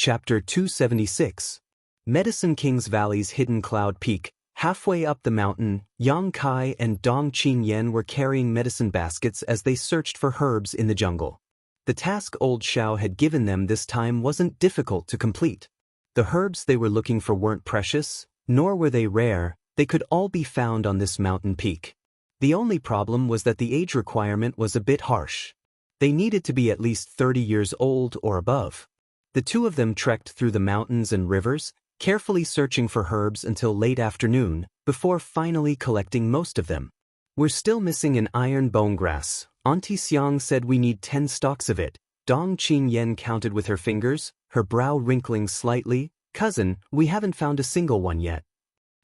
Chapter 276. Medicine King's Valley's hidden cloud peak. Halfway up the mountain, Yang Kai and Dong Qingyan were carrying medicine baskets as they searched for herbs in the jungle. The task old Xiao had given them this time wasn't difficult to complete. The herbs they were looking for weren't precious, nor were they rare. They could all be found on this mountain peak. The only problem was that the age requirement was a bit harsh. They needed to be at least 30 years old or above. The two of them trekked through the mountains and rivers, carefully searching for herbs until late afternoon, before finally collecting most of them. "We're still missing an iron bone grass. Auntie Xiang said we need 10 stalks of it." Dong Qingyan counted with her fingers, her brow wrinkling slightly. "Cousin, we haven't found a single one yet."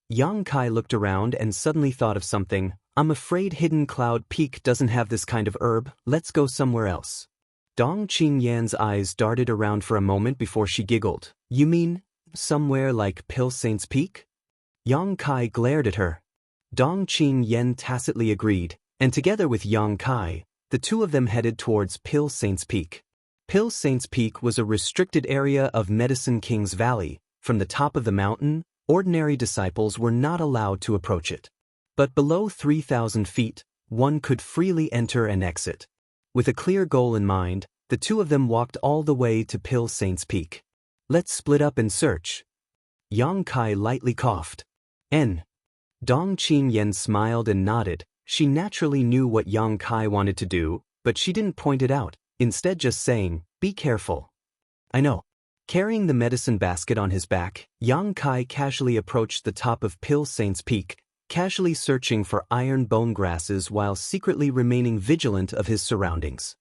Yang Kai looked around and suddenly thought of something. "I'm afraid Hidden Cloud Peak doesn't have this kind of herb. Let's go somewhere else." Dong Qingyan's eyes darted around for a moment before she giggled. "You mean somewhere like Pill Saint's Peak?" Yang Kai glared at her. Dong Qingyan tacitly agreed, and together with Yang Kai, the two of them headed towards Pill Saint's Peak. Pill Saint's Peak was a restricted area of Medicine King's Valley. From the top of the mountain, ordinary disciples were not allowed to approach it. But below 3,000 feet, one could freely enter and exit. With a clear goal in mind, the two of them walked all the way to Pill Saint's Peak. "Let's split up and search." Yang Kai lightly coughed. "N." Dong Qingyan smiled and nodded. She naturally knew what Yang Kai wanted to do, but she didn't point it out, instead just saying, "Be careful." "I know." Carrying the medicine basket on his back, Yang Kai casually approached the top of Pill Saint's Peak, casually searching for iron bone grasses while secretly remaining vigilant of his surroundings.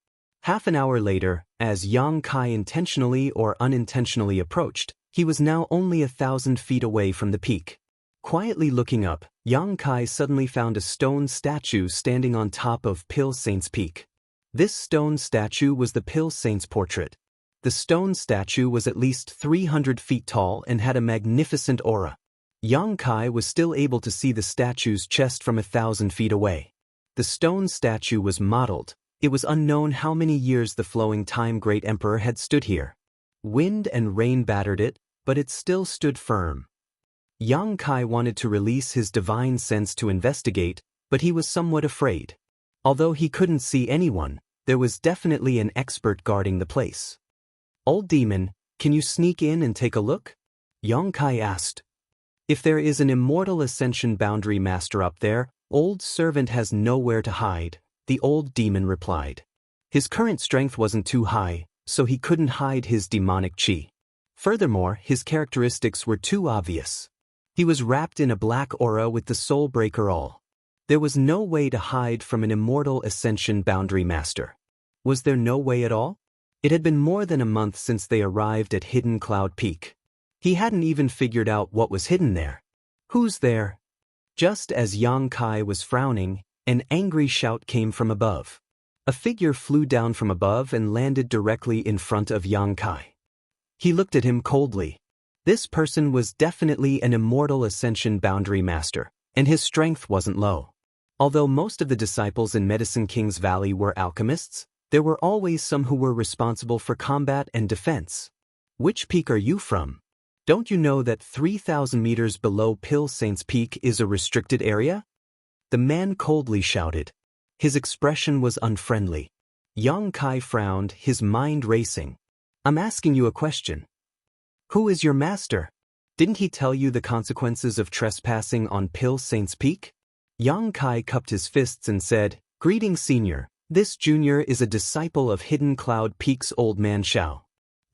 Half an hour later, as Yang Kai intentionally or unintentionally approached, he was now only 1,000 feet away from the peak. Quietly looking up, Yang Kai suddenly found a stone statue standing on top of Pill Saint's Peak. This stone statue was the Pill Saint's portrait. The stone statue was at least 300 feet tall and had a magnificent aura. Yang Kai was still able to see the statue's chest from 1,000 feet away. The stone statue was modeled. It was unknown how many years the flowing time great emperor had stood here. Wind and rain battered it, but it still stood firm. Yang Kai wanted to release his divine sense to investigate, but he was somewhat afraid. Although he couldn't see anyone, there was definitely an expert guarding the place. "Old demon, can you sneak in and take a look?" Yang Kai asked. "If there is an immortal ascension boundary master up there, old servant has nowhere to hide," the old demon replied. His current strength wasn't too high, so he couldn't hide his demonic chi. Furthermore, his characteristics were too obvious. He was wrapped in a black aura with the soul breaker all. There was no way to hide from an immortal ascension boundary master. Was there no way at all? It had been more than a month since they arrived at Hidden Cloud Peak. He hadn't even figured out what was hidden there. "Who's there?" Just as Yang Kai was frowning, an angry shout came from above. A figure flew down from above and landed directly in front of Yang Kai. He looked at him coldly. This person was definitely an immortal ascension boundary master, and his strength wasn't low. Although most of the disciples in Medicine King's Valley were alchemists, there were always some who were responsible for combat and defense. "Which peak are you from? Don't you know that 3,000 meters below Pill Saint's Peak is a restricted area?" The man coldly shouted. His expression was unfriendly. Yang Kai frowned, his mind racing. "I'm asking you a question. Who is your master? Didn't he tell you the consequences of trespassing on Pill Saint's Peak?" Yang Kai cupped his fists and said, "Greetings, senior. This junior is a disciple of Hidden Cloud Peak's Old Man Xiao.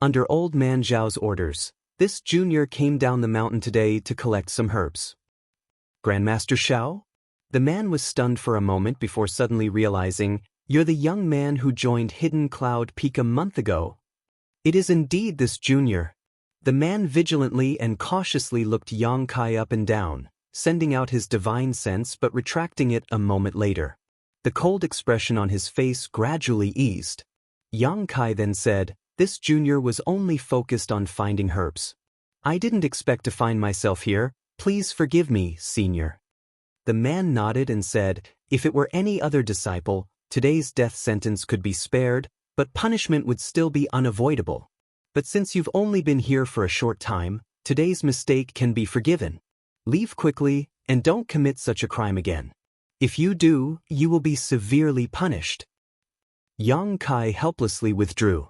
Under Old Man Xiao's orders, this junior came down the mountain today to collect some herbs." "Grandmaster Xiao?" The man was stunned for a moment before suddenly realizing, "You're the young man who joined Hidden Cloud Peak a month ago." "It is indeed this junior." The man vigilantly and cautiously looked Yang Kai up and down, sending out his divine sense but retracting it a moment later. The cold expression on his face gradually eased. Yang Kai then said, "This junior was only focused on finding herbs. I didn't expect to find myself here. Please forgive me, senior." The man nodded and said, "If it were any other disciple, today's death sentence could be spared, but punishment would still be unavoidable." But since you've only been here for a short time, today's mistake can be forgiven. Leave quickly and don't commit such a crime again. If you do, you will be severely punished. Yang Kai helplessly withdrew.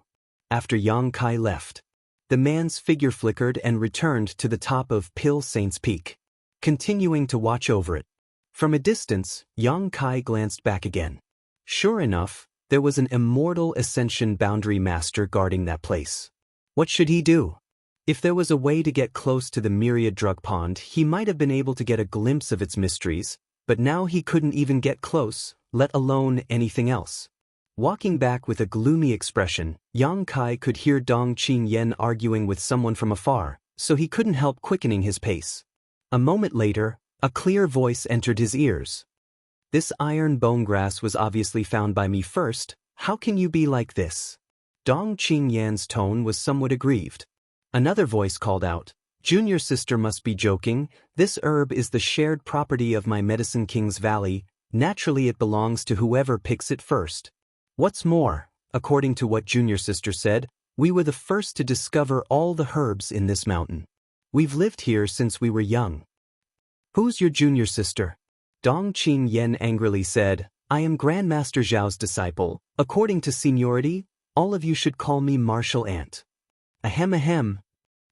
After Yang Kai left, the man's figure flickered and returned to the top of Pil Saint's Peak, continuing to watch over it. From a distance, Yang Kai glanced back again. Sure enough, there was an immortal Ascension Boundary Master guarding that place. What should he do? If there was a way to get close to the Myriad Drug Pond, he might have been able to get a glimpse of its mysteries, but now he couldn't even get close, let alone anything else. Walking back with a gloomy expression, Yang Kai could hear Dong Qingyan arguing with someone from afar, so he couldn't help quickening his pace. A moment later, a clear voice entered his ears. This iron bone grass was obviously found by me first. How can you be like this? Dong Qingyan's tone was somewhat aggrieved. Another voice called out, Junior sister must be joking. This herb is the shared property of my Medicine King's Valley. Naturally it belongs to whoever picks it first. What's more, according to what Junior sister said, we were the first to discover all the herbs in this mountain. We've lived here since we were young. Who's your junior sister? Dong Qingyan angrily said, I am Grandmaster Zhao's disciple. According to seniority, all of you should call me Martial Ant. Ahem ahem.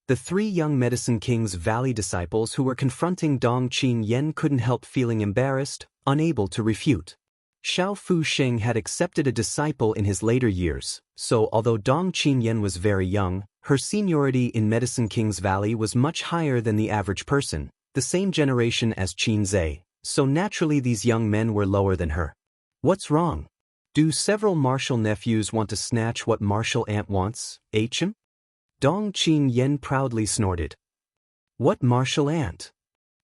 The three young Medicine King's Valley disciples who were confronting Dong Qingyan couldn't help feeling embarrassed, unable to refute. Xiao Fu Sheng had accepted a disciple in his later years, so although Dong Qingyan was very young, her seniority in Medicine King's Valley was much higher than the average person, the same generation as Qin Zhe, so naturally these young men were lower than her. What's wrong? Do several martial nephews want to snatch what Martial Ant wants, HM? Dong Qingyan proudly snorted. What Martial Ant?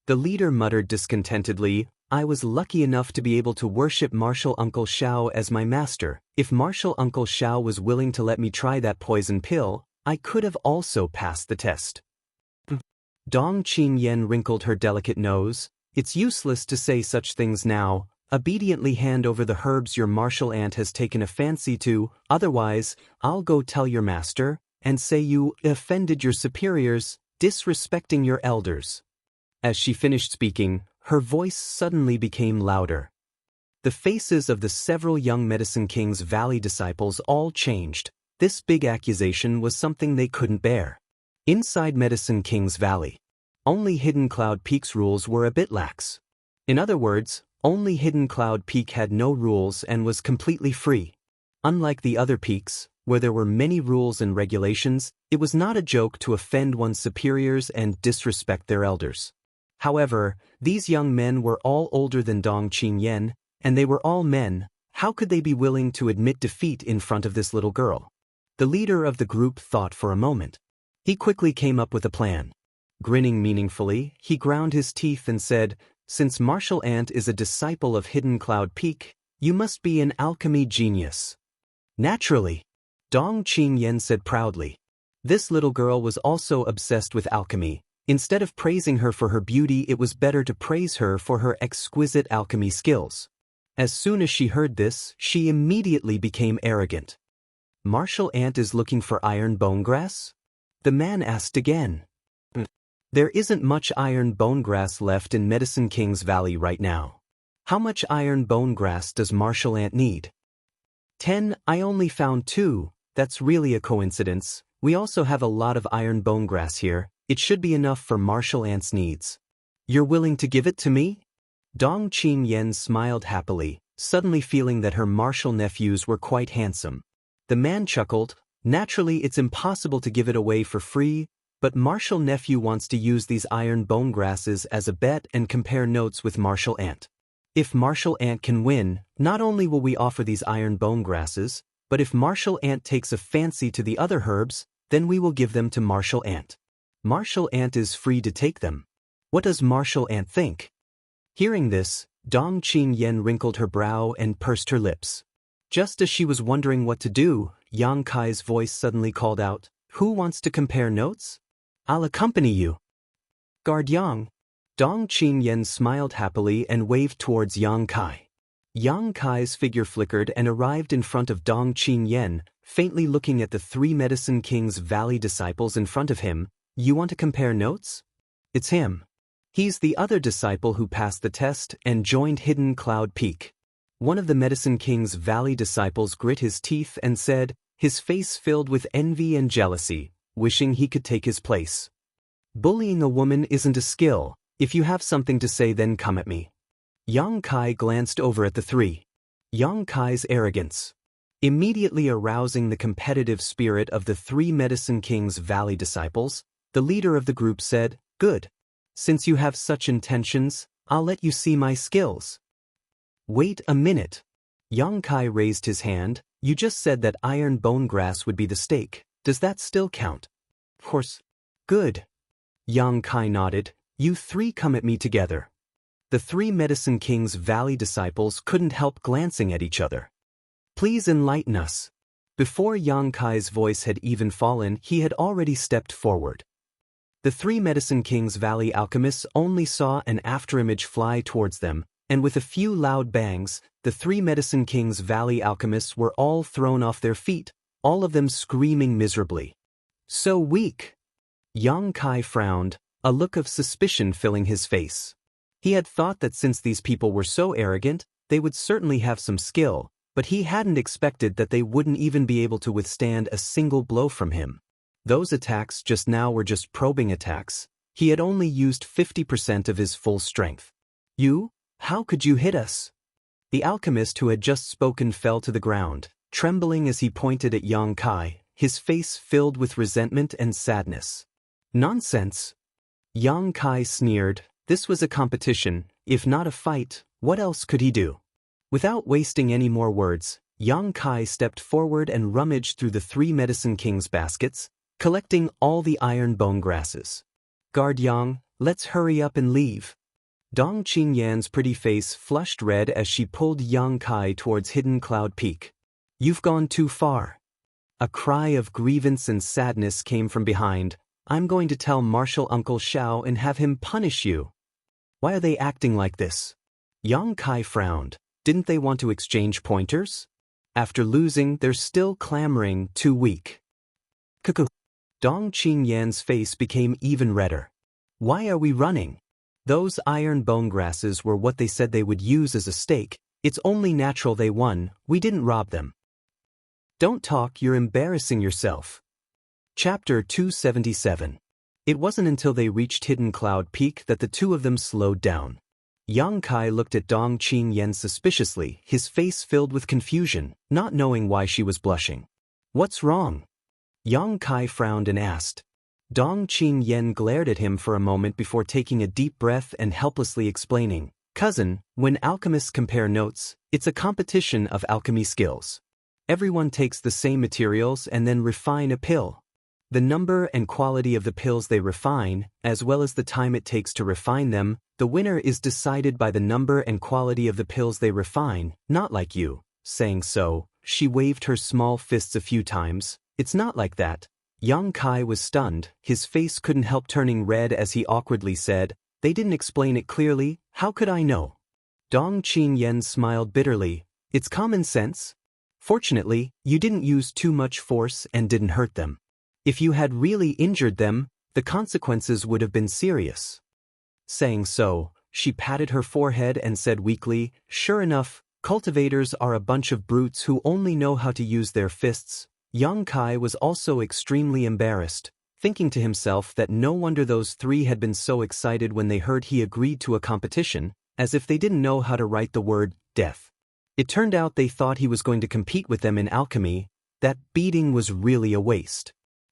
The leader muttered discontentedly, I was lucky enough to be able to worship Martial Uncle Xiao as my master. If Martial Uncle Xiao was willing to let me try that poison pill, I could have also passed the test. Dong Qingyan wrinkled her delicate nose. It's useless to say such things now. Obediently hand over the herbs your Martial Ant has taken a fancy to, otherwise, I'll go tell your master, and say you offended your superiors, disrespecting your elders. As she finished speaking, her voice suddenly became louder. The faces of the several young Medicine King's Valley disciples all changed. This big accusation was something they couldn't bear. Inside Medicine King's Valley, only Hidden Cloud Peak's rules were a bit lax. In other words, only Hidden Cloud Peak had no rules and was completely free. Unlike the other peaks, where there were many rules and regulations, it was not a joke to offend one's superiors and disrespect their elders. However, these young men were all older than Dong Qingyan, and they were all men. How could they be willing to admit defeat in front of this little girl? The leader of the group thought for a moment. He quickly came up with a plan. Grinning meaningfully, he ground his teeth and said, Since Martial Ant is a disciple of Hidden Cloud Peak, you must be an alchemy genius. Naturally, Dong Qingyan said proudly. This little girl was also obsessed with alchemy. Instead of praising her for her beauty, it was better to praise her for her exquisite alchemy skills. As soon as she heard this, she immediately became arrogant. Martial Ant is looking for iron bone grass? The man asked again. There isn't much iron bone grass left in Medicine King's Valley right now. How much iron bone grass does Martial Ant need? 10. I only found 2. That's really a coincidence. We also have a lot of iron bone grass here. It should be enough for Martial Ant's needs. You're willing to give it to me? Dong Qingyan smiled happily, suddenly feeling that her martial nephews were quite handsome. The man chuckled. Naturally, it's impossible to give it away for free, but Martial Nephew wants to use these iron bone grasses as a bet and compare notes with Martial Ant. If Martial Ant can win, not only will we offer these iron bone grasses, but if Martial Ant takes a fancy to the other herbs, then we will give them to Martial Ant. Martial Ant is free to take them. What does Martial Ant think? Hearing this, Dong Qingyan wrinkled her brow and pursed her lips. Just as she was wondering what to do, Yang Kai's voice suddenly called out, Who wants to compare notes? I'll accompany you. Guard Yang. Dong Qingyan smiled happily and waved towards Yang Kai. Yang Kai's figure flickered and arrived in front of Dong Qingyan, faintly looking at the 3 Medicine King's Valley disciples in front of him. You want to compare notes? It's him. He's the other disciple who passed the test and joined Hidden Cloud Peak. One of the Medicine King's Valley disciples grit his teeth and said, his face filled with envy and jealousy, wishing he could take his place. Bullying a woman isn't a skill. If you have something to say, then come at me. Yang Kai glanced over at the 3. Yang Kai's arrogance, immediately arousing the competitive spirit of the 3 Medicine King's Valley disciples, the leader of the group said, good. Since you have such intentions, I'll let you see my skills. Wait a minute. Yang Kai raised his hand. You just said that iron bone grass would be the stake. Does that still count? Of course. Good. Yang Kai nodded. You 3 come at me together. The 3 Medicine King's Valley disciples couldn't help glancing at each other. Please enlighten us. Before Yang Kai's voice had even fallen, he had already stepped forward. The 3 Medicine King's Valley alchemists only saw an afterimage fly towards them, and with a few loud bangs, the 3 Medicine King's Valley alchemists were all thrown off their feet, all of them screaming miserably. So weak. Yang Kai frowned, a look of suspicion filling his face. He had thought that since these people were so arrogant, they would certainly have some skill, but he hadn't expected that they wouldn't even be able to withstand a single blow from him. Those attacks just now were just probing attacks. He had only used 50% of his full strength. You? How could you hit us? The alchemist who had just spoken fell to the ground, trembling as he pointed at Yang Kai, his face filled with resentment and sadness. Nonsense. Yang Kai sneered. This was a competition. If not a fight, what else could he do? Without wasting any more words, Yang Kai stepped forward and rummaged through the 3 Medicine King's baskets, collecting all the iron bone grasses. Guard Yang, let's hurry up and leave. Dong Qingyan's pretty face flushed red as she pulled Yang Kai towards Hidden Cloud Peak. You've gone too far. A cry of grievance and sadness came from behind. I'm going to tell Martial Uncle Shao and have him punish you. Why are they acting like this? Yang Kai frowned. Didn't they want to exchange pointers? After losing, they're still clamoring, too weak. Cuckoo. Dong Qingyan's face became even redder. Why are we running? Those iron bone grasses were what they said they would use as a stake. It's only natural they won. We didn't rob them. Don't talk, you're embarrassing yourself. Chapter 277. It wasn't until they reached Hidden Cloud Peak that the 2 of them slowed down. Yang Kai looked at Dong Qingyan suspiciously, his face filled with confusion, not knowing why she was blushing. What's wrong? Yang Kai frowned and asked. Dong Qingyan glared at him for a moment before taking a deep breath and helplessly explaining, Cousin, when alchemists compare notes, it's a competition of alchemy skills. Everyone takes the same materials and then refine a pill. The number and quality of the pills they refine, as well as the time it takes to refine them, the winner is decided by the number and quality of the pills they refine, not like you. Saying so, she waved her small fists a few times. It's not like that. Yang Kai was stunned, his face couldn't help turning red as he awkwardly said, They didn't explain it clearly, how could I know? Dong Qingyan smiled bitterly. It's common sense. Fortunately, you didn't use too much force and didn't hurt them. If you had really injured them, the consequences would have been serious. Saying so, she patted her forehead and said weakly, Sure enough, cultivators are a bunch of brutes who only know how to use their fists. Yang Kai was also extremely embarrassed, thinking to himself that no wonder those 3 had been so excited when they heard he agreed to a competition, as if they didn't know how to write the word death. It turned out they thought he was going to compete with them in alchemy. That beating was really a waste.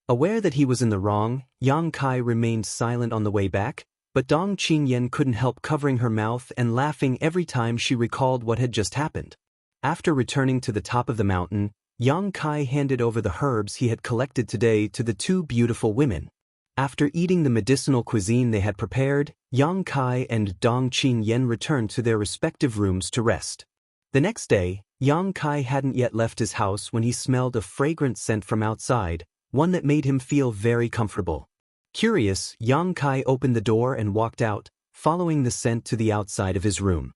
Aware that he was in the wrong, Yang Kai remained silent on the way back, but Dong Qingyan couldn't help covering her mouth and laughing every time she recalled what had just happened. After returning to the top of the mountain, Yang Kai handed over the herbs he had collected today to the 2 beautiful women. After eating the medicinal cuisine they had prepared, Yang Kai and Dong Qingyan returned to their respective rooms to rest. The next day, Yang Kai hadn't yet left his house when he smelled a fragrant scent from outside, one that made him feel very comfortable. Curious, Yang Kai opened the door and walked out, following the scent to the outside of his room.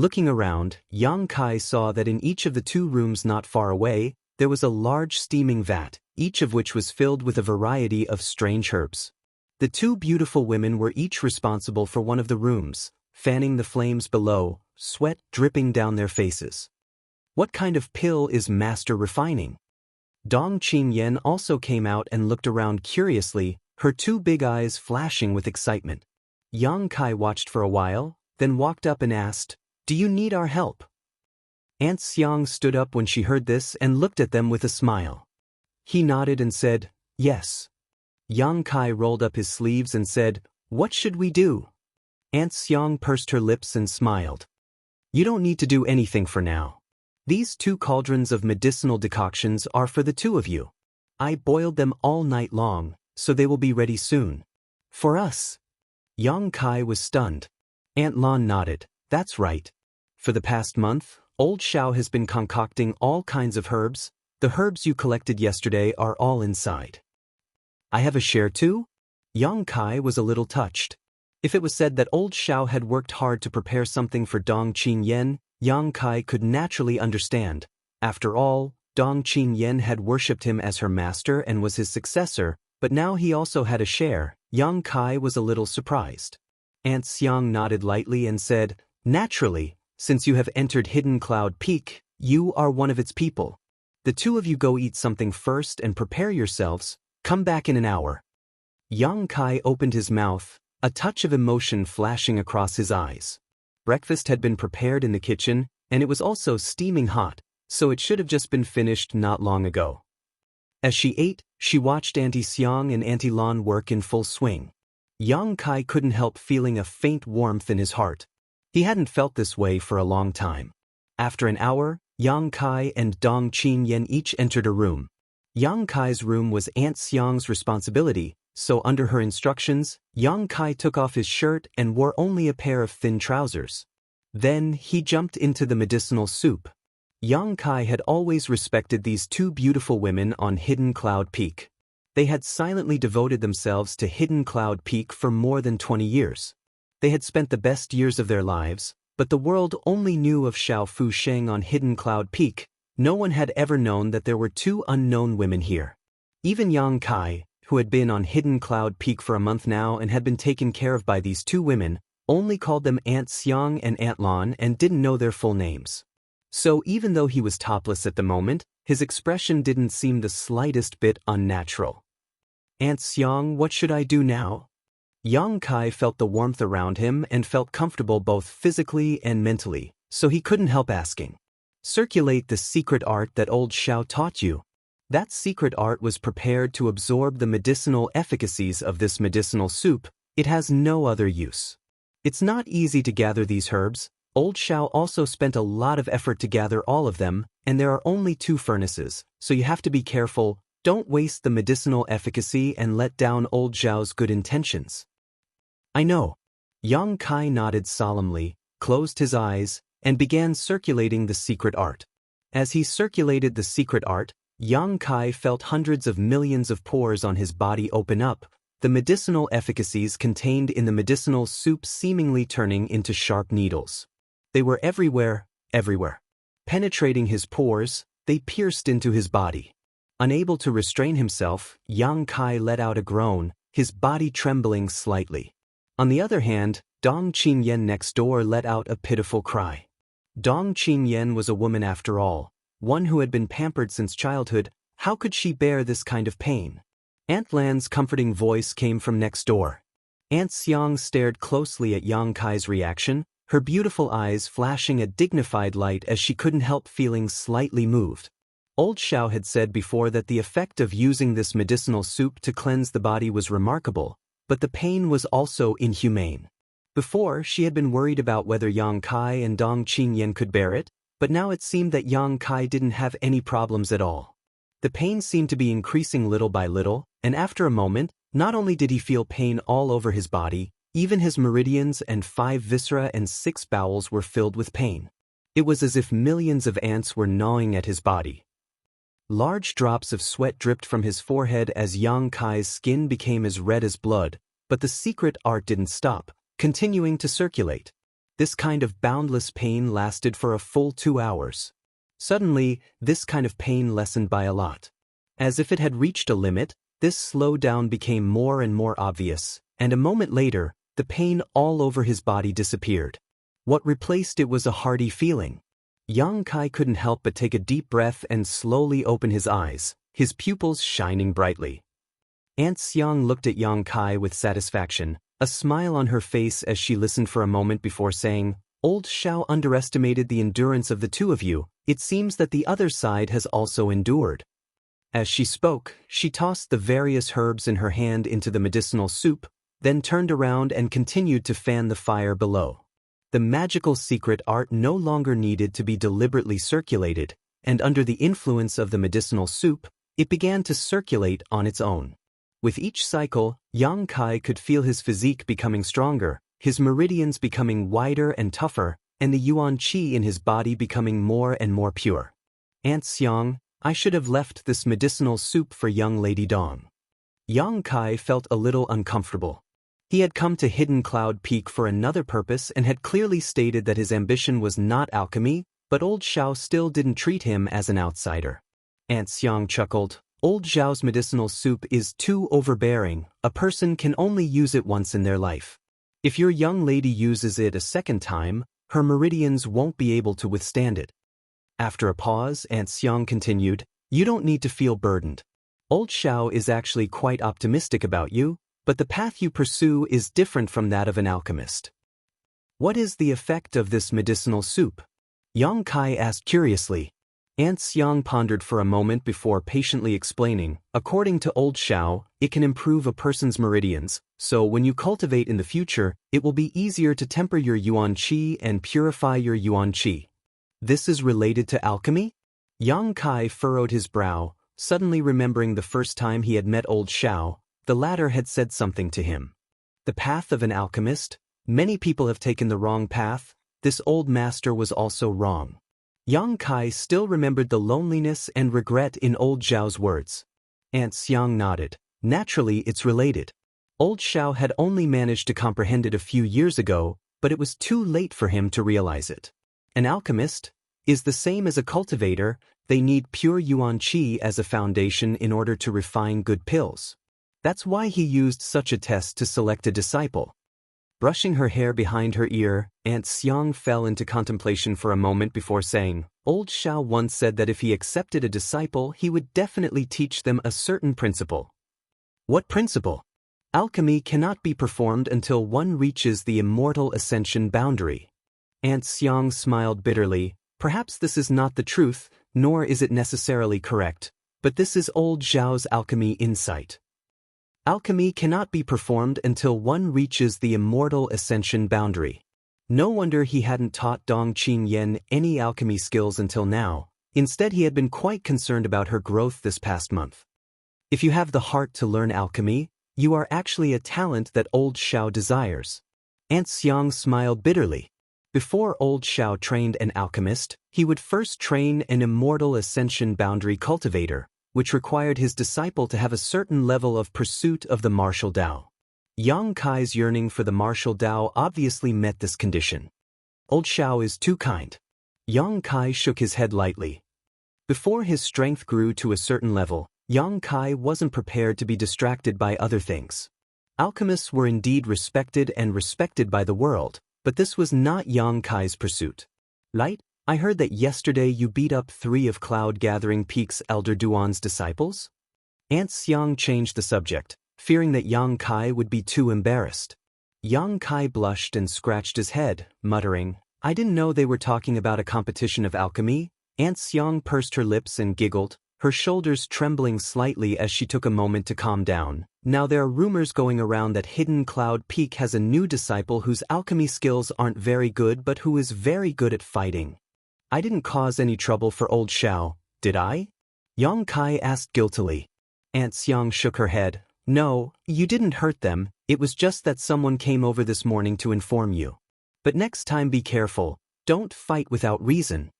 Looking around, Yang Kai saw that in each of the 2 rooms not far away, there was a large steaming vat, each of which was filled with a variety of strange herbs. The 2 beautiful women were each responsible for one of the rooms, fanning the flames below, sweat dripping down their faces. What kind of pill is Master refining? Dong Qingyan also came out and looked around curiously, her 2 big eyes flashing with excitement. Yang Kai watched for a while, then walked up and asked, "Do you need our help?" Aunt Xiang stood up when she heard this and looked at them with a smile. He nodded and said, "Yes." Yang Kai rolled up his sleeves and said, "What should we do?" Aunt Xiang pursed her lips and smiled. "You don't need to do anything for now. These 2 cauldrons of medicinal decoctions are for the 2 of you. I boiled them all night long, so they will be ready soon." "For us?" Yang Kai was stunned. Aunt Lan nodded. "That's right. For the past month, Old Xiao has been concocting all kinds of herbs. The herbs you collected yesterday are all inside." "I have a share too?" Yang Kai was a little touched. If it was said that Old Xiao had worked hard to prepare something for Dong Qingyan, Yang Kai could naturally understand. After all, Dong Qingyan had worshipped him as her master and was his successor, but now he also had a share. Yang Kai was a little surprised. Aunt Xiang nodded lightly and said, "Naturally, since you have entered Hidden Cloud Peak, you are one of its people. The 2 of you go eat something first and prepare yourselves. Come back in an hour." Yang Kai opened his mouth, a touch of emotion flashing across his eyes. Breakfast had been prepared in the kitchen, and it was also steaming hot, so it should have just been finished not long ago. As she ate, she watched Auntie Xiang and Auntie Lan work in full swing. Yang Kai couldn't help feeling a faint warmth in his heart. He hadn't felt this way for a long time. After an hour, Yang Kai and Dong Qingyan each entered a room. Yang Kai's room was Aunt Xiang's responsibility, so under her instructions, Yang Kai took off his shirt and wore only a pair of thin trousers. Then he jumped into the medicinal soup. Yang Kai had always respected these 2 beautiful women on Hidden Cloud Peak. They had silently devoted themselves to Hidden Cloud Peak for more than 20 years. They had spent the best years of their lives, but the world only knew of Xiao Fu Sheng on Hidden Cloud Peak. No one had ever known that there were 2 unknown women here. Even Yang Kai, who had been on Hidden Cloud Peak for a month now and had been taken care of by these 2 women, only called them Aunt Xiang and Aunt Lan and didn't know their full names. So even though he was topless at the moment, his expression didn't seem the slightest bit unnatural. "Aunt Xiang, what should I do now?" Yang Kai felt the warmth around him and felt comfortable both physically and mentally, so he couldn't help asking. "Circulate the secret art that Old Xiao taught you." That secret art was prepared to absorb the medicinal efficacies of this medicinal soup. It has no other use. It's not easy to gather these herbs. Old Xiao also spent a lot of effort to gather all of them, and there are only 2 furnaces, so you have to be careful. Don't waste the medicinal efficacy and let down Old Xiao's good intentions. "I know." Yang Kai nodded solemnly, closed his eyes, and began circulating the secret art. As he circulated the secret art, Yang Kai felt hundreds of millions of pores on his body open up, the medicinal efficacies contained in the medicinal soup seemingly turning into sharp needles. They were everywhere, everywhere. Penetrating his pores, they pierced into his body. Unable to restrain himself, Yang Kai let out a groan, his body trembling slightly. On the other hand, Dong Qingyan next door let out a pitiful cry. Dong Qingyan was a woman after all, one who had been pampered since childhood. How could she bear this kind of pain? Aunt Lan's comforting voice came from next door. Aunt Xiang stared closely at Yang Kai's reaction, her beautiful eyes flashing a dignified light as she couldn't help feeling slightly moved. Old Xiao had said before that the effect of using this medicinal soup to cleanse the body was remarkable, but the pain was also inhumane. Before, she had been worried about whether Yang Kai and Dong Qingyan could bear it, but now it seemed that Yang Kai didn't have any problems at all. The pain seemed to be increasing little by little, and after a moment, not only did he feel pain all over his body, even his meridians and 5 viscera and 6 bowels were filled with pain. It was as if millions of ants were gnawing at his body. Large drops of sweat dripped from his forehead as Yang Kai's skin became as red as blood, but the secret art didn't stop, continuing to circulate. This kind of boundless pain lasted for a full 2 hours. Suddenly, this kind of pain lessened by a lot. As if it had reached a limit, this slowdown became more and more obvious, and a moment later, the pain all over his body disappeared. What replaced it was a hearty feeling. Yang Kai couldn't help but take a deep breath and slowly open his eyes, his pupils shining brightly. Aunt Xiang looked at Yang Kai with satisfaction, a smile on her face as she listened for a moment before saying, "Old Xiao underestimated the endurance of the two of you. It seems that the other side has also endured." As she spoke, she tossed the various herbs in her hand into the medicinal soup, then turned around and continued to fan the fire below. The magical secret art no longer needed to be deliberately circulated, and under the influence of the medicinal soup, it began to circulate on its own. With each cycle, Yang Kai could feel his physique becoming stronger, his meridians becoming wider and tougher, and the yuan qi in his body becoming more and more pure. "Aunt Xiang, I should have left this medicinal soup for young Lady Dong." Yang Kai felt a little uncomfortable. He had come to Hidden Cloud Peak for another purpose and had clearly stated that his ambition was not alchemy, but Old Xiao still didn't treat him as an outsider. Aunt Xiang chuckled. "Old Xiao's medicinal soup is too overbearing. A person can only use it once in their life. If your young lady uses it a second time, her meridians won't be able to withstand it." After a pause, Aunt Xiang continued, "You don't need to feel burdened. Old Xiao is actually quite optimistic about you, but the path you pursue is different from that of an alchemist." "What is the effect of this medicinal soup?" Yang Kai asked curiously. Aunt Xiang pondered for a moment before patiently explaining, "According to Old Xiao, it can improve a person's meridians, so when you cultivate in the future, it will be easier to temper your yuan qi and purify your yuan qi." "This is related to alchemy?" Yang Kai furrowed his brow, suddenly remembering the first time he had met Old Xiao. The latter had said something to him. The path of an alchemist? Many people have taken the wrong path. This old master was also wrong. Yang Kai still remembered the loneliness and regret in Old Xiao's words. Aunt Xiang nodded. "Naturally, it's related. Old Xiao had only managed to comprehend it a few years ago, but it was too late for him to realize it. An alchemist is the same as a cultivator. They need pure yuan qi as a foundation in order to refine good pills. That's why he used such a test to select a disciple." Brushing her hair behind her ear, Aunt Xiang fell into contemplation for a moment before saying, "Old Xiao once said that if he accepted a disciple, he would definitely teach them a certain principle." "What principle?" "Alchemy cannot be performed until one reaches the immortal ascension boundary." Aunt Xiang smiled bitterly. "Perhaps this is not the truth, nor is it necessarily correct, but this is Old Xiao's alchemy insight. Alchemy cannot be performed until one reaches the immortal ascension boundary." No wonder he hadn't taught Dong Qingyan any alchemy skills until now. Instead, he had been quite concerned about her growth this past month. If you have the heart to learn alchemy, you are actually a talent that Old Xiao desires. Aunt Xiang smiled bitterly. Before Old Xiao trained an alchemist, he would first train an immortal ascension boundary cultivator, which required his disciple to have a certain level of pursuit of the martial Tao. Yang Kai's yearning for the martial Tao obviously met this condition. Old Xiao is too kind. Yang Kai shook his head lightly. Before his strength grew to a certain level, Yang Kai wasn't prepared to be distracted by other things. Alchemists were indeed respected by the world, but this was not Yang Kai's pursuit. "Light, I heard that yesterday you beat up 3 of Cloud Gathering Peak's Elder Duan's disciples?" Aunt Xiang changed the subject, fearing that Yang Kai would be too embarrassed. Yang Kai blushed and scratched his head, muttering, "I didn't know they were talking about a competition of alchemy." Aunt Xiang pursed her lips and giggled, her shoulders trembling slightly as she took a moment to calm down. "Now there are rumors going around that Hidden Cloud Peak has a new disciple whose alchemy skills aren't very good but who is very good at fighting. I didn't cause any trouble for Old Xiao, did I?" Yang Kai asked guiltily. Aunt Xiang shook her head. "No, you didn't hurt them, it was just that someone came over this morning to inform you. But next time be careful, don't fight without reason."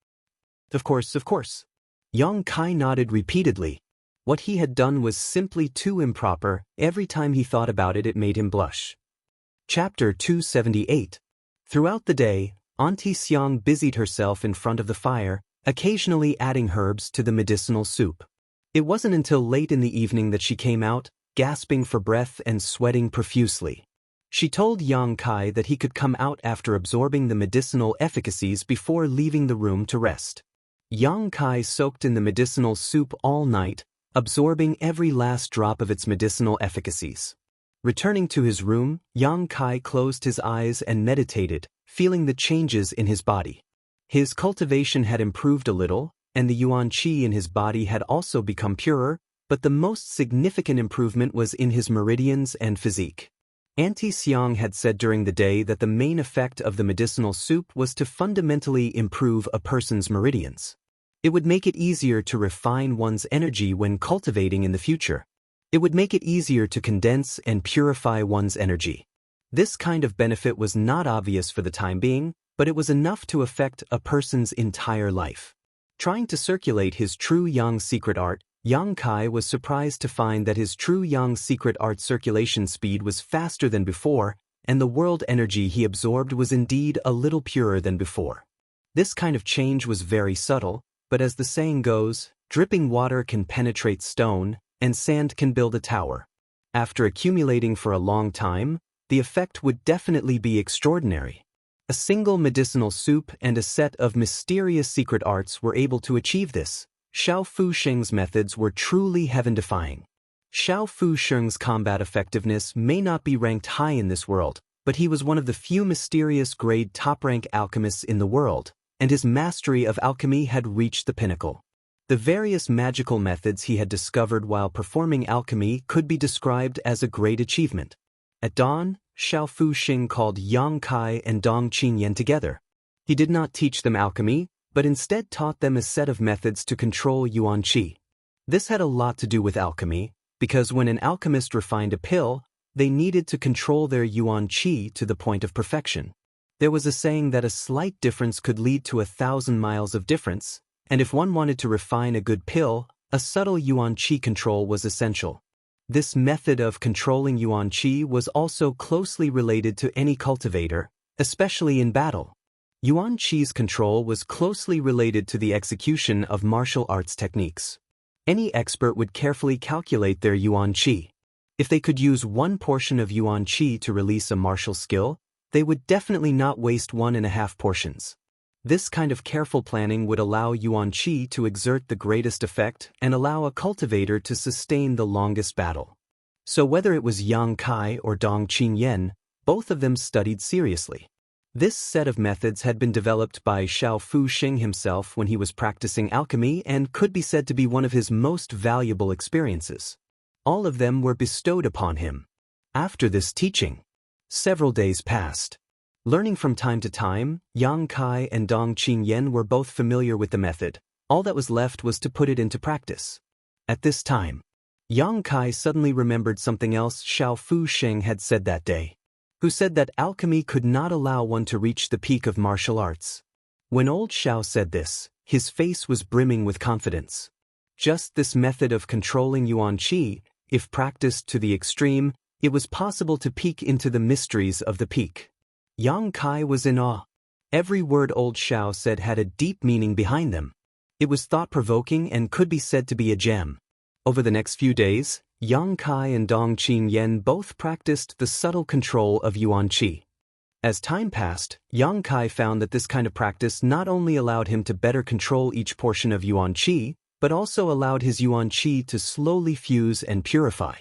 Of course. Yang Kai nodded repeatedly. What he had done was simply too improper. Every time he thought about it, it made him blush. Chapter 278. Throughout the day, Auntie Xiang busied herself in front of the fire, occasionally adding herbs to the medicinal soup. It wasn't until late in the evening that she came out, gasping for breath and sweating profusely. She told Yang Kai that he could come out after absorbing the medicinal efficacies before leaving the room to rest. Yang Kai soaked in the medicinal soup all night, absorbing every last drop of its medicinal efficacies. Returning to his room, Yang Kai closed his eyes and meditated, feeling the changes in his body. His cultivation had improved a little, and the yuan qi in his body had also become purer, but the most significant improvement was in his meridians and physique. Auntie Xiang had said during the day that the main effect of the medicinal soup was to fundamentally improve a person's meridians. It would make it easier to refine one's energy when cultivating in the future. It would make it easier to condense and purify one's energy. This kind of benefit was not obvious for the time being, but it was enough to affect a person's entire life. Trying to circulate his true yang secret art, Yang Kai was surprised to find that his true yang secret art circulation speed was faster than before, and the world energy he absorbed was indeed a little purer than before. This kind of change was very subtle, but as the saying goes, dripping water can penetrate stone, and sand can build a tower. After accumulating for a long time, the effect would definitely be extraordinary. A single medicinal soup and a set of mysterious secret arts were able to achieve this. Xiao Fu Sheng's methods were truly heaven-defying. Xiao Fu Sheng's combat effectiveness may not be ranked high in this world, but he was one of the few mysterious grade top-rank alchemists in the world, and his mastery of alchemy had reached the pinnacle. The various magical methods he had discovered while performing alchemy could be described as a great achievement. At dawn, Xiao Fu Sheng called Yang Kai and Dong Qingyan together. He did not teach them alchemy, but instead taught them a set of methods to control yuan qi. This had a lot to do with alchemy, because when an alchemist refined a pill, they needed to control their yuan qi to the point of perfection. There was a saying that a slight difference could lead to 1,000 miles of difference, and if one wanted to refine a good pill, a subtle yuan qi control was essential. This method of controlling yuan qi was also closely related to any cultivator, especially in battle. Yuan qi's control was closely related to the execution of martial arts techniques. Any expert would carefully calculate their yuan qi. If they could use one portion of yuan qi to release a martial skill, they would definitely not waste 1.5 portions. This kind of careful planning would allow yuan qi to exert the greatest effect and allow a cultivator to sustain the longest battle. So whether it was Yang Kai or Dong Qingyan, both of them studied seriously. This set of methods had been developed by Xiao Fu Sheng himself when he was practicing alchemy and could be said to be one of his most valuable experiences. All of them were bestowed upon him. After this teaching, several days passed. Learning from time to time, Yang Kai and Dong Qingyan were both familiar with the method. All that was left was to put it into practice. At this time, Yang Kai suddenly remembered something else Xiao Fu Sheng had said that day, who said that alchemy could not allow one to reach the peak of martial arts. When old Xiao said this, his face was brimming with confidence. Just this method of controlling yuan qi, if practiced to the extreme, it was possible to peek into the mysteries of the peak. Yang Kai was in awe. Every word old Xiao said had a deep meaning behind them. It was thought-provoking and could be said to be a gem. Over the next few days, Yang Kai and Dong Qingyan both practiced the subtle control of yuan qi. As time passed, Yang Kai found that this kind of practice not only allowed him to better control each portion of yuan qi, but also allowed his yuan qi to slowly fuse and purify.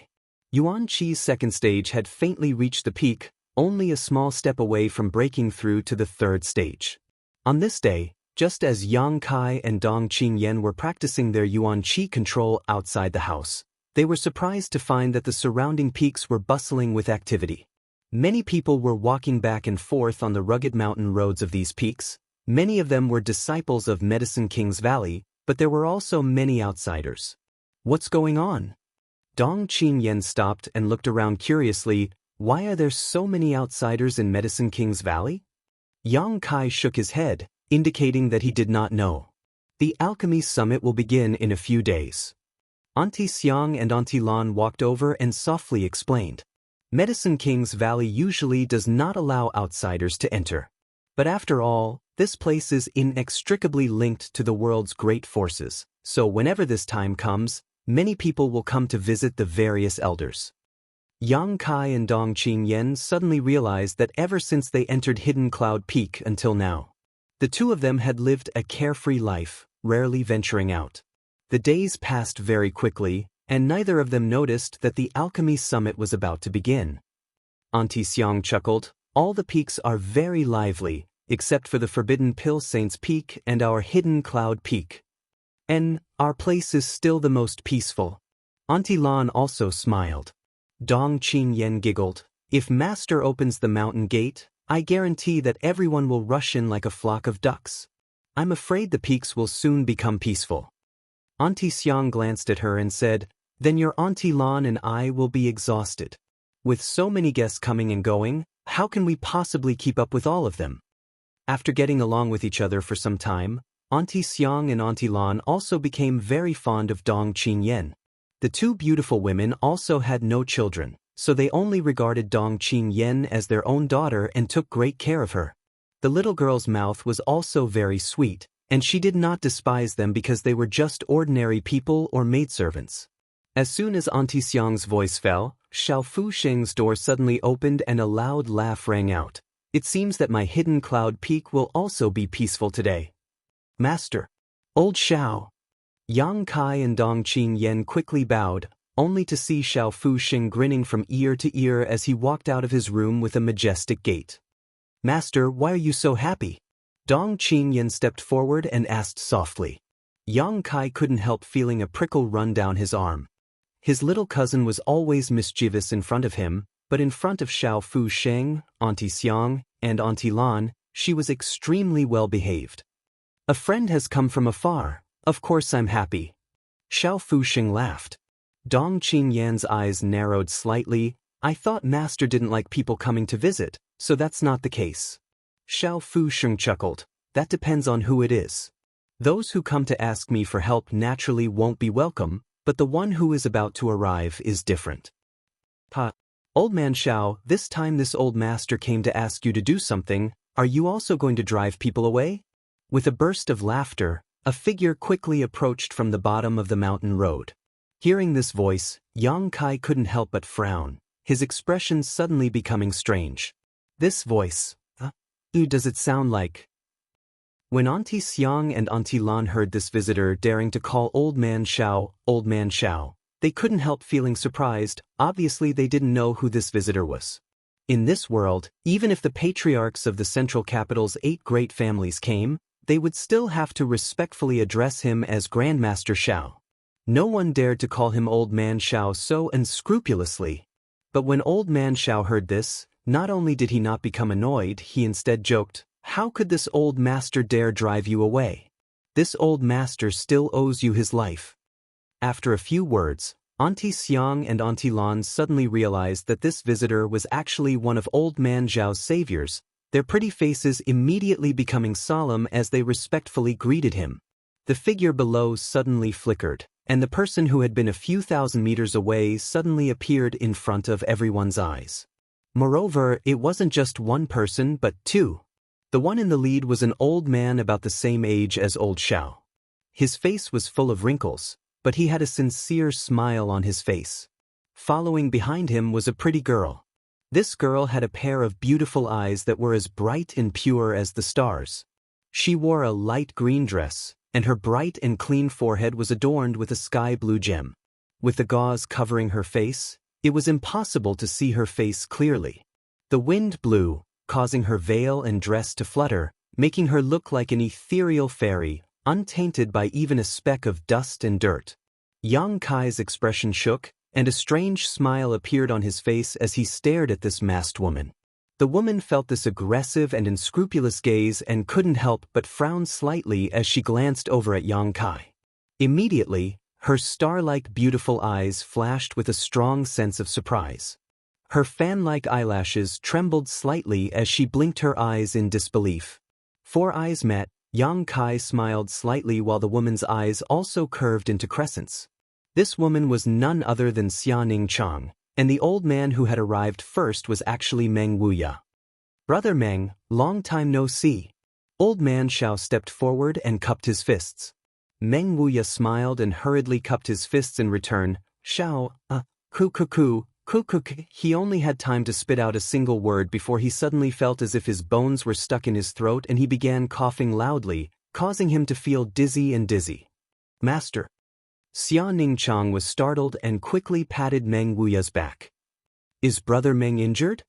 Yuan qi's second stage had faintly reached the peak, only a small step away from breaking through to the third stage. On this day, just as Yang Kai and Dong Qingyan were practicing their yuan qi control outside the house, they were surprised to find that the surrounding peaks were bustling with activity. Many people were walking back and forth on the rugged mountain roads of these peaks. Many of them were disciples of Medicine King's Valley, but there were also many outsiders. What's going on? Dong Qingyan stopped and looked around curiously. Why are there so many outsiders in Medicine King's Valley? Yang Kai shook his head, indicating that he did not know. The Alchemy Summit will begin in a few days. Auntie Xiang and Auntie Lan walked over and softly explained. Medicine King's Valley usually does not allow outsiders to enter. But after all, this place is inextricably linked to the world's great forces, so whenever this time comes, many people will come to visit the various elders. Yang Kai and Dong Qingyan suddenly realized that ever since they entered Hidden Cloud Peak until now, the two of them had lived a carefree life, rarely venturing out. The days passed very quickly, and neither of them noticed that the alchemy summit was about to begin. Auntie Xiang chuckled, "All the peaks are very lively, except for the Forbidden Pill Saints Peak and our Hidden Cloud Peak. And our place is still the most peaceful." Auntie Lan also smiled. Dong Qingyan giggled, "If Master opens the mountain gate, I guarantee that everyone will rush in like a flock of ducks. I'm afraid the peaks will soon become peaceful." Auntie Xiang glanced at her and said, "Then your Auntie Lan and I will be exhausted. With so many guests coming and going, how can we possibly keep up with all of them?" After getting along with each other for some time, Auntie Xiang and Auntie Lan also became very fond of Dong Qingyan. The two beautiful women also had no children, so they only regarded Dong Qingyan as their own daughter and took great care of her. The little girl's mouth was also very sweet, and she did not despise them because they were just ordinary people or maidservants. As soon as Auntie Xiang's voice fell, Xiao Fu Sheng's door suddenly opened and a loud laugh rang out. "It seems that my Hidden Cloud Peak will also be peaceful today." "Master." "Old Xiao." Yang Kai and Dong Qingyan quickly bowed, only to see Xiao Fu Sheng grinning from ear to ear as he walked out of his room with a majestic gait. "Master, why are you so happy?" Dong Qingyan stepped forward and asked softly. Yang Kai couldn't help feeling a prickle run down his arm. His little cousin was always mischievous in front of him, but in front of Xiao Fu Sheng, Auntie Xiang, and Auntie Lan, she was extremely well behaved. "A friend has come from afar. Of course I'm happy." Xiao Fu Sheng laughed. Dong Qingyan's eyes narrowed slightly. "I thought Master didn't like people coming to visit, so that's not the case." Xiao Fu Sheng chuckled. "That depends on who it is. Those who come to ask me for help naturally won't be welcome, but the one who is about to arrive is different." "Pa, Old Man Xiao, this time this old master came to ask you to do something. Are you also going to drive people away?" With a burst of laughter, a figure quickly approached from the bottom of the mountain road. Hearing this voice, Yang Kai couldn't help but frown, his expression suddenly becoming strange. This voice, who does it sound like? When Auntie Xiang and Auntie Lan heard this visitor daring to call Old Man Xiao, they couldn't help feeling surprised. Obviously they didn't know who this visitor was. In this world, even if the patriarchs of the central capital's 8 great families came, they would still have to respectfully address him as Grandmaster Xiao. No one dared to call him Old Man Xiao so unscrupulously. But when Old Man Xiao heard this, not only did he not become annoyed, he instead joked, "How could this old master dare drive you away? This old master still owes you his life." After a few words, Auntie Xiang and Auntie Lan suddenly realized that this visitor was actually one of Old Man Xiao's saviors, their pretty faces immediately becoming solemn as they respectfully greeted him. The figure below suddenly flickered, and the person who had been a few thousand meters away suddenly appeared in front of everyone's eyes. Moreover, it wasn't just one person but 2. The one in the lead was an old man about the same age as Old Xiao. His face was full of wrinkles, but he had a sincere smile on his face. Following behind him was a pretty girl. This girl had a pair of beautiful eyes that were as bright and pure as the stars. She wore a light green dress, and her bright and clean forehead was adorned with a sky blue gem. With the gauze covering her face, it was impossible to see her face clearly. The wind blew, causing her veil and dress to flutter, making her look like an ethereal fairy, untainted by even a speck of dust and dirt. Yang Kai's expression shook, and a strange smile appeared on his face as he stared at this masked woman. The woman felt this aggressive and unscrupulous gaze and couldn't help but frown slightly as she glanced over at Yang Kai. Immediately, her star-like beautiful eyes flashed with a strong sense of surprise. Her fan-like eyelashes trembled slightly as she blinked her eyes in disbelief. 4 eyes met. Yang Kai smiled slightly while the woman's eyes also curved into crescents. This woman was none other than Xianing Chang, and the old man who had arrived first was actually Meng Wuya. Brother Meng, long time no see. Old man Xiao stepped forward and cupped his fists. Meng Wuya smiled and hurriedly cupped his fists in return. Xiao, ku. He only had time to spit out a single word before he suddenly felt as if his bones were stuck in his throat and he began coughing loudly, causing him to feel dizzy. Master. Xia Ningchang was startled and quickly patted Meng Wuya's back. Is Brother Meng injured?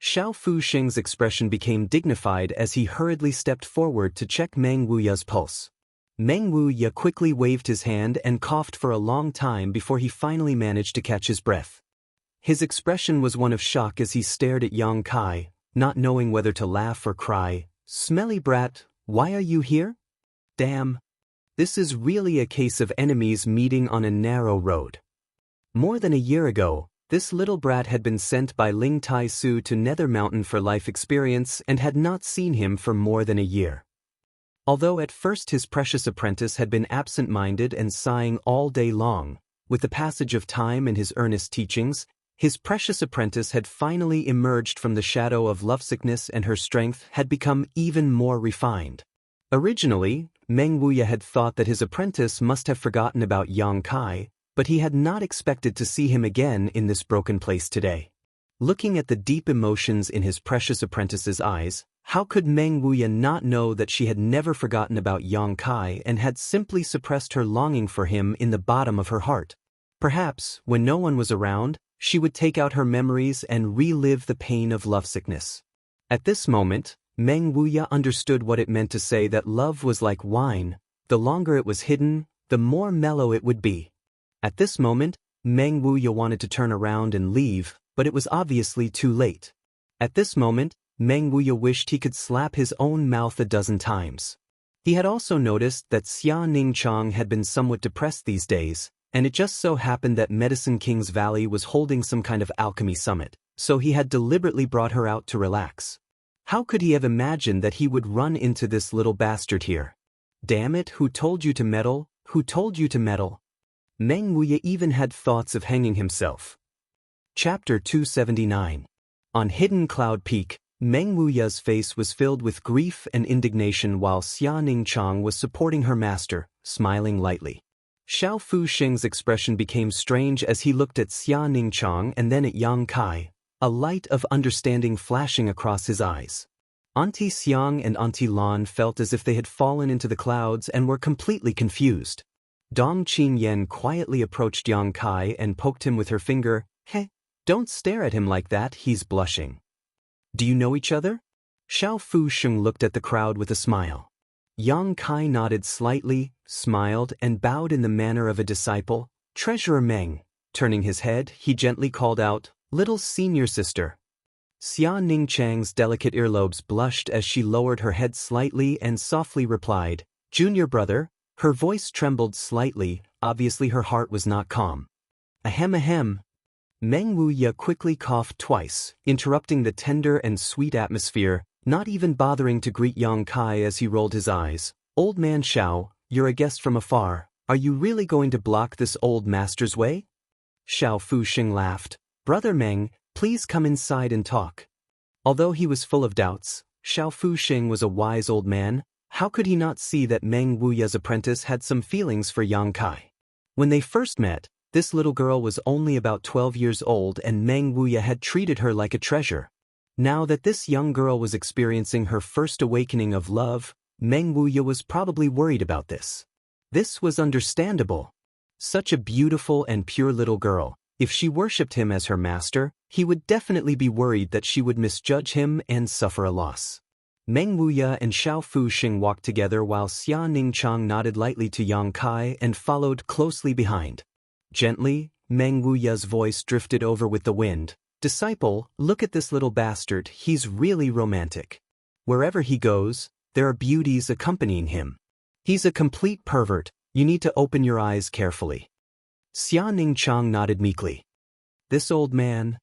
Xiao Fuxing's expression became dignified as he hurriedly stepped forward to check Meng Wuya's pulse. Meng Wuya quickly waved his hand and coughed for a long time before he finally managed to catch his breath. His expression was one of shock as he stared at Yang Kai, not knowing whether to laugh or cry. Smelly brat, why are you here? Damn. This is really a case of enemies meeting on a narrow road. More than a year ago, this little brat had been sent by Ling Tai Su to Nether Mountain for life experience and had not seen him for more than a year. Although at first his precious apprentice had been absent-minded and sighing all day long, with the passage of time and his earnest teachings, his precious apprentice had finally emerged from the shadow of lovesickness and her strength had become even more refined. Originally, Meng Wuya had thought that his apprentice must have forgotten about Yang Kai, but he had not expected to see him again in this broken place today. Looking at the deep emotions in his precious apprentice's eyes, how could Meng Wuya not know that she had never forgotten about Yang Kai and had simply suppressed her longing for him in the bottom of her heart? Perhaps, when no one was around, she would take out her memories and relive the pain of lovesickness. At this moment, Meng Wuya understood what it meant to say that love was like wine, the longer it was hidden, the more mellow it would be. At this moment, Meng Wuya wanted to turn around and leave, but it was obviously too late. At this moment, Meng Wuya wished he could slap his own mouth a dozen times. He had also noticed that Xia Ningchang had been somewhat depressed these days, and it just so happened that Medicine King's Valley was holding some kind of alchemy summit, so he had deliberately brought her out to relax. How could he have imagined that he would run into this little bastard here? Damn it, who told you to meddle? Who told you to meddle? Meng Wuya even had thoughts of hanging himself. Chapter 279. On Hidden Cloud Peak, Meng Wuya's face was filled with grief and indignation while Xia Ningchang was supporting her master, smiling lightly. Xiao Fuxing's expression became strange as he looked at Xia Ningchang and then at Yang Kai, a light of understanding flashing across his eyes. Auntie Xiang and Auntie Lan felt as if they had fallen into the clouds and were completely confused. Dong Qinyan quietly approached Yang Kai and poked him with her finger. Heh, don't stare at him like that, he's blushing. Do you know each other? Xiao Fuxing looked at the crowd with a smile. Yang Kai nodded slightly, smiled, and bowed in the manner of a disciple. Treasurer Meng. Turning his head, he gently called out, Little senior sister. Xia Ningchang's delicate earlobes blushed as she lowered her head slightly and softly replied, Junior brother. Her voice trembled slightly, obviously her heart was not calm. Ahem. Meng Wuya quickly coughed twice, interrupting the tender and sweet atmosphere, not even bothering to greet Yang Kai as he rolled his eyes. Old man Xiao, you're a guest from afar. Are you really going to block this old master's way? Xiao Fuxing laughed. Brother Meng, please come inside and talk. Although he was full of doubts, Xiao Fuxing was a wise old man. How could he not see that Meng Wuya's apprentice had some feelings for Yang Kai? When they first met, this little girl was only about 12 years old and Meng Wuya had treated her like a treasure. Now that this young girl was experiencing her first awakening of love, Meng Wuya was probably worried about this. This was understandable. Such a beautiful and pure little girl, if she worshipped him as her master, he would definitely be worried that she would misjudge him and suffer a loss. Meng Wuya and Xiao Fuxing walked together while Xia Ningchang nodded lightly to Yang Kai and followed closely behind. Gently, Meng Wuya's voice drifted over with the wind. Disciple, look at this little bastard, he's really romantic. Wherever he goes, there are beauties accompanying him. He's a complete pervert, you need to open your eyes carefully. Xia Ningchang nodded meekly. This old man.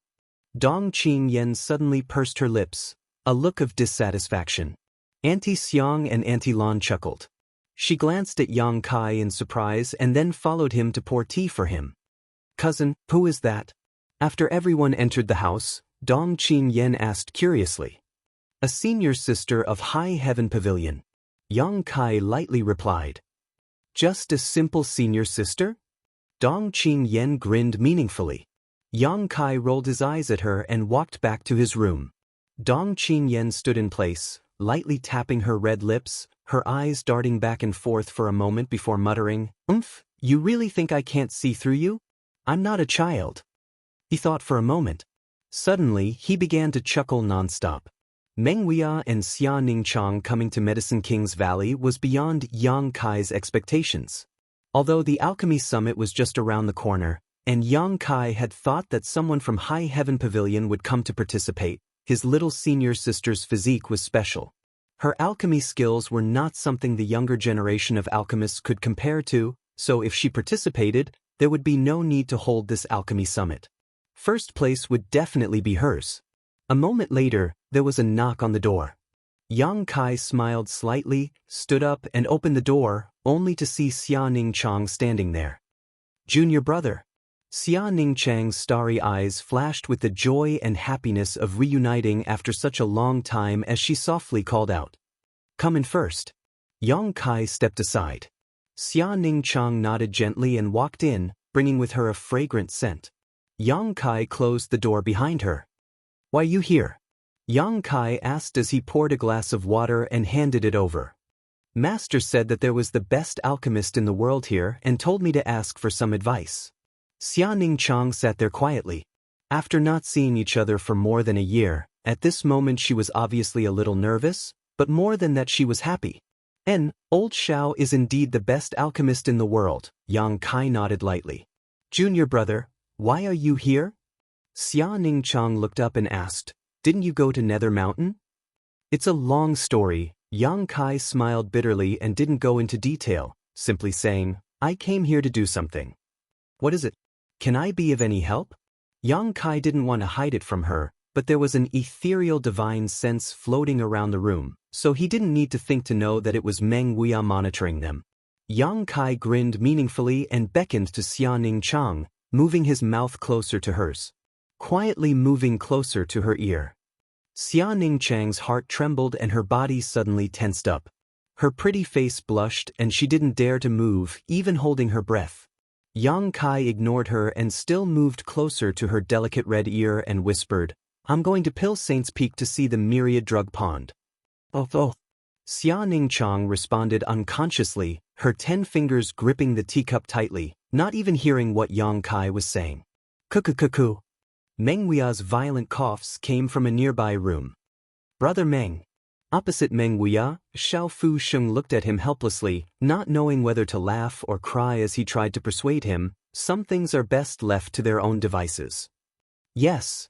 Dong Qinyan suddenly pursed her lips, a look of dissatisfaction. Auntie Xiang and Auntie Lan chuckled. She glanced at Yang Kai in surprise and then followed him to pour tea for him. Cousin, who is that? After everyone entered the house, Dong Qinyan asked curiously. A senior sister of High Heaven Pavilion. Yang Kai lightly replied. Just a simple senior sister? Dong Qing Yen grinned meaningfully. Yang Kai rolled his eyes at her and walked back to his room. Dong Qing Yen stood in place, lightly tapping her red lips, her eyes darting back and forth for a moment before muttering, You really think I can't see through you? I'm not a child. He thought for a moment. Suddenly, he began to chuckle nonstop. Meng Huia and Xia Ningchang coming to Medicine King's Valley was beyond Yang Kai's expectations. Although the Alchemy Summit was just around the corner, and Yang Kai had thought that someone from High Heaven Pavilion would come to participate, his little senior sister's physique was special. Her alchemy skills were not something the younger generation of alchemists could compare to, so if she participated, there would be no need to hold this Alchemy Summit. First place would definitely be hers. A moment later, there was a knock on the door. Yang Kai smiled slightly, stood up and opened the door, only to see Xia Ningchang standing there. Junior brother. Xia Ningchang's starry eyes flashed with the joy and happiness of reuniting after such a long time as she softly called out. Come in first. Yang Kai stepped aside. Xia Ningchang nodded gently and walked in, bringing with her a fragrant scent. Yang Kai closed the door behind her. Why you here? Yang Kai asked as he poured a glass of water and handed it over. Master said that there was the best alchemist in the world here and told me to ask for some advice. Xia Ningchang sat there quietly. After not seeing each other for more than a year, at this moment she was obviously a little nervous, but more than that she was happy. Old Xiao is indeed the best alchemist in the world, Yang Kai nodded lightly. Junior brother, why are you here? Xia Ningchang looked up and asked, Didn't you go to Nether Mountain? It's a long story. Yang Kai smiled bitterly and didn't go into detail, simply saying, I came here to do something. What is it? Can I be of any help? Yang Kai didn't want to hide it from her, but there was an ethereal divine sense floating around the room, so he didn't need to think to know that it was Meng Huia monitoring them. Yang Kai grinned meaningfully and beckoned to Xia Ningchang, moving his mouth closer to hers. Quietly moving closer to her ear. Xia Ningchang's heart trembled and her body suddenly tensed up. Her pretty face blushed and she didn't dare to move, even holding her breath. Yang Kai ignored her and still moved closer to her delicate red ear and whispered, I'm going to Pill Saint's Peak to see the myriad drug pond. Oh. Xia Ningchang responded unconsciously, her 10 fingers gripping the teacup tightly, not even hearing what Yang Kai was saying. Cuckoo. Meng Huia's violent coughs came from a nearby room. Brother Meng. Opposite Meng Huia, Xiao Fu Sheng looked at him helplessly, not knowing whether to laugh or cry as he tried to persuade him, some things are best left to their own devices. Yes.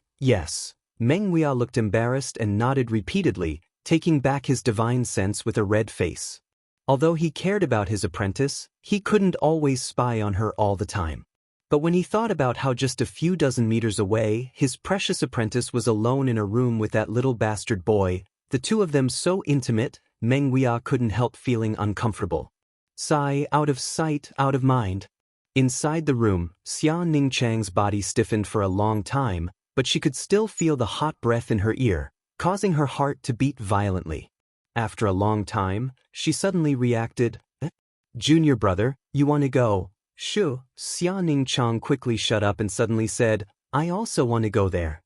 Meng Huia looked embarrassed and nodded repeatedly, taking back his divine sense with a red face. Although he cared about his apprentice, he couldn't always spy on her all the time. But when he thought about how just a few dozen meters away, his precious apprentice was alone in a room with that little bastard boy, the two of them so intimate, Meng Huia couldn't help feeling uncomfortable. Sigh, out of sight, out of mind. Inside the room, Xia Ningchang's body stiffened for a long time, but she could still feel the hot breath in her ear, causing her heart to beat violently. After a long time, she suddenly reacted, Junior brother, you want to go? Shoo. Xia Ningchang quickly shut up and suddenly said, I also want to go there.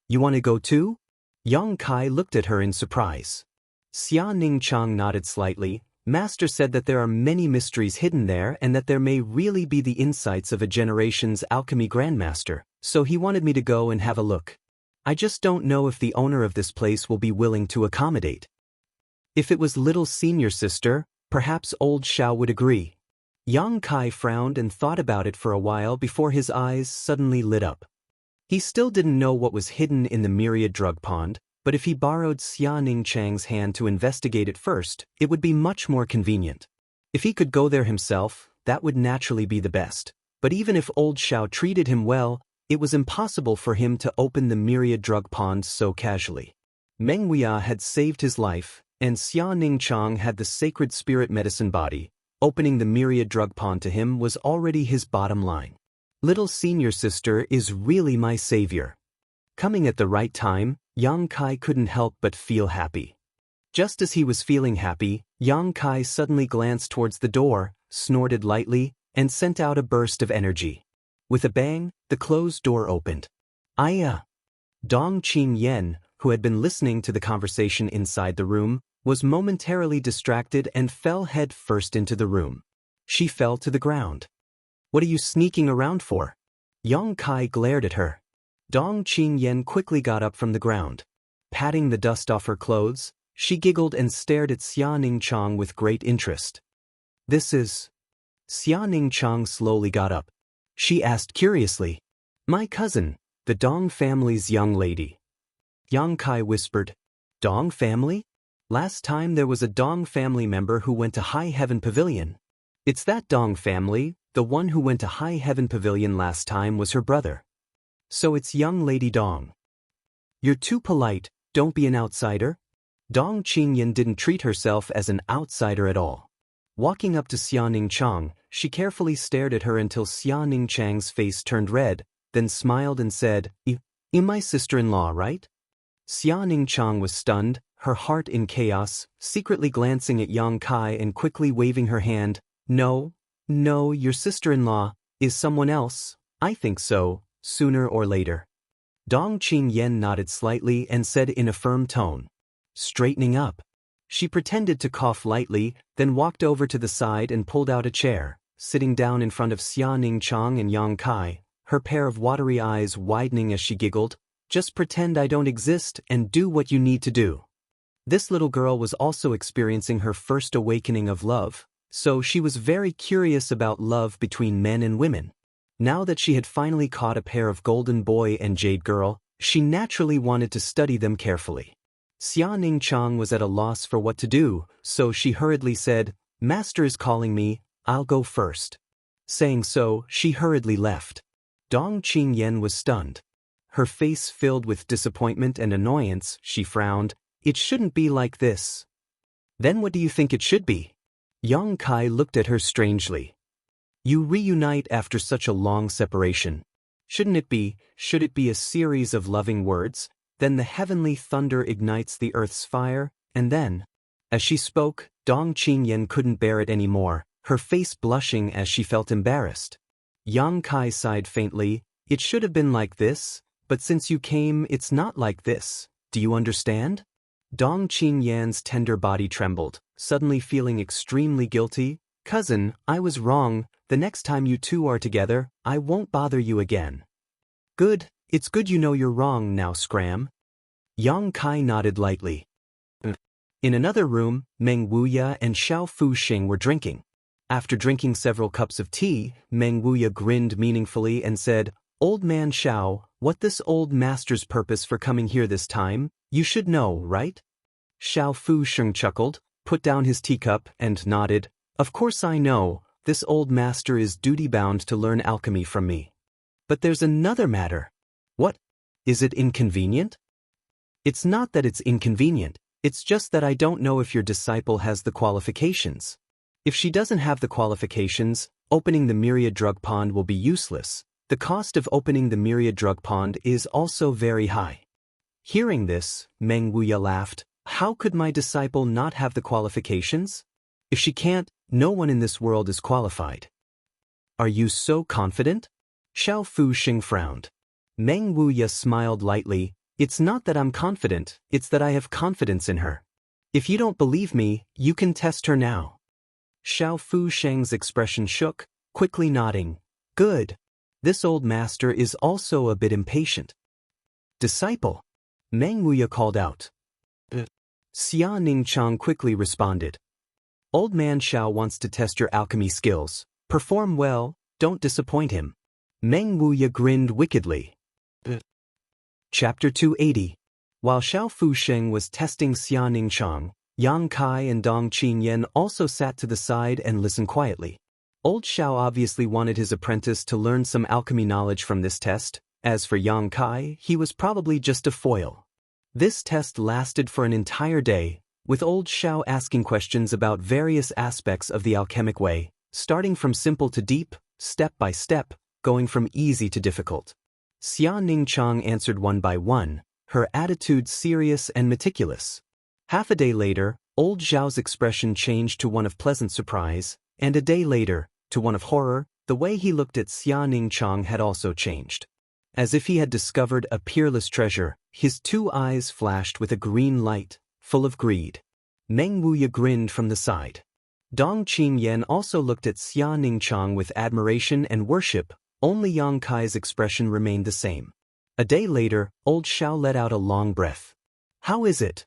You want to go too? Yang Kai looked at her in surprise. Xia Ningchang nodded slightly. Master said that there are many mysteries hidden there and that there may really be the insights of a generation's alchemy grandmaster, so he wanted me to go and have a look. I just don't know if the owner of this place will be willing to accommodate. If it was little senior sister, perhaps old Xiao would agree. Yang Kai frowned and thought about it for a while before his eyes suddenly lit up. He still didn't know what was hidden in the myriad drug pond, but if he borrowed Xia Ningchang's hand to investigate it first, it would be much more convenient. If he could go there himself, that would naturally be the best. But even if old Xiao treated him well, it was impossible for him to open the myriad drug pond so casually. Meng Huia had saved his life, and Xia Ningchang had the sacred spirit medicine body. Opening the myriad drug pond to him was already his bottom line. Little senior sister is really my savior. Coming at the right time, Yang Kai couldn't help but feel happy. Just as he was feeling happy, Yang Kai suddenly glanced towards the door, snorted lightly, and sent out a burst of energy. With a bang, the closed door opened. Aya! Dong Qingyan, who had been listening to the conversation inside the room, was momentarily distracted and fell head first into the room. She fell to the ground. What are you sneaking around for? Yang Kai glared at her. Dong Qingyan quickly got up from the ground. Patting the dust off her clothes, she giggled and stared at Xia Ningchang with great interest. This is... Xia Ningchang slowly got up. She asked curiously. My cousin, the Dong family's young lady. Yang Kai whispered. Dong family? Last time there was a Dong family member who went to High Heaven Pavilion. It's that Dong family, the one who went to High Heaven Pavilion last time was her brother. So it's young lady Dong. You're too polite, don't be an outsider. Dong Qingyan didn't treat herself as an outsider at all. Walking up to Xia Ningchang, she carefully stared at her until Xia Ningchang's face turned red, then smiled and said, "You my sister-in-law, right?" Xia Ningchang was stunned, her heart in chaos, secretly glancing at Yang Kai and quickly waving her hand. No, your sister-in-law is someone else. I think so, sooner or later. Dong Qingyan nodded slightly and said in a firm tone. Straightening up. She pretended to cough lightly, then walked over to the side and pulled out a chair, sitting down in front of Xia Ningchang and Yang Kai, her pair of watery eyes widening as she giggled. Just pretend I don't exist and do what you need to do. This little girl was also experiencing her first awakening of love, so she was very curious about love between men and women. Now that she had finally caught a pair of golden boy and jade girl, she naturally wanted to study them carefully. Xia Ningchang was at a loss for what to do, so she hurriedly said, Master is calling me, I'll go first. Saying so, she hurriedly left. Dong Qingyan was stunned. Her face filled with disappointment and annoyance, she frowned. It shouldn't be like this. Then what do you think it should be? Yang Kai looked at her strangely. You reunite after such a long separation. Should it be a series of loving words? Then the heavenly thunder ignites the earth's fire, and then... As she spoke, Dong Qingyan couldn't bear it anymore, her face blushing as she felt embarrassed. Yang Kai sighed faintly. It should have been like this, but since you came, it's not like this. Do you understand? Dong Qingyan's tender body trembled, suddenly feeling extremely guilty. Cousin, I was wrong. The next time you two are together, I won't bother you again. Good, it's good you know you're wrong now, Scram. Yang Kai nodded lightly. In another room, Meng Wuya and Xiao Fuxing were drinking. After drinking several cups of tea, Meng Wuya grinned meaningfully and said, Old man Xiao, what this old master's purpose for coming here this time? You should know, right? Xiao Fuxing chuckled, put down his teacup, and nodded. Of course I know, this old master is duty-bound to learn alchemy from me. But there's another matter. What? Is it inconvenient? It's not that it's inconvenient, it's just that I don't know if your disciple has the qualifications. If she doesn't have the qualifications, opening the myriad drug pond will be useless. The cost of opening the myriad drug pond is also very high. Hearing this, Meng Wuya laughed. How could my disciple not have the qualifications? If she can't, no one in this world is qualified. Are you so confident? Xiao Fuxing frowned. Meng Wuya smiled lightly. It's not that I'm confident, it's that I have confidence in her. If you don't believe me, you can test her now. Xiao Fuxing's expression shook, quickly nodding. Good. This old master is also a bit impatient. Disciple. Meng Wuya called out. Xia Ningchang quickly responded. Old man Xiao wants to test your alchemy skills. Perform well, don't disappoint him. Meng Wuya grinned wickedly. Chapter 280. While Xiao Fuxing was testing Xia Ningchang, Yang Kai and Dong Qingyan also sat to the side and listened quietly. Old Xiao obviously wanted his apprentice to learn some alchemy knowledge from this test. As for Yang Kai, he was probably just a foil. This test lasted for an entire day, with old Xiao asking questions about various aspects of the alchemic way, starting from simple to deep, step by step, going from easy to difficult. Xia Ningchang answered one by one, her attitude serious and meticulous. Half a day later, old Zhao's expression changed to one of pleasant surprise, and a day later, to one of horror. The way he looked at Xia Ningchang had also changed. As if he had discovered a peerless treasure, his two eyes flashed with a green light, full of greed. Meng Wuya grinned from the side. Dong Qingyan also looked at Xia Ningchang with admiration and worship. Only Yang Kai's expression remained the same. A day later, old Xiao let out a long breath. How is it?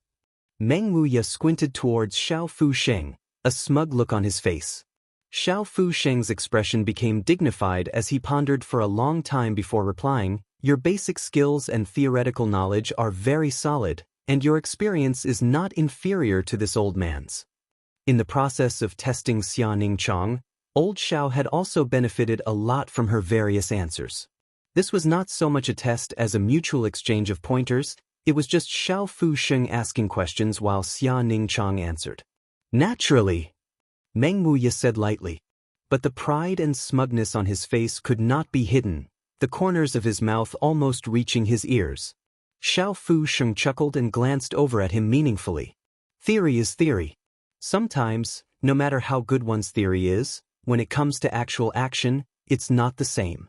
Meng Wuya squinted towards Xiao Fusheng, a smug look on his face. Xiao Fusheng's expression became dignified as he pondered for a long time before replying, your basic skills and theoretical knowledge are very solid, and your experience is not inferior to this old man's. In the process of testing Xia Ningchang, old Xiao had also benefited a lot from her various answers. This was not so much a test as a mutual exchange of pointers, it was just Xiao Fusheng asking questions while Xia Ningchang answered. Naturally, Meng Wuya said lightly. But the pride and smugness on his face could not be hidden, the corners of his mouth almost reaching his ears. Xiao Fusheng chuckled and glanced over at him meaningfully. Theory is theory. Sometimes, no matter how good one's theory is, when it comes to actual action, it's not the same.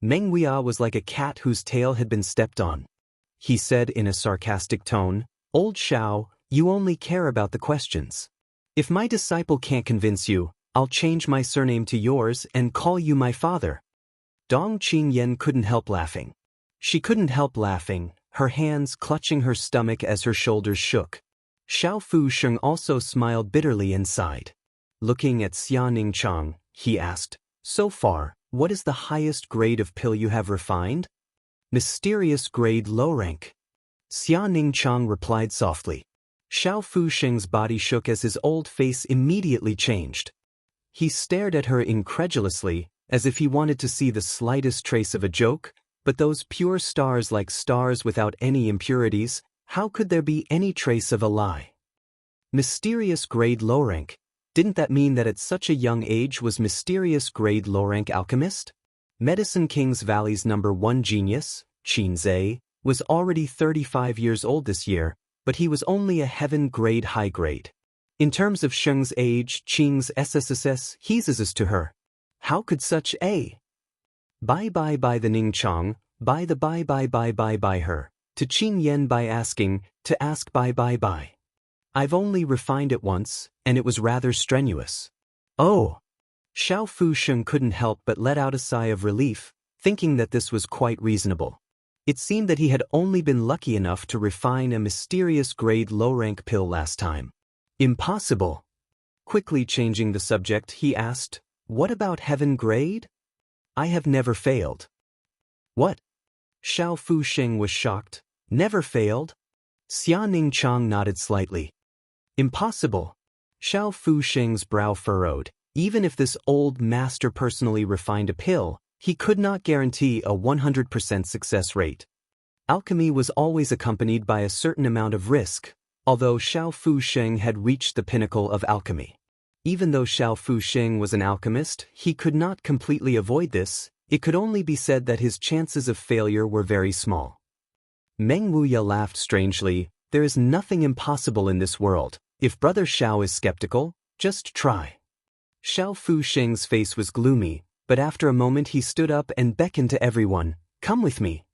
Meng Wuya was like a cat whose tail had been stepped on. He said in a sarcastic tone, Old Xiao, you only care about the questions. If my disciple can't convince you, I'll change my surname to yours and call you my father. Dong Qingyan couldn't help laughing. She couldn't help laughing, her hands clutching her stomach as her shoulders shook. Xiao Fusheng also smiled bitterly and sighed. Looking at Xia Ningchang, he asked, So far, what is the highest grade of pill you have refined? Mysterious grade low rank. Xia Ningchang replied softly. Xiao Fusheng's body shook as his old face immediately changed. He stared at her incredulously, as if he wanted to see the slightest trace of a joke, but those pure stars like stars without any impurities, how could there be any trace of a lie? Mysterious grade low rank. Didn't that mean that at such a young age was mysterious grade low rank alchemist? Medicine King's Valley's #1 genius, Qin Zhe, was already 35 years old this year, but he was only a heaven grade high grade. In terms of Sheng's age, Qing's SSSS, he's as to her. How could such a bye the Ningchang, bye her, to Qing Yen by asking, to ask bye. I've only refined it once, and it was rather strenuous. Oh! Xiao Fusheng couldn't help but let out a sigh of relief, thinking that this was quite reasonable. It seemed that he had only been lucky enough to refine a mysterious grade low-rank pill last time. Impossible. Quickly changing the subject, he asked, What about heaven grade? I have never failed. What? Xiao Fusheng was shocked. Never failed? Xia Ningchang nodded slightly. Impossible. Xiao Fusheng's brow furrowed. Even if this old master personally refined a pill, he could not guarantee a 100% success rate. Alchemy was always accompanied by a certain amount of risk, although Xiao Fusheng had reached the pinnacle of alchemy. Even though Xiao Fusheng was an alchemist, he could not completely avoid this. It could only be said that his chances of failure were very small. Meng Wuya laughed strangely. There is nothing impossible in this world. If Brother Xiao is skeptical, just try. Xiao Fusheng's face was gloomy, but after a moment he stood up and beckoned to everyone, Come with me.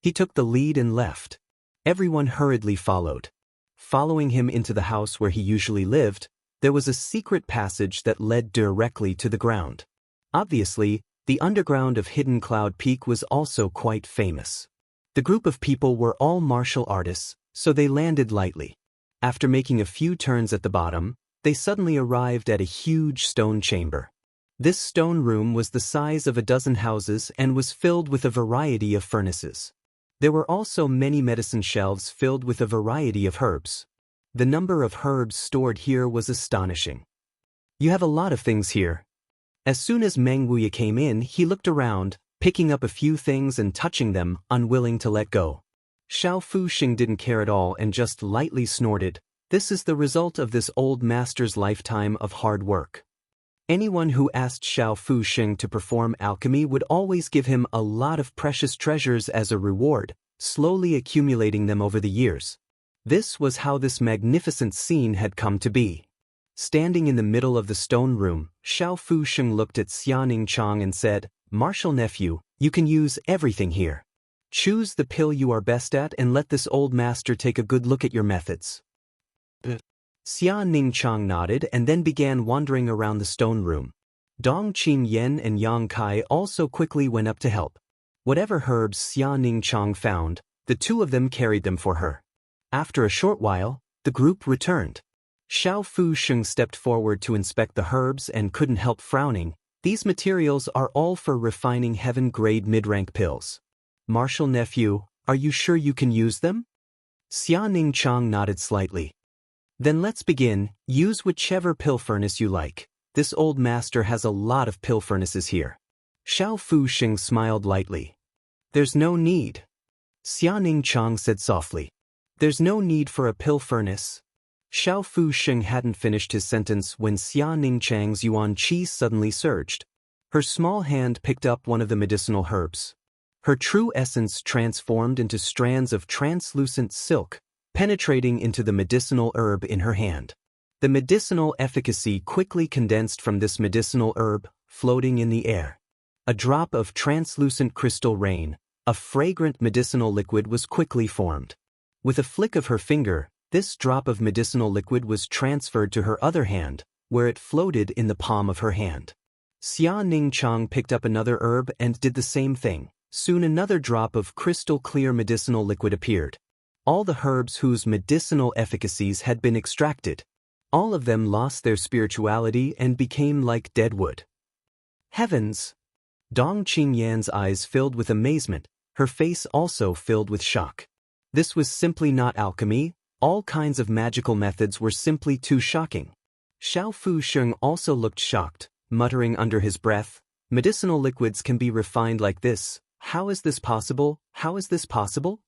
He took the lead and left. Everyone hurriedly followed. Following him into the house where he usually lived, there was a secret passage that led directly to the ground. Obviously, the underground of Hidden Cloud Peak was also quite famous. The group of people were all martial artists, so they landed lightly. After making a few turns at the bottom, they suddenly arrived at a huge stone chamber. This stone room was the size of a dozen houses and was filled with a variety of furnaces. There were also many medicine shelves filled with a variety of herbs. The number of herbs stored here was astonishing. You have a lot of things here. As soon as Meng Wuya came in, he looked around, picking up a few things and touching them, unwilling to let go. Xiao Fusheng didn't care at all and just lightly snorted. This is the result of this old master's lifetime of hard work. Anyone who asked Xiao Fusheng to perform alchemy would always give him a lot of precious treasures as a reward, slowly accumulating them over the years. This was how this magnificent scene had come to be. Standing in the middle of the stone room, Xiao Fusheng looked at Xia Ningchang and said, "Martial nephew, you can use everything here. Choose the pill you are best at and let this old master take a good look at your methods." Xia Ningchang nodded and then began wandering around the stone room. Dong Qingyan and Yang Kai also quickly went up to help. Whatever herbs Xia Ningchang found, the two of them carried them for her. After a short while, the group returned. Xiao Fusheng stepped forward to inspect the herbs and couldn't help frowning. These materials are all for refining heaven-grade mid-rank pills. "Martial nephew, are you sure you can use them?" Xia Ningchang nodded slightly. "Then let's begin. Use whichever pill furnace you like. This old master has a lot of pill furnaces here." Xiao Fusheng smiled lightly. "There's no need." Xia Ningchang said softly. "There's no need for a pill furnace." Xiao Fusheng hadn't finished his sentence when Xia Ningchang's yuan qi suddenly surged. Her small hand picked up one of the medicinal herbs. Her true essence transformed into strands of translucent silk, penetrating into the medicinal herb in her hand. The medicinal efficacy quickly condensed from this medicinal herb, floating in the air. A drop of translucent crystal rain, a fragrant medicinal liquid was quickly formed. With a flick of her finger, this drop of medicinal liquid was transferred to her other hand, where it floated in the palm of her hand. Xia Ningchang picked up another herb and did the same thing. Soon another drop of crystal-clear medicinal liquid appeared. All the herbs whose medicinal efficacies had been extracted. All of them lost their spirituality and became like dead wood. Heavens! Dong Qingyan's eyes filled with amazement, her face also filled with shock. This was simply not alchemy. All kinds of magical methods were simply too shocking. Xiao Fusheng also looked shocked, muttering under his breath, "Medicinal liquids can be refined like this. How is this possible? How is this possible?"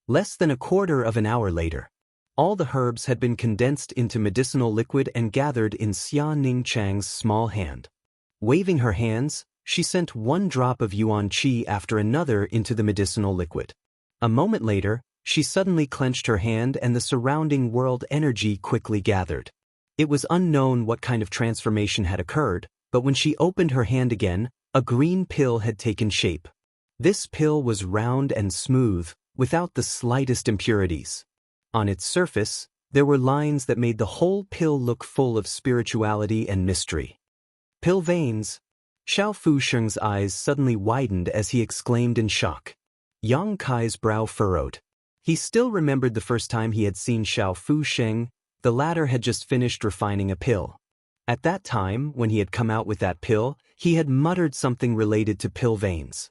Less than a quarter of an hour later, all the herbs had been condensed into medicinal liquid and gathered in Xia Ningchang's small hand. Waving her hands, she sent one drop of yuan qi after another into the medicinal liquid. A moment later, she suddenly clenched her hand and the surrounding world energy quickly gathered. It was unknown what kind of transformation had occurred, but when she opened her hand again, a green pill had taken shape. This pill was round and smooth, without the slightest impurities. On its surface, there were lines that made the whole pill look full of spirituality and mystery. "Pill veins." Xiao Fusheng's eyes suddenly widened as he exclaimed in shock. Yang Kai's brow furrowed. He still remembered the first time he had seen Xiao Fusheng. The latter had just finished refining a pill. At that time, when he had come out with that pill, he had muttered something related to pill veins.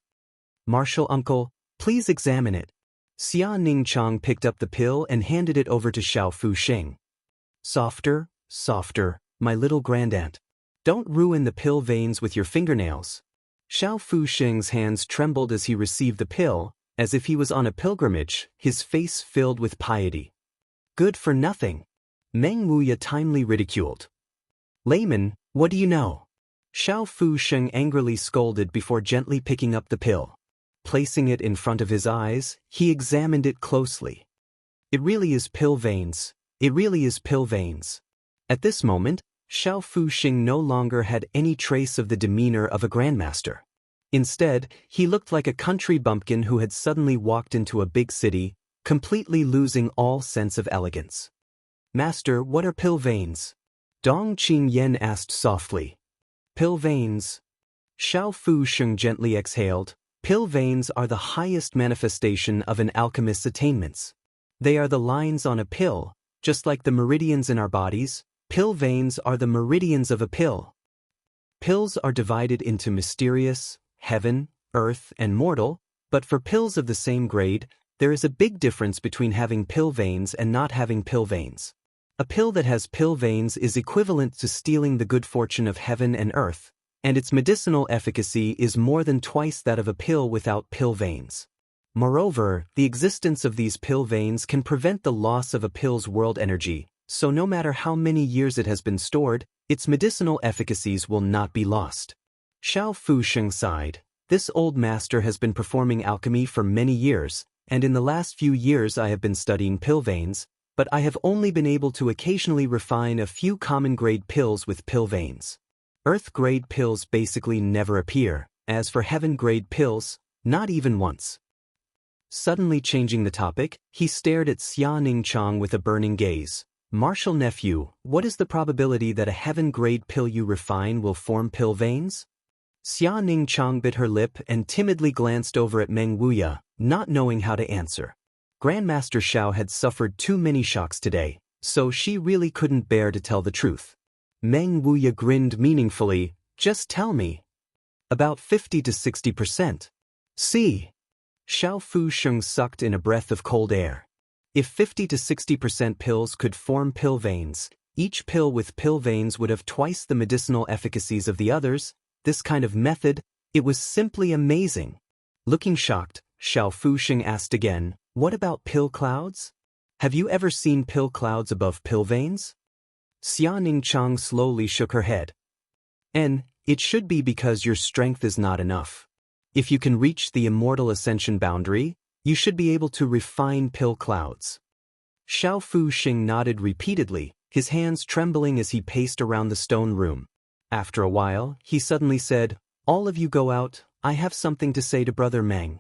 "Martial uncle, please examine it." Xia Ningchang picked up the pill and handed it over to Xiao Fusheng. "Softer, softer, my little grandaunt. Don't ruin the pill veins with your fingernails." Xiao Fusheng's hands trembled as he received the pill, as if he was on a pilgrimage, his face filled with piety. "Good for nothing," Meng Wuya timely ridiculed. "Layman, what do you know?" Xiao Fusheng angrily scolded before gently picking up the pill. Placing it in front of his eyes, he examined it closely. "It really is pill veins. It really is pill veins." At this moment, Xiao Fusheng no longer had any trace of the demeanor of a grandmaster. Instead, he looked like a country bumpkin who had suddenly walked into a big city, completely losing all sense of elegance. "Master, what are pill veins?" Dong Qingyan asked softly. "Pill veins." Xiao Fusheng gently exhaled. "Pill veins are the highest manifestation of an alchemist's attainments. They are the lines on a pill, just like the meridians in our bodies. Pill veins are the meridians of a pill. Pills are divided into mysterious, heaven, earth, and mortal, but for pills of the same grade, there is a big difference between having pill veins and not having pill veins. A pill that has pill veins is equivalent to stealing the good fortune of heaven and earth, and its medicinal efficacy is more than twice that of a pill without pill veins. Moreover, the existence of these pill veins can prevent the loss of a pill's world energy, so no matter how many years it has been stored, its medicinal efficacies will not be lost. Xiao Fusheng sighed. This old master has been performing alchemy for many years, and in the last few years I have been studying pill veins, but I have only been able to occasionally refine a few common-grade pills with pill veins. Earth-grade pills basically never appear. As for heaven-grade pills, not even once. Suddenly changing the topic, he stared at Xia Ningchang with a burning gaze. Martial nephew, what is the probability that a heaven-grade pill you refine will form pill veins? Xia Ningchang bit her lip and timidly glanced over at Meng Wuya, not knowing how to answer. Grandmaster Xiao had suffered too many shocks today, so she really couldn't bear to tell the truth. Meng Wuya grinned meaningfully. Just tell me. About 50 to 60%. See? Xiao Fusheng sucked in a breath of cold air. If 50 to 60% pills could form pill veins, each pill with pill veins would have twice the medicinal efficacies of the others. This kind of method, it was simply amazing. Looking shocked, Xiao Fusheng asked again, what about pill clouds? Have you ever seen pill clouds above pill veins? Xia Ningchang slowly shook her head. It should be because your strength is not enough. If you can reach the immortal ascension boundary, you should be able to refine pill clouds. Xiao Fusheng nodded repeatedly, his hands trembling as he paced around the stone room. After a while, he suddenly said, all of you go out, I have something to say to Brother Meng.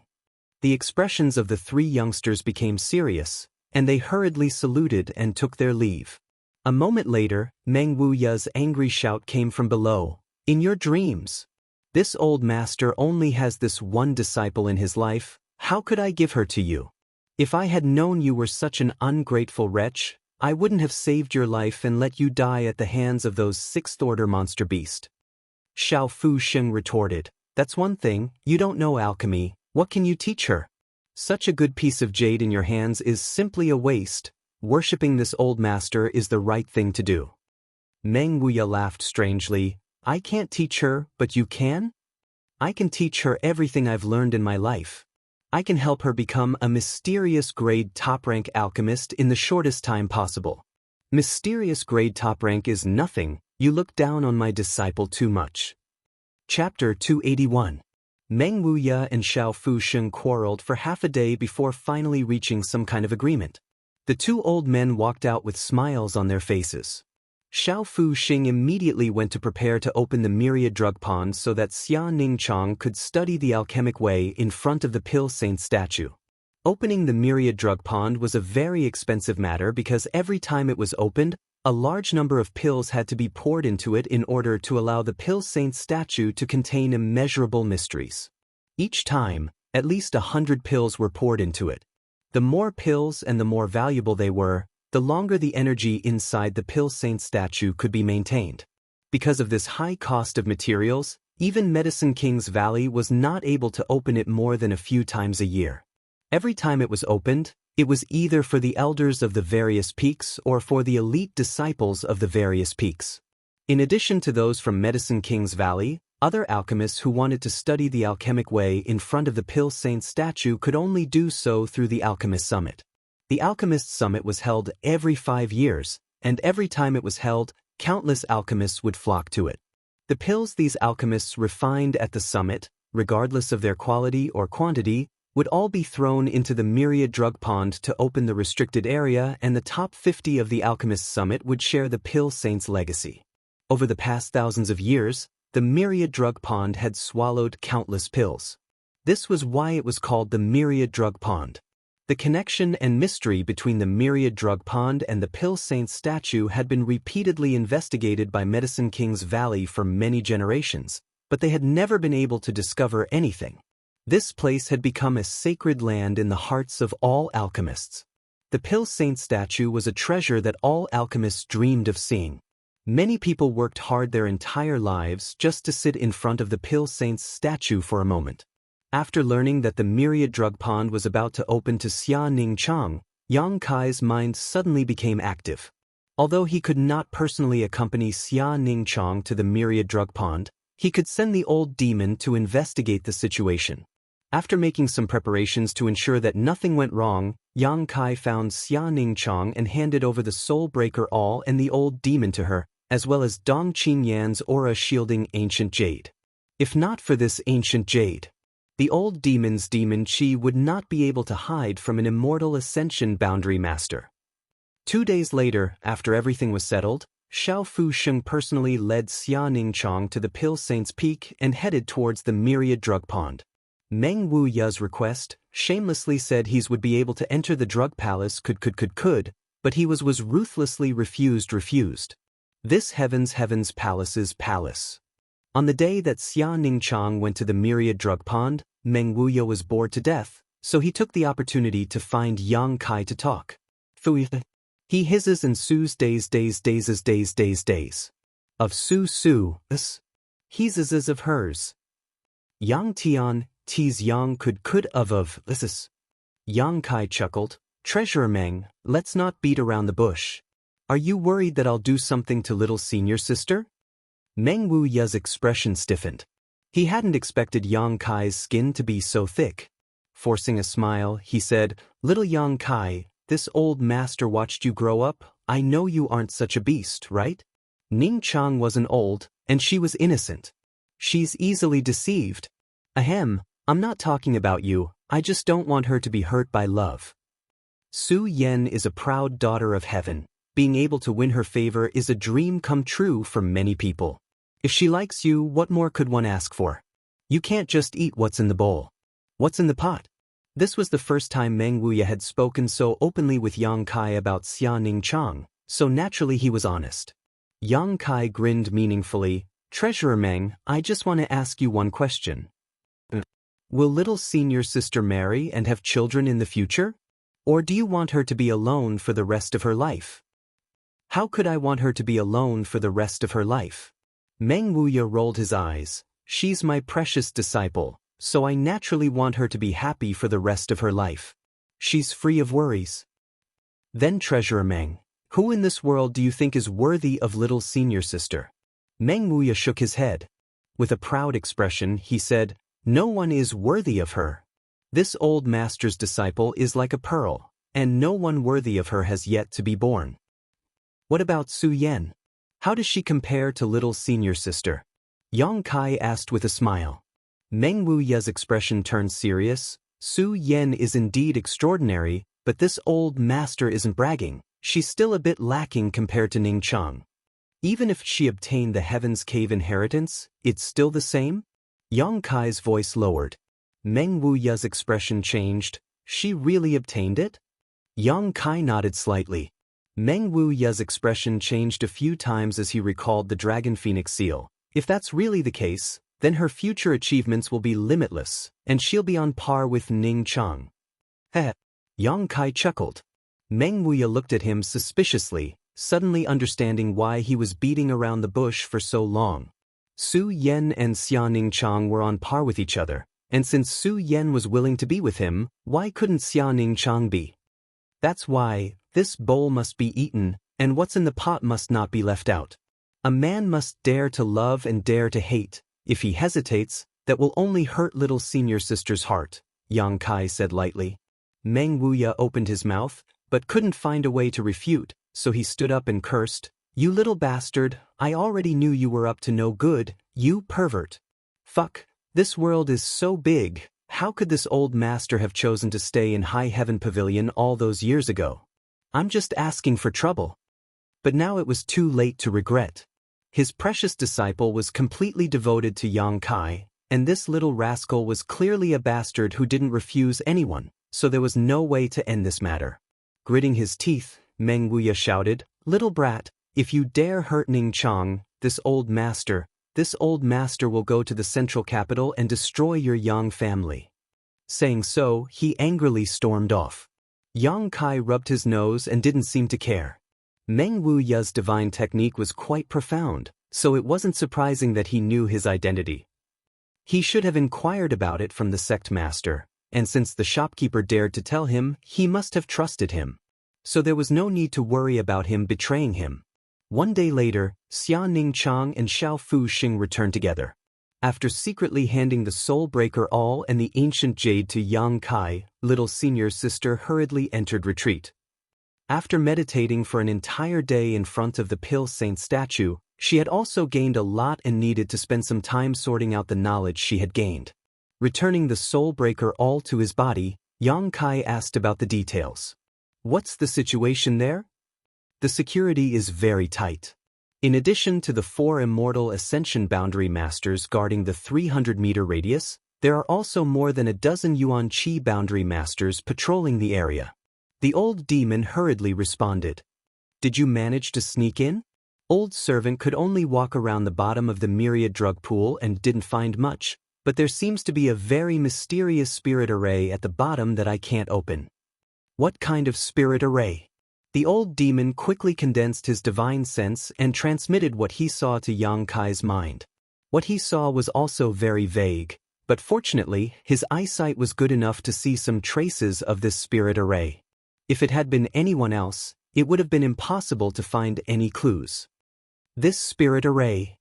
The expressions of the three youngsters became serious, and they hurriedly saluted and took their leave. A moment later, Meng Wuya's angry shout came from below. In your dreams. This old master only has this one disciple in his life, how could I give her to you? If I had known you were such an ungrateful wretch, I wouldn't have saved your life and let you die at the hands of those sixth-order monster beasts. Xiao Fusheng retorted, that's one thing, you don't know alchemy, what can you teach her? Such a good piece of jade in your hands is simply a waste, worshipping this old master is the right thing to do. Meng Wuya laughed strangely. I can't teach her, but you can? I can teach her everything I've learned in my life. I can help her become a mysterious grade top-rank alchemist in the shortest time possible. Mysterious grade top-rank is nothing, you look down on my disciple too much. Chapter 281. Meng Wuya and Xiao Fusheng quarreled for half a day before finally reaching some kind of agreement. The two old men walked out with smiles on their faces. Xiao Fusheng immediately went to prepare to open the myriad drug pond so that Xia Ningchang could study the alchemic way in front of the Pill Saint statue. Opening the myriad drug pond was a very expensive matter because every time it was opened, a large number of pills had to be poured into it in order to allow the Pill Saint statue to contain immeasurable mysteries. Each time, at least 100 pills were poured into it. The more pills and the more valuable they were, the longer the energy inside the Pill Saint statue could be maintained. Because of this high cost of materials, even Medicine King's Valley was not able to open it more than a few times a year. Every time it was opened, it was either for the elders of the various peaks or for the elite disciples of the various peaks. In addition to those from Medicine King's Valley, other alchemists who wanted to study the alchemic way in front of the Pill Saint statue could only do so through the Alchemist Summit. The Alchemist Summit was held every 5 years, and every time it was held, countless alchemists would flock to it. The pills these alchemists refined at the summit, regardless of their quality or quantity, would all be thrown into the myriad drug pond to open the restricted area, and the top 50 of the Alchemist Summit would share the Pill Saint's legacy. Over the past thousands of years, the myriad drug pond had swallowed countless pills. This was why it was called the myriad drug pond. The connection and mystery between the myriad drug pond and the Pill Saint statue had been repeatedly investigated by Medicine King's Valley for many generations, but they had never been able to discover anything. This place had become a sacred land in the hearts of all alchemists. The Pill Saint statue was a treasure that all alchemists dreamed of seeing. Many people worked hard their entire lives just to sit in front of the Pill Saint's statue for a moment. After learning that the myriad drug pond was about to open to Xia Ningchang, Yang Kai's mind suddenly became active. Although he could not personally accompany Xia Ningchang to the myriad drug pond, he could send the old demon to investigate the situation. After making some preparations to ensure that nothing went wrong, Yang Kai found Xia Ningchang and handed over the Soul Breaker All and the old demon to her, as well as Dong Qingyan's aura-shielding ancient jade. If not for this ancient jade, the old demon's demon chi would not be able to hide from an immortal ascension boundary master. 2 days later, after everything was settled, Xiao Fu Sheng personally led Xia Ningchang to the Pill Saint's Peak and headed towards the Myriad Drug Pond. Meng Wuya's request shamelessly said he would be able to enter the drug palace could, but he was ruthlessly refused. This heaven's palace's palace. On the day that Xia Ningchang went to the Myriad Drug Pond, Meng Wuya was bored to death, so he took the opportunity to find Yang Kai to talk. He hisses and sues days. Of Su, he's of hers. Yang Tian, tease Yang could of this. Yang Kai chuckled, Treasurer Meng, let's not beat around the bush. Are you worried that I'll do something to little senior sister? Meng Wuya's expression stiffened. He hadn't expected Yang Kai's skin to be so thick. Forcing a smile, he said, Little Yang Kai, this old master watched you grow up. I know you aren't such a beast, right? Ning Chang wasn't old, and she was innocent. She's easily deceived. Ahem, I'm not talking about you, I just don't want her to be hurt by love. Su Yen is a proud daughter of heaven. Being able to win her favor is a dream come true for many people. If she likes you, what more could one ask for? You can't just eat what's in the bowl. What's in the pot? This was the first time Meng Wuya had spoken so openly with Yang Kai about Xia Ningchang, so naturally he was honest. Yang Kai grinned meaningfully, Treasurer Meng, I just want to ask you one question. Will little senior sister marry and have children in the future? Or do you want her to be alone for the rest of her life? How could I want her to be alone for the rest of her life? Meng Wuya rolled his eyes. She's my precious disciple, so I naturally want her to be happy for the rest of her life. She's free of worries. Then Treasurer Meng, who in this world do you think is worthy of little senior sister? Meng Wuya shook his head. With a proud expression, he said, No one is worthy of her. This old master's disciple is like a pearl, and no one worthy of her has yet to be born. What about Su Yen? How does she compare to little senior sister? Yang Kai asked with a smile. Meng Wuya's expression turned serious. Su Yen is indeed extraordinary, but this old master isn't bragging. She's still a bit lacking compared to Ning Chang. Even if she obtained the Heaven's Cave inheritance, it's still the same? Yang Kai's voice lowered. Meng Wuya's expression changed. She really obtained it? Yang Kai nodded slightly. Meng Wuya's expression changed a few times as he recalled the Dragon Phoenix seal. If that's really the case, then her future achievements will be limitless, and she'll be on par with Ning Chang. Heh. Yang Kai chuckled. Meng Wuya looked at him suspiciously, suddenly understanding why he was beating around the bush for so long. Su Yen and Xia Ningchang were on par with each other, and since Su Yen was willing to be with him, why couldn't Xia Ningchang be? That's why, this bowl must be eaten, and what's in the pot must not be left out. A man must dare to love and dare to hate. If he hesitates, that will only hurt little senior sister's heart, Yang Kai said lightly. Meng Wuya opened his mouth, but couldn't find a way to refute, so he stood up and cursed, You little bastard, I already knew you were up to no good, you pervert. Fuck, this world is so big, how could this old master have chosen to stay in High Heaven Pavilion all those years ago? I'm just asking for trouble. But now it was too late to regret. His precious disciple was completely devoted to Yang Kai, and this little rascal was clearly a bastard who didn't refuse anyone, so there was no way to end this matter. Gritting his teeth, Meng Wuya shouted, Little brat, if you dare hurt Ning Chang, this old master will go to the central capital and destroy your Yang family. Saying so, he angrily stormed off. Yang Kai rubbed his nose and didn't seem to care. Meng Wuya's divine technique was quite profound, so it wasn't surprising that he knew his identity. He should have inquired about it from the sect master, and since the shopkeeper dared to tell him, he must have trusted him. So there was no need to worry about him betraying him. One day later, Xia Ningchang and Xiao Fu Xing returned together. After secretly handing the Soul Breaker All and the ancient jade to Yang Kai, little senior sister hurriedly entered retreat. After meditating for an entire day in front of the Pill Saint statue, she had also gained a lot and needed to spend some time sorting out the knowledge she had gained. Returning the Soul Breaker All to his body, Yang Kai asked about the details. What's the situation there? The security is very tight. In addition to the 4 immortal Ascension Boundary Masters guarding the 300-meter radius, there are also more than a dozen Yuan Qi Boundary Masters patrolling the area. The old demon hurriedly responded. Did you manage to sneak in? Old servant could only walk around the bottom of the myriad drug pool and didn't find much, but there seems to be a very mysterious spirit array at the bottom that I can't open. What kind of spirit array? The old demon quickly condensed his divine sense and transmitted what he saw to Yang Kai's mind. What he saw was also very vague, but fortunately, his eyesight was good enough to see some traces of this spirit array. If it had been anyone else, it would have been impossible to find any clues. This spirit array.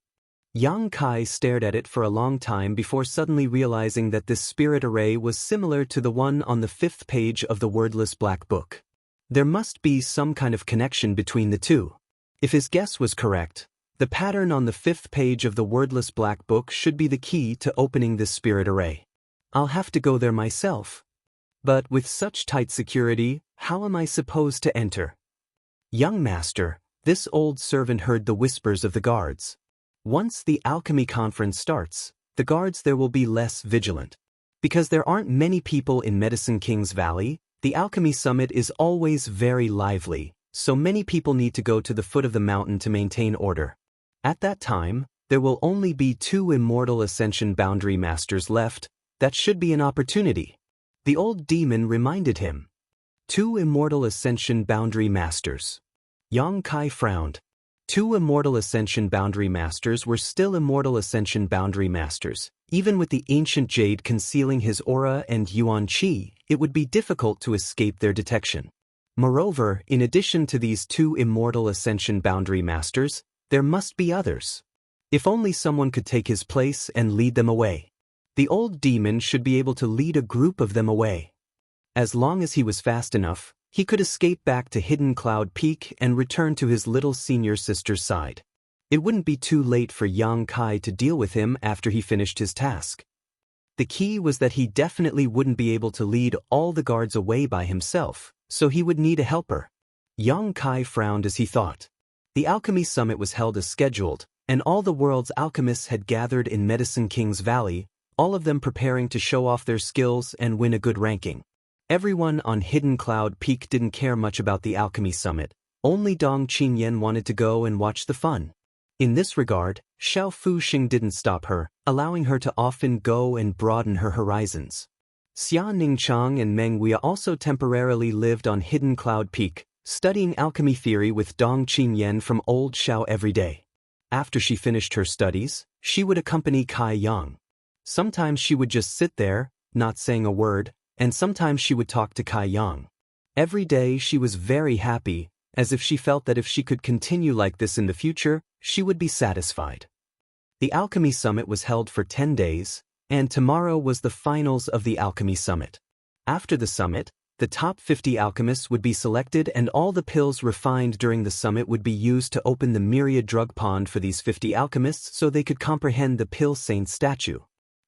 Yang Kai stared at it for a long time before suddenly realizing that this spirit array was similar to the one on the 5th page of the wordless black book. There must be some kind of connection between the two. If his guess was correct, the pattern on the 5th page of the wordless black book should be the key to opening this spirit array. I'll have to go there myself. But with such tight security, how am I supposed to enter? Young master, this old servant heard the whispers of the guards. Once the alchemy conference starts, the guards there will be less vigilant. Because there aren't many people in Medicine King's Valley, the alchemy summit is always very lively, so many people need to go to the foot of the mountain to maintain order. At that time, there will only be 2 immortal Ascension Boundary Masters left. That should be an opportunity. The old demon reminded him. 2 immortal Ascension Boundary Masters. Yang Kai frowned. 2 immortal Ascension Boundary Masters were still immortal Ascension Boundary Masters. Even with the ancient jade concealing his aura and Yuan Qi, it would be difficult to escape their detection. Moreover, in addition to these 2 immortal Ascension Boundary Masters, there must be others. If only someone could take his place and lead them away. The old demon should be able to lead a group of them away. As long as he was fast enough, he could escape back to Hidden Cloud Peak and return to his little senior sister's side. It wouldn't be too late for Yang Kai to deal with him after he finished his task. The key was that he definitely wouldn't be able to lead all the guards away by himself, so he would need a helper. Yang Kai frowned as he thought. The Alchemy Summit was held as scheduled, and all the world's alchemists had gathered in Medicine King's Valley, all of them preparing to show off their skills and win a good ranking. Everyone on Hidden Cloud Peak didn't care much about the Alchemy Summit. Only Dong Qingyan wanted to go and watch the fun. In this regard, Xiao Fuxing didn't stop her, allowing her to often go and broaden her horizons. Xia Ningchang and Meng Wei also temporarily lived on Hidden Cloud Peak, studying alchemy theory with Dong Qingyan from Old Xiao every day. After she finished her studies, she would accompany Kai Yang. Sometimes she would just sit there, not saying a word, and sometimes she would talk to Kai Yang. Every day she was very happy, as if she felt that if she could continue like this in the future, she would be satisfied. The Alchemy Summit was held for 10 days, and tomorrow was the finals of the Alchemy Summit. After the summit, the top 50 alchemists would be selected and all the pills refined during the summit would be used to open the myriad drug pond for these 50 alchemists so they could comprehend the Pill Saint statue.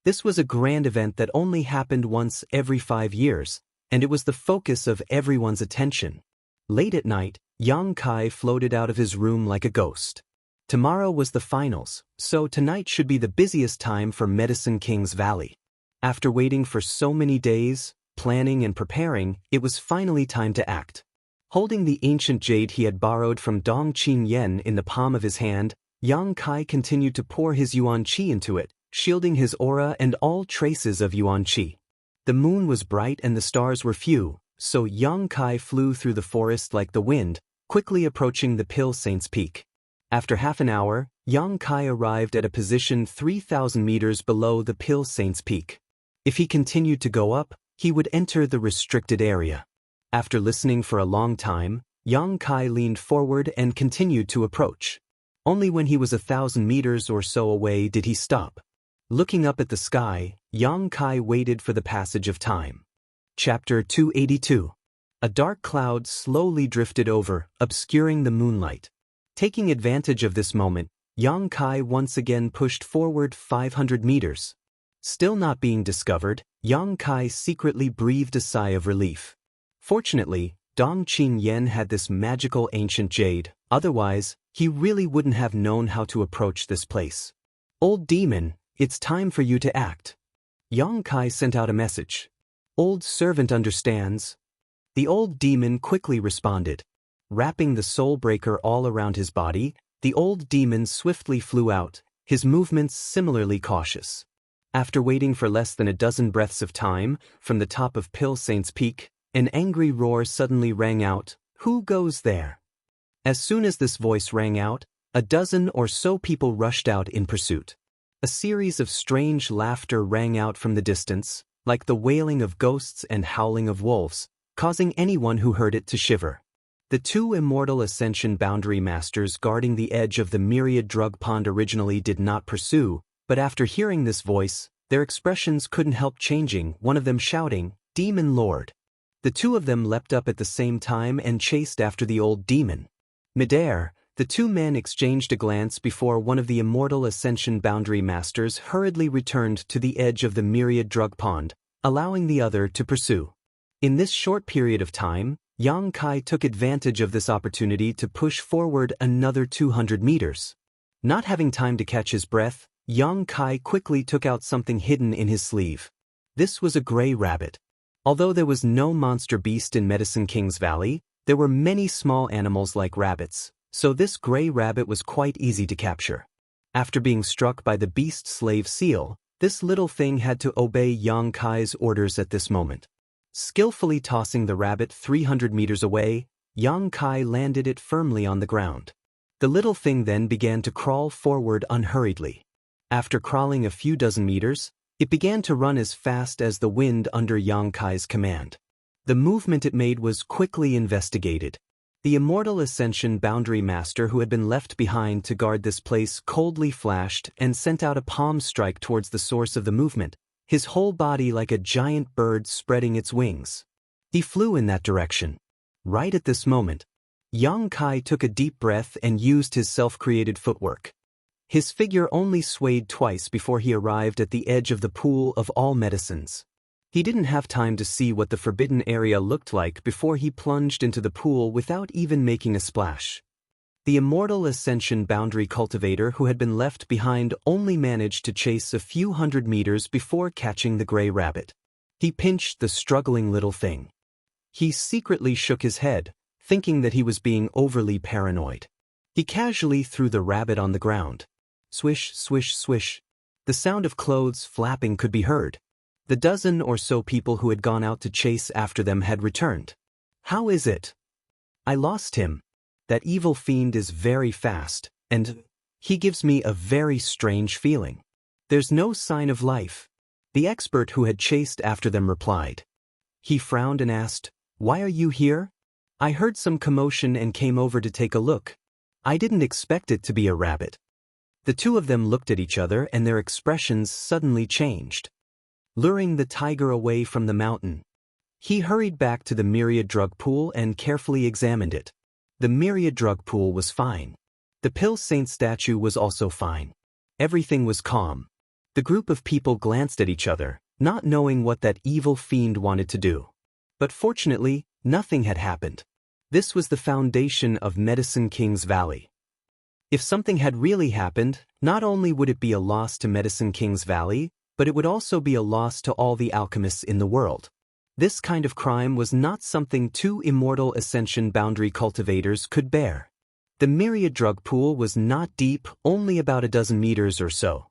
This was a grand event that only happened once every 5 years, and it was the focus of everyone's attention. Late at night, Yang Kai floated out of his room like a ghost. Tomorrow was the finals, so tonight should be the busiest time for Medicine King's Valley. After waiting for so many days, planning and preparing, it was finally time to act. Holding the ancient jade he had borrowed from Dong Qingyan in the palm of his hand, Yang Kai continued to pour his Yuan Qi into it, shielding his aura and all traces of Yuan Qi. The moon was bright and the stars were few, so Yang Kai flew through the forest like the wind, quickly approaching the Pill Saint's peak. After half an hour, Yang Kai arrived at a position 3,000 meters below the Pill Saint's peak. If he continued to go up, he would enter the restricted area. After listening for a long time, Yang Kai leaned forward and continued to approach. Only when he was 1,000 meters or so away did he stop. Looking up at the sky, Yang Kai waited for the passage of time. Chapter 282. A dark cloud slowly drifted over, obscuring the moonlight. Taking advantage of this moment, Yang Kai once again pushed forward 500 meters. Still not being discovered, Yang Kai secretly breathed a sigh of relief. Fortunately, Dong Qingyan had this magical ancient jade, otherwise, he really wouldn't have known how to approach this place. Old demon, it's time for you to act. Yang Kai sent out a message. Old servant understands. The old demon quickly responded. Wrapping the soul breaker all around his body, the old demon swiftly flew out, his movements similarly cautious. After waiting for less than a dozen breaths of time, from the top of Pill Saint's Peak, an angry roar suddenly rang out, "Who goes there?" As soon as this voice rang out, a dozen or so people rushed out in pursuit. A series of strange laughter rang out from the distance, like the wailing of ghosts and howling of wolves, causing anyone who heard it to shiver. The two immortal Ascension Boundary Masters guarding the edge of the Myriad Drug Pond originally did not pursue, but after hearing this voice, their expressions couldn't help changing, one of them shouting, "Demon Lord!" The two of them leapt up at the same time and chased after the old demon. Midair, the two men exchanged a glance before one of the immortal Ascension Boundary Masters hurriedly returned to the edge of the Myriad Drug Pond, allowing the other to pursue. In this short period of time, Yang Kai took advantage of this opportunity to push forward another 200 meters. Not having time to catch his breath, Yang Kai quickly took out something hidden in his sleeve. This was a gray rabbit. Although there was no monster beast in Medicine King's Valley, there were many small animals like rabbits, so this gray rabbit was quite easy to capture. After being struck by the beast slave seal, this little thing had to obey Yang Kai's orders at this moment. Skillfully tossing the rabbit 300 meters away, Yang Kai landed it firmly on the ground. The little thing then began to crawl forward unhurriedly. After crawling a few dozen meters, it began to run as fast as the wind under Yang Kai's command. The movement it made was quickly investigated. The immortal Ascension Boundary Master who had been left behind to guard this place coldly flashed and sent out a palm strike towards the source of the movement, his whole body like a giant bird spreading its wings. He flew in that direction. Right at this moment, Yang Kai took a deep breath and used his self-created footwork. His figure only swayed twice before he arrived at the edge of the pool of all medicines. He didn't have time to see what the forbidden area looked like before he plunged into the pool without even making a splash. The immortal Ascension Boundary Cultivator who had been left behind only managed to chase a few hundred meters before catching the gray rabbit. He pinched the struggling little thing. He secretly shook his head, thinking that he was being overly paranoid. He casually threw the rabbit on the ground. Swish, swish, swish. The sound of clothes flapping could be heard. The dozen or so people who had gone out to chase after them had returned. "How is it?" "I lost him. That evil fiend is very fast, and he gives me a very strange feeling. There's no sign of life." The expert who had chased after them replied. He frowned and asked, "Why are you here?" "I heard some commotion and came over to take a look. I didn't expect it to be a rabbit." The two of them looked at each other and their expressions suddenly changed. Luring the tiger away from the mountain, he hurried back to the Myriad Drug Pool and carefully examined it. The Myriad Drug Pool was fine. The Pill Saint statue was also fine. Everything was calm. The group of people glanced at each other, not knowing what that evil fiend wanted to do. But fortunately, nothing had happened. This was the foundation of Medicine King's Valley. If something had really happened, not only would it be a loss to Medicine King's Valley, but it would also be a loss to all the alchemists in the world. This kind of crime was not something two immortal Ascension Boundary Cultivators could bear. The Myriad Drug Pool was not deep, only about a dozen meters or so.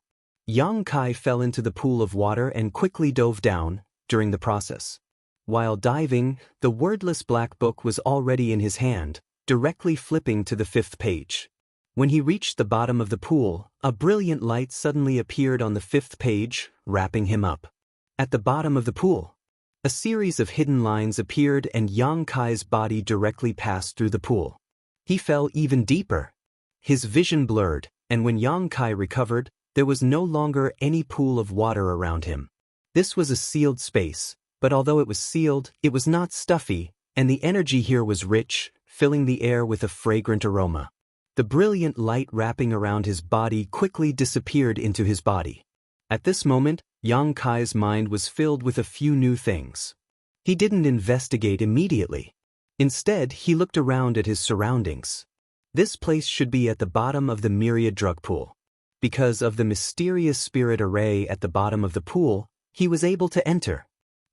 Yang Kai fell into the pool of water and quickly dove down, during the process. While diving, the wordless black book was already in his hand, directly flipping to the 5th page. When he reached the bottom of the pool, a brilliant light suddenly appeared on the 5th page, wrapping him up. At the bottom of the pool, a series of hidden lines appeared and Yang Kai's body directly passed through the pool. He fell even deeper. His vision blurred, and when Yang Kai recovered, There was no longer any pool of water around him. This was a sealed space, but although it was sealed, it was not stuffy, and the energy here was rich, filling the air with a fragrant aroma. The brilliant light wrapping around his body quickly disappeared into his body. At this moment, Yang Kai's mind was filled with a few new things. He didn't investigate immediately. Instead, he looked around at his surroundings. This place should be at the bottom of the myriad drug pool. Because of the mysterious spirit array at the bottom of the pool, he was able to enter.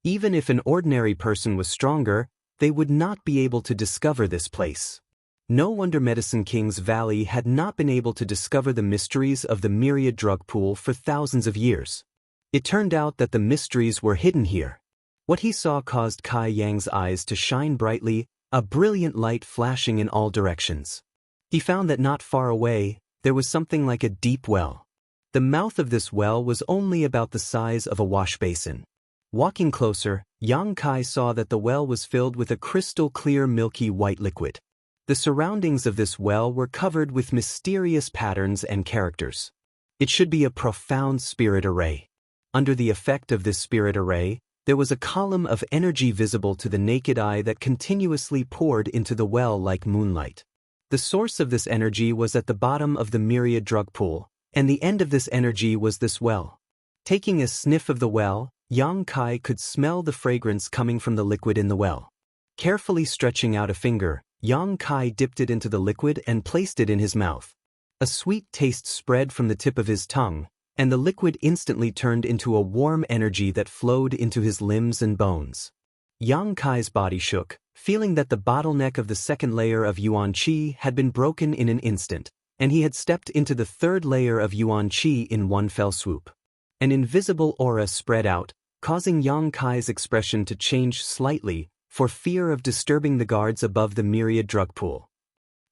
Even if an ordinary person was stronger, they would not be able to discover this place. No wonder Medicine King's Valley had not been able to discover the mysteries of the myriad drug pool for thousands of years. It turned out that the mysteries were hidden here. What he saw caused Kai Yang's eyes to shine brightly, a brilliant light flashing in all directions. He found that not far away, there was something like a deep well. The mouth of this well was only about the size of a wash basin. Walking closer, Yang Kai saw that the well was filled with a crystal-clear milky white liquid. The surroundings of this well were covered with mysterious patterns and characters. It should be a profound spirit array. Under the effect of this spirit array, there was a column of energy visible to the naked eye that continuously poured into the well like moonlight. The source of this energy was at the bottom of the myriad drug pool, and the end of this energy was this well. Taking a sniff of the well, Yang Kai could smell the fragrance coming from the liquid in the well. Carefully stretching out a finger, Yang Kai dipped it into the liquid and placed it in his mouth. A sweet taste spread from the tip of his tongue, and the liquid instantly turned into a warm energy that flowed into his limbs and bones. Yang Kai's body shook, feeling that the bottleneck of the second layer of Yuan Qi had been broken in an instant, and he had stepped into the third layer of Yuan Qi in one fell swoop. An invisible aura spread out, causing Yang Kai's expression to change slightly, for fear of disturbing the guards above the myriad drug pool.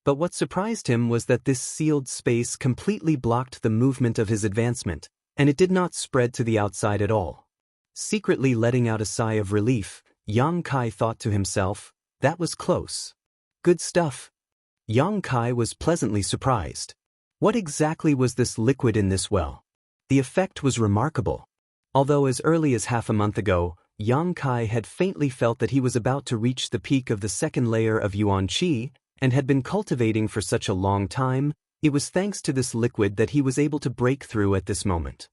But what surprised him was that this sealed space completely blocked the movement of his advancement, and it did not spread to the outside at all. Secretly letting out a sigh of relief, Yang Kai thought to himself, that was close. Good stuff. Yang Kai was pleasantly surprised. What exactly was this liquid in this well? The effect was remarkable. Although as early as half a month ago, Yang Kai had faintly felt that he was about to reach the peak of the second layer of Yuan Qi, and had been cultivating for such a long time, it was thanks to this liquid that he was able to break through at this moment.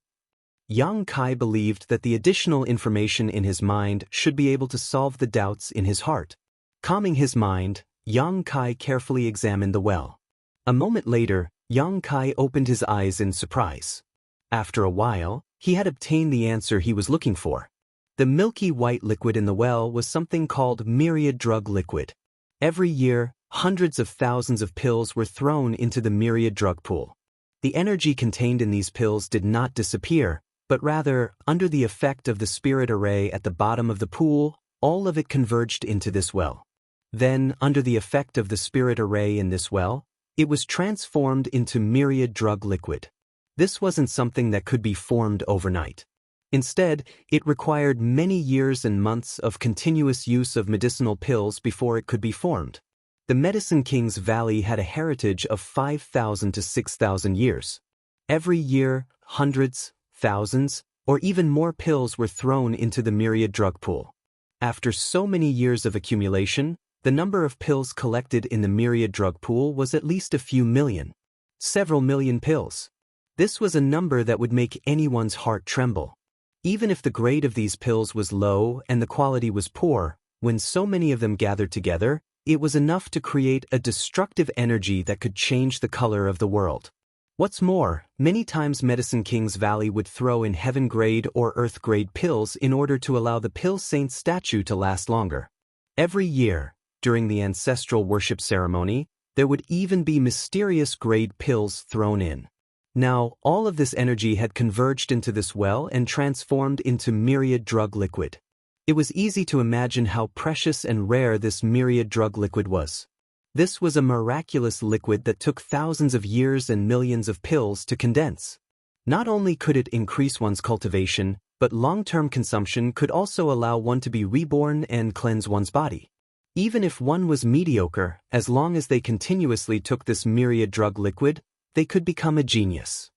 Yang Kai believed that the additional information in his mind should be able to solve the doubts in his heart. Calming his mind, Yang Kai carefully examined the well. A moment later, Yang Kai opened his eyes in surprise. After a while, he had obtained the answer he was looking for. The milky white liquid in the well was something called myriad drug liquid. Every year, hundreds of thousands of pills were thrown into the myriad drug pool. The energy contained in these pills did not disappear, but rather, under the effect of the spirit array at the bottom of the pool, all of it converged into this well. Then, under the effect of the spirit array in this well, it was transformed into myriad drug liquid. This wasn't something that could be formed overnight. Instead, it required many years and months of continuous use of medicinal pills before it could be formed. The Medicine King's Valley had a heritage of 5,000 to 6,000 years. Every year, hundreds, thousands, or even more pills were thrown into the myriad drug pool. After so many years of accumulation, the number of pills collected in the myriad drug pool was at least a few million. Several million pills. This was a number that would make anyone's heart tremble. Even if the grade of these pills was low and the quality was poor, when so many of them gathered together, it was enough to create a destructive energy that could change the color of the world. What's more, many times Medicine King's Valley would throw in heaven-grade or earth-grade pills in order to allow the Pill Saint statue to last longer. Every year, during the ancestral worship ceremony, there would even be mysterious grade pills thrown in. Now, all of this energy had converged into this well and transformed into myriad drug liquid. It was easy to imagine how precious and rare this myriad drug liquid was. This was a miraculous liquid that took thousands of years and millions of pills to condense. Not only could it increase one's cultivation, but long-term consumption could also allow one to be reborn and cleanse one's body. Even if one was mediocre, as long as they continuously took this myriad drug liquid, they could become a genius.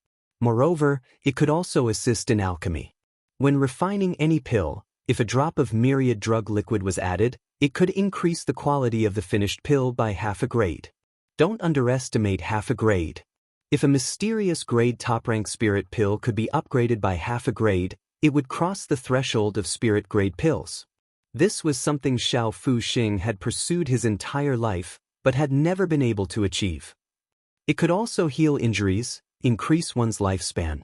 Moreover, it could also assist in alchemy. When refining any pill, if a drop of myriad drug liquid was added, it could increase the quality of the finished pill by half a grade. Don't underestimate half a grade. If a mysterious grade top-rank spirit pill could be upgraded by half a grade, it would cross the threshold of spirit grade pills. This was something Xiao Fuxing had pursued his entire life, but had never been able to achieve. It could also heal injuries, increase one's lifespan.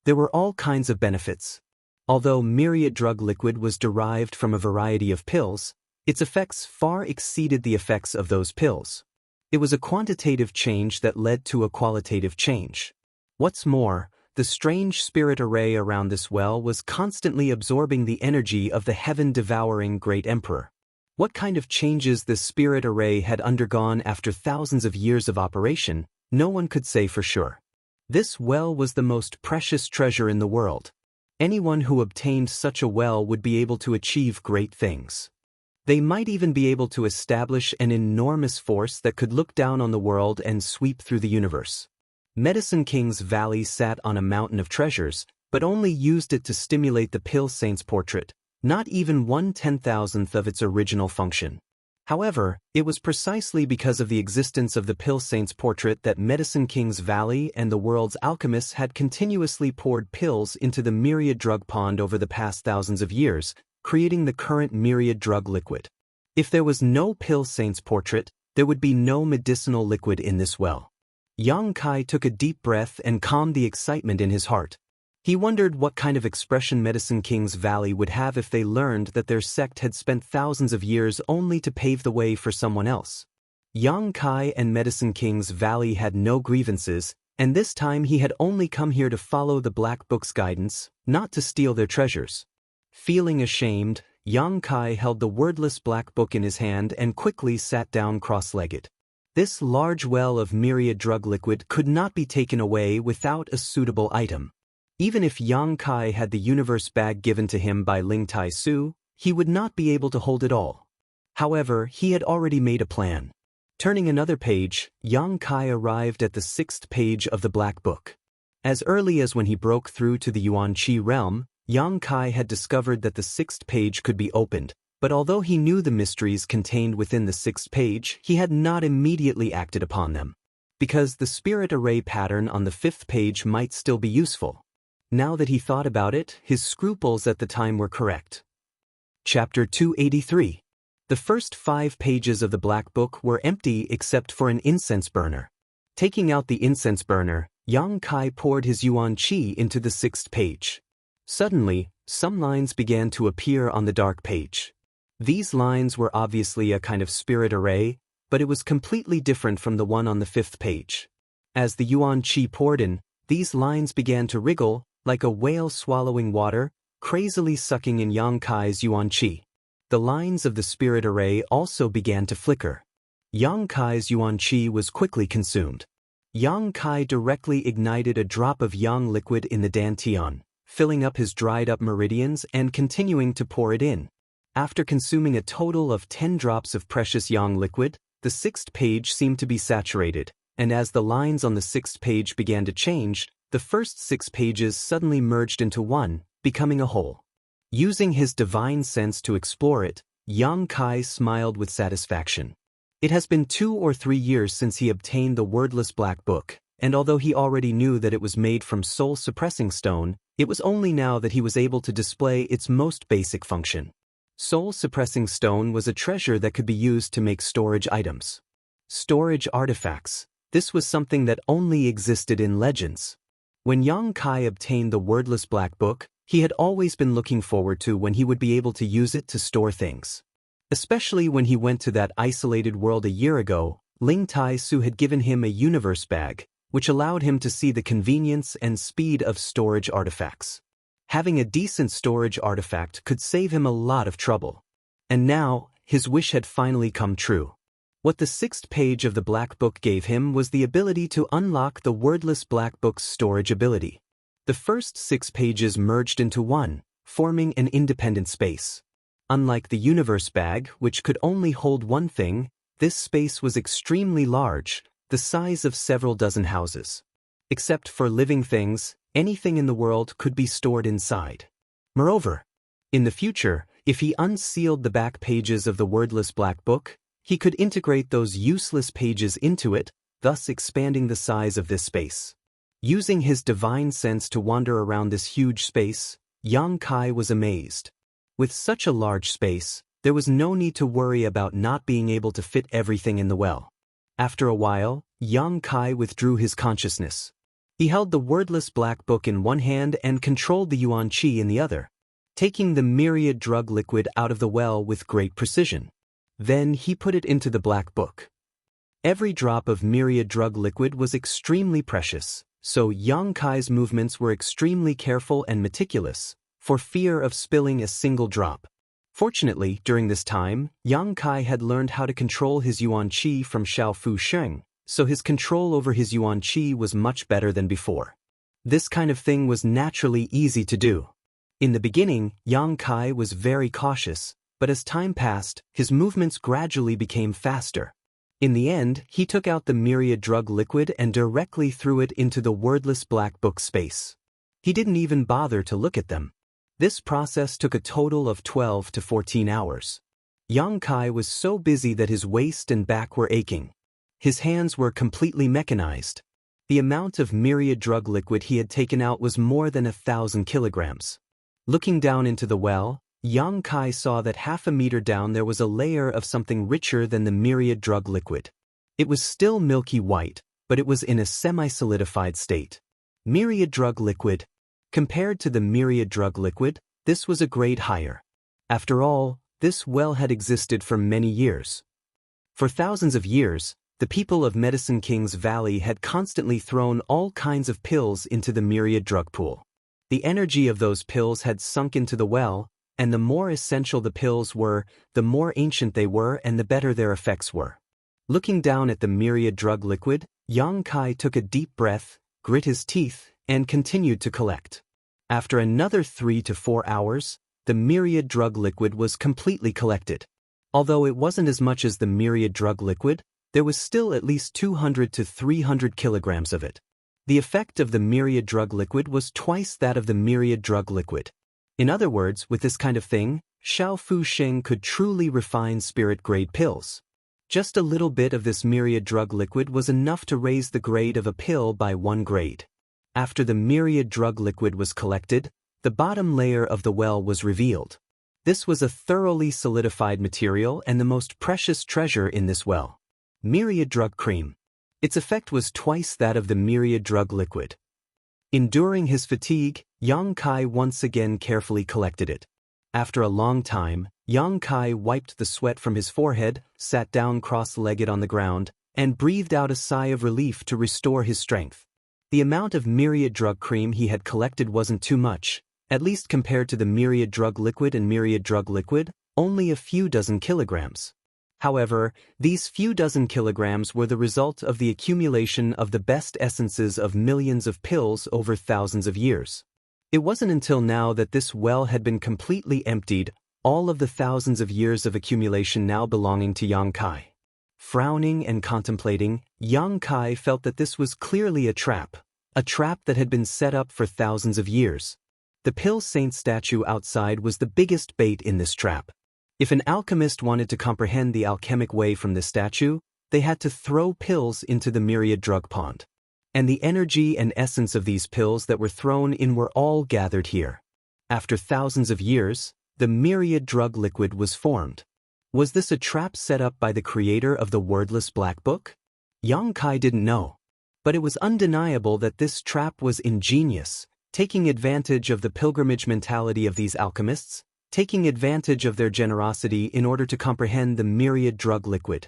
There were all kinds of benefits. Although myriad drug liquid was derived from a variety of pills, its effects far exceeded the effects of those pills. It was a quantitative change that led to a qualitative change. What's more, the strange spirit array around this well was constantly absorbing the energy of the heaven-devouring Great Emperor. What kind of changes this spirit array had undergone after thousands of years of operation, no one could say for sure. This well was the most precious treasure in the world. Anyone who obtained such a well would be able to achieve great things. They might even be able to establish an enormous force that could look down on the world and sweep through the universe. Medicine King's Valley sat on a mountain of treasures, but only used it to stimulate the Pill Saint's portrait, not even 1/10,000th of its original function. However, it was precisely because of the existence of the Pill Saint's portrait that Medicine King's Valley and the world's alchemists had continuously poured pills into the myriad drug pond over the past thousands of years, creating the current myriad drug liquid. If there was no Pill Saint's portrait, there would be no medicinal liquid in this well. Yang Kai took a deep breath and calmed the excitement in his heart. He wondered what kind of expression Medicine King's Valley would have if they learned that their sect had spent thousands of years only to pave the way for someone else. Yang Kai and Medicine King's Valley had no grievances, and this time he had only come here to follow the Black Book's guidance, not to steal their treasures. Feeling ashamed, Yang Kai held the wordless Black Book in his hand and quickly sat down cross-legged. This large well of myriad drug liquid could not be taken away without a suitable item. Even if Yang Kai had the universe bag given to him by Ling Tai Su, he would not be able to hold it all. However, he had already made a plan. Turning another page, Yang Kai arrived at the 6th page of the Black Book. As early as when he broke through to the Yuan Qi realm, Yang Kai had discovered that the 6th page could be opened, but although he knew the mysteries contained within the 6th page, he had not immediately acted upon them. Because the spirit array pattern on the 5th page might still be useful. Now that he thought about it, his scruples at the time were correct. Chapter 283. The first 5 pages of the Black Book were empty except for an incense burner. Taking out the incense burner, Yang Kai poured his Yuan Qi into the 6th page. Suddenly, some lines began to appear on the dark page. These lines were obviously a kind of spirit array, but it was completely different from the one on the 5th page. As the Yuan Qi poured in, these lines began to wriggle, like a whale swallowing water, crazily sucking in Yang Kai's Yuan Qi. The lines of the spirit array also began to flicker. Yang Kai's Yuan Qi was quickly consumed. Yang Kai directly ignited a drop of Yang liquid in the dantian, filling up his dried-up meridians and continuing to pour it in. After consuming a total of 10 drops of precious Yang liquid, the 6th page seemed to be saturated, and as the lines on the 6th page began to change, the first 6 pages suddenly merged into one, becoming a whole. Using his divine sense to explore it, Yang Kai smiled with satisfaction. It has been 2 or 3 years since he obtained the wordless Black Book, and although he already knew that it was made from soul-suppressing stone, it was only now that he was able to display its most basic function. Soul-suppressing stone was a treasure that could be used to make storage items. Storage artifacts. This was something that only existed in legends. When Yang Kai obtained the wordless Black Book, he had always been looking forward to when he would be able to use it to store things. Especially when he went to that isolated world a year ago, Ling Tai Su had given him a universe bag, which allowed him to see the convenience and speed of storage artifacts. Having a decent storage artifact could save him a lot of trouble. And now, his wish had finally come true. What the 6th page of the Black Book gave him was the ability to unlock the wordless Black Book's storage ability. The first 6 pages merged into one, forming an independent space. Unlike the universe bag, which could only hold one thing, this space was extremely large, the size of several dozen houses. Except for living things, Anything in the world could be stored inside. Moreover, in the future, if he unsealed the back pages of the wordless black book, he could integrate those useless pages into it, thus expanding the size of this space. Using his divine sense to wander around this huge space, Yang Kai was amazed. With such a large space, there was no need to worry about not being able to fit everything in the well. After a while, Yang Kai withdrew his consciousness. He held the wordless black book in one hand and controlled the yuan qi in the other, taking the myriad drug liquid out of the well with great precision. Then he put it into the black book. Every drop of myriad drug liquid was extremely precious, so Yang Kai's movements were extremely careful and meticulous, for fear of spilling a single drop. Fortunately, during this time, Yang Kai had learned how to control his yuan qi from Xiao Fu Sheng, so his control over his yuan qi was much better than before. This kind of thing was naturally easy to do. In the beginning, Yang Kai was very cautious, but as time passed, his movements gradually became faster. In the end, he took out the myriad drug liquid and directly threw it into the wordless black book space. He didn't even bother to look at them. This process took a total of 12 to 14 hours. Yang Kai was so busy that his waist and back were aching. His hands were completely mechanized. The amount of myriad drug liquid he had taken out was more than 1,000 kilograms. Looking down into the well, Yang Kai saw that half a meter down there was a layer of something richer than the myriad drug liquid. It was still milky white, but it was in a semi-solidified state. Myriad drug liquid. Compared to the myriad drug liquid, this was a grade higher. After all, this well had existed for many years. For thousands of years, the people of Medicine King's Valley had constantly thrown all kinds of pills into the myriad drug pool. The energy of those pills had sunk into the well, and the more essential the pills were, the more ancient they were and the better their effects were. Looking down at the myriad drug liquid, Yang Kai took a deep breath, grit his teeth, and continued to collect. After another 3 to 4 hours, the myriad drug liquid was completely collected. Although it wasn't as much as the myriad drug liquid, there was still at least 200 to 300 kilograms of it. The effect of the myriad drug liquid was twice that of the myriad drug liquid. In other words, with this kind of thing, Xiao Fu Sheng could truly refine spirit-grade pills. Just a little bit of this myriad drug liquid was enough to raise the grade of a pill by 1 grade. After the myriad drug liquid was collected, the bottom layer of the well was revealed. This was a thoroughly solidified material and the most precious treasure in this well. Myriad drug cream. Its effect was twice that of the myriad drug liquid. Enduring his fatigue, Yang Kai once again carefully collected it. After a long time, Yang Kai wiped the sweat from his forehead, sat down cross-legged on the ground, and breathed out a sigh of relief to restore his strength. The amount of myriad drug cream he had collected wasn't too much, at least compared to the myriad drug liquid and myriad drug liquid, only a few dozen kilograms. However, these few dozen kilograms were the result of the accumulation of the best essences of millions of pills over thousands of years. It wasn't until now that this well had been completely emptied, all of the thousands of years of accumulation now belonging to Yang Kai. Frowning and contemplating, Yang Kai felt that this was clearly a trap that had been set up for thousands of years. The Pill Saint statue outside was the biggest bait in this trap. If an alchemist wanted to comprehend the alchemic way from this statue, they had to throw pills into the myriad drug pond. And the energy and essence of these pills that were thrown in were all gathered here. After thousands of years, the myriad drug liquid was formed. Was this a trap set up by the creator of the wordless black book? Yang Kai didn't know. But it was undeniable that this trap was ingenious, taking advantage of the pilgrimage mentality of these alchemists, taking advantage of their generosity in order to comprehend the myriad drug liquid.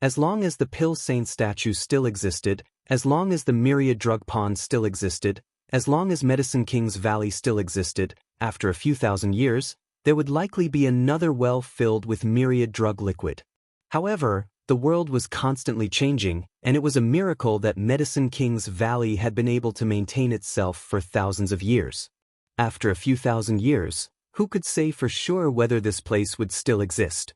As long as the Pill Saint statue still existed, as long as the myriad drug pond still existed, as long as Medicine King's Valley still existed, after a few thousand years, there would likely be another well filled with myriad drug liquid. However, the world was constantly changing, and it was a miracle that Medicine King's Valley had been able to maintain itself for thousands of years. After a few thousand years, who could say for sure whether this place would still exist?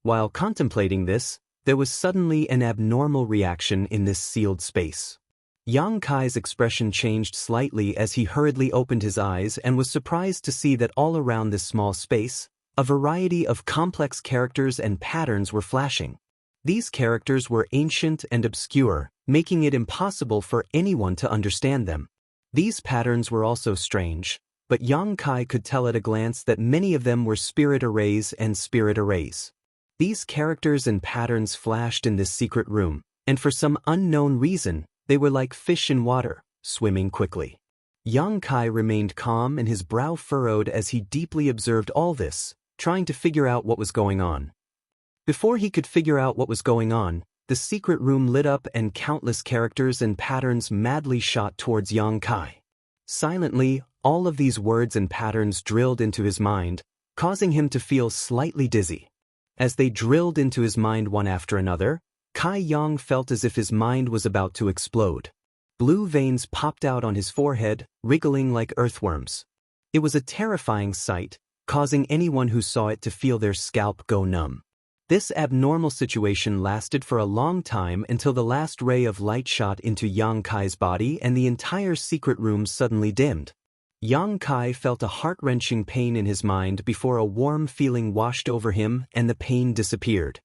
While contemplating this, there was suddenly an abnormal reaction in this sealed space. Yang Kai's expression changed slightly as he hurriedly opened his eyes and was surprised to see that all around this small space, a variety of complex characters and patterns were flashing. These characters were ancient and obscure, making it impossible for anyone to understand them. These patterns were also strange, but Yang Kai could tell at a glance that many of them were spirit arrays and spirit arrays. These characters and patterns flashed in this secret room, and for some unknown reason, they were like fish in water, swimming quickly. Yang Kai remained calm and his brow furrowed as he deeply observed all this, trying to figure out what was going on. Before he could figure out what was going on, the secret room lit up and countless characters and patterns madly shot towards Yang Kai. Silently, all of these words and patterns drilled into his mind, causing him to feel slightly dizzy. As they drilled into his mind one after another, Kai Yang felt as if his mind was about to explode. Blue veins popped out on his forehead, wriggling like earthworms. It was a terrifying sight, causing anyone who saw it to feel their scalp go numb. This abnormal situation lasted for a long time until the last ray of light shot into Yang Kai's body and the entire secret room suddenly dimmed. Yang Kai felt a heart-wrenching pain in his mind before a warm feeling washed over him and the pain disappeared.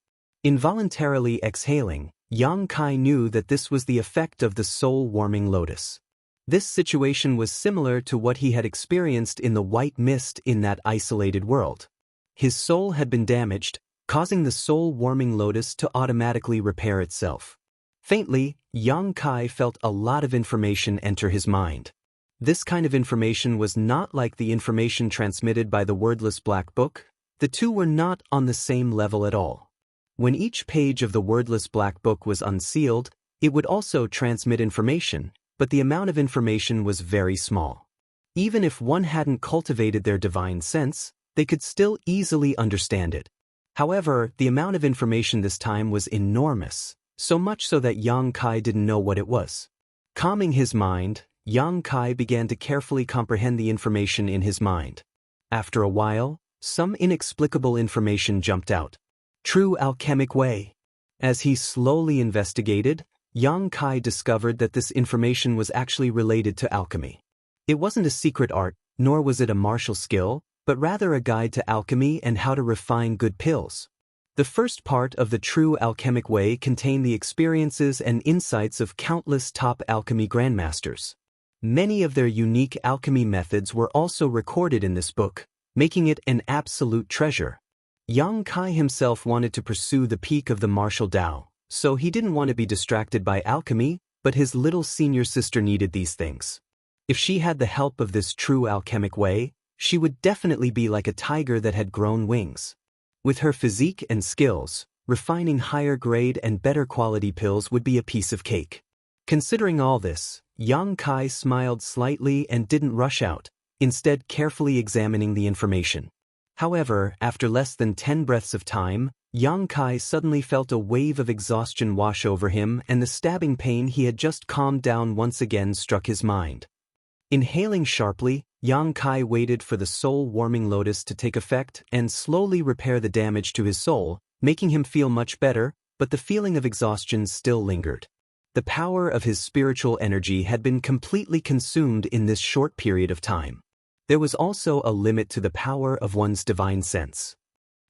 Involuntarily exhaling, Yang Kai knew that this was the effect of the soul-warming lotus. This situation was similar to what he had experienced in the white mist in that isolated world. His soul had been damaged, causing the soul-warming lotus to automatically repair itself. Faintly, Yang Kai felt a lot of information enter his mind. This kind of information was not like the information transmitted by the wordless black book. The two were not on the same level at all. When each page of the wordless black book was unsealed, it would also transmit information, but the amount of information was very small. Even if one hadn't cultivated their divine sense, they could still easily understand it. However, the amount of information this time was enormous, so much so that Yang Kai didn't know what it was. Calming his mind, Yang Kai began to carefully comprehend the information in his mind. After a while, some inexplicable information jumped out. True alchemic way. As he slowly investigated, Yang Kai discovered that this information was actually related to alchemy. It wasn't a secret art, nor was it a martial skill, but rather a guide to alchemy and how to refine good pills. The first part of the True Alchemic Way contained the experiences and insights of countless top alchemy grandmasters. Many of their unique alchemy methods were also recorded in this book, making it an absolute treasure. Yang Kai himself wanted to pursue the peak of the martial Tao, so he didn't want to be distracted by alchemy, but his little senior sister needed these things. If she had the help of this True Alchemic Way, she would definitely be like a tiger that had grown wings. With her physique and skills, refining higher grade and better quality pills would be a piece of cake. Considering all this, Yang Kai smiled slightly and didn't rush out, instead carefully examining the information. However, after less than 10 breaths of time, Yang Kai suddenly felt a wave of exhaustion wash over him and the stabbing pain he had just calmed down once again struck his mind. Inhaling sharply, Yang Kai waited for the soul-warming lotus to take effect and slowly repair the damage to his soul, making him feel much better, but the feeling of exhaustion still lingered. The power of his spiritual energy had been completely consumed in this short period of time. There was also a limit to the power of one's divine sense.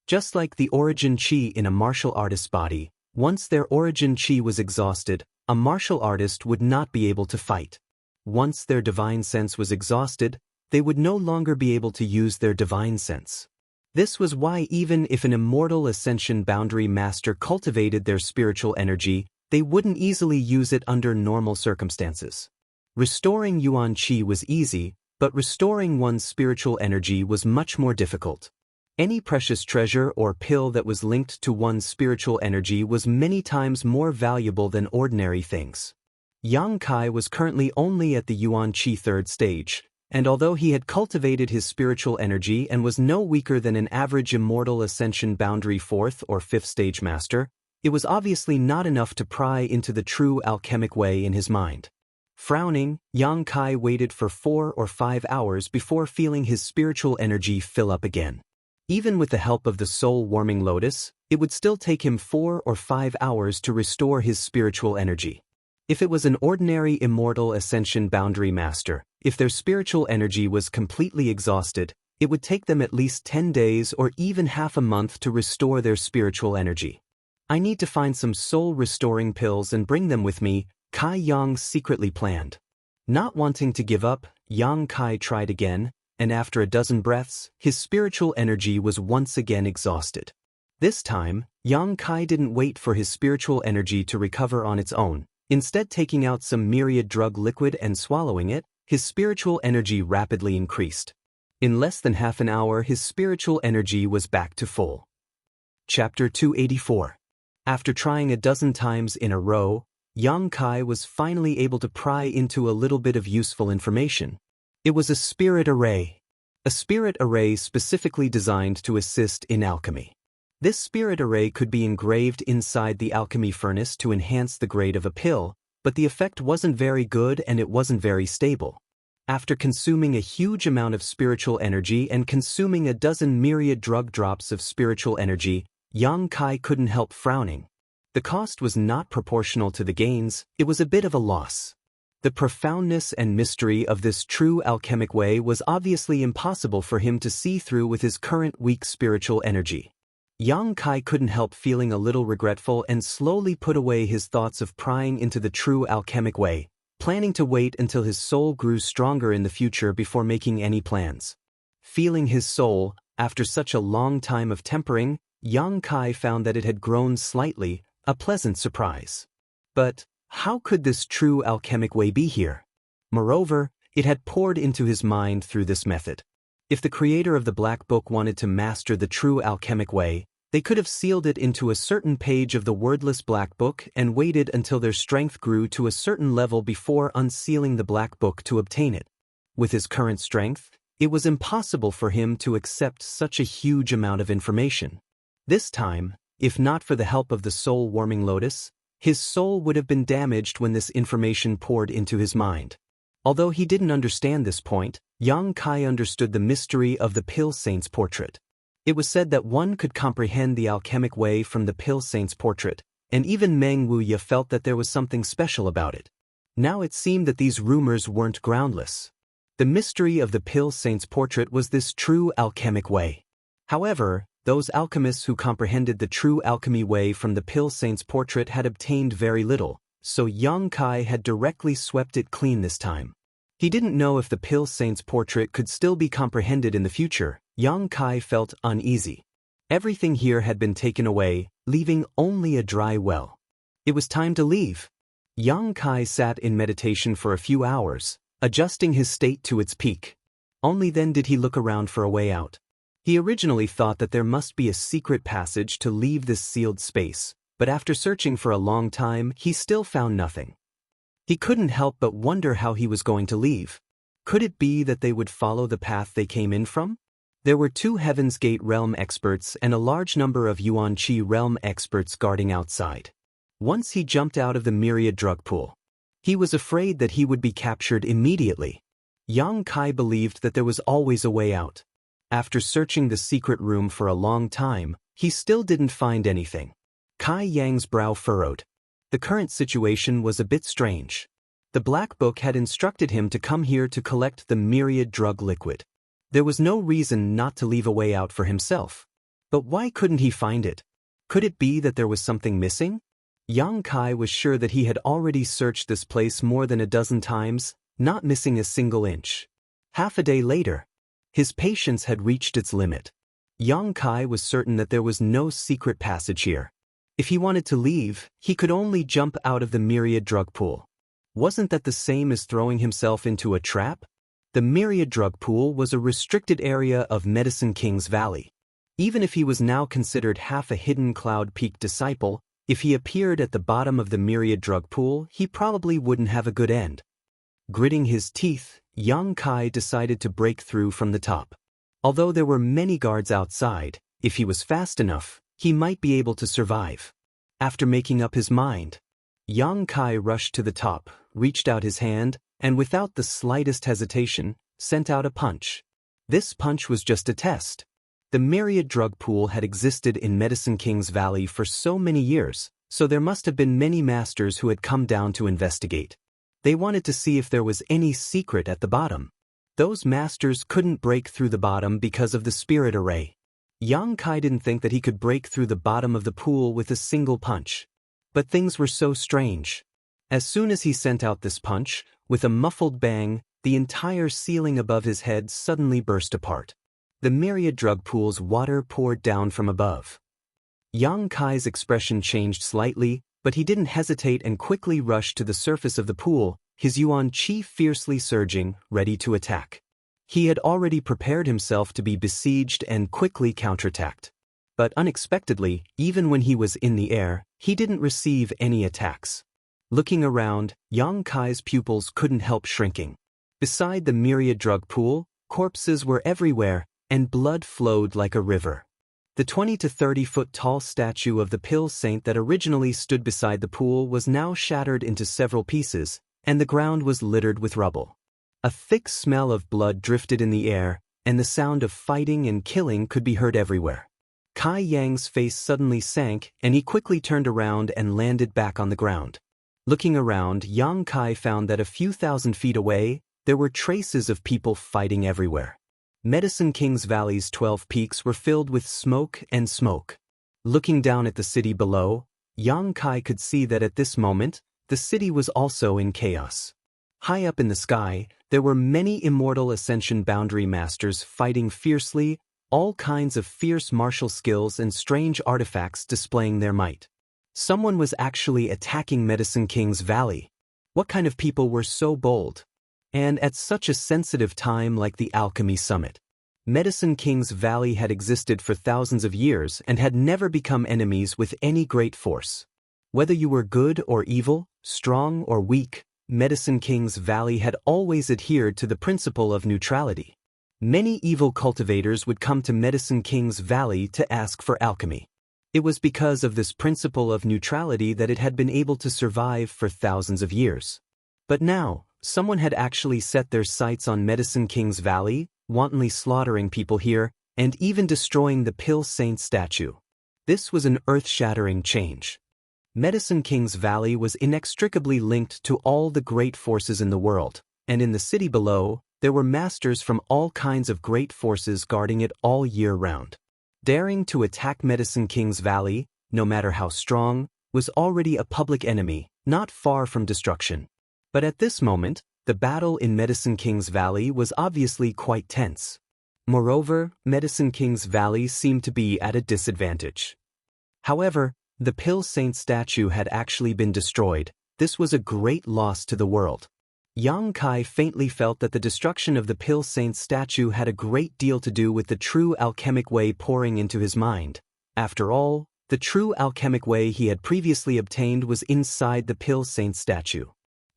Just like the origin chi in a martial artist's body, once their origin chi was exhausted, a martial artist would not be able to fight. Once their divine sense was exhausted, they would no longer be able to use their divine sense. This was why even if an immortal ascension boundary master cultivated their spiritual energy, they wouldn't easily use it under normal circumstances. Restoring Yuan Qi was easy, but restoring one's spiritual energy was much more difficult. Any precious treasure or pill that was linked to one's spiritual energy was many times more valuable than ordinary things. Yang Kai was currently only at the Yuan Qi third stage, and although he had cultivated his spiritual energy and was no weaker than an average immortal ascension boundary fourth or fifth stage master, it was obviously not enough to pry into the true alchemic way in his mind. Frowning, Yang Kai waited for 4 or 5 hours before feeling his spiritual energy fill up again. Even with the help of the soul-warming lotus, it would still take him 4 or 5 hours to restore his spiritual energy. If it was an ordinary immortal ascension boundary master, if their spiritual energy was completely exhausted, it would take them at least 10 days or even half a month to restore their spiritual energy. I need to find some soul-restoring pills and bring them with me, Kai Yang secretly planned. Not wanting to give up, Yang Kai tried again, and after a dozen breaths, his spiritual energy was once again exhausted. This time, Yang Kai didn't wait for his spiritual energy to recover on its own. Instead, taking out some myriad drug liquid and swallowing it, his spiritual energy rapidly increased. In less than half an hour, his spiritual energy was back to full. Chapter 284. After trying a dozen times in a row, Yang Kai was finally able to pry into a little bit of useful information. It was a spirit array. A spirit array specifically designed to assist in alchemy. This spirit array could be engraved inside the alchemy furnace to enhance the grade of a pill, but the effect wasn't very good and it wasn't very stable. After consuming a huge amount of spiritual energy and consuming a dozen myriad drug drops of spiritual energy, Yang Kai couldn't help frowning. The cost was not proportional to the gains, it was a bit of a loss. The profoundness and mystery of this true alchemic way was obviously impossible for him to see through with his current weak spiritual energy. Yang Kai couldn't help feeling a little regretful and slowly put away his thoughts of prying into the true alchemic way, planning to wait until his soul grew stronger in the future before making any plans. Feeling his soul, after such a long time of tempering, Yang Kai found that it had grown slightly, a pleasant surprise. But how could this true alchemic way be here? Moreover, it had poured into his mind through this method. If the creator of the Black Book wanted to master the true alchemic way, they could have sealed it into a certain page of the wordless Black Book and waited until their strength grew to a certain level before unsealing the Black Book to obtain it. With his current strength, it was impossible for him to accept such a huge amount of information. This time, if not for the help of the soul-warming lotus, his soul would have been damaged when this information poured into his mind. Although he didn't understand this point, Yang Kai understood the mystery of the Pill Saint's portrait. It was said that one could comprehend the alchemic way from the Pill Saint's portrait, and even Meng Wuya felt that there was something special about it. Now it seemed that these rumors weren't groundless. The mystery of the Pill Saint's portrait was this true alchemic way. However, those alchemists who comprehended the true alchemy way from the Pill Saint's portrait had obtained very little, so Yang Kai had directly swept it clean this time. He didn't know if the Pill Saint's portrait could still be comprehended in the future. Yang Kai felt uneasy. Everything here had been taken away, leaving only a dry well. It was time to leave. Yang Kai sat in meditation for a few hours, adjusting his state to its peak. Only then did he look around for a way out. He originally thought that there must be a secret passage to leave this sealed space, but after searching for a long time, he still found nothing. He couldn't help but wonder how he was going to leave. Could it be that they would follow the path they came in from? There were 2 Heaven's Gate realm experts and a large number of Yuan-Chi realm experts guarding outside. Once he jumped out of the myriad drug pool, he was afraid that he would be captured immediately. Yang Kai believed that there was always a way out. After searching the secret room for a long time, he still didn't find anything. Kai Yang's brow furrowed. The current situation was a bit strange. The Black Book had instructed him to come here to collect the myriad drug liquid. There was no reason not to leave a way out for himself. But why couldn't he find it? Could it be that there was something missing? Yang Kai was sure that he had already searched this place more than a dozen times, not missing a single inch. Half a day later, his patience had reached its limit. Yang Kai was certain that there was no secret passage here. If he wanted to leave, he could only jump out of the myriad drug pool. Wasn't that the same as throwing himself into a trap? The myriad drug pool was a restricted area of Medicine King's Valley. Even if he was now considered half a hidden Cloud Peak disciple, if he appeared at the bottom of the myriad drug pool, he probably wouldn't have a good end. Gritting his teeth, Yang Kai decided to break through from the top. Although there were many guards outside, if he was fast enough, he might be able to survive. After making up his mind, Yang Kai rushed to the top, reached out his hand, and without the slightest hesitation, sent out a punch. This punch was just a test. The myriad drug pool had existed in Medicine King's Valley for so many years, so there must have been many masters who had come down to investigate. They wanted to see if there was any secret at the bottom. Those masters couldn't break through the bottom because of the spirit array. Yang Kai didn't think that he could break through the bottom of the pool with a single punch. But things were so strange. As soon as he sent out this punch, with a muffled bang, the entire ceiling above his head suddenly burst apart. The myriad drug pool's water poured down from above. Yang Kai's expression changed slightly, but he didn't hesitate and quickly rushed to the surface of the pool, his yuan qi fiercely surging, ready to attack. He had already prepared himself to be besieged and quickly counterattacked. But unexpectedly, even when he was in the air, he didn't receive any attacks. Looking around, Yang Kai's pupils couldn't help shrinking. Beside the myriad drug pool, corpses were everywhere, and blood flowed like a river. The 20 to 30 foot tall statue of the pill saint that originally stood beside the pool was now shattered into several pieces, and the ground was littered with rubble. A thick smell of blood drifted in the air, and the sound of fighting and killing could be heard everywhere. Kai Yang's face suddenly sank, and he quickly turned around and landed back on the ground. Looking around, Yang Kai found that a few thousand feet away, there were traces of people fighting everywhere. Medicine King's Valley's 12 peaks were filled with smoke and smoke. Looking down at the city below, Yang Kai could see that at this moment, the city was also in chaos. High up in the sky, there were many immortal Ascension Boundary Masters fighting fiercely, all kinds of fierce martial skills and strange artifacts displaying their might. Someone was actually attacking Medicine King's Valley. What kind of people were so bold? And at such a sensitive time like the Alchemy Summit. Medicine King's Valley had existed for thousands of years and had never become enemies with any great force. Whether you were good or evil, strong or weak, Medicine King's Valley had always adhered to the principle of neutrality. Many evil cultivators would come to Medicine King's Valley to ask for alchemy. It was because of this principle of neutrality that it had been able to survive for thousands of years. But now, someone had actually set their sights on Medicine King's Valley, wantonly slaughtering people here, and even destroying the Pill Saint statue. This was an earth-shattering change. Medicine King's Valley was inextricably linked to all the great forces in the world, and in the city below, there were masters from all kinds of great forces guarding it all year round. Daring to attack Medicine King's Valley, no matter how strong, was already a public enemy, not far from destruction. But at this moment, the battle in Medicine King's Valley was obviously quite tense. Moreover, Medicine King's Valley seemed to be at a disadvantage. However, the Pill Saint statue had actually been destroyed. This was a great loss to the world. Yang Kai faintly felt that the destruction of the Pill Saint statue had a great deal to do with the true alchemic way pouring into his mind. After all, the true alchemic way he had previously obtained was inside the Pill Saint statue.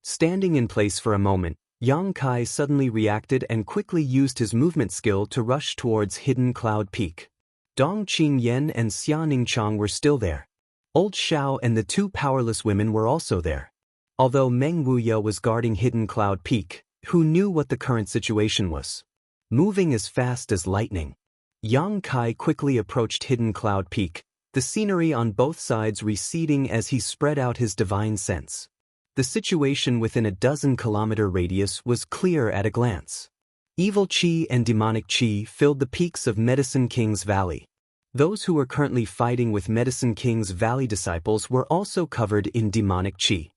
Standing in place for a moment, Yang Kai suddenly reacted and quickly used his movement skill to rush towards Hidden Cloud Peak. Dong Qingyan and Xia Ningchang were still there. Old Xiao and the two powerless women were also there. Although Meng Wuya was guarding Hidden Cloud Peak, who knew what the current situation was? Moving as fast as lightning, Yang Kai quickly approached Hidden Cloud Peak, the scenery on both sides receding as he spread out his divine sense. The situation within a 12-kilometer radius was clear at a glance. Evil qi and demonic qi filled the peaks of Medicine King's Valley. Those who were currently fighting with Medicine King's Valley disciples were also covered in demonic qi.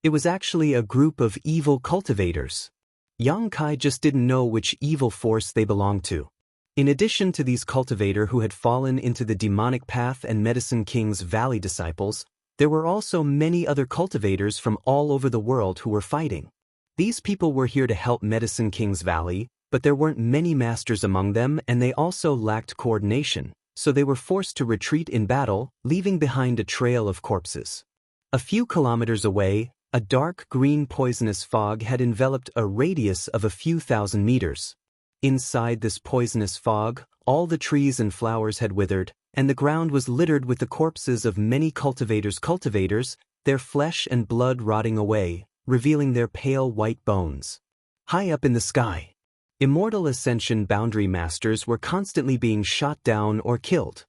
It was actually a group of evil cultivators. Yang Kai just didn't know which evil force they belonged to. In addition to these cultivators who had fallen into the demonic path and Medicine King's Valley disciples, there were also many other cultivators from all over the world who were fighting. These people were here to help Medicine King's Valley, but there weren't many masters among them and they also lacked coordination, so they were forced to retreat in battle, leaving behind a trail of corpses. A few kilometers away, a dark green poisonous fog had enveloped a radius of a few thousand meters. Inside this poisonous fog, all the trees and flowers had withered, and the ground was littered with the corpses of many cultivators, their flesh and blood rotting away, revealing their pale white bones. High up in the sky, immortal Ascension Boundary Masters were constantly being shot down or killed.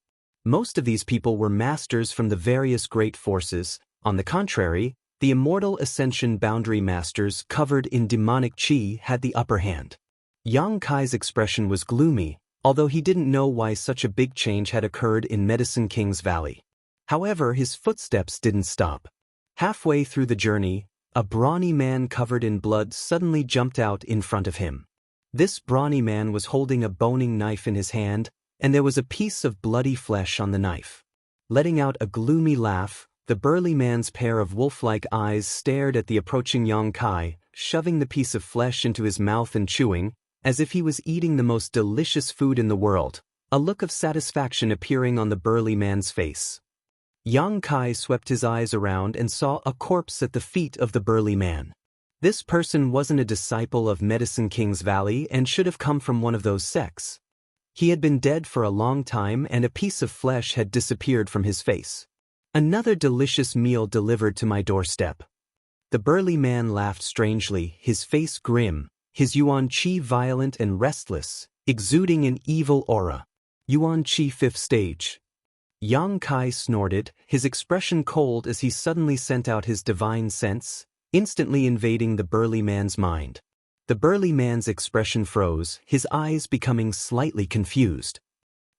Most of these people were masters from the various great forces. On the contrary, the immortal ascension boundary masters covered in demonic chi had the upper hand. Yang Kai's expression was gloomy, although he didn't know why such a big change had occurred in Medicine King's Valley. However, his footsteps didn't stop. Halfway through the journey, a brawny man covered in blood suddenly jumped out in front of him. This brawny man was holding a boning knife in his hand, and there was a piece of bloody flesh on the knife. Letting out a gloomy laugh, the burly man's pair of wolf-like eyes stared at the approaching Yang Kai, shoving the piece of flesh into his mouth and chewing, as if he was eating the most delicious food in the world, a look of satisfaction appearing on the burly man's face. Yang Kai swept his eyes around and saw a corpse at the feet of the burly man. This person wasn't a disciple of Medicine King's Valley and should have come from one of those sects. He had been dead for a long time and a piece of flesh had disappeared from his face. Another delicious meal delivered to my doorstep. The burly man laughed strangely, his face grim, his yuan qi violent and restless, exuding an evil aura. Yuan qi 5th stage. Yang Kai snorted, his expression cold as he suddenly sent out his divine sense, instantly invading the burly man's mind. The burly man's expression froze, his eyes becoming slightly confused.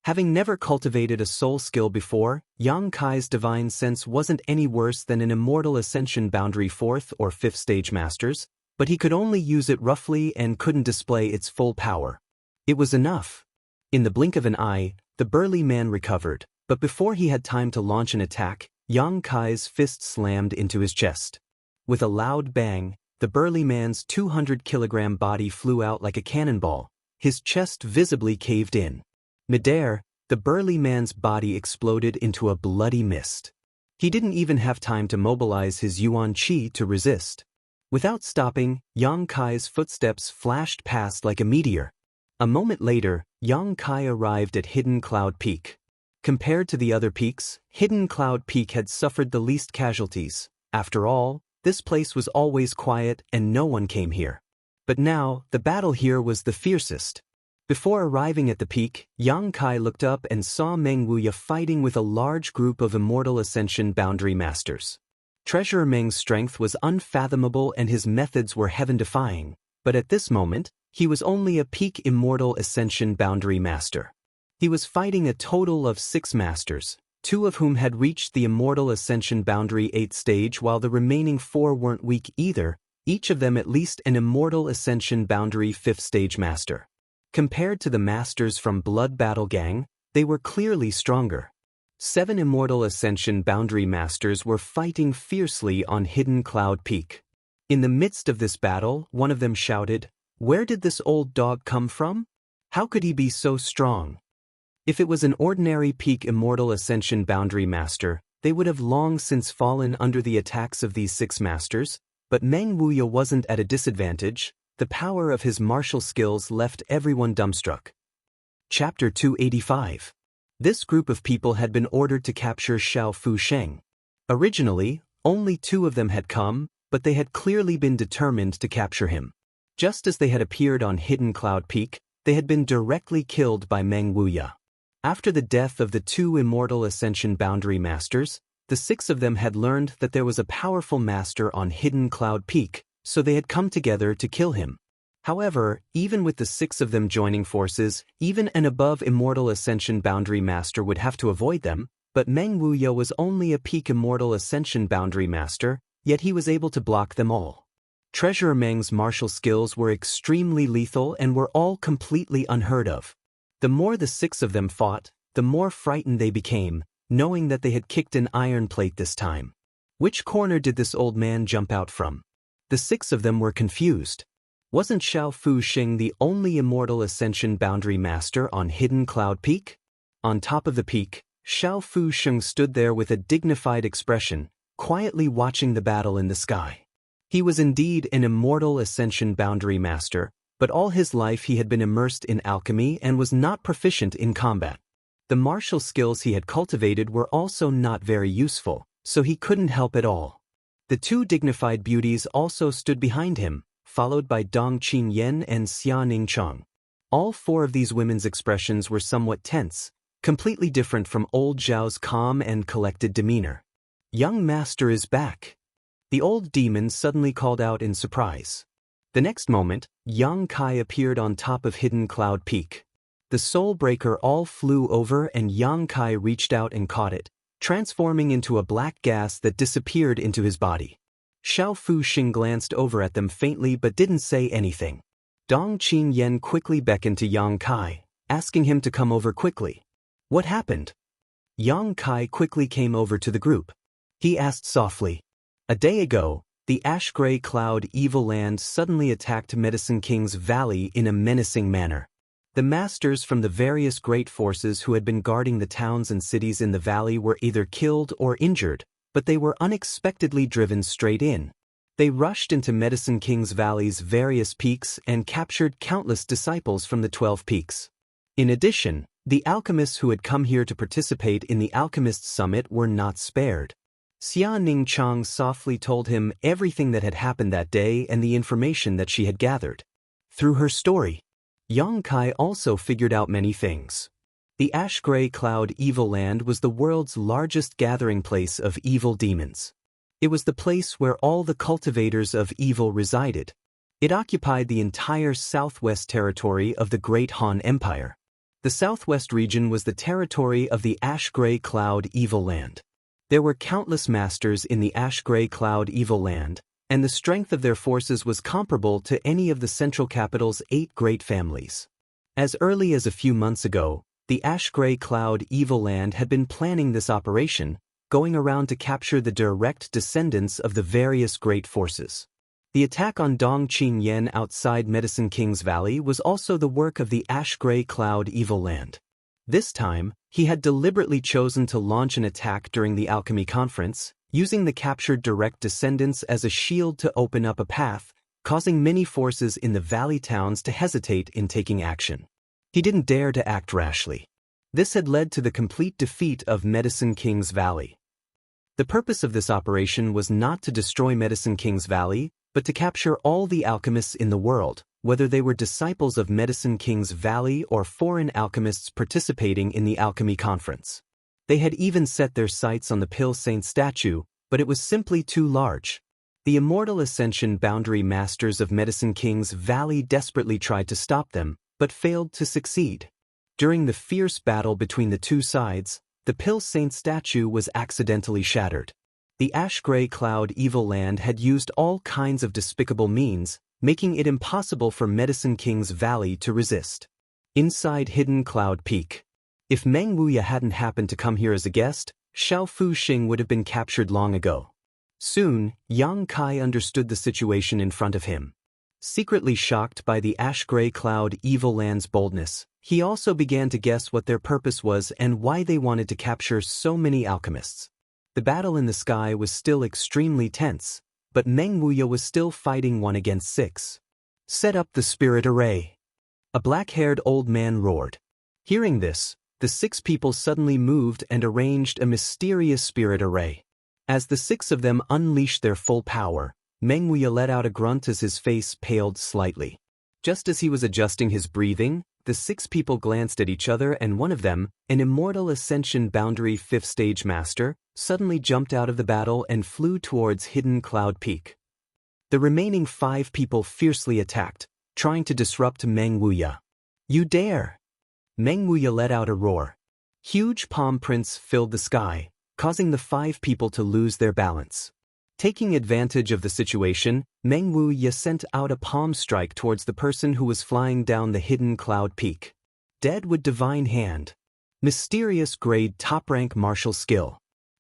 Having never cultivated a soul skill before, Yang Kai's divine sense wasn't any worse than an immortal ascension boundary 4th or 5th stage masters, but he could only use it roughly and couldn't display its full power. It was enough. In the blink of an eye, the burly man recovered, but before he had time to launch an attack, Yang Kai's fist slammed into his chest. With a loud bang, the burly man's 200-kilogram body flew out like a cannonball, his chest visibly caved in. Midair, the burly man's body exploded into a bloody mist. He didn't even have time to mobilize his yuan qi to resist. Without stopping, Yang Kai's footsteps flashed past like a meteor. A moment later, Yang Kai arrived at Hidden Cloud Peak. Compared to the other peaks, Hidden Cloud Peak had suffered the least casualties. After all, this place was always quiet and no one came here. But now, the battle here was the fiercest. Before arriving at the peak, Yang Kai looked up and saw Meng Wuya fighting with a large group of immortal ascension boundary masters. Treasurer Meng's strength was unfathomable and his methods were heaven-defying, but at this moment, he was only a peak immortal ascension boundary master. He was fighting a total of 6 masters, 2 of whom had reached the immortal ascension boundary 8th stage while the remaining 4 weren't weak either, each of them at least an immortal ascension boundary 5th stage master. Compared to the masters from Blood Battle Gang, they were clearly stronger. 7 immortal ascension boundary masters were fighting fiercely on Hidden Cloud Peak. In the midst of this battle, one of them shouted, "Where did this old dog come from? How could he be so strong?" If it was an ordinary peak immortal ascension boundary master, they would have long since fallen under the attacks of these 6 masters, but Meng Wuya wasn't at a disadvantage. The power of his martial skills left everyone dumbstruck. Chapter 285. This group of people had been ordered to capture Xiao Fu Sheng. Originally, only 2 of them had come, but they had clearly been determined to capture him. Just as they had appeared on Hidden Cloud Peak, they had been directly killed by Meng Wuya. After the death of the 2 immortal ascension boundary masters, the 6 of them had learned that there was a powerful master on Hidden Cloud Peak, so they had come together to kill him. However, even with the 6 of them joining forces, even an above immortal ascension boundary master would have to avoid them, but Meng Wuya was only a peak immortal ascension boundary master, yet he was able to block them all. Treasurer Meng's martial skills were extremely lethal and were all completely unheard of. The more the 6 of them fought, the more frightened they became, knowing that they had kicked an iron plate this time. Which corner did this old man jump out from? The 6 of them were confused. Wasn't Xiao Fu Sheng the only immortal ascension boundary master on Hidden Cloud Peak? On top of the peak, Xiao Fu Sheng stood there with a dignified expression, quietly watching the battle in the sky. He was indeed an immortal ascension boundary master, but all his life he had been immersed in alchemy and was not proficient in combat. The martial skills he had cultivated were also not very useful, so he couldn't help at all. The 2 dignified beauties also stood behind him, followed by Dong Qingyan and Xia Ningchang. All 4 of these women's expressions were somewhat tense, completely different from old Zhao's calm and collected demeanor. "Young master is back," the old demon suddenly called out in surprise. The next moment, Yang Kai appeared on top of Hidden Cloud Peak. The Soul Breaker all flew over and Yang Kai reached out and caught it, transforming into a black gas that disappeared into his body. Xiao Fu Xing glanced over at them faintly but didn't say anything. Dong Qin Yen quickly beckoned to Yang Kai, asking him to come over quickly. "What happened?" Yang Kai quickly came over to the group. He asked softly. "A day ago, the ash-gray cloud evil land suddenly attacked Medicine King's Valley in a menacing manner. The masters from the various great forces who had been guarding the towns and cities in the valley were either killed or injured, but they were unexpectedly driven straight in. They rushed into Medicine King's Valley's various peaks and captured countless disciples from the 12 peaks. In addition, the alchemists who had come here to participate in the Alchemists' Summit were not spared." Xia Ningchang softly told him everything that had happened that day and the information that she had gathered. Through her story, Yang Kai also figured out many things. The Ash-Gray Cloud Evil Land was the world's largest gathering place of evil demons. It was the place where all the cultivators of evil resided. It occupied the entire southwest territory of the Great Han Empire. The southwest region was the territory of the Ash-Gray Cloud Evil Land. There were countless masters in the Ash-Gray Cloud Evil Land, and the strength of their forces was comparable to any of the central capital's 8 great families. As early as a few months ago, the Ash-Gray Cloud Evil Land had been planning this operation, going around to capture the direct descendants of the various great forces. The attack on Dong Qin Yen outside Medicine King's Valley was also the work of the Ash-Gray Cloud Evil Land. This time, he had deliberately chosen to launch an attack during the alchemy conference, using the captured direct descendants as a shield to open up a path, causing many forces in the valley towns to hesitate in taking action. He didn't dare to act rashly. This had led to the complete defeat of Medicine King's Valley. The purpose of this operation was not to destroy Medicine King's Valley, but to capture all the alchemists in the world, whether they were disciples of Medicine King's Valley or foreign alchemists participating in the alchemy conference. They had even set their sights on the Pill Saint statue, but it was simply too large. The Immortal Ascension Boundary Masters of Medicine King's Valley desperately tried to stop them, but failed to succeed. During the fierce battle between the two sides, the Pill Saint statue was accidentally shattered. The Ash-Gray Cloud Evil Land had used all kinds of despicable means, making it impossible for Medicine King's Valley to resist. Inside Hidden Cloud Peak. If Meng Wuya hadn't happened to come here as a guest, Xiao Fu Xing would have been captured long ago. Soon, Yang Kai understood the situation in front of him. Secretly shocked by the Ash-Gray Cloud Evil Land's boldness, he also began to guess what their purpose was and why they wanted to capture so many alchemists. The battle in the sky was still extremely tense, but Meng Wuya was still fighting 1 against 6. "Set up the spirit array," a black-haired old man roared. Hearing this, the 6 people suddenly moved and arranged a mysterious spirit array. As the 6 of them unleashed their full power, Meng Wuya let out a grunt as his face paled slightly. Just as he was adjusting his breathing, the 6 people glanced at each other and one of them, an Immortal Ascension Boundary 5th Stage Master, suddenly jumped out of the battle and flew towards Hidden Cloud Peak. The remaining 5 people fiercely attacked, trying to disrupt Meng Wuya. "You dare!" Meng Wuya let out a roar. Huge palm prints filled the sky, causing the 5 people to lose their balance. Taking advantage of the situation, Meng Wuya sent out a palm strike towards the person who was flying down the Hidden Cloud Peak. Dead with Divine Hand. Mysterious grade top-rank martial skill.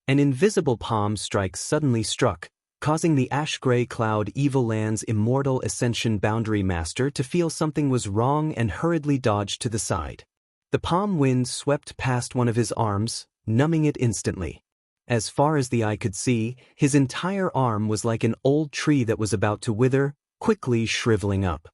An invisible palm strike suddenly struck, causing the Ash-Gray Cloud Evil Land's Immortal Ascension Boundary Master to feel something was wrong and hurriedly dodged to the side. The palm wind swept past one of his arms, numbing it instantly. As far as the eye could see, his entire arm was like an old tree that was about to wither, quickly shriveling up.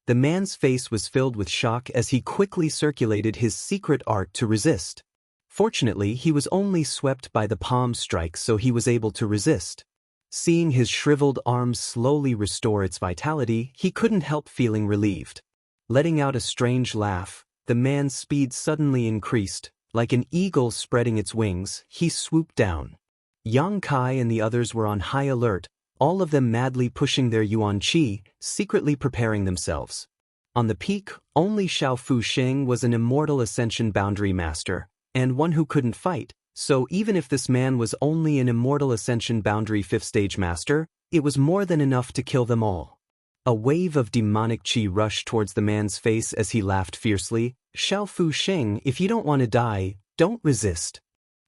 The man's face was filled with shock as he quickly circulated his secret art to resist. Fortunately, he was only swept by the palm strike, so he was able to resist. Seeing his shriveled arm slowly restore its vitality, he couldn't help feeling relieved. Letting out a strange laugh, the man's speed suddenly increased, Like an eagle spreading its wings, he swooped down. Yang Kai and the others were on high alert, all of them madly pushing their yuan qi, secretly preparing themselves. On the peak, only Xiao Fuxing was an immortal ascension boundary master, and one who couldn't fight, so even if this man was only an immortal ascension boundary 5th stage master, it was more than enough to kill them all. A wave of demonic qi rushed towards the man's face as he laughed fiercely. Xiao Fuxing, if you don't want to die, don't resist.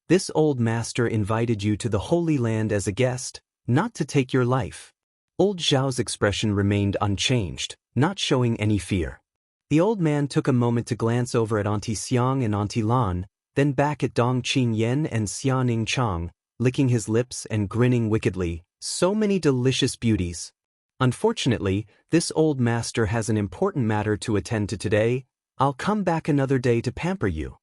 This old master invited you to the Holy Land as a guest, not to take your life. Old Zhao's expression remained unchanged, not showing any fear. The old man took a moment to glance over at Auntie Xiang and Auntie Lan, then back at Dong Qingyan and Xianing Chang, licking his lips and grinning wickedly. So many delicious beauties. Unfortunately, this old master has an important matter to attend to today. I'll come back another day to pamper you.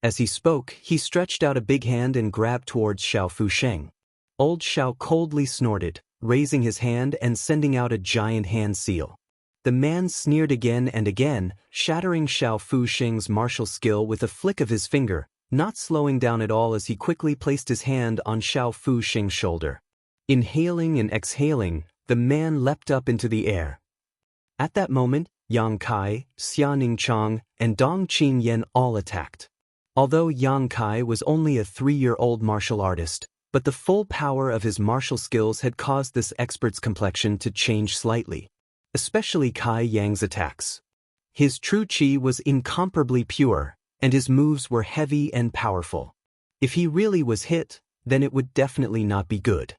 As he spoke, he stretched out a big hand and grabbed towards Xiao Fusheng. Old Xiao coldly snorted, raising his hand and sending out a giant hand seal. The man sneered again and again, shattering Xiao Fusheng's martial skill with a flick of his finger, not slowing down at all as he quickly placed his hand on Xiao Fusheng's shoulder. Inhaling and exhaling, the man leapt up into the air. At that moment, Yang Kai, Xianing Chang, and Dong Qingyan all attacked. Although Yang Kai was only a 3-year-old martial artist, but the full power of his martial skills had caused this expert's complexion to change slightly, especially Kai Yang's attacks. His true qi was incomparably pure, and his moves were heavy and powerful. If he really was hit, then it would definitely not be good.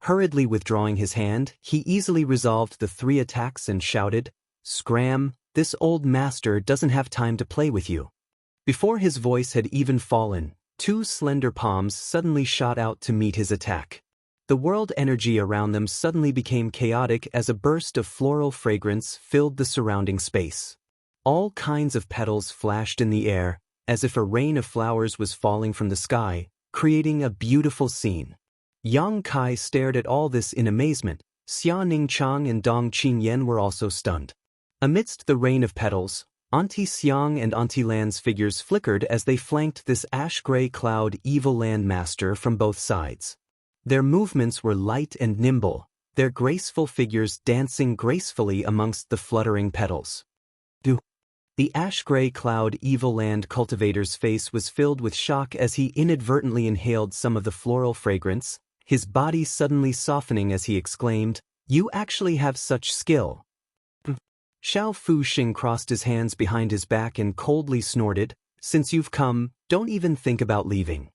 Hurriedly withdrawing his hand, he easily resolved the 3 attacks and shouted, "Scram, this old master doesn't have time to play with you." Before his voice had even fallen, 2 slender palms suddenly shot out to meet his attack. The world energy around them suddenly became chaotic as a burst of floral fragrance filled the surrounding space. All kinds of petals flashed in the air, as if a rain of flowers was falling from the sky, creating a beautiful scene. Yang Kai stared at all this in amazement. Xianing Chang and Dong Qingyan were also stunned. Amidst the rain of petals, Auntie Xiang and Auntie Lan's figures flickered as they flanked this ash-gray cloud evil land master from both sides. Their movements were light and nimble, their graceful figures dancing gracefully amongst the fluttering petals. The ash-gray cloud evil land cultivator's face was filled with shock as he inadvertently inhaled some of the floral fragrance, his body suddenly softening as he exclaimed, "You actually have such skill." Xiao Fuxing crossed his hands behind his back and coldly snorted, "Since you've come, don't even think about leaving."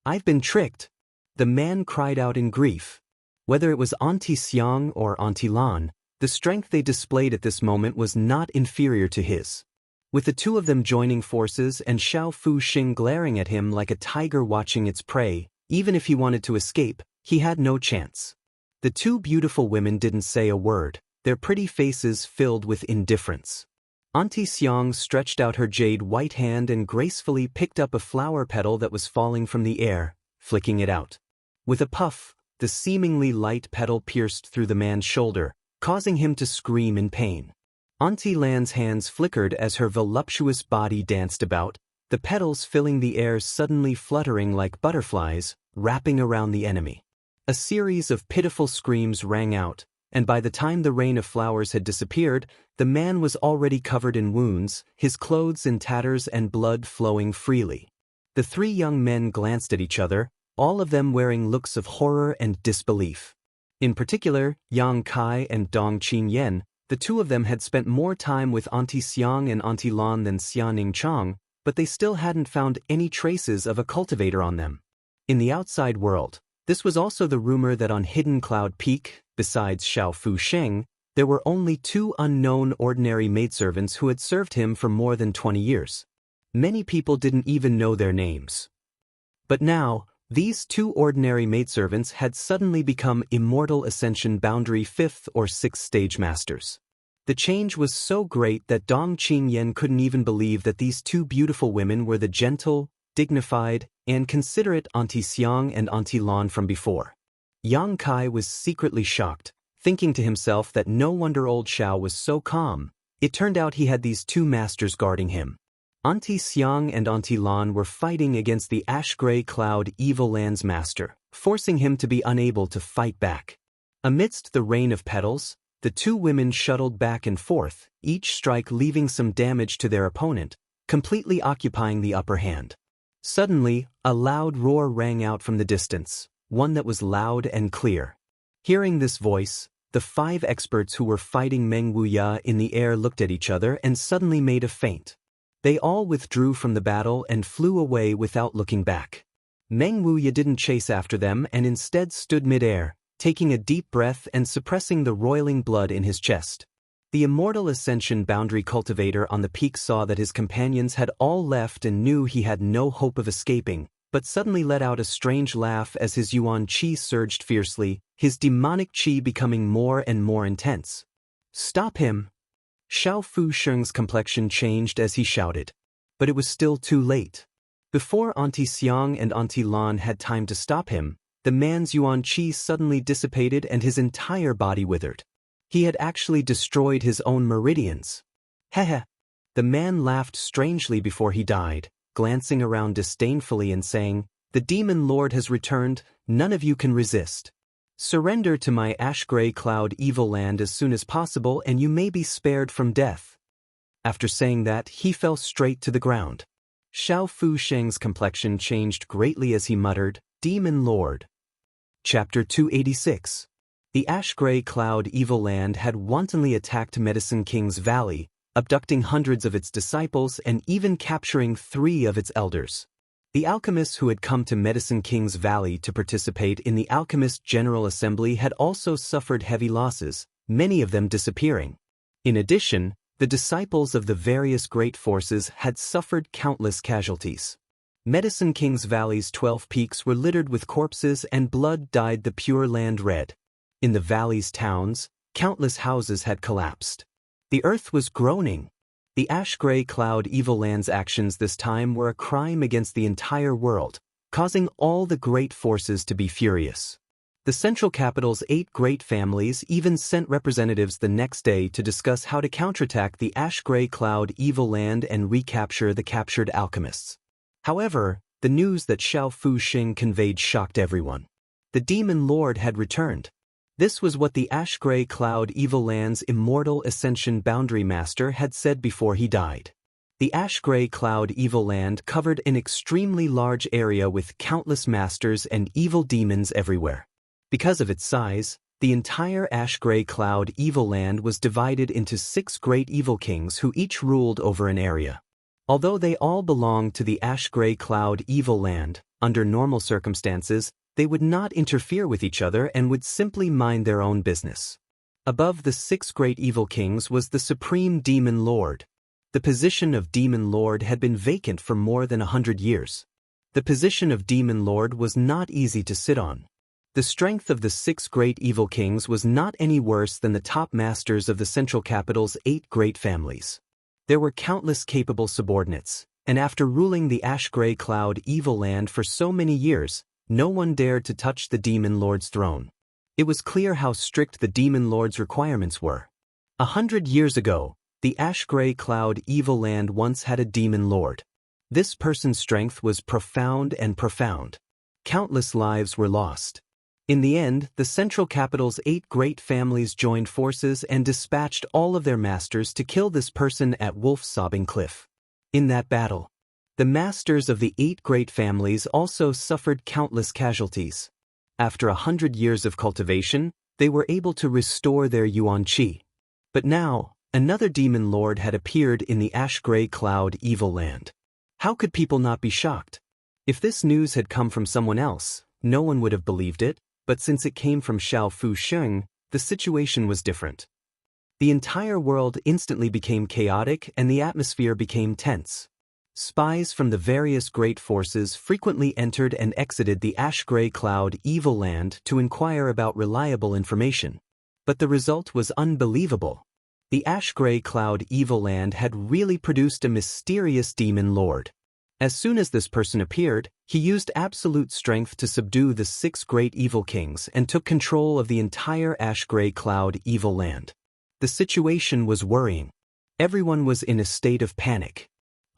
"I've been tricked." The man cried out in grief. Whether it was Auntie Xiang or Auntie Lan, the strength they displayed at this moment was not inferior to his. With the 2 of them joining forces and Xiao Fuxing glaring at him like a tiger watching its prey, even if he wanted to escape, he had no chance. The 2 beautiful women didn't say a word, their pretty faces filled with indifference. Auntie Xiang stretched out her jade white hand and gracefully picked up a flower petal that was falling from the air, flicking it out. With a puff, the seemingly light petal pierced through the man's shoulder, causing him to scream in pain. Auntie Lan's hands flickered as her voluptuous body danced about, the petals filling the air suddenly fluttering like butterflies, wrapping around the enemy. A series of pitiful screams rang out, and by the time the rain of flowers had disappeared, the man was already covered in wounds, his clothes in tatters and blood flowing freely. The 3 young men glanced at each other, all of them wearing looks of horror and disbelief. In particular, Yang Kai and Dong Qingyan, the 2 of them had spent more time with Auntie Xiang and Auntie Lan than Xianing Chang, but they still hadn't found any traces of a cultivator on them. In the outside world, this was also the rumor that on Hidden Cloud Peak, besides Xiao Fusheng, there were only 2 unknown ordinary maidservants who had served him for more than 20 years. Many people didn't even know their names. But now, these 2 ordinary maidservants had suddenly become immortal ascension boundary 5th or 6th stage masters. The change was so great that Dong Qingyan couldn't even believe that these 2 beautiful women were the gentle, dignified, and considerate Auntie Xiang and Auntie Lan from before. Yang Kai was secretly shocked, thinking to himself that no wonder old Xiao was so calm. It turned out he had these 2 masters guarding him. Auntie Xiang and Auntie Lan were fighting against the ash-gray cloud evil land's master, forcing him to be unable to fight back. Amidst the rain of petals, the two women shuttled back and forth, each strike leaving some damage to their opponent, completely occupying the upper hand. Suddenly, a loud roar rang out from the distance, one that was loud and clear. Hearing this voice, the 5 experts who were fighting Meng Wuya in the air looked at each other and suddenly made a feint. They all withdrew from the battle and flew away without looking back. Meng Wuya didn't chase after them and instead stood mid-air, taking a deep breath and suppressing the roiling blood in his chest. The immortal ascension boundary cultivator on the peak saw that his companions had all left and knew he had no hope of escaping, but suddenly let out a strange laugh as his yuan qi surged fiercely, his demonic qi becoming more and more intense. "Stop him!" Xiao Fu Sheng's complexion changed as he shouted. But it was still too late. Before Auntie Xiang and Auntie Lan had time to stop him, the man's yuan qi suddenly dissipated and his entire body withered. He had actually destroyed his own meridians. Heh. The man laughed strangely before he died, glancing around disdainfully and saying, "The demon lord has returned, none of you can resist. Surrender to my ash-gray cloud evil land as soon as possible and you may be spared from death." After saying that, he fell straight to the ground. Xiao Fu Sheng's complexion changed greatly as he muttered, "Demon Lord." Chapter 286. The ash-gray cloud evil land had wantonly attacked Medicine King's Valley, abducting hundreds of its disciples and even capturing 3 of its elders. The alchemists who had come to Medicine King's Valley to participate in the Alchemist General Assembly had also suffered heavy losses, many of them disappearing. In addition, the disciples of the various great forces had suffered countless casualties. Medicine King's Valley's 12 peaks were littered with corpses and blood dyed the pure land red. In the valley's towns, countless houses had collapsed. The earth was groaning. The ash-gray cloud evil land's actions this time were a crime against the entire world, causing all the great forces to be furious. The central capital's 8 great families even sent representatives the next day to discuss how to counterattack the ash-gray cloud evil land and recapture the captured alchemists. However, the news that Xiao Fu Sheng conveyed shocked everyone. The demon lord had returned. This was what the ash-gray cloud evil land's immortal ascension boundary master had said before he died. The ash-gray cloud evil land covered an extremely large area with countless masters and evil demons everywhere. Because of its size, the entire ash-gray cloud evil land was divided into 6 great evil kings who each ruled over an area. Although they all belonged to the ash-gray cloud evil land, under normal circumstances, they would not interfere with each other and would simply mind their own business. Above the 6 great evil kings was the supreme demon lord. The position of demon lord had been vacant for more than 100 years. The position of demon lord was not easy to sit on. The strength of the 6 great evil kings was not any worse than the top masters of the central capital's 8 great families. There were countless capable subordinates, and after ruling the ash-gray cloud evil land for so many years, no one dared to touch the demon lord's throne. It was clear how strict the demon lord's requirements were. 100 years ago, the ash-gray cloud evil land once had a demon lord. This person's strength was profound and profound. Countless lives were lost. In the end, the central capital's 8 great families joined forces and dispatched all of their masters to kill this person at Wolf Sobbing Cliff. In that battle, the masters of the 8 great families also suffered countless casualties. After 100 years of cultivation, they were able to restore their yuan qi. But now, another demon lord had appeared in the ash-gray cloud evil land. How could people not be shocked? If this news had come from someone else, no one would have believed it, but since it came from Xiao Fu Sheng, the situation was different. The entire world instantly became chaotic and the atmosphere became tense. Spies from the various great forces frequently entered and exited the ash-gray cloud evil land to inquire about reliable information. But the result was unbelievable. The ash-gray cloud evil land had really produced a mysterious demon lord. As soon as this person appeared, he used absolute strength to subdue the 6 great evil kings and took control of the entire ash-gray cloud evil land. The situation was worrying. Everyone was in a state of panic.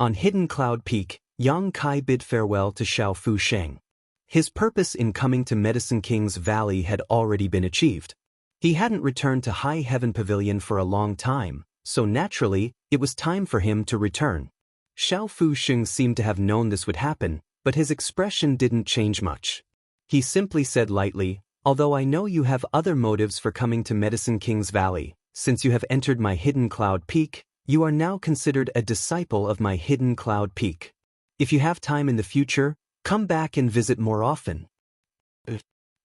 On Hidden Cloud Peak, Yang Kai bid farewell to Xiao Fu Sheng. His purpose in coming to Medicine King's Valley had already been achieved. He hadn't returned to High Heaven Pavilion for a long time, so naturally, it was time for him to return. Xiao Fu Sheng seemed to have known this would happen, but his expression didn't change much. He simply said lightly, "Although I know you have other motives for coming to Medicine King's Valley, since you have entered my Hidden Cloud Peak, you are now considered a disciple of my Hidden Cloud Peak. If you have time in the future, come back and visit more often."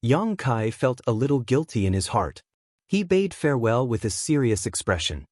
Yang Kai felt a little guilty in his heart. He bade farewell with a serious expression.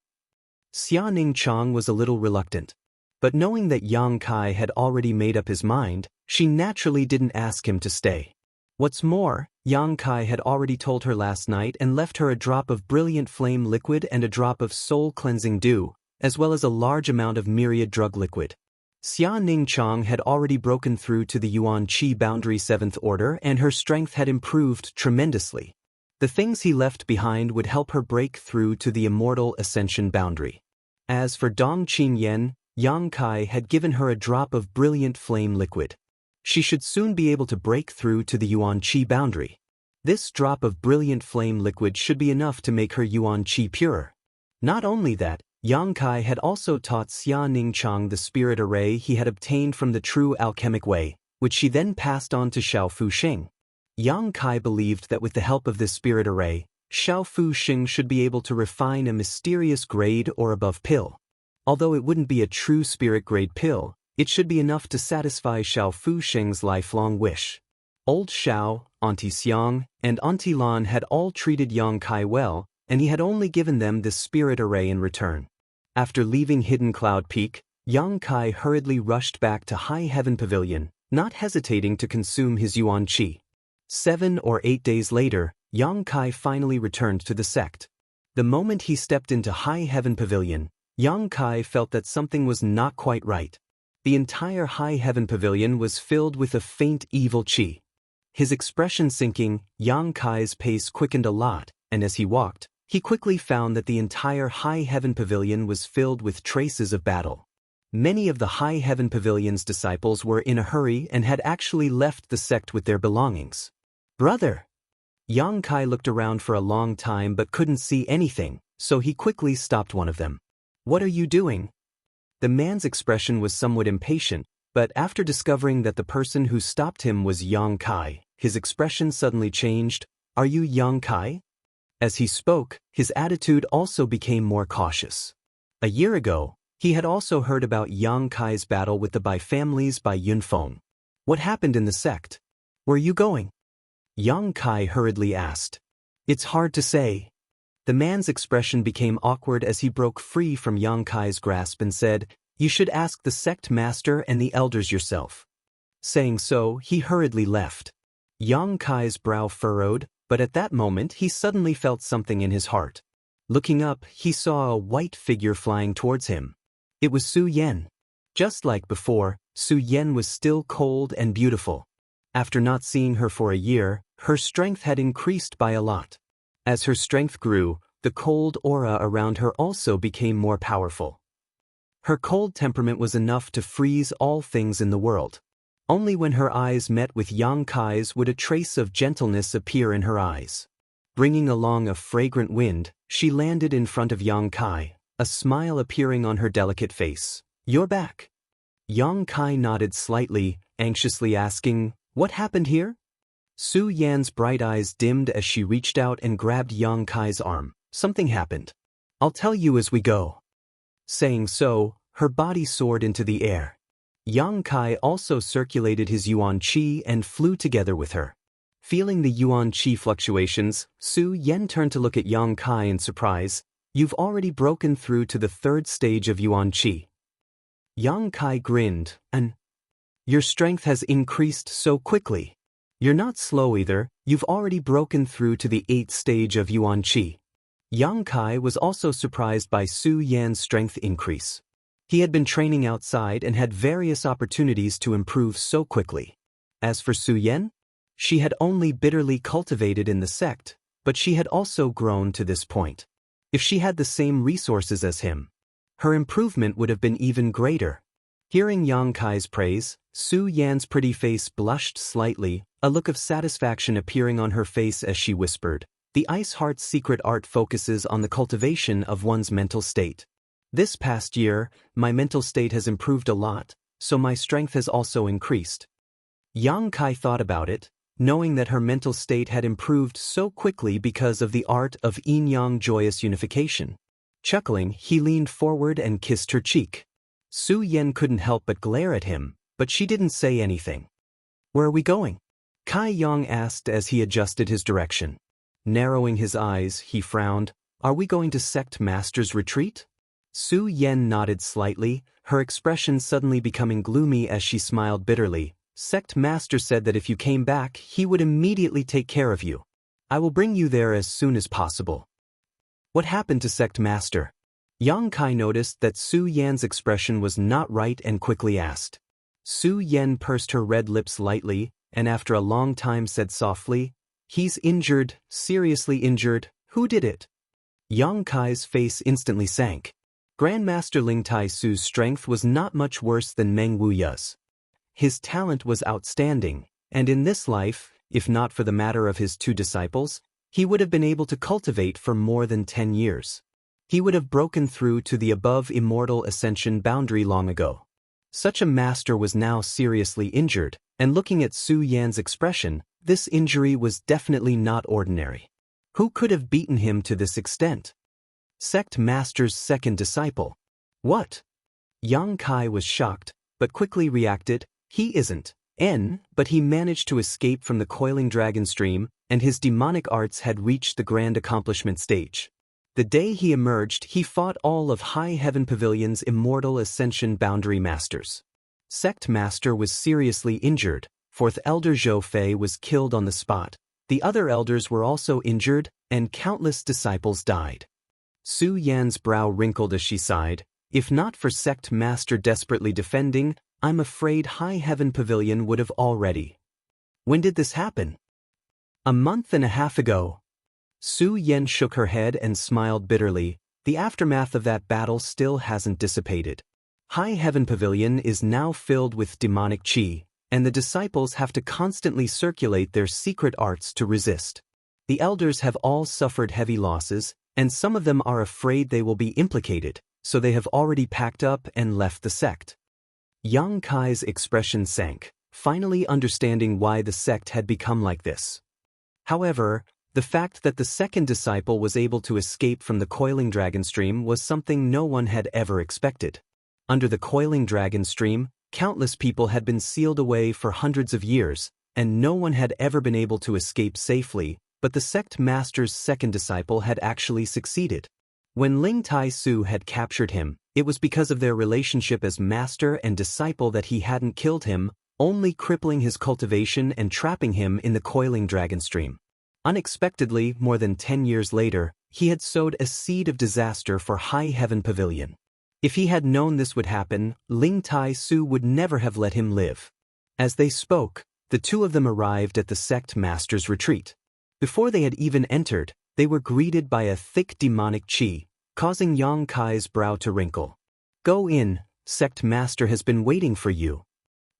Xia Ningchang was a little reluctant. But knowing that Yang Kai had already made up his mind, she naturally didn't ask him to stay. What's more, Yang Kai had already told her last night and left her a drop of brilliant flame liquid and a drop of soul-cleansing dew, as well as a large amount of myriad drug liquid. Xia Ningchang had already broken through to the Yuan Qi boundary 7th order and her strength had improved tremendously. The things he left behind would help her break through to the immortal ascension boundary. As for Dong Qingyan, Yang Kai had given her a drop of brilliant flame liquid. She should soon be able to break through to the Yuan Qi boundary. This drop of brilliant flame liquid should be enough to make her Yuan Qi purer. Not only that, Yang Kai had also taught Xia Ningchang the spirit array he had obtained from the true alchemic way, which she then passed on to Xiao Fu Sheng. Yang Kai believed that with the help of this spirit array, Xiao Fu Sheng should be able to refine a mysterious grade or above pill. Although it wouldn't be a true spirit-grade pill, it should be enough to satisfy Xiao Fu Sheng's lifelong wish. Old Xiao, Auntie Xiang, and Auntie Lan had all treated Yang Kai well, and he had only given them this spirit array in return. After leaving Hidden Cloud Peak, Yang Kai hurriedly rushed back to High Heaven Pavilion, not hesitating to consume his Yuan Qi. 7 or 8 days later, Yang Kai finally returned to the sect. The moment he stepped into High Heaven Pavilion, Yang Kai felt that something was not quite right. The entire High Heaven Pavilion was filled with a faint evil qi. His expression sinking, Yang Kai's pace quickened a lot, and as he walked, he quickly found that the entire High Heaven Pavilion was filled with traces of battle. Many of the High Heaven Pavilion's disciples were in a hurry and had actually left the sect with their belongings. "Brother!" Yang Kai looked around for a long time but couldn't see anything, so he quickly stopped one of them. "What are you doing?" The man's expression was somewhat impatient, but after discovering that the person who stopped him was Yang Kai, his expression suddenly changed. "Are you Yang Kai?" As he spoke, his attitude also became more cautious. A year ago, he had also heard about Yang Kai's battle with the Bai families by Yunfeng. "What happened in the sect? Where are you going?" Yang Kai hurriedly asked. "It's hard to say." The man's expression became awkward as he broke free from Yang Kai's grasp and said, "You should ask the sect master and the elders yourself." Saying so, he hurriedly left. Yang Kai's brow furrowed, but at that moment he suddenly felt something in his heart. Looking up, he saw a white figure flying towards him. It was Su Yan. Just like before, Su Yan was still cold and beautiful. After not seeing her for a year, her strength had increased by a lot. As her strength grew, the cold aura around her also became more powerful. Her cold temperament was enough to freeze all things in the world. Only when her eyes met with Yang Kai's would a trace of gentleness appear in her eyes. Bringing along a fragrant wind, she landed in front of Yang Kai, a smile appearing on her delicate face. "You're back." Yang Kai nodded slightly, anxiously asking, "What happened here?" Su Yan's bright eyes dimmed as she reached out and grabbed Yang Kai's arm. "Something happened. I'll tell you as we go." Saying so, her body soared into the air. Yang Kai also circulated his Yuan Qi and flew together with her. Feeling the Yuan Qi fluctuations, Su Yan turned to look at Yang Kai in surprise. "You've already broken through to the 3rd stage of Yuan Qi." Yang Kai grinned, "And your strength has increased so quickly. You're not slow either, you've already broken through to the 8th stage of Yuan Qi." Yang Kai was also surprised by Su Yan's strength increase. He had been training outside and had various opportunities to improve so quickly. As for Su Yan, she had only bitterly cultivated in the sect, but she had also grown to this point. If she had the same resources as him, her improvement would have been even greater. Hearing Yang Kai's praise, Su Yan's pretty face blushed slightly, a look of satisfaction appearing on her face as she whispered, "The Ice Heart's secret art focuses on the cultivation of one's mental state. This past year, my mental state has improved a lot, so my strength has also increased." Yang Kai thought about it, knowing that her mental state had improved so quickly because of the art of yin-yang joyous unification. Chuckling, he leaned forward and kissed her cheek. Su Yan couldn't help but glare at him, but she didn't say anything. "Where are we going?" Kai Yang asked as he adjusted his direction. Narrowing his eyes, he frowned. "Are we going to Sect Master's retreat?" Su Yan nodded slightly, her expression suddenly becoming gloomy as she smiled bitterly. "Sect Master said that if you came back, he would immediately take care of you. I will bring you there as soon as possible." "What happened to Sect Master?" Yang Kai noticed that Su Yan's expression was not right and quickly asked. Su Yan pursed her red lips lightly, and after a long time said softly, "He's injured, seriously injured. Who did it?" Yang Kai's face instantly sank. Grandmaster Ling Tai Su's strength was not much worse than Meng Wuya's. His talent was outstanding, and in this life, if not for the matter of his two disciples, he would have been able to cultivate for more than 10 years. He would have broken through to the above immortal ascension boundary long ago. Such a master was now seriously injured, and looking at Su Yan's expression, this injury was definitely not ordinary. Who could have beaten him to this extent? Sect Master's second disciple. What? Yang Kai was shocked, but quickly reacted, "He isn't. But he managed to escape from the coiling dragon stream, and his demonic arts had reached the grand accomplishment stage. The day he emerged, he fought all of High Heaven Pavilion's immortal ascension boundary masters. Sect Master was seriously injured, fourth Elder Zhou Fei was killed on the spot, the other elders were also injured, and countless disciples died." Su Yan's brow wrinkled as she sighed, "If not for Sect Master desperately defending, I'm afraid High Heaven Pavilion would have already." "When did this happen?" "A month and a half ago." Su Yan shook her head and smiled bitterly. "The aftermath of that battle still hasn't dissipated. High Heaven Pavilion is now filled with demonic chi, and the disciples have to constantly circulate their secret arts to resist. The elders have all suffered heavy losses, and some of them are afraid they will be implicated, so they have already packed up and left the sect." Yang Kai's expression sank, finally understanding why the sect had become like this. However, the fact that the second disciple was able to escape from the coiling dragon stream was something no one had ever expected. Under the coiling dragon stream, countless people had been sealed away for hundreds of years, and no one had ever been able to escape safely, but the sect master's second disciple had actually succeeded. When Ling Tai Su had captured him, it was because of their relationship as master and disciple that he hadn't killed him, only crippling his cultivation and trapping him in the coiling dragon stream. Unexpectedly, more than 10 years later, he had sowed a seed of disaster for High Heaven Pavilion. If he had known this would happen, Ling Tai Su would never have let him live. As they spoke, the two of them arrived at the sect master's retreat. Before they had even entered, they were greeted by a thick demonic chi, causing Yang Kai's brow to wrinkle. "Go in, sect master has been waiting for you,"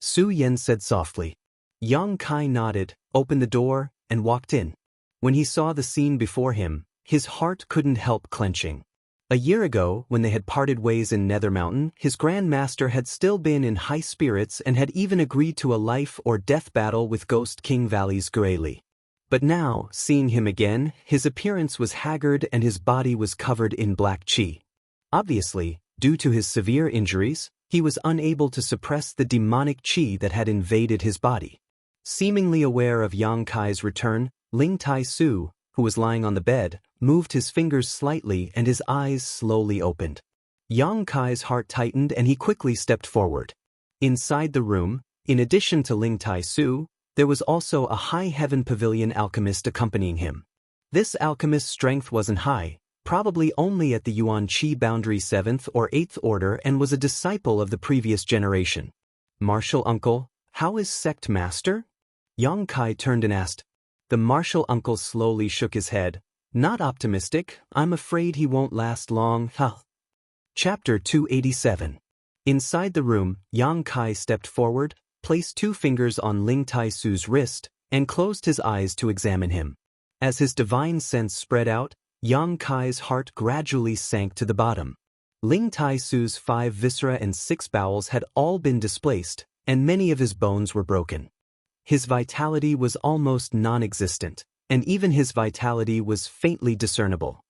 Su Yan said softly. Yang Kai nodded, opened the door, and walked in. When he saw the scene before him, his heart couldn't help clenching. A year ago, when they had parted ways in Nether Mountain, his Grand Master had still been in high spirits and had even agreed to a life or death battle with Ghost King Valley's Greylee. But now, seeing him again, his appearance was haggard and his body was covered in black chi. Obviously, due to his severe injuries, he was unable to suppress the demonic chi that had invaded his body. Seemingly aware of Yang Kai's return, Ling Tai Su, who was lying on the bed, moved his fingers slightly and his eyes slowly opened. Yang Kai's heart tightened and he quickly stepped forward. Inside the room, in addition to Ling Tai Su, there was also a High Heaven Pavilion alchemist accompanying him. This alchemist's strength wasn't high, probably only at the Yuan Qi boundary 7th or 8th order, and was a disciple of the previous generation. "Martial uncle, how is sect master?" Yang Kai turned and asked. The martial uncle slowly shook his head. "Not optimistic, I'm afraid he won't last long, huh?" Chapter 287. Inside the room, Yang Kai stepped forward, placed 2 fingers on Ling Tai-Su's wrist, and closed his eyes to examine him. As his divine sense spread out, Yang Kai's heart gradually sank to the bottom. Ling Tai-Su's 5 viscera and 6 bowels had all been displaced, and many of his bones were broken. His vitality was almost non-existent, and even his vitality was faintly discernible.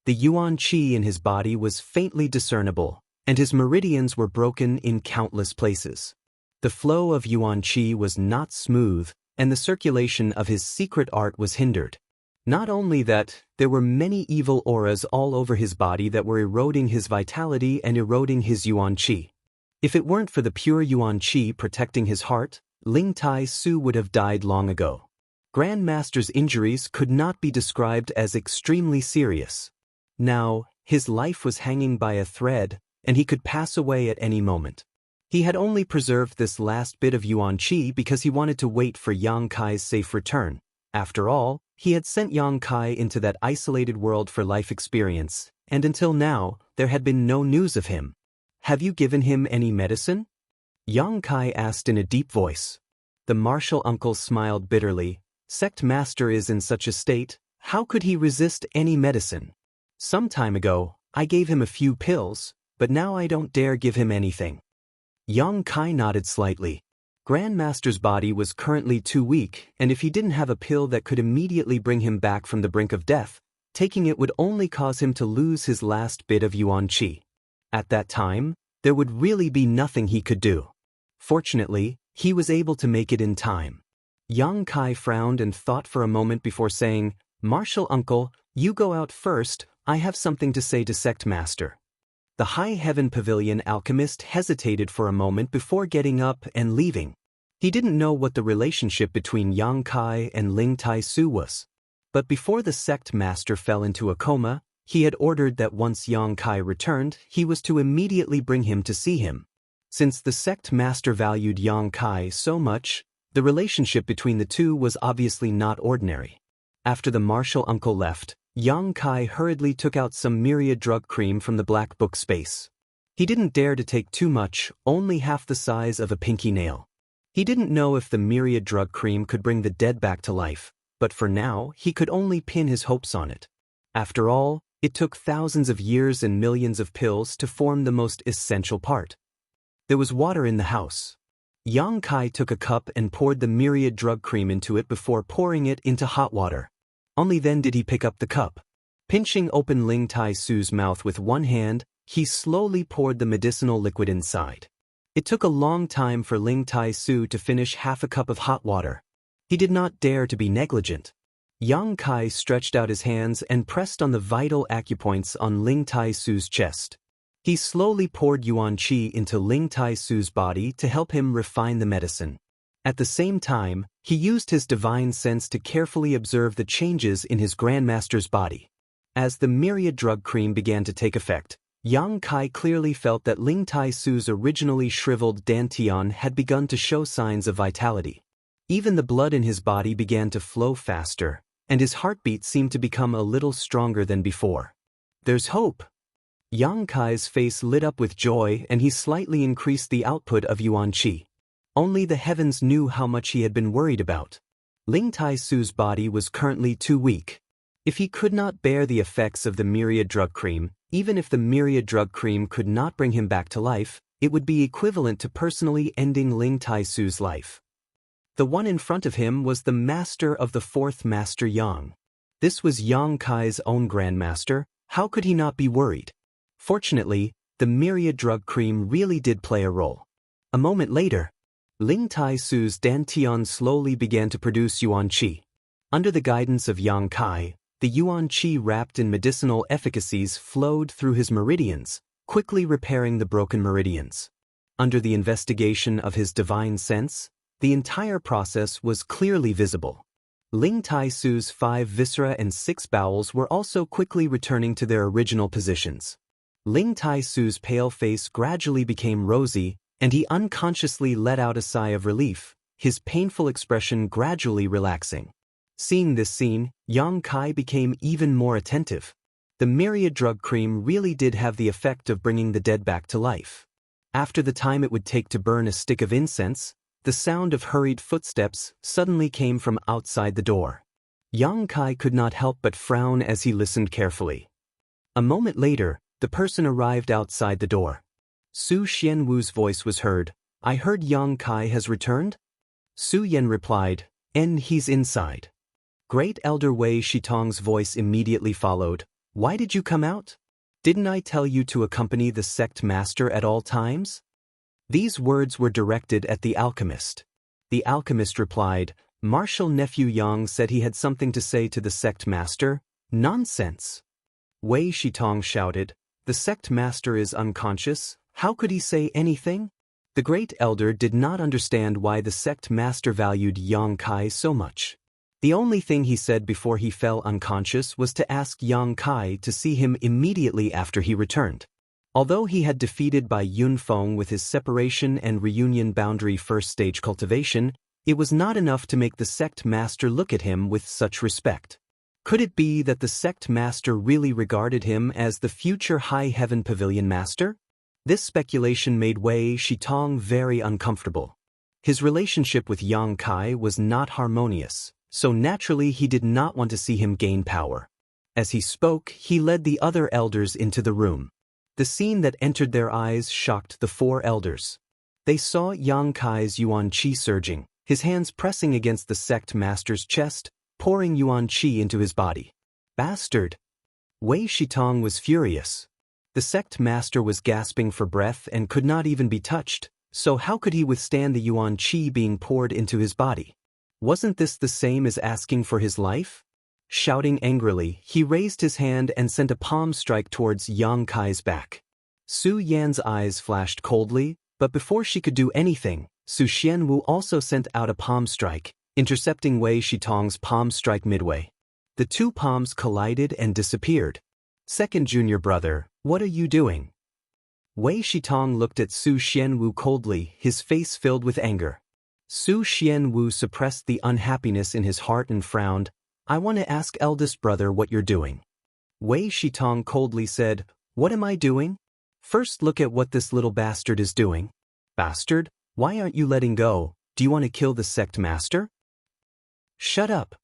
The yuan qi in his body was faintly discernible, and his meridians were broken in countless places. The flow of yuan qi was not smooth, and the circulation of his secret art was hindered. Not only that, there were many evil auras all over his body that were eroding his vitality and eroding his yuan qi. If it weren't for the pure yuan qi protecting his heart, Ling Tai-Su would have died long ago. Grand Master's injuries could not be described as extremely serious. Now, his life was hanging by a thread, and he could pass away at any moment. He had only preserved this last bit of yuan qi because he wanted to wait for Yang Kai's safe return. After all, he had sent Yang Kai into that isolated world for life experience, and until now, there had been no news of him. "Have you given him any medicine?" Yang Kai asked in a deep voice. The martial uncle smiled bitterly. Sect master is in such a state, how could he resist any medicine? Some time ago, I gave him a few pills, but now I don't dare give him anything. Yang Kai nodded slightly. Grandmaster's body was currently too weak, and if he didn't have a pill that could immediately bring him back from the brink of death, taking it would only cause him to lose his last bit of yuan qi. At that time, there would really be nothing he could do. Fortunately, he was able to make it in time. Yang Kai frowned and thought for a moment before saying, "Martial uncle, you go out first, I have something to say to Sect Master." The High Heaven Pavilion alchemist hesitated for a moment before getting up and leaving. He didn't know what the relationship between Yang Kai and Ling Tai-Su was. But before the Sect Master fell into a coma, he had ordered that once Yang Kai returned, he was to immediately bring him to see him. Since the Sect Master valued Yang Kai so much, the relationship between the two was obviously not ordinary. After the martial uncle left, Yang Kai hurriedly took out some myriad drug cream from the black book space. He didn't dare to take too much, only half the size of a pinky nail. He didn't know if the myriad drug cream could bring the dead back to life, but for now he could only pin his hopes on it. After all, it took thousands of years and millions of pills to form the most essential part. There was water in the house. Yang Kai took a cup and poured the myriad drug cream into it before pouring it into hot water. Only then did he pick up the cup. Pinching open Ling Tai-Su's mouth with one hand, he slowly poured the medicinal liquid inside. It took a long time for Ling Tai-Su to finish half a cup of hot water. He did not dare to be negligent. Yang Kai stretched out his hands and pressed on the vital acupoints on Ling Tai-Su's chest. He slowly poured yuan qi into Ling Tai-Su's body to help him refine the medicine. At the same time, he used his divine sense to carefully observe the changes in his Grandmaster's body. As the myriad drug cream began to take effect, Yang Kai clearly felt that Ling Tai-Su's originally shriveled dantian had begun to show signs of vitality. Even the blood in his body began to flow faster, and his heartbeat seemed to become a little stronger than before. "There's hope." Yang Kai's face lit up with joy and he slightly increased the output of yuan qi. Only the heavens knew how much he had been worried about. Ling Tai-Su's body was currently too weak. If he could not bear the effects of the myriad drug cream, even if the myriad drug cream could not bring him back to life, it would be equivalent to personally ending Ling Tai-Su's life. The one in front of him was the master of the fourth Master Yang. This was Yang Kai's own Grandmaster. How could he not be worried? Fortunately, the myriad drug cream really did play a role. A moment later, Ling Tai-Su's dantian slowly began to produce yuan qi. Under the guidance of Yang Kai, the yuan qi wrapped in medicinal efficacies flowed through his meridians, quickly repairing the broken meridians. Under the investigation of his divine sense, the entire process was clearly visible. Ling Tai-Su's 5 viscera and 6 bowels were also quickly returning to their original positions. Ling Tai-Su's pale face gradually became rosy, and he unconsciously let out a sigh of relief, his painful expression gradually relaxing. Seeing this scene, Yang Kai became even more attentive. The myriad drug cream really did have the effect of bringing the dead back to life. After the time it would take to burn a stick of incense, the sound of hurried footsteps suddenly came from outside the door. Yang Kai could not help but frown as he listened carefully. A moment later, the person arrived outside the door. Su Xianwu's voice was heard. "I heard Yang Kai has returned?" Su Yan replied, "He's inside." Great Elder Wei Shitong's voice immediately followed. "Why did you come out? Didn't I tell you to accompany the sect master at all times?" These words were directed at the alchemist. The alchemist replied, "Martial nephew Yang said he had something to say to the sect master." "Nonsense!" Wei Shitong shouted. "The sect master is unconscious. How could he say anything?" The great elder did not understand why the sect master valued Yang Kai so much. The only thing he said before he fell unconscious was to ask Yang Kai to see him immediately after he returned. Although he had defeated by Yun Feng with his separation and reunion boundary first stage cultivation, it was not enough to make the sect master look at him with such respect. Could it be that the sect master really regarded him as the future High Heaven Pavilion master? This speculation made Wei Shitong very uncomfortable. His relationship with Yang Kai was not harmonious, so naturally he did not want to see him gain power. As he spoke, he led the other elders into the room. The scene that entered their eyes shocked the four elders. They saw Yang Kai's yuan qi surging, his hands pressing against the sect master's chest, pouring yuan qi into his body. "Bastard!" Wei Shitong was furious. The sect master was gasping for breath and could not even be touched, so how could he withstand the yuan qi being poured into his body? Wasn't this the same as asking for his life? Shouting angrily, he raised his hand and sent a palm strike towards Yang Kai's back. Su Yan's eyes flashed coldly, but before she could do anything, Su Xianwu also sent out a palm strike, intercepting Wei Shitong's palm strike midway. The two palms collided and disappeared. "Second junior brother, what are you doing?" Wei Shitong looked at Su Xianwu coldly, his face filled with anger. Su Xianwu suppressed the unhappiness in his heart and frowned. "I want to ask eldest brother what you're doing." Wei Shitong coldly said, "What am I doing? First look at what this little bastard is doing." "Bastard? Why aren't you letting go? Do you want to kill the sect master?" "Shut up."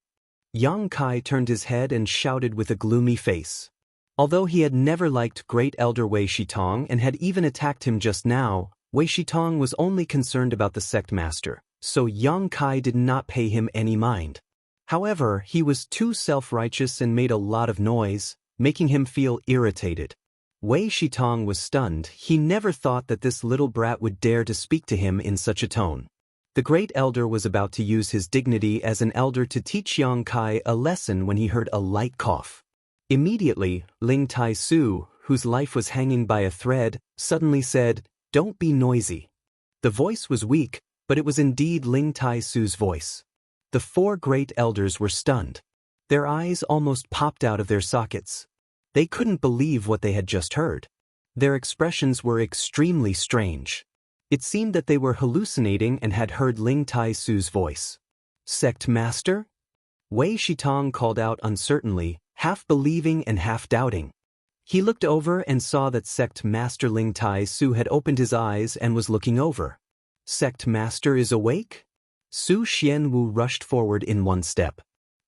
Yang Kai turned his head and shouted with a gloomy face. Although he had never liked Great Elder Wei Shitong and had even attacked him just now, Wei Shitong was only concerned about the sect master, so Yang Kai did not pay him any mind. However, he was too self-righteous and made a lot of noise, making him feel irritated. Wei Shitong was stunned. He never thought that this little brat would dare to speak to him in such a tone. The great elder was about to use his dignity as an elder to teach Yang Kai a lesson when he heard a light cough. Immediately, Ling Tai Su, whose life was hanging by a thread, suddenly said, "Don't be noisy." The voice was weak, but it was indeed Ling Tai Su's voice. The four great elders were stunned. Their eyes almost popped out of their sockets. They couldn't believe what they had just heard. Their expressions were extremely strange. It seemed that they were hallucinating and had heard Ling Tai Su's voice. "Sect master?" Wei Shitong called out uncertainly, half believing and half doubting. He looked over and saw that sect master Ling Tai Su had opened his eyes and was looking over. "Sect master is awake?" Su Xianwu rushed forward in one step.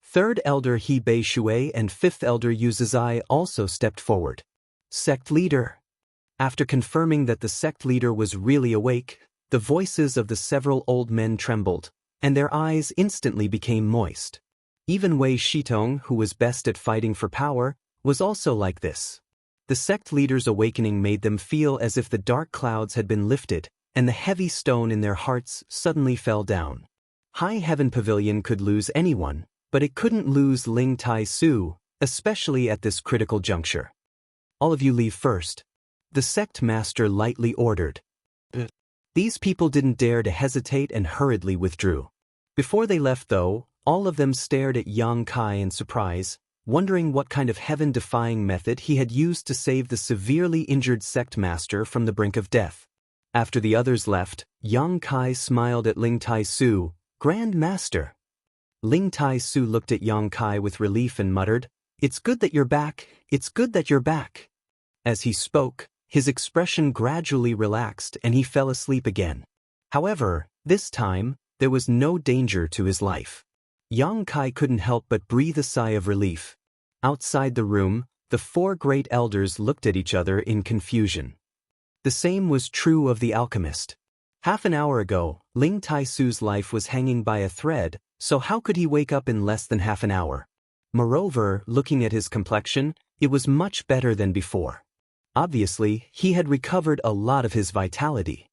Third elder He Bei Shui and fifth elder Yu Zizai also stepped forward. "Sect leader." After confirming that the sect leader was really awake, the voices of the several old men trembled, and their eyes instantly became moist. Even Wei Shitong, who was best at fighting for power, was also like this. The sect leader's awakening made them feel as if the dark clouds had been lifted, and the heavy stone in their hearts suddenly fell down. High Heaven Pavilion could lose anyone, but it couldn't lose Ling Tai Su, especially at this critical juncture. "All of you leave first," the sect master lightly ordered. These people didn't dare to hesitate and hurriedly withdrew. Before they left though, all of them stared at Yang Kai in surprise, wondering what kind of heaven-defying method he had used to save the severely injured sect master from the brink of death. After the others left, Yang Kai smiled at Ling Tai Su, "Grand Master." Ling Tai Su looked at Yang Kai with relief and muttered, "It's good that you're back, it's good that you're back." As he spoke, his expression gradually relaxed and he fell asleep again. However, this time, there was no danger to his life. Yang Kai couldn't help but breathe a sigh of relief. Outside the room, the four great elders looked at each other in confusion. The same was true of the alchemist. Half an hour ago, Ling Tai-Su's life was hanging by a thread, so how could he wake up in less than half an hour? Moreover, looking at his complexion, it was much better than before. Obviously, he had recovered a lot of his vitality.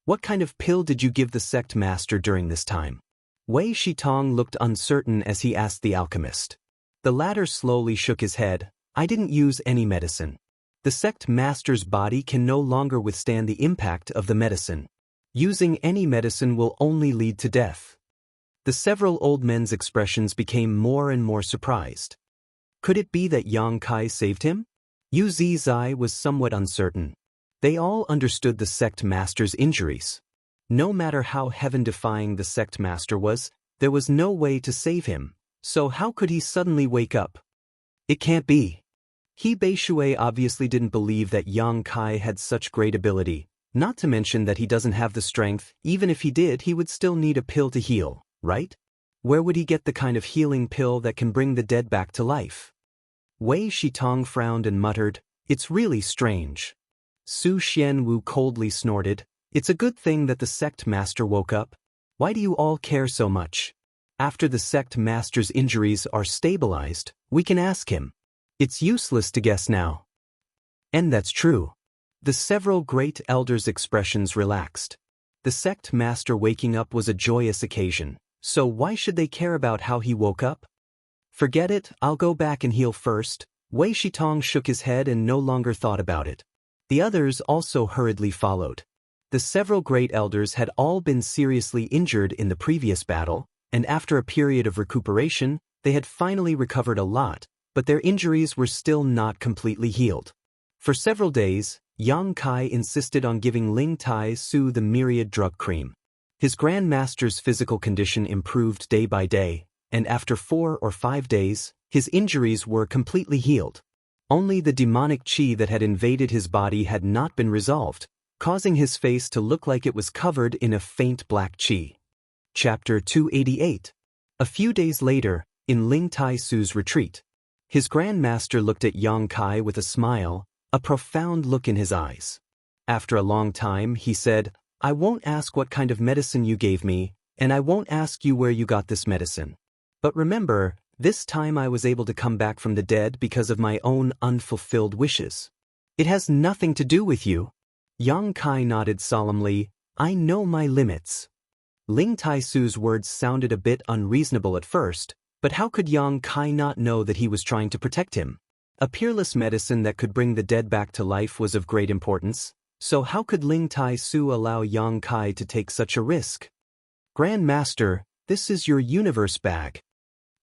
What kind of pill did you give the sect master during this time? Wei Shitong looked uncertain as he asked the alchemist. The latter slowly shook his head. I didn't use any medicine. The sect master's body can no longer withstand the impact of the medicine. Using any medicine will only lead to death. The several old men's expressions became more and more surprised. Could it be that Yang Kai saved him? Yu Zizai was somewhat uncertain. They all understood the sect master's injuries. No matter how heaven-defying the sect master was, there was no way to save him, so how could he suddenly wake up? It can't be. He Beishui obviously didn't believe that Yang Kai had such great ability, not to mention that he doesn't have the strength. Even if he did, he would still need a pill to heal, right? Where would he get the kind of healing pill that can bring the dead back to life? Wei Shitong frowned and muttered, "It's really strange." Su Xianwu coldly snorted, "It's a good thing that the sect master woke up. Why do you all care so much? After the sect master's injuries are stabilized, we can ask him. It's useless to guess now." And that's true. The several great elders' expressions relaxed. The sect master waking up was a joyous occasion, so why should they care about how he woke up? Forget it, I'll go back and heal first. Wei Shitong shook his head and no longer thought about it. The others also hurriedly followed. The several great elders had all been seriously injured in the previous battle, and after a period of recuperation, they had finally recovered a lot, but their injuries were still not completely healed. For several days, Yang Kai insisted on giving Ling Tai-Su the myriad drug cream. His Grand Master's physical condition improved day by day, and after 4 or 5 days, his injuries were completely healed. Only the demonic qi that had invaded his body had not been resolved, causing his face to look like it was covered in a faint black qi. Chapter 288. A few days later, in Ling Tai-Su's retreat, his Grand Master looked at Yang Kai with a smile, a profound look in his eyes. After a long time, he said, "I won't ask what kind of medicine you gave me, and I won't ask you where you got this medicine. But remember, this time I was able to come back from the dead because of my own unfulfilled wishes. It has nothing to do with you." Yang Kai nodded solemnly, "I know my limits." Ling Tai-Su's words sounded a bit unreasonable at first, but how could Yang Kai not know that he was trying to protect him? A peerless medicine that could bring the dead back to life was of great importance, so how could Ling Tai-Su allow Yang Kai to take such a risk? "Grand Master, this is your universe bag."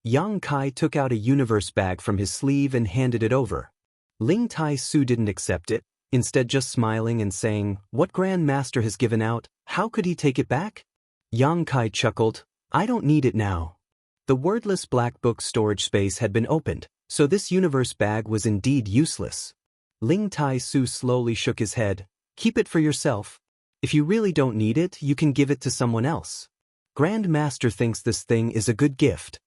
Yang Kai took out a universe bag from his sleeve and handed it over. Ling Tai-Su didn't accept it, instead just smiling and saying, "What Grand Master has given out, how could he take it back?" Yang Kai chuckled, "I don't need it now." The wordless black book storage space had been opened, so this universe bag was indeed useless. Ling Tai-Su slowly shook his head, "Keep it for yourself. If you really don't need it, you can give it to someone else. Grand Master thinks this thing is a good gift."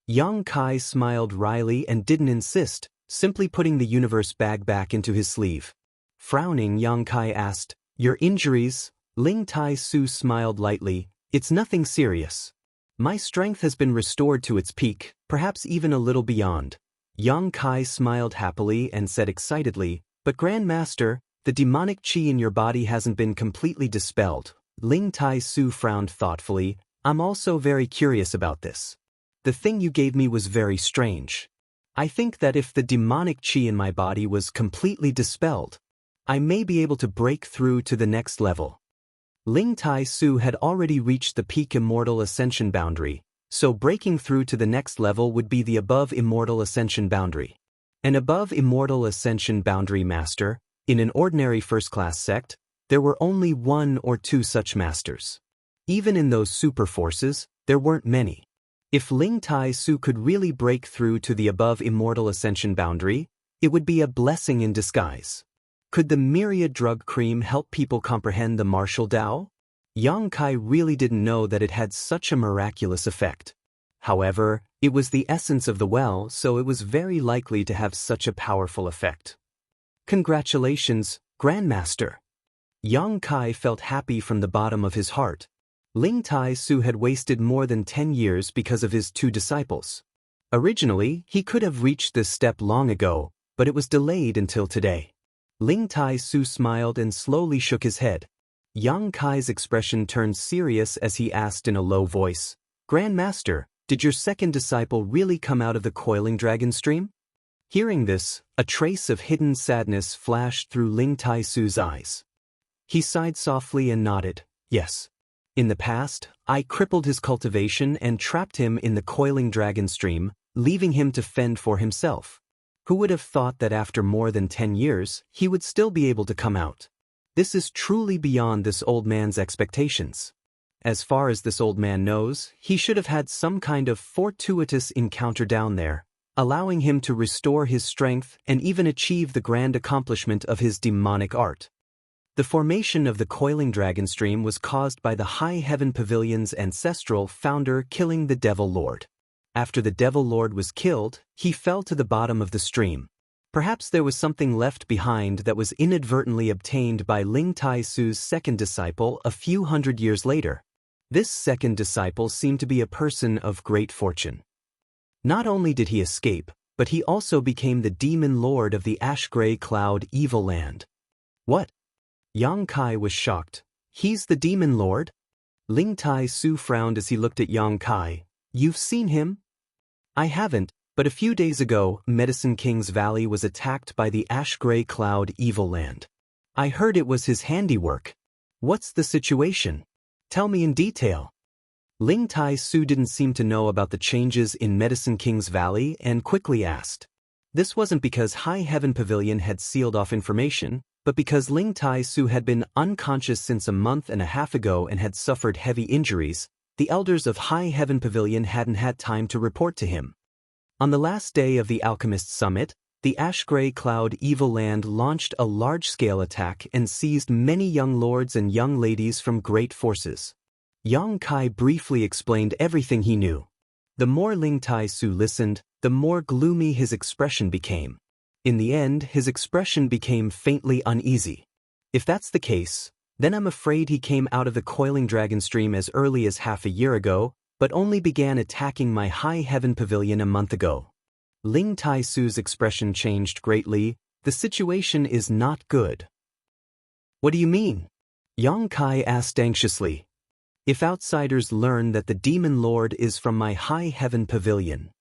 Yang Kai smiled wryly and didn't insist, simply putting the universe bag back into his sleeve. Frowning, Yang Kai asked, "Your injuries?" Ling Tai-Su smiled lightly, "It's nothing serious. My strength has been restored to its peak, perhaps even a little beyond." Yang Kai smiled happily and said excitedly, "But Grand Master, the demonic qi in your body hasn't been completely dispelled." Ling Tai-Su frowned thoughtfully, "I'm also very curious about this. The thing you gave me was very strange. I think that if the demonic qi in my body was completely dispelled, I may be able to break through to the next level." Ling Tai-Su had already reached the peak immortal ascension boundary, so breaking through to the next level would be the above immortal ascension boundary. An above immortal ascension boundary master, in an ordinary first-class sect, there were only 1 or 2 such masters. Even in those super forces, there weren't many. If Ling Tai-Su could really break through to the above immortal ascension boundary, it would be a blessing in disguise. Could the myriad drug cream help people comprehend the martial Tao? Yang Kai really didn't know that it had such a miraculous effect. However, it was the essence of the well, so it was very likely to have such a powerful effect. Congratulations, Grandmaster! Yang Kai felt happy from the bottom of his heart. Ling Tai Su had wasted more than 10 years because of his 2 disciples. Originally, he could have reached this step long ago, but it was delayed until today. Ling Tai Su smiled and slowly shook his head. Yang Kai's expression turned serious as he asked in a low voice, "Grandmaster, did your second disciple really come out of the coiling dragon stream?" Hearing this, a trace of hidden sadness flashed through Ling Tai Su's eyes. He sighed softly and nodded, "Yes. In the past, I crippled his cultivation and trapped him in the coiling dragon stream, leaving him to fend for himself. Who would have thought that after more than 10 years, he would still be able to come out? This is truly beyond this old man's expectations. As far as this old man knows, he should have had some kind of fortuitous encounter down there, allowing him to restore his strength and even achieve the grand accomplishment of his demonic art." The formation of the coiling dragon stream was caused by the High Heaven Pavilion's ancestral founder killing the Devil Lord. After the Devil Lord was killed, he fell to the bottom of the stream. Perhaps there was something left behind that was inadvertently obtained by Ling Tai Su's second disciple a few hundred years later. This second disciple seemed to be a person of great fortune. Not only did he escape, but he also became the demon lord of the ash-gray cloud evil land. What? Yang Kai was shocked. He's the demon lord? Ling Tai Su frowned as he looked at Yang Kai. You've seen him? I haven't, but a few days ago, Medicine King's Valley was attacked by the ash-gray cloud evil land. I heard it was his handiwork. What's the situation? Tell me in detail. Ling Tai Su didn't seem to know about the changes in Medicine King's Valley and quickly asked. This wasn't because High Heaven Pavilion had sealed off information, but because Ling Tai Su had been unconscious since a month and a half ago and had suffered heavy injuries. The elders of High Heaven Pavilion hadn't had time to report to him. On the last day of the Alchemist Summit, the Ash-Gray Cloud Evil Land launched a large-scale attack and seized many young lords and young ladies from great forces. Yang Kai briefly explained everything he knew. The more Ling Tai Su listened, the more gloomy his expression became. In the end, his expression became faintly uneasy. If that's the case, then I'm afraid he came out of the coiling dragon stream as early as half a year ago, but only began attacking my High Heaven Pavilion a month ago. Ling Tai Su's expression changed greatly. The situation is not good. What do you mean? Yang Kai asked anxiously. If outsiders learn that the Demon Lord is from my High Heaven Pavilion.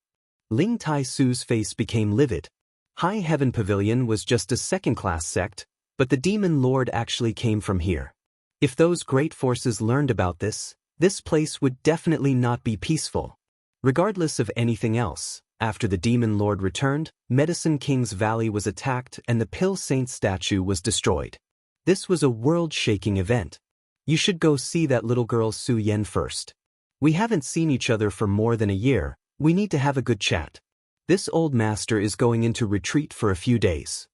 Ling Tai Su's face became livid. High Heaven Pavilion was just a second-class sect, but the Demon Lord actually came from here. If those great forces learned about this place would definitely not be peaceful. Regardless of anything else, after the Demon Lord returned, Medicine King's Valley was attacked and the Pill Saint statue was destroyed. This was a world-shaking event. You should go see that little girl Su Yen first. We haven't seen each other for more than a year. We need to have a good chat. This old master is going into retreat for a few days.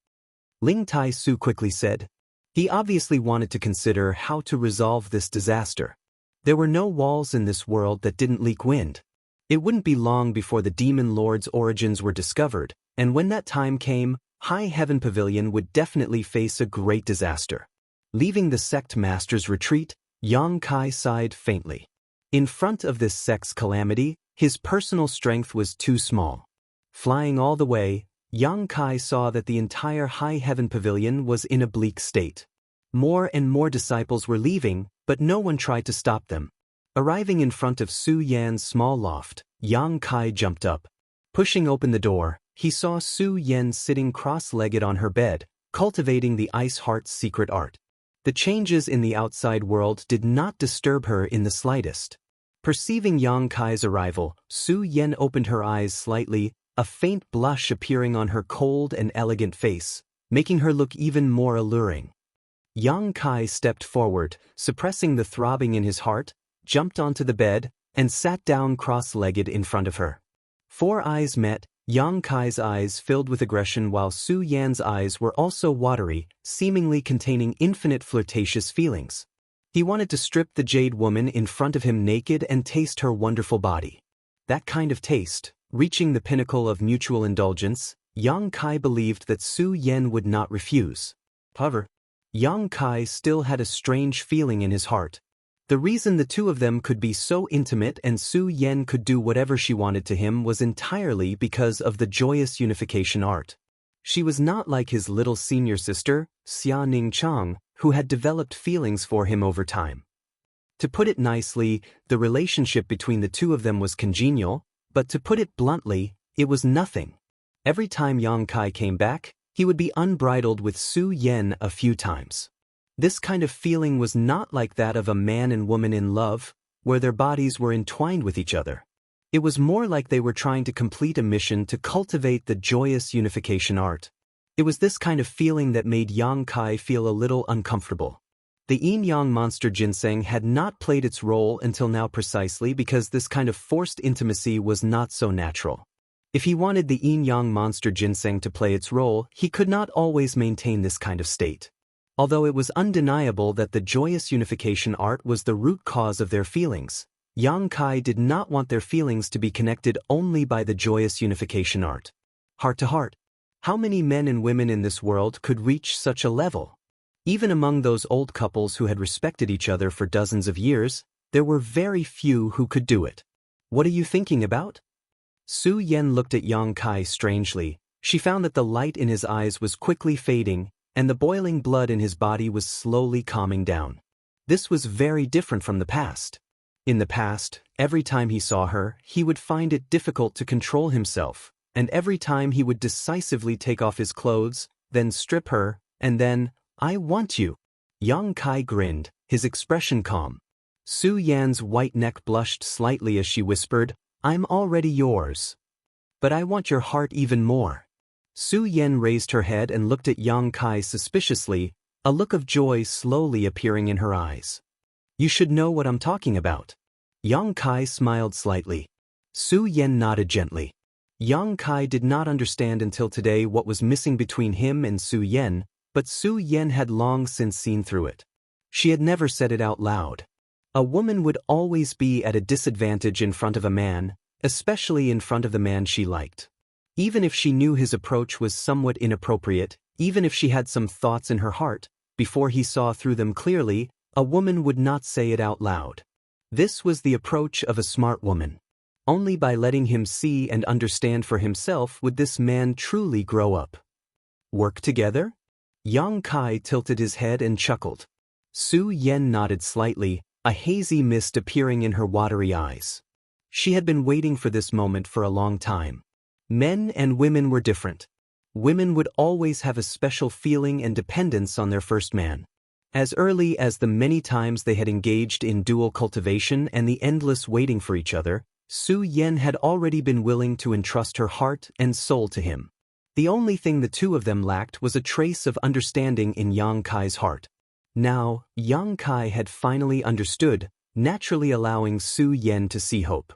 Ling Tai Su quickly said. He obviously wanted to consider how to resolve this disaster. There were no walls in this world that didn't leak wind. It wouldn't be long before the Demon Lord's origins were discovered, and when that time came, High Heaven Pavilion would definitely face a great disaster. Leaving the sect master's retreat, Yang Kai sighed faintly. In front of this sect's calamity, his personal strength was too small. Flying all the way, Yang Kai saw that the entire High Heaven Pavilion was in a bleak state. More and more disciples were leaving, but no one tried to stop them. Arriving in front of Su Yan's small loft, Yang Kai jumped up. Pushing open the door, he saw Su Yan sitting cross-legged on her bed, cultivating the Ice Heart's secret art. The changes in the outside world did not disturb her in the slightest. Perceiving Yang Kai's arrival, Su Yan opened her eyes slightly, a faint blush appearing on her cold and elegant face, making her look even more alluring. Yang Kai stepped forward, suppressing the throbbing in his heart, jumped onto the bed, and sat down cross-legged in front of her. Four eyes met, Yang Kai's eyes filled with aggression while Su Yan's eyes were also watery, seemingly containing infinite flirtatious feelings. He wanted to strip the jade woman in front of him naked and taste her wonderful body. That kind of taste, reaching the pinnacle of mutual indulgence, Yang Kai believed that Su Yan would not refuse. However, Yang Kai still had a strange feeling in his heart. The reason the two of them could be so intimate and Su Yan could do whatever she wanted to him was entirely because of the joyous unification art. She was not like his little senior sister, Xia Ning Chang, who had developed feelings for him over time. To put it nicely, the relationship between the two of them was congenial, but to put it bluntly, it was nothing. Every time Yang Kai came back, he would be unbridled with Su Yan a few times. This kind of feeling was not like that of a man and woman in love, where their bodies were entwined with each other. It was more like they were trying to complete a mission to cultivate the joyous unification art. It was this kind of feeling that made Yang Kai feel a little uncomfortable. The yin-yang monster ginseng had not played its role until now precisely because this kind of forced intimacy was not so natural. If he wanted the yin-yang monster ginseng to play its role, he could not always maintain this kind of state. Although it was undeniable that the joyous unification art was the root cause of their feelings, Yang Kai did not want their feelings to be connected only by the joyous unification art. Heart to heart, how many men and women in this world could reach such a level? Even among those old couples who had respected each other for dozens of years, there were very few who could do it. What are you thinking about? Su Yan looked at Yang Kai strangely. She found that the light in his eyes was quickly fading, and the boiling blood in his body was slowly calming down. This was very different from the past. In the past, every time he saw her, he would find it difficult to control himself, and every time he would decisively take off his clothes, then strip her, and then, "I want you." Yang Kai grinned, his expression calm. Su Yan's white neck blushed slightly as she whispered, "I'm already yours. But I want your heart even more." Su Yan raised her head and looked at Yang Kai suspiciously, a look of joy slowly appearing in her eyes. "You should know what I'm talking about." Yang Kai smiled slightly. Su Yan nodded gently. Yang Kai did not understand until today what was missing between him and Su Yan, but Su Yan had long since seen through it. She had never said it out loud. A woman would always be at a disadvantage in front of a man, especially in front of the man she liked. Even if she knew his approach was somewhat inappropriate, even if she had some thoughts in her heart, before he saw through them clearly, a woman would not say it out loud. This was the approach of a smart woman. Only by letting him see and understand for himself would this man truly grow up. Work together? Yang Kai tilted his head and chuckled. Su Yan nodded slightly, a hazy mist appearing in her watery eyes. She had been waiting for this moment for a long time. Men and women were different. Women would always have a special feeling and dependence on their first man. As early as the many times they had engaged in dual cultivation and the endless waiting for each other, Su Yan had already been willing to entrust her heart and soul to him. The only thing the two of them lacked was a trace of understanding in Yang Kai's heart. Now, Yang Kai had finally understood, naturally allowing Su Yan to see hope.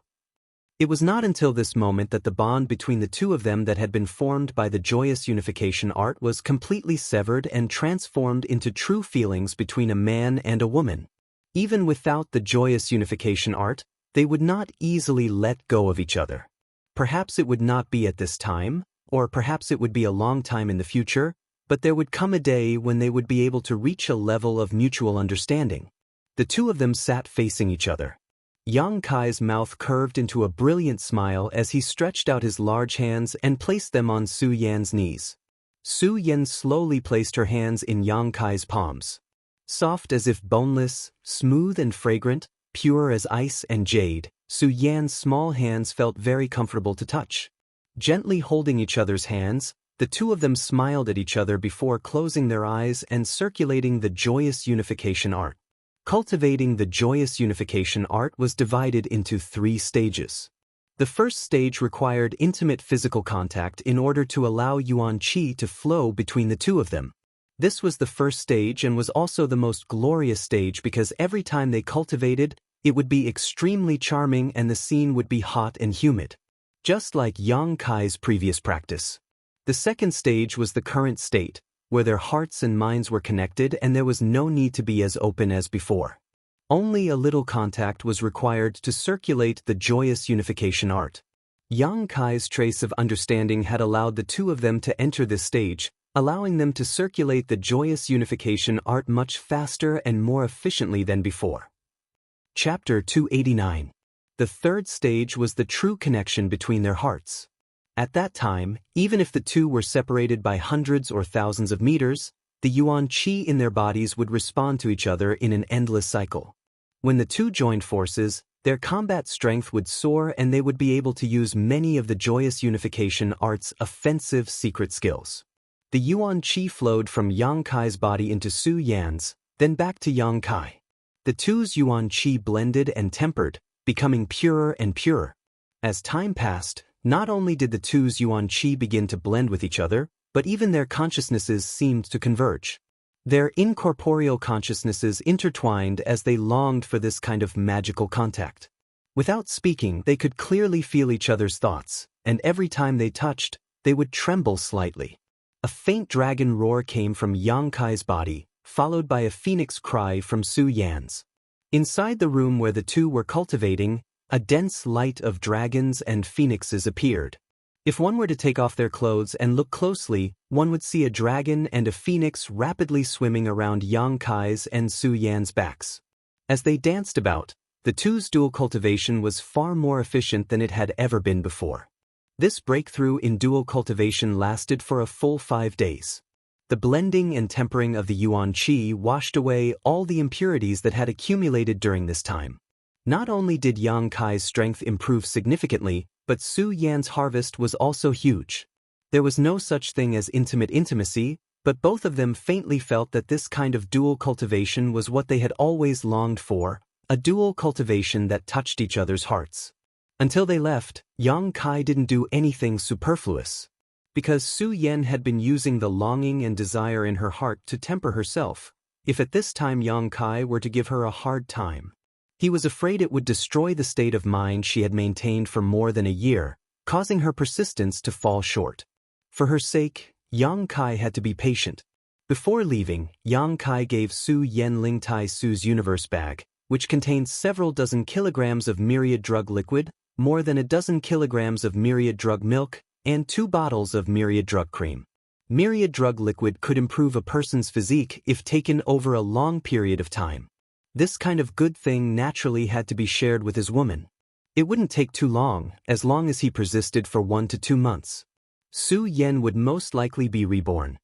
It was not until this moment that the bond between the two of them that had been formed by the joyous unification art was completely severed and transformed into true feelings between a man and a woman. Even without the joyous unification art, they would not easily let go of each other. Perhaps it would not be at this time, or perhaps it would be a long time in the future, but there would come a day when they would be able to reach a level of mutual understanding. The two of them sat facing each other. Yang Kai's mouth curved into a brilliant smile as he stretched out his large hands and placed them on Su Yan's knees. Su Yan slowly placed her hands in Yang Kai's palms. Soft as if boneless, smooth and fragrant, pure as ice and jade, Su Yan's small hands felt very comfortable to touch. Gently holding each other's hands, the two of them smiled at each other before closing their eyes and circulating the joyous unification art. Cultivating the joyous unification art was divided into 3 stages. The first stage required intimate physical contact in order to allow Yuan Qi to flow between the two of them. This was the first stage and was also the most glorious stage because every time they cultivated, it would be extremely charming and the scene would be hot and humid. just like Yang Kai's previous practice. The second stage was the current state, where their hearts and minds were connected and there was no need to be as open as before. Only a little contact was required to circulate the joyous unification art. Yang Kai's trace of understanding had allowed the two of them to enter this stage, allowing them to circulate the joyous unification art much faster and more efficiently than before. Chapter 289. The third stage was the true connection between their hearts. At that time, even if the two were separated by hundreds or thousands of meters, the yuan qi in their bodies would respond to each other in an endless cycle. When the two joined forces, their combat strength would soar and they would be able to use many of the joyous unification art's offensive secret skills. The yuan qi flowed from Yang Kai's body into Su Yan's, then back to Yang Kai. The two's yuan qi blended and tempered, becoming purer and purer. As time passed, not only did the two's yuan qi begin to blend with each other, but even their consciousnesses seemed to converge. Their incorporeal consciousnesses intertwined as they longed for this kind of magical contact. Without speaking, they could clearly feel each other's thoughts, and every time they touched, they would tremble slightly. A faint dragon roar came from Yang Kai's body, followed by a phoenix cry from Su Yan's. Inside the room where the two were cultivating, a dense light of dragons and phoenixes appeared. If one were to take off their clothes and look closely, one would see a dragon and a phoenix rapidly swimming around Yang Kai's and Su Yan's backs. As they danced about, the two's dual cultivation was far more efficient than it had ever been before. This breakthrough in dual cultivation lasted for a full 5 days. The blending and tempering of the yuan qi washed away all the impurities that had accumulated during this time. Not only did Yang Kai's strength improve significantly, but Su Yan's harvest was also huge. There was no such thing as intimate intimacy, but both of them faintly felt that this kind of dual cultivation was what they had always longed for, a dual cultivation that touched each other's hearts. Until they left, Yang Kai didn't do anything superfluous. Because Su Yan had been using the longing and desire in her heart to temper herself, if at this time Yang Kai were to give her a hard time, he was afraid it would destroy the state of mind she had maintained for more than a year, causing her persistence to fall short. For her sake, Yang Kai had to be patient. Before leaving, Yang Kai gave Su Yan Ling Tai Su's universe bag, which contained several dozen kilograms of myriad drug liquid, more than a dozen kilograms of myriad drug milk, and 2 bottles of myriad drug cream. Myriad drug liquid could improve a person's physique if taken over a long period of time. This kind of good thing naturally had to be shared with his woman. It wouldn't take too long as he persisted for 1 to 2 months. Su Yan would most likely be reborn.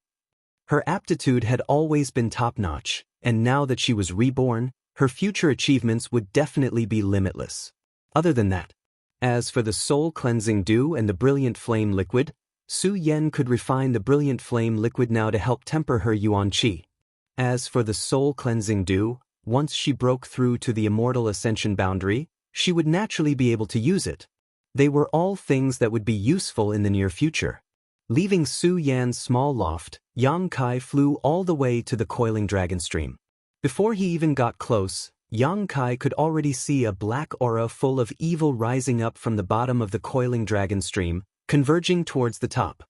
Her aptitude had always been top-notch, and now that she was reborn, her future achievements would definitely be limitless. Other than that, as for the soul-cleansing dew and the brilliant flame liquid, Su Yan could refine the brilliant flame liquid now to help temper her yuan qi. As for the soul-cleansing dew, once she broke through to the immortal ascension boundary, she would naturally be able to use it. They were all things that would be useful in the near future. Leaving Su Yan's small loft, Yang Kai flew all the way to the coiling dragon stream. Before he even got close, Yang Kai could already see a black aura full of evil rising up from the bottom of the coiling dragon stream, converging towards the top.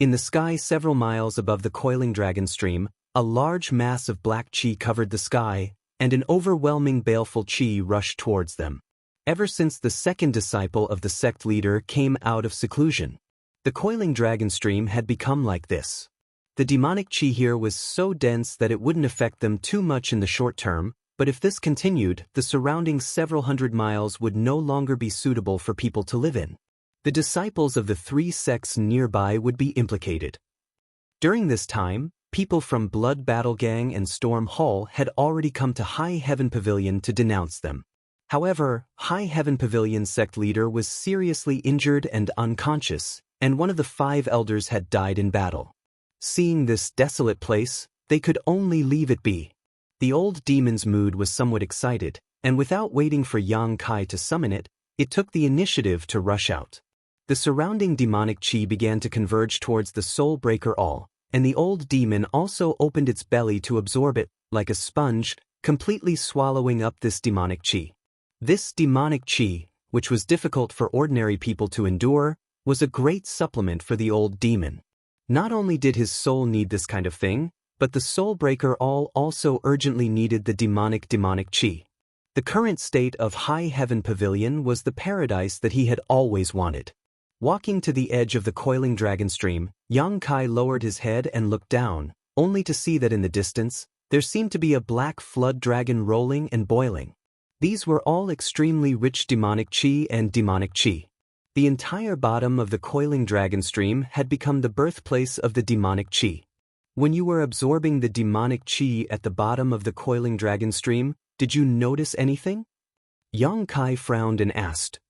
In the sky several miles above the coiling dragon stream, a large mass of black qi covered the sky, and an overwhelming baleful qi rushed towards them. Ever since the second disciple of the sect leader came out of seclusion, the coiling dragon stream had become like this. The demonic qi here was so dense that it wouldn't affect them too much in the short term, but if this continued, the surrounding several hundred miles would no longer be suitable for people to live in. The disciples of the 3 sects nearby would be implicated. During this time, people from Blood Battle Gang and Storm Hall had already come to High Heaven Pavilion to denounce them. However, High Heaven Pavilion sect leader was seriously injured and unconscious, and one of the 5 elders had died in battle. Seeing this desolate place, they could only leave it be. The old demon's mood was somewhat excited, and without waiting for Yang Kai to summon it, it took the initiative to rush out. The surrounding demonic qi began to converge towards the Soul Breaker All, and the old demon also opened its belly to absorb it, like a sponge, completely swallowing up this demonic qi. This demonic qi, which was difficult for ordinary people to endure, was a great supplement for the old demon. Not only did his soul need this kind of thing, but the Soulbreaker also urgently needed the demonic chi. The current state of High Heaven Pavilion was the paradise that he had always wanted. Walking to the edge of the coiling dragon stream, Yang Kai lowered his head and looked down, only to see that in the distance, there seemed to be a black flood dragon rolling and boiling. These were all extremely rich demonic chi and demonic chi. The entire bottom of the coiling dragon stream had become the birthplace of the demonic chi. When you were absorbing the demonic chi at the bottom of the coiling dragon stream, did you notice anything? Yang Kai frowned and asked.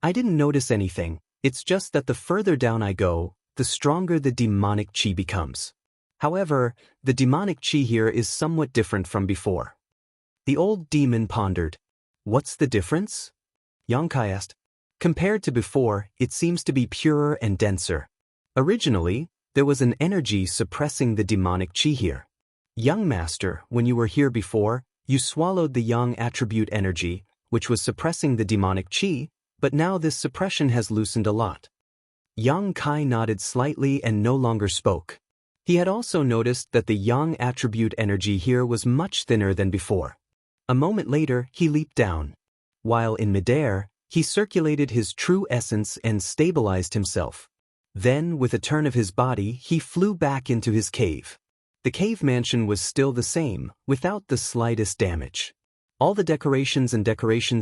I didn't notice anything, it's just that the further down I go, the stronger the demonic chi becomes. However, the demonic chi here is somewhat different from before. The old demon pondered. What's the difference? Yang Kai asked. Compared to before, it seems to be purer and denser. Originally, there was an energy suppressing the demonic chi here. Young Master, when you were here before, you swallowed the yang attribute energy, which was suppressing the demonic chi, but now this suppression has loosened a lot. Yang Kai nodded slightly and no longer spoke. He had also noticed that the yang attribute energy here was much thinner than before. A moment later, he leaped down. While in midair, he circulated his true essence and stabilized himself. Then, with a turn of his body, he flew back into his cave. The cave mansion was still the same, without the slightest damage. All the decorations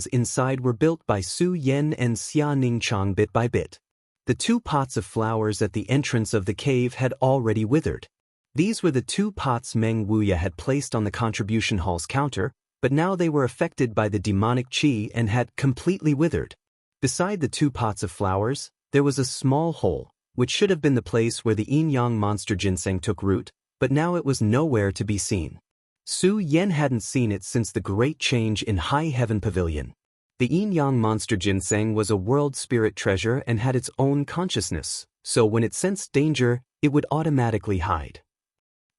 inside were built by Su Yen and Xia Ningchang bit by bit. The 2 pots of flowers at the entrance of the cave had already withered. These were the 2 pots Meng Wuya had placed on the contribution hall's counter, but now they were affected by the demonic chi and had completely withered. Beside the 2 pots of flowers, there was a small hole, which should have been the place where the yin-yang monster ginseng took root, but now it was nowhere to be seen. Su Yen hadn't seen it since the great change in High Heaven Pavilion. The yin-yang monster ginseng was a world spirit treasure and had its own consciousness, so when it sensed danger, it would automatically hide.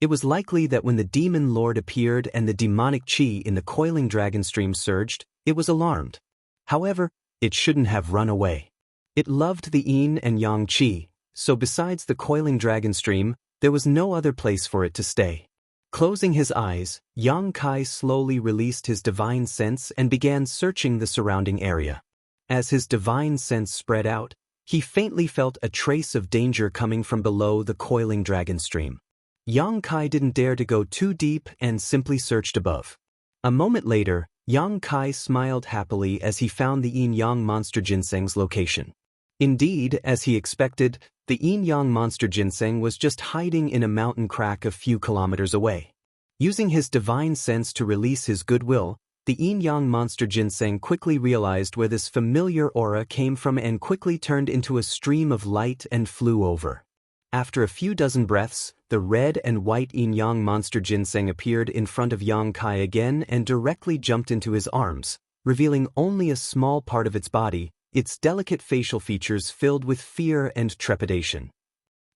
It was likely that when the demon lord appeared and the demonic chi in the coiling dragon stream surged, it was alarmed. However, it shouldn't have run away. It loved the yin and yang chi, so besides the coiling dragon stream, there was no other place for it to stay. Closing his eyes, Yang Kai slowly released his divine sense and began searching the surrounding area. As his divine sense spread out, he faintly felt a trace of danger coming from below the coiling dragon stream. Yang Kai didn't dare to go too deep and simply searched above. A moment later, Yang Kai smiled happily as he found the yin-yang monster ginseng's location. Indeed, as he expected, the yin-yang monster ginseng was just hiding in a mountain crack a few kilometers away. Using his divine sense to release his goodwill, the yin-yang monster ginseng quickly realized where this familiar aura came from and quickly turned into a stream of light and flew over. After a few dozen breaths, the red and white yin-yang monster ginseng appeared in front of Yang Kai again and directly jumped into his arms, revealing only a small part of its body, its delicate facial features filled with fear and trepidation.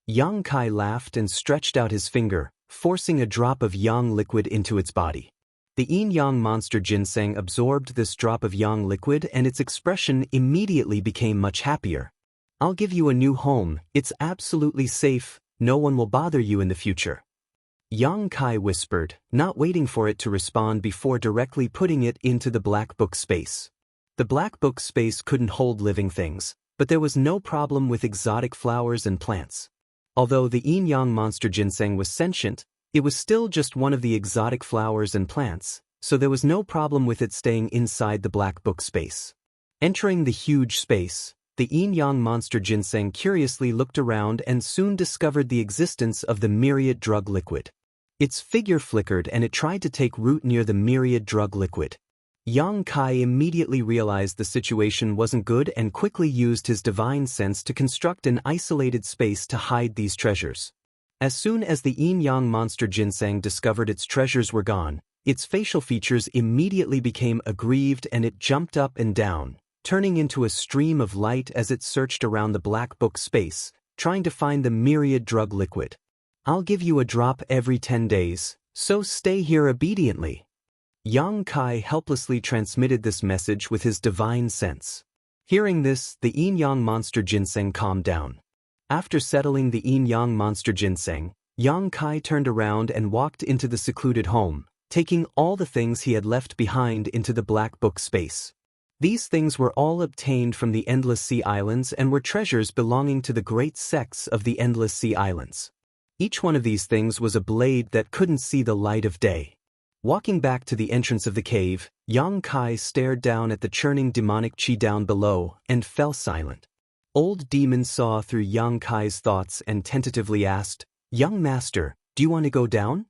Yang Kai laughed and stretched out his finger, forcing a drop of yang liquid into its body. The yin-yang monster ginseng absorbed this drop of yang liquid and its expression immediately became much happier. I'll give you a new home, it's absolutely safe, no one will bother you in the future. Yang Kai whispered, not waiting for it to respond before directly putting it into the black book space. The black book space couldn't hold living things, but there was no problem with exotic flowers and plants. Although the yin-yang monster ginseng was sentient, it was still just one of the exotic flowers and plants, so there was no problem with it staying inside the black book space. Entering the huge space, the yin-yang monster ginseng curiously looked around and soon discovered the existence of the myriad drug liquid. Its figure flickered and it tried to take root near the myriad drug liquid. Yang Kai immediately realized the situation wasn't good and quickly used his divine sense to construct an isolated space to hide these treasures. As soon as the yin-yang monster ginseng discovered its treasures were gone, its facial features immediately became aggrieved and it jumped up and down, turning into a stream of light as it searched around the black book space, trying to find the myriad drug liquid. I'll give you a drop every 10 days, so stay here obediently. Yang Kai helplessly transmitted this message with his divine sense. Hearing this, the yin-yang monster ginseng calmed down. After settling the yin-yang monster ginseng, Yang Kai turned around and walked into the secluded home, taking all the things he had left behind into the black book space. These things were all obtained from the Endless Sea Islands and were treasures belonging to the great sects of the Endless Sea Islands. Each one of these things was a blade that couldn't see the light of day. Walking back to the entrance of the cave, Yang Kai stared down at the churning demonic chi down below and fell silent. Old Demon saw through Yang Kai's thoughts and tentatively asked, "Young master, do you want to go down?"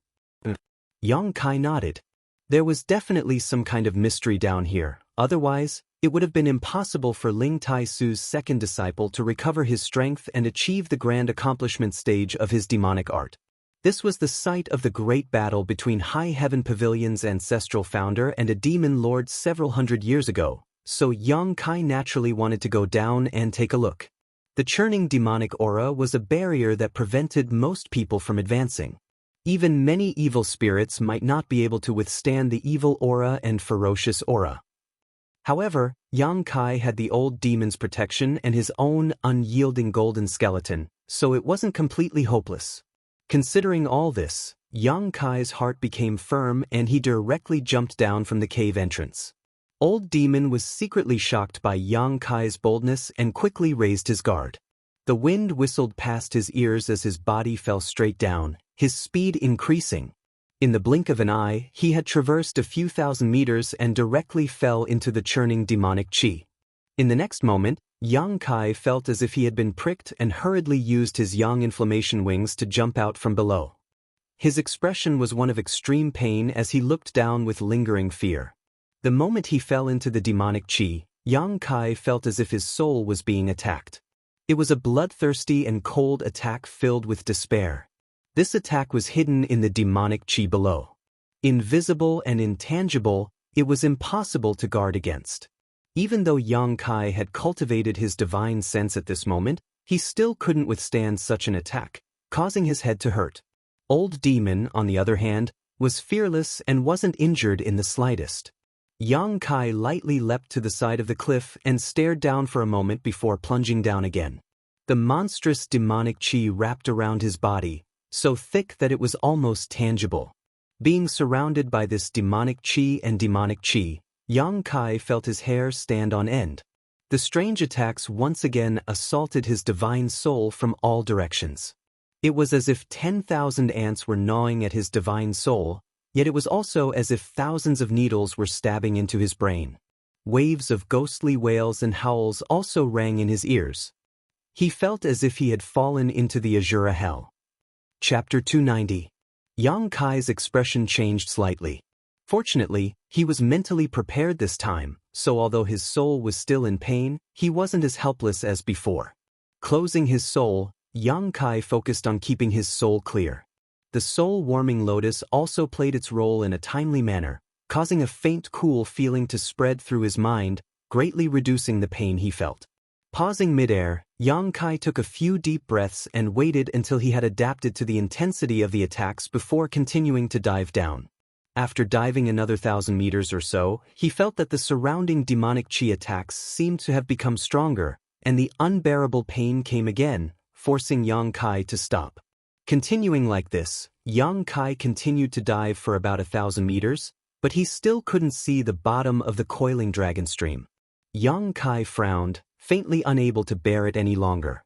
Yang Kai nodded. There was definitely some kind of mystery down here, otherwise, it would have been impossible for Ling Tai Su's second disciple to recover his strength and achieve the grand accomplishment stage of his demonic art. This was the site of the great battle between High Heaven Pavilion's ancestral founder and a demon lord several hundred years ago, so Yang Kai naturally wanted to go down and take a look. The churning demonic aura was a barrier that prevented most people from advancing. Even many evil spirits might not be able to withstand the evil aura and ferocious aura. However, Yang Kai had the old demon's protection and his own unyielding golden skeleton, so it wasn't completely hopeless. Considering all this, Yang Kai's heart became firm and he directly jumped down from the cave entrance. Old Demon was secretly shocked by Yang Kai's boldness and quickly raised his guard. The wind whistled past his ears as his body fell straight down, his speed increasing. In the blink of an eye, he had traversed a few thousand meters and directly fell into the churning demonic chi. In the next moment, Yang Kai felt as if he had been pricked and hurriedly used his yang inflammation wings to jump out from below. His expression was one of extreme pain as he looked down with lingering fear. The moment he fell into the demonic chi, Yang Kai felt as if his soul was being attacked. It was a bloodthirsty and cold attack filled with despair. This attack was hidden in the demonic chi below. Invisible and intangible, it was impossible to guard against. Even though Yang Kai had cultivated his divine sense at this moment, he still couldn't withstand such an attack, causing his head to hurt. Old Demon, on the other hand, was fearless and wasn't injured in the slightest. Yang Kai lightly leapt to the side of the cliff and stared down for a moment before plunging down again. The monstrous demonic chi wrapped around his body, so thick that it was almost tangible. Being surrounded by this demonic chi, Yang Kai felt his hair stand on end. The strange attacks once again assaulted his divine soul from all directions. It was as if 10,000 ants were gnawing at his divine soul, yet it was also as if thousands of needles were stabbing into his brain. Waves of ghostly wails and howls also rang in his ears. He felt as if he had fallen into the Azura hell. Chapter 290. Yang Kai's expression changed slightly. Fortunately, he was mentally prepared this time, so although his soul was still in pain, he wasn't as helpless as before. Closing his soul, Yang Kai focused on keeping his soul clear. The soul-warming lotus also played its role in a timely manner, causing a faint cool feeling to spread through his mind, greatly reducing the pain he felt. Pausing midair, Yang Kai took a few deep breaths and waited until he had adapted to the intensity of the attacks before continuing to dive down. After diving another 1,000 meters or so, he felt that the surrounding demonic chi attacks seemed to have become stronger, and the unbearable pain came again, forcing Yang Kai to stop. Continuing like this, Yang Kai continued to dive for about 1,000 meters, but he still couldn't see the bottom of the coiling dragon stream. Yang Kai frowned, faintly unable to bear it any longer.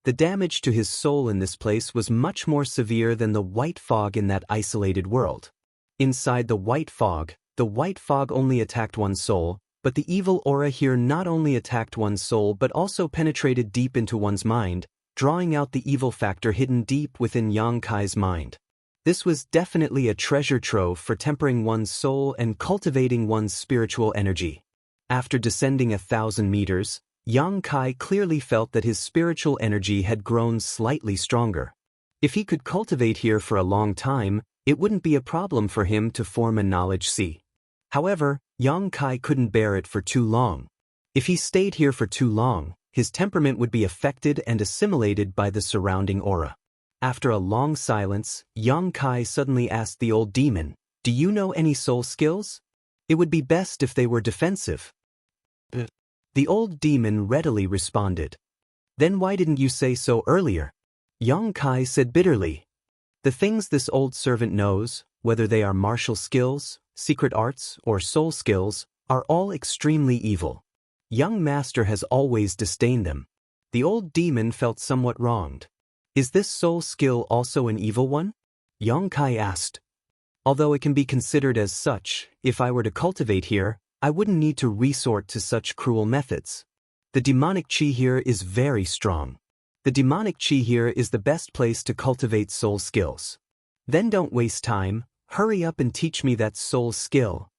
The damage to his soul in this place was much more severe than the white fog in that isolated world. Inside the white fog only attacked one's soul, but the evil aura here not only attacked one's soul but also penetrated deep into one's mind, drawing out the evil factor hidden deep within Yang Kai's mind. This was definitely a treasure trove for tempering one's soul and cultivating one's spiritual energy. After descending 1,000 meters, Yang Kai clearly felt that his spiritual energy had grown slightly stronger. If he could cultivate here for a long time, it wouldn't be a problem for him to form a knowledge sea. However, Yang Kai couldn't bear it for too long. If he stayed here for too long, his temperament would be affected and assimilated by the surrounding aura. After a long silence, Yang Kai suddenly asked the old demon, "Do you know any soul skills? It would be best if they were defensive." The old demon readily responded. Then why didn't you say so earlier? Yang Kai said bitterly. The things this old servant knows, whether they are martial skills, secret arts, or soul skills, are all extremely evil. Young master has always disdained them. The old demon felt somewhat wronged. Is this soul skill also an evil one? Yang Kai asked. Although it can be considered as such, if I were to cultivate here, I wouldn't need to resort to such cruel methods. The demonic chi here is very strong. The demonic chi here is the best place to cultivate soul skills. Then don't waste time, hurry up and teach me that soul skill.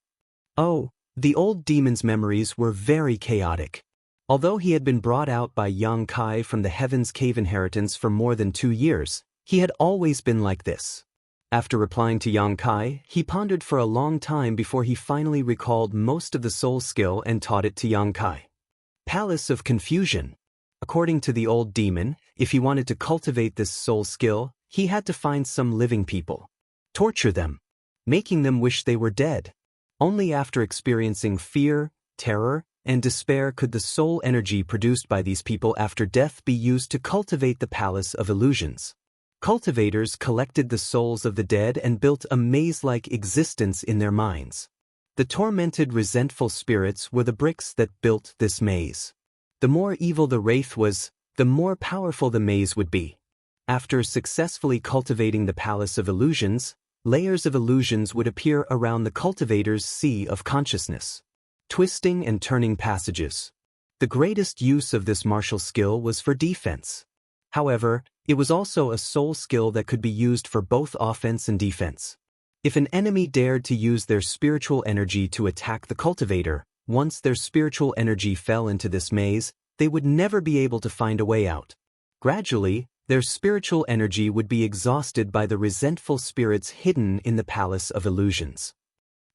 Oh, the old demon's memories were very chaotic. Although he had been brought out by Yang Kai from the Heaven's Cave inheritance for more than 2 years, he had always been like this. After replying to Yang Kai, he pondered for a long time before he finally recalled most of the soul skill and taught it to Yang Kai. Palace of Confusion. According to the old demon, if he wanted to cultivate this soul skill, he had to find some living people, torture them, making them wish they were dead. Only after experiencing fear, terror, and despair could the soul energy produced by these people after death be used to cultivate the Palace of Illusions. Cultivators collected the souls of the dead and built a maze-like existence in their minds. The tormented, resentful spirits were the bricks that built this maze. The more evil the wraith was, the more powerful the maze would be. After successfully cultivating the Palace of Illusions, layers of illusions would appear around the cultivator's sea of consciousness. Twisting and turning passages. The greatest use of this martial skill was for defense. However, it was also a soul skill that could be used for both offense and defense. If an enemy dared to use their spiritual energy to attack the cultivator, once their spiritual energy fell into this maze, they would never be able to find a way out. Gradually, their spiritual energy would be exhausted by the resentful spirits hidden in the Palace of Illusions.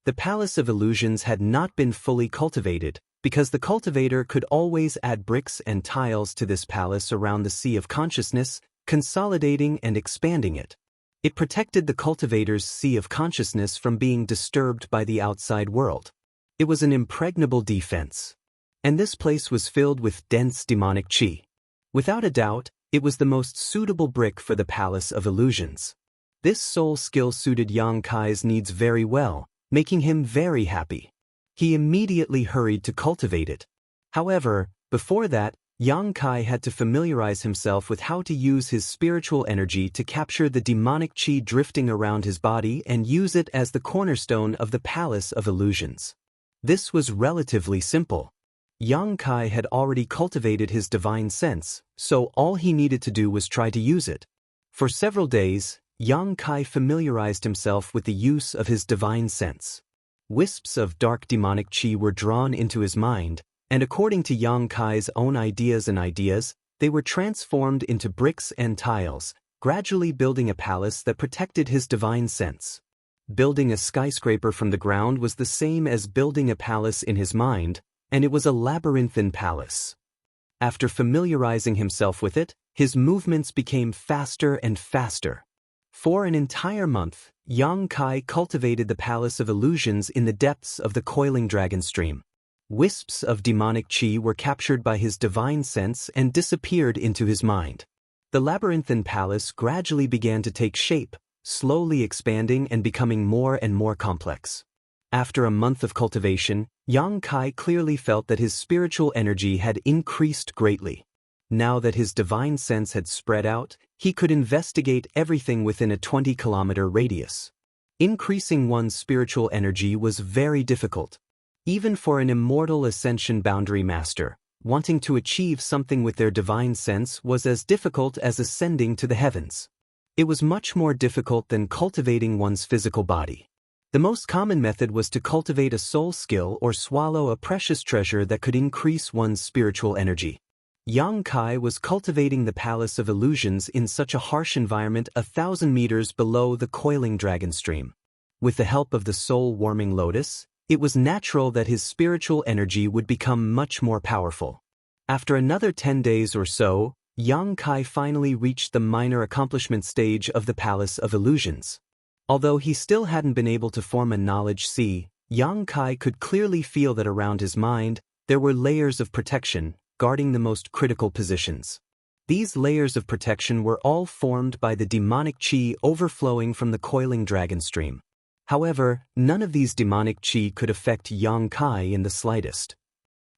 The Palace of Illusions had not been fully cultivated, because the cultivator could always add bricks and tiles to this palace around the sea of consciousness, consolidating and expanding it. It protected the cultivator's sea of consciousness from being disturbed by the outside world. It was an impregnable defense. And this place was filled with dense demonic chi. Without a doubt, it was the most suitable brick for the Palace of Illusions. This soul skill suited Yang Kai's needs very well, making him very happy. He immediately hurried to cultivate it. However, before that, Yang Kai had to familiarize himself with how to use his spiritual energy to capture the demonic chi drifting around his body and use it as the cornerstone of the Palace of Illusions. This was relatively simple. Yang Kai had already cultivated his divine sense, so all he needed to do was try to use it. For several days, Yang Kai familiarized himself with the use of his divine sense. Wisps of dark demonic chi were drawn into his mind, and according to Yang Kai's own ideas, they were transformed into bricks and tiles, gradually building a palace that protected his divine sense. Building a skyscraper from the ground was the same as building a palace in his mind, and it was a labyrinthine palace. After familiarizing himself with it, his movements became faster and faster. For an entire month, Yang Kai cultivated the Palace of Illusions in the depths of the coiling dragon stream. Wisps of demonic chi were captured by his divine sense and disappeared into his mind. The labyrinthine palace gradually began to take shape, slowly expanding and becoming more and more complex. After a month of cultivation, Yang Kai clearly felt that his spiritual energy had increased greatly. Now that his divine sense had spread out, he could investigate everything within a 20-kilometer radius. Increasing one's spiritual energy was very difficult. Even for an immortal ascension boundary master, wanting to achieve something with their divine sense was as difficult as ascending to the heavens. It was much more difficult than cultivating one's physical body. The most common method was to cultivate a soul skill or swallow a precious treasure that could increase one's spiritual energy. Yang Kai was cultivating the Palace of Illusions in such a harsh environment 1,000 meters below the coiling dragon stream. With the help of the soul-warming lotus, it was natural that his spiritual energy would become much more powerful. After another 10 days or so, Yang Kai finally reached the minor accomplishment stage of the Palace of Illusions. Although he still hadn't been able to form a knowledge sea, Yang Kai could clearly feel that around his mind, there were layers of protection, guarding the most critical positions. These layers of protection were all formed by the demonic chi overflowing from the coiling dragon stream. However, none of these demonic chi could affect Yang Kai in the slightest.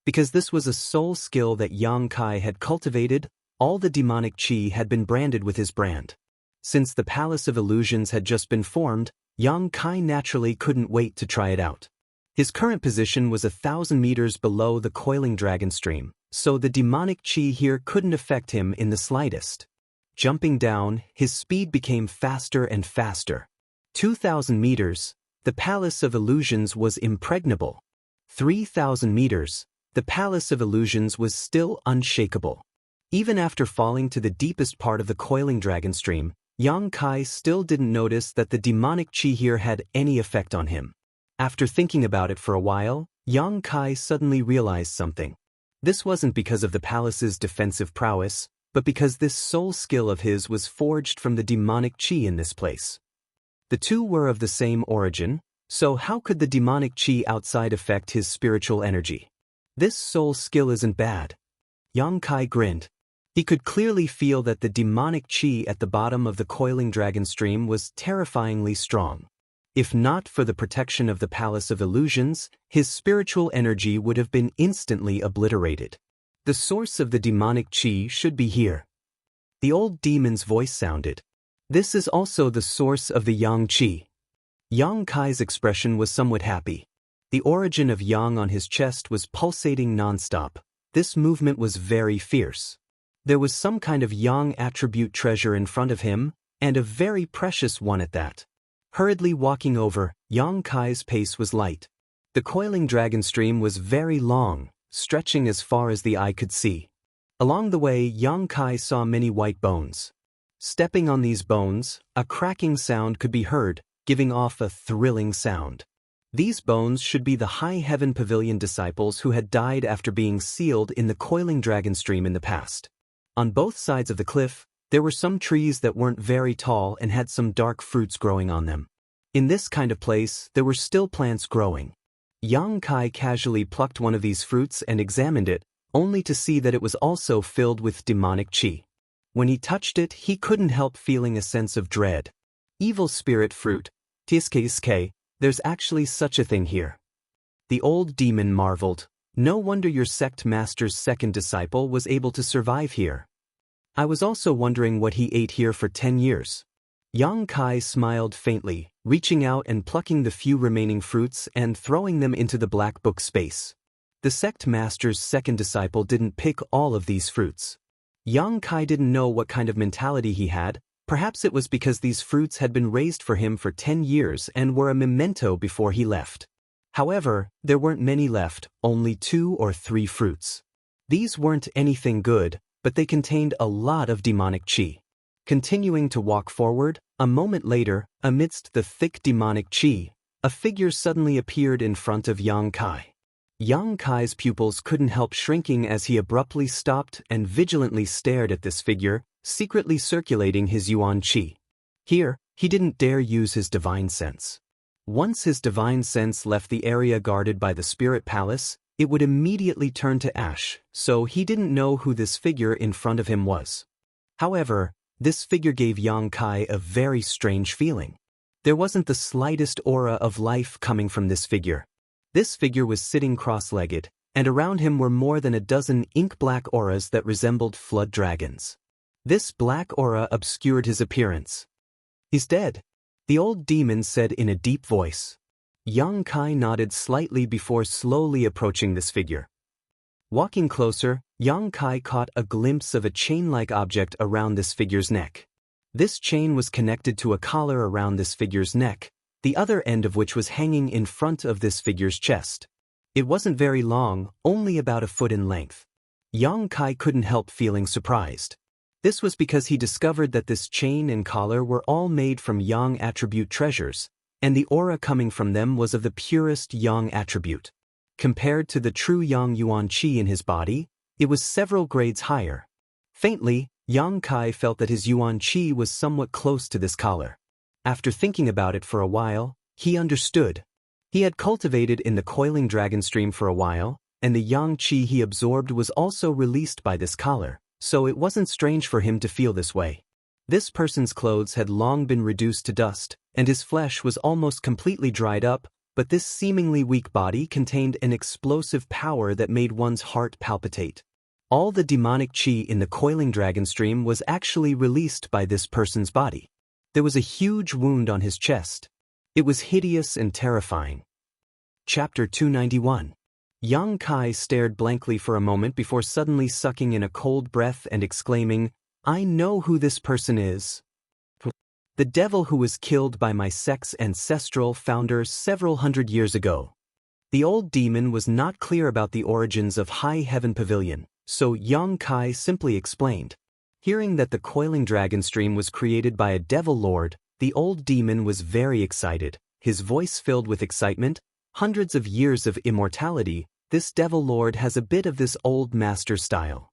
Because this was a soul skill that Yang Kai had cultivated, all the demonic chi had been branded with his brand. Since the Palace of Illusions had just been formed, Yang Kai naturally couldn't wait to try it out. His current position was 1,000 meters below the coiling dragon stream, so the demonic chi here couldn't affect him in the slightest. Jumping down, his speed became faster and faster. 2,000 meters, the Palace of Illusions was impregnable. 3,000 meters, the Palace of Illusions was still unshakable. Even after falling to the deepest part of the coiling dragon stream, Yang Kai still didn't notice that the demonic chi here had any effect on him. After thinking about it for a while, Yang Kai suddenly realized something. This wasn't because of the palace's defensive prowess, but because this soul skill of his was forged from the demonic chi in this place. The two were of the same origin, so how could the demonic chi outside affect his spiritual energy? This soul skill isn't bad. Yang Kai grinned. He could clearly feel that the demonic chi at the bottom of the coiling dragon stream was terrifyingly strong. If not for the protection of the Palace of Illusions, his spiritual energy would have been instantly obliterated. The source of the demonic chi should be here. The old demon's voice sounded. This is also the source of the yang chi. Yang Kai's expression was somewhat happy. The origin of yang on his chest was pulsating non-stop. This movement was very fierce. There was some kind of yang attribute treasure in front of him, and a very precious one at that. Hurriedly walking over, Yang Kai's pace was light. The coiling dragon stream was very long, stretching as far as the eye could see. Along the way, Yang Kai saw many white bones. Stepping on these bones, a cracking sound could be heard, giving off a thrilling sound. These bones should be the High Heaven Pavilion disciples who had died after being sealed in the coiling dragon stream in the past. On both sides of the cliff, there were some trees that weren't very tall and had some dark fruits growing on them. In this kind of place, there were still plants growing. Yang Kai casually plucked one of these fruits and examined it, only to see that it was also filled with demonic chi. When he touched it, he couldn't help feeling a sense of dread. Evil spirit fruit, Tiske, there's actually such a thing here. The old demon marveled. No wonder your sect master's second disciple was able to survive here. I was also wondering what he ate here for 10 years. Yang Kai smiled faintly, reaching out and plucking the few remaining fruits and throwing them into the black book space. The sect master's second disciple didn't pick all of these fruits. Yang Kai didn't know what kind of mentality he had. Perhaps it was because these fruits had been raised for him for 10 years and were a memento before he left. However, there weren't many left, only 2 or 3 fruits. These weren't anything good, but they contained a lot of demonic chi. Continuing to walk forward, a moment later, amidst the thick demonic chi, a figure suddenly appeared in front of Yang Kai. Yang Kai's pupils couldn't help shrinking as he abruptly stopped and vigilantly stared at this figure, secretly circulating his yuan chi. Here, he didn't dare use his divine sense. Once his divine sense left the area guarded by the spirit palace, it would immediately turn to ash, so he didn't know who this figure in front of him was. However, this figure gave Yang Kai a very strange feeling. There wasn't the slightest aura of life coming from this figure. This figure was sitting cross-legged, and around him were more than a dozen ink-black auras that resembled flood dragons. This black aura obscured his appearance. He's dead, the old demon said in a deep voice. Yang Kai nodded slightly before slowly approaching this figure. Walking closer, Yang Kai caught a glimpse of a chain-like object around this figure's neck. This chain was connected to a collar around this figure's neck, the other end of which was hanging in front of this figure's chest. It wasn't very long, only about a foot in length. Yang Kai couldn't help feeling surprised. This was because he discovered that this chain and collar were all made from yang attribute treasures, and the aura coming from them was of the purest yang attribute. Compared to the true yang yuan chi in his body, it was several grades higher. Faintly, Yang Kai felt that his yuan chi was somewhat close to this collar. After thinking about it for a while, he understood. He had cultivated in the coiling dragon stream for a while, and the yang qi he absorbed was also released by this collar, so it wasn't strange for him to feel this way. This person's clothes had long been reduced to dust, and his flesh was almost completely dried up, but this seemingly weak body contained an explosive power that made one's heart palpitate. All the demonic qi in the coiling dragon stream was actually released by this person's body. There was a huge wound on his chest. It was hideous and terrifying. Chapter 291. Yang Kai stared blankly for a moment before suddenly sucking in a cold breath and exclaiming, "I know who this person is. The devil who was killed by my sect's ancestral founder several hundred years ago." The old demon was not clear about the origins of High Heaven Pavilion, so Yang Kai simply explained. Hearing that the coiling dragon stream was created by a devil lord, the old demon was very excited, his voice filled with excitement. Hundreds of years of immortality, this devil lord has a bit of this old master style.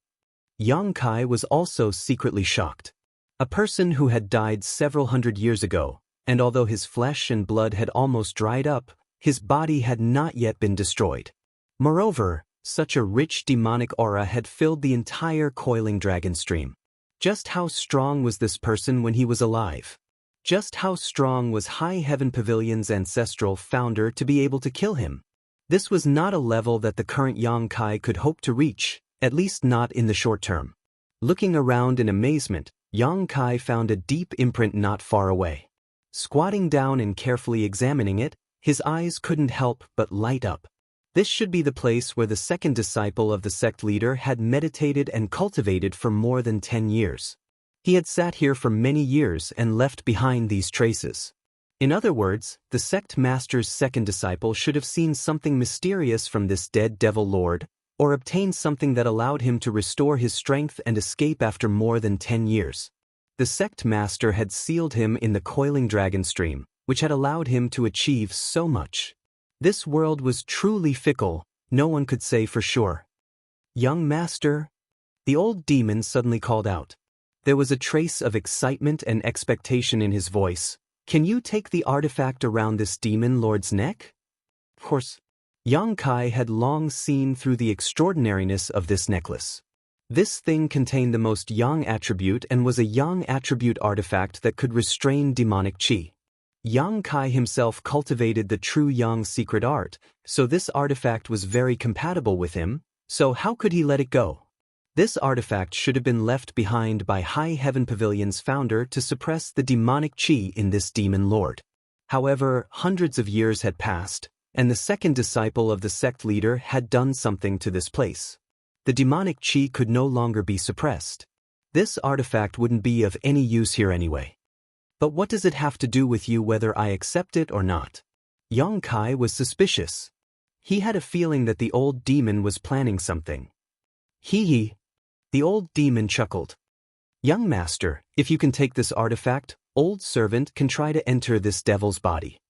Yang Kai was also secretly shocked. A person who had died several hundred years ago, and although his flesh and blood had almost dried up, his body had not yet been destroyed. Moreover, such a rich demonic aura had filled the entire coiling dragon stream. Just how strong was this person when he was alive? Just how strong was High Heaven Pavilion's ancestral founder to be able to kill him? This was not a level that the current Yang Kai could hope to reach, at least not in the short term. Looking around in amazement, Yang Kai found a deep imprint not far away. Squatting down and carefully examining it, his eyes couldn't help but light up. This should be the place where the second disciple of the sect leader had meditated and cultivated for more than 10 years. He had sat here for many years and left behind these traces. In other words, the sect master's second disciple should have seen something mysterious from this dead devil lord, or obtained something that allowed him to restore his strength and escape after more than 10 years. The sect master had sealed him in the coiling dragon stream, which had allowed him to achieve so much. This world was truly fickle, no one could say for sure. "Young master?" The old demon suddenly called out. There was a trace of excitement and expectation in his voice. "Can you take the artifact around this demon lord's neck?" Of course. Yang Kai had long seen through the extraordinariness of this necklace. This thing contained the most yang attribute and was a yang attribute artifact that could restrain demonic qi. Yang Kai himself cultivated the true yang secret art, so this artifact was very compatible with him, so how could he let it go? This artifact should have been left behind by High Heaven Pavilion's founder to suppress the demonic qi in this demon lord. However, hundreds of years had passed, and the second disciple of the sect leader had done something to this place. The demonic qi could no longer be suppressed. This artifact wouldn't be of any use here anyway. But what does it have to do with you whether I accept it or not? Yang Kai was suspicious. He had a feeling that the old demon was planning something. Hee. The old demon chuckled. "Young master, if you can take this artifact, old servant can try to enter this devil's body."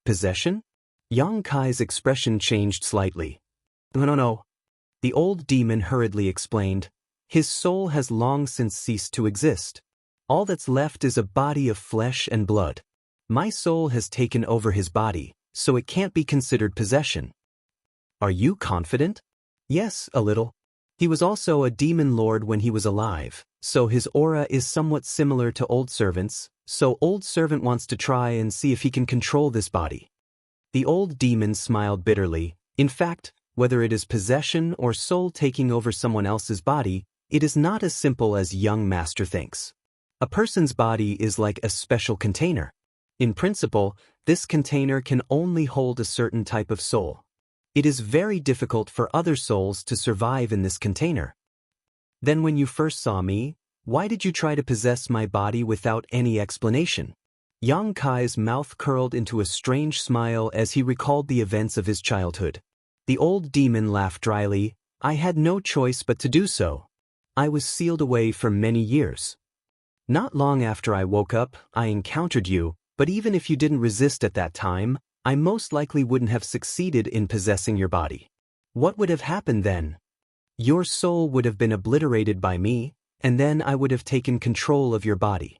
Possession? Yang Kai's expression changed slightly. No. The old demon hurriedly explained. "His soul has long since ceased to exist. All that's left is a body of flesh and blood. My soul has taken over his body, so it can't be considered possession." "Are you confident?" "Yes, a little. He was also a demon lord when he was alive, so his aura is somewhat similar to old servant's, so old servant wants to try and see if he can control this body." The old demon smiled bitterly. In fact, whether it is possession or soul taking over someone else's body, it is not as simple as young master thinks. A person's body is like a special container. In principle, this container can only hold a certain type of soul. It is very difficult for other souls to survive in this container. Then when you first saw me, why did you try to possess my body without any explanation? Yang Kai's mouth curled into a strange smile as he recalled the events of his childhood. The old demon laughed dryly. "I had no choice but to do so. I was sealed away for many years. Not long after I woke up, I encountered you, but even if you didn't resist at that time, I most likely wouldn't have succeeded in possessing your body. What would have happened then? Your soul would have been obliterated by me, and then I would have taken control of your body.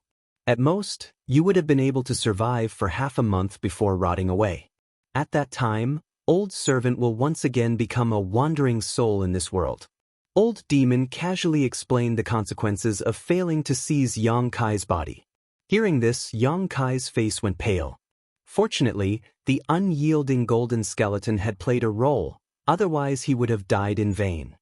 At most, you would have been able to survive for half a month before rotting away. At that time, old servant will once again become a wandering soul in this world. Old demon casually explained the consequences of failing to seize Yang Kai's body. Hearing this, Yang Kai's face went pale. Fortunately, the unyielding golden skeleton had played a role, otherwise he would have died in vain.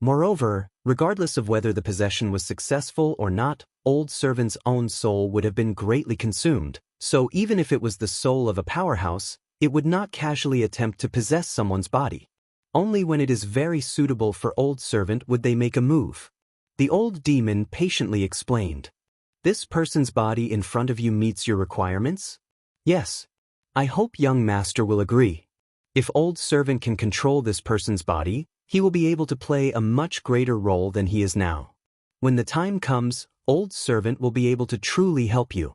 Moreover, regardless of whether the possession was successful or not, old servant's own soul would have been greatly consumed, so even if it was the soul of a powerhouse, it would not casually attempt to possess someone's body. Only when it is very suitable for old servant would they make a move. The old demon patiently explained. This person's body in front of you meets your requirements? Yes. I hope young master will agree. If old servant can control this person's body, he will be able to play a much greater role than he is now. When the time comes, old servant will be able to truly help you.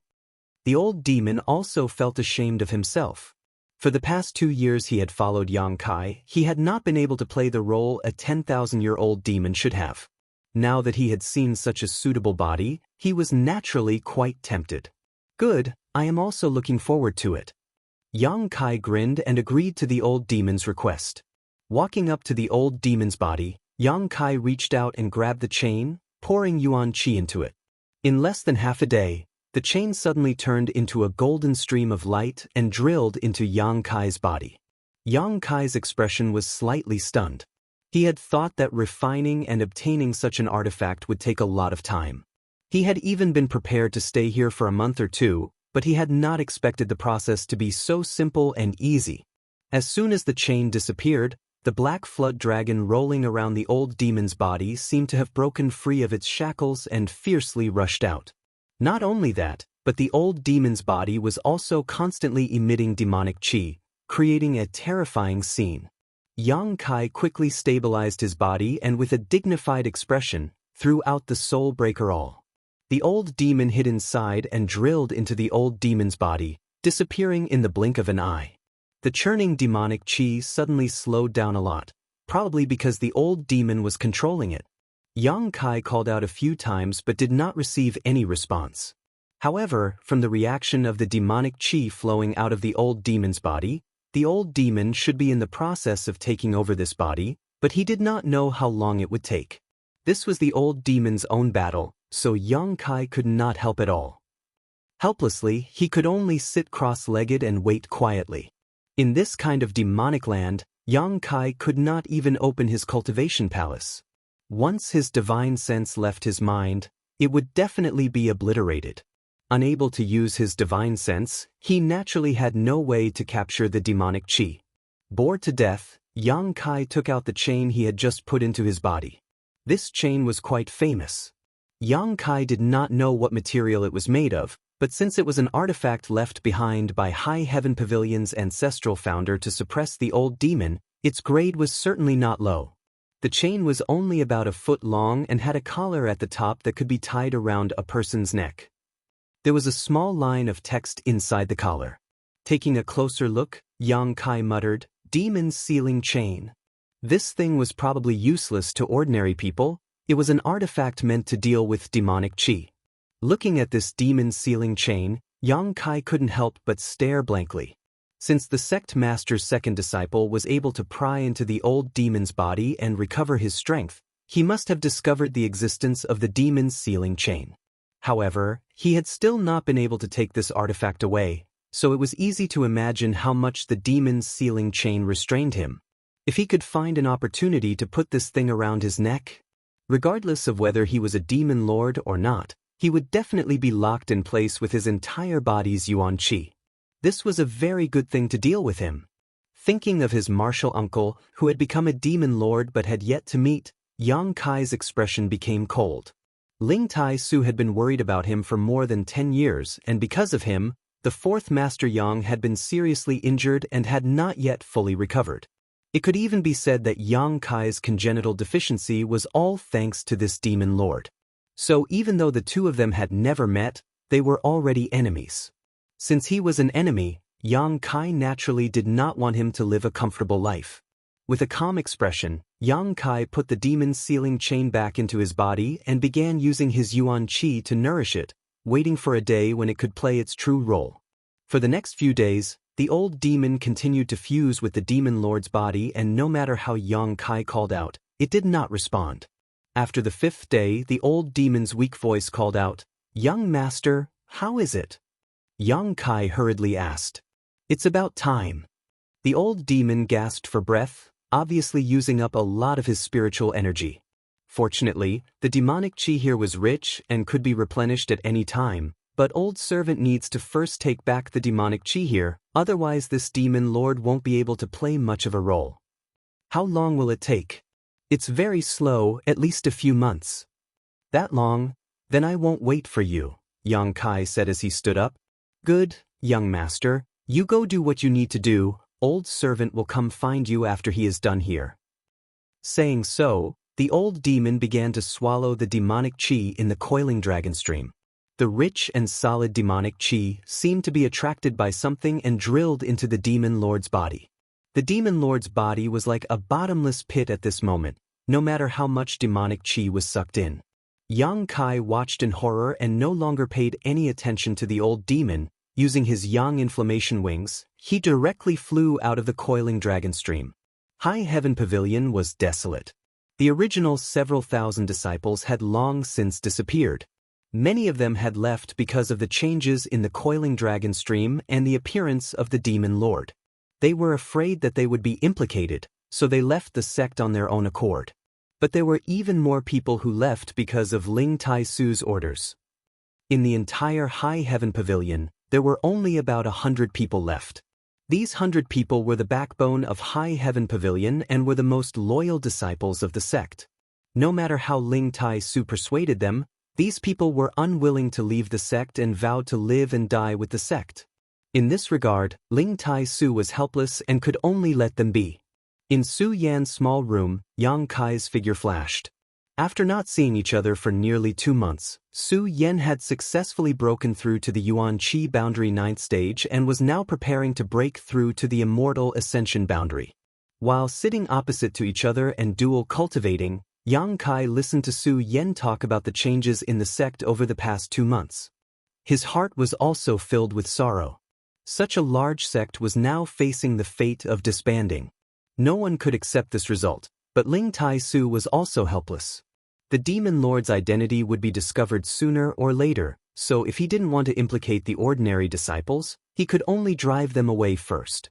The old demon also felt ashamed of himself. For the past 2 years he had followed Yang Kai, he had not been able to play the role a 10,000-year-old demon should have. Now that he had seen such a suitable body, he was naturally quite tempted. Good, I am also looking forward to it. Yang Kai grinned and agreed to the old demon's request. Walking up to the old demon's body, Yang Kai reached out and grabbed the chain, pouring yuan qi into it. In less than half a day, the chain suddenly turned into a golden stream of light and drilled into Yang Kai's body. Yang Kai's expression was slightly stunned. He had thought that refining and obtaining such an artifact would take a lot of time. He had even been prepared to stay here for a month or two, but he had not expected the process to be so simple and easy. As soon as the chain disappeared, the black flood dragon rolling around the old demon's body seemed to have broken free of its shackles and fiercely rushed out. Not only that, but the old demon's body was also constantly emitting demonic qi, creating a terrifying scene. Yang Kai quickly stabilized his body and with a dignified expression, threw out the soul breaker all. The old demon hid inside and drilled into the old demon's body, disappearing in the blink of an eye. The churning demonic qi suddenly slowed down a lot, probably because the old demon was controlling it. Yang Kai called out a few times but did not receive any response. However, from the reaction of the demonic qi flowing out of the old demon's body, the old demon should be in the process of taking over this body, but he did not know how long it would take. This was the old demon's own battle, so Yang Kai could not help at all. Helplessly, he could only sit cross-legged and wait quietly. In this kind of demonic land, Yang Kai could not even open his cultivation palace. Once his divine sense left his mind, it would definitely be obliterated. Unable to use his divine sense, he naturally had no way to capture the demonic qi. Bored to death, Yang Kai took out the chain he had just put into his body. This chain was quite famous. Yang Kai did not know what material it was made of, but since it was an artifact left behind by High Heaven Pavilion's ancestral founder to suppress the old demon, its grade was certainly not low. The chain was only about a foot long and had a collar at the top that could be tied around a person's neck. There was a small line of text inside the collar. Taking a closer look, Yang Kai muttered, "Demon sealing chain." This thing was probably useless to ordinary people. It was an artifact meant to deal with demonic qi. Looking at this demon sealing chain, Yang Kai couldn't help but stare blankly. Since the sect master's second disciple was able to pry into the old demon's body and recover his strength, he must have discovered the existence of the demon sealing chain. However, he had still not been able to take this artifact away, so it was easy to imagine how much the demon sealing chain restrained him. If he could find an opportunity to put this thing around his neck, regardless of whether he was a demon lord or not, he would definitely be locked in place with his entire body's yuan qi. This was a very good thing to deal with him. Thinking of his martial uncle, who had become a demon lord but had yet to meet, Yang Kai's expression became cold. Ling Tai Su had been worried about him for more than 10 years, and because of him, the fourth Master Yang had been seriously injured and had not yet fully recovered. It could even be said that Yang Kai's congenital deficiency was all thanks to this demon lord. So even though the two of them had never met, they were already enemies. Since he was an enemy, Yang Kai naturally did not want him to live a comfortable life. With a calm expression, Yang Kai put the demon sealing chain back into his body and began using his yuan qi to nourish it, waiting for a day when it could play its true role. For the next few days, the old demon continued to fuse with the demon lord's body, and no matter how Yang Kai called out, it did not respond. After the 5th day, the old demon's weak voice called out, "Young master, how is it?" Yang Kai hurriedly asked. "It's about time." The old demon gasped for breath, obviously using up a lot of his spiritual energy. Fortunately, the demonic chi here was rich and could be replenished at any time, but old servant needs to first take back the demonic chi here, otherwise this demon lord won't be able to play much of a role. How long will it take? It's very slow, at least a few months. That long? Then I won't wait for you, Yang Kai said as he stood up. Good, young master, you go do what you need to do, old servant will come find you after he is done here. Saying so, the old demon began to swallow the demonic chi in the coiling dragon stream. The rich and solid demonic chi seemed to be attracted by something and drilled into the demon lord's body. The demon lord's body was like a bottomless pit at this moment, no matter how much demonic chi was sucked in. Yang Kai watched in horror and no longer paid any attention to the old demon. Using his yang inflammation wings, he directly flew out of the coiling dragon stream. High Heaven Pavilion was desolate. The original several thousand disciples had long since disappeared. Many of them had left because of the changes in the coiling dragon stream and the appearance of the demon lord. They were afraid that they would be implicated, so they left the sect on their own accord. But there were even more people who left because of Ling Tai Su's orders. In the entire High Heaven Pavilion, there were only about 100 people left. These 100 people were the backbone of High Heaven Pavilion and were the most loyal disciples of the sect. No matter how Ling Tai Su persuaded them, these people were unwilling to leave the sect and vowed to live and die with the sect. In this regard, Ling Tai Su was helpless and could only let them be. In Su Yan's small room, Yang Kai's figure flashed. After not seeing each other for nearly 2 months, Su Yan had successfully broken through to the Yuan Qi boundary 9th stage and was now preparing to break through to the Immortal Ascension boundary. While sitting opposite to each other and dual cultivating, Yang Kai listened to Su Yan talk about the changes in the sect over the past 2 months. His heart was also filled with sorrow. Such a large sect was now facing the fate of disbanding. No one could accept this result, but Ling Tai Su was also helpless. The demon lord's identity would be discovered sooner or later, so if he didn't want to implicate the ordinary disciples, he could only drive them away first.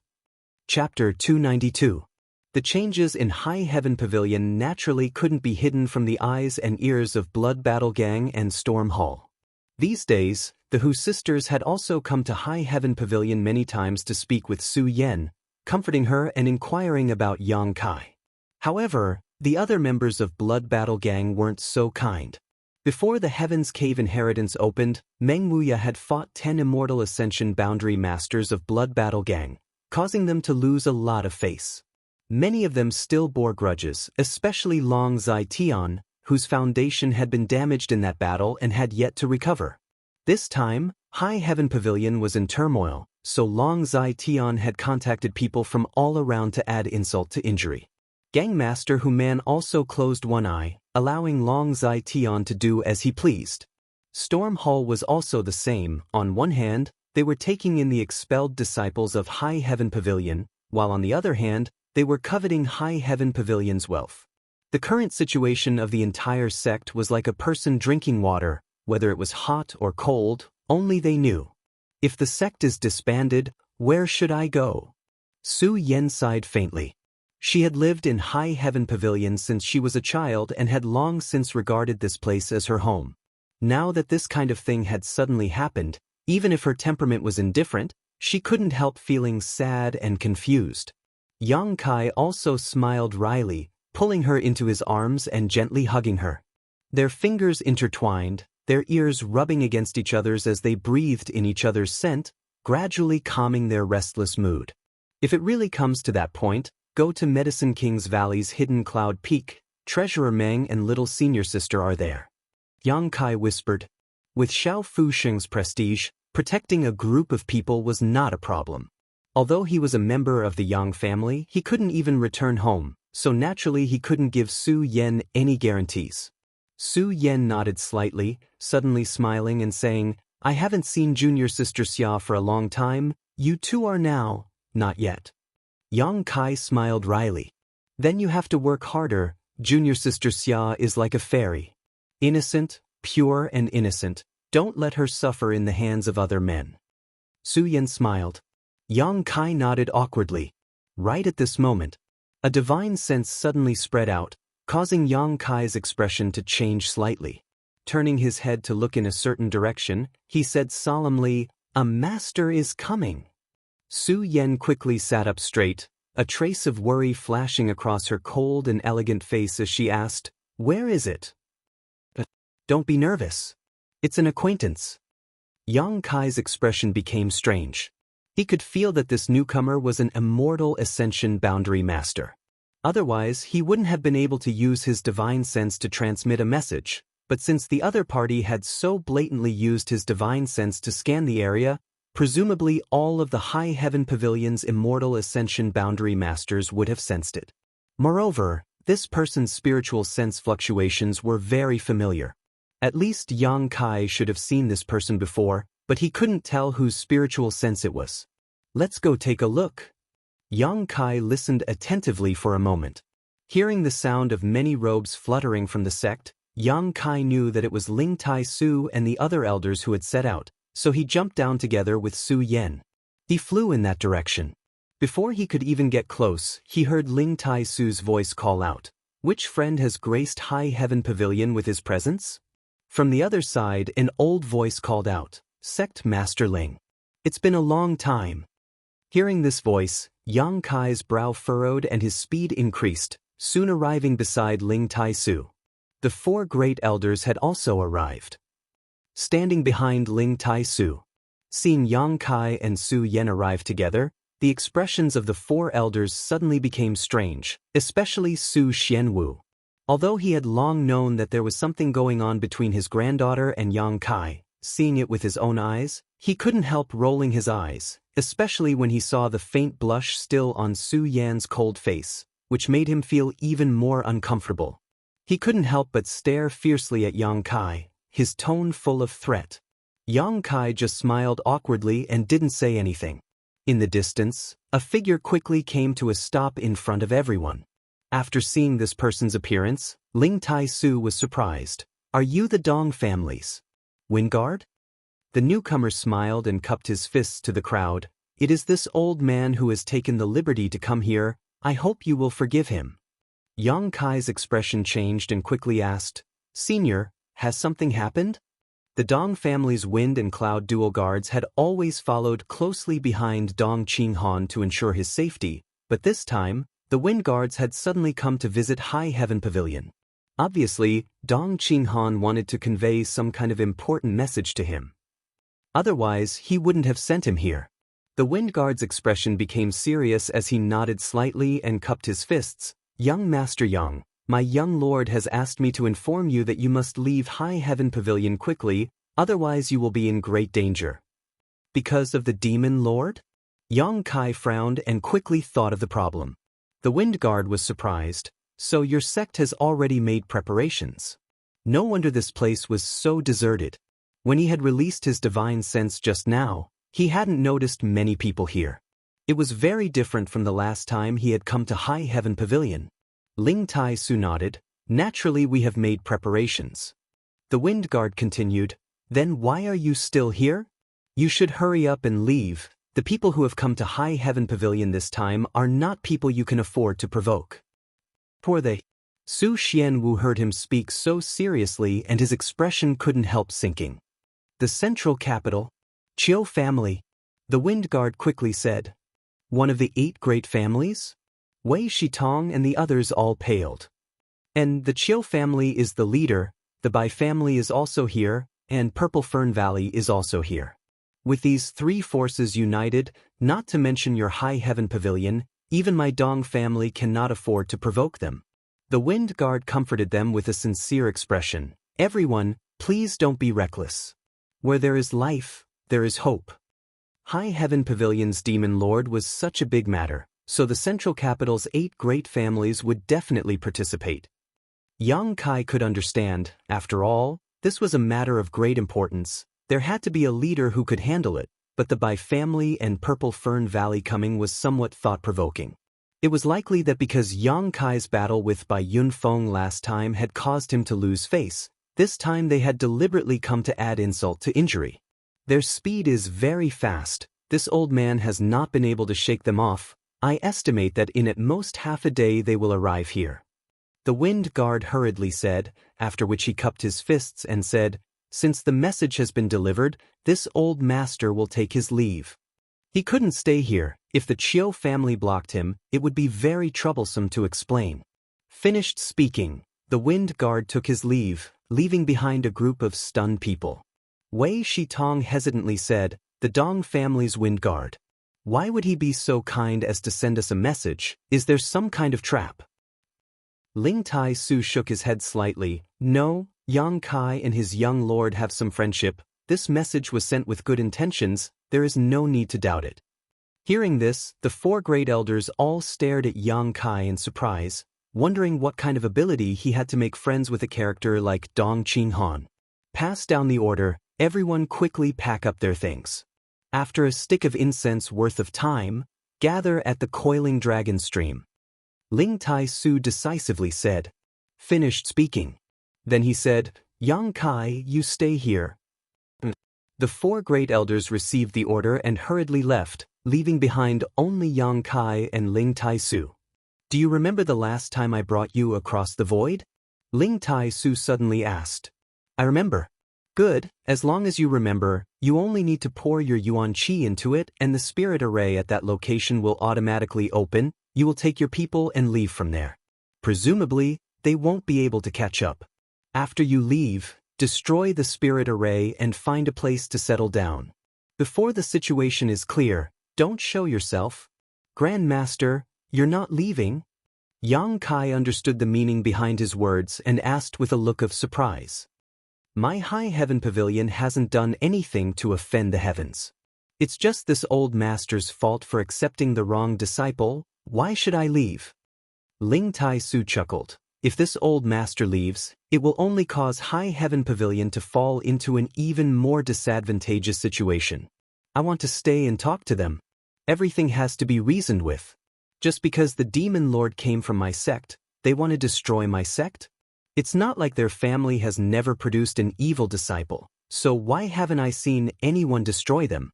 Chapter 292. The changes in High Heaven Pavilion naturally couldn't be hidden from the eyes and ears of Blood Battle Gang and Storm Hall. These days, the Hu sisters had also come to High Heaven Pavilion many times to speak with Su Yan, comforting her and inquiring about Yang Kai. However, the other members of Blood Battle Gang weren't so kind. Before the Heaven's Cave inheritance opened, Meng Wuya had fought 10 Immortal Ascension boundary masters of Blood Battle Gang, causing them to lose a lot of face. Many of them still bore grudges, especially Long Zai Tian, whose foundation had been damaged in that battle and had yet to recover. This time, High Heaven Pavilion was in turmoil, so Long Zai Tian had contacted people from all around to add insult to injury. Gangmaster Hu Man also closed one eye, allowing Long Zai Tian to do as he pleased. Storm Hall was also the same. On one hand, they were taking in the expelled disciples of High Heaven Pavilion, while on the other hand, they were coveting High Heaven Pavilion's wealth. The current situation of the entire sect was like a person drinking water, whether it was hot or cold, only they knew. If the sect is disbanded, where should I go? Su Yan sighed faintly. She had lived in High Heaven Pavilion since she was a child and had long since regarded this place as her home. Now that this kind of thing had suddenly happened, even if her temperament was indifferent, she couldn't help feeling sad and confused. Yang Kai also smiled wryly, pulling her into his arms and gently hugging her. Their fingers intertwined, their ears rubbing against each other's as they breathed in each other's scent, gradually calming their restless mood. If it really comes to that point, go to Medicine King's Valley's hidden Cloud Peak. Treasurer Meng and little senior sister are there. Yang Kai whispered. With Xiao Fusheng's prestige, protecting a group of people was not a problem. Although he was a member of the Yang family, he couldn't even return home, so naturally he couldn't give Su Yan any guarantees. Su Yan nodded slightly, suddenly smiling and saying, I haven't seen junior sister Xia for a long time. You two are now, not yet. Yang Kai smiled wryly. Then you have to work harder. Junior sister Xia is like a fairy. Innocent, pure and innocent. Don't let her suffer in the hands of other men. Su Yan smiled. Yang Kai nodded awkwardly. Right at this moment, a divine sense suddenly spread out, causing Yang Kai's expression to change slightly. Turning his head to look in a certain direction, he said solemnly, "A master is coming." Su Yan quickly sat up straight, a trace of worry flashing across her cold and elegant face as she asked, "Where is it?" "Don't be nervous. It's an acquaintance." Yang Kai's expression became strange. He could feel that this newcomer was an immortal ascension boundary master. Otherwise, he wouldn't have been able to use his divine sense to transmit a message, but since the other party had so blatantly used his divine sense to scan the area, presumably all of the High Heaven Pavilion's immortal ascension boundary masters would have sensed it. Moreover, this person's spiritual sense fluctuations were very familiar. At least Yang Kai should have seen this person before, but he couldn't tell whose spiritual sense it was. "Let's go take a look." Yang Kai listened attentively for a moment. Hearing the sound of many robes fluttering from the sect, Yang Kai knew that it was Ling Tai Su and the other elders who had set out, so he jumped down together with Su Yan. He flew in that direction. Before he could even get close, he heard Ling Tai Su's voice call out, "Which friend has graced High Heaven Pavilion with his presence?" From the other side, an old voice called out, "Sect Master Ling. It's been a long time." Hearing this voice, Yang Kai's brow furrowed and his speed increased, soon arriving beside Ling Tai Su. The four great elders had also arrived. Standing behind Ling Tai Su. Seeing Yang Kai and Su Yan arrive together, the expressions of the four elders suddenly became strange, especially Su Xianwu. Although he had long known that there was something going on between his granddaughter and Yang Kai, seeing it with his own eyes, he couldn't help rolling his eyes, especially when he saw the faint blush still on Su Yan's cold face, which made him feel even more uncomfortable. He couldn't help but stare fiercely at Yang Kai, his tone full of threat. Yang Kai just smiled awkwardly and didn't say anything. In the distance, a figure quickly came to a stop in front of everyone. After seeing this person's appearance, Ling Tai Su was surprised. "Are you the Dong families Wingard?" The newcomer smiled and cupped his fists to the crowd. "It is this old man who has taken the liberty to come here. I hope you will forgive him." Yang Kai's expression changed and quickly asked, "Senior, has something happened?" The Dong family's Wind and Cloud dual guards had always followed closely behind Dong Qinghan to ensure his safety, but this time, the Wind guards had suddenly come to visit High Heaven Pavilion. Obviously, Dong Qinghan wanted to convey some kind of important message to him. Otherwise, he wouldn't have sent him here. The Wind guard's expression became serious as he nodded slightly and cupped his fists. "Young Master Yang, my young lord has asked me to inform you that you must leave High Heaven Pavilion quickly, otherwise you will be in great danger." "Because of the demon lord?" Yang Kai frowned and quickly thought of the problem. The Wind guard was surprised. "So your sect has already made preparations." No wonder this place was so deserted. When he had released his divine sense just now, he hadn't noticed many people here. It was very different from the last time he had come to High Heaven Pavilion. Ling Tai Su nodded. "Naturally we have made preparations." The Wind guard continued, "Then why are you still here? You should hurry up and leave. The people who have come to High Heaven Pavilion this time are not people you can afford to provoke." Poor they. Su Xianwu heard him speak so seriously and his expression couldn't help sinking. "The central capital, Qiu family," the Wind guard quickly said. "One of the 8 great families?" Wei Shitong and the others all paled. "And the Qiu family is the leader, the Bai family is also here, and Purple Fern Valley is also here. With these 3 forces united, not to mention your High Heaven Pavilion, even my Dong family cannot afford to provoke them." The Wind guard comforted them with a sincere expression. "Everyone, please don't be reckless. Where there is life, there is hope." High Heaven Pavilion's demon lord was such a big matter, so the central capital's 8 great families would definitely participate. Yang Kai could understand. After all, this was a matter of great importance. There had to be a leader who could handle it, but the Bai family and Purple Fern Valley coming was somewhat thought-provoking. It was likely that because Yang Kai's battle with Bai Yunfeng last time had caused him to lose face, this time they had deliberately come to add insult to injury. Their speed is very fast. This old man has not been able to shake them off. I estimate that in at most half a day they will arrive here. The Wind Guard hurriedly said, after which he cupped his fists and said, "Since the message has been delivered, this old master will take his leave." He couldn't stay here. If the Chiu family blocked him, it would be very troublesome to explain. Finished speaking, the Wind Guard took his leave, leaving behind a group of stunned people. Wei Shitong hesitantly said, "The Dong family's Wind Guard. Why would he be so kind as to send us a message? Is there some kind of trap?" Ling Tai Su shook his head slightly. "No, Yang Kai and his young lord have some friendship. This message was sent with good intentions. There is no need to doubt it." Hearing this, the four great elders all stared at Yang Kai in surprise, wondering what kind of ability he had to make friends with a character like Dong Qinghan. Pass down the order. Everyone quickly pack up their things. After a stick of incense worth of time, gather at the coiling dragon stream. Ling Tai Su decisively said. Finished speaking. Then he said, "Yang Kai, you stay here." The four great elders received the order and hurriedly left, leaving behind only Yang Kai and Ling Tai Su. "Do you remember the last time I brought you across the void?" Ling Tai Su suddenly asked. "I remember." "Good, as long as you remember, you only need to pour your Yuan Qi into it and the spirit array at that location will automatically open. You will take your people and leave from there. Presumably, they won't be able to catch up. After you leave, destroy the spirit array and find a place to settle down. Before the situation is clear, don't show yourself." "Grand Master, you're not leaving?" Yang Kai understood the meaning behind his words and asked with a look of surprise. "My High Heaven Pavilion hasn't done anything to offend the heavens. It's just this old master's fault for accepting the wrong disciple. Why should I leave?" Ling Tai Su chuckled. "If this old master leaves, it will only cause High Heaven Pavilion to fall into an even more disadvantageous situation. I want to stay and talk to them. Everything has to be reasoned with. Just because the Demon Lord came from my sect, they want to destroy my sect? It's not like their family has never produced an evil disciple, so why haven't I seen anyone destroy them?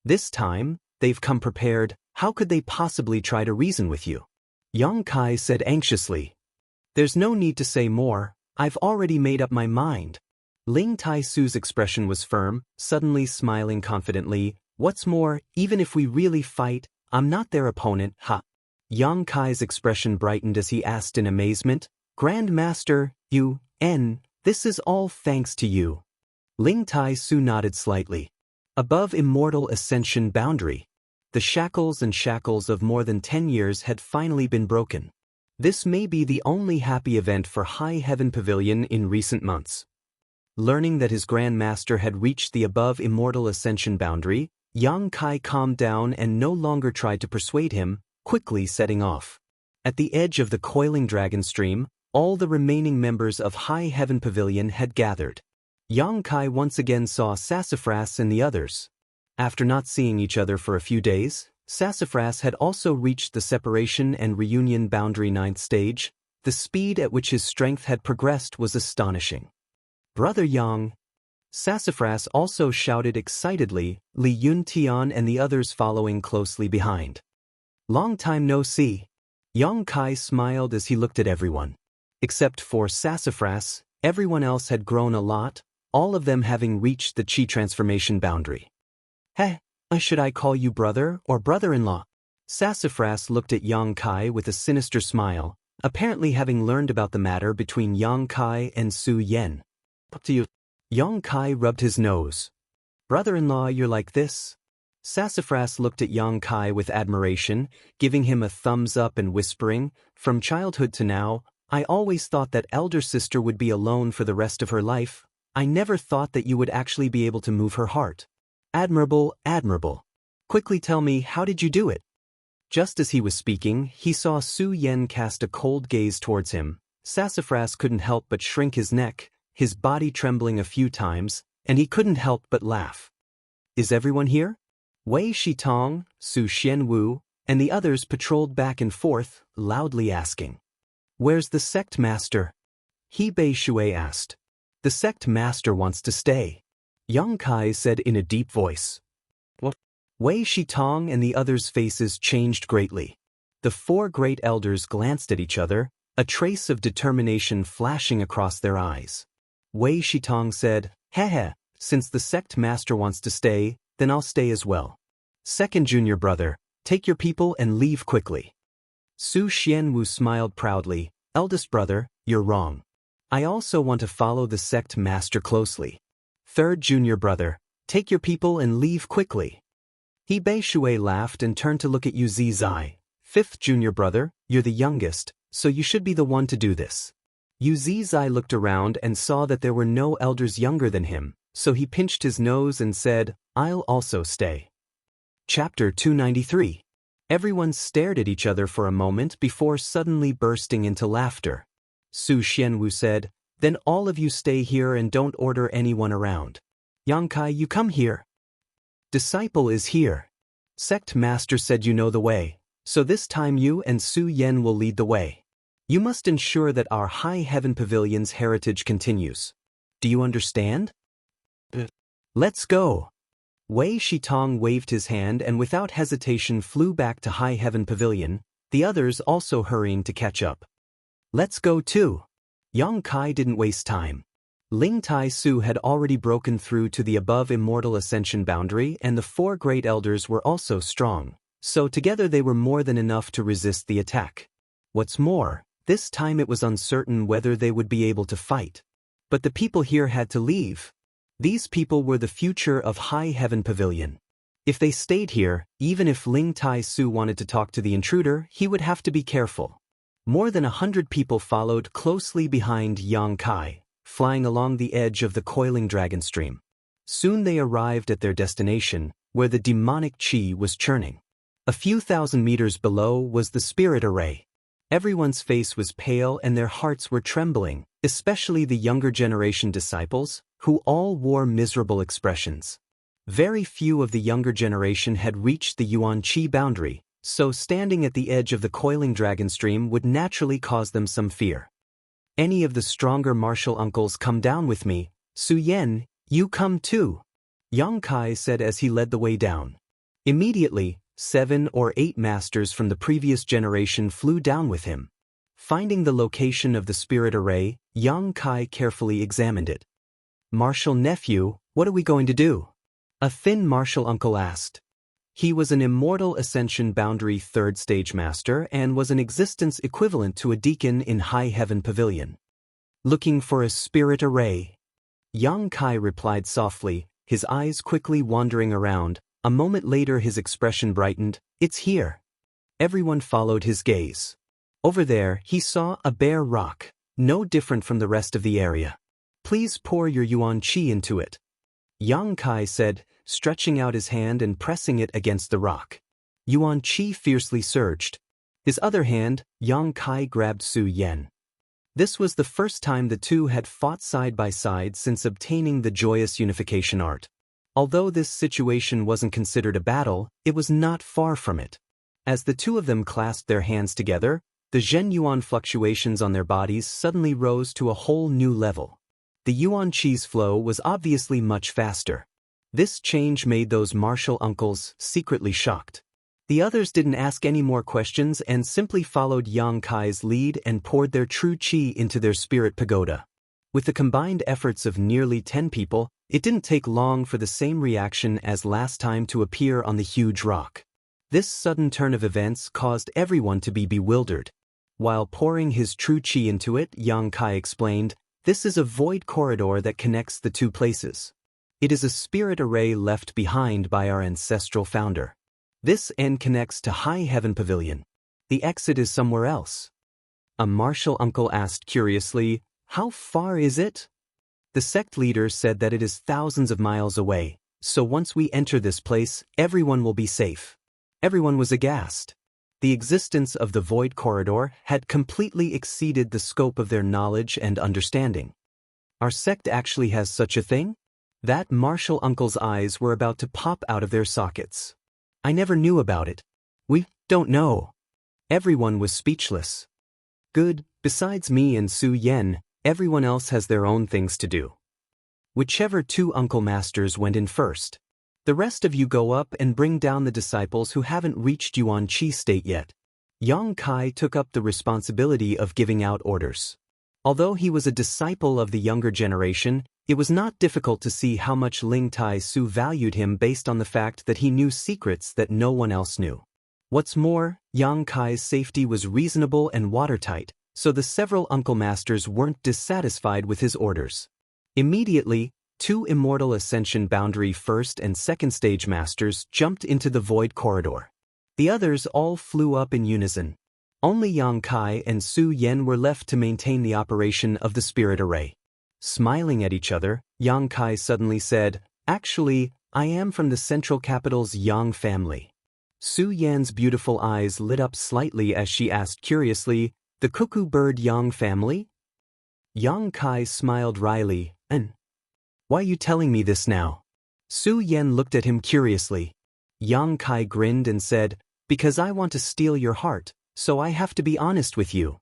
This time, they've come prepared. How could they possibly try to reason with you?" Yang Kai said anxiously. "There's no need to say more. I've already made up my mind." Ling Tai Su's expression was firm, suddenly smiling confidently. "What's more, even if we really fight, I'm not their opponent, ha." Yang Kai's expression brightened as he asked in amazement, "Grand Master, this is all thanks to you." Ling Tai Su nodded slightly. Above immortal ascension boundary, the shackles and shackles of more than 10 years had finally been broken. This may be the only happy event for High Heaven Pavilion in recent months. Learning that his Grand Master had reached the above immortal ascension boundary, Yang Kai calmed down and no longer tried to persuade him, quickly setting off. At the edge of the coiling dragon stream, all the remaining members of High Heaven Pavilion had gathered. Yang Kai once again saw Sassafras and the others. After not seeing each other for a few days, Sassafras had also reached the separation and reunion boundary 9th stage. The speed at which his strength had progressed was astonishing. "Brother Yang!" Sassafras also shouted excitedly, Li Yuntian and the others following closely behind. "Long time no see." Yang Kai smiled as he looked at everyone. Except for Sassafras, everyone else had grown a lot, all of them having reached the Qi transformation boundary. "Heh, should I call you brother or brother-in-law?" Sassafras looked at Yang Kai with a sinister smile, apparently having learned about the matter between Yang Kai and Su Yen. "Up to you." Yang Kai rubbed his nose. "Brother-in-law, you're like this?" Sassafras looked at Yang Kai with admiration, giving him a thumbs up and whispering, "From childhood to now, I always thought that elder sister would be alone for the rest of her life. I never thought that you would actually be able to move her heart. Admirable, admirable. Quickly tell me, how did you do it?" Just as he was speaking, he saw Su Yen cast a cold gaze towards him. Sassafras couldn't help but shrink his neck, his body trembling a few times, and he couldn't help but laugh. Is everyone here? Wei Shitong, Su Xianwu, and the others patrolled back and forth, loudly asking. Where's the sect master? He Bei Shui asked. The sect master wants to stay. Yang Kai said in a deep voice. What? Wei Shitong and the others' faces changed greatly. The four great elders glanced at each other, a trace of determination flashing across their eyes. Wei Shitong said, Heh, since the sect master wants to stay, then I'll stay as well. Second junior brother, take your people and leave quickly. Su Xianwu smiled proudly. Eldest brother, you're wrong. I also want to follow the sect master closely. Third junior brother, take your people and leave quickly. He Bei Shui laughed and turned to look at Yu Zizai. Fifth junior brother, you're the youngest, so you should be the one to do this. Yu Zizai looked around and saw that there were no elders younger than him, so he pinched his nose and said, I'll also stay. Chapter 293. Everyone stared at each other for a moment before suddenly bursting into laughter. Su Xianwu said, Then all of you stay here and don't order anyone around. Yang Kai, you come here. Disciple is here. Sect master said you know the way, so this time you and Su Yen will lead the way. You must ensure that our High Heaven Pavilion's heritage continues. Do you understand? Let's go. Wei Shitong waved his hand and without hesitation flew back to High Heaven Pavilion, the others also hurrying to catch up. Let's go too. Yang Kai didn't waste time. Ling Tai Su had already broken through to the above immortal ascension boundary and the four great elders were also strong, so together they were more than enough to resist the attack. What's more, this time it was uncertain whether they would be able to fight. But the people here had to leave. These people were the future of High Heaven Pavilion. If they stayed here, even if Ling Tai Su wanted to talk to the intruder, he would have to be careful. More than 100 people followed closely behind Yang Kai, flying along the edge of the coiling dragon stream. Soon they arrived at their destination, where the demonic qi was churning. A few thousand meters below was the spirit array. Everyone's face was pale and their hearts were trembling, especially the younger generation disciples, who all wore miserable expressions. Very few of the younger generation had reached the Yuan Qi boundary, so standing at the edge of the coiling dragon stream would naturally cause them some fear. Any of the stronger martial uncles come down with me. Su Yen, you come too. Yang Kai said as he led the way down. Immediately, 7 or 8 masters from the previous generation flew down with him. Finding the location of the spirit array, Yang Kai carefully examined it. Martial nephew, what are we going to do? A thin martial uncle asked. He was an immortal ascension boundary 3rd stage master and was an existence equivalent to a deacon in High Heaven Pavilion. Looking for a spirit array? Yang Kai replied softly, his eyes quickly wandering around. A moment later his expression brightened. It's here. Everyone followed his gaze. Over there he saw a bare rock, no different from the rest of the area. Please pour your Yuan Qi into it. Yang Kai said, stretching out his hand and pressing it against the rock. Yuan Qi fiercely surged. His other hand, Yang Kai grabbed Su Yen. This was the first time the two had fought side by side since obtaining the joyous unification art. Although this situation wasn't considered a battle, it was not far from it. As the two of them clasped their hands together, the Zhen Yuan fluctuations on their bodies suddenly rose to a whole new level. The Yuan Qi's flow was obviously much faster. This change made those martial uncles secretly shocked. The others didn't ask any more questions and simply followed Yang Kai's lead and poured their true qi into their spirit pagoda. With the combined efforts of nearly 10 people, it didn't take long for the same reaction as last time to appear on the huge rock. This sudden turn of events caused everyone to be bewildered. While pouring his true qi into it, Yang Kai explained, this is a void corridor that connects the two places. It is a spirit array left behind by our ancestral founder. This end connects to High Heaven Pavilion. The exit is somewhere else. A martial uncle asked curiously, how far is it? The sect leader said that it is thousands of miles away, so once we enter this place, everyone will be safe. Everyone was aghast. The existence of the void corridor had completely exceeded the scope of their knowledge and understanding. Our sect actually has such a thing? That martial uncle's eyes were about to pop out of their sockets. I never knew about it. We don't know. Everyone was speechless. Good, besides me and Su Yen, everyone else has their own things to do. Whichever two uncle masters went in first. The rest of you go up and bring down the disciples who haven't reached Yuan Chi state yet. Yang Kai took up the responsibility of giving out orders. Although he was a disciple of the younger generation, it was not difficult to see how much Ling Tai Su valued him based on the fact that he knew secrets that no one else knew. What's more, Yang Kai's safety was reasonable and watertight, so the several uncle masters weren't dissatisfied with his orders. Immediately, two immortal ascension boundary first and second stage masters jumped into the void corridor. The others all flew up in unison. Only Yang Kai and Su Yen were left to maintain the operation of the spirit array. Smiling at each other, Yang Kai suddenly said, "Actually, I am from the central capital's Yang family." Su Yan's beautiful eyes lit up slightly as she asked curiously, "The cuckoo bird Yang family?" Yang Kai smiled wryly, "And why are you telling me this now?" Su Yen looked at him curiously. Yang Kai grinned and said, "Because I want to steal your heart, so I have to be honest with you."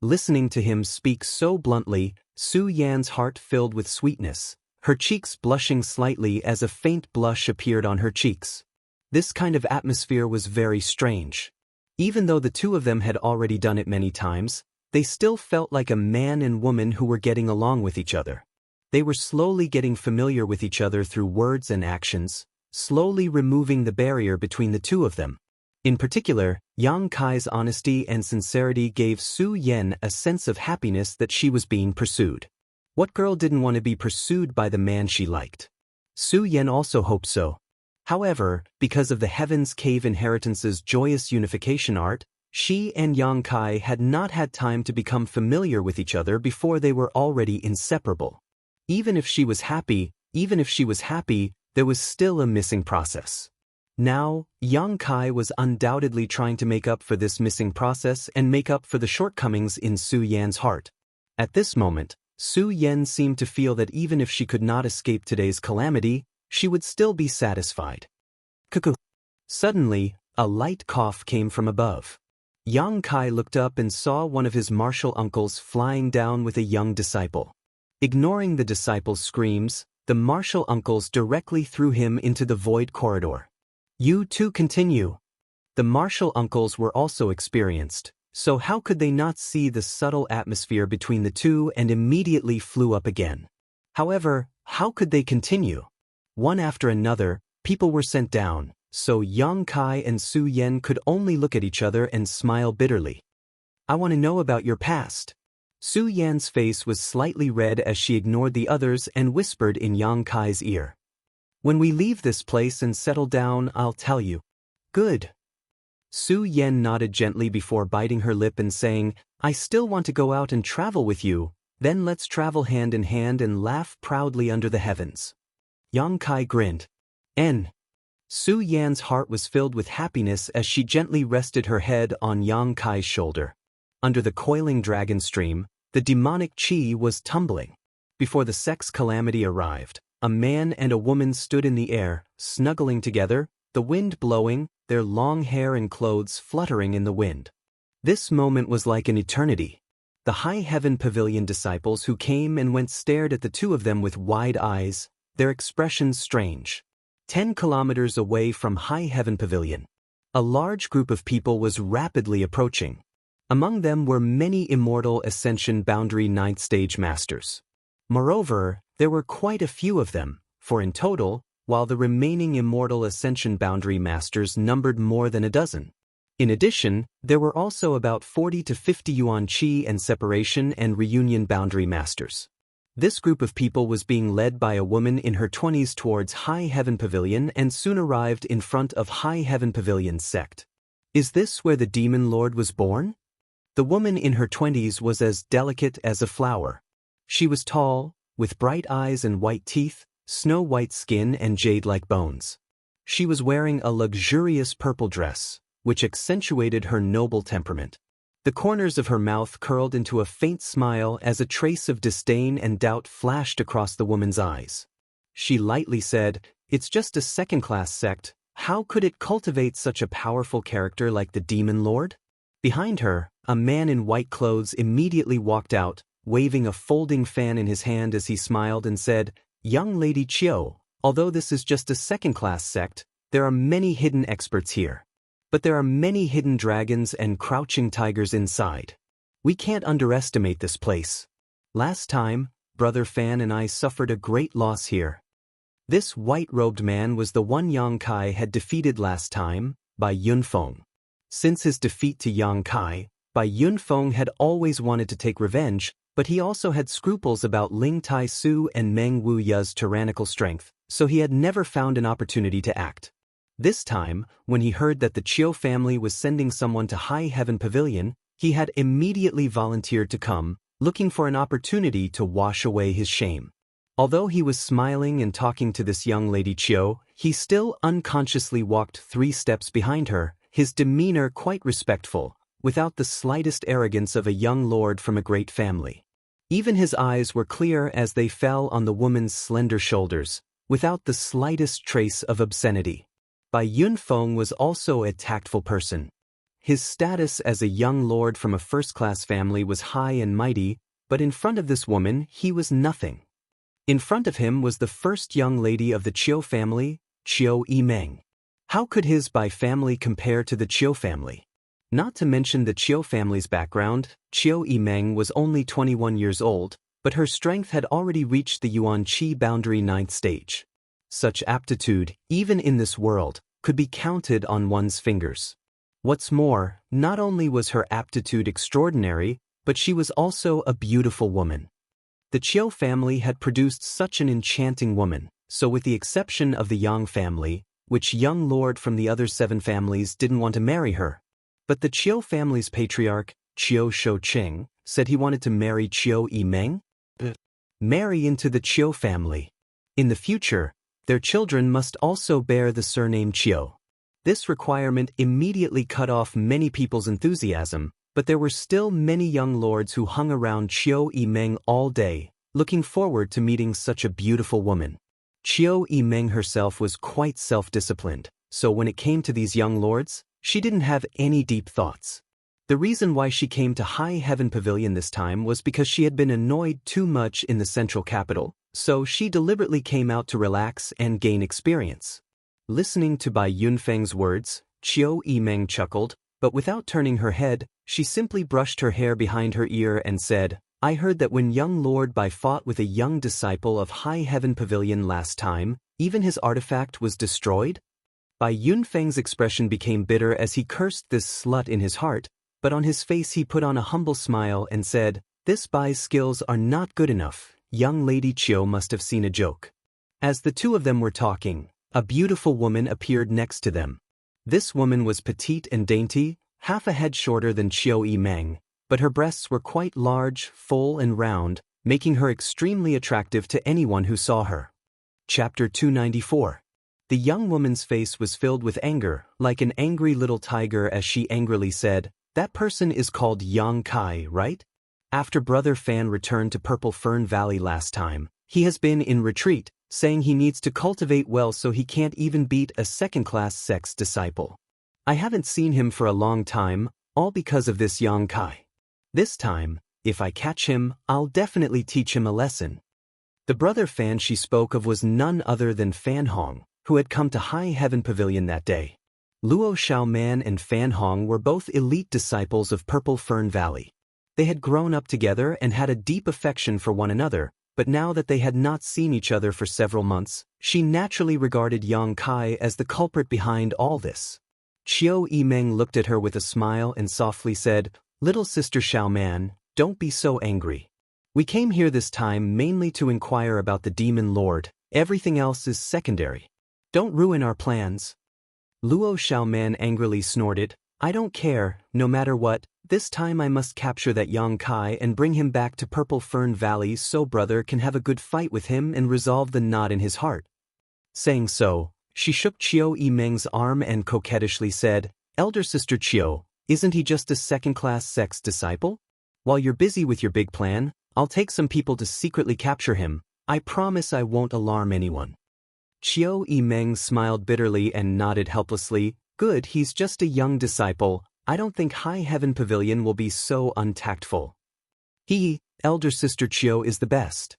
Listening to him speak so bluntly, Su Yan's heart filled with sweetness, her cheeks blushing slightly as a faint blush appeared on her cheeks. This kind of atmosphere was very strange. Even though the two of them had already done it many times, they still felt like a man and woman who were getting along with each other. They were slowly getting familiar with each other through words and actions, slowly removing the barrier between the two of them. In particular, Yang Kai's honesty and sincerity gave Su Yen a sense of happiness that she was being pursued. What girl didn't want to be pursued by the man she liked? Su Yen also hoped so. However, because of the Heaven's Cave Inheritance's joyous unification art, she and Yang Kai had not had time to become familiar with each other before they were already inseparable. Even if she was happy, there was still a missing process. Now, Yang Kai was undoubtedly trying to make up for this missing process and make up for the shortcomings in Su Yan's heart. At this moment, Su Yen seemed to feel that even if she could not escape today's calamity, she would still be satisfied. Cuckoo. Suddenly, a light cough came from above. Yang Kai looked up and saw one of his martial uncles flying down with a young disciple. Ignoring the disciple's screams, the martial uncles directly threw him into the void corridor. You too continue. The martial uncles were also experienced, so how could they not see the subtle atmosphere between the two and immediately flew up again? However, how could they continue? One after another, people were sent down, so Yang Kai and Su Yen could only look at each other and smile bitterly. I want to know about your past. Su Yan's face was slightly red as she ignored the others and whispered in Yang Kai's ear. When we leave this place and settle down, I'll tell you. Good. Su Yen nodded gently before biting her lip and saying, I still want to go out and travel with you, then let's travel hand in hand and laugh proudly under the heavens. Yang Kai grinned. Su Yan's heart was filled with happiness as she gently rested her head on Yang Kai's shoulder. Under the coiling dragon stream, the demonic chi was tumbling. Before the sex calamity arrived, a man and a woman stood in the air, snuggling together, the wind blowing, their long hair and clothes fluttering in the wind. This moment was like an eternity. The High Heaven Pavilion disciples who came and went stared at the two of them with wide eyes, their expressions strange. 10 kilometers away from High Heaven Pavilion, a large group of people was rapidly approaching. Among them were many immortal Ascension Boundary 9th Stage Masters. Moreover, there were quite a few of them, for in total, while the remaining immortal Ascension Boundary Masters numbered more than a dozen. In addition, there were also about 40 to 50 Yuan Chi and Separation and Reunion Boundary Masters. This group of people was being led by a woman in her 20s towards High Heaven Pavilion and soon arrived in front of High Heaven Pavilion's sect. Is this where the Demon Lord was born? The woman in her 20s was as delicate as a flower. She was tall, with bright eyes and white teeth, snow-white skin and jade-like bones. She was wearing a luxurious purple dress, which accentuated her noble temperament. The corners of her mouth curled into a faint smile as a trace of disdain and doubt flashed across the woman's eyes. She lightly said, "It's just a second-class sect. How could it cultivate such a powerful character like the Demon Lord?" Behind her, a man in white clothes immediately walked out, waving a folding fan in his hand as he smiled and said, "Young Lady Chiu, although this is just a second-class sect, there are many hidden experts here. But there are many hidden dragons and crouching tigers inside. We can't underestimate this place. Last time, Brother Fan and I suffered a great loss here." This white-robed man was the one Yang Kai had defeated last time, Bai Yunfeng. Since his defeat to Yang Kai, Bai Yunfeng had always wanted to take revenge, but he also had scruples about Ling Tai Su and Meng Wu Ya's tyrannical strength, so he had never found an opportunity to act. This time, when he heard that the Chiu family was sending someone to High Heaven Pavilion, he had immediately volunteered to come, looking for an opportunity to wash away his shame. Although he was smiling and talking to this young Lady Chiu, he still unconsciously walked 3 steps behind her, his demeanor quite respectful, without the slightest arrogance of a young lord from a great family. Even his eyes were clear as they fell on the woman's slender shoulders, without the slightest trace of obscenity. Bai Yunfeng was also a tactful person. His status as a young lord from a first-class family was high and mighty, but in front of this woman he was nothing. In front of him was the first young lady of the Chiu family, Chiu Yimeng. How could his Bai family compare to the Chiu family? Not to mention the Chiu family's background, Chiu Yimeng was only 21 years old, but her strength had already reached the Yuan Qi boundary 9th stage. Such aptitude, even in this world, could be counted on one's fingers. What's more, not only was her aptitude extraordinary, but she was also a beautiful woman. The Chiu family had produced such an enchanting woman, so with the exception of the Yang family, which young lord from the other 7 families didn't want to marry her. But the Chiu family's patriarch, Chiu Shouqing, said he wanted to marry Chiu Yimeng? Marry into the Chiu family. In the future, their children must also bear the surname Chiu. This requirement immediately cut off many people's enthusiasm, but there were still many young lords who hung around Chiu Yimeng all day, looking forward to meeting such a beautiful woman. Chiu Yimeng herself was quite self-disciplined, so when it came to these young lords, she didn't have any deep thoughts. The reason why she came to High Heaven Pavilion this time was because she had been annoyed too much in the central capital, so she deliberately came out to relax and gain experience. Listening to Bai Yunfeng's words, Chiu Yimeng chuckled, but without turning her head, she simply brushed her hair behind her ear and said, "I heard that when young Lord Bai fought with a young disciple of High Heaven Pavilion last time, even his artifact was destroyed?" Bai Yunfeng's expression became bitter as he cursed this slut in his heart, but on his face he put on a humble smile and said, "This Bai's skills are not good enough. Young Lady Chiu must have seen a joke." As the two of them were talking, a beautiful woman appeared next to them. This woman was petite and dainty, half a head shorter than Chiu Yimeng, but her breasts were quite large, full and round, making her extremely attractive to anyone who saw her. Chapter 294. The young woman's face was filled with anger, like an angry little tiger as she angrily said, "That person is called Yang Kai, right? After Brother Fan returned to Purple Fern Valley last time, he has been in retreat, saying he needs to cultivate well so he can't even beat a second-class sex disciple. I haven't seen him for a long time, all because of this Yang Kai. This time, if I catch him, I'll definitely teach him a lesson." The Brother Fan she spoke of was none other than Fan Hong, who had come to High Heaven Pavilion that day. Luo Xiaoman and Fan Hong were both elite disciples of Purple Fern Valley. They had grown up together and had a deep affection for one another, but now that they had not seen each other for several months, she naturally regarded Yang Kai as the culprit behind all this. Chiu Yimeng looked at her with a smile and softly said, "Little sister Xiaoman, don't be so angry. We came here this time mainly to inquire about the Demon Lord. Everything else is secondary. Don't ruin our plans." Luo Xiaoman angrily snorted, "I don't care, no matter what, this time I must capture that Yang Kai and bring him back to Purple Fern Valley so brother can have a good fight with him and resolve the knot in his heart." Saying so, she shook Chiu Yimeng's arm and coquettishly said, "Elder sister Chiu, isn't he just a second-class sex disciple? While you're busy with your big plan, I'll take some people to secretly capture him. I promise I won't alarm anyone. Qiu Yimeng smiled bitterly and nodded helplessly. Good, he's just a young disciple. I don't think High Heaven Pavilion will be so untactful. Elder sister Qiu is the best.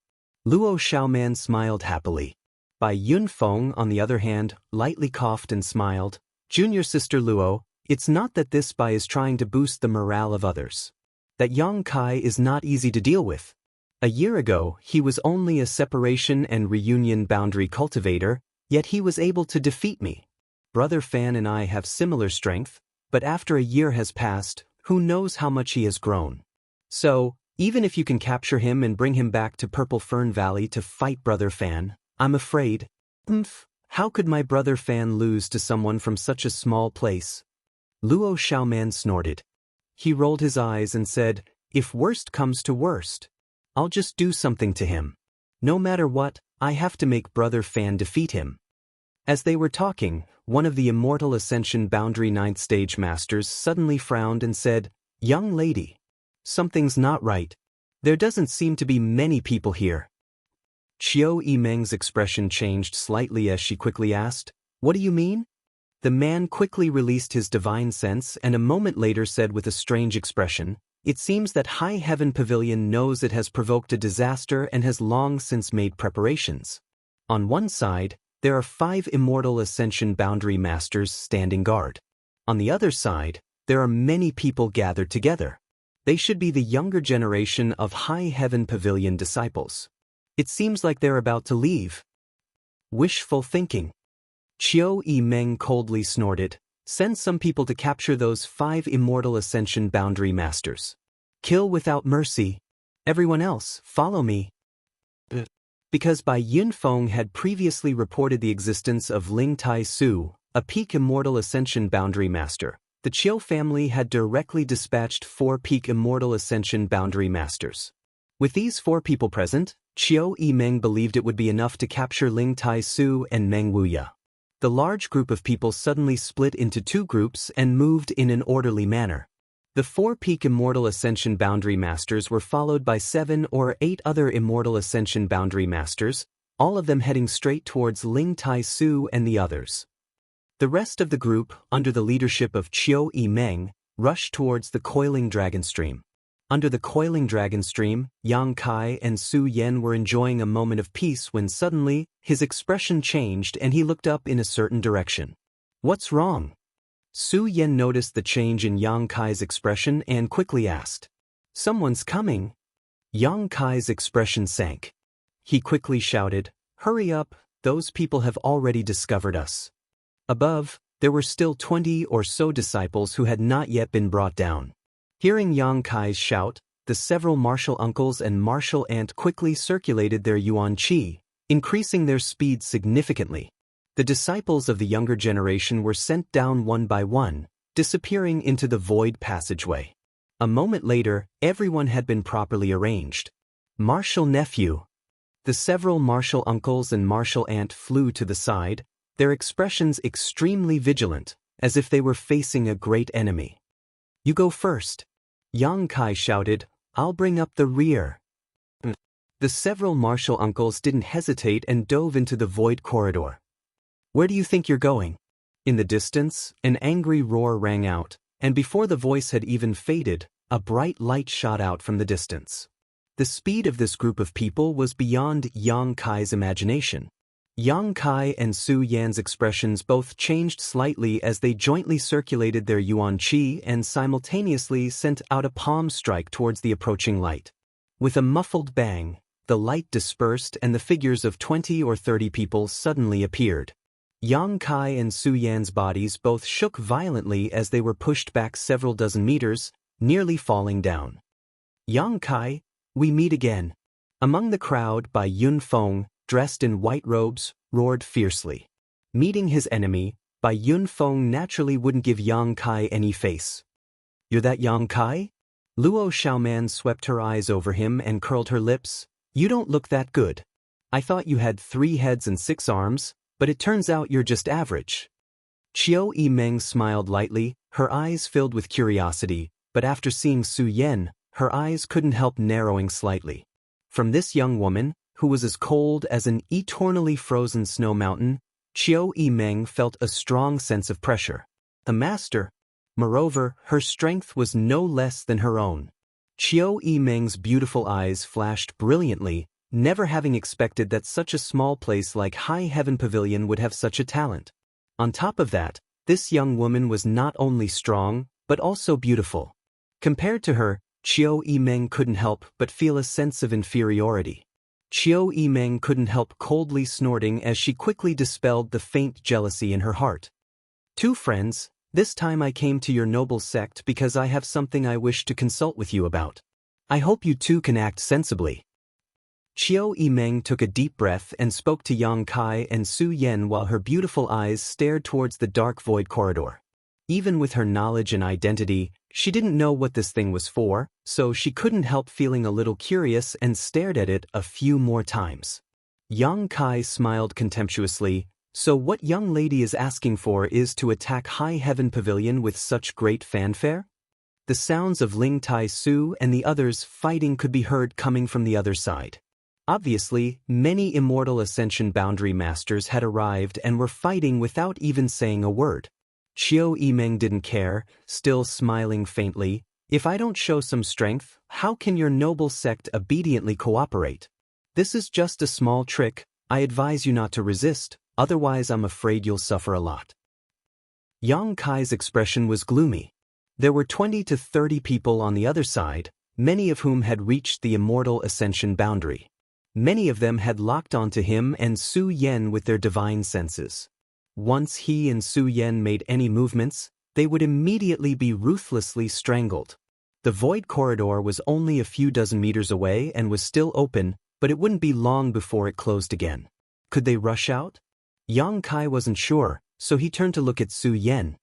Luo Xiaoman smiled happily. Bai Yunfeng, on the other hand, lightly coughed and smiled. Junior sister Luo, it's not that this Bai is trying to boost the morale of others. That Yang Kai is not easy to deal with. A year ago, he was only a separation and reunion boundary cultivator, yet he was able to defeat me. Brother Fan and I have similar strength, but after a year has passed, who knows how much he has grown. So, even if you can capture him and bring him back to Purple Fern Valley to fight Brother Fan, I'm afraid. How could my Brother Fan lose to someone from such a small place? Luo Xiaoman snorted. He rolled his eyes and said, if worst comes to worst, I'll just do something to him. No matter what, I have to make Brother Fan defeat him. As they were talking, one of the Immortal Ascension Boundary 9th Stage Masters suddenly frowned and said, Young lady, something's not right. There doesn't seem to be many people here. Qiu Yimeng's expression changed slightly as she quickly asked, what do you mean? The man quickly released his divine sense and a moment later said with a strange expression, it seems that High Heaven Pavilion knows it has provoked a disaster and has long since made preparations. On one side, there are 5 Immortal Ascension Boundary Masters standing guard. On the other side, there are many people gathered together. They should be the younger generation of High Heaven Pavilion disciples. It seems like they're about to leave. Wishful thinking. Qiu Yimeng coldly snorted, send some people to capture those 5 Immortal Ascension Boundary Masters. Kill without mercy. Everyone else, follow me. Because Bai Yunfeng had previously reported the existence of Ling Tai Su, a peak Immortal Ascension Boundary Master, the Qiu family had directly dispatched 4 peak Immortal Ascension Boundary Masters. With these 4 people present, Qiu Yimeng believed it would be enough to capture Ling Tai Su and Meng Wuya. The large group of people suddenly split into 2 groups and moved in an orderly manner. The 4 peak Immortal Ascension Boundary Masters were followed by 7 or 8 other Immortal Ascension Boundary Masters, all of them heading straight towards Ling Tai Su and the others. The rest of the group, under the leadership of Qiu Yimeng, rushed towards the Coiling Dragon Stream. Under the Coiling Dragon Stream, Yang Kai and Su Yan were enjoying a moment of peace when suddenly, his expression changed and he looked up in a certain direction. What's wrong? Su Yan noticed the change in Yang Kai's expression and quickly asked. Someone's coming. Yang Kai's expression sank. He quickly shouted, hurry up, those people have already discovered us. Above, there were still 20 or so disciples who had not yet been brought down. Hearing Yang Kai's shout, the several martial uncles and martial aunt quickly circulated their yuan qi, increasing their speed significantly. The disciples of the younger generation were sent down one by one, disappearing into the void passageway. A moment later, everyone had been properly arranged. Martial nephew. The several martial uncles and martial aunt flew to the side, their expressions extremely vigilant, as if they were facing a great enemy. You go first. Yang Kai shouted, I'll bring up the rear. The several martial uncles didn't hesitate and dove into the void corridor. Where do you think you're going? In the distance, an angry roar rang out, and before the voice had even faded, a bright light shot out from the distance. The speed of this group of people was beyond Yang Kai's imagination. Yang Kai and Su Yan's expressions both changed slightly as they jointly circulated their yuan qi and simultaneously sent out a palm strike towards the approaching light. With a muffled bang, the light dispersed and the figures of 20 or 30 people suddenly appeared. Yang Kai and Su Yan's bodies both shook violently as they were pushed back several dozen meters, nearly falling down. Yang Kai, we meet again. Among the crowd, Bai Yunfeng, dressed in white robes, roared fiercely. Meeting his enemy, Bai Yunfeng naturally wouldn't give Yang Kai any face. You're that Yang Kai? Luo Xiaoman swept her eyes over him and curled her lips. You don't look that good. I thought you had 3 heads and 6 arms, but it turns out you're just average. Qiu Yimeng smiled lightly, her eyes filled with curiosity, but after seeing Su Yan, her eyes couldn't help narrowing slightly. From this young woman, who was as cold as an eternally frozen snow mountain, Qiu Yimeng felt a strong sense of pressure. A master. Moreover, her strength was no less than her own. Qiu Yimeng's beautiful eyes flashed brilliantly, never having expected that such a small place like High Heaven Pavilion would have such a talent. On top of that, this young woman was not only strong, but also beautiful. Compared to her, Qiu Yimeng couldn't help but feel a sense of inferiority. Qiu Yimeng couldn't help coldly snorting as she quickly dispelled the faint jealousy in her heart. "Two friends, this time I came to your noble sect because I have something I wish to consult with you about. I hope you two can act sensibly." Qiu Yimeng took a deep breath and spoke to Yang Kai and Su Yan while her beautiful eyes stared towards the dark void corridor. Even with her knowledge and identity, she didn't know what this thing was for, so she couldn't help feeling a little curious and stared at it a few more times. Yang Kai smiled contemptuously. "So what young lady is asking for is to attack High Heaven Pavilion with such great fanfare?" The sounds of Ling Tai Su and the others fighting could be heard coming from the other side. Obviously, many Immortal Ascension Boundary Masters had arrived and were fighting without even saying a word. Qiu Yimeng didn't care, still smiling faintly. "If I don't show some strength, how can your noble sect obediently cooperate? This is just a small trick. I advise you not to resist, otherwise I'm afraid you'll suffer a lot." Yang Kai's expression was gloomy. There were 20 to 30 people on the other side, many of whom had reached the Immortal Ascension boundary. Many of them had locked onto him and Su Yan with their divine senses. Once he and Su Yan made any movements, they would immediately be ruthlessly strangled. The void corridor was only a few dozen meters away and was still open, but it wouldn't be long before it closed again. Could they rush out? Yang Kai wasn't sure, so he turned to look at Su Yan.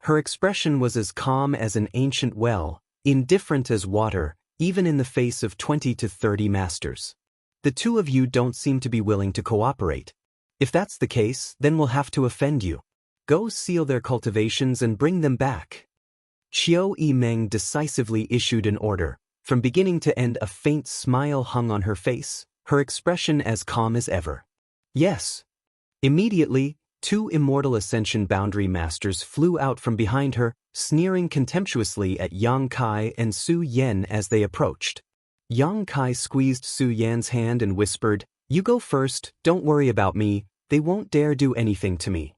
Her expression was as calm as an ancient well, indifferent as water, even in the face of 20 to 30 masters. "The two of you don't seem to be willing to cooperate. If that's the case, then we'll have to offend you. Go seal their cultivations and bring them back." Qiu Yimeng decisively issued an order. From beginning to end a faint smile hung on her face, her expression as calm as ever. "Yes." Immediately, two Immortal Ascension Boundary Masters flew out from behind her, sneering contemptuously at Yang Kai and Su Yan as they approached. Yang Kai squeezed Su Yan's hand and whispered, "You go first, don't worry about me, they won't dare do anything to me."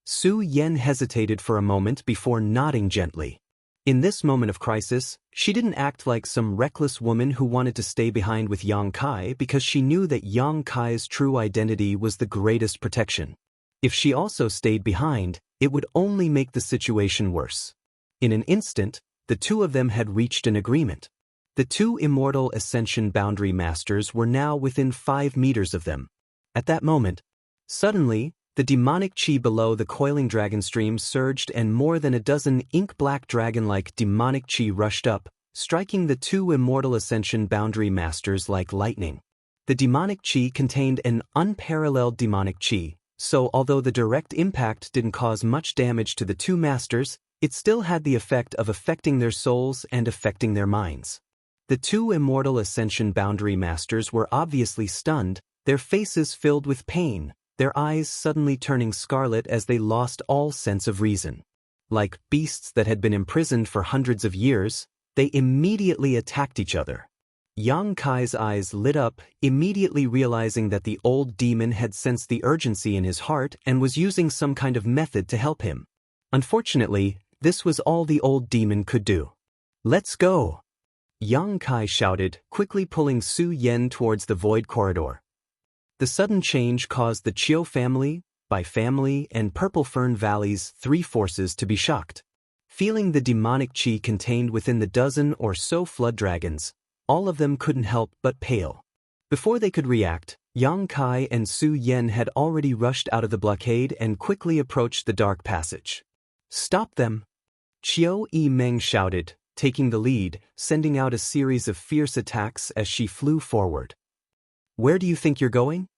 Su Yan hesitated for a moment before nodding gently. In this moment of crisis, she didn't act like some reckless woman who wanted to stay behind with Yang Kai because she knew that Yang Kai's true identity was the greatest protection. If she also stayed behind, it would only make the situation worse. In an instant, the two of them had reached an agreement. The two Immortal Ascension Boundary Masters were now within 5 meters of them. At that moment, suddenly, the demonic chi below the coiling dragon stream surged and more than a dozen ink-black dragon-like demonic chi rushed up, striking the two Immortal Ascension Boundary Masters like lightning. The demonic chi contained an unparalleled demonic chi, so although the direct impact didn't cause much damage to the two masters, it still had the effect of affecting their souls and affecting their minds. The two Immortal Ascension Boundary Masters were obviously stunned, their faces filled with pain, their eyes suddenly turning scarlet as they lost all sense of reason. Like beasts that had been imprisoned for hundreds of years, they immediately attacked each other. Yang Kai's eyes lit up, immediately realizing that the old demon had sensed the urgency in his heart and was using some kind of method to help him. Unfortunately, this was all the old demon could do. "Let's go!" Yang Kai shouted, quickly pulling Su Yan towards the void corridor. The sudden change caused the Qiu family, Bai family, and Purple Fern Valley's 3 forces to be shocked. Feeling the demonic chi contained within the dozen or so flood dragons, all of them couldn't help but pale. Before they could react, Yang Kai and Su Yan had already rushed out of the blockade and quickly approached the dark passage. "Stop them!" Qiu Yimeng shouted, taking the lead, sending out a series of fierce attacks as she flew forward. "Where do you think you're going?"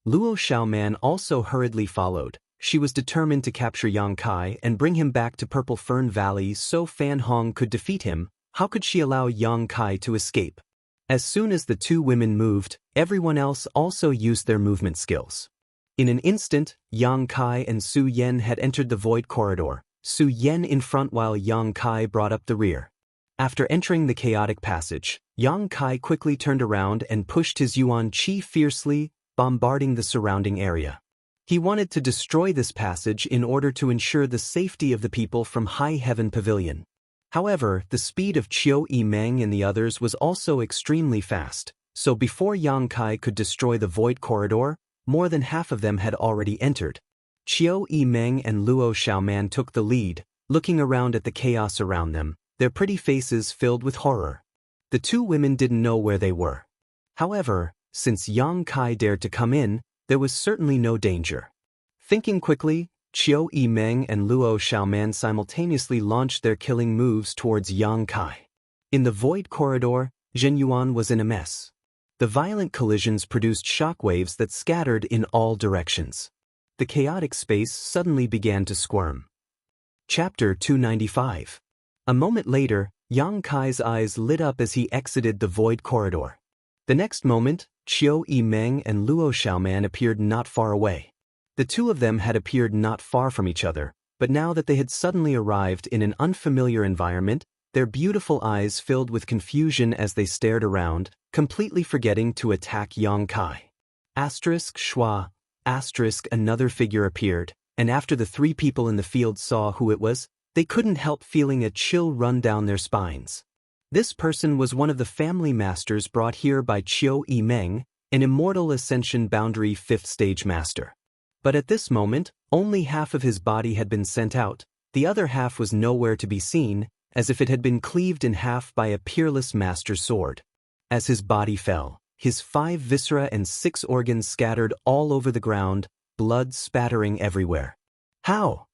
Luo Xiaoman also hurriedly followed. She was determined to capture Yang Kai and bring him back to Purple Fern Valley so Fan Hong could defeat him. How could she allow Yang Kai to escape? As soon as the two women moved, everyone else also used their movement skills. In an instant, Yang Kai and Su Yen had entered the void corridor, Su Yen in front while Yang Kai brought up the rear. After entering the chaotic passage, Yang Kai quickly turned around and pushed his Yuan Qi fiercely, bombarding the surrounding area. He wanted to destroy this passage in order to ensure the safety of the people from High Heaven Pavilion. However, the speed of Qiu Yimeng and the others was also extremely fast, so before Yang Kai could destroy the void corridor, more than half of them had already entered. Qiu Yimeng and Luo Xiaoman took the lead, looking around at the chaos around them, their pretty faces filled with horror. The two women didn't know where they were. However, since Yang Kai dared to come in, there was certainly no danger. Thinking quickly, Qiu Yimeng and Luo Xiaoman simultaneously launched their killing moves towards Yang Kai. In the void corridor, Zhen Yuan was in a mess. The violent collisions produced shockwaves that scattered in all directions. The chaotic space suddenly began to squirm. Chapter 295. A moment later, Yang Kai's eyes lit up as he exited the void corridor. The next moment, Qiu Yimeng and Luo Xiaoman appeared not far away. The two of them had appeared not far from each other, but now that they had suddenly arrived in an unfamiliar environment, their beautiful eyes filled with confusion as they stared around, completely forgetting to attack Yang Kai. Schwa, another figure appeared, and after the three people in the field saw who it was, they couldn't help feeling a chill run down their spines. This person was one of the family masters brought here by Qiu Yimeng, an immortal ascension boundary 5th stage master. But at this moment, only half of his body had been sent out, the other half was nowhere to be seen, as if it had been cleaved in half by a peerless master's sword. As his body fell, his 5 viscera and 6 organs scattered all over the ground, blood spattering everywhere. How?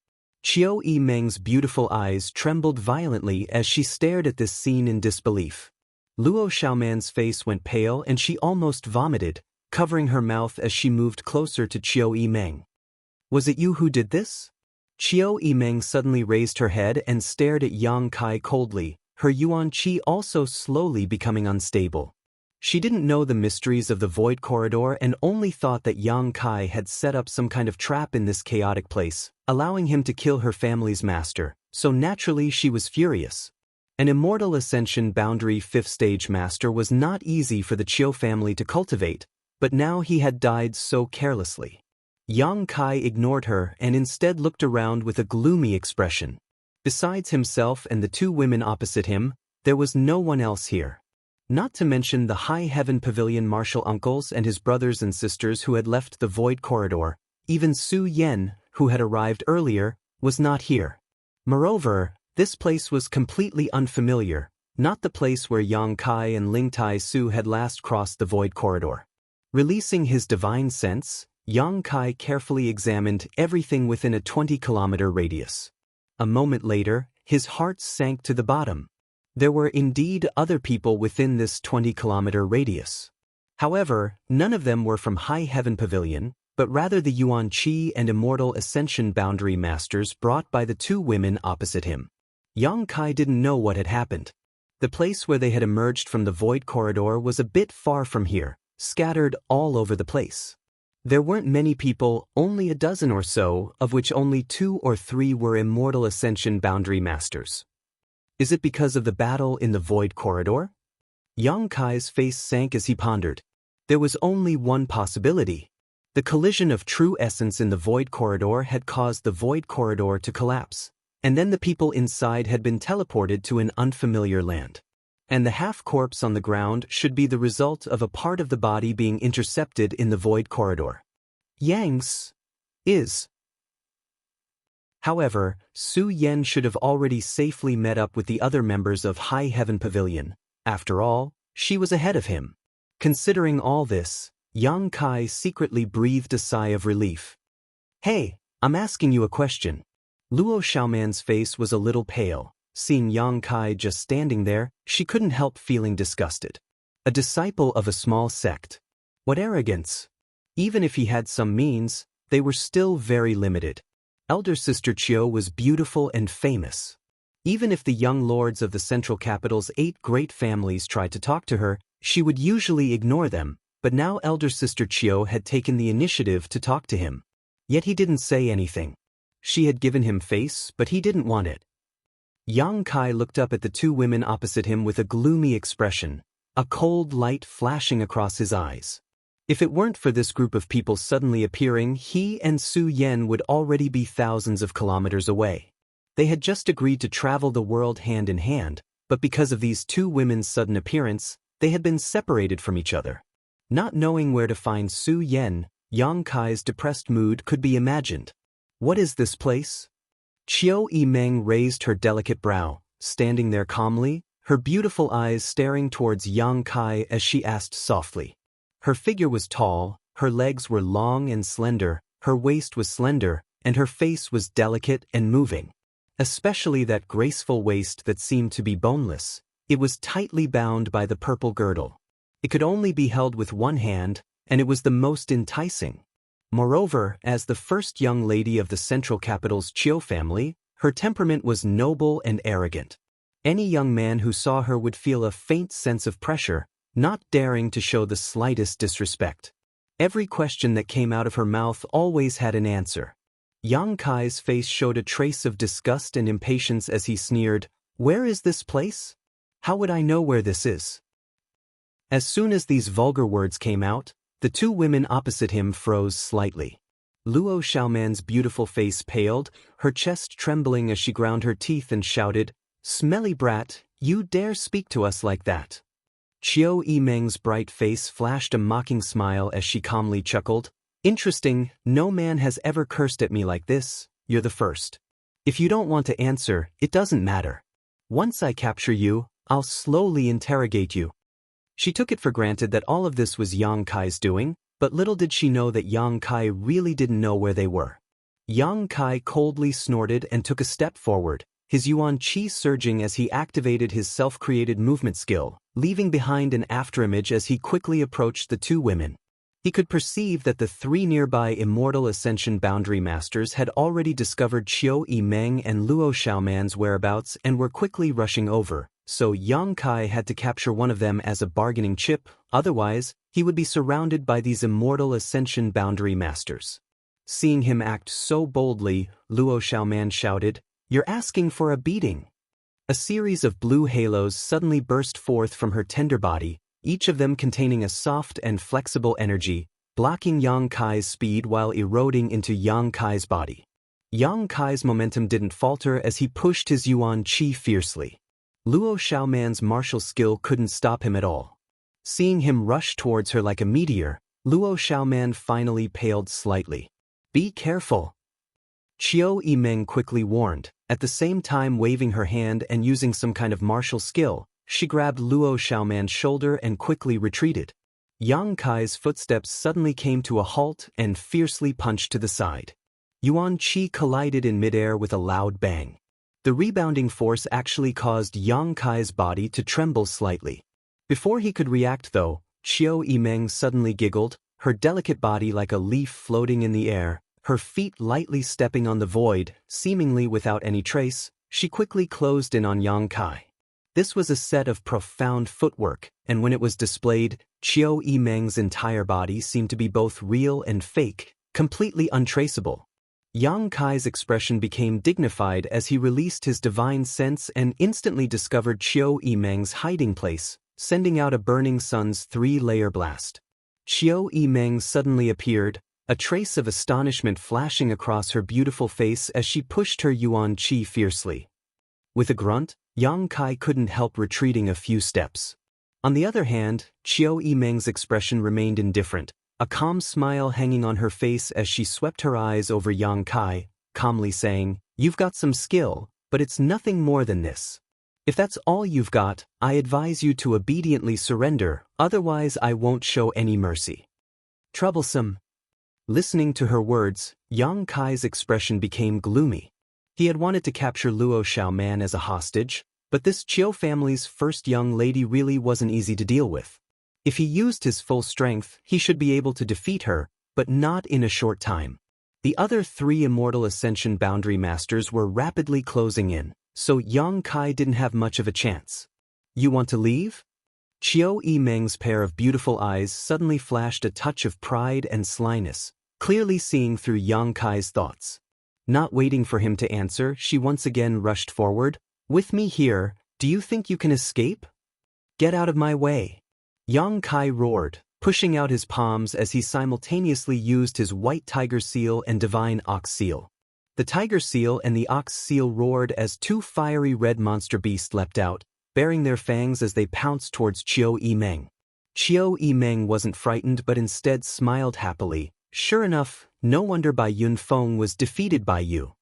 Qiu Yimeng's beautiful eyes trembled violently as she stared at this scene in disbelief. Luo Xiaoman's face went pale and she almost vomited, covering her mouth as she moved closer to Qiu Yimeng. Was it you who did this? Qiu Yimeng suddenly raised her head and stared at Yang Kai coldly, her Yuan Qi also slowly becoming unstable. She didn't know the mysteries of the void corridor and only thought that Yang Kai had set up some kind of trap in this chaotic place, allowing him to kill her family's master, so naturally she was furious. An immortal ascension boundary 5th stage master was not easy for the Qiu family to cultivate, but now he had died so carelessly. Yang Kai ignored her and instead looked around with a gloomy expression. Besides himself and the two women opposite him, there was no one else here. Not to mention the High Heaven Pavilion martial uncles and his brothers and sisters who had left the void corridor, even Su Yen, who had arrived earlier, was not here. Moreover, this place was completely unfamiliar, not the place where Yang Kai and Ling Tai Su had last crossed the void corridor. Releasing his divine sense, Yang Kai carefully examined everything within a 20-kilometer radius. A moment later, his heart sank to the bottom. There were indeed other people within this 20-kilometer radius. However, none of them were from High Heaven Pavilion, but rather the Yuan Qi and Immortal Ascension boundary masters brought by the two women opposite him. Yang Kai didn't know what had happened. The place where they had emerged from the void corridor was a bit far from here, scattered all over the place. There weren't many people, only a dozen or so, of which only 2 or 3 were Immortal Ascension boundary masters. Is it because of the battle in the void corridor? Yang Kai's face sank as he pondered. There was only one possibility. The collision of true essence in the void corridor had caused the void corridor to collapse, and then the people inside had been teleported to an unfamiliar land. And the half-corpse on the ground should be the result of a part of the body being intercepted in the void corridor. Yang's is. However, Su Yen should have already safely met up with the other members of High Heaven Pavilion. After all, she was ahead of him. Considering all this, Yang Kai secretly breathed a sigh of relief. Hey, I'm asking you a question. Luo Xiaoman's face was a little pale. Seeing Yang Kai just standing there, she couldn't help feeling disgusted. A disciple of a small sect. What arrogance! Even if he had some means, they were still very limited. Elder Sister Qiu was beautiful and famous. Even if the young lords of the central capital's 8 great families tried to talk to her, She would usually ignore them, but now elder sister Chiyo had taken the initiative to talk to him. Yet he didn't say anything. She had given him face, but he didn't want it. Yang Kai looked up at the two women opposite him with a gloomy expression, a cold light flashing across his eyes. If it weren't for this group of people suddenly appearing, he and Su Yen would already be thousands of kilometers away. They had just agreed to travel the world hand in hand, but because of these two women's sudden appearance, they had been separated from each other. Not knowing where to find Su Yen, Yang Kai's depressed mood could be imagined. What is this place? Chiyo Yimeng raised her delicate brow, standing there calmly, her beautiful eyes staring towards Yang Kai as she asked softly. Her figure was tall, her legs were long and slender, her waist was slender, and her face was delicate and moving. Especially that graceful waist that seemed to be boneless. It was tightly bound by the purple girdle. It could only be held with one hand, and it was the most enticing. Moreover, as the first young lady of the central capital's Chiyo family, her temperament was noble and arrogant. Any young man who saw her would feel a faint sense of pressure, not daring to show the slightest disrespect. Every question that came out of her mouth always had an answer. Yang Kai's face showed a trace of disgust and impatience as he sneered, "Where is this place? How would I know where this is?" As soon as these vulgar words came out, the two women opposite him froze slightly. Luo Xiaoman's beautiful face paled, her chest trembling as she ground her teeth and shouted, "Smelly brat, you dare speak to us like that?" Chiyo Yimeng's bright face flashed a mocking smile as she calmly chuckled, "Interesting, no man has ever cursed at me like this, you're the first. If you don't want to answer, it doesn't matter. Once I capture you, I'll slowly interrogate you." She took it for granted that all of this was Yang Kai's doing, but little did she know that Yang Kai really didn't know where they were. Yang Kai coldly snorted and took a step forward, his yuan qi surging as he activated his self-created movement skill, leaving behind an afterimage as he quickly approached the two women. He could perceive that the three nearby Immortal Ascension Boundary Masters had already discovered Chiyo Yimeng and Luo Xiaoman's whereabouts and were quickly rushing over, so Yang Kai had to capture one of them as a bargaining chip, otherwise, he would be surrounded by these Immortal Ascension Boundary Masters. Seeing him act so boldly, Luo Xiaoman shouted, "You're asking for a beating." A series of blue halos suddenly burst forth from her tender body, each of them containing a soft and flexible energy, blocking Yang Kai's speed while eroding into Yang Kai's body. Yang Kai's momentum didn't falter as he pushed his yuan qi fiercely. Luo Xiaoman's martial skill couldn't stop him at all. Seeing him rush towards her like a meteor, Luo Xiaoman finally paled slightly. "Be careful," Chiyo Yimeng quickly warned, at the same time waving her hand and using some kind of martial skill. She grabbed Luo Xiaoman's shoulder and quickly retreated. Yang Kai's footsteps suddenly came to a halt and fiercely punched to the side. Yuan Qi collided in midair with a loud bang. The rebounding force actually caused Yang Kai's body to tremble slightly. Before he could react though, Chiyo Yimeng suddenly giggled, her delicate body like a leaf floating in the air, her feet lightly stepping on the void, seemingly without any trace. She quickly closed in on Yang Kai. This was a set of profound footwork, and when it was displayed, Chiyo Yimeng's entire body seemed to be both real and fake, completely untraceable. Yang Kai's expression became dignified as he released his divine sense and instantly discovered Chiyo Yimeng's hiding place, sending out a burning sun's three-layer blast. Chiyo Yimeng suddenly appeared, a trace of astonishment flashing across her beautiful face as she pushed her yuan qi fiercely. With a grunt, Yang Kai couldn't help retreating a few steps. On the other hand, Chiyo Yimeng's expression remained indifferent, a calm smile hanging on her face as she swept her eyes over Yang Kai, calmly saying, "You've got some skill, but it's nothing more than this. If that's all you've got, I advise you to obediently surrender, otherwise I won't show any mercy." Troublesome. Listening to her words, Yang Kai's expression became gloomy. He had wanted to capture Luo Xiaoman as a hostage, but this Chiyo family's first young lady really wasn't easy to deal with. If he used his full strength, he should be able to defeat her, but not in a short time. The other three Immortal Ascension Boundary Masters were rapidly closing in, so Yang Kai didn't have much of a chance. "You want to leave?" Chiao Meng's pair of beautiful eyes suddenly flashed a touch of pride and slyness, clearly seeing through Yang Kai's thoughts. Not waiting for him to answer, she once again rushed forward. "With me here, do you think you can escape? Get out of my way!" Yang Kai roared, pushing out his palms as he simultaneously used his white tiger seal and divine ox seal. The tiger seal and the ox seal roared as two fiery red monster beasts leapt out, baring their fangs as they pounced towards Chiao Meng. Chiao Meng wasn't frightened but instead smiled happily. "Sure enough, no wonder Bai Yunfeng was defeated by you."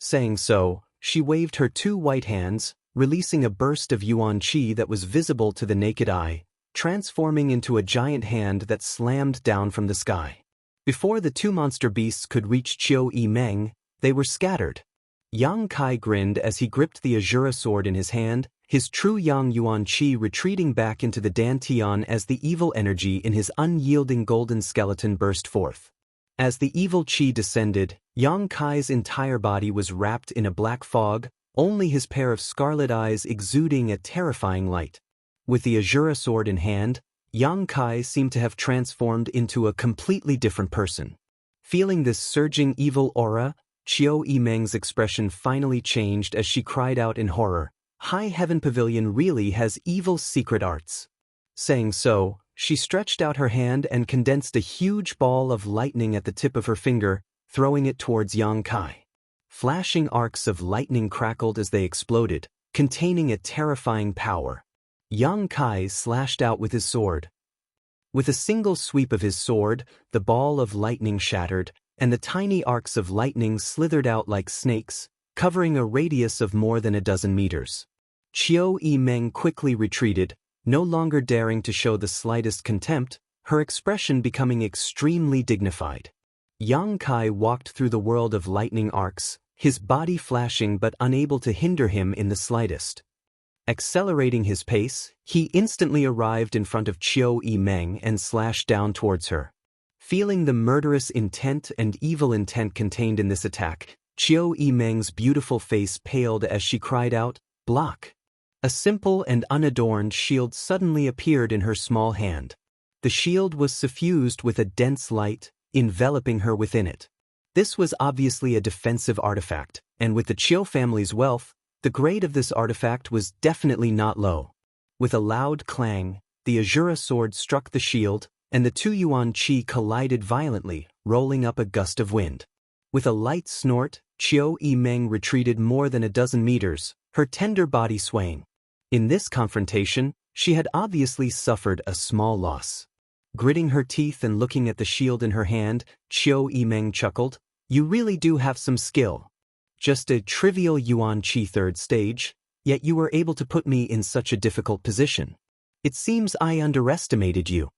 Saying so, she waved her two white hands, releasing a burst of yuan qi that was visible to the naked eye, transforming into a giant hand that slammed down from the sky. Before the two monster beasts could reach Chiao Meng, they were scattered. Yang Kai grinned as he gripped the Azura sword in his hand, his true Yang Yuan Qi retreating back into the Dantian as the evil energy in his unyielding golden skeleton burst forth. As the evil Qi descended, Yang Kai's entire body was wrapped in a black fog, only his pair of scarlet eyes exuding a terrifying light. With the Azura sword in hand, Yang Kai seemed to have transformed into a completely different person. Feeling this surging evil aura, Chiao Meng's expression finally changed as she cried out in horror, "High Heaven Pavilion really has evil secret arts." Saying so, she stretched out her hand and condensed a huge ball of lightning at the tip of her finger, throwing it towards Yang Kai. Flashing arcs of lightning crackled as they exploded, containing a terrifying power. Yang Kai slashed out with his sword. With a single sweep of his sword, the ball of lightning shattered, and the tiny arcs of lightning slithered out like snakes, covering a radius of more than a dozen meters. Chiao Meng quickly retreated, no longer daring to show the slightest contempt, her expression becoming extremely dignified. Yang Kai walked through the world of lightning arcs, his body flashing but unable to hinder him in the slightest. Accelerating his pace, he instantly arrived in front of Chiao Meng and slashed down towards her. Feeling the murderous intent and evil intent contained in this attack, Chiao Meng's beautiful face paled as she cried out, "Block!" A simple and unadorned shield suddenly appeared in her small hand. The shield was suffused with a dense light, enveloping her within it. This was obviously a defensive artifact, and with the Chiao family's wealth, the grade of this artifact was definitely not low. With a loud clang, the Azura sword struck the shield, and the two yuan qi collided violently, rolling up a gust of wind. With a light snort, Chiao Meng retreated more than a dozen meters, her tender body swaying. In this confrontation, she had obviously suffered a small loss. Gritting her teeth and looking at the shield in her hand, Chiao Meng chuckled, "You really do have some skill. Just a trivial yuan qi third stage, yet you were able to put me in such a difficult position. It seems I underestimated you."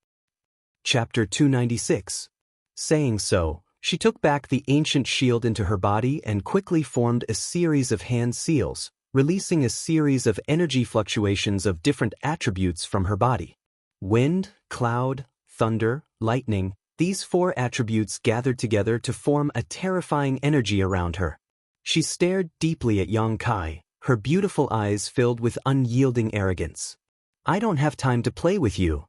Chapter 296. Saying so, she took back the ancient shield into her body and quickly formed a series of hand seals, releasing a series of energy fluctuations of different attributes from her body. Wind, cloud, thunder, lightning, these four attributes gathered together to form a terrifying energy around her. She stared deeply at Yang Kai, her beautiful eyes filled with unyielding arrogance. "I don't have time to play with you."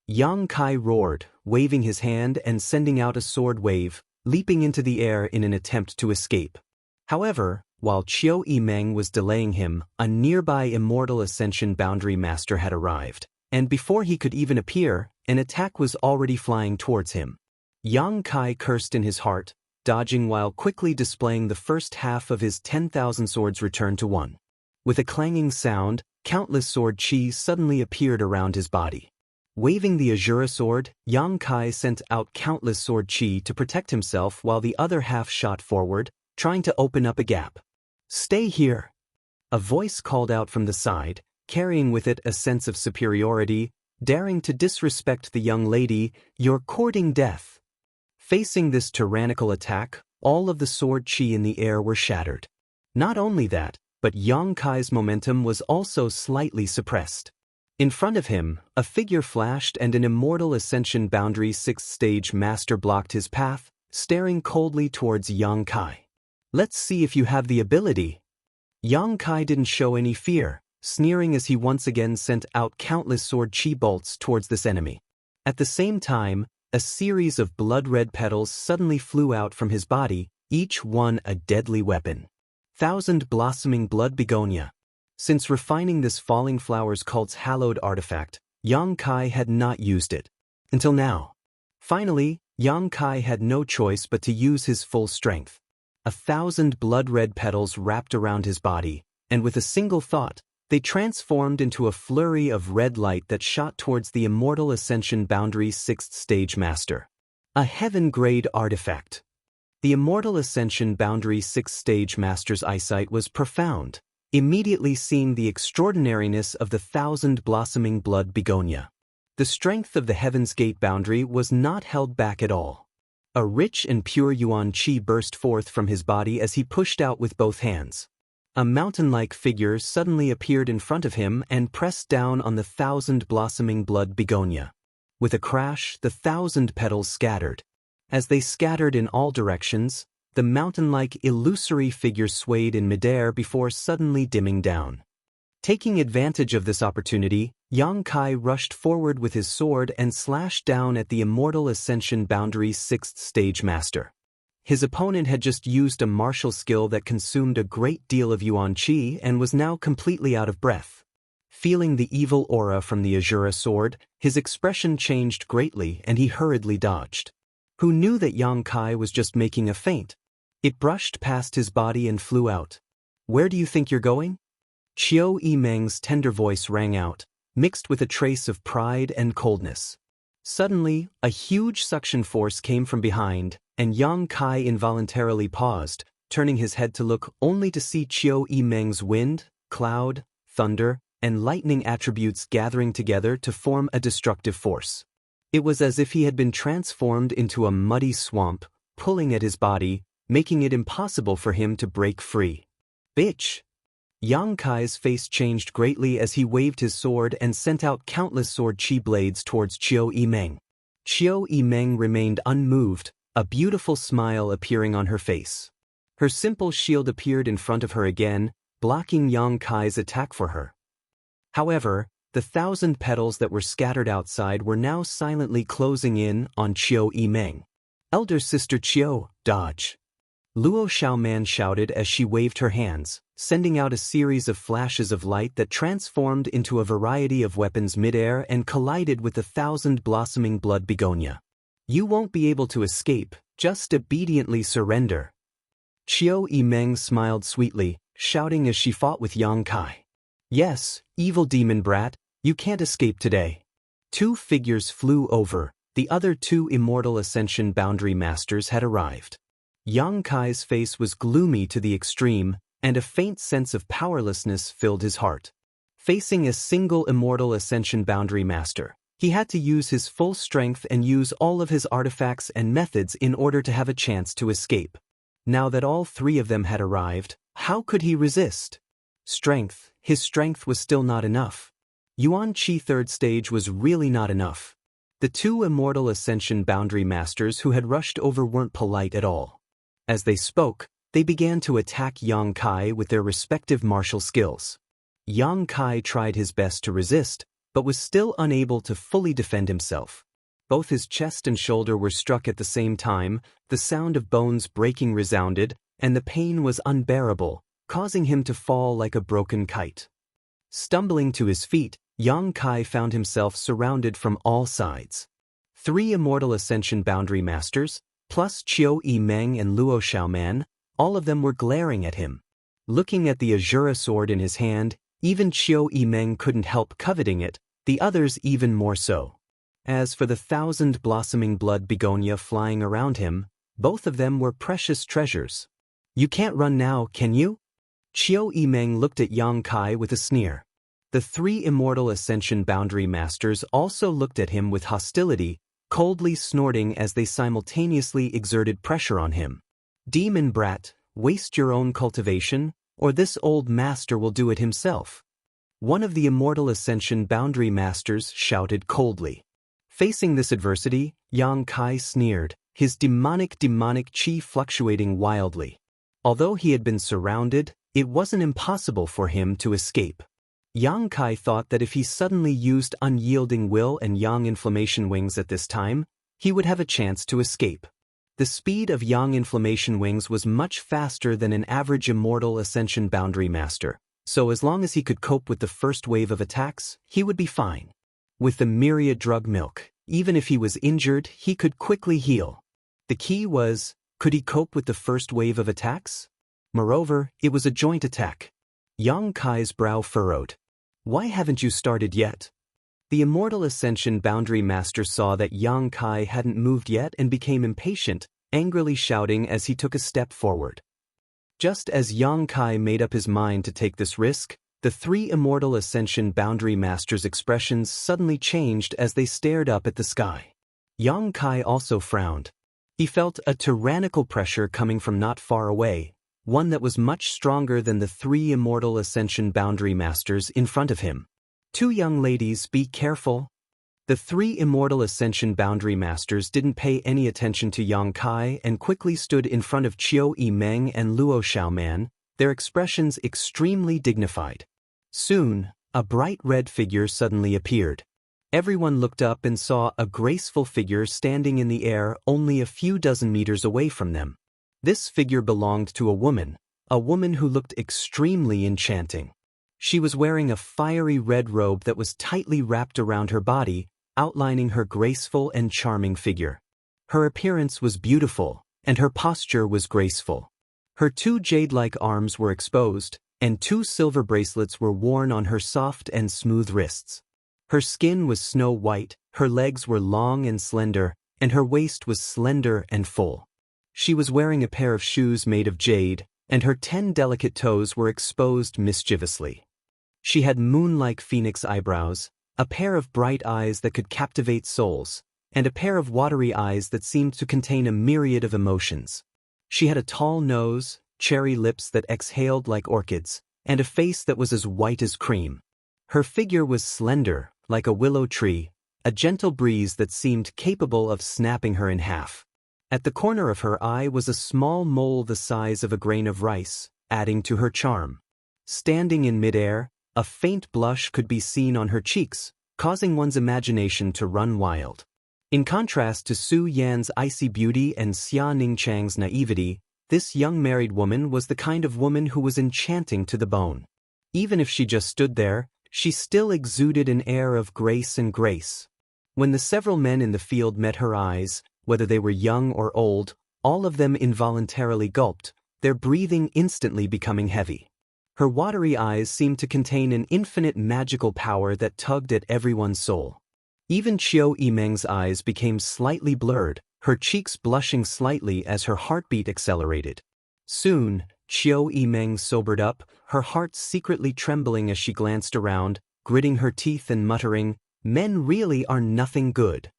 Yang Kai roared, waving his hand and sending out a sword wave, leaping into the air in an attempt to escape. However, while Chiao Meng was delaying him, a nearby immortal ascension boundary master had arrived, and before he could even appear, an attack was already flying towards him. Yang Kai cursed in his heart, dodging while quickly displaying the first half of his 10,000 swords returned to one. With a clanging sound, countless sword chi suddenly appeared around his body. Waving the Azura sword, Yang Kai sent out countless sword chi to protect himself while the other half shot forward, trying to open up a gap. "Stay here!" A voice called out from the side, carrying with it a sense of superiority, daring to disrespect the young lady, "You're courting death." Facing this tyrannical attack, all of the sword chi in the air were shattered. Not only that, but Yang Kai's momentum was also slightly suppressed. In front of him, a figure flashed and an immortal ascension boundary 6th stage master blocked his path, staring coldly towards Yang Kai. "Let's see if you have the ability." Yang Kai didn't show any fear, sneering as he once again sent out countless sword chi bolts towards this enemy. At the same time, a series of blood-red petals suddenly flew out from his body, each one a deadly weapon. 1,000 blossoming blood begonia. Since refining this falling flowers cult's hallowed artifact, Yang Kai had not used it. Until now. Finally, Yang Kai had no choice but to use his full strength. 1,000 blood-red petals wrapped around his body, and with a single thought, they transformed into a flurry of red light that shot towards the Immortal Ascension Boundary's 6th Stage Master. A heaven-grade artifact. The Immortal Ascension Boundary's 6th Stage Master's eyesight was profound, immediately seeing the extraordinariness of the 1,000 blossoming blood begonia. The strength of the Heaven's Gate boundary was not held back at all. A rich and pure yuan qi burst forth from his body as he pushed out with both hands. A mountain-like figure suddenly appeared in front of him and pressed down on the 1,000 blossoming blood begonia. With a crash, the 1,000 petals scattered. As they scattered in all directions, the mountain-like illusory figure swayed in midair before suddenly dimming down. Taking advantage of this opportunity, Yang Kai rushed forward with his sword and slashed down at the Immortal Ascension Boundary's 6th Stage Master. His opponent had just used a martial skill that consumed a great deal of yuan qi and was now completely out of breath. Feeling the evil aura from the Azura sword, his expression changed greatly and he hurriedly dodged. Who knew that Yang Kai was just making a feint? It brushed past his body and flew out. Where do you think you're going? Qiu Yimeng's tender voice rang out, mixed with a trace of pride and coldness. Suddenly, a huge suction force came from behind, and Yang Kai involuntarily paused, turning his head to look only to see Qiu Yimeng's wind, cloud, thunder, and lightning attributes gathering together to form a destructive force. It was as if he had been transformed into a muddy swamp, pulling at his body, making it impossible for him to break free. Bitch! Yang Kai's face changed greatly as he waved his sword and sent out countless sword chi blades towards Qiu Yimeng. Qiu Yimeng remained unmoved, a beautiful smile appearing on her face. Her simple shield appeared in front of her again, blocking Yang Kai's attack for her. However, the 1,000 petals that were scattered outside were now silently closing in on Qiu Yimeng. Elder Sister Qiu, dodge! Luo Xiaoman shouted as she waved her hands, sending out a series of flashes of light that transformed into a variety of weapons midair and collided with the 1,000 blossoming blood begonia. You won't be able to escape, just obediently surrender. Qiu Yimeng smiled sweetly, shouting as she fought with Yang Kai. Yes, evil demon brat, you can't escape today. 2 figures flew over, the other 2 Immortal Ascension Boundary Masters had arrived. Yang Kai's face was gloomy to the extreme, and a faint sense of powerlessness filled his heart. Facing a single Immortal Ascension Boundary Master, he had to use his full strength and use all of his artifacts and methods in order to have a chance to escape. Now that all 3 of them had arrived, how could he resist? His strength was still not enough. Yuan Qi 3rd stage was really not enough. The 2 Immortal Ascension Boundary Masters who had rushed over weren't polite at all. As they spoke, they began to attack Yang Kai with their respective martial skills. Yang Kai tried his best to resist, but was still unable to fully defend himself. Both his chest and shoulder were struck at the same time, the sound of bones breaking resounded, and the pain was unbearable, causing him to fall like a broken kite. Stumbling to his feet, Yang Kai found himself surrounded from all sides. 3 Immortal Ascension Boundary Masters, plus Qiu Yimeng and Luo Xiaoman, all of them were glaring at him. Looking at the Azura sword in his hand, even Qiu Yimeng couldn't help coveting it, the others even more so. As for the 1,000 blossoming blood begonia flying around him, both of them were precious treasures. You can't run now, can you? Qiu Yimeng looked at Yang Kai with a sneer. The 3 Immortal Ascension Boundary Masters also looked at him with hostility, coldly snorting as they simultaneously exerted pressure on him. Demon brat, waste your own cultivation, or this old master will do it himself. One of the Immortal Ascension Boundary Masters shouted coldly. Facing this adversity, Yang Kai sneered, his demonic chi fluctuating wildly. Although he had been surrounded, it wasn't impossible for him to escape. Yang Kai thought that if he suddenly used unyielding will and Yang Inflammation Wings at this time, he would have a chance to escape. The speed of Yang Inflammation Wings was much faster than an average Immortal Ascension Boundary Master, so as long as he could cope with the first wave of attacks, he would be fine. With the myriad drug milk, even if he was injured, he could quickly heal. The key was, could he cope with the first wave of attacks? Moreover, it was a joint attack. Yang Kai's brow furrowed. Why haven't you started yet? The Immortal Ascension Boundary Master saw that Yang Kai hadn't moved yet and became impatient, angrily shouting as he took a step forward. Just as Yang Kai made up his mind to take this risk, the three Immortal Ascension Boundary Masters' expressions suddenly changed as they stared up at the sky. Yang Kai also frowned. He felt a tyrannical pressure coming from not far away, one that was much stronger than the three Immortal Ascension Boundary Masters in front of him. Two young ladies, be careful. The three Immortal Ascension Boundary Masters didn't pay any attention to Yang Kai and quickly stood in front of Qiu Yimeng and Luo Xiaoman, their expressions extremely dignified. Soon, a bright red figure suddenly appeared. Everyone looked up and saw a graceful figure standing in the air only a few dozen meters away from them. This figure belonged to a woman who looked extremely enchanting. She was wearing a fiery red robe that was tightly wrapped around her body, outlining her graceful and charming figure. Her appearance was beautiful, and her posture was graceful. Her two jade-like arms were exposed, and two silver bracelets were worn on her soft and smooth wrists. Her skin was snow white, her legs were long and slender, and her waist was slender and full. She was wearing a pair of shoes made of jade, and her 10 delicate toes were exposed mischievously. She had moon-like phoenix eyebrows, a pair of bright eyes that could captivate souls, and a pair of watery eyes that seemed to contain a myriad of emotions. She had a tall nose, cherry lips that exhaled like orchids, and a face that was as white as cream. Her figure was slender, like a willow tree, a gentle breeze that seemed capable of snapping her in half. At the corner of her eye was a small mole the size of a grain of rice, adding to her charm. Standing in midair, a faint blush could be seen on her cheeks, causing one's imagination to run wild. In contrast to Su Yan's icy beauty and Xia Ningchang's naivety, this young married woman was the kind of woman who was enchanting to the bone. Even if she just stood there, she still exuded an air of grace and grace. When the several men in the field met her eyes, whether they were young or old, all of them involuntarily gulped, their breathing instantly becoming heavy. Her watery eyes seemed to contain an infinite magical power that tugged at everyone's soul. Even Qiu Yimeng's eyes became slightly blurred, her cheeks blushing slightly as her heartbeat accelerated. Soon, Qiu Yimeng sobered up, her heart secretly trembling as she glanced around, gritting her teeth and muttering, "Men really are nothing good."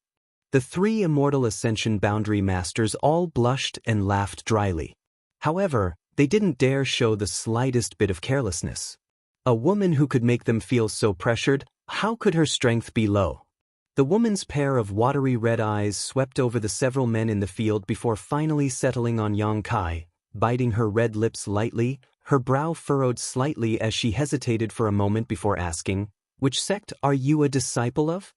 The three Immortal Ascension Boundary Masters all blushed and laughed dryly. However, they didn't dare show the slightest bit of carelessness. A woman who could make them feel so pressured, how could her strength be low? The woman's pair of watery red eyes swept over the several men in the field before finally settling on Yang Kai, biting her red lips lightly, her brow furrowed slightly as she hesitated for a moment before asking, "Which sect are you a disciple of?"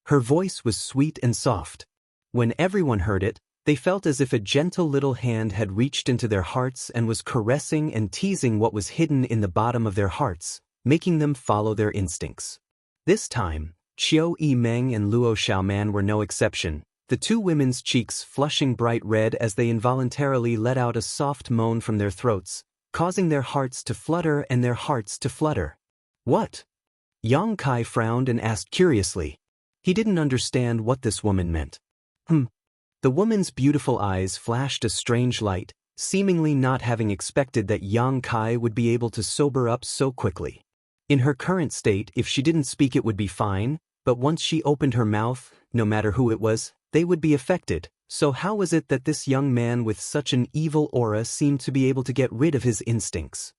Her voice was sweet and soft. When everyone heard it, they felt as if a gentle little hand had reached into their hearts and was caressing and teasing what was hidden in the bottom of their hearts, making them follow their instincts. This time, Qiu Yimeng and Luo Xiaoman were no exception, the two women's cheeks flushing bright red as they involuntarily let out a soft moan from their throats, causing their hearts to flutter and their hearts to flutter. "What?" Yang Kai frowned and asked curiously. He didn't understand what this woman meant. The woman's beautiful eyes flashed a strange light, seemingly not having expected that Yang Kai would be able to sober up so quickly. In her current state, if she didn't speak it would be fine, but once she opened her mouth, no matter who it was, they would be affected. So how was it that this young man with such an evil aura seemed to be able to get rid of his instincts?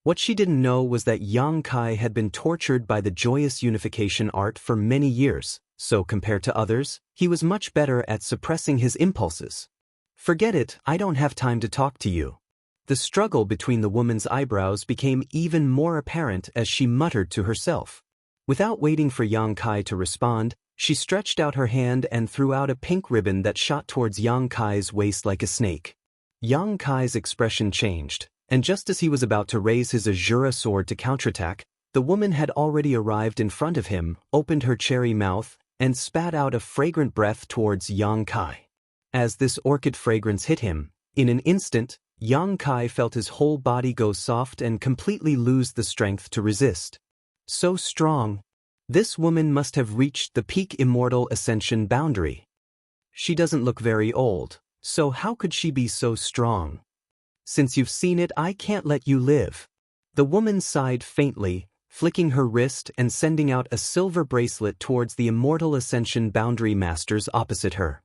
What she didn't know was that Yang Kai had been tortured by the joyous unification art for many years, so compared to others, he was much better at suppressing his impulses. "Forget it, I don't have time to talk to you." The struggle between the woman's eyebrows became even more apparent as she muttered to herself. Without waiting for Yang Kai to respond, she stretched out her hand and threw out a pink ribbon that shot towards Yang Kai's waist like a snake. Yang Kai's expression changed, and just as he was about to raise his Azura sword to counterattack, the woman had already arrived in front of him, opened her cherry mouth, and spat out a fragrant breath towards Yang Kai. As this orchid fragrance hit him, in an instant, Yang Kai felt his whole body go soft and completely lose the strength to resist. So strong. This woman must have reached the peak immortal ascension boundary. She doesn't look very old, so how could she be so strong? Since you've seen it, I can't let you live. The woman sighed faintly, flicking her wrist and sending out a silver bracelet towards the immortal ascension boundary masters opposite her.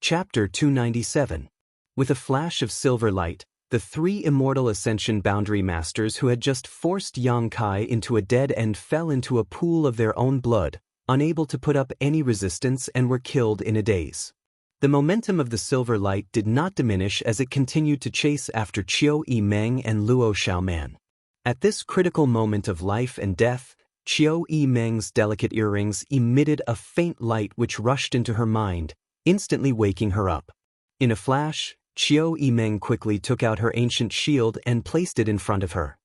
Chapter 297. With a flash of silver light, the three immortal ascension boundary masters who had just forced Yang Kai into a dead end fell into a pool of their own blood, unable to put up any resistance, and were killed in a daze. The momentum of the silver light did not diminish as it continued to chase after Qiu Yimeng and Luo Xiaoman. At this critical moment of life and death, Qiu Yimeng's delicate earrings emitted a faint light which rushed into her mind, instantly waking her up. In a flash, Qiu Yimeng quickly took out her ancient shield and placed it in front of her.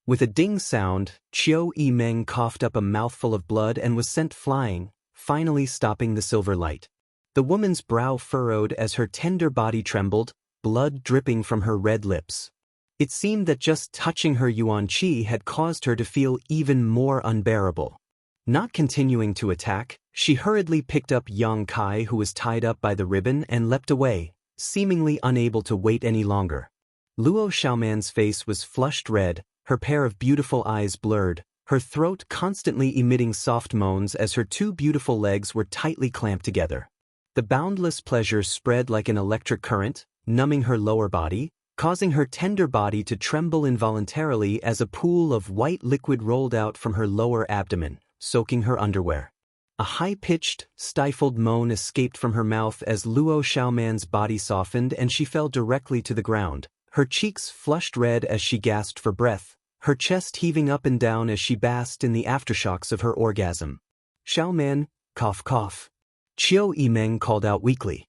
With a ding sound, Qiu Yimeng coughed up a mouthful of blood and was sent flying, finally stopping the silver light. The woman's brow furrowed as her tender body trembled, blood dripping from her red lips. It seemed that just touching her Yuan Qi had caused her to feel even more unbearable. Not continuing to attack, she hurriedly picked up Yang Kai, who was tied up by the ribbon, and leapt away, seemingly unable to wait any longer. Luo Xiaoman's face was flushed red, her pair of beautiful eyes blurred, her throat constantly emitting soft moans as her two beautiful legs were tightly clamped together. The boundless pleasure spread like an electric current, numbing her lower body, causing her tender body to tremble involuntarily as a pool of white liquid rolled out from her lower abdomen, soaking her underwear. A high-pitched, stifled moan escaped from her mouth as Luo Xiaoman's body softened and she fell directly to the ground, her cheeks flushed red as she gasped for breath, her chest heaving up and down as she basked in the aftershocks of her orgasm. "Xiaoman, cough cough." Qiu Yimeng called out weakly.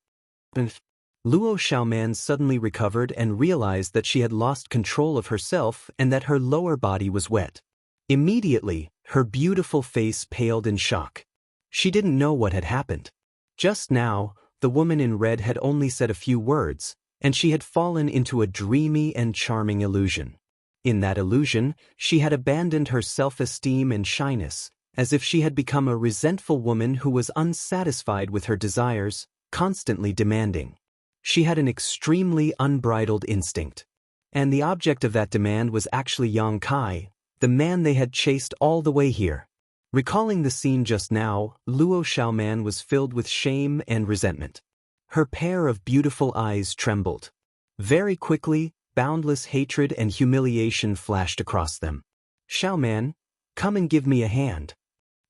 Luo Xiaoman suddenly recovered and realized that she had lost control of herself and that her lower body was wet. Immediately, her beautiful face paled in shock. She didn't know what had happened. Just now, the woman in red had only said a few words, and she had fallen into a dreamy and charming illusion. In that illusion, she had abandoned her self-esteem and shyness, as if she had become a resentful woman who was unsatisfied with her desires, constantly demanding. She had an extremely unbridled instinct. And the object of that demand was actually Yang Kai, the man they had chased all the way here. Recalling the scene just now, Luo Xiaoman was filled with shame and resentment. Her pair of beautiful eyes trembled. Very quickly, boundless hatred and humiliation flashed across them. "Xiaoman, come and give me a hand."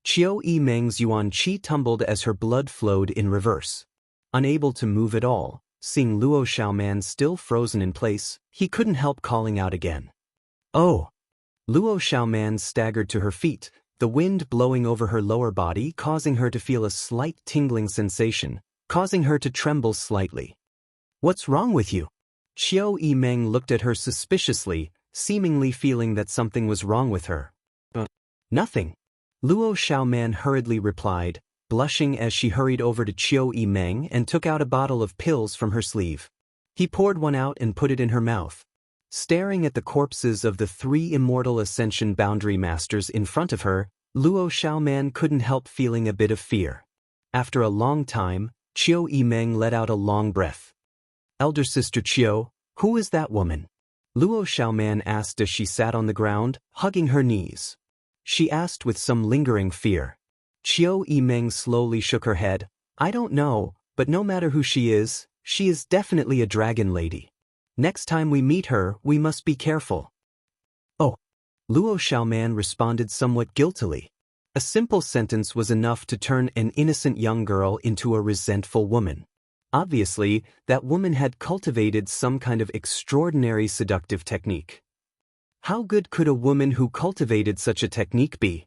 Qiu Yimeng's Yuan Qi tumbled as her blood flowed in reverse. Unable to move at all, seeing Luo Xiaoman still frozen in place, he couldn't help calling out again. "Oh!" Luo Xiaoman staggered to her feet, the wind blowing over her lower body causing her to feel a slight tingling sensation, causing her to tremble slightly. "What's wrong with you?" Qiu Yimeng looked at her suspiciously, seemingly feeling that something was wrong with her. "Nothing." Luo Xiaoman hurriedly replied, blushing as she hurried over to Qiu Yimeng and took out a bottle of pills from her sleeve. He poured one out and put it in her mouth. Staring at the corpses of the three immortal ascension boundary masters in front of her, Luo Xiaoman couldn't help feeling a bit of fear. After a long time, Qiu Yimeng let out a long breath. "Elder sister Qiu, who is that woman?" Luo Xiaoman asked as she sat on the ground, hugging her knees. She asked with some lingering fear. Qiu Yimeng slowly shook her head. "I don't know, but no matter who she is definitely a dragon lady. Next time we meet her, we must be careful." "Oh." Luo Xiaoman responded somewhat guiltily. A simple sentence was enough to turn an innocent young girl into a resentful woman. Obviously, that woman had cultivated some kind of extraordinary seductive technique. How good could a woman who cultivated such a technique be?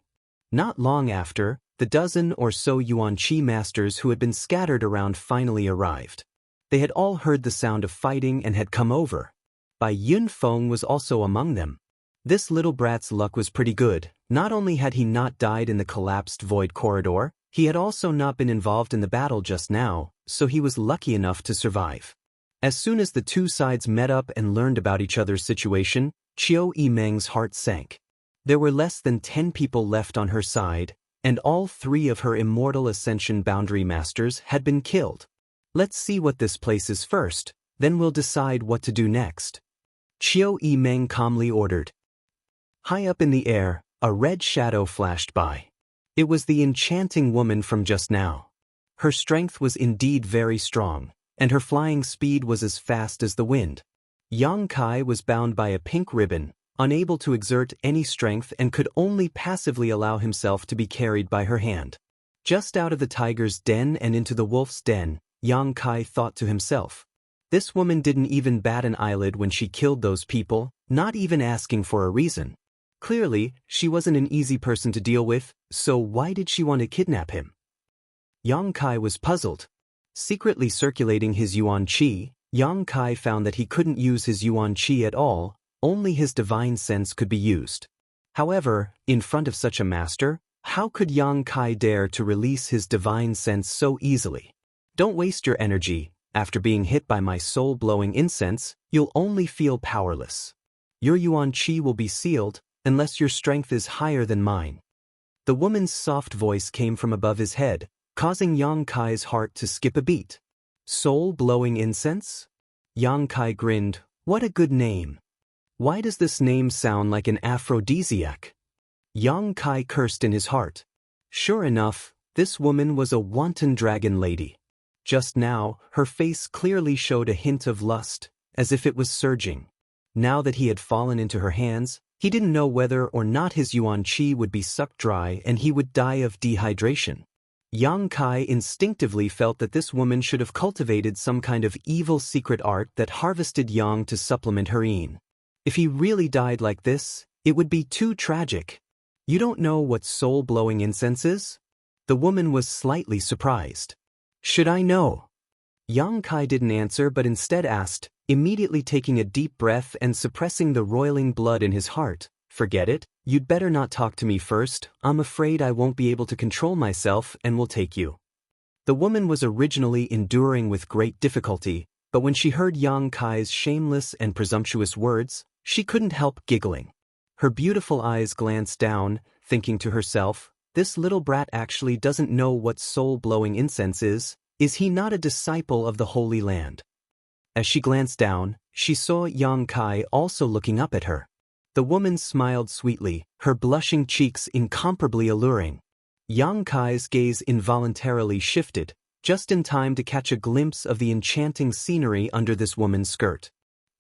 Not long after, the dozen or so Yuan Qi masters who had been scattered around finally arrived. They had all heard the sound of fighting and had come over. Bai Yun Feng was also among them. This little brat's luck was pretty good. Not only had he not died in the collapsed void corridor, he had also not been involved in the battle just now, so he was lucky enough to survive. As soon as the two sides met up and learned about each other's situation, Qiu Yimeng's heart sank. There were less than 10 people left on her side, and all 3 of her immortal ascension boundary masters had been killed. Let's see what this place is first, then we'll decide what to do next. Qiu Yimeng calmly ordered. High up in the air, a red shadow flashed by. It was the enchanting woman from just now. Her strength was indeed very strong, and her flying speed was as fast as the wind. Yang Kai was bound by a pink ribbon, unable to exert any strength and could only passively allow himself to be carried by her hand. Just out of the tiger's den and into the wolf's den, Yang Kai thought to himself. This woman didn't even bat an eyelid when she killed those people, not even asking for a reason. Clearly, she wasn't an easy person to deal with, so why did she want to kidnap him? Yang Kai was puzzled. Secretly circulating his Yuan Qi, Yang Kai found that he couldn't use his Yuan Qi at all, only his divine sense could be used. However, in front of such a master, how could Yang Kai dare to release his divine sense so easily? Don't waste your energy. After being hit by my soul-blowing incense, you'll only feel powerless. Your Yuan Qi will be sealed, unless your strength is higher than mine. The woman's soft voice came from above his head, causing Yang Kai's heart to skip a beat. Soul-blowing incense? Yang Kai grinned. What a good name. Why does this name sound like an aphrodisiac? Yang Kai cursed in his heart. Sure enough, this woman was a wanton dragon lady. Just now, her face clearly showed a hint of lust, as if it was surging. Now that he had fallen into her hands, he didn't know whether or not his Yuan Qi would be sucked dry and he would die of dehydration. Yang Kai instinctively felt that this woman should have cultivated some kind of evil secret art that harvested yang to supplement her yin. If he really died like this, it would be too tragic. You don't know what soul-blowing incense is? The woman was slightly surprised. Should I know? Yang Kai didn't answer but instead asked, immediately taking a deep breath and suppressing the roiling blood in his heart. Forget it, you'd better not talk to me first. I'm afraid I won't be able to control myself and will take you. The woman was originally enduring with great difficulty, but when she heard Yang Kai's shameless and presumptuous words, she couldn't help giggling. Her beautiful eyes glanced down, thinking to herself, this little brat actually doesn't know what soul-blowing incense is. Is he not a disciple of the Holy Land? As she glanced down, she saw Yang Kai also looking up at her. The woman smiled sweetly, her blushing cheeks incomparably alluring. Yang Kai's gaze involuntarily shifted, just in time to catch a glimpse of the enchanting scenery under this woman's skirt.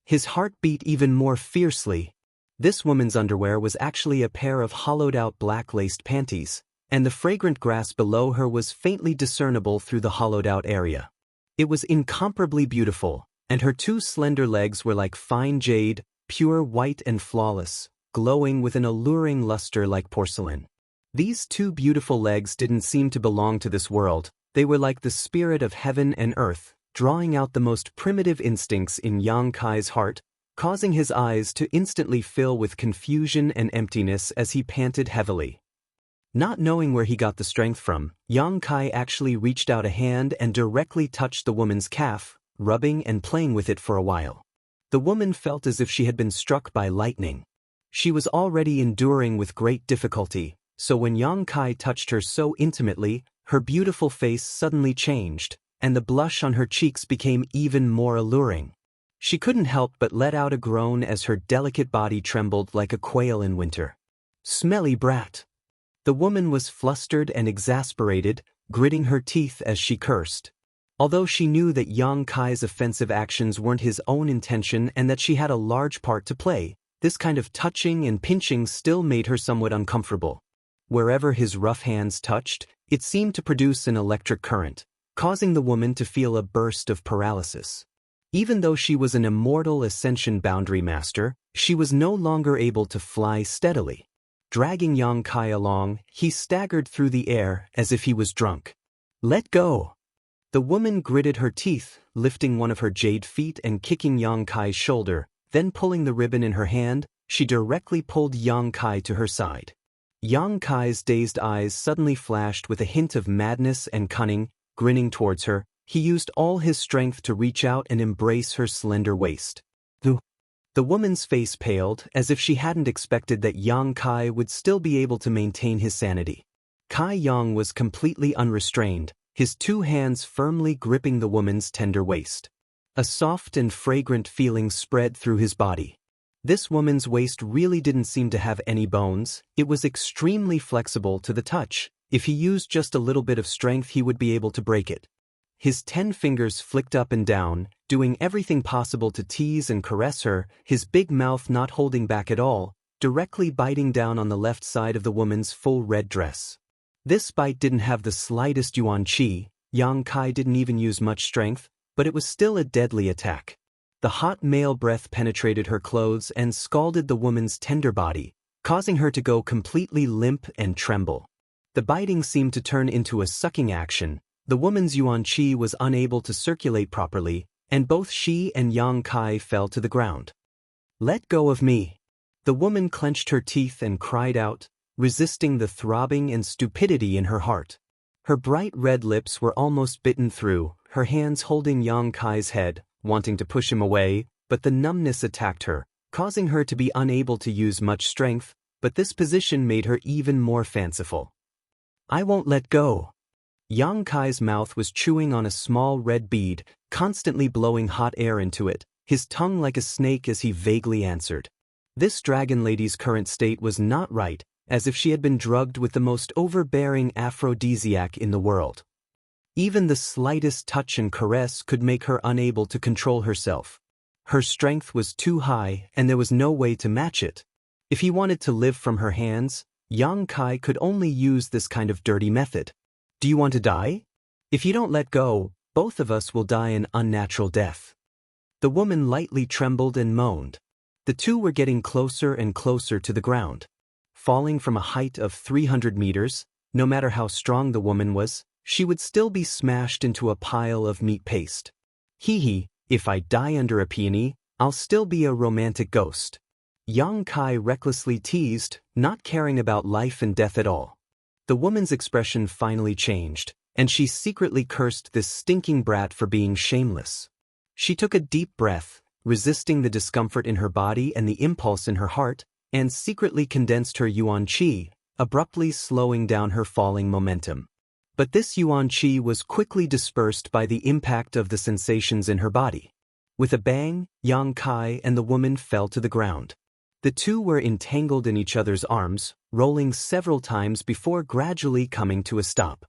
His heart beat even more fiercely. This woman's underwear was actually a pair of hollowed-out black-laced panties, and the fragrant grass below her was faintly discernible through the hollowed-out area. It was incomparably beautiful, and her 2 slender legs were like fine jade, pure white and flawless, glowing with an alluring luster like porcelain. These 2 beautiful legs didn't seem to belong to this world. They were like the spirit of heaven and earth, drawing out the most primitive instincts in Yang Kai's heart, causing his eyes to instantly fill with confusion and emptiness as he panted heavily. Not knowing where he got the strength from, Yang Kai actually reached out a hand and directly touched the woman's calf, rubbing and playing with it for a while. The woman felt as if she had been struck by lightning. She was already enduring with great difficulty, so when Yang Kai touched her so intimately, her beautiful face suddenly changed, and the blush on her cheeks became even more alluring. She couldn't help but let out a groan as her delicate body trembled like a quail in winter. Smelly brat! The woman was flustered and exasperated, gritting her teeth as she cursed. Although she knew that Yang Kai's offensive actions weren't his own intention and that she had a large part to play, this kind of touching and pinching still made her somewhat uncomfortable. Wherever his rough hands touched, it seemed to produce an electric current. causing the woman to feel a burst of paralysis. Even though she was an immortal Ascension Boundary Master, she was no longer able to fly steadily. Dragging Yang Kai along, he staggered through the air as if he was drunk. "Let go!" The woman gritted her teeth, lifting one of her jade feet and kicking Yang Kai's shoulder, then pulling the ribbon in her hand, she directly pulled Yang Kai to her side. Yang Kai's dazed eyes suddenly flashed with a hint of madness and cunning. Grinning towards her, he used all his strength to reach out and embrace her slender waist. The woman's face paled, as if she hadn't expected that Yang Kai would still be able to maintain his sanity. Kai Yang was completely unrestrained, his two hands firmly gripping the woman's tender waist. A soft and fragrant feeling spread through his body. This woman's waist really didn't seem to have any bones. It was extremely flexible to the touch. If he used just a little bit of strength, he would be able to break it. His 10 fingers flicked up and down, doing everything possible to tease and caress her, his big mouth not holding back at all, directly biting down on the left side of the woman's full red dress. This bite didn't have the slightest yuan qi. Yang Kai didn't even use much strength, but it was still a deadly attack. The hot male breath penetrated her clothes and scalded the woman's tender body, causing her to go completely limp and tremble. The biting seemed to turn into a sucking action. The woman's yuan qi was unable to circulate properly, and both she and Yang Kai fell to the ground. "Let go of me!" The woman clenched her teeth and cried out, resisting the throbbing and stupidity in her heart. Her bright red lips were almost bitten through, her hands holding Yang Kai's head, wanting to push him away, but the numbness attacked her, causing her to be unable to use much strength, but this position made her even more fanciful. "I won't let go." Yang Kai's mouth was chewing on a small red bead, constantly blowing hot air into it, his tongue like a snake as he vaguely answered. This dragon lady's current state was not right, as if she had been drugged with the most overbearing aphrodisiac in the world. Even the slightest touch and caress could make her unable to control herself. Her strength was too high, and there was no way to match it. If he wanted to live from her hands, Yang Kai could only use this kind of dirty method. "Do you want to die? If you don't let go, both of us will die an unnatural death." The woman lightly trembled and moaned. The two were getting closer and closer to the ground. Falling from a height of 300 meters, no matter how strong the woman was, she would still be smashed into a pile of meat paste. "Hee, if I die under a peony, I'll still be a romantic ghost." Yang Kai recklessly teased, not caring about life and death at all. The woman's expression finally changed, and she secretly cursed this stinking brat for being shameless. She took a deep breath, resisting the discomfort in her body and the impulse in her heart, and secretly condensed her yuan qi, abruptly slowing down her falling momentum. But this yuan qi was quickly dispersed by the impact of the sensations in her body. With a bang, Yang Kai and the woman fell to the ground. The two were entangled in each other's arms, rolling several times before gradually coming to a stop.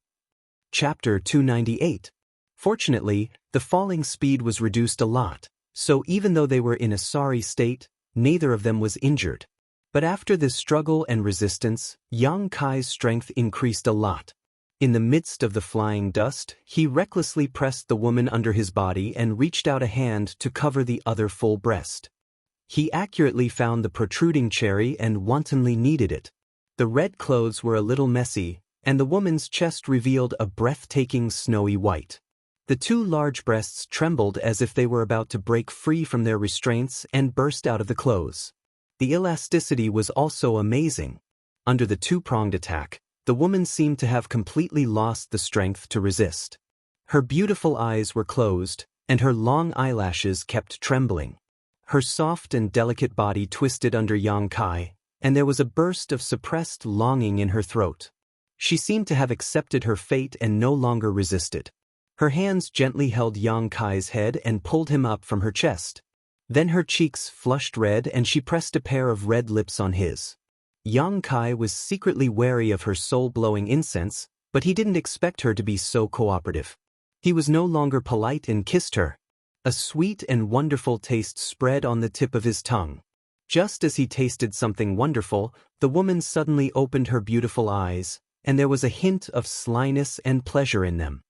Chapter 298. Fortunately, the falling speed was reduced a lot, so even though they were in a sorry state, neither of them was injured. But after this struggle and resistance, Yang Kai's strength increased a lot. In the midst of the flying dust, he recklessly pressed the woman under his body and reached out a hand to cover the other full breast. He accurately found the protruding cherry and wantonly kneaded it. The red clothes were a little messy, and the woman's chest revealed a breathtaking snowy white. The two large breasts trembled as if they were about to break free from their restraints and burst out of the clothes. The elasticity was also amazing. Under the two-pronged attack, the woman seemed to have completely lost the strength to resist. Her beautiful eyes were closed, and her long eyelashes kept trembling. Her soft and delicate body twisted under Yang Kai, and there was a burst of suppressed longing in her throat. She seemed to have accepted her fate and no longer resisted. Her hands gently held Yang Kai's head and pulled him up from her chest. Then her cheeks flushed red and she pressed a pair of red lips on his. Yang Kai was secretly wary of her soul-blowing incense, but he didn't expect her to be so cooperative. He was no longer polite and kissed her. A sweet and wonderful taste spread on the tip of his tongue. Just as he tasted something wonderful, the woman suddenly opened her beautiful eyes, and there was a hint of slyness and pleasure in them.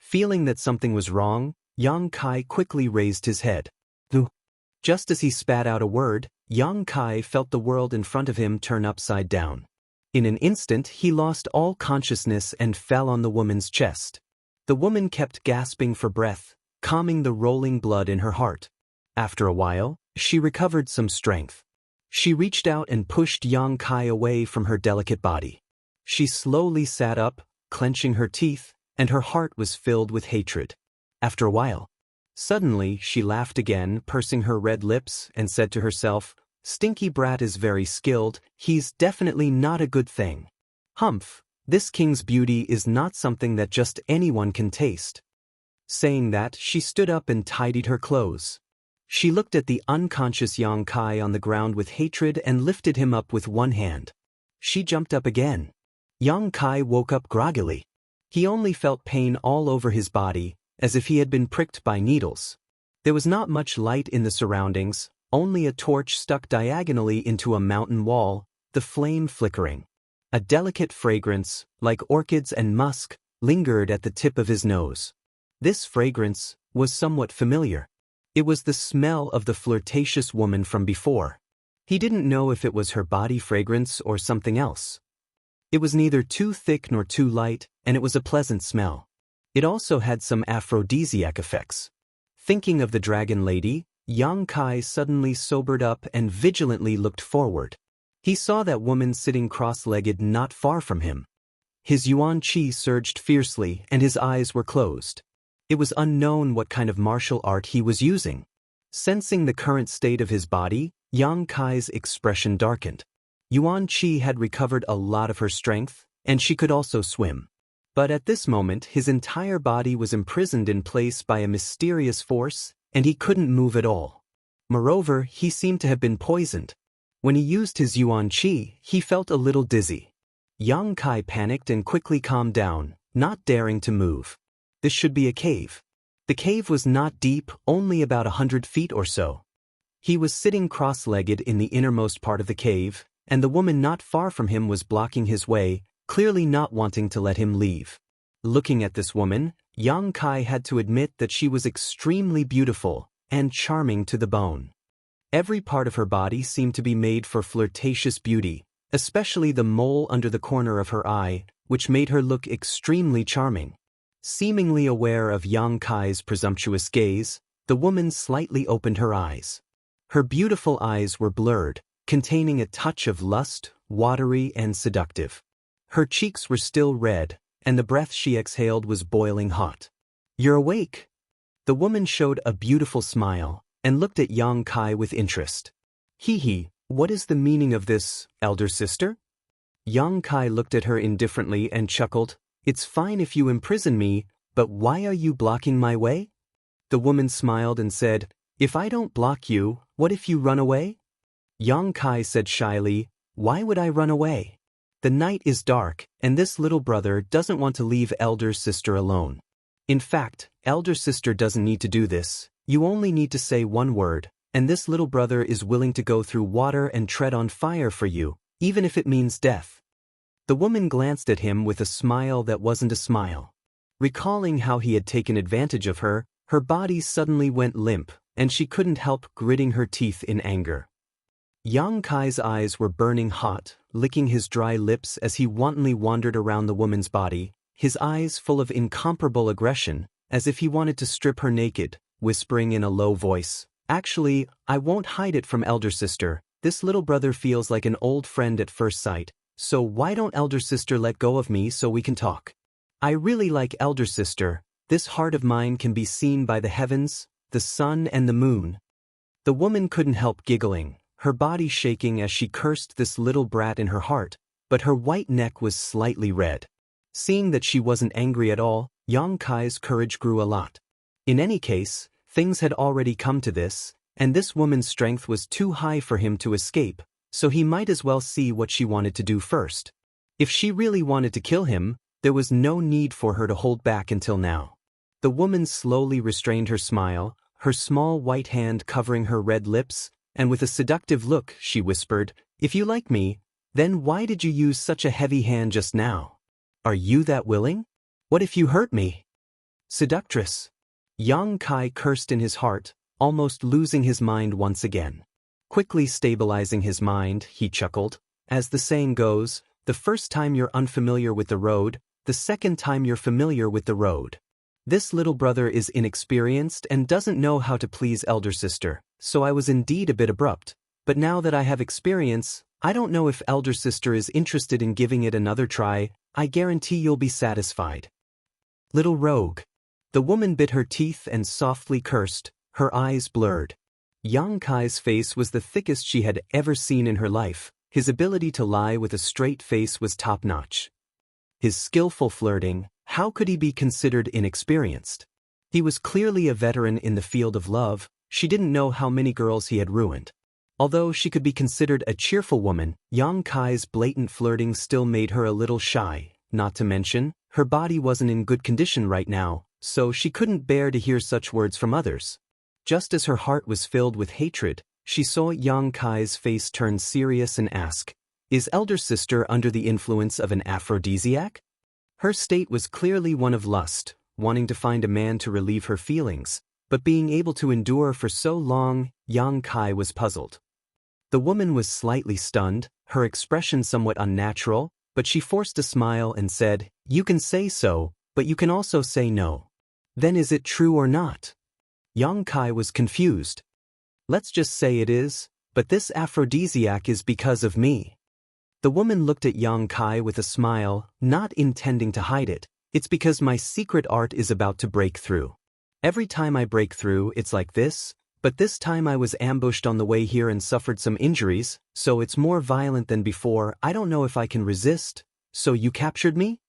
Feeling that something was wrong, Yang Kai quickly raised his head. "Ugh." Just as he spat out a word, Yang Kai felt the world in front of him turn upside down. In an instant he lost all consciousness and fell on the woman's chest. The woman kept gasping for breath, calming the rolling blood in her heart. After a while, she recovered some strength. She reached out and pushed Yang Kai away from her delicate body. She slowly sat up, clenching her teeth, and her heart was filled with hatred. After a while, suddenly she laughed again, pursing her red lips, and said to herself, "Stinky brat is very skilled, he's definitely not a good thing. Humph, this king's beauty is not something that just anyone can taste." Saying that, she stood up and tidied her clothes. She looked at the unconscious Yang Kai on the ground with hatred and lifted him up with one hand. She jumped up again. Yang Kai woke up groggily. He only felt pain all over his body, as if he had been pricked by needles. There was not much light in the surroundings, only a torch stuck diagonally into a mountain wall, the flame flickering. A delicate fragrance, like orchids and musk, lingered at the tip of his nose. This fragrance was somewhat familiar. It was the smell of the flirtatious woman from before. He didn't know if it was her body fragrance or something else. It was neither too thick nor too light, and it was a pleasant smell. It also had some aphrodisiac effects. Thinking of the dragon lady, Yang Kai suddenly sobered up and vigilantly looked forward. He saw that woman sitting cross-legged not far from him. His yuan qi surged fiercely and his eyes were closed. It was unknown what kind of martial art he was using. Sensing the current state of his body, Yang Kai's expression darkened. Yuan Qi had recovered a lot of her strength, and she could also swim. But at this moment his entire body was imprisoned in place by a mysterious force, and he couldn't move at all. Moreover, he seemed to have been poisoned. When he used his Yuan Qi, he felt a little dizzy. Yang Kai panicked and quickly calmed down, not daring to move. This should be a cave. The cave was not deep, only about 100 feet or so. He was sitting cross-legged in the innermost part of the cave, and the woman not far from him was blocking his way, clearly not wanting to let him leave. Looking at this woman, Yang Kai had to admit that she was extremely beautiful and charming to the bone. Every part of her body seemed to be made for flirtatious beauty, especially the mole under the corner of her eye, which made her look extremely charming. Seemingly aware of Yang Kai's presumptuous gaze, the woman slightly opened her eyes. Her beautiful eyes were blurred, containing a touch of lust, watery and seductive. Her cheeks were still red, and the breath she exhaled was boiling hot. "You're awake." The woman showed a beautiful smile, and looked at Yang Kai with interest. "Hee, what is the meaning of this, elder sister?" Yang Kai looked at her indifferently and chuckled. "It's fine if you imprison me, but why are you blocking my way?" The woman smiled and said, "If I don't block you, what if you run away?" Yang Kai said shyly, "Why would I run away? The night is dark, and this little brother doesn't want to leave elder sister alone. In fact, elder sister doesn't need to do this. You only need to say one word, and this little brother is willing to go through water and tread on fire for you, even if it means death." The woman glanced at him with a smile that wasn't a smile. Recalling how he had taken advantage of her, her body suddenly went limp, and she couldn't help gritting her teeth in anger. Yang Kai's eyes were burning hot, licking his dry lips as he wantonly wandered around the woman's body, his eyes full of incomparable aggression, as if he wanted to strip her naked, whispering in a low voice, "Actually, I won't hide it from elder sister. This little brother feels like an old friend at first sight, so why don't elder sister let go of me so we can talk? I really like elder sister. This heart of mine can be seen by the heavens, the sun and the moon." The woman couldn't help giggling, her body shaking as she cursed this little brat in her heart, but her white neck was slightly red. Seeing that she wasn't angry at all, Yang Kai's courage grew a lot. In any case, things had already come to this, and this woman's strength was too high for him to escape, so he might as well see what she wanted to do first. If she really wanted to kill him, there was no need for her to hold back until now. The woman slowly restrained her smile, her small white hand covering her red lips, and with a seductive look, she whispered, "If you like me, then why did you use such a heavy hand just now? Are you that willing? What if you hurt me?" Seductress. Yang Kai cursed in his heart, almost losing his mind once again. Quickly stabilizing his mind, he chuckled. As the saying goes, the first time you're unfamiliar with the road, the second time you're familiar with the road. This little brother is inexperienced and doesn't know how to please elder sister, so I was indeed a bit abrupt, but now that I have experience, I don't know if elder sister is interested in giving it another try. I guarantee you'll be satisfied. Little rogue. The woman bit her teeth and softly cursed, her eyes blurred. Yang Kai's face was the thickest she had ever seen in her life. His ability to lie with a straight face was top-notch. His skillful flirting, how could he be considered inexperienced? He was clearly a veteran in the field of love. She didn't know how many girls he had ruined. Although she could be considered a cheerful woman, Yang Kai's blatant flirting still made her a little shy, not to mention, her body wasn't in good condition right now, so she couldn't bear to hear such words from others. Just as her heart was filled with hatred, she saw Yang Kai's face turn serious and ask, "Is elder sister under the influence of an aphrodisiac?" Her state was clearly one of lust, wanting to find a man to relieve her feelings, but being able to endure for so long, Yang Kai was puzzled. The woman was slightly stunned, her expression somewhat unnatural, but she forced a smile and said, "You can say so, but you can also say no. Then is it true or not?" Yang Kai was confused. "Let's just say it is, but this aphrodisiac is because of me." The woman looked at Yang Kai with a smile, not intending to hide it. "It's because my secret art is about to break through. Every time I break through, it's like this, but this time I was ambushed on the way here and suffered some injuries, so it's more violent than before. I don't know if I can resist. So you captured me?"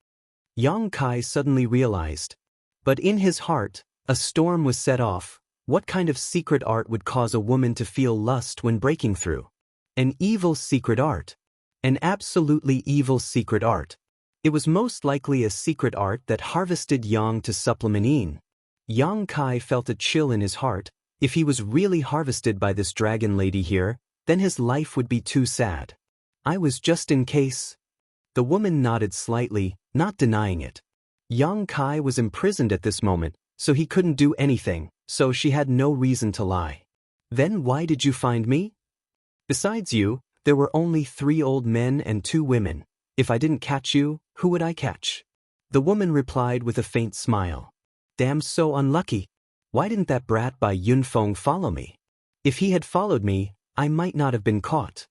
Yang Kai suddenly realized. But in his heart, a storm was set off. What kind of secret art would cause a woman to feel lust when breaking through? An evil secret art. An absolutely evil secret art. It was most likely a secret art that harvested yang to supplement yin. Yang Kai felt a chill in his heart. If he was really harvested by this dragon lady here, then his life would be too sad. "I was just in case." The woman nodded slightly, not denying it. Yang Kai was imprisoned at this moment, so he couldn't do anything, so she had no reason to lie. "Then why did you find me?" "Besides you, there were only 3 old men and 2 women. If I didn't catch you, who would I catch?" The woman replied with a faint smile. "Damn, so unlucky. Why didn't that brat by Yunfeng follow me? If he had followed me, I might not have been caught.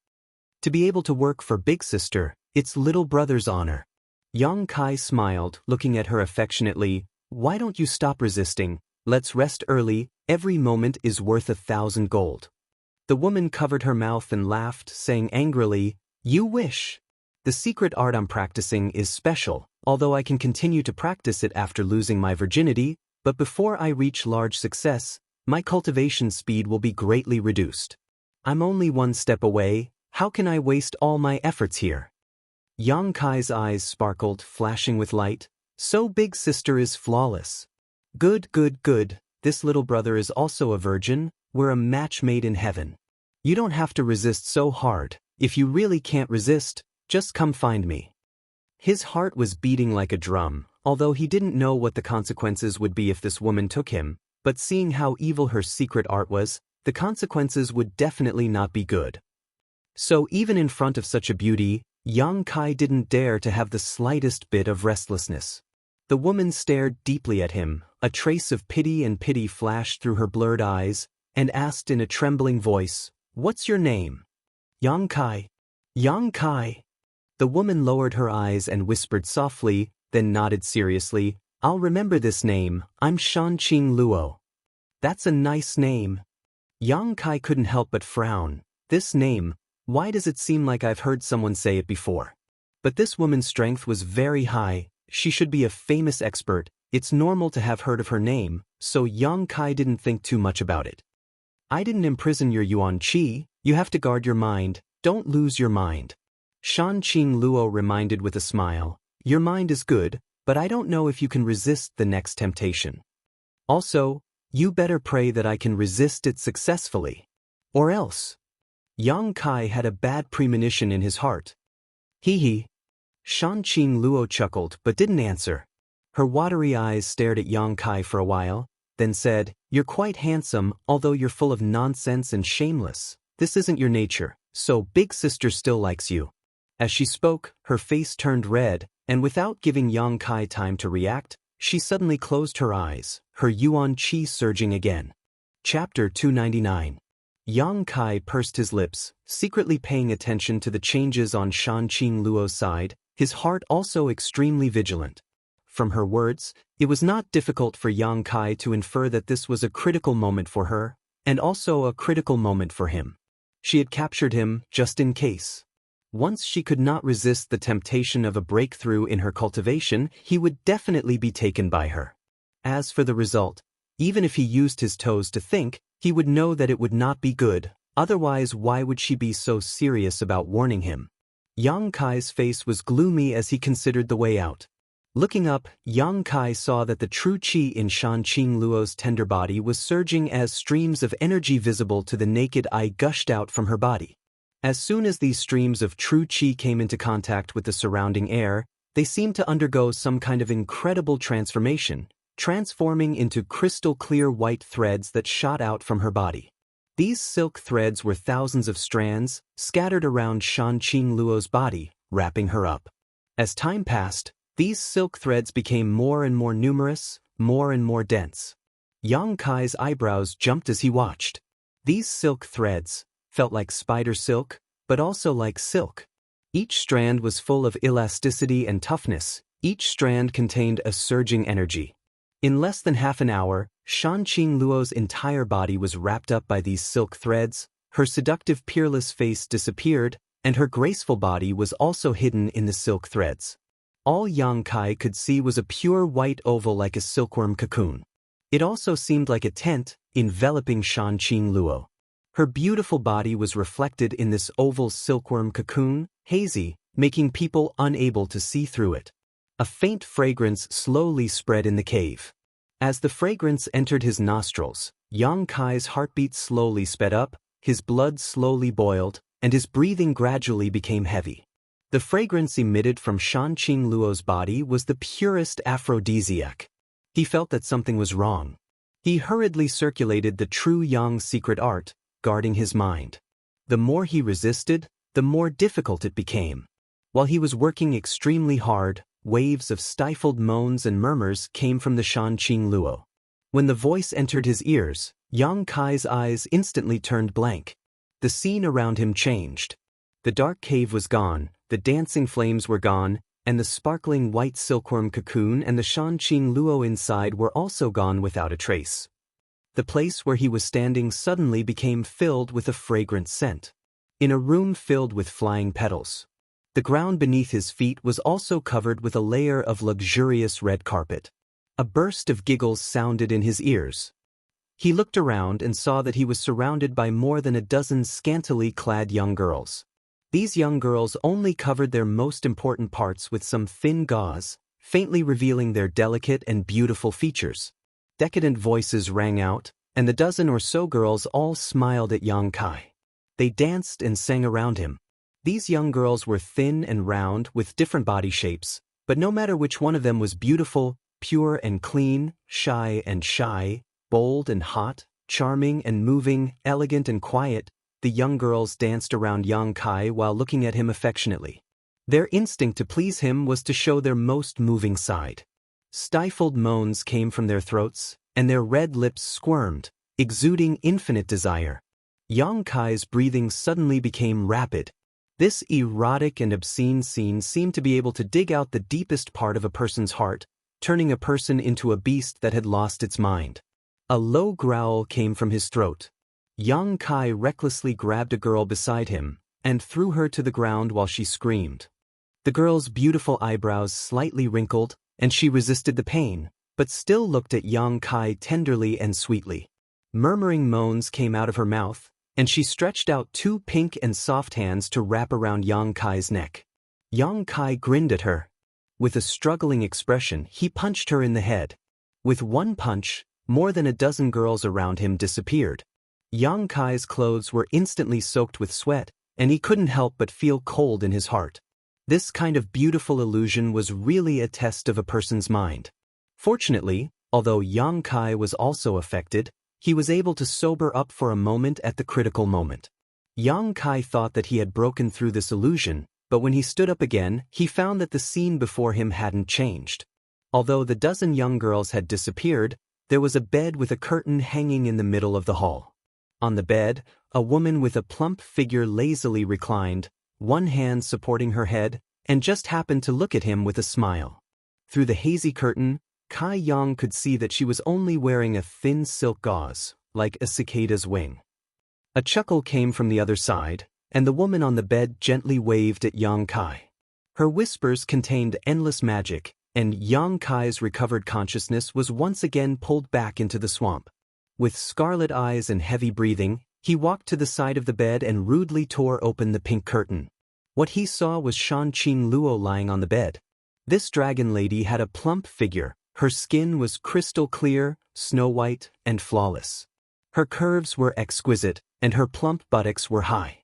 To be able to work for Big Sister, it's little brother's honor." Yang Kai smiled, looking at her affectionately. "Why don't you stop resisting? Let's rest early. Every moment is worth 1,000 gold." The woman covered her mouth and laughed, saying angrily, "You wish. The secret art I'm practicing is special, although I can continue to practice it after losing my virginity, but before I reach large success, my cultivation speed will be greatly reduced. I'm only 1 step away. How can I waste all my efforts here?" Yang Kai's eyes sparkled, flashing with light. "So Big Sister is flawless. Good, good, good. This little brother is also a virgin. We're a match made in heaven. You don't have to resist so hard. If you really can't resist, just come find me." His heart was beating like a drum, although he didn't know what the consequences would be if this woman took him, but seeing how evil her secret art was, the consequences would definitely not be good. So even in front of such a beauty, Yang Kai didn't dare to have the slightest bit of restlessness. The woman stared deeply at him, a trace of pity flashed through her blurred eyes, and asked in a trembling voice, "What's your name?" "Yang Kai." "Yang Kai." The woman lowered her eyes and whispered softly, then nodded seriously, "I'll remember this name. I'm Shanqing Luo." "That's a nice name." Yang Kai couldn't help but frown. This name, why does it seem like I've heard someone say it before? But this woman's strength was very high. She should be a famous expert. It's normal to have heard of her name, so Yang Kai didn't think too much about it. "I didn't imprison your Yuan Qi. You have to guard your mind. Don't lose your mind." Shanqing Luo reminded with a smile, "Your mind is good, but I don't know if you can resist the next temptation. Also, you better pray that I can resist it successfully. Or else." Yang Kai had a bad premonition in his heart. "Hee hee." Shanqing Luo chuckled but didn't answer. Her watery eyes stared at Yang Kai for a while, then said, "You're quite handsome, although you're full of nonsense and shameless. This isn't your nature, so big sister still likes you." As she spoke, her face turned red, and without giving Yang Kai time to react, she suddenly closed her eyes, her yuan qi surging again. Chapter 299. Yang Kai pursed his lips, secretly paying attention to the changes on Shan Qing Luo's side, his heart also extremely vigilant. From her words, it was not difficult for Yang Kai to infer that this was a critical moment for her, and also a critical moment for him. She had captured him just in case. Once she could not resist the temptation of a breakthrough in her cultivation, he would definitely be taken by her. As for the result, even if he used his toes to think, he would know that it would not be good, otherwise why would she be so serious about warning him? Yang Kai's face was gloomy as he considered the way out. Looking up, Yang Kai saw that the true qi in Shan Qing Luo's tender body was surging as streams of energy visible to the naked eye gushed out from her body. As soon as these streams of true qi came into contact with the surrounding air, they seemed to undergo some kind of incredible transformation, transforming into crystal-clear white threads that shot out from her body. These silk threads were thousands of strands, scattered around Shan Qing Luo's body, wrapping her up. As time passed, these silk threads became more and more numerous, more and more dense. Yang Kai's eyebrows jumped as he watched. These silk threads felt like spider silk, but also like silk. Each strand was full of elasticity and toughness. Each strand contained a surging energy. In less than half an hour, Shan Qing Luo's entire body was wrapped up by these silk threads, her seductive peerless face disappeared, and her graceful body was also hidden in the silk threads. All Yang Kai could see was a pure white oval like a silkworm cocoon. It also seemed like a tent, enveloping Shan Qing Luo. Her beautiful body was reflected in this oval silkworm cocoon, hazy, making people unable to see through it. A faint fragrance slowly spread in the cave. As the fragrance entered his nostrils, Yang Kai's heartbeat slowly sped up, his blood slowly boiled, and his breathing gradually became heavy. The fragrance emitted from Shan Qing Luo's body was the purest aphrodisiac. He felt that something was wrong. He hurriedly circulated the true Yang secret art, guarding his mind. The more he resisted, the more difficult it became. While he was working extremely hard, waves of stifled moans and murmurs came from the Shan Qing Luo. When the voice entered his ears, Yang Kai's eyes instantly turned blank. The scene around him changed. The dark cave was gone, the dancing flames were gone, and the sparkling white silkworm cocoon and the Shan Qing Luo inside were also gone without a trace. The place where he was standing suddenly became filled with a fragrant scent. In a room filled with flying petals. The ground beneath his feet was also covered with a layer of luxurious red carpet. A burst of giggles sounded in his ears. He looked around and saw that he was surrounded by more than a dozen scantily clad young girls. These young girls only covered their most important parts with some thin gauze, faintly revealing their delicate and beautiful features. Decadent voices rang out, and the dozen or so girls all smiled at Yang Kai. They danced and sang around him. These young girls were thin and round with different body shapes, but no matter which one of them was beautiful, pure and clean, shy and shy, bold and hot, charming and moving, elegant and quiet, the young girls danced around Yang Kai while looking at him affectionately. Their instinct to please him was to show their most moving side. Stifled moans came from their throats, and their red lips squirmed, exuding infinite desire. Yang Kai's breathing suddenly became rapid. This erotic and obscene scene seemed to be able to dig out the deepest part of a person's heart, turning a person into a beast that had lost its mind. A low growl came from his throat. Yang Kai recklessly grabbed a girl beside him and threw her to the ground while she screamed. The girl's beautiful eyebrows slightly wrinkled, and she resisted the pain, but still looked at Yang Kai tenderly and sweetly. Murmuring moans came out of her mouth, and she stretched out two pink and soft hands to wrap around Yang Kai's neck. Yang Kai grinned at her. With a struggling expression, he punched her in the head. With one punch, more than a dozen girls around him disappeared. Yang Kai's clothes were instantly soaked with sweat, and he couldn't help but feel cold in his heart. This kind of beautiful illusion was really a test of a person's mind. Fortunately, although Yang Kai was also affected, he was able to sober up for a moment at the critical moment. Yang Kai thought that he had broken through this illusion, but when he stood up again, he found that the scene before him hadn't changed. Although the dozen young girls had disappeared, there was a bed with a curtain hanging in the middle of the hall. On the bed, a woman with a plump figure lazily reclined, one hand supporting her head, and just happened to look at him with a smile. Through the hazy curtain, Kai Yang could see that she was only wearing a thin silk gauze, like a cicada's wing. A chuckle came from the other side, and the woman on the bed gently waved at Yang Kai. Her whispers contained endless magic, and Yang Kai's recovered consciousness was once again pulled back into the swamp. With scarlet eyes and heavy breathing, he walked to the side of the bed and rudely tore open the pink curtain. What he saw was Shanqing Luo lying on the bed. This dragon lady had a plump figure, her skin was crystal clear, snow-white, and flawless. Her curves were exquisite, and her plump buttocks were high.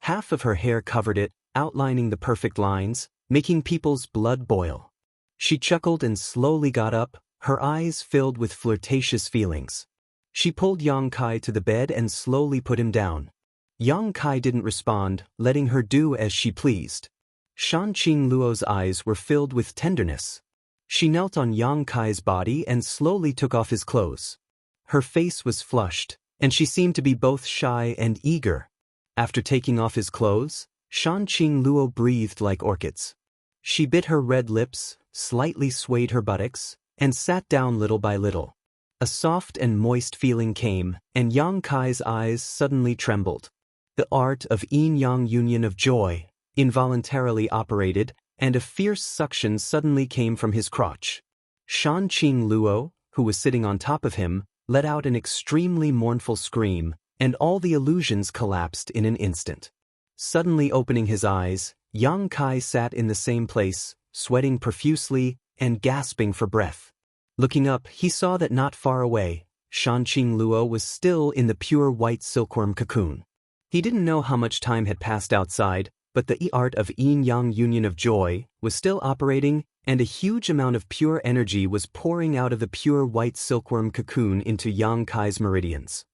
Half of her hair covered it, outlining the perfect lines, making people's blood boil. She chuckled and slowly got up, her eyes filled with flirtatious feelings. She pulled Yang Kai to the bed and slowly put him down. Yang Kai didn't respond, letting her do as she pleased. Shanqing Luo's eyes were filled with tenderness. She knelt on Yang Kai's body and slowly took off his clothes. Her face was flushed, and she seemed to be both shy and eager. After taking off his clothes, Shanqing Luo breathed like orchids. She bit her red lips, slightly swayed her buttocks, and sat down little by little. A soft and moist feeling came, and Yang Kai's eyes suddenly trembled. The art of yin-yang union of joy involuntarily operated, and a fierce suction suddenly came from his crotch. Shanqing Luo, who was sitting on top of him, let out an extremely mournful scream, and all the illusions collapsed in an instant. Suddenly opening his eyes, Yang Kai sat in the same place, sweating profusely and gasping for breath. Looking up, he saw that not far away, Shanqing Luo was still in the pure white silkworm cocoon. He didn't know how much time had passed outside, but the art of yin-yang union of joy was still operating, and a huge amount of pure energy was pouring out of the pure white silkworm cocoon into Yang Kai's meridians.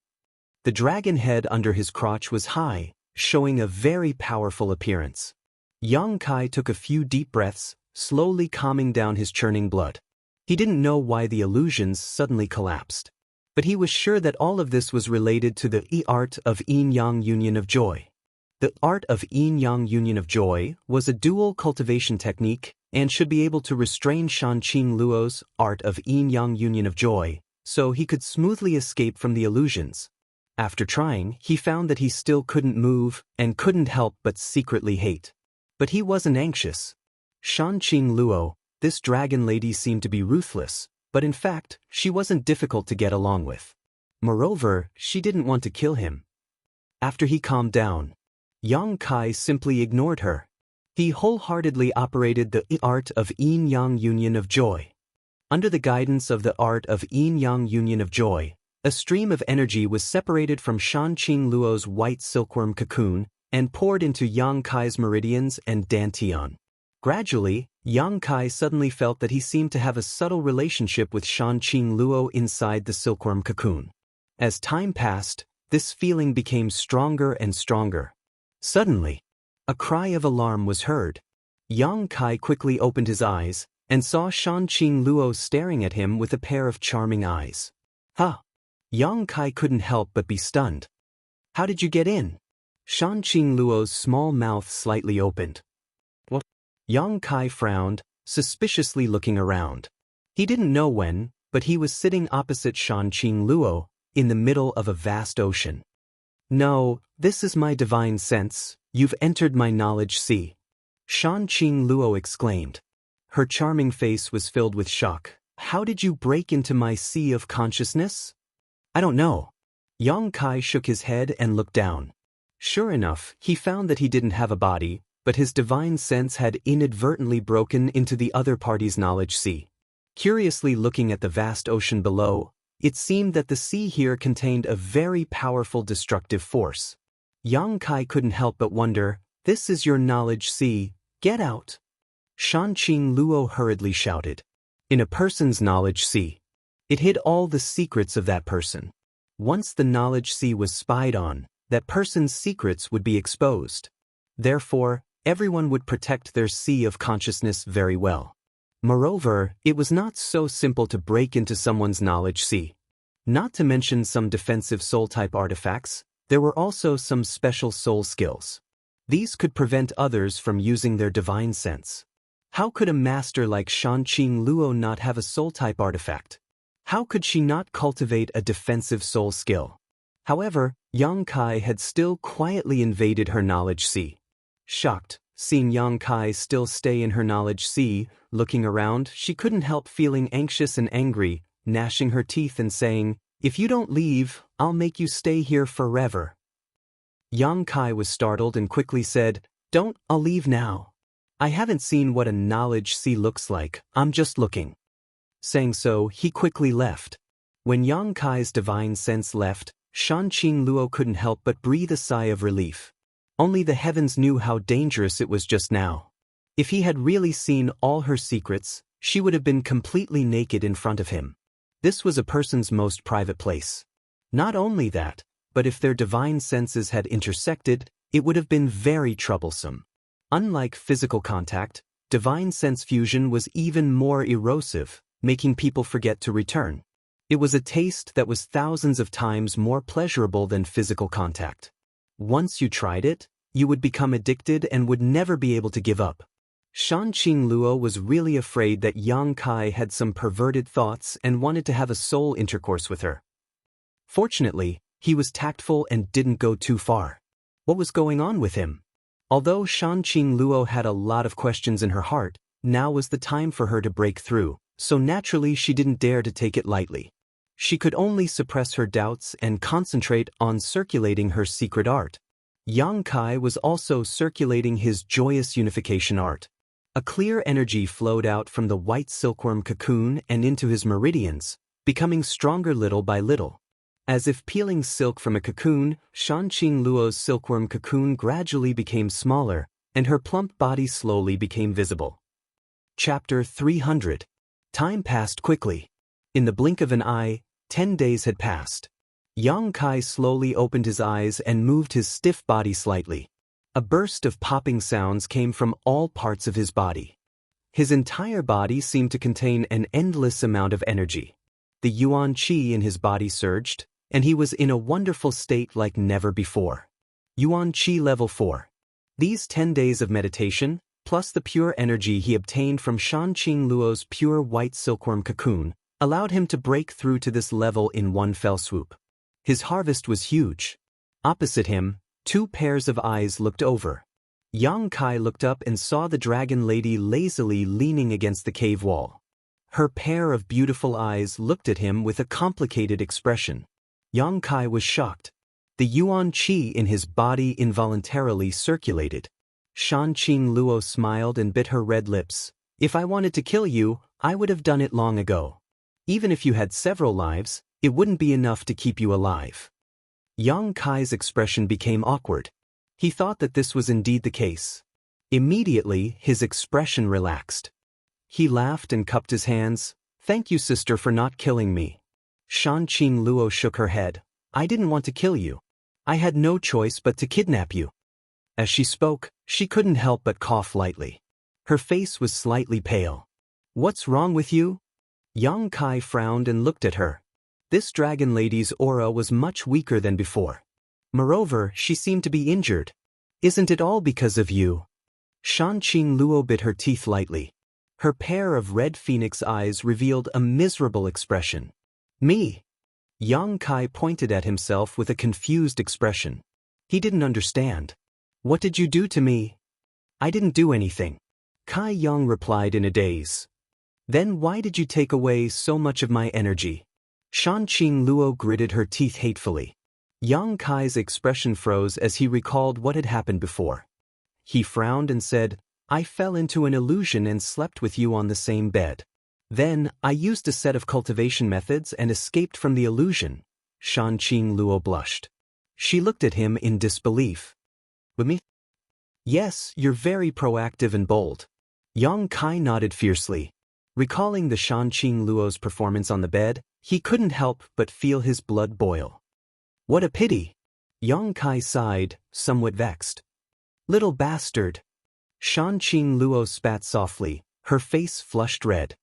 The dragon head under his crotch was high, showing a very powerful appearance. Yang Kai took a few deep breaths, slowly calming down his churning blood. He didn't know why the illusions suddenly collapsed, but he was sure that all of this was related to the art of yin-yang union of joy. The art of yin-yang union of joy was a dual cultivation technique and should be able to restrain Shanqing Luo's art of yin-yang union of joy, so he could smoothly escape from the illusions. After trying, he found that he still couldn't move and couldn't help but secretly hate. But he wasn't anxious. Shanqing Luo, this dragon lady, seemed to be ruthless, but in fact, she wasn't difficult to get along with. Moreover, she didn't want to kill him. After he calmed down, Yang Kai simply ignored her. He wholeheartedly operated the art of yin-yang union of joy. Under the guidance of the art of yin-yang union of joy, a stream of energy was separated from Shanqing Luo's white silkworm cocoon and poured into Yang Kai's meridians and dantian. Gradually, Yang Kai suddenly felt that he seemed to have a subtle relationship with Shanqing Luo inside the silkworm cocoon. As time passed, this feeling became stronger and stronger. Suddenly, a cry of alarm was heard. Yang Kai quickly opened his eyes and saw Shanqing Luo staring at him with a pair of charming eyes. Huh! Yang Kai couldn't help but be stunned. How did you get in? Shanqing Luo's small mouth slightly opened. What? Yang Kai frowned, suspiciously looking around. He didn't know when, but he was sitting opposite Shanqing Luo, in the middle of a vast ocean. No, this is my divine sense, you've entered my knowledge sea. Shanqing Luo exclaimed. Her charming face was filled with shock. How did you break into my sea of consciousness? I don't know. Yang Kai shook his head and looked down. Sure enough, he found that he didn't have a body, but his divine sense had inadvertently broken into the other party's knowledge sea. Curiously looking at the vast ocean below, it seemed that the sea here contained a very powerful destructive force. Yang Kai couldn't help but wonder, this is your knowledge sea, get out. Shanqing Luo hurriedly shouted. In a person's knowledge sea, it hid all the secrets of that person. Once the knowledge sea was spied on, that person's secrets would be exposed. Therefore, everyone would protect their sea of consciousness very well. Moreover, it was not so simple to break into someone's knowledge sea. Not to mention some defensive soul-type artifacts, there were also some special soul skills. These could prevent others from using their divine sense. How could a master like Shanqing Luo not have a soul-type artifact? How could she not cultivate a defensive soul skill? However, Yang Kai had still quietly invaded her knowledge sea. Shocked, seeing Yang Kai still stay in her knowledge sea, looking around, she couldn't help feeling anxious and angry, gnashing her teeth and saying, "If you don't leave, I'll make you stay here forever." Yang Kai was startled and quickly said, "Don't, I'll leave now. I haven't seen what a knowledge sea looks like, I'm just looking." Saying so, he quickly left. When Yang Kai's divine sense left, Shanqing Luo couldn't help but breathe a sigh of relief. Only the heavens knew how dangerous it was just now. If he had really seen all her secrets, she would have been completely naked in front of him. This was a person's most private place. Not only that, but if their divine senses had intersected, it would have been very troublesome. Unlike physical contact, divine sense fusion was even more erosive, making people forget to return. It was a taste that was thousands of times more pleasurable than physical contact. Once you tried it, you would become addicted and would never be able to give up. Shanqing Luo was really afraid that Yang Kai had some perverted thoughts and wanted to have a soul intercourse with her. Fortunately, he was tactful and didn't go too far. What was going on with him? Although Shanqing Luo had a lot of questions in her heart, now was the time for her to break through, so naturally she didn't dare to take it lightly. She could only suppress her doubts and concentrate on circulating her secret art. Yang Kai was also circulating his joyous unification art. A clear energy flowed out from the white silkworm cocoon and into his meridians, becoming stronger little by little. As if peeling silk from a cocoon, Shanqing Luo's silkworm cocoon gradually became smaller, and her plump body slowly became visible. Chapter 300. Time passed quickly. In the blink of an eye, 10 days had passed. Yang Kai slowly opened his eyes and moved his stiff body slightly. A burst of popping sounds came from all parts of his body. His entire body seemed to contain an endless amount of energy. The Yuan Qi in his body surged, and he was in a wonderful state like never before. Yuan Qi level 4. These 10 days of meditation, plus the pure energy he obtained from Shanqing Luo's pure white silkworm cocoon, allowed him to break through to this level in one fell swoop. His harvest was huge. Opposite him, 2 pairs of eyes looked over. Yang Kai looked up and saw the dragon lady lazily leaning against the cave wall. Her pair of beautiful eyes looked at him with a complicated expression. Yang Kai was shocked. The Yuan Qi in his body involuntarily circulated. Shanqing Luo smiled and bit her red lips. "If I wanted to kill you, I would have done it long ago. Even if you had several lives, it wouldn't be enough to keep you alive." Yang Kai's expression became awkward. He thought that this was indeed the case. Immediately, his expression relaxed. He laughed and cupped his hands. "Thank you, sister, for not killing me." Shanqing Luo shook her head. "I didn't want to kill you. I had no choice but to kidnap you." As she spoke, she couldn't help but cough lightly. Her face was slightly pale. "What's wrong with you?" Yang Kai frowned and looked at her. This dragon lady's aura was much weaker than before. Moreover, she seemed to be injured. "Isn't it all because of you?" Shanqing Luo bit her teeth lightly. Her pair of red phoenix eyes revealed a miserable expression. "Me?" Yang Kai pointed at himself with a confused expression. He didn't understand. "What did you do to me?" "I didn't do anything," Kai Yang replied in a daze. "Then why did you take away so much of my energy?" Shanqing Luo gritted her teeth hatefully. Yang Kai's expression froze as he recalled what had happened before. He frowned and said, "I fell into an illusion and slept with you on the same bed. Then, I used a set of cultivation methods and escaped from the illusion." Shanqing Luo blushed. She looked at him in disbelief. "With me?" "Yes, you're very proactive and bold." Yang Kai nodded fiercely. Recalling the Shanqing Luo's performance on the bed, he couldn't help but feel his blood boil. What a pity! Yang Kai sighed, somewhat vexed. Little bastard! Shanqing Luo spat softly, her face flushed red.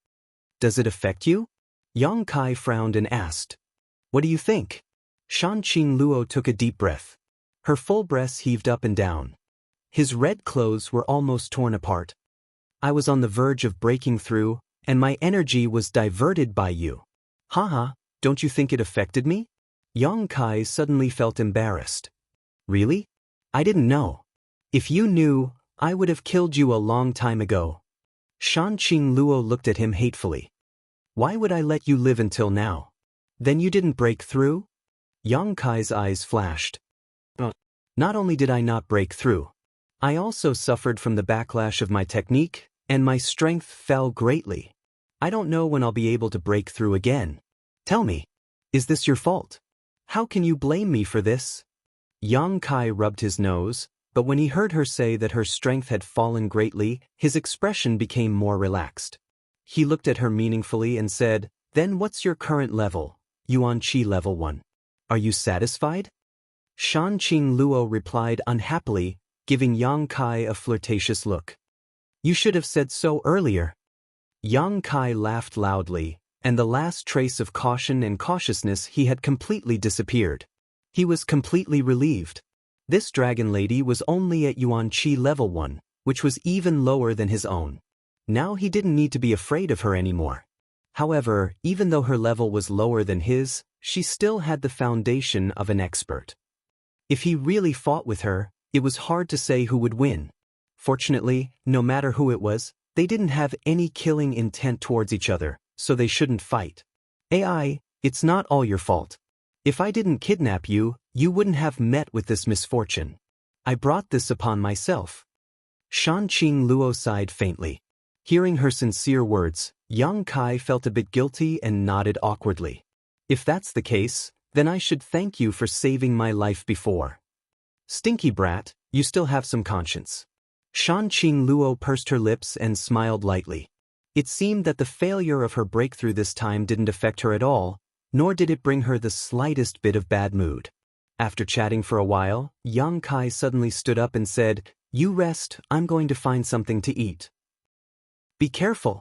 Does it affect you? Yang Kai frowned and asked. What do you think? Shanqing Luo took a deep breath. Her full breasts heaved up and down. His red clothes were almost torn apart. I was on the verge of breaking through, and my energy was diverted by you. Haha, don't you think it affected me? Yang Kai suddenly felt embarrassed. Really? I didn't know. If you knew, I would have killed you a long time ago. Shanqing Luo looked at him hatefully. Why would I let you live until now? Then you didn't break through? Yang Kai's eyes flashed. Not only did I not break through, I also suffered from the backlash of my technique, and my strength fell greatly. I don't know when I'll be able to break through again. Tell me, is this your fault? How can you blame me for this? Yang Kai rubbed his nose, but when he heard her say that her strength had fallen greatly, his expression became more relaxed. He looked at her meaningfully and said, Then what's your current level? Yuan Qi level 1. Are you satisfied? Shanqing Luo replied unhappily, giving Yang Kai a flirtatious look. You should have said so earlier. Yang Kai laughed loudly, and the last trace of caution and cautiousness he had completely disappeared. He was completely relieved. This dragon lady was only at Yuan Qi level 1, which was even lower than his own. Now he didn't need to be afraid of her anymore. However, even though her level was lower than his, she still had the foundation of an expert. If he really fought with her, it was hard to say who would win. Fortunately, no matter who it was, they didn't have any killing intent towards each other, so they shouldn't fight. AI, it's not all your fault. If I didn't kidnap you, you wouldn't have met with this misfortune. I brought this upon myself. Shanqing Luo sighed faintly. Hearing her sincere words, Yang Kai felt a bit guilty and nodded awkwardly. If that's the case, then I should thank you for saving my life before. Stinky brat, you still have some conscience. Shanqing Luo pursed her lips and smiled lightly. It seemed that the failure of her breakthrough this time didn't affect her at all, nor did it bring her the slightest bit of bad mood. After chatting for a while, Yang Kai suddenly stood up and said, You rest, I'm going to find something to eat. Be careful.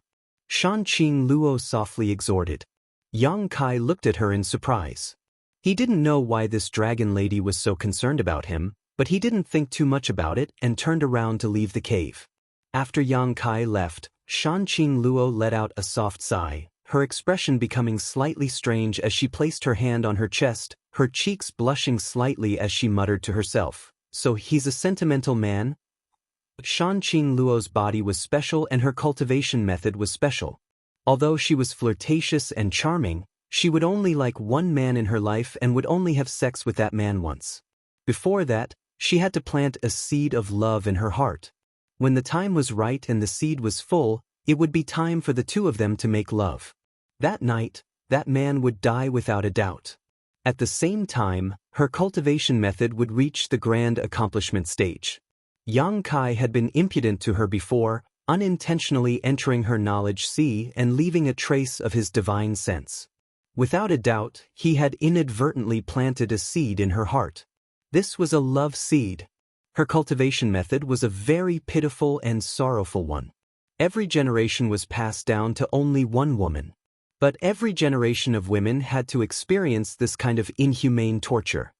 Shanqing Luo softly exhorted. Yang Kai looked at her in surprise. He didn't know why this dragon lady was so concerned about him, but he didn't think too much about it and turned around to leave the cave. After Yang Kai left, Shanqing Luo let out a soft sigh, her expression becoming slightly strange as she placed her hand on her chest, her cheeks blushing slightly as she muttered to herself, So he's a sentimental man? Shanqing Luo's body was special and her cultivation method was special. Although she was flirtatious and charming, she would only like one man in her life and would only have sex with that man once. Before that, she had to plant a seed of love in her heart. When the time was right and the seed was full, it would be time for the two of them to make love. That night, that man would die without a doubt. At the same time, her cultivation method would reach the grand accomplishment stage. Yang Kai had been impudent to her before, unintentionally entering her knowledge sea and leaving a trace of his divine sense. Without a doubt, he had inadvertently planted a seed in her heart. This was a love seed. Her cultivation method was a very pitiful and sorrowful one. Every generation was passed down to only one woman. But every generation of women had to experience this kind of inhumane torture.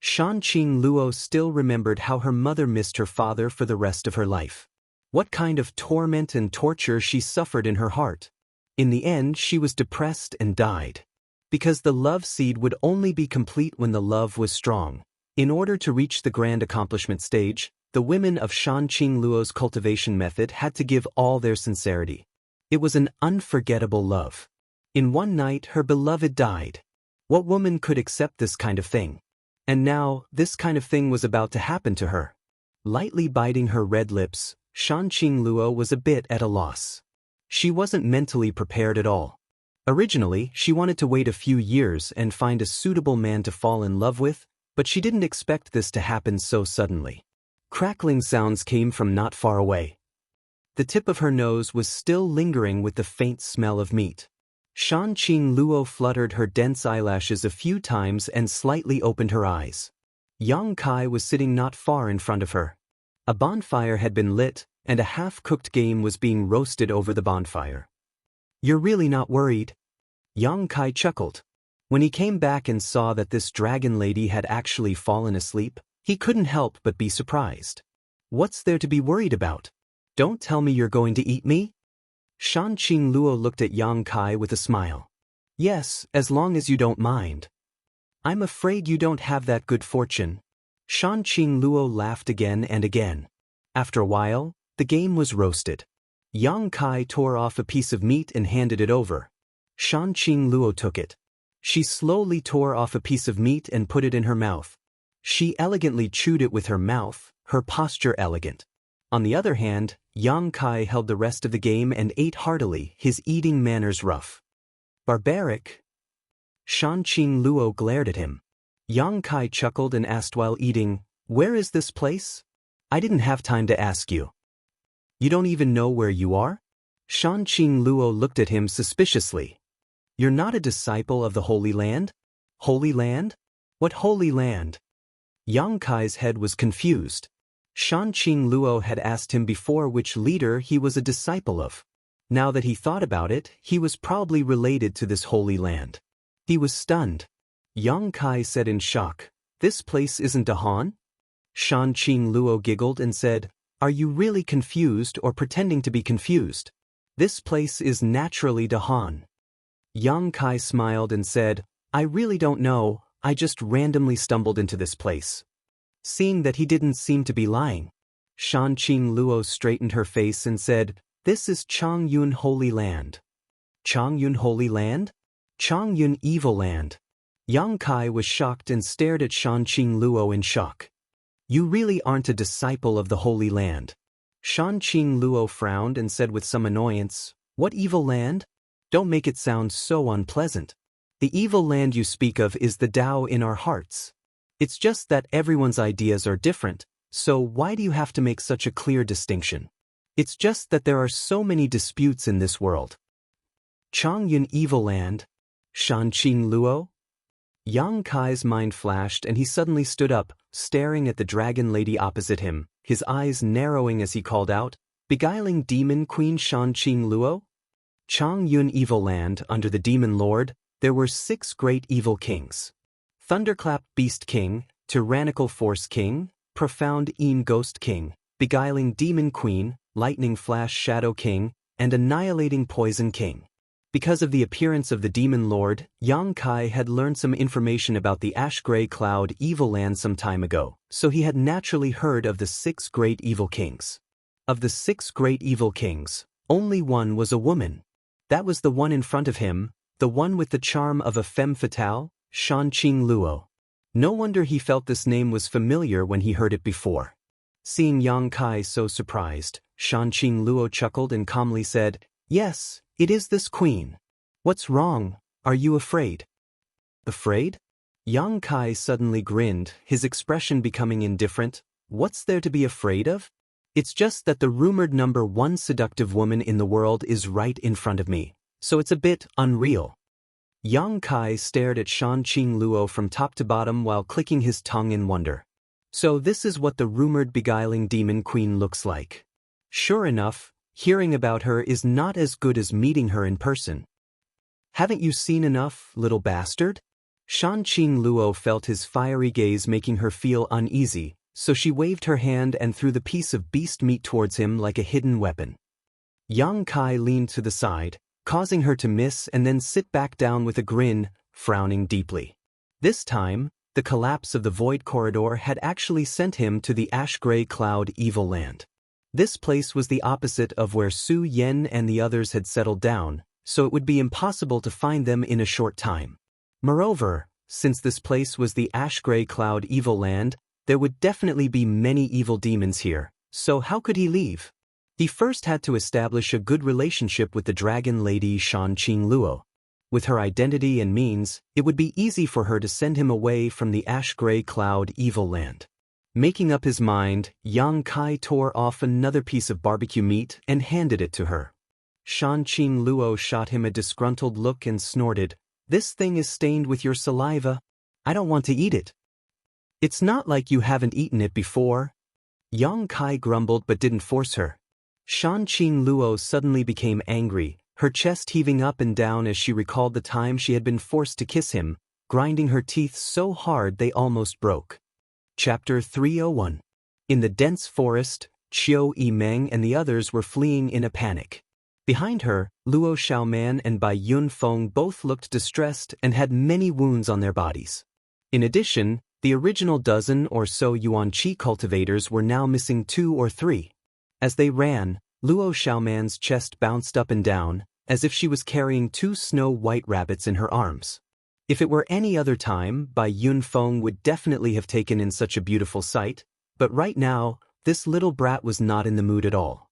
Shanqing Luo still remembered how her mother missed her father for the rest of her life. What kind of torment and torture she suffered in her heart. In the end, she was depressed and died. Because the love seed would only be complete when the love was strong. In order to reach the grand accomplishment stage, the women of Shanqing Luo's cultivation method had to give all their sincerity. It was an unforgettable love. In one night, her beloved died. What woman could accept this kind of thing? And now, this kind of thing was about to happen to her. Lightly biting her red lips, Shanqing Luo was a bit at a loss. She wasn't mentally prepared at all. Originally, she wanted to wait a few years and find a suitable man to fall in love with, but she didn't expect this to happen so suddenly. Crackling sounds came from not far away. The tip of her nose was still lingering with the faint smell of meat. Shanqing Luo fluttered her dense eyelashes a few times and slightly opened her eyes. Yang Kai was sitting not far in front of her. A bonfire had been lit, and a half-cooked game was being roasted over the bonfire. "You're really not worried?" Yang Kai chuckled. When he came back and saw that this dragon lady had actually fallen asleep, he couldn't help but be surprised. "What's there to be worried about? Don't tell me you're going to eat me?" Shanqing Luo looked at Yang Kai with a smile. "Yes, as long as you don't mind." "I'm afraid you don't have that good fortune." Shanqing Luo laughed again and again. After a while, the game was roasted. Yang Kai tore off a piece of meat and handed it over. Shanqing Luo took it. She slowly tore off a piece of meat and put it in her mouth. She elegantly chewed it with her mouth, her posture elegant. On the other hand, Yang Kai held the rest of the game and ate heartily, his eating manners rough. "Barbaric?" Shanqing Luo glared at him. Yang Kai chuckled and asked while eating, "Where is this place? I didn't have time to ask you." "You don't even know where you are?" Shanqing Luo looked at him suspiciously. "You're not a disciple of the Holy Land?" "Holy Land? What Holy Land?" Yang Kai's head was confused. Shanqing Luo had asked him before which leader he was a disciple of. Now that he thought about it, he was probably related to this Holy Land. He was stunned. Yang Kai said in shock, "This place isn't Dahan?" Shanqing Luo giggled and said, "Are you really confused or pretending to be confused? This place is naturally Dahan." Yang Kai smiled and said, "I really don't know, I just randomly stumbled into this place." Seeing that he didn't seem to be lying, Shanqing Luo straightened her face and said, "This is Changyun Holy Land." "Changyun Holy Land? Changyun Evil Land." Yang Kai was shocked and stared at Shanqing Luo in shock. "You really aren't a disciple of the Holy Land." Shanqing Luo frowned and said with some annoyance, "What evil land? Don't make it sound so unpleasant. The evil land you speak of is the Tao in our hearts. It's just that everyone's ideas are different, so why do you have to make such a clear distinction? It's just that there are so many disputes in this world." "Changyun Evil Land? Shanqing Luo?" Yang Kai's mind flashed and he suddenly stood up, staring at the dragon lady opposite him, his eyes narrowing as he called out, "Beguiling demon queen Shanqing Luo?" Changyun Evil Land, under the demon lord, there were 6 great evil kings. Thunderclap Beast King, Tyrannical Force King, Profound Een Ghost King, Beguiling Demon Queen, Lightning Flash Shadow King, and Annihilating Poison King. Because of the appearance of the demon lord, Yang Kai had learned some information about the Ash-Gray Cloud Evil Land some time ago, so he had naturally heard of the 6 great evil kings. Of the 6 great evil kings, only one was a woman. That was the one in front of him, the one with the charm of a femme fatale, Shanqing Luo. No wonder he felt this name was familiar when he heard it before. Seeing Yang Kai so surprised, Shanqing Luo chuckled and calmly said, "Yes, it is this queen. What's wrong? Are you afraid?" "Afraid?" Yang Kai suddenly grinned, his expression becoming indifferent. "What's there to be afraid of? It's just that the rumored #1 seductive woman in the world is right in front of me, so it's a bit unreal." Yang Kai stared at Shanqing Luo from top to bottom while clicking his tongue in wonder. So this is what the rumored beguiling demon queen looks like. Sure enough, hearing about her is not as good as meeting her in person. "Haven't you seen enough, little bastard?" Shanqing Luo felt his fiery gaze making her feel uneasy, so she waved her hand and threw the piece of beast meat towards him like a hidden weapon. Yang Kai leaned to the side, causing her to miss and then sit back down with a grin, frowning deeply. This time, the collapse of the void corridor had actually sent him to the Ash-Gray Cloud Evil Land. This place was the opposite of where Su Yen and the others had settled down, so it would be impossible to find them in a short time. Moreover, since this place was the Ash-Gray Cloud Evil Land, there would definitely be many evil demons here, so how could he leave? He first had to establish a good relationship with the dragon lady Shanqing Luo. With her identity and means, it would be easy for her to send him away from the Ash-Gray Cloud Evil Land. Making up his mind, Yang Kai tore off another piece of barbecue meat and handed it to her. Shanqing Luo shot him a disgruntled look and snorted, "This thing is stained with your saliva. I don't want to eat it." "It's not like you haven't eaten it before." Yang Kai grumbled but didn't force her. Shanqing Luo suddenly became angry, her chest heaving up and down as she recalled the time she had been forced to kiss him, grinding her teeth so hard they almost broke. Chapter 301. In the dense forest, Qiu Yimeng and the others were fleeing in a panic. Behind her, Luo Xiaoman and Bai Yunfeng both looked distressed and had many wounds on their bodies. In addition, the original dozen or so Yuan-Qi cultivators were now missing 2 or 3. As they ran, Luo Xiaoman's chest bounced up and down, as if she was carrying 2 snow-white rabbits in her arms. If it were any other time, Bai Yunfeng would definitely have taken in such a beautiful sight, but right now, this little brat was not in the mood at all.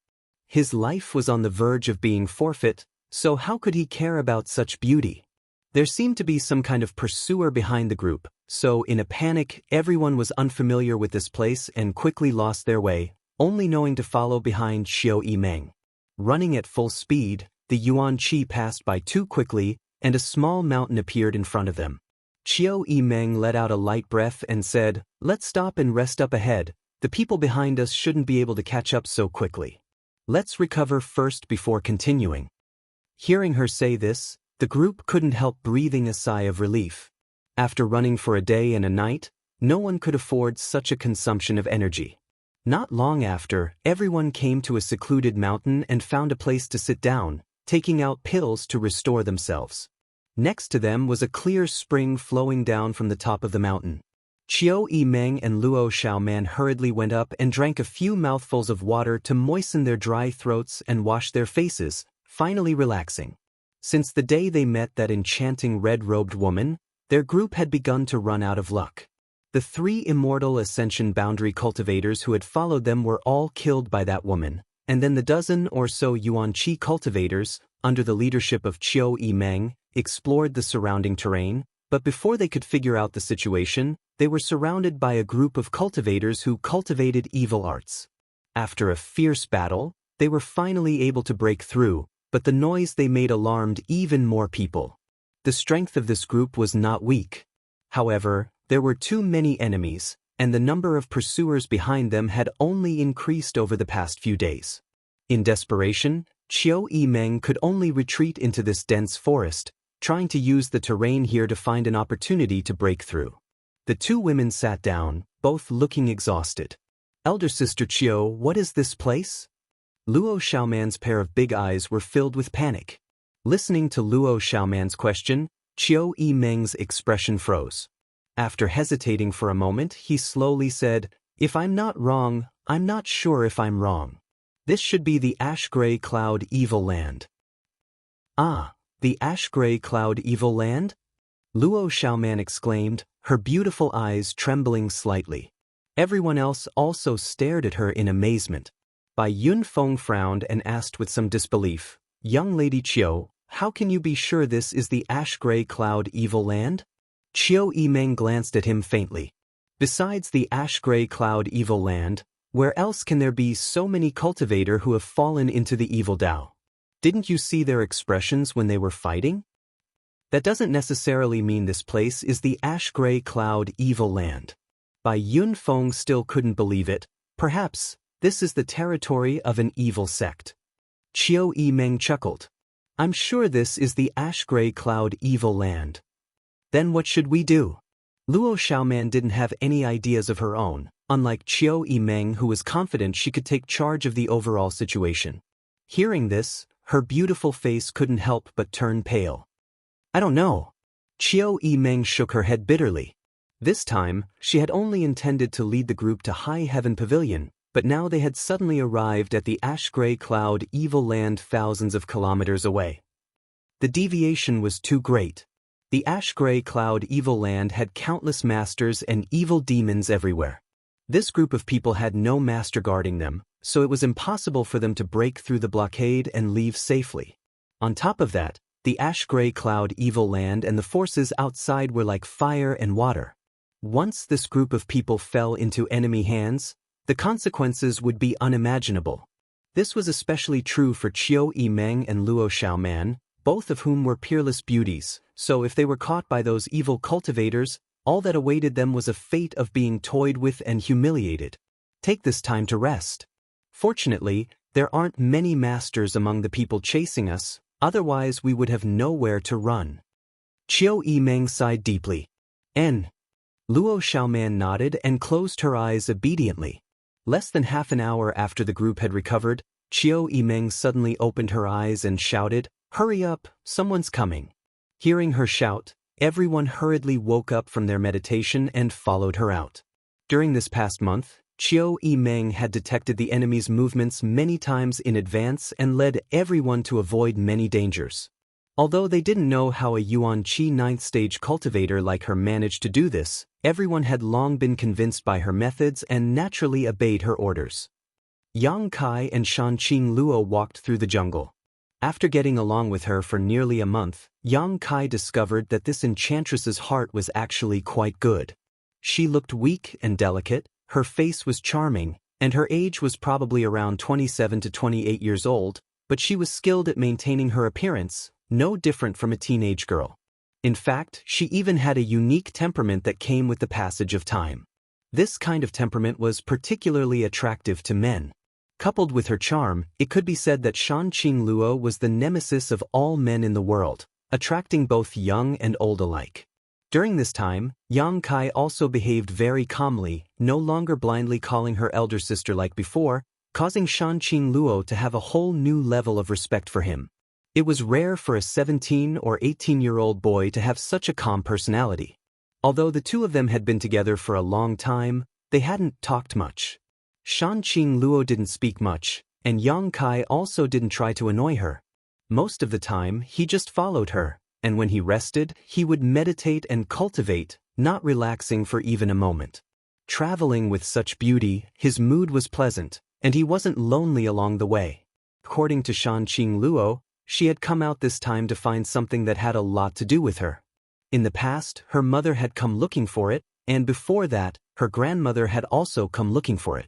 His life was on the verge of being forfeit, so how could he care about such beauty? There seemed to be some kind of pursuer behind the group, so in a panic, everyone was unfamiliar with this place and quickly lost their way, only knowing to follow behind Qiu Yimeng. Running at full speed, the Yuan-Qi passed by too quickly, and a small mountain appeared in front of them. Qiu Yimeng let out a light breath and said, "Let's stop and rest up ahead. The people behind us shouldn't be able to catch up so quickly. Let's recover first before continuing." Hearing her say this, the group couldn't help breathing a sigh of relief. After running for a day and a night, no one could afford such a consumption of energy. Not long after, everyone came to a secluded mountain and found a place to sit down, taking out pills to restore themselves. Next to them was a clear spring flowing down from the top of the mountain. Qiu Yimeng and Luo Xiaoman hurriedly went up and drank a few mouthfuls of water to moisten their dry throats and wash their faces, finally relaxing. Since the day they met that enchanting red-robed woman, their group had begun to run out of luck. The 3 immortal Ascension Boundary cultivators who had followed them were all killed by that woman, and then the dozen or so Yuan-Qi cultivators, under the leadership of Qiu Yimeng, explored the surrounding terrain, but before they could figure out the situation, they were surrounded by a group of cultivators who cultivated evil arts. After a fierce battle, they were finally able to break through, but the noise they made alarmed even more people. The strength of this group was not weak. However, there were too many enemies, and the number of pursuers behind them had only increased over the past few days. In desperation, Qiu Yimeng could only retreat into this dense forest, trying to use the terrain here to find an opportunity to break through. The 2 women sat down, both looking exhausted. "Elder Sister Qiu, what is this place?" Luo Xiaoman's pair of big eyes were filled with panic. Listening to Luo Xiaoman's question, Qiu Yimeng's expression froze. After hesitating for a moment, he slowly said, "If I'm not wrong, I'm not sure if I'm wrong. This should be the Ash-Gray Cloud Evil Land." "Ah, the Ash-Gray Cloud Evil Land?" Luo Xiaoman exclaimed, her beautiful eyes trembling slightly. Everyone else also stared at her in amazement. Bai Yunfeng frowned and asked with some disbelief, "Young Lady Qiu, how can you be sure this is the Ash-Gray Cloud Evil Land?" Qiu Yimeng glanced at him faintly. "Besides the Ash-Gray Cloud Evil Land, where else can there be so many cultivator who have fallen into the evil Tao? Didn't you see their expressions when they were fighting? That doesn't necessarily mean this place is the Ash-Gray Cloud Evil Land." Bai Yunfeng still couldn't believe it. "Perhaps this is the territory of an evil sect." Qiu Yimeng chuckled. "I'm sure this is the Ash-Gray Cloud Evil Land." "Then what should we do?" Luo Xiaoman didn't have any ideas of her own, unlike Qiu Yimeng, who was confident she could take charge of the overall situation. Hearing this, her beautiful face couldn't help but turn pale. "I don't know." Qiu Yimeng shook her head bitterly. This time, she had only intended to lead the group to High Heaven Pavilion, but now they had suddenly arrived at the Ash-Gray Cloud Evil Land thousands of kilometers away. The deviation was too great. The Ash-Gray Cloud Evil Land had countless masters and evil demons everywhere. This group of people had no master guarding them, so it was impossible for them to break through the blockade and leave safely. On top of that, the Ash-Gray Cloud Evil Land and the forces outside were like fire and water. Once this group of people fell into enemy hands, the consequences would be unimaginable. This was especially true for Qiu Yimeng and Luo Xiaoman, both of whom were peerless beauties, so if they were caught by those evil cultivators, all that awaited them was a fate of being toyed with and humiliated. Take this time to rest. Fortunately, there aren't many masters among the people chasing us, otherwise we would have nowhere to run. Qiu Yimeng sighed deeply. Luo Xiaoman nodded and closed her eyes obediently. Less than half an hour after the group had recovered, Qiu Yimeng suddenly opened her eyes and shouted, "Hurry up, someone's coming." Hearing her shout, everyone hurriedly woke up from their meditation and followed her out. During this past month, Qiu Yimeng had detected the enemy's movements many times in advance and led everyone to avoid many dangers. Although they didn't know how a Yuan Qi 9th stage cultivator like her managed to do this, everyone had long been convinced by her methods and naturally obeyed her orders. Yang Kai and Shanqing Luo walked through the jungle. After getting along with her for nearly a month, Yang Kai discovered that this enchantress's heart was actually quite good. She looked weak and delicate, her face was charming, and her age was probably around 27 to 28 years old, but she was skilled at maintaining her appearance, no different from a teenage girl. In fact, she even had a unique temperament that came with the passage of time. This kind of temperament was particularly attractive to men. Coupled with her charm, it could be said that Shanqing Luo was the nemesis of all men in the world, attracting both young and old alike. During this time, Yang Kai also behaved very calmly, no longer blindly calling her elder sister like before, causing Shanqing Luo to have a whole new level of respect for him. It was rare for a 17 or 18-year-old boy to have such a calm personality. Although the two of them had been together for a long time, they hadn't talked much. Shanqing Luo didn't speak much, and Yang Kai also didn't try to annoy her. Most of the time, he just followed her, and when he rested, he would meditate and cultivate, not relaxing for even a moment. Traveling with such beauty, his mood was pleasant, and he wasn't lonely along the way. According to Shanqing Luo, she had come out this time to find something that had a lot to do with her. In the past, her mother had come looking for it, and before that, her grandmother had also come looking for it.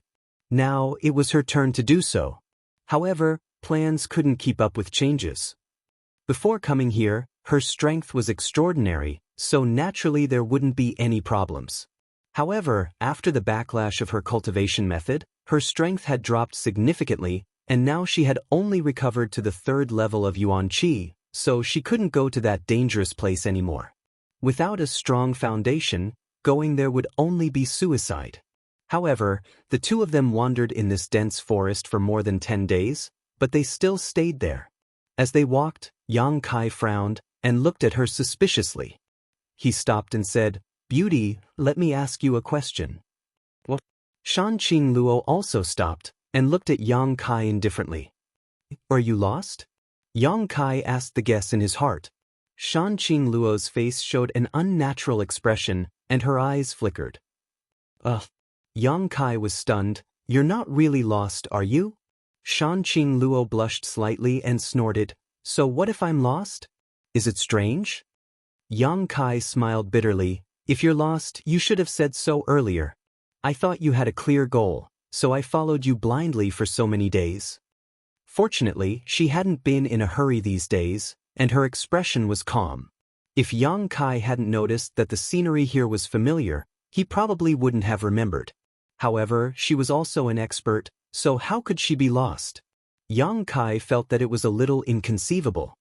Now, it was her turn to do so. However, plans couldn't keep up with changes. Before coming here, her strength was extraordinary, so naturally there wouldn't be any problems. However, after the backlash of her cultivation method, her strength had dropped significantly, and now she had only recovered to the 3rd level of Yuan Qi, so she couldn't go to that dangerous place anymore. Without a strong foundation, going there would only be suicide. However, the two of them wandered in this dense forest for more than 10 days, but they still stayed there. As they walked, Yang Kai frowned and looked at her suspiciously. He stopped and said, "Beauty, let me ask you a question." What? Shanqing Luo also stopped and looked at Yang Kai indifferently. "Are you lost?" Yang Kai asked the guess in his heart. Shanqing Luo's face showed an unnatural expression, and her eyes flickered. Ugh. Yang Kai was stunned. "You're not really lost, are you?" Shanqing Luo blushed slightly and snorted. "So what if I'm lost? Is it strange?" Yang Kai smiled bitterly. "If you're lost, you should have said so earlier. I thought you had a clear goal, so I followed you blindly for so many days." Fortunately, she hadn't been in a hurry these days, and her expression was calm. If Yang Kai hadn't noticed that the scenery here was familiar, he probably wouldn't have remembered. However, she was also an expert, so how could she be lost? Yang Kai felt that it was a little inconceivable.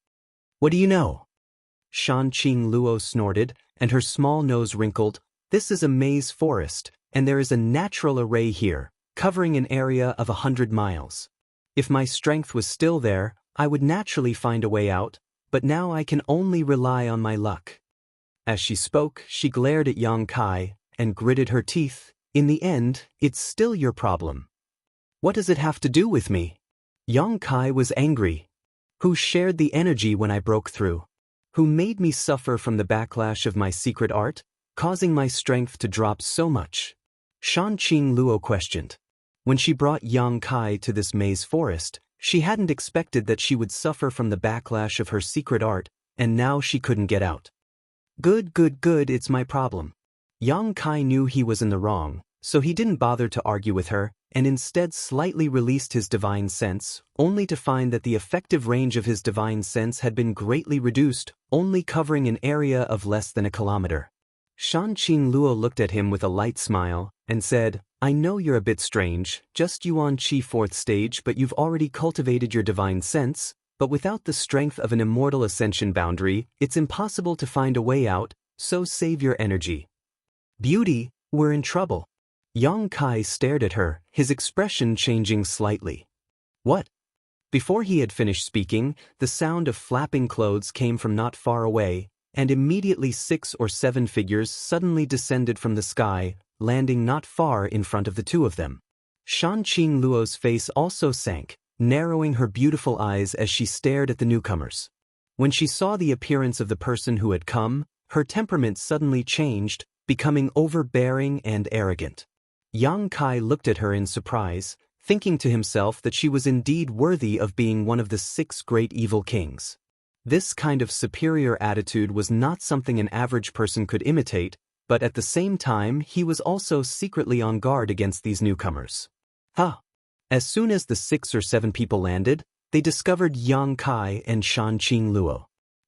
"What do you know?" Shanqing Luo snorted, and her small nose wrinkled. "This is a maze forest, and there is a natural array here, covering an area of 100 miles. If my strength was still there, I would naturally find a way out, but now I can only rely on my luck." As she spoke, she glared at Yang Kai and gritted her teeth. "In the end, it's still your problem. What does it have to do with me?" Yang Kai was angry. "Who shared the energy when I broke through? Who made me suffer from the backlash of my secret art, causing my strength to drop so much?" Shanqing Luo questioned. When she brought Yang Kai to this maze forest, she hadn't expected that she would suffer from the backlash of her secret art, and now she couldn't get out. Good, it's my problem." Yang Kai knew he was in the wrong, so he didn't bother to argue with her, and instead slightly released his divine sense, only to find that the effective range of his divine sense had been greatly reduced, only covering an area of less than a kilometer. Shanqing Luo looked at him with a light smile, and said, I know you're a bit strange, just Yuan Qi 4th stage, but you've already cultivated your divine sense, but without the strength of an immortal ascension boundary, it's impossible to find a way out, so save your energy. Beauty, we're in trouble. Yang Kai stared at her, his expression changing slightly. What? Before he had finished speaking, the sound of flapping clothes came from not far away, and immediately 6 or 7 figures suddenly descended from the sky, landing not far in front of the two of them. Shanqing Luo's face also sank, narrowing her beautiful eyes as she stared at the newcomers. When she saw the appearance of the person who had come, her temperament suddenly changed, becoming overbearing and arrogant. Yang Kai looked at her in surprise, thinking to himself that she was indeed worthy of being one of the 6 great evil kings. This kind of superior attitude was not something an average person could imitate, but at the same time he was also secretly on guard against these newcomers. As soon as the 6 or 7 people landed, they discovered Yang Kai and Shanqing Luo.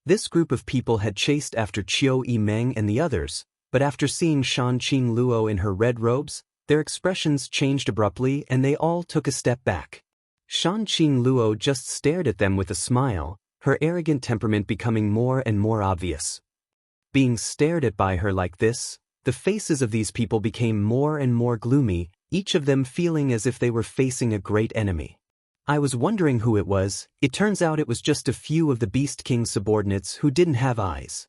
This group of people had chased after Qiu Yimeng and the others, but after seeing Shanqing Luo in her red robes, their expressions changed abruptly and they all took a step back. Shanqing Luo just stared at them with a smile, her arrogant temperament becoming more and more obvious. Being stared at by her like this, the faces of these people became more and more gloomy, each of them feeling as if they were facing a great enemy. I was wondering who it was. It turns out it was just a few of the Beast King's subordinates who didn't have eyes.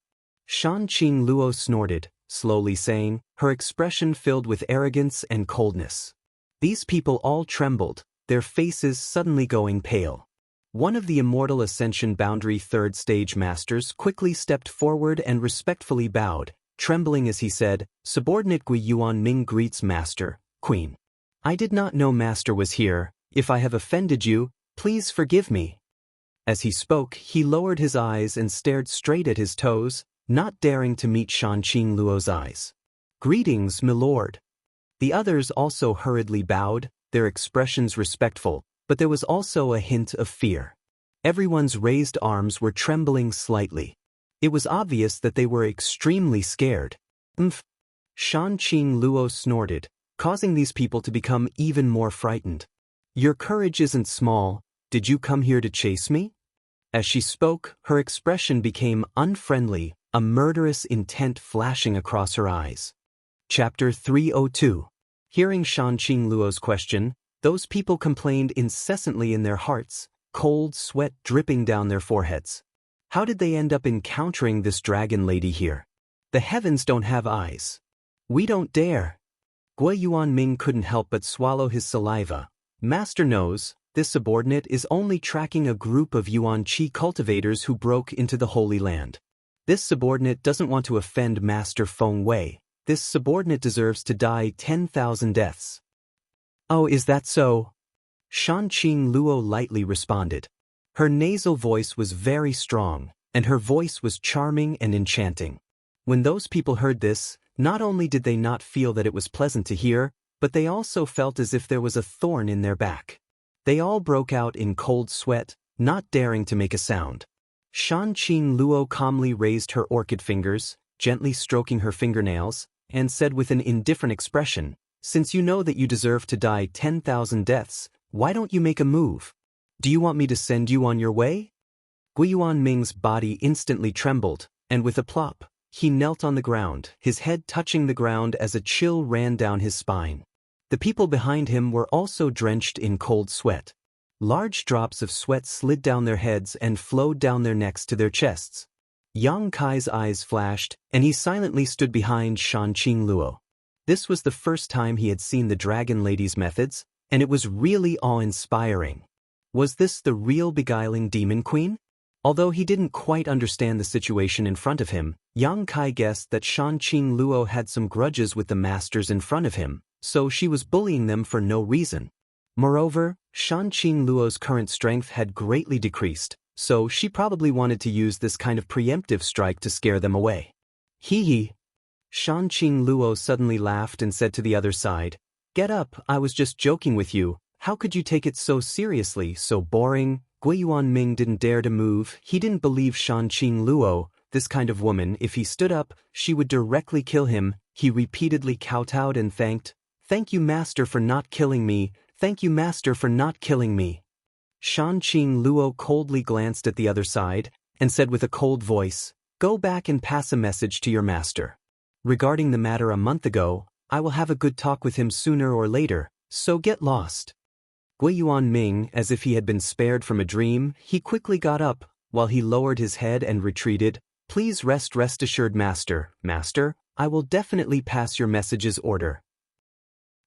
Shanqing Luo snorted, slowly saying, her expression filled with arrogance and coldness. These people all trembled, their faces suddenly going pale. One of the Immortal Ascension Boundary 3rd Stage Masters quickly stepped forward and respectfully bowed, trembling as he said, Subordinate Gui Yuan Ming greets Master, Queen. I did not know Master was here. If I have offended you, please forgive me. As he spoke, he lowered his eyes and stared straight at his toes, not daring to meet Shanqing Luo's eyes. Greetings, milord. The others also hurriedly bowed, their expressions respectful, but there was also a hint of fear. Everyone's raised arms were trembling slightly. It was obvious that they were extremely scared. Shanqing Luo snorted, causing these people to become even more frightened. Your courage isn't small. Did you come here to chase me? As she spoke, her expression became unfriendly, a murderous intent flashing across her eyes. Chapter 302. Hearing Shanqing Luo's question, those people complained incessantly in their hearts, cold sweat dripping down their foreheads. How did they end up encountering this dragon lady here? The heavens don't have eyes. We don't dare. Gui Yuan Ming couldn't help but swallow his saliva. Master knows, this subordinate is only tracking a group of Yuan Qi cultivators who broke into the Holy Land. This subordinate doesn't want to offend Master Feng Wei. This subordinate deserves to die 10,000 deaths. Oh, is that so? Shanqing Luo lightly responded. Her nasal voice was very strong, and her voice was charming and enchanting. When those people heard this, not only did they not feel that it was pleasant to hear, but they also felt as if there was a thorn in their back. They all broke out in cold sweat, not daring to make a sound. Shanqing Luo calmly raised her orchid fingers, gently stroking her fingernails, and said with an indifferent expression, Since you know that you deserve to die 10,000 deaths, why don't you make a move? Do you want me to send you on your way? Gui Yuan Ming's body instantly trembled, and with a plop, he knelt on the ground, his head touching the ground as a chill ran down his spine. The people behind him were also drenched in cold sweat. Large drops of sweat slid down their heads and flowed down their necks to their chests. Yang Kai's eyes flashed, and he silently stood behind Shanqing Luo. This was the first time he had seen the Dragon Lady's methods, and it was really awe-inspiring. Was this the real beguiling Demon Queen? Although he didn't quite understand the situation in front of him, Yang Kai guessed that Shanqing Luo had some grudges with the masters in front of him, so she was bullying them for no reason. Moreover, Shanqing Luo's current strength had greatly decreased, so she probably wanted to use this kind of preemptive strike to scare them away. Hee hee. Shan Qing Luo suddenly laughed and said to the other side, "Get up, I was just joking with you. How could you take it so seriously, so boring?" Gui Yuanming didn't dare to move. He didn't believe Shan Qing Luo, this kind of woman, if he stood up, she would directly kill him. He repeatedly kowtowed and thanked, "Thank you, master, for not killing me. Thank you, master, for not killing me." Shan Qing Luo coldly glanced at the other side and said with a cold voice, "Go back and pass a message to your master. Regarding the matter a month ago, I will have a good talk with him sooner or later, so get lost." Gui Yuanming, as if he had been spared from a dream, he quickly got up, while he lowered his head and retreated. "Please rest assured, master. Master, I will definitely pass your message's order."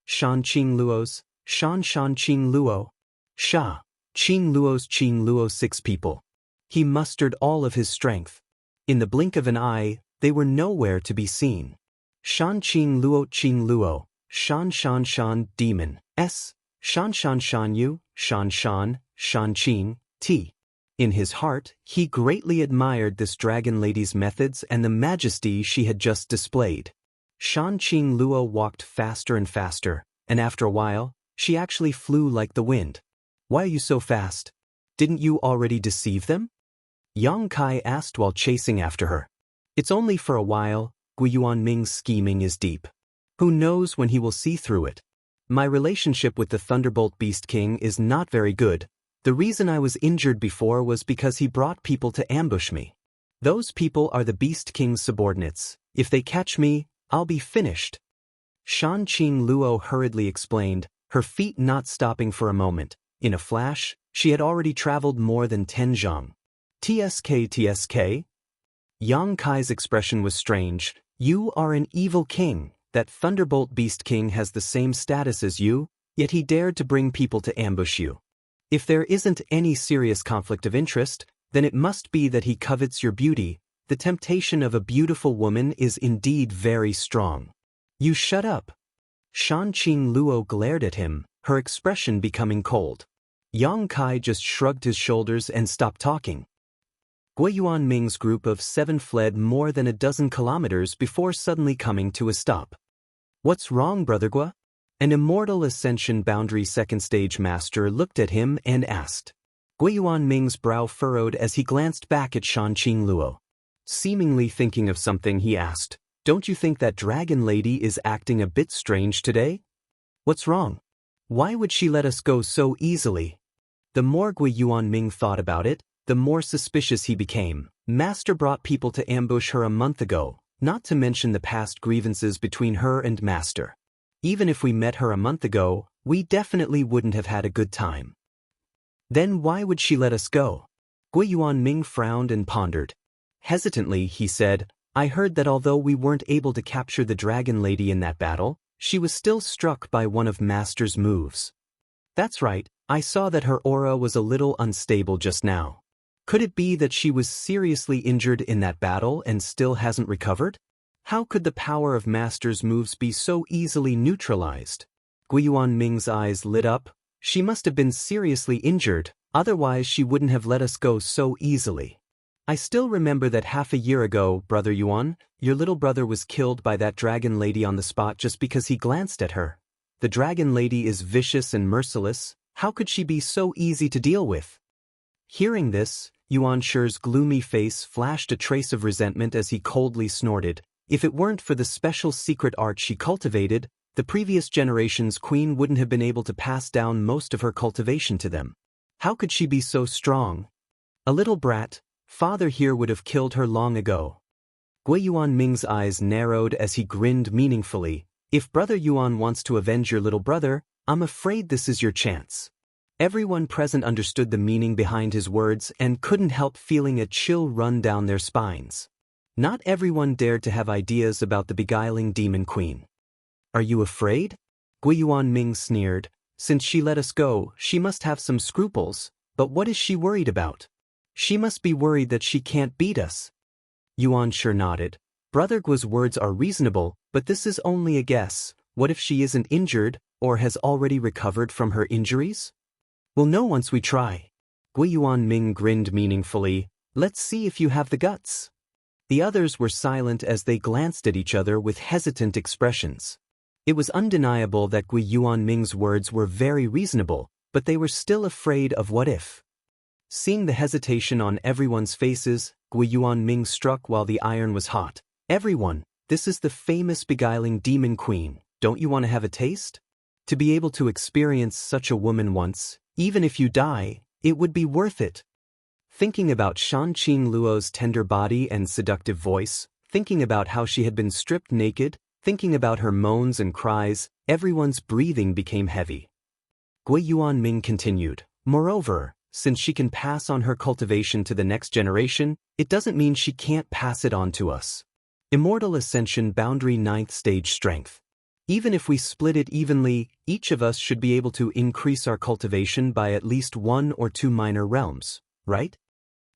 Shan Qing Luo's, Shan Qing Luo. Sha, Qing Luo 6 people. He mustered all of his strength. In the blink of an eye, they were nowhere to be seen. Shan Qing Luo, Shan Demon, S, Shan Yu, Shan Qing, T. In his heart, he greatly admired this dragon lady's methods and the majesty she had just displayed. Shan Qing Luo walked faster and faster, and after a while, she actually flew like the wind. "Why are you so fast? Didn't you already deceive them?" Yang Kai asked while chasing after her. "It's only for a while. Gui Yuanming's scheming is deep. Who knows when he will see through it? My relationship with the Thunderbolt Beast King is not very good. The reason I was injured before was because he brought people to ambush me. Those people are the Beast King's subordinates. If they catch me, I'll be finished." Shan Qing Luo hurriedly explained, her feet not stopping for a moment. In a flash, she had already traveled more than 10 zhang. TSK. Yang Kai's expression was strange. "You are an evil king. That Thunderbolt Beast King has the same status as you, yet he dared to bring people to ambush you. If there isn't any serious conflict of interest, then it must be that he covets your beauty. The temptation of a beautiful woman is indeed very strong. You shut up." Shan Qing Luo glared at him, her expression becoming cold. Yang Kai just shrugged his shoulders and stopped talking. Gui Yuanming's group of 7 fled more than a dozen kilometers before suddenly coming to a stop. "What's wrong, Brother Gua?" An Immortal Ascension Boundary Second Stage Master looked at him and asked. Gui Yuanming's brow furrowed as he glanced back at Shan Qing Luo. Seemingly thinking of something, he asked, "Don't you think that dragon lady is acting a bit strange today? What's wrong? Why would she let us go so easily?" The more Gui Yuanming thought about it, the more suspicious he became. Master brought people to ambush her a month ago, not to mention the past grievances between her and Master. Even if we met her a month ago, we definitely wouldn't have had a good time. Then why would she let us go? Gui Yuanming frowned and pondered. Hesitantly, he said, "I heard that although we weren't able to capture the dragon lady in that battle, she was still struck by one of Master's moves." "That's right, I saw that her aura was a little unstable just now. Could it be that she was seriously injured in that battle and still hasn't recovered? How could the power of Master's moves be so easily neutralized?" Gui Yuanming's eyes lit up. "She must have been seriously injured, otherwise she wouldn't have let us go so easily. I still remember that half a year ago, Brother Yuan, your little brother was killed by that dragon lady on the spot just because he glanced at her. The dragon lady is vicious and merciless. How could she be so easy to deal with?" Hearing this, Yuan Shi's gloomy face flashed a trace of resentment as he coldly snorted. If it weren't for the special secret art she cultivated, the previous generation's queen wouldn't have been able to pass down most of her cultivation to them. How could she be so strong? A little brat, father here would have killed her long ago. Gui Yuanming's eyes narrowed as he grinned meaningfully. "If Brother Yuan wants to avenge your little brother, I'm afraid this is your chance." Everyone present understood the meaning behind his words and couldn't help feeling a chill run down their spines. Not everyone dared to have ideas about the beguiling demon queen. "Are you afraid?" Gui Yuanming sneered. "Since she let us go, she must have some scruples, but what is she worried about? She must be worried that she can't beat us." Yuan Shi nodded. "Brother Gua's words are reasonable, but this is only a guess. What if she isn't injured, or has already recovered from her injuries? We'll know once we try." Gui Yuanming grinned meaningfully. "Let's see if you have the guts." The others were silent as they glanced at each other with hesitant expressions. It was undeniable that Gui Yuanming's words were very reasonable, but they were still afraid of what if. Seeing the hesitation on everyone's faces, Gui Yuanming struck while the iron was hot. Everyone, this is the famous beguiling demon queen. Don't you want to have a taste? To be able to experience such a woman once, even if you die, it would be worth it. Thinking about Shan Qing Luo's tender body and seductive voice, thinking about how she had been stripped naked, thinking about her moans and cries, everyone's breathing became heavy. Gui Yuanming continued, moreover, since she can pass on her cultivation to the next generation, it doesn't mean she can't pass it on to us. Immortal Ascension Boundary 9th Stage Strength. Even if we split it evenly, each of us should be able to increase our cultivation by at least 1 or 2 minor realms, right?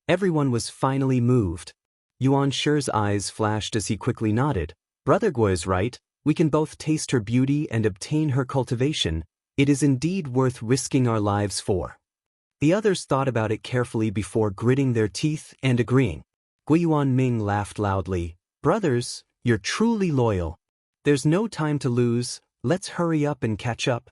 Everyone was finally moved. Yuan Shi's eyes flashed as he quickly nodded. Brother Gui is right, we can both taste her beauty and obtain her cultivation. It is indeed worth risking our lives for. The others thought about it carefully before gritting their teeth and agreeing. Gui Yuanming laughed loudly. Brothers, you're truly loyal. There's no time to lose, let's hurry up and catch up.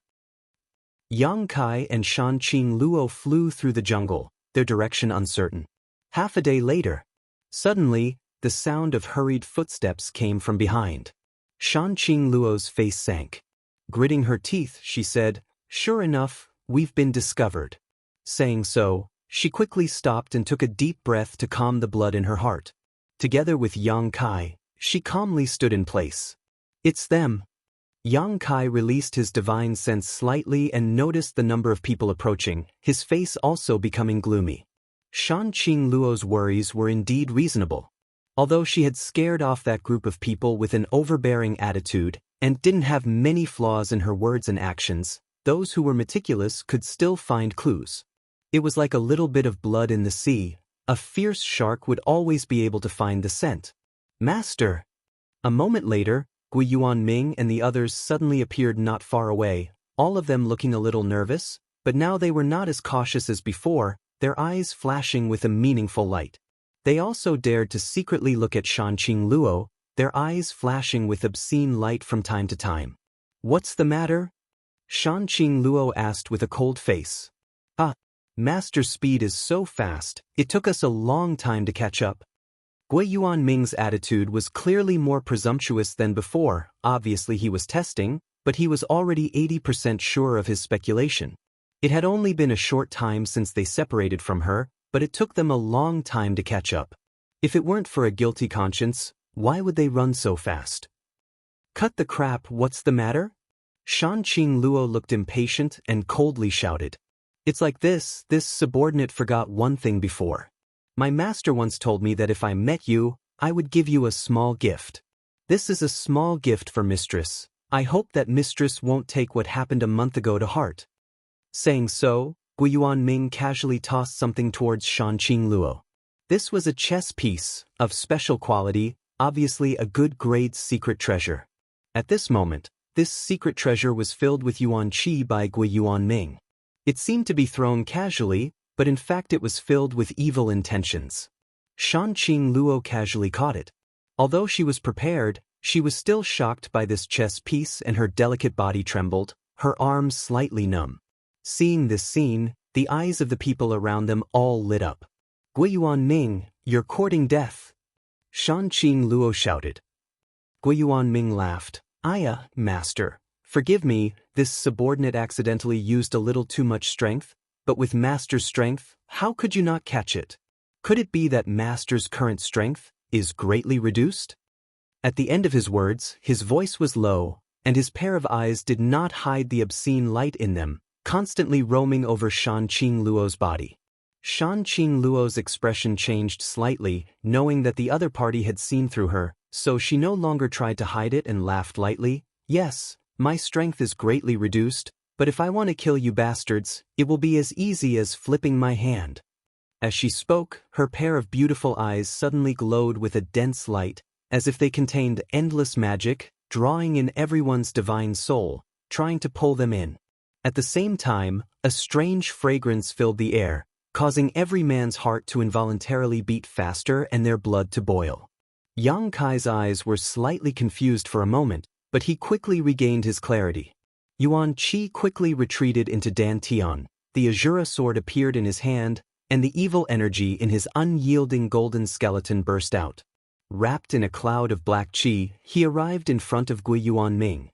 Yang Kai and Shan Qing Luo flew through the jungle, their direction uncertain. Half a day later, suddenly, the sound of hurried footsteps came from behind. Shan Qing Luo's face sank. Gritting her teeth, she said, "Sure enough, we've been discovered." Saying so, she quickly stopped and took a deep breath to calm the blood in her heart. Together with Yang Kai, she calmly stood in place. It's them. Yang Kai released his divine sense slightly and noticed the number of people approaching, his face also becoming gloomy. Shan Qing Luo's worries were indeed reasonable. Although she had scared off that group of people with an overbearing attitude and didn't have many flaws in her words and actions, those who were meticulous could still find clues. It was like a little bit of blood in the sea. A fierce shark would always be able to find the scent. Master! A moment later, Gui Yuanming and the others suddenly appeared not far away, all of them looking a little nervous, but now they were not as cautious as before, their eyes flashing with a meaningful light. They also dared to secretly look at Shan Qing Luo, their eyes flashing with obscene light from time to time. What's the matter? Shan Qing Luo asked with a cold face. Master's speed is so fast, it took us a long time to catch up. Gui Yuanming's attitude was clearly more presumptuous than before. Obviously he was testing, but he was already 80% sure of his speculation. It had only been a short time since they separated from her, but it took them a long time to catch up. If it weren't for a guilty conscience, why would they run so fast? Cut the crap, what's the matter? Shan Qing Luo looked impatient and coldly shouted. It's like this subordinate forgot one thing before. My master once told me that if I met you, I would give you a small gift. This is a small gift for mistress. I hope that mistress won't take what happened a month ago to heart. Saying so, Gui Yuanming casually tossed something towards Shan Qing Luo. This was a chess piece, of special quality, obviously a good grade secret treasure. At this moment, this secret treasure was filled with yuan qi by Gui Yuanming. It seemed to be thrown casually, but in fact it was filled with evil intentions. Shan Qing Luo casually caught it. Although she was prepared, she was still shocked by this chess piece and her delicate body trembled, her arms slightly numb. Seeing this scene, the eyes of the people around them all lit up. Gui Yuanming, you're courting death. Shan Qing Luo shouted. Gui Yuanming laughed. Master. Forgive me, this subordinate accidentally used a little too much strength, but with master's strength, how could you not catch it? Could it be that master's current strength is greatly reduced? At the end of his words, his voice was low, and his pair of eyes did not hide the obscene light in them, constantly roaming over Shan Qing Luo's body. Shan Qing Luo's expression changed slightly, knowing that the other party had seen through her, so she no longer tried to hide it and laughed lightly. Yes, my strength is greatly reduced, but if I want to kill you bastards, it will be as easy as flipping my hand. As she spoke, her pair of beautiful eyes suddenly glowed with a dense light, as if they contained endless magic, drawing in everyone's divine soul, trying to pull them in. At the same time, a strange fragrance filled the air, causing every man's heart to involuntarily beat faster and their blood to boil. Yang Kai's eyes were slightly confused for a moment, but he quickly regained his clarity. Yuan Qi quickly retreated into Dantian, the Azura sword appeared in his hand, and the evil energy in his unyielding golden skeleton burst out. Wrapped in a cloud of black qi, he arrived in front of Gui Yuanming.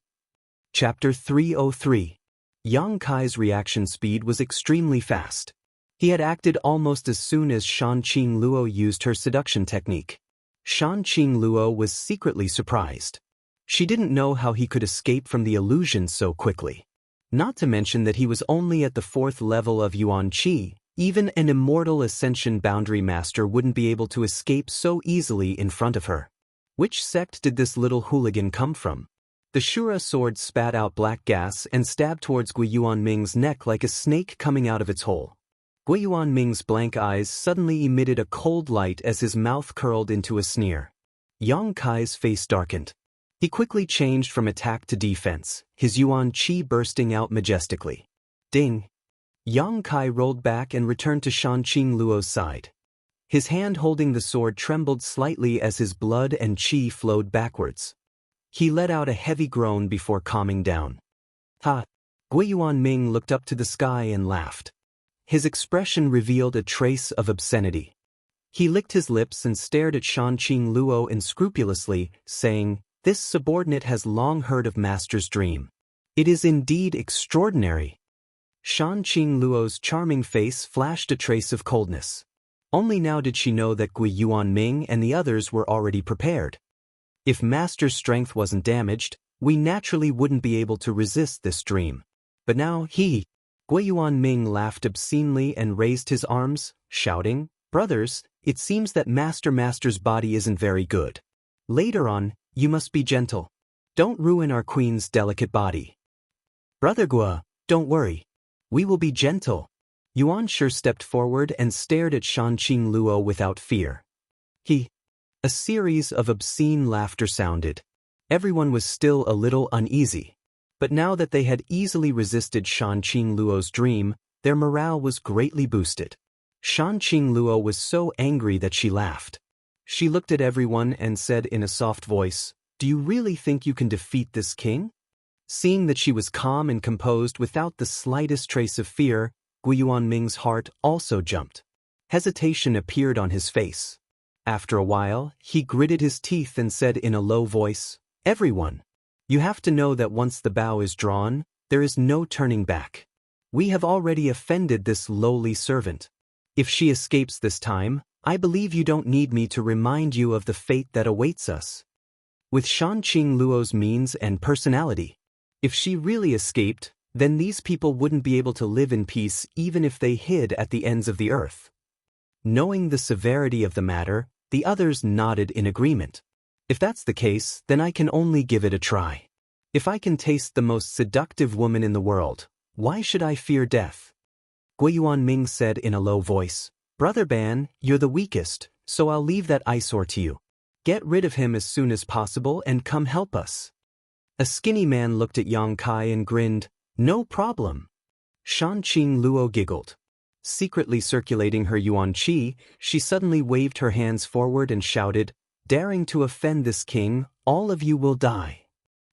Chapter 303. Yang Kai's reaction speed was extremely fast. He had acted almost as soon as Shan Qing Luo used her seduction technique. Shan Qing Luo was secretly surprised. She didn't know how he could escape from the illusion so quickly. Not to mention that he was only at the 4th level of Yuan Qi. Even an immortal Ascension Boundary Master wouldn't be able to escape so easily in front of her. Which sect did this little hooligan come from? The Shura sword spat out black gas and stabbed towards Gui Yuanming's neck like a snake coming out of its hole. Gui Yuanming's blank eyes suddenly emitted a cold light as his mouth curled into a sneer. Yang Kai's face darkened. He quickly changed from attack to defense, his Yuan Qi bursting out majestically. Ding! Yang Kai rolled back and returned to Shan Qing Luo's side. His hand holding the sword trembled slightly as his blood and qi flowed backwards. He let out a heavy groan before calming down. Ha! Gui Yuanming looked up to the sky and laughed. His expression revealed a trace of obscenity. He licked his lips and stared at Shan Qing Luo unscrupulously, saying, "This subordinate has long heard of Master's dream. It is indeed extraordinary." Shan Qing Luo's charming face flashed a trace of coldness. Only now did she know that Gui Yuanming and the others were already prepared. If Master's strength wasn't damaged, we naturally wouldn't be able to resist this dream. But now Gui Yuanming laughed obscenely and raised his arms, shouting, "Brothers, it seems that Master's body isn't very good. Later on, you must be gentle. Don't ruin our queen's delicate body." "Brother Gua, don't worry. We will be gentle." Yuan Shi stepped forward and stared at Shan Qing Luo without fear. A series of obscene laughter sounded. Everyone was still a little uneasy. But now that they had easily resisted Shan Qing Luo's dream, their morale was greatly boosted. Shan Qing Luo was so angry that she laughed. She looked at everyone and said in a soft voice, "Do you really think you can defeat this king?" Seeing that she was calm and composed without the slightest trace of fear, Gui Yuanming's heart also jumped. Hesitation appeared on his face. After a while, he gritted his teeth and said in a low voice, "Everyone, you have to know that once the bow is drawn, there is no turning back. We have already offended this lowly servant. If she escapes this time, I believe you don't need me to remind you of the fate that awaits us." With Shan Qing Luo's means and personality, if she really escaped, then these people wouldn't be able to live in peace even if they hid at the ends of the earth. Knowing the severity of the matter, the others nodded in agreement. If that's the case, then I can only give it a try. If I can taste the most seductive woman in the world, why should I fear death? Gui Yuanming said in a low voice, "Brother Ban, you're the weakest, so I'll leave that eyesore to you. Get rid of him as soon as possible and come help us." A skinny man looked at Yang Kai and grinned, "No problem." Shan Qing Luo giggled. Secretly circulating her Yuan Qi, she suddenly waved her hands forward and shouted, "Daring to offend this king, all of you will die."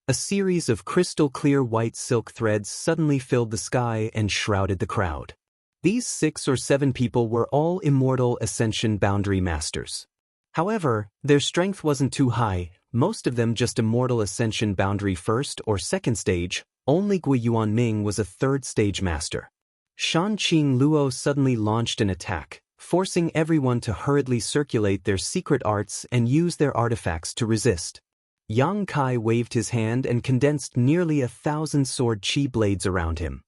A series of crystal-clear white silk threads suddenly filled the sky and shrouded the crowd. These 6 or 7 people were all immortal Ascension Boundary Masters. However, their strength wasn't too high, most of them just immortal Ascension Boundary 1st or 2nd stage, only Gui Yuanming was a 3rd stage master. Shan Qing Luo suddenly launched an attack, forcing everyone to hurriedly circulate their secret arts and use their artifacts to resist. Yang Kai waved his hand and condensed nearly 1,000 sword qi blades around him.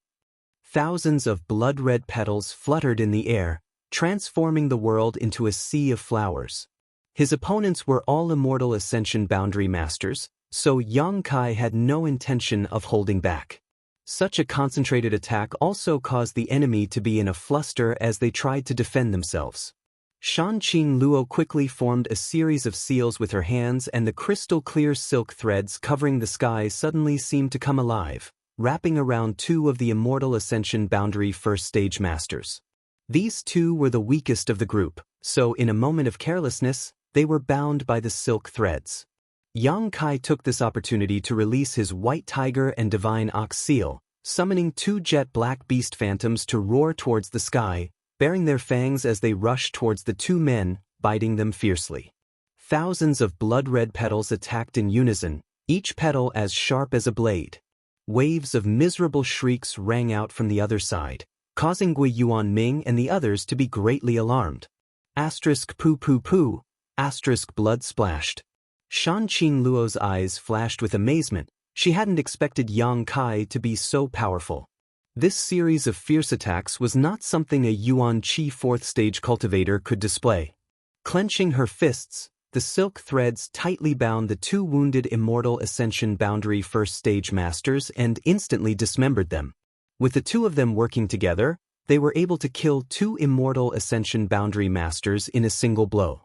Thousands of blood-red petals fluttered in the air, transforming the world into a sea of flowers. His opponents were all immortal Ascension Boundary Masters, so Yang Kai had no intention of holding back. Such a concentrated attack also caused the enemy to be in a fluster as they tried to defend themselves. Shan Qing Luo quickly formed a series of seals with her hands, and the crystal-clear silk threads covering the sky suddenly seemed to come alive, wrapping around 2 of the immortal Ascension Boundary 1st stage masters. These 2 were the weakest of the group, so in a moment of carelessness, They were bound by the silk threads. Yang Kai took this opportunity to release his white tiger and divine ox seal, summoning 2 jet black beast phantoms to roar towards the sky, baring their fangs as they rushed towards the 2 men, biting them fiercely. Thousands of blood-red petals attacked in unison, each petal as sharp as a blade. Waves of miserable shrieks rang out from the other side, causing Gui Yuanming and the others to be greatly alarmed. Asterisk poo poo poo, asterisk blood splashed. Shan Qing Luo's eyes flashed with amazement. She hadn't expected Yang Kai to be so powerful. This series of fierce attacks was not something a Yuan Qi 4th stage cultivator could display. Clenching her fists, the silk threads tightly bound the 2 wounded Immortal Ascension Boundary 1st stage masters and instantly dismembered them. With the 2 of them working together, they were able to kill 2 Immortal Ascension Boundary masters in a single blow.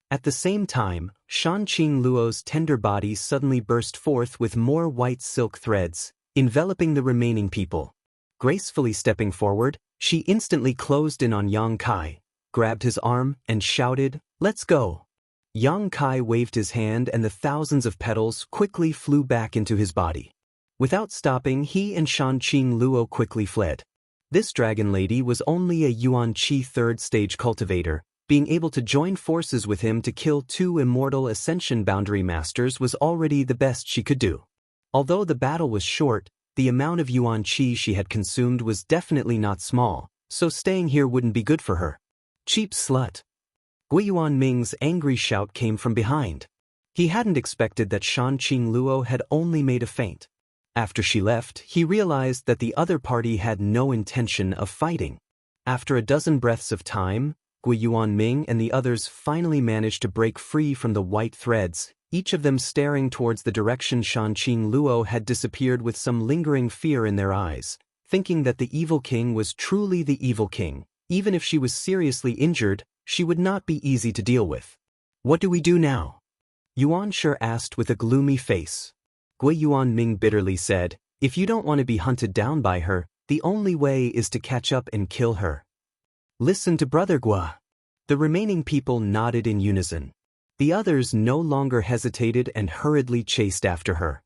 At the same time, Shan Qing Luo's tender body suddenly burst forth with more white silk threads, enveloping the remaining people. Gracefully stepping forward, she instantly closed in on Yang Kai, grabbed his arm, and shouted, "Let's go!" Yang Kai waved his hand and the thousands of petals quickly flew back into his body. Without stopping, he and Shan Qing Luo quickly fled. This dragon lady was only a Yuan Qi 3rd stage cultivator. Being able to join forces with him to kill 2 Immortal Ascension Boundary Masters was already the best she could do. Although the battle was short, the amount of Yuan Qi she had consumed was definitely not small, so staying here wouldn't be good for her. Cheap slut. Gui Yuanming's angry shout came from behind. He hadn't expected that Shan Qing Luo had only made a feint. After she left, he realized that the other party had no intention of fighting. After a dozen breaths of time, Gui Yuanming and the others finally managed to break free from the white threads, each of them staring towards the direction Shan Qing Luo had disappeared with some lingering fear in their eyes, thinking that the evil king was truly the evil king. Even if she was seriously injured, she would not be easy to deal with. "What do we do now?" Yuan Shi asked with a gloomy face. Gui Yuanming bitterly said, "If you don't want to be hunted down by her, the only way is to catch up and kill her." "Listen to Brother Gua." The remaining people nodded in unison. The others no longer hesitated and hurriedly chased after her.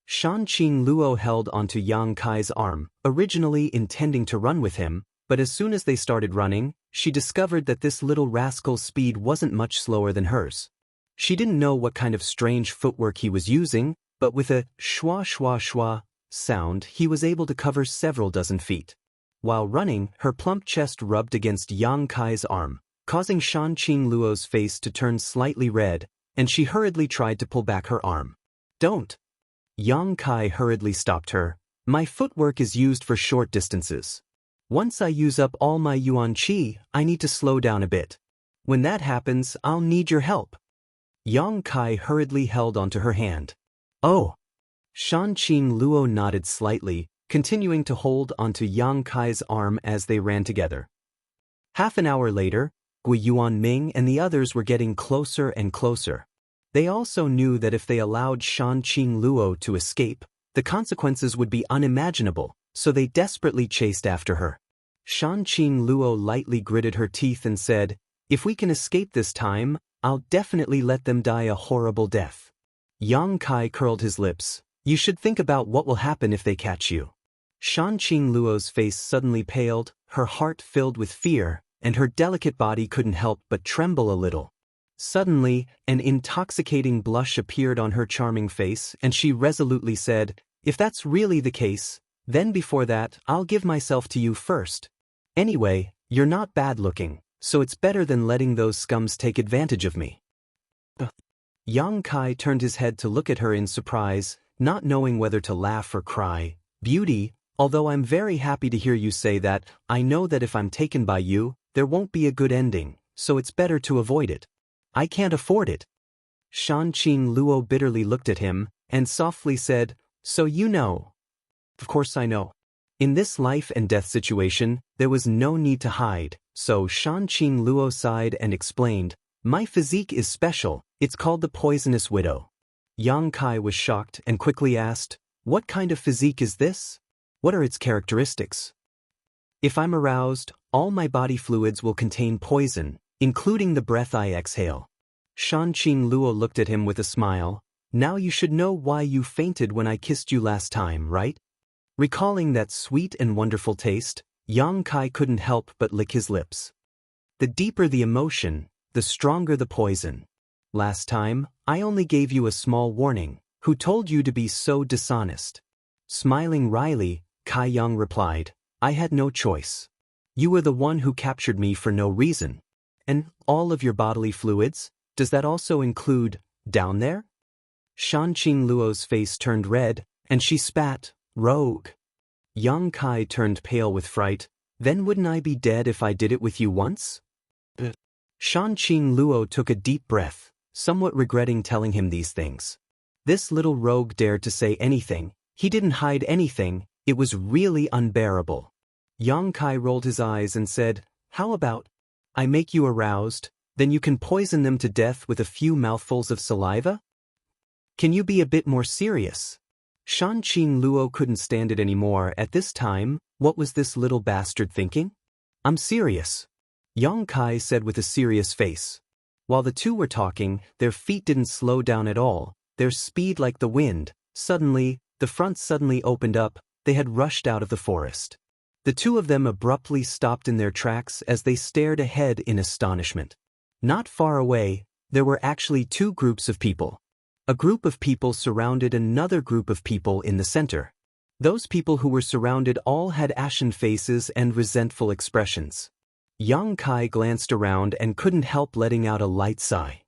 Shan Qing Luo held onto Yang Kai's arm, originally intending to run with him, but as soon as they started running, she discovered that this little rascal's speed wasn't much slower than hers. She didn't know what kind of strange footwork he was using, but with a schwa schwa schwa sound, he was able to cover several dozen feet. While running, her plump chest rubbed against Yang Kai's arm, causing Shan Qing Luo's face to turn slightly red, and she hurriedly tried to pull back her arm. "Don't!" Yang Kai hurriedly stopped her. "My footwork is used for short distances. Once I use up all my Yuan Qi, I need to slow down a bit. When that happens, I'll need your help." Yang Kai hurriedly held onto her hand. "Oh!" Shan Qing Luo nodded slightly, continuing to hold onto Yang Kai's arm as they ran together. Half an hour later, Gui Yuanming and the others were getting closer and closer. They also knew that if they allowed Shan Qing Luo to escape, the consequences would be unimaginable, so they desperately chased after her. Shan Qing Luo lightly gritted her teeth and said, "If we can escape this time, I'll definitely let them die a horrible death." Yang Kai curled his lips. "You should think about what will happen if they catch you." Shan Qing Luo's face suddenly paled, her heart filled with fear, and her delicate body couldn't help but tremble a little. Suddenly, an intoxicating blush appeared on her charming face, and she resolutely said, "If that's really the case, then before that, I'll give myself to you first. Anyway, you're not bad-looking, so it's better than letting those scums take advantage of me." Yang Kai turned his head to look at her in surprise, not knowing whether to laugh or cry. "Beauty, although I'm very happy to hear you say that, I know that if I'm taken by you, there won't be a good ending, so it's better to avoid it. I can't afford it." Shan Qing Luo bitterly looked at him, and softly said, "So you know." "Of course I know." In this life and death situation, there was no need to hide, so Shan Qing Luo sighed and explained, "My physique is special, it's called the Poisonous Widow." Yang Kai was shocked and quickly asked, "What kind of physique is this? What are its characteristics?" "If I'm aroused, all my body fluids will contain poison, including the breath I exhale. Shan Qing Luo looked at him with a smile. Now you should know why you fainted when I kissed you last time, right? Recalling that sweet and wonderful taste, Yang Kai couldn't help but lick his lips. The deeper the emotion, the stronger the poison. Last time, I only gave you a small warning. Who told you to be so dishonest? Smiling wryly, Kai Yang replied, I had no choice. You were the one who captured me for no reason. And all of your bodily fluids, does that also include down there? Shan Qing Luo's face turned red, and she spat, rogue. Yang Kai turned pale with fright. Then wouldn't I be dead if I did it with you once? Shan Qing Luo took a deep breath, somewhat regretting telling him these things. This little rogue dared to say anything. He didn't hide anything. It was really unbearable. Yang Kai rolled his eyes and said, How about I make you aroused, then you can poison them to death with a few mouthfuls of saliva? Can you be a bit more serious? Shan Qing Luo couldn't stand it anymore at this time. What was this little bastard thinking? I'm serious, Yang Kai said with a serious face. While the two were talking, their feet didn't slow down at all, their speed like the wind. Suddenly, the front suddenly opened up. They had rushed out of the forest. The two of them abruptly stopped in their tracks as they stared ahead in astonishment. Not far away, there were actually two groups of people. A group of people surrounded another group of people in the center. Those people who were surrounded all had ashen faces and resentful expressions. Yang Kai glanced around and couldn't help letting out a light sigh.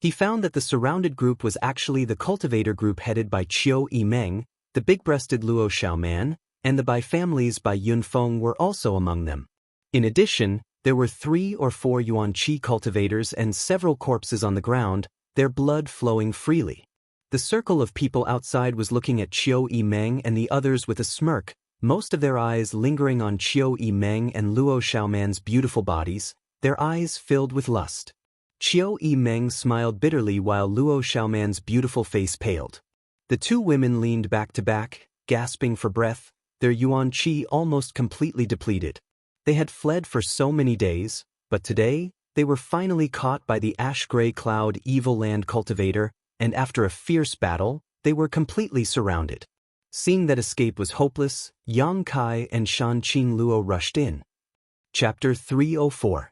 He found that the surrounded group was actually the cultivator group headed by Qiu Yimeng, the big-breasted Luo Xiaoman, and the Bai families by Yunfeng were also among them. In addition, there were 3 or 4 Yuan Qi cultivators and several corpses on the ground, their blood flowing freely. The circle of people outside was looking at Qiu Yimeng and the others with a smirk, most of their eyes lingering on Qiu Yimeng and Luo Xiaoman's beautiful bodies, their eyes filled with lust. Qiu Yimeng smiled bitterly while Luo Xiaoman's beautiful face paled. The two women leaned back to back, gasping for breath, their Yuan Qi almost completely depleted. They had fled for so many days, but today, they were finally caught by the ash-gray cloud evil land cultivator, and after a fierce battle, they were completely surrounded. Seeing that escape was hopeless, Yang Kai and Shan Qing Luo rushed in. Chapter 304.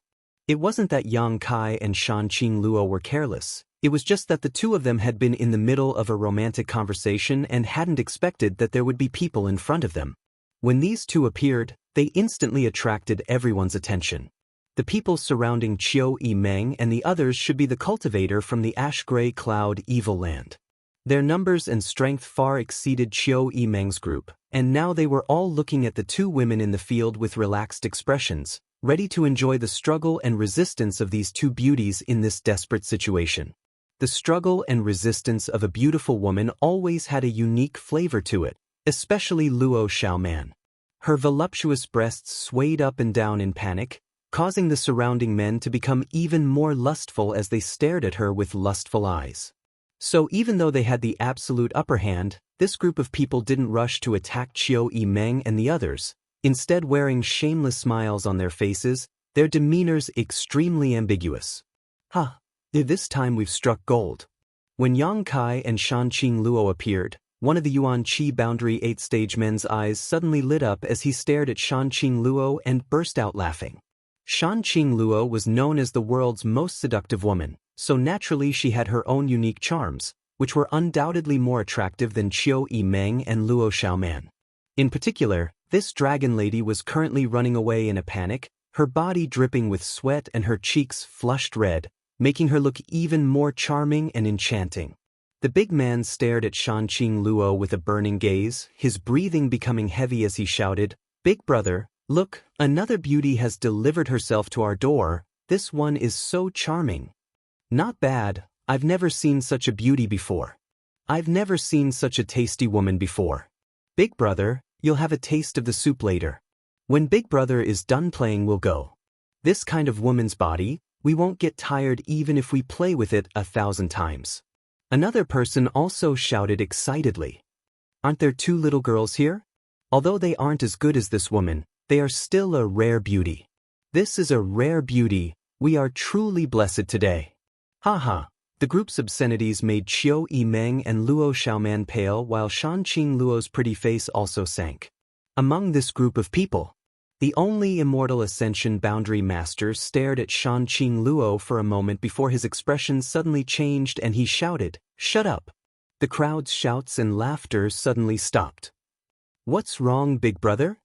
It wasn't that Yang Kai and Shan Qing Luo were careless, it was just that the two of them had been in the middle of a romantic conversation and hadn't expected that there would be people in front of them. When these two appeared, they instantly attracted everyone's attention. The people surrounding Qiu Yimeng and the others should be the cultivator from the ash-gray cloud evil land. Their numbers and strength far exceeded Qiu Yimeng's group, and now they were all looking at the two women in the field with relaxed expressions, ready to enjoy the struggle and resistance of these two beauties in this desperate situation. The struggle and resistance of a beautiful woman always had a unique flavor to it, especially Luo Xiaoman. Her voluptuous breasts swayed up and down in panic, causing the surrounding men to become even more lustful as they stared at her with lustful eyes. So even though they had the absolute upper hand, this group of people didn't rush to attack Qiu Yimeng and the others, instead wearing shameless smiles on their faces, their demeanors extremely ambiguous. This time we've struck gold. When Yang Kai and Shan Qing Luo appeared, one of the Yuan Qi Boundary 8-stage men's eyes suddenly lit up as he stared at Shan Qing Luo and burst out laughing. Shan Qing Luo was known as the world's most seductive woman, so naturally she had her own unique charms, which were undoubtedly more attractive than Qiu Yimeng and Luo Xiaoman. In particular, this dragon lady was currently running away in a panic, her body dripping with sweat and her cheeks flushed red, making her look even more charming and enchanting. The big man stared at Shan Qing Luo with a burning gaze, his breathing becoming heavy as he shouted, "Big brother, look, another beauty has delivered herself to our door, this one is so charming. Not bad, I've never seen such a beauty before. I've never seen such a tasty woman before. Big brother, you'll have a taste of the soup later. When Big brother is done playing we'll go. This kind of woman's body, we won't get tired even if we play with it 1,000 times." Another person also shouted excitedly. "Aren't there 2 little girls here? Although they aren't as good as this woman, they are still a rare beauty. This is a rare beauty, we are truly blessed today." Haha. The group's obscenities made Qiu Yimeng and Luo Xiaoman pale while Shanqing Luo's pretty face also sank. Among this group of people, the only immortal Ascension Boundary Master stared at Shanqing Luo for a moment before his expression suddenly changed and he shouted, "Shut up!" The crowd's shouts and laughter suddenly stopped. "What's wrong, big brother?"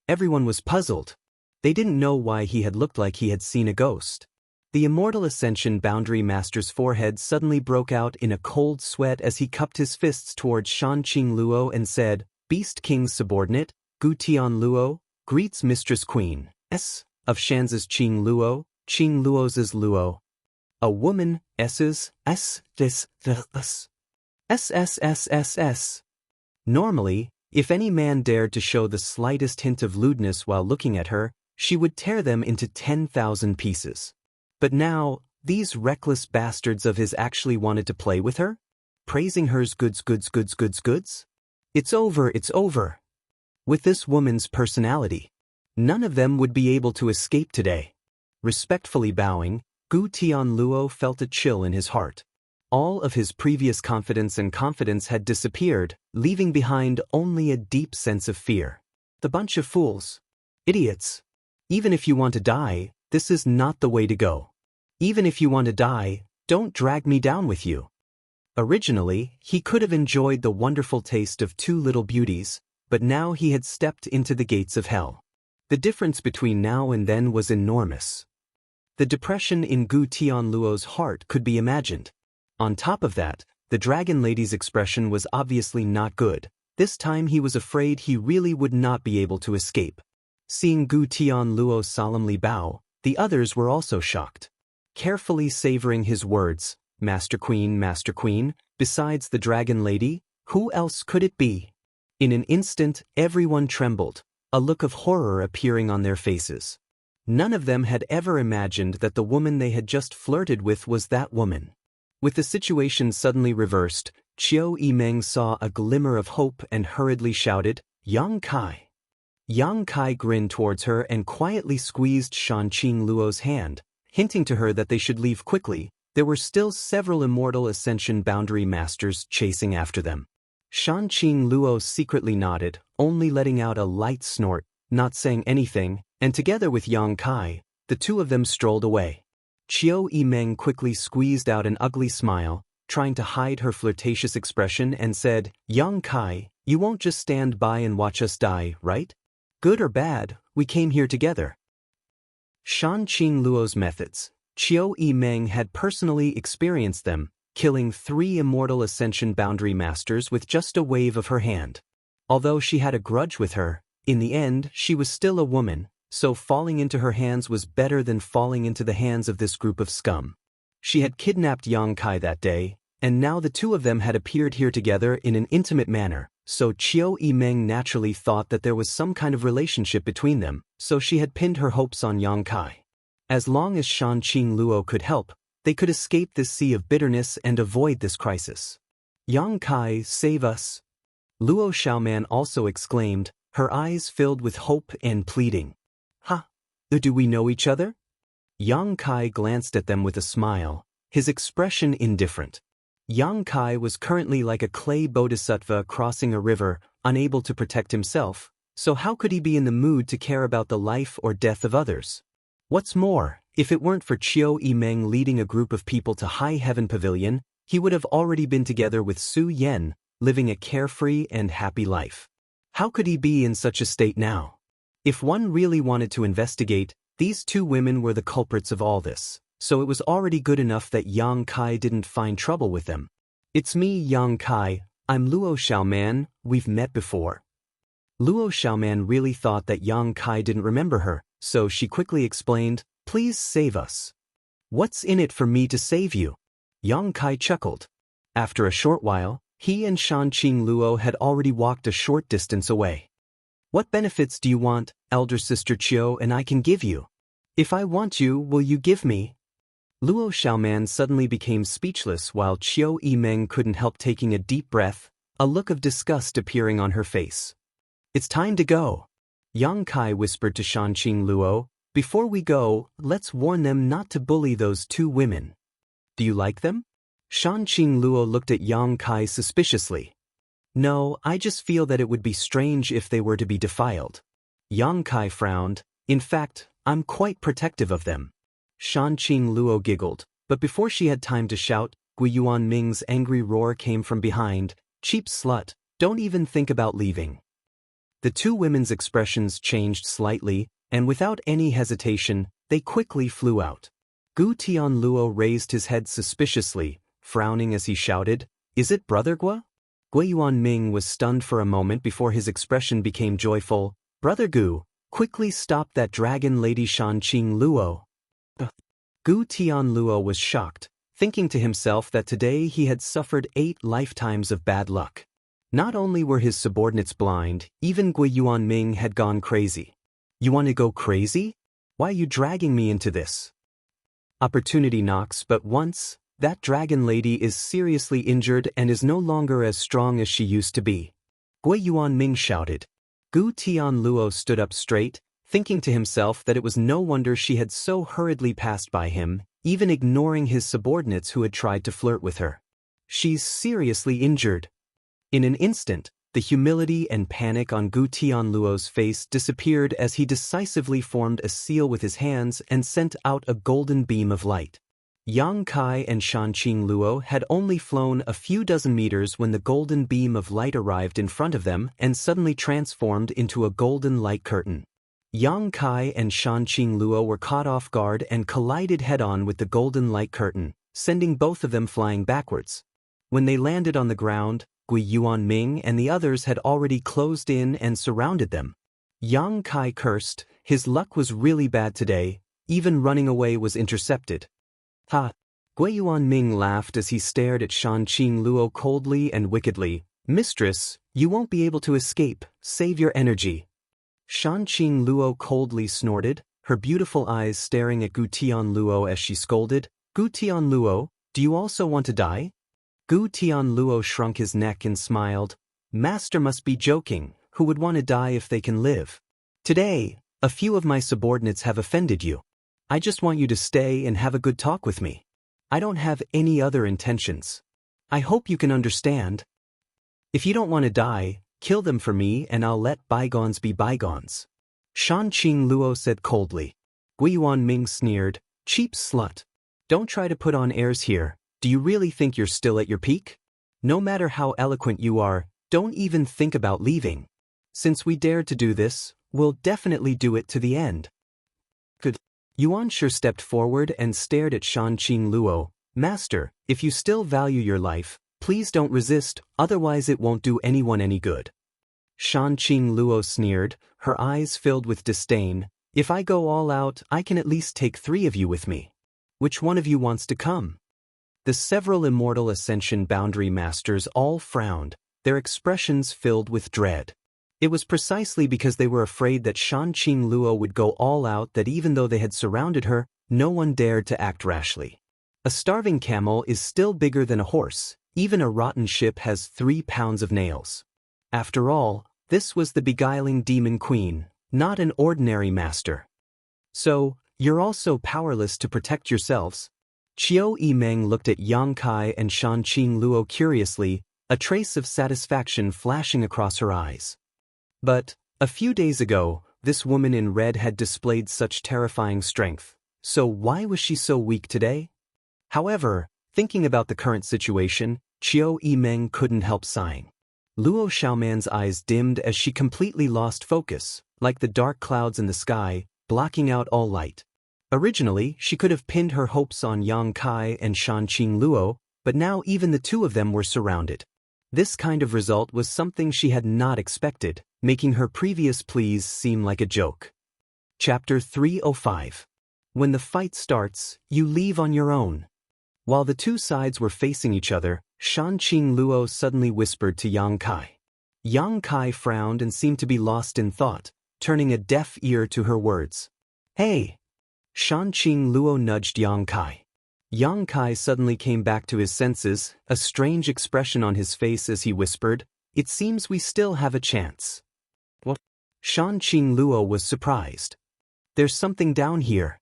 Everyone was puzzled. They didn't know why he had looked like he had seen a ghost. The immortal Ascension Boundary Master's forehead suddenly broke out in a cold sweat as he cupped his fists towards Shanqing Luo and said, "Beast King's subordinate, Gu Tian Luo, greets Mistress Queen, S. of Shan's Qing Luo, Qing Luo's Luo. A woman, S's, S, this, the, S. S. Normally, if any man dared to show the slightest hint of lewdness while looking at her, she would tear them into 10,000 pieces. But now, these reckless bastards of his actually wanted to play with her? Praising her's goods. It's over. With this woman's personality, none of them would be able to escape today. Respectfully bowing, Gu Tian Luo felt a chill in his heart. All of his previous confidence had disappeared, leaving behind only a deep sense of fear. The bunch of fools. Idiots. Even if you want to die, this is not the way to go. Even if you want to die, don't drag me down with you. Originally, he could have enjoyed the wonderful taste of two little beauties, but now he had stepped into the gates of hell. The difference between now and then was enormous. The depression in Gu Tian Luo's heart could be imagined. On top of that, the dragon lady's expression was obviously not good. This time he was afraid he really would not be able to escape. Seeing Gu Tian Luo solemnly bow, the others were also shocked. Carefully savoring his words, Master Queen, besides the dragon lady, who else could it be? In an instant, everyone trembled, a look of horror appearing on their faces. None of them had ever imagined that the woman they had just flirted with was that woman. With the situation suddenly reversed, Qiu Yimeng saw a glimmer of hope and hurriedly shouted, "Yang Kai." Yang Kai grinned towards her and quietly squeezed Shanqing Luo's hand, hinting to her that they should leave quickly. There were still several immortal Ascension Boundary Masters chasing after them. Shanqing Luo secretly nodded, only letting out a light snort, not saying anything, and together with Yang Kai, the two of them strolled away. Qiu Yimeng quickly squeezed out an ugly smile, trying to hide her flirtatious expression, and said, "Yang Kai, you won't just stand by and watch us die, right? Good or bad, we came here together." Shanqing Luo's methods. Qiu Yimeng had personally experienced them, killing 3 immortal Ascension Boundary Masters with just a wave of her hand. Although she had a grudge with her, in the end she was still a woman, so falling into her hands was better than falling into the hands of this group of scum. She had kidnapped Yang Kai that day, and now the two of them had appeared here together in an intimate manner, so Qiu Yimeng naturally thought that there was some kind of relationship between them, so she had pinned her hopes on Yang Kai. As long as Shanqing Luo could help, they could escape this sea of bitterness and avoid this crisis. "Yang Kai, save us!" Luo Xiaoman also exclaimed, her eyes filled with hope and pleading. "Ha! Do we know each other?" Yang Kai glanced at them with a smile, his expression indifferent. Yang Kai was currently like a clay bodhisattva crossing a river, unable to protect himself, so how could he be in the mood to care about the life or death of others? What's more, if it weren't for Qiu Yimeng leading a group of people to High Heaven Pavilion, he would have already been together with Su Yan, living a carefree and happy life. How could he be in such a state now? If one really wanted to investigate, these two women were the culprits of all this, so it was already good enough that Yang Kai didn't find trouble with them. "It's me, Yang Kai, I'm Luo Xiaoman, we've met before." Luo Xiaoman really thought that Yang Kai didn't remember her, so she quickly explained, "Please save us." "What's in it for me to save you?" Yang Kai chuckled. After a short while, he and Shanqing Luo had already walked a short distance away. "What benefits do you want, elder sister Qiu, and I can give you? If I want you, will you give me?" Luo Xiaoman suddenly became speechless while Qiu Yimeng couldn't help taking a deep breath, a look of disgust appearing on her face. "It's time to go." Yang Kai whispered to Shanqing Luo, "Before we go, let's warn them not to bully those two women." Do you like them? Shanqing Luo looked at Yang Kai suspiciously. No, I just feel that it would be strange if they were to be defiled. Yang Kai frowned. In fact, I'm quite protective of them. Shanqing Luo giggled, but before she had time to shout, Gui Yuanming's angry roar came from behind. Cheap slut, don't even think about leaving. The two women's expressions changed slightly, and without any hesitation, they quickly flew out. Gu Tianluo raised his head suspiciously, frowning as he shouted, Is it Brother Gua? Gui Yuanming was stunned for a moment before his expression became joyful. Brother Gu, quickly stop that dragon lady Shanqing Luo. Gu Tianluo was shocked, thinking to himself that today he had suffered 8 lifetimes of bad luck. Not only were his subordinates blind, even Gui Yuanming had gone crazy. You want to go crazy? Why are you dragging me into this? Opportunity knocks but once. That dragon lady is seriously injured and is no longer as strong as she used to be. Gui Yuanming shouted. Gu Tianluo stood up straight, thinking to himself that it was no wonder she had so hurriedly passed by him, even ignoring his subordinates who had tried to flirt with her. She's seriously injured. In an instant, the humility and panic on Gu Tianluo's face disappeared as he decisively formed a seal with his hands and sent out a golden beam of light. Yang Kai and Shanqing Luo had only flown a few dozen meters when the golden beam of light arrived in front of them and suddenly transformed into a golden light curtain. Yang Kai and Shanqing Luo were caught off guard and collided head-on with the golden light curtain, sending both of them flying backwards. When they landed on the ground, Gui Yuanming and the others had already closed in and surrounded them. Yang Kai cursed, his luck was really bad today, even running away was intercepted. Ha! Gui Yuanming laughed as he stared at Shanqing Luo coldly and wickedly. Mistress, you won't be able to escape, save your energy. Shanqing Luo coldly snorted, her beautiful eyes staring at Gu Tianluo as she scolded. Gu Tianluo, do you also want to die? Gu Tianluo shrunk his neck and smiled. Master must be joking, who would want to die if they can live? Today, a few of my subordinates have offended you. I just want you to stay and have a good talk with me. I don't have any other intentions. I hope you can understand. If you don't want to die, kill them for me and I'll let bygones be bygones. Shanqing Luo said coldly. Gui Yuanming sneered, cheap slut. Don't try to put on airs here. Do you really think you're still at your peak? No matter how eloquent you are, don't even think about leaving. Since we dared to do this, we'll definitely do it to the end. Good. Yuan Shi stepped forward and stared at Shanqing Luo. Master, if you still value your life, please don't resist, otherwise it won't do anyone any good. Shanqing Luo sneered, her eyes filled with disdain. If I go all out, I can at least take 3 of you with me. Which one of you wants to come? The several immortal ascension boundary masters all frowned, their expressions filled with dread. It was precisely because they were afraid that Shanqing Luo would go all out that even though they had surrounded her, no one dared to act rashly. A starving camel is still bigger than a horse, even a rotten ship has 3 pounds of nails. After all, this was the beguiling demon queen, not an ordinary master. So, you're also powerless to protect yourselves? Qiu Yimeng looked at Yang Kai and Shanqing Luo curiously, a trace of satisfaction flashing across her eyes. But, a few days ago, this woman in red had displayed such terrifying strength, so why was she so weak today? However, thinking about the current situation, Qiu Yimeng couldn't help sighing. Luo Xiaoman's eyes dimmed as she completely lost focus, like the dark clouds in the sky, blocking out all light. Originally, she could have pinned her hopes on Yang Kai and Shanqing Luo, but now even the 2 of them were surrounded. This kind of result was something she had not expected, making her previous pleas seem like a joke. Chapter 305. When the fight starts, you leave on your own. While the 2 sides were facing each other, Shanqing Luo suddenly whispered to Yang Kai. Yang Kai frowned and seemed to be lost in thought, turning a deaf ear to her words. Hey! Shanqing Luo nudged Yang Kai. Yang Kai suddenly came back to his senses, a strange expression on his face as he whispered, It seems we still have a chance. What? Shanqing Luo was surprised. There's something down here.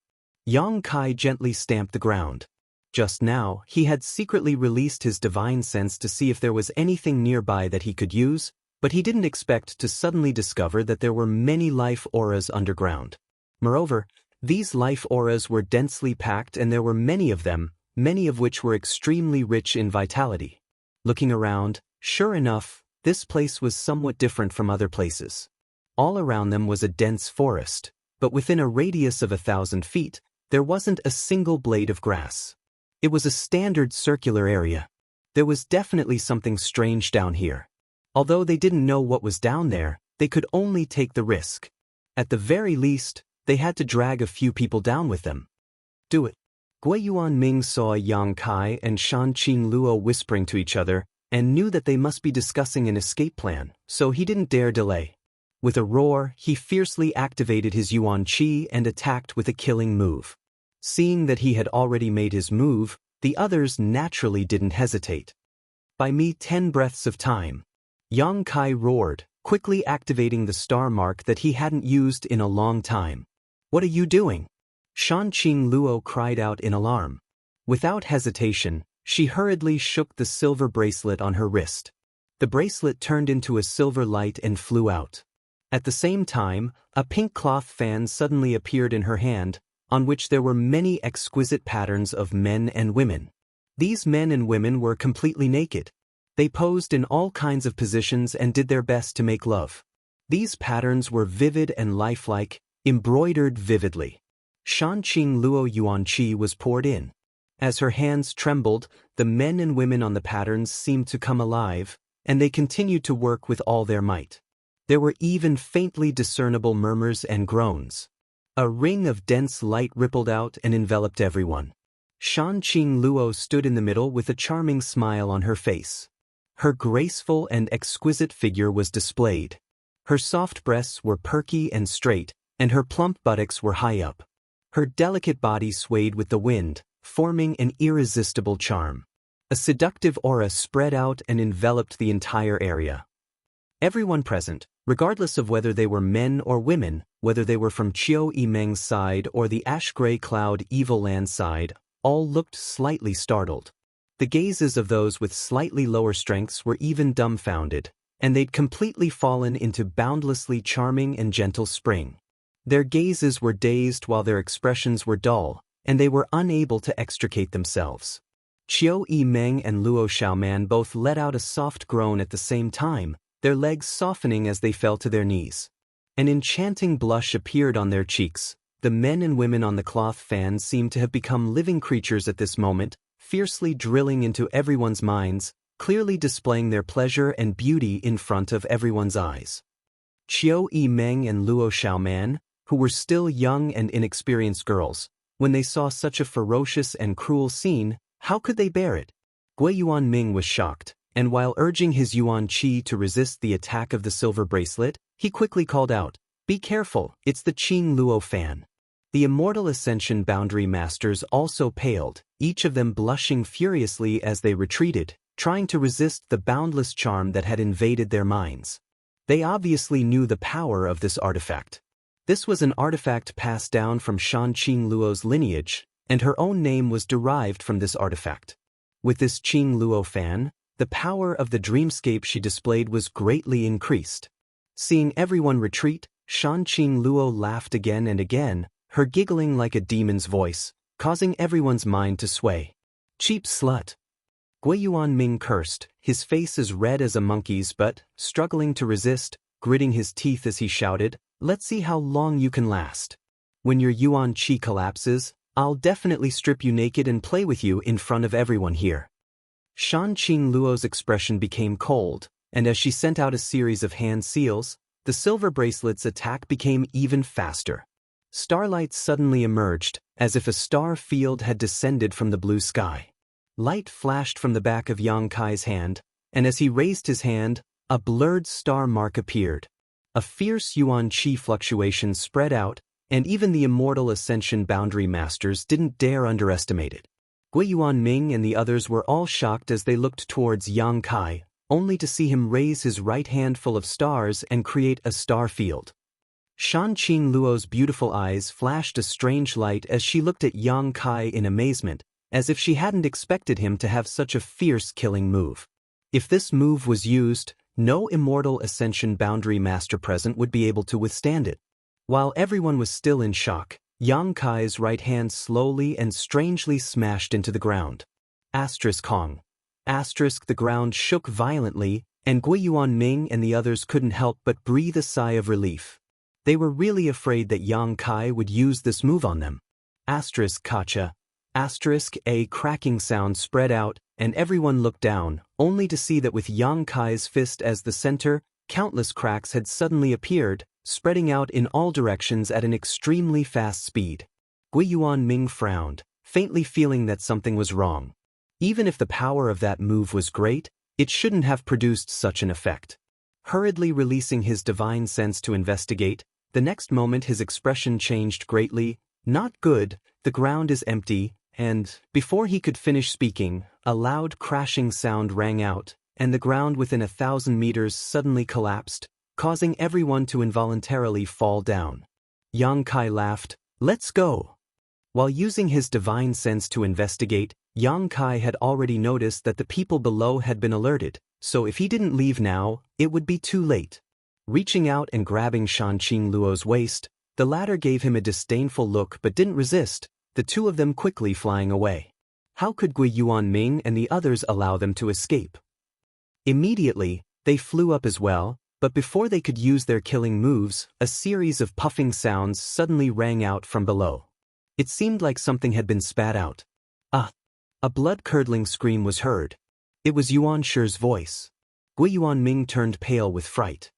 Yang Kai gently stamped the ground. Just now, he had secretly released his divine sense to see if there was anything nearby that he could use, but he didn't expect to suddenly discover that there were many life auras underground. Moreover, these life auras were densely packed and there were many of them, many of which were extremely rich in vitality. Looking around, sure enough, this place was somewhat different from other places. All around them was a dense forest, but within a radius of 1,000 feet, there wasn't a single blade of grass. It was a standard circular area. There was definitely something strange down here. Although they didn't know what was down there, they could only take the risk. At the very least, they had to drag a few people down with them. Do it. Gui Yuanming saw Yang Kai and Shan Qingluo whispering to each other and knew that they must be discussing an escape plan, so he didn't dare delay. With a roar, he fiercely activated his Yuan Qi and attacked with a killing move. Seeing that he had already made his move, the others naturally didn't hesitate. Buy me 10 breaths of time. Yang Kai roared, quickly activating the star mark that he hadn't used in a long time. What are you doing? Shan Qingluo cried out in alarm. Without hesitation, she hurriedly shook the silver bracelet on her wrist. The bracelet turned into a silver light and flew out. At the same time, a pink cloth fan suddenly appeared in her hand, on which there were many exquisite patterns of men and women. These men and women were completely naked. They posed in all kinds of positions and did their best to make love. These patterns were vivid and lifelike, embroidered vividly. Shan Qingluo Yuan Qi was poured in. As her hands trembled, the men and women on the patterns seemed to come alive, and they continued to work with all their might. There were even faintly discernible murmurs and groans. A ring of dense light rippled out and enveloped everyone. Shan Qingluo stood in the middle with a charming smile on her face. Her graceful and exquisite figure was displayed. Her soft breasts were perky and straight, and her plump buttocks were high up. Her delicate body swayed with the wind, forming an irresistible charm. A seductive aura spread out and enveloped the entire area. Everyone present, regardless of whether they were men or women, whether they were from Qiu Yimeng's side or the ash-gray cloud Evil Land side, all looked slightly startled. The gazes of those with slightly lower strengths were even dumbfounded, and they'd completely fallen into boundlessly charming and gentle spring. Their gazes were dazed while their expressions were dull, and they were unable to extricate themselves. Qiu Yimeng and Luo Xiaoman both let out a soft groan at the same time, their legs softening as they fell to their knees. An enchanting blush appeared on their cheeks. The men and women on the cloth fan seemed to have become living creatures at this moment, fiercely drilling into everyone's minds, clearly displaying their pleasure and beauty in front of everyone's eyes. Qiu Yimeng and Luo Xiaoman, who were still young and inexperienced girls, when they saw such a ferocious and cruel scene, how could they bear it? Gui Yuanming was shocked, and while urging his Yuan Qi to resist the attack of the silver bracelet, he quickly called out, "Be careful, it's the Qingluo fan." The Immortal Ascension Boundary Masters also paled, each of them blushing furiously as they retreated, trying to resist the boundless charm that had invaded their minds. They obviously knew the power of this artifact. This was an artifact passed down from Shan Qingluo's lineage, and her own name was derived from this artifact. With this Qingluo fan, the power of the dreamscape she displayed was greatly increased. Seeing everyone retreat, Shan Qingluo laughed again and again, her giggling like a demon's voice, causing everyone's mind to sway. "Cheap slut." Gui Yuanming cursed, his face as red as a monkey's but, struggling to resist, gritting his teeth as he shouted, "Let's see how long you can last. When your Yuan Qi collapses, I'll definitely strip you naked and play with you in front of everyone here." Shan Qingluo's expression became cold, and as she sent out a series of hand seals, the silver bracelet's attack became even faster. Starlight suddenly emerged, as if a star field had descended from the blue sky. Light flashed from the back of Yang Kai's hand, and as he raised his hand, a blurred star mark appeared. A fierce Yuan Qi fluctuation spread out, and even the Immortal Ascension Boundary Masters didn't dare underestimate it. Gui Yuanming and the others were all shocked as they looked towards Yang Kai, only to see him raise his right hand full of stars and create a star field. Shan Qingluo's beautiful eyes flashed a strange light as she looked at Yang Kai in amazement, as if she hadn't expected him to have such a fierce killing move. If this move was used, no immortal Ascension Boundary Master present would be able to withstand it. While everyone was still in shock, Yang Kai's right hand slowly and strangely smashed into the ground. Kong. The ground shook violently, and Gui Yuanming and the others couldn't help but breathe a sigh of relief. They were really afraid that Yang Kai would use this move on them. Kacha. A cracking sound spread out, and everyone looked down, only to see that with Yang Kai's fist as the center, countless cracks had suddenly appeared, spreading out in all directions at an extremely fast speed. Gui Yuanming frowned, faintly feeling that something was wrong. Even if the power of that move was great, it shouldn't have produced such an effect. Hurriedly releasing his divine sense to investigate, the next moment his expression changed greatly. Not good, the ground is empty, and, before he could finish speaking, a loud crashing sound rang out, and the ground within 1,000 meters suddenly collapsed, causing everyone to involuntarily fall down. Yang Kai laughed, "Let's go." While using his divine sense to investigate, Yang Kai had already noticed that the people below had been alerted, so if he didn't leave now, it would be too late. Reaching out and grabbing Shanqing Luo's waist, the latter gave him a disdainful look but didn't resist, the two of them quickly flying away. How could Gui Yuanming and the others allow them to escape? Immediately, they flew up as well, but before they could use their killing moves, a series of puffing sounds suddenly rang out from below. It seemed like something had been spat out. A blood-curdling scream was heard. It was Yuan Shi's voice. Gui Yuanming turned pale with fright.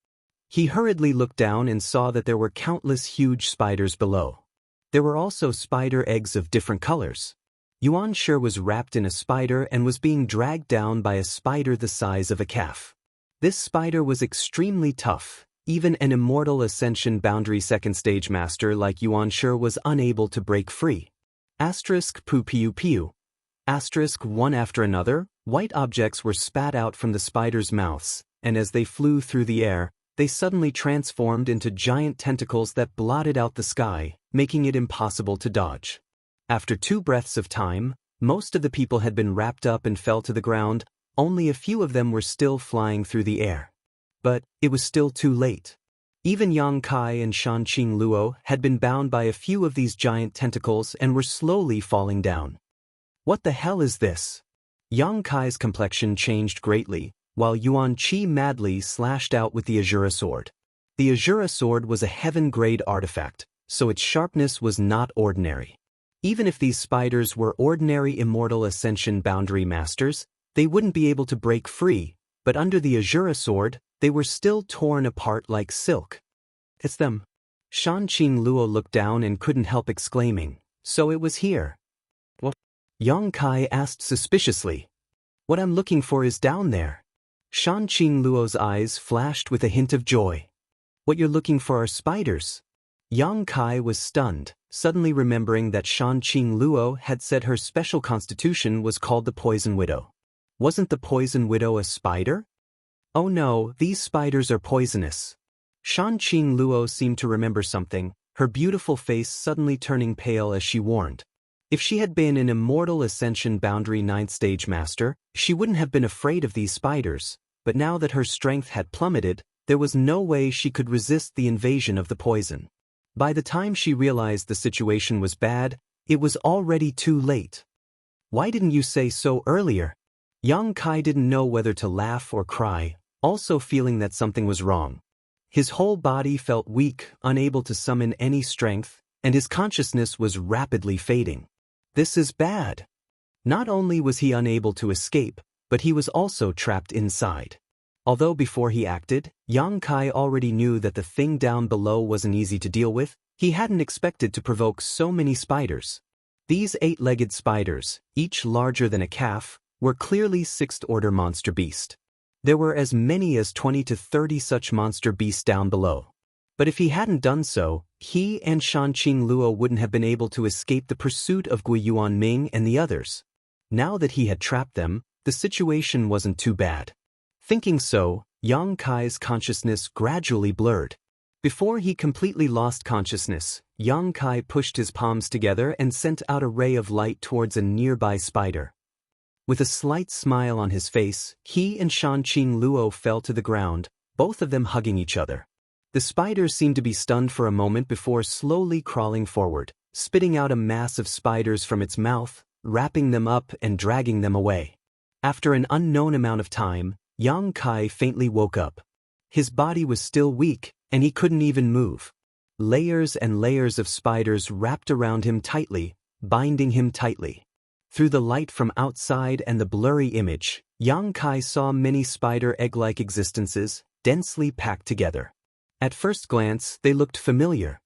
He hurriedly looked down and saw that there were countless huge spiders below. There were also spider eggs of different colors. Yuan Shi was wrapped in a spider and was being dragged down by a spider the size of a calf. This spider was extremely tough. Even an immortal Ascension Boundary Second Stage Master like Yuan Shi was unable to break free. Pu piu piu. One after another, white objects were spat out from the spiders' mouths, and as they flew through the air, they suddenly transformed into giant tentacles that blotted out the sky, making it impossible to dodge. After 2 breaths of time, most of the people had been wrapped up and fell to the ground, only a few of them were still flying through the air. But it was still too late. Even Yang Kai and Shanqing Luo had been bound by a few of these giant tentacles and were slowly falling down. What the hell is this? Yang Kai's complexion changed greatly, while Yuan Qi madly slashed out with the Azura sword. The Azura sword was a heaven-grade artifact, so its sharpness was not ordinary. Even if these spiders were ordinary immortal Ascension Boundary Masters, they wouldn't be able to break free, but under the Azura sword, they were still torn apart like silk. It's them. Shanqing Luo looked down and couldn't help exclaiming, "So it was here." "What?" Yang Kai asked suspiciously. "What I'm looking for is down there." Shanqing Luo's eyes flashed with a hint of joy. "What you're looking for are spiders." Yang Kai was stunned, suddenly remembering that Shanqing Luo had said her special constitution was called the Poison Widow. Wasn't the Poison Widow a spider? "Oh no, these spiders are poisonous." Shanqing Luo seemed to remember something, her beautiful face suddenly turning pale as she warned. If she had been an immortal Ascension Boundary 9th Stage Master, she wouldn't have been afraid of these spiders, but now that her strength had plummeted, there was no way she could resist the invasion of the poison. By the time she realized the situation was bad, it was already too late. "Why didn't you say so earlier?" Yang Kai didn't know whether to laugh or cry, also feeling that something was wrong. His whole body felt weak, unable to summon any strength, and his consciousness was rapidly fading. This is bad. Not only was he unable to escape, but he was also trapped inside. Although before he acted, Yang Kai already knew that the thing down below wasn't easy to deal with, he hadn't expected to provoke so many spiders. These 8-legged spiders, each larger than a calf, were clearly 6th-order monster beast. There were as many as 20 to 30 such monster beasts down below. But if he hadn't done so, he and Shanqing Luo wouldn't have been able to escape the pursuit of Gui Yuanming and the others. Now that he had trapped them, the situation wasn't too bad. Thinking so, Yang Kai's consciousness gradually blurred. Before he completely lost consciousness, Yang Kai pushed his palms together and sent out a ray of light towards a nearby spider. With a slight smile on his face, he and Shanqing Luo fell to the ground, both of them hugging each other. The spider seemed to be stunned for a moment before slowly crawling forward, spitting out a mass of spiders from its mouth, wrapping them up and dragging them away. After an unknown amount of time, Yang Kai faintly woke up. His body was still weak, and he couldn't even move. Layers and layers of spiders wrapped around him tightly, binding him tightly. Through the light from outside and the blurry image, Yang Kai saw many spider egg-like existences, densely packed together. At first glance, they looked familiar.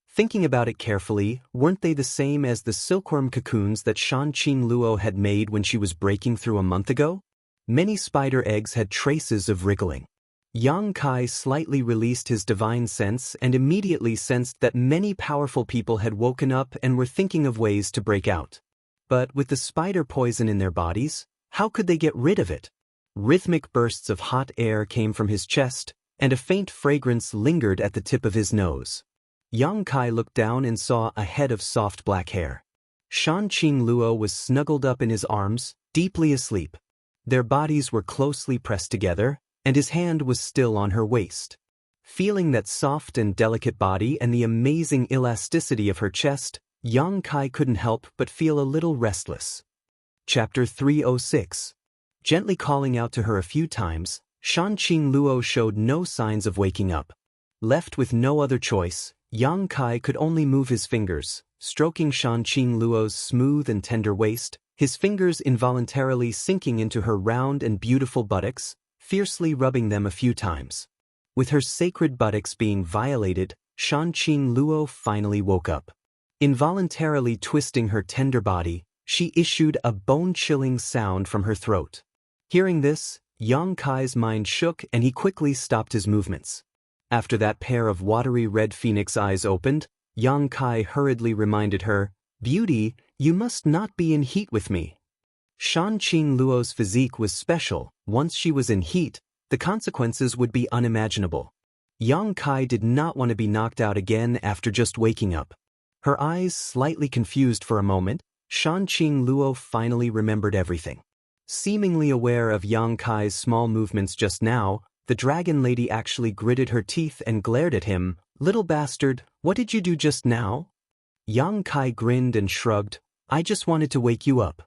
Thinking about it carefully, weren't they the same as the silkworm cocoons that Shanqing Luo had made when she was breaking through a month ago? Many spider eggs had traces of wriggling. Yang Kai slightly released his divine sense and immediately sensed that many powerful people had woken up and were thinking of ways to break out. But with the spider poison in their bodies, how could they get rid of it? Rhythmic bursts of hot air came from his chest, and a faint fragrance lingered at the tip of his nose. Yang Kai looked down and saw a head of soft black hair. Shanqing Luo was snuggled up in his arms, deeply asleep. Their bodies were closely pressed together, and his hand was still on her waist. Feeling that soft and delicate body and the amazing elasticity of her chest, Yang Kai couldn't help but feel a little restless. Chapter 306. Gently calling out to her a few times, Shanqing Luo showed no signs of waking up. Left with no other choice, Yang Kai could only move his fingers, stroking Shanqing Luo's smooth and tender waist, his fingers involuntarily sinking into her round and beautiful buttocks, fiercely rubbing them a few times. With her sacred buttocks being violated, Shanqing Luo finally woke up. Involuntarily twisting her tender body, she issued a bone-chilling sound from her throat. Hearing this, Yang Kai's mind shook and he quickly stopped his movements. After that pair of watery red phoenix eyes opened, Yang Kai hurriedly reminded her, "Beauty, you must not be in heat with me." Shanqing Luo's physique was special. Once she was in heat, the consequences would be unimaginable. Yang Kai did not want to be knocked out again after just waking up. Her eyes slightly confused for a moment, Shanqing Luo finally remembered everything. Seemingly aware of Yang Kai's small movements just now, the dragon lady actually gritted her teeth and glared at him. "Little bastard, what did you do just now?" Yang Kai grinned and shrugged, "I just wanted to wake you up."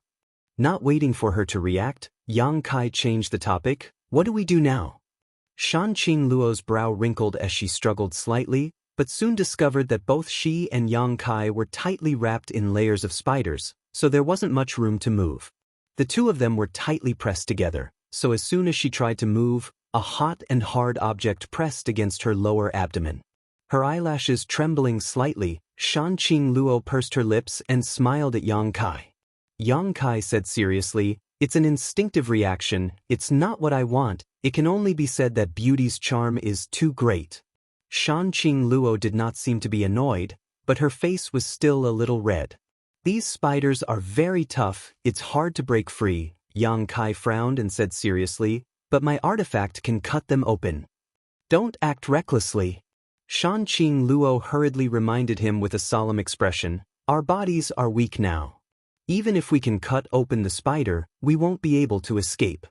Not waiting for her to react, Yang Kai changed the topic. "What do we do now?" Shanqing Luo's brow wrinkled as she struggled slightly, but soon discovered that both she and Yang Kai were tightly wrapped in layers of spiders, so there wasn't much room to move. The two of them were tightly pressed together, so as soon as she tried to move, a hot and hard object pressed against her lower abdomen. Her eyelashes trembling slightly, Shanqing Luo pursed her lips and smiled at Yang Kai. Yang Kai said seriously, "It's an instinctive reaction, it's not what I want, it can only be said that beauty's charm is too great." Shanqing Luo did not seem to be annoyed, but her face was still a little red. "These spiders are very tough, it's hard to break free," Yang Kai frowned and said seriously, "but my artifact can cut them open." "Don't act recklessly." Shanqing Luo hurriedly reminded him with a solemn expression, "Our bodies are weak now. Even if we can cut open the spider, we won't be able to escape.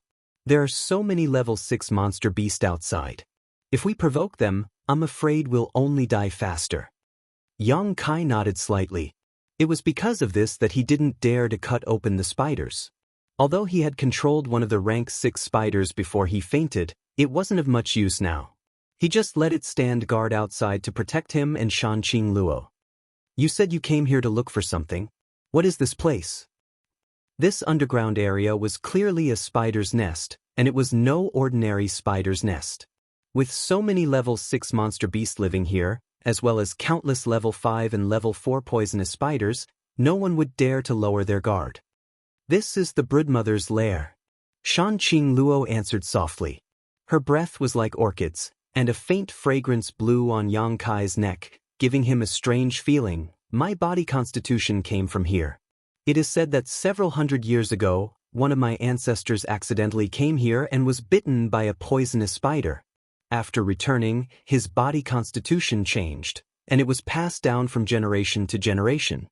There are so many level 6 monster beasts outside. If we provoke them, I'm afraid we'll only die faster." Yang Kai nodded slightly. It was because of this that he didn't dare to cut open the spiders. Although he had controlled one of the rank 6 spiders before he fainted, it wasn't of much use now. He just let it stand guard outside to protect him and Shanqing Luo. "You said you came here to look for something. What is this place?" This underground area was clearly a spider's nest, and it was no ordinary spider's nest. With so many level 6 monster beasts living here, as well as countless level 5 and level 4 poisonous spiders, no one would dare to lower their guard. "This is the broodmother's lair," Shanqing Luo answered softly. Her breath was like orchids, and a faint fragrance blew on Yang Kai's neck, giving him a strange feeling. "My body constitution came from here. It is said that several hundred years ago, one of my ancestors accidentally came here and was bitten by a poisonous spider. After returning, his body constitution changed, and it was passed down from generation to generation.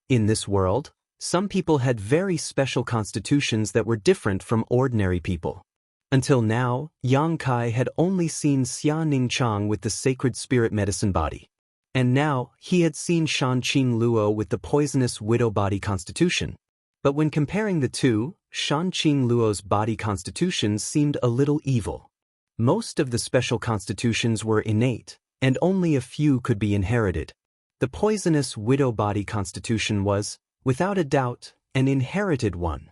In this world, some people had very special constitutions that were different from ordinary people. Until now, Yang Kai had only seen Xia Ningchang with the sacred spirit medicine body. And now, he had seen Shanqing Luo with the poisonous widow body constitution. But when comparing the two, Shanqing Luo's body constitution seemed a little evil. Most of the special constitutions were innate, and only a few could be inherited. The poisonous widow body constitution was, without a doubt, an inherited one.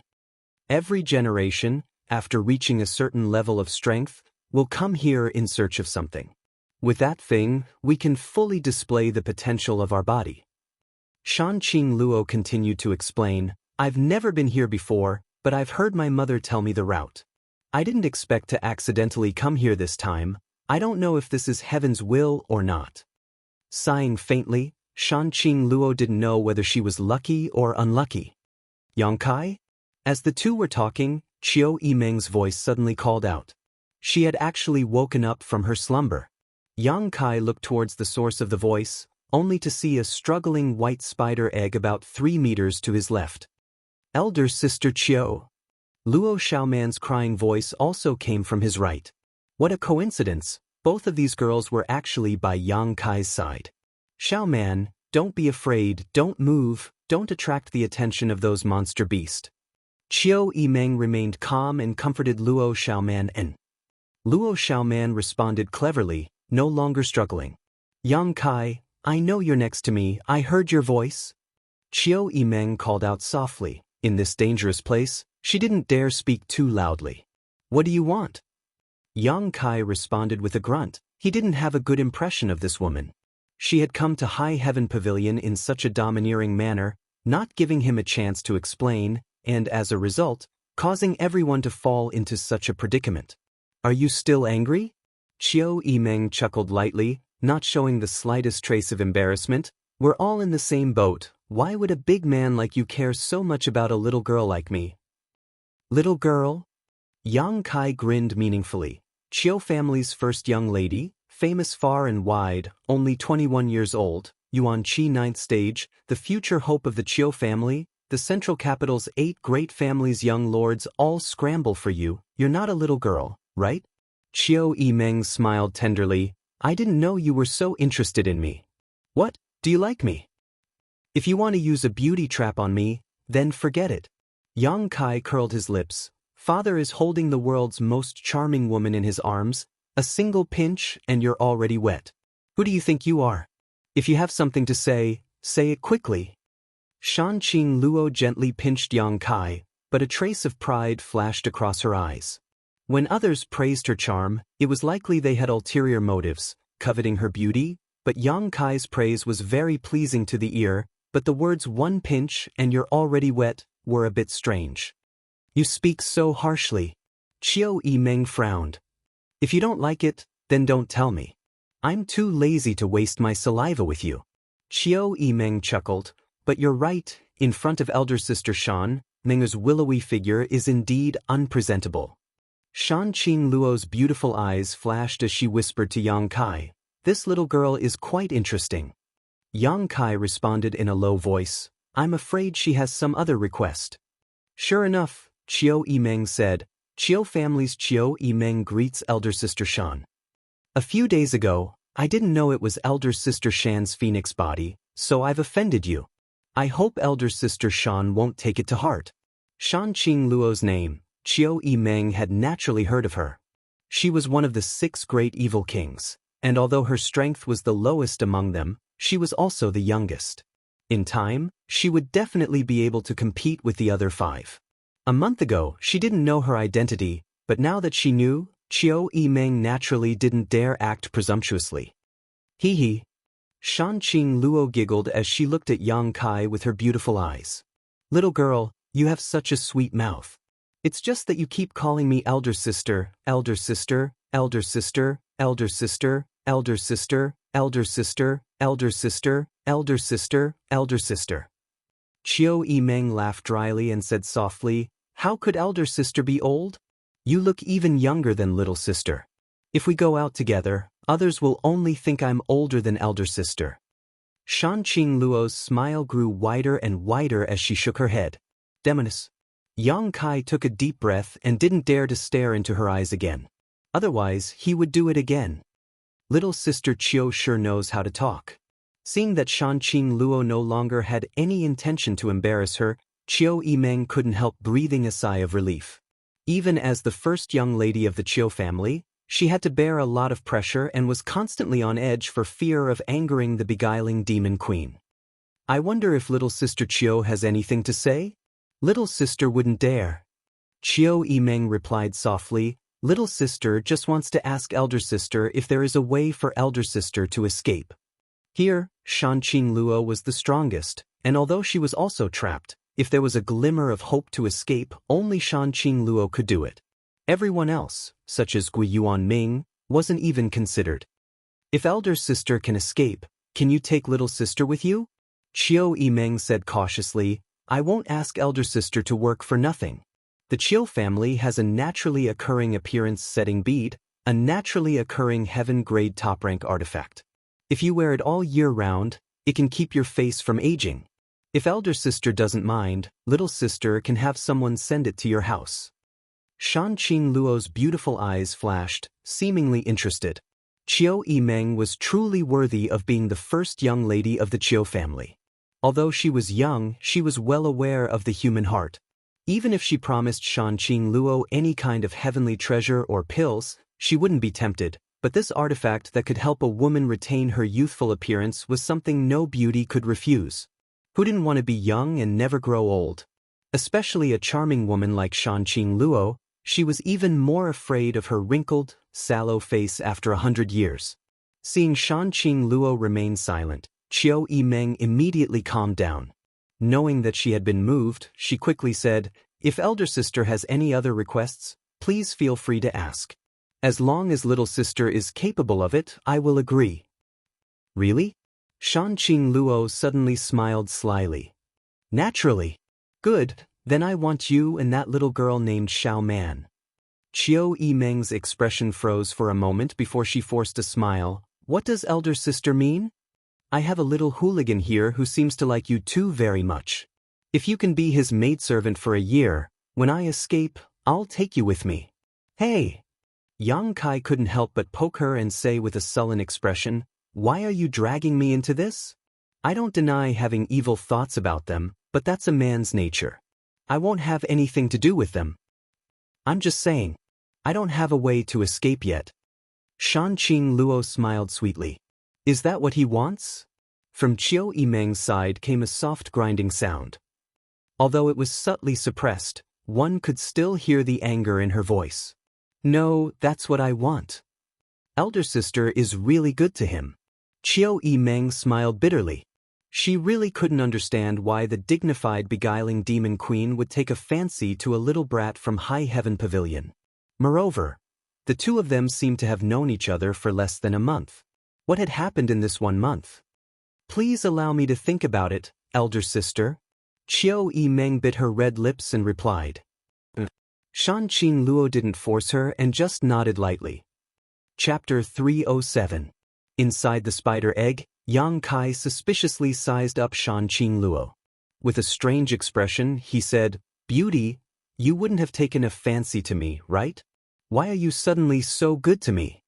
Every generation, after reaching a certain level of strength, will come here in search of something. With that thing, we can fully display the potential of our body. Shanqing Luo continued to explain, I've never been here before, but I've heard my mother tell me the route. I didn't expect to accidentally come here this time. I don't know if this is heaven's will or not. Sighing faintly, Shanqing Luo didn't know whether she was lucky or unlucky. Yang Kai? As the two were talking, Qiu Yimeng's voice suddenly called out. She had actually woken up from her slumber. Yang Kai looked towards the source of the voice, only to see a struggling white spider egg about 3 meters to his left. Elder Sister Qiu. Luo Xiaoman's crying voice also came from his right. What a coincidence, both of these girls were actually by Yang Kai's side. Xiaoman, don't be afraid, don't move, don't attract the attention of those monster beasts. Qiu Yimeng remained calm and comforted Luo Xiaoman and Luo Xiaoman responded cleverly, no longer struggling. Yang Kai, I know you're next to me, I heard your voice. Qiu Yimeng called out softly. In this dangerous place, she didn't dare speak too loudly. What do you want? Yang Kai responded with a grunt. He didn't have a good impression of this woman. She had come to High Heaven Pavilion in such a domineering manner, not giving him a chance to explain, and as a result, causing everyone to fall into such a predicament. Are you still angry? Qiu Yimeng chuckled lightly, not showing the slightest trace of embarrassment. We're all in the same boat. Why would a big man like you care so much about a little girl like me? Little girl? Yang Kai grinned meaningfully. Qiu family's first young lady, famous far and wide, only 21 years old, Yuan Qi 9th stage, the future hope of the Qiu family, the central capital's 8 great families' young lords all scramble for you. You're not a little girl, right? Qiu Yimeng smiled tenderly. I didn't know you were so interested in me. What, do you like me? If you want to use a beauty trap on me, then forget it. Yang Kai curled his lips. Father is holding the world's most charming woman in his arms. A single pinch and you're already wet. Who do you think you are? If you have something to say it quickly. Shanqing Luo gently pinched Yang Kai, but a trace of pride flashed across her eyes. When others praised her charm, it was likely they had ulterior motives, coveting her beauty, but Yang Kai's praise was very pleasing to the ear, but the words one pinch and you're already wet were a bit strange. You speak so harshly. Qiu Yimeng frowned. If you don't like it, then don't tell me. I'm too lazy to waste my saliva with you. Qiu Yimeng chuckled, but you're right, in front of elder sister Shan, Meng's willowy figure is indeed unpresentable. Shanqing Luo's beautiful eyes flashed as she whispered to Yang Kai, this little girl is quite interesting. Yang Kai responded in a low voice, I'm afraid she has some other request. Sure enough, Qiu Yimeng said, Qiu family's Qiu Yimeng greets elder sister Shan. A few days ago, I didn't know it was elder sister Shan's phoenix body, so I've offended you. I hope elder sister Shan won't take it to heart. Shanqing Luo's name, Qiu Yimeng had naturally heard of her. She was one of the 6 great evil kings, and although her strength was the lowest among them, she was also the youngest. In time, she would definitely be able to compete with the other 5. A month ago, she didn't know her identity, but now that she knew, Qiu Yimeng naturally didn't dare act presumptuously. Hee hee. Shanqing Luo giggled as she looked at Yang Kai with her beautiful eyes. Little girl, you have such a sweet mouth. It's just that you keep calling me elder sister, elder sister, elder sister, elder sister, elder sister, elder sister, elder sister, elder sister, elder sister. Qiu Yimeng laughed dryly and said softly, how could elder sister be old? You look even younger than little sister. If we go out together, others will only think I'm older than elder sister. Shanqing Luo's smile grew wider and wider as she shook her head. Demoness. Yang Kai took a deep breath and didn't dare to stare into her eyes again. Otherwise, he would do it again. Little sister Chiu sure knows how to talk. Seeing that Shanqing Luo no longer had any intention to embarrass her, Chiu Yimeng couldn't help breathing a sigh of relief. Even as the first young lady of the Chiu family, she had to bear a lot of pressure and was constantly on edge for fear of angering the beguiling demon queen. I wonder if little sister Chiu has anything to say? Little sister wouldn't dare. Chiu Yimeng replied softly, little sister just wants to ask elder sister if there is a way for elder sister to escape. Here, Shanqing Luo was the strongest, and although she was also trapped, if there was a glimmer of hope to escape, only Shanqing Luo could do it. Everyone else, such as Gui Yuanming, wasn't even considered. If elder sister can escape, can you take little sister with you? Chiu Yimeng said cautiously, I won't ask elder sister to work for nothing. The Chiu family has a naturally occurring appearance-setting bead, a naturally occurring heaven-grade top-rank artifact. If you wear it all year round, it can keep your face from aging. If elder sister doesn't mind, little sister can have someone send it to your house. Shanqing Luo's beautiful eyes flashed, seemingly interested. Chiu Yimeng was truly worthy of being the first young lady of the Chiu family. Although she was young, she was well aware of the human heart. Even if she promised Shanqing Luo any kind of heavenly treasure or pills, she wouldn't be tempted, but this artifact that could help a woman retain her youthful appearance was something no beauty could refuse. Who didn't want to be young and never grow old? Especially a charming woman like Shanqing Luo. She was even more afraid of her wrinkled, sallow face after 100 years. Seeing Shanqing Luo remain silent, Chiu Yimeng immediately calmed down. Knowing that she had been moved, she quickly said, if elder sister has any other requests, please feel free to ask. As long as little sister is capable of it, I will agree. Really? Shanqing Luo suddenly smiled slyly. Naturally. Good. Then I want you and that little girl named Xiao Man. Chiu Yimeng's expression froze for a moment before she forced a smile. What does elder sister mean? I have a little hooligan here who seems to like you too very much. If you can be his maidservant for a year, when I escape, I'll take you with me. Hey! Yang Kai couldn't help but poke her and say with a sullen expression, why are you dragging me into this? I don't deny having evil thoughts about them, but that's a man's nature. I won't have anything to do with them. I'm just saying, I don't have a way to escape yet. Shanqing Luo smiled sweetly. Is that what he wants? From Chiu Yimeng's side came a soft grinding sound. Although it was subtly suppressed, one could still hear the anger in her voice. No, that's what I want. Elder sister is really good to him. Chiu Yimeng smiled bitterly. She really couldn't understand why the dignified beguiling demon queen would take a fancy to a little brat from High Heaven Pavilion. Moreover, the two of them seemed to have known each other for less than a month. What had happened in this 1 month? Please allow me to think about it, elder sister. Chiu Yimeng bit her red lips and replied. Shanqing Luo didn't force her and just nodded lightly. Chapter 307. Inside the spider egg, Yang Kai suspiciously sized up Shanqing Luo. With a strange expression, he said, Beauty, you wouldn't have taken a fancy to me, right? Why are you suddenly so good to me?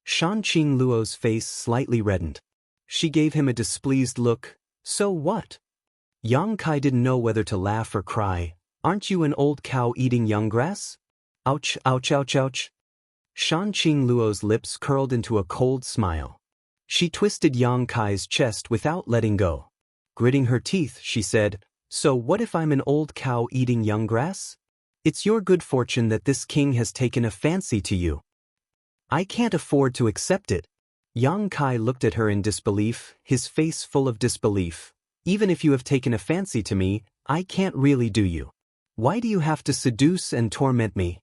Shanqing Luo's face slightly reddened. She gave him a displeased look. So what? Yang Kai didn't know whether to laugh or cry. Aren't you an old cow eating young grass? Ouch, ouch, ouch, ouch. Shanqing Luo's lips curled into a cold smile. She twisted Yang Kai's chest without letting go. Gritting her teeth, she said, So what if I'm an old cow eating young grass? It's your good fortune that this king has taken a fancy to you. I can't afford to accept it. Yang Kai looked at her in disbelief, his face full of disbelief. Even if you have taken a fancy to me, I can't really do you. Why do you have to seduce and torment me?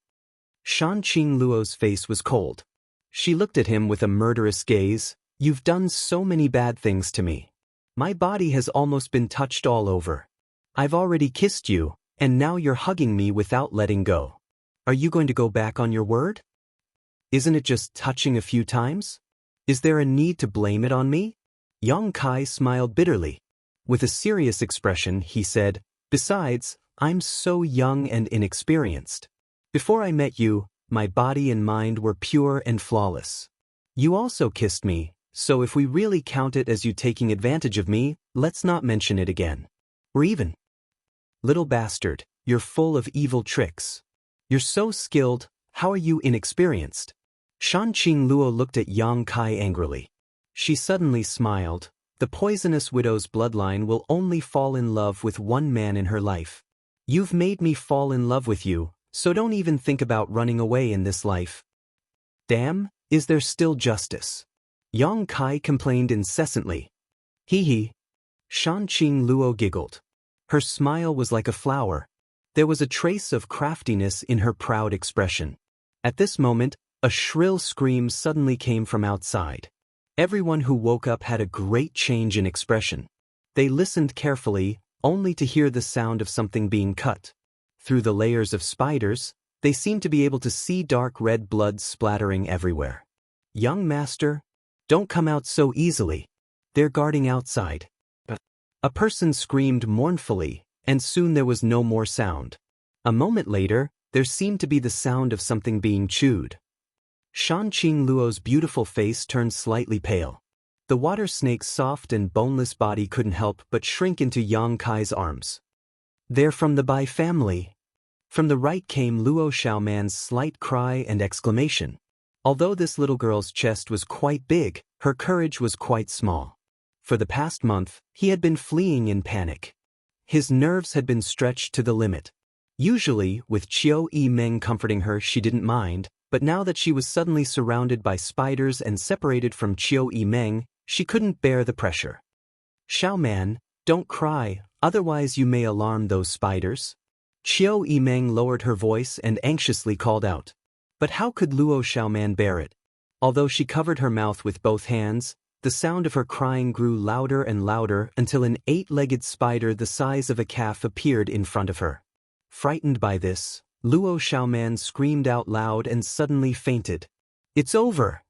Shanqing Luo's face was cold. She looked at him with a murderous gaze. You've done so many bad things to me. My body has almost been touched all over. I've already kissed you, and now you're hugging me without letting go. Are you going to go back on your word? Isn't it just touching a few times? Is there a need to blame it on me? Yang Kai smiled bitterly. With a serious expression, he said, "Besides, I'm so young and inexperienced. Before I met you, my body and mind were pure and flawless. You also kissed me, so if we really count it as you taking advantage of me, let's not mention it again. Or even, little bastard, you're full of evil tricks. You're so skilled, how are you inexperienced?" Shanqing Luo looked at Yang Kai angrily. She suddenly smiled. The poisonous widow's bloodline will only fall in love with one man in her life. You've made me fall in love with you, so don't even think about running away in this life. Damn, is there still justice? Yang Kai complained incessantly. Hee hee. Shanqing Luo giggled. Her smile was like a flower. There was a trace of craftiness in her proud expression. At this moment, a shrill scream suddenly came from outside. Everyone who woke up had a great change in expression. They listened carefully, only to hear the sound of something being cut. Through the layers of spiders, they seemed to be able to see dark red blood splattering everywhere. "Young master, don't come out so easily. They're guarding outside." A person screamed mournfully, and soon there was no more sound. A moment later, there seemed to be the sound of something being chewed. Shanqing Luo's beautiful face turned slightly pale. The water snake's soft and boneless body couldn't help but shrink into Yang Kai's arms. "They're from the Bai family." From the right came Luo Xiaoman's slight cry and exclamation. Although this little girl's chest was quite big, her courage was quite small. For the past month, he had been fleeing in panic. His nerves had been stretched to the limit. Usually, with Qiu Yimeng comforting her, she didn't mind, but now that she was suddenly surrounded by spiders and separated from Qiu Yimeng, she couldn't bear the pressure. "Xiaoman, don't cry, otherwise you may alarm those spiders." Qiu Yimeng lowered her voice and anxiously called out. But how could Luo Xiaoman bear it? Although she covered her mouth with both hands, the sound of her crying grew louder and louder until an 8-legged spider the size of a calf appeared in front of her. Frightened by this, Luo Xiaoman screamed out loud and suddenly fainted. "It's over!"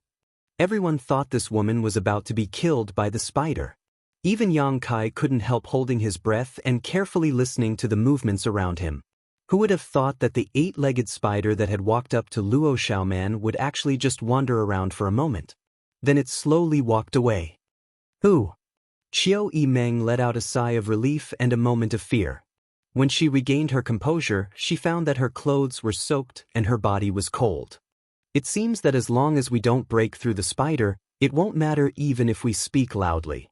Everyone thought this woman was about to be killed by the spider. Even Yang Kai couldn't help holding his breath and carefully listening to the movements around him. Who would have thought that the 8-legged spider that had walked up to Luo Xiaoman would actually just wander around for a moment? Then it slowly walked away. "Who?" Qiu Yimeng let out a sigh of relief and a moment of fear. When she regained her composure, she found that her clothes were soaked and her body was cold. "It seems that as long as we don't break through the spider, it won't matter even if we speak loudly,"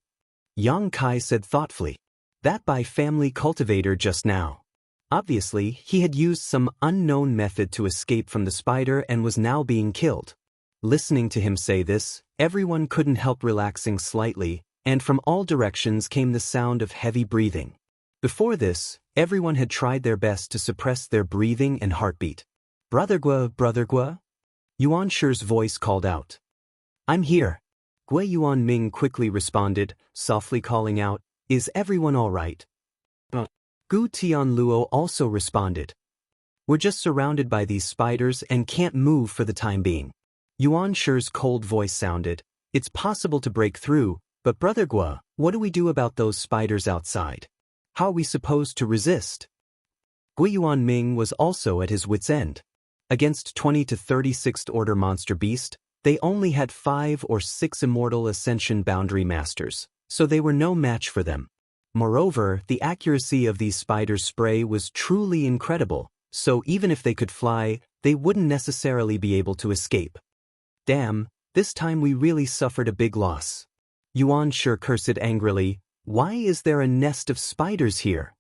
Yang Kai said thoughtfully. "That Bai family cultivator just now. Obviously, he had used some unknown method to escape from the spider and was now being killed." Listening to him say this, everyone couldn't help relaxing slightly, and from all directions came the sound of heavy breathing. Before this, everyone had tried their best to suppress their breathing and heartbeat. Brother Gua, Yuan Shi's voice called out. "I'm here." Gui Yuan Ming quickly responded, softly calling out, "Is everyone all right?" Gu Tianluo also responded. "We're just surrounded by these spiders and can't move for the time being." Yuan Shi's cold voice sounded, "It's possible to break through, but Brother Gua, what do we do about those spiders outside? How are we supposed to resist?" Gui Yuan Ming was also at his wit's end. Against 20 to 36th order monster beast, they only had 5 or 6 immortal ascension boundary masters, so they were no match for them. Moreover, the accuracy of these spiders' spray was truly incredible, so even if they could fly, they wouldn't necessarily be able to escape. "Damn, this time we really suffered a big loss." Yuan Shi cursed angrily, "Why is there a nest of spiders here?"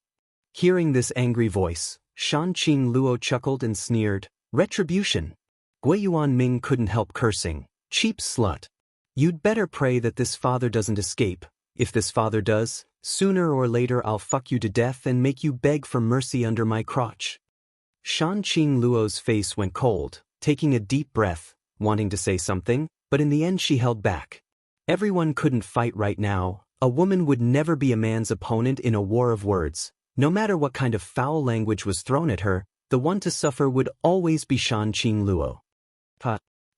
Hearing this angry voice, Shanqing Luo chuckled and sneered, "Retribution." Gui Yuan Ming couldn't help cursing, "Cheap slut. You'd better pray that this father doesn't escape. If this father does, sooner or later I'll fuck you to death and make you beg for mercy under my crotch." Shanqing Luo's face went cold, taking a deep breath, wanting to say something, but in the end she held back. Everyone couldn't fight right now. A woman would never be a man's opponent in a war of words. No matter what kind of foul language was thrown at her, the one to suffer would always be Shanqing Luo.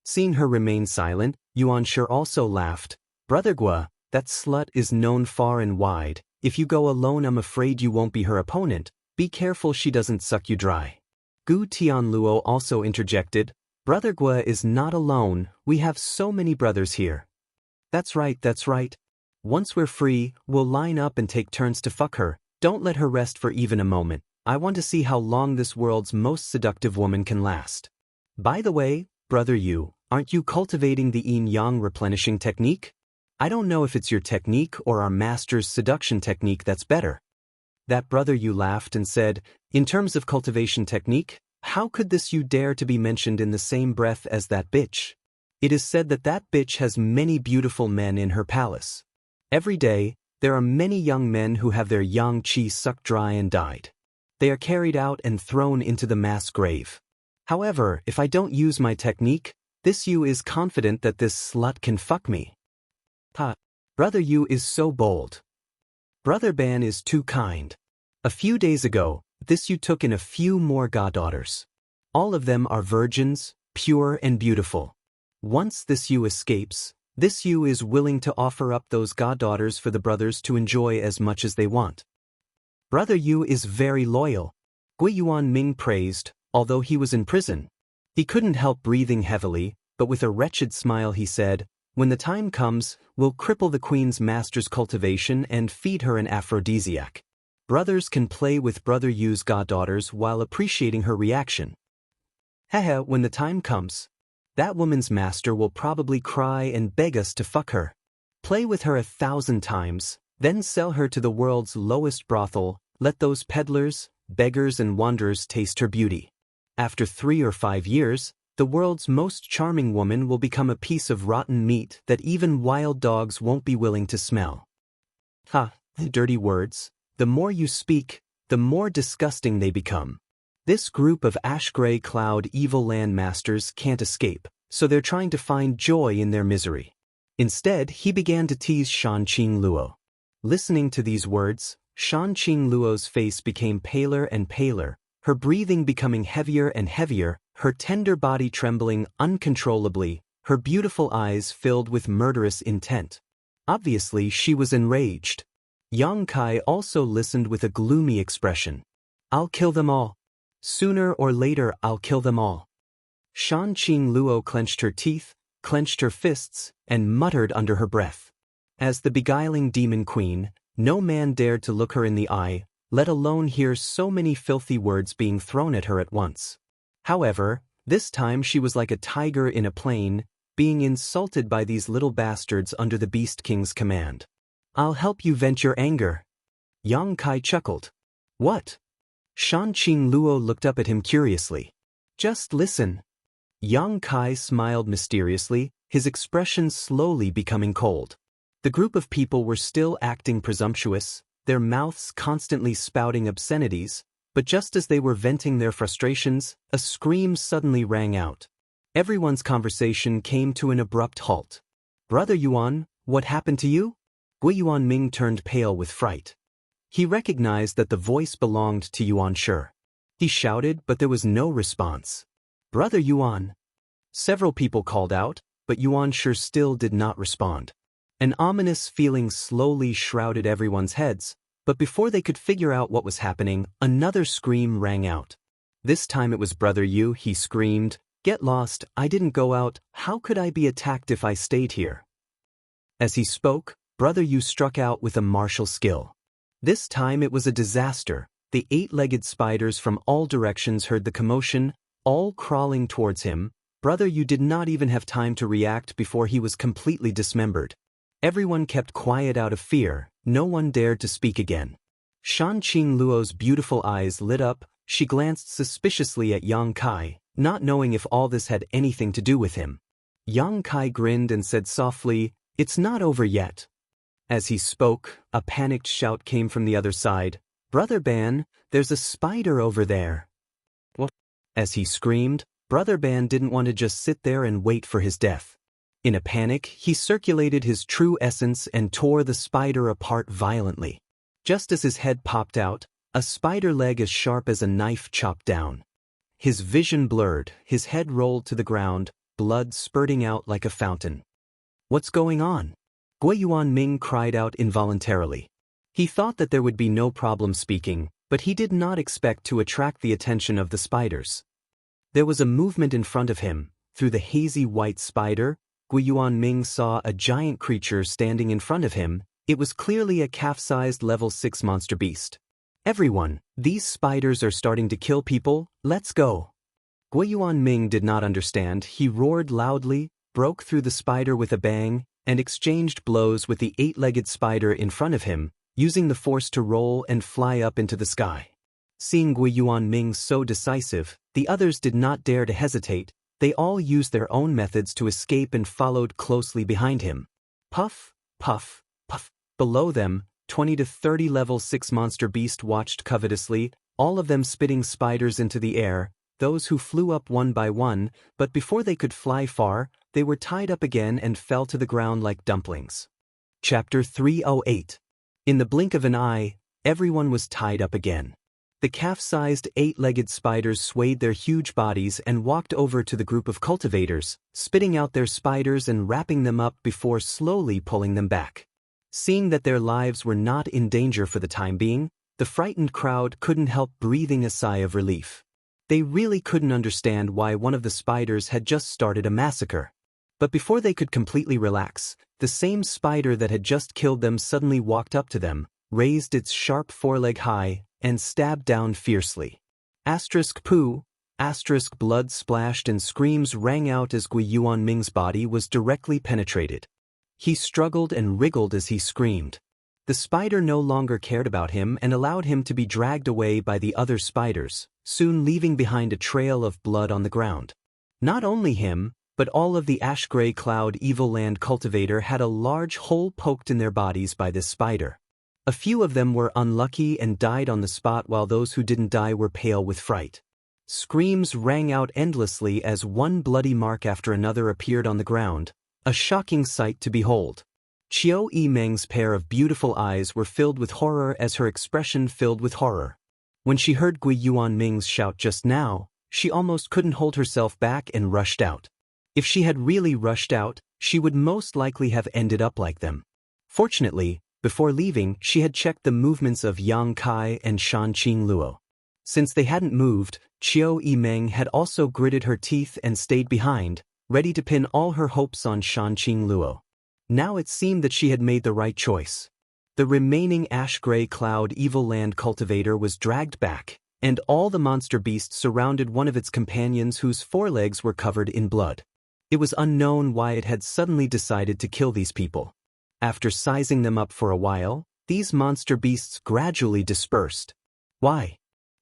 Seeing her remain silent, Yuan Shi also laughed. Brother Gua, that slut is known far and wide. If you go alone, I'm afraid you won't be her opponent. Be careful she doesn't suck you dry. Gu Tianluo also interjected. Brother Gua is not alone, we have so many brothers here. That's right, that's right. Once we're free, we'll line up and take turns to fuck her. Don't let her rest for even a moment. I want to see how long this world's most seductive woman can last. By the way, Brother Yu, aren't you cultivating the yin-yang replenishing technique? I don't know if it's your technique or our master's seduction technique that's better. That Brother Yu laughed and said, in terms of cultivation technique, how could this Yu dare to be mentioned in the same breath as that bitch? It is said that that bitch has many beautiful men in her palace. Every day, there are many young men who have their yang qi sucked dry and died. They are carried out and thrown into the mass grave. However, if I don't use my technique, this Yu is confident that this slut can fuck me. Ha! Brother Yu is so bold. Brother Ban is too kind. A few days ago, this Yu took in a few more goddaughters. All of them are virgins, pure and beautiful. Once this Yu escapes, this Yu is willing to offer up those goddaughters for the brothers to enjoy as much as they want. Brother Yu is very loyal. Gui Yuan Ming praised, although he was in prison. He couldn't help breathing heavily, but with a wretched smile he said, when the time comes, we'll cripple the queen's master's cultivation and feed her an aphrodisiac. Brothers can play with Brother Yu's goddaughters while appreciating her reaction. Haha, when the time comes, that woman's master will probably cry and beg us to fuck her. Play with her 1,000 times, then sell her to the world's lowest brothel, let those peddlers, beggars and wanderers taste her beauty. After 3 or 5 years, the world's most charming woman will become a piece of rotten meat that even wild dogs won't be willing to smell. Ha, dirty words. The more you speak, the more disgusting they become. This group of ash-gray cloud evil land masters can't escape, so they're trying to find joy in their misery. Instead, he began to tease Shan Qingluo. Listening to these words, Shan Qingluo's face became paler and paler, her breathing becoming heavier and heavier, her tender body trembling uncontrollably, her beautiful eyes filled with murderous intent. Obviously, she was enraged. Yang Kai also listened with a gloomy expression. I'll kill them all. Sooner or later, I'll kill them all. Shan Qingluo clenched her teeth, clenched her fists, and muttered under her breath. As the beguiling demon queen, no man dared to look her in the eye, let alone hear so many filthy words being thrown at her at once. However, this time she was like a tiger in a plain, being insulted by these little bastards under the Beast King's command. I'll help you vent your anger. Yang Kai chuckled. What? Shan Qingluo looked up at him curiously. Just listen. Yang Kai smiled mysteriously, his expression slowly becoming cold. The group of people were still acting presumptuous, their mouths constantly spouting obscenities, but just as they were venting their frustrations, a scream suddenly rang out. Everyone's conversation came to an abrupt halt. Brother Yuan, what happened to you? Gui Yuan Ming turned pale with fright. He recognized that the voice belonged to Yuan Shi. He shouted, but there was no response. Brother Yuan. Several people called out, but Yuan Shi still did not respond. An ominous feeling slowly shrouded everyone's heads, but before they could figure out what was happening, another scream rang out. This time it was Brother Yu, he screamed, Get lost, I didn't go out, how could I be attacked if I stayed here? As he spoke, Brother Yu struck out with a martial skill. This time it was a disaster. The 8-legged spiders from all directions heard the commotion, all crawling towards him. Brother Yu did not even have time to react before he was completely dismembered. Everyone kept quiet out of fear, no one dared to speak again. Shan Qingluo's beautiful eyes lit up, she glanced suspiciously at Yang Kai, not knowing if all this had anything to do with him. Yang Kai grinned and said softly, It's not over yet. As he spoke, a panicked shout came from the other side. Brother Ban, there's a spider over there. What? As he screamed, Brother Ban didn't want to just sit there and wait for his death. In a panic, he circulated his true essence and tore the spider apart violently. Just as his head popped out, a spider leg as sharp as a knife chopped down. His vision blurred, his head rolled to the ground, blood spurting out like a fountain. "What's going on?" Gui Yuanming cried out involuntarily. He thought that there would be no problem speaking, but he did not expect to attract the attention of the spiders. There was a movement in front of him. Through the hazy white spider, Gui Yuanming saw a giant creature standing in front of him. It was clearly a calf-sized level 6 monster beast. "Everyone, these spiders are starting to kill people, let's go." Gui Yuanming did not understand. He roared loudly, broke through the spider with a bang, and exchanged blows with the 8-legged spider in front of him, using the force to roll and fly up into the sky. Seeing Gui Yuanming so decisive, the others did not dare to hesitate. They all used their own methods to escape and followed closely behind him. Puff, puff, puff. Below them, 20 to 30 level 6 monster beast watched covetously, all of them spitting spiders into the air, those who flew up one by one, but before they could fly far, they were tied up again and fell to the ground like dumplings. Chapter 308. In the blink of an eye, everyone was tied up again. The calf-sized 8-legged spiders swayed their huge bodies and walked over to the group of cultivators, spitting out their spiders and wrapping them up before slowly pulling them back. Seeing that their lives were not in danger for the time being, the frightened crowd couldn't help breathing a sigh of relief. They really couldn't understand why one of the spiders had just started a massacre. But before they could completely relax, the same spider that had just killed them suddenly walked up to them, raised its sharp foreleg high, and stabbed down fiercely. Poo! Blood splashed and screams rang out as Gui Yuanming's body was directly penetrated. He struggled and wriggled as he screamed. The spider no longer cared about him and allowed him to be dragged away by the other spiders, soon leaving behind a trail of blood on the ground. Not only him, but all of the ash-gray cloud evil land cultivator had a large hole poked in their bodies by this spider. A few of them were unlucky and died on the spot, while those who didn't die were pale with fright. Screams rang out endlessly as one bloody mark after another appeared on the ground, a shocking sight to behold. Qiu Yimeng's pair of beautiful eyes were filled with horror as her expression filled with horror. When she heard Gui Yuanming's shout just now, she almost couldn't hold herself back and rushed out. If she had really rushed out, she would most likely have ended up like them. Fortunately, before leaving, she had checked the movements of Yang Kai and Shanqing Luo. Since they hadn't moved, Qiu Yimeng had also gritted her teeth and stayed behind, ready to pin all her hopes on Shanqing Luo. Now it seemed that she had made the right choice. The remaining ash-gray cloud evil land cultivator was dragged back, and all the monster beasts surrounded one of its companions whose forelegs were covered in blood. It was unknown why it had suddenly decided to kill these people. After sizing them up for a while, these monster beasts gradually dispersed. Why?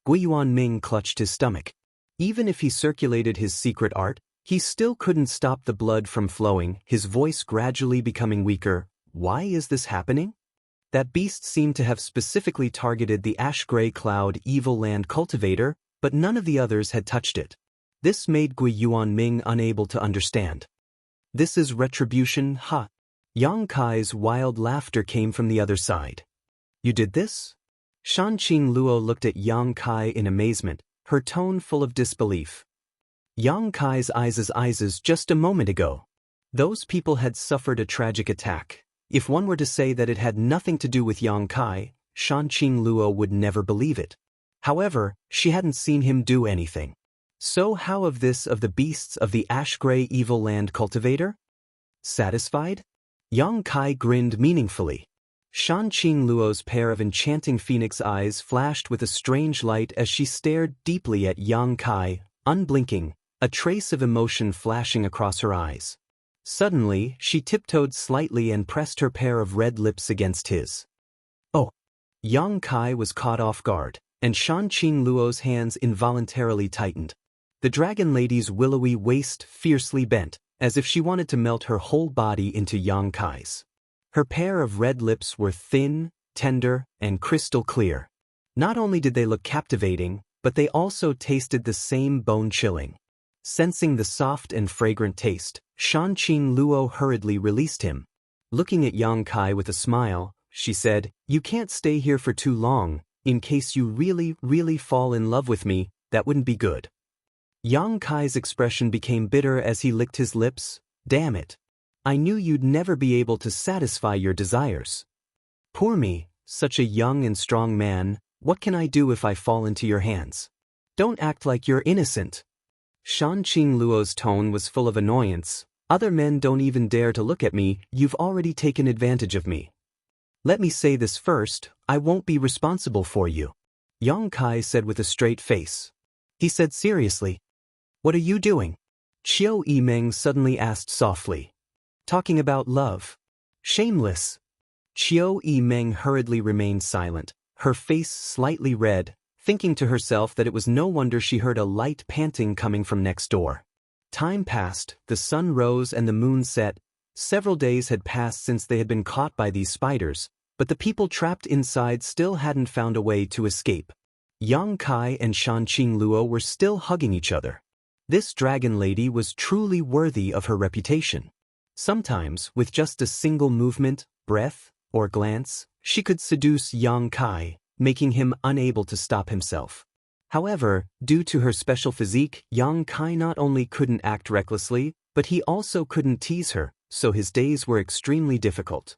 Gui Yuanming clutched his stomach. Even if he circulated his secret art, he still couldn't stop the blood from flowing, his voice gradually becoming weaker. Why is this happening? That beast seemed to have specifically targeted the ash-gray cloud evil land cultivator, but none of the others had touched it. This made Gui Yuanming unable to understand. This is retribution, ha! Yang Kai's wild laughter came from the other side. You did this? Shanqing Luo looked at Yang Kai in amazement, her tone full of disbelief. Yang Kai's eyes just a moment ago. Those people had suffered a tragic attack. If one were to say that it had nothing to do with Yang Kai, Shanqing Luo would never believe it. However, she hadn't seen him do anything. So how of the beasts of the ash-gray evil land cultivator? Satisfied? Yang Kai grinned meaningfully. Shanqing Luo's pair of enchanting phoenix eyes flashed with a strange light as she stared deeply at Yang Kai, unblinking, a trace of emotion flashing across her eyes. Suddenly, she tiptoed slightly and pressed her pair of red lips against his. Oh! Yang Kai was caught off guard, and Shanqing Luo's hands involuntarily tightened. The dragon lady's willowy waist fiercely bent, as if she wanted to melt her whole body into Yang Kai's. Her pair of red lips were thin, tender, and crystal clear. Not only did they look captivating, but they also tasted the same bone-chilling. Sensing the soft and fragrant taste, Shanqing Luo hurriedly released him. Looking at Yang Kai with a smile, she said, "You can't stay here for too long. In case you really fall in love with me, that wouldn't be good." Yang Kai's expression became bitter as he licked his lips. Damn it. I knew you'd never be able to satisfy your desires. Poor me, such a young and strong man, what can I do if I fall into your hands? Don't act like you're innocent. Shan Qing Luo's tone was full of annoyance. Other men don't even dare to look at me, you've already taken advantage of me. Let me say this first, I won't be responsible for you. Yang Kai said with a straight face. He said seriously. What are you doing? Qiu Yimeng suddenly asked softly. Talking about love. Shameless. Qiu Yimeng hurriedly remained silent, her face slightly red, thinking to herself that it was no wonder she heard a light panting coming from next door. Time passed, the sun rose and the moon set. Several days had passed since they had been caught by these spiders, but the people trapped inside still hadn't found a way to escape. Yang Kai and Shan Qing Luo were still hugging each other. This dragon lady was truly worthy of her reputation. Sometimes, with just a single movement, breath, or glance, she could seduce Yang Kai, making him unable to stop himself. However, due to her special physique, Yang Kai not only couldn't act recklessly, but he also couldn't tease her, so his days were extremely difficult.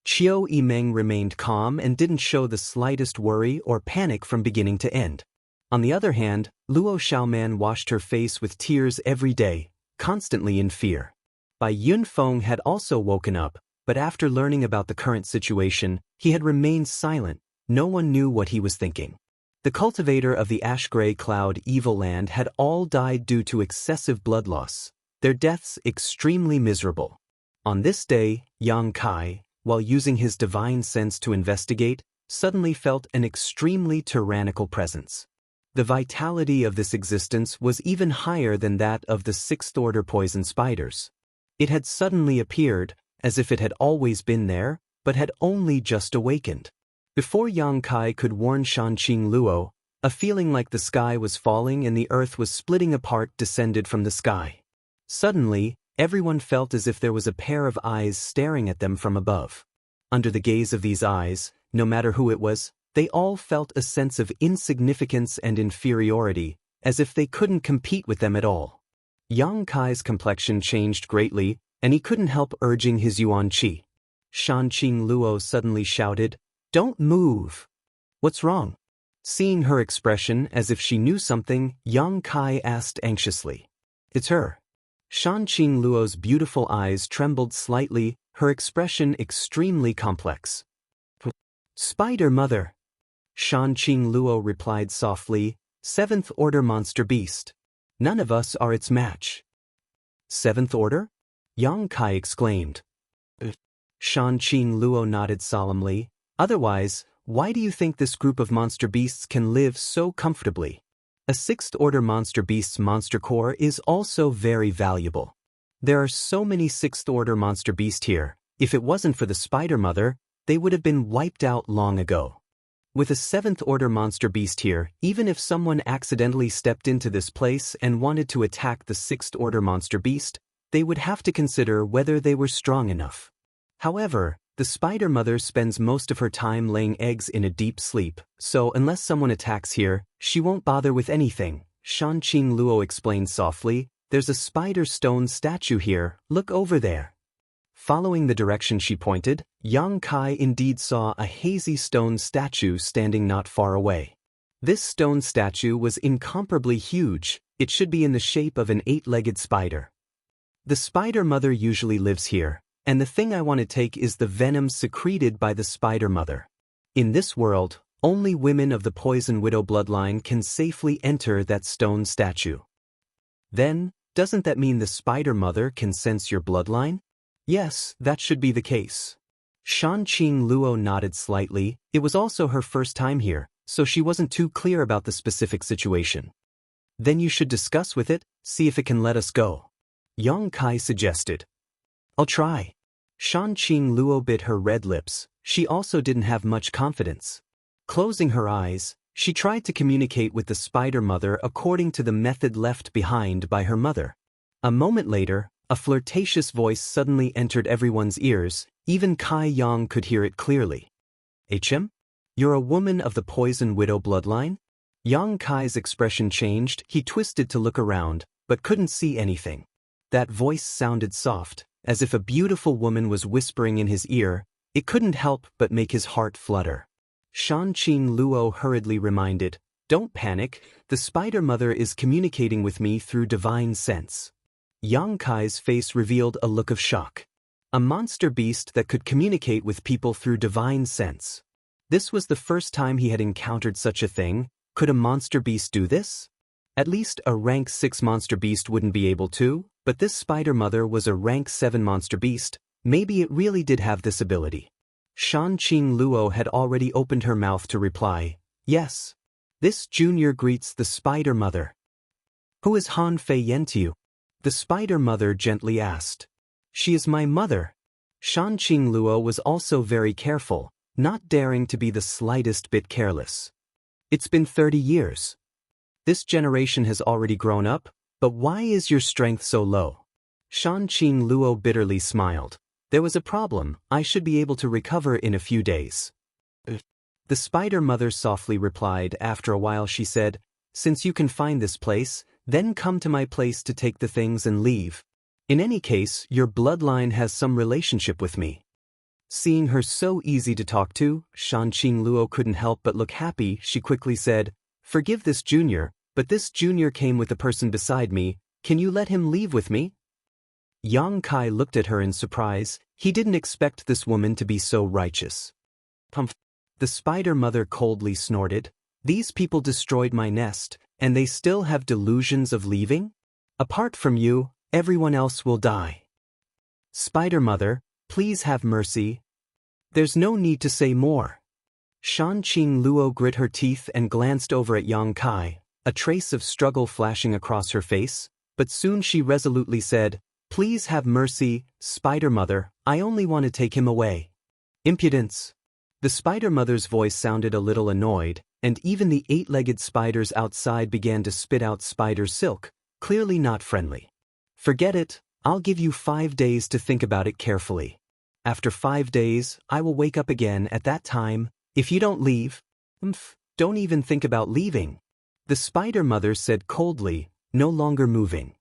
Qiu Yimeng remained calm and didn't show the slightest worry or panic from beginning to end. On the other hand, Luo Xiaoman washed her face with tears every day, constantly in fear. Bai Yunfeng had also woken up, but after learning about the current situation, he had remained silent. No one knew what he was thinking. The cultivator of the ash-gray cloud evil land had all died due to excessive blood loss, their deaths extremely miserable. On this day, Yang Kai, while using his divine sense to investigate, suddenly felt an extremely tyrannical presence. The vitality of this existence was even higher than that of the sixth-order poison spiders. It had suddenly appeared, as if it had always been there, but had only just awakened. Before Yang Kai could warn Shan Qing Luo, a feeling like the sky was falling and the earth was splitting apart descended from the sky. Suddenly, everyone felt as if there was a pair of eyes staring at them from above. Under the gaze of these eyes, no matter who it was, they all felt a sense of insignificance and inferiority, as if they couldn't compete with them at all. Yang Kai's complexion changed greatly, and he couldn't help urging his yuan qi. Shan Qing Luo suddenly shouted, "Don't move!" "What's wrong?" Seeing her expression as if she knew something, Yang Kai asked anxiously. "It's her." Shan Qing Luo's beautiful eyes trembled slightly, her expression extremely complex. "Spider Mother." Shan Qing Luo replied softly, "Seventh Order monster beast. None of us are its match." "Seventh Order?" Yang Kai exclaimed. Shan Qing Luo nodded solemnly. "Otherwise, why do you think this group of monster beasts can live so comfortably? A sixth-order monster beast's monster core is also very valuable. There are so many sixth-order monster beasts here. If it wasn't for the Spider Mother, they would have been wiped out long ago. With a seventh-order monster beast here, even if someone accidentally stepped into this place and wanted to attack the sixth-order monster beast, they would have to consider whether they were strong enough. However, the Spider Mother spends most of her time laying eggs in a deep sleep, so unless someone attacks here, she won't bother with anything," Shan Qing Luo explained softly. "There's a spider stone statue here, look over there." Following the direction she pointed, Yang Kai indeed saw a hazy stone statue standing not far away. This stone statue was incomparably huge. It should be in the shape of an 8-legged spider. The Spider Mother usually lives here, and the thing I want to take is the venom secreted by the Spider Mother. In this world, only women of the Poison Widow bloodline can safely enter that stone statue. Then, doesn't that mean the Spider Mother can sense your bloodline? Yes, that should be the case. Shan Qing Luo nodded slightly. It was also her first time here, so she wasn't too clear about the specific situation. "Then you should discuss with it, see if it can let us go," Yang Kai suggested. "I'll try." Shan Qing Luo bit her red lips. She also didn't have much confidence. Closing her eyes, she tried to communicate with the Spider Mother according to the method left behind by her mother. A moment later, a flirtatious voice suddenly entered everyone's ears. Even Kai Yang could hear it clearly. "HM? You're a woman of the Poison Widow bloodline?" Yang Kai's expression changed. He twisted to look around, but couldn't see anything. That voice sounded soft, as if a beautiful woman was whispering in his ear. It couldn't help but make his heart flutter. Shanqing Luo hurriedly reminded, "Don't panic, the Spider Mother is communicating with me through divine sense." Yang Kai's face revealed a look of shock. A monster beast that could communicate with people through divine sense. This was the first time he had encountered such a thing. Could a monster beast do this? At least a rank 6 monster beast wouldn't be able to, but this Spider Mother was a rank 7 monster beast. Maybe it really did have this ability. Shanqing Luo had already opened her mouth to reply, "Yes. This junior greets the Spider Mother." "Who is Han Fei Yen to you?" the Spider Mother gently asked. "She is my mother." Shanqing Luo was also very careful, not daring to be the slightest bit careless. "It's been 30 years. This generation has already grown up, but why is your strength so low?" Shanqing Luo bitterly smiled. "There was a problem. I should be able to recover in a few days." The Spider Mother softly replied. After a while she said, "Since you can find this place, then come to my place to take the things and leave. In any case, your bloodline has some relationship with me." Seeing her so easy to talk to, Shanqing Luo couldn't help but look happy. She quickly said, "Forgive this junior, but this junior came with the person beside me. Can you let him leave with me?" Yang Kai looked at her in surprise. He didn't expect this woman to be so righteous. "Humph." The Spider Mother coldly snorted. "These people destroyed my nest, and they still have delusions of leaving? Apart from you, everyone else will die. Spider Mother, please have mercy." "There's no need to say more." Shanqing Luo grit her teeth and glanced over at Yang Kai, a trace of struggle flashing across her face, but soon she resolutely said, "Please have mercy, Spider Mother, I only want to take him away." "Impudence." The Spider Mother's voice sounded a little annoyed, and even the 8-legged spiders outside began to spit out spider silk, clearly not friendly. "Forget it, I'll give you 5 days to think about it carefully. After 5 days, I will wake up again. At that time, if you don't leave, don't even think about leaving," the Spider Mother said coldly, no longer moving.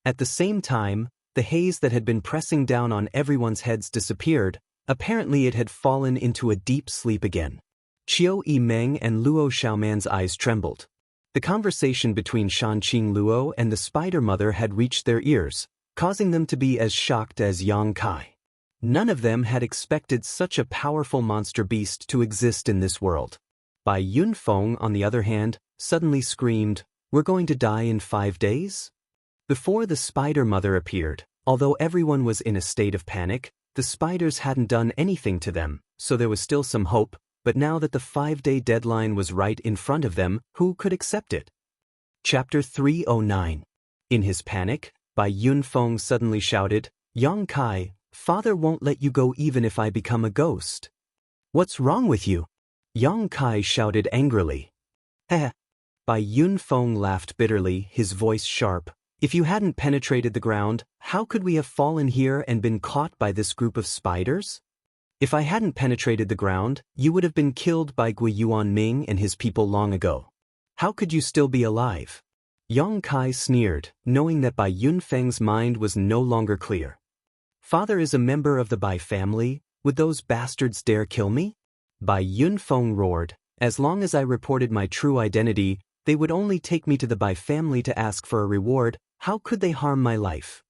At the same time, the haze that had been pressing down on everyone's heads disappeared. Apparently it had fallen into a deep sleep again. Qiu Yimeng and Luo Xiaoman's eyes trembled. The conversation between Shanqing Luo and the Spider Mother had reached their ears, causing them to be as shocked as Yang Kai. None of them had expected such a powerful monster beast to exist in this world. Bai Yunfeng, on the other hand, suddenly screamed, "We're going to die in 5 days?" Before the Spider Mother appeared, although everyone was in a state of panic, the spiders hadn't done anything to them, so there was still some hope, but now that the 5-day deadline was right in front of them, who could accept it? Chapter 309. In his panic, Bai Yunfeng suddenly shouted, "Yang Kai, Father won't let you go even if I become a ghost." "What's wrong with you?" Yang Kai shouted angrily. "Heh." Bai Yunfeng laughed bitterly, his voice sharp. "If you hadn't penetrated the ground, how could we have fallen here and been caught by this group of spiders? If I hadn't penetrated the ground, you would have been killed by Gui Yuanming and his people long ago. How could you still be alive?" Yang Kai sneered, knowing that Bai Yunfeng's mind was no longer clear. "Father is a member of the Bai family. Would those bastards dare kill me?" Bai Yunfeng roared. "As long as I reported my true identity, they would only take me to the Bai family to ask for a reward. How could they harm my life?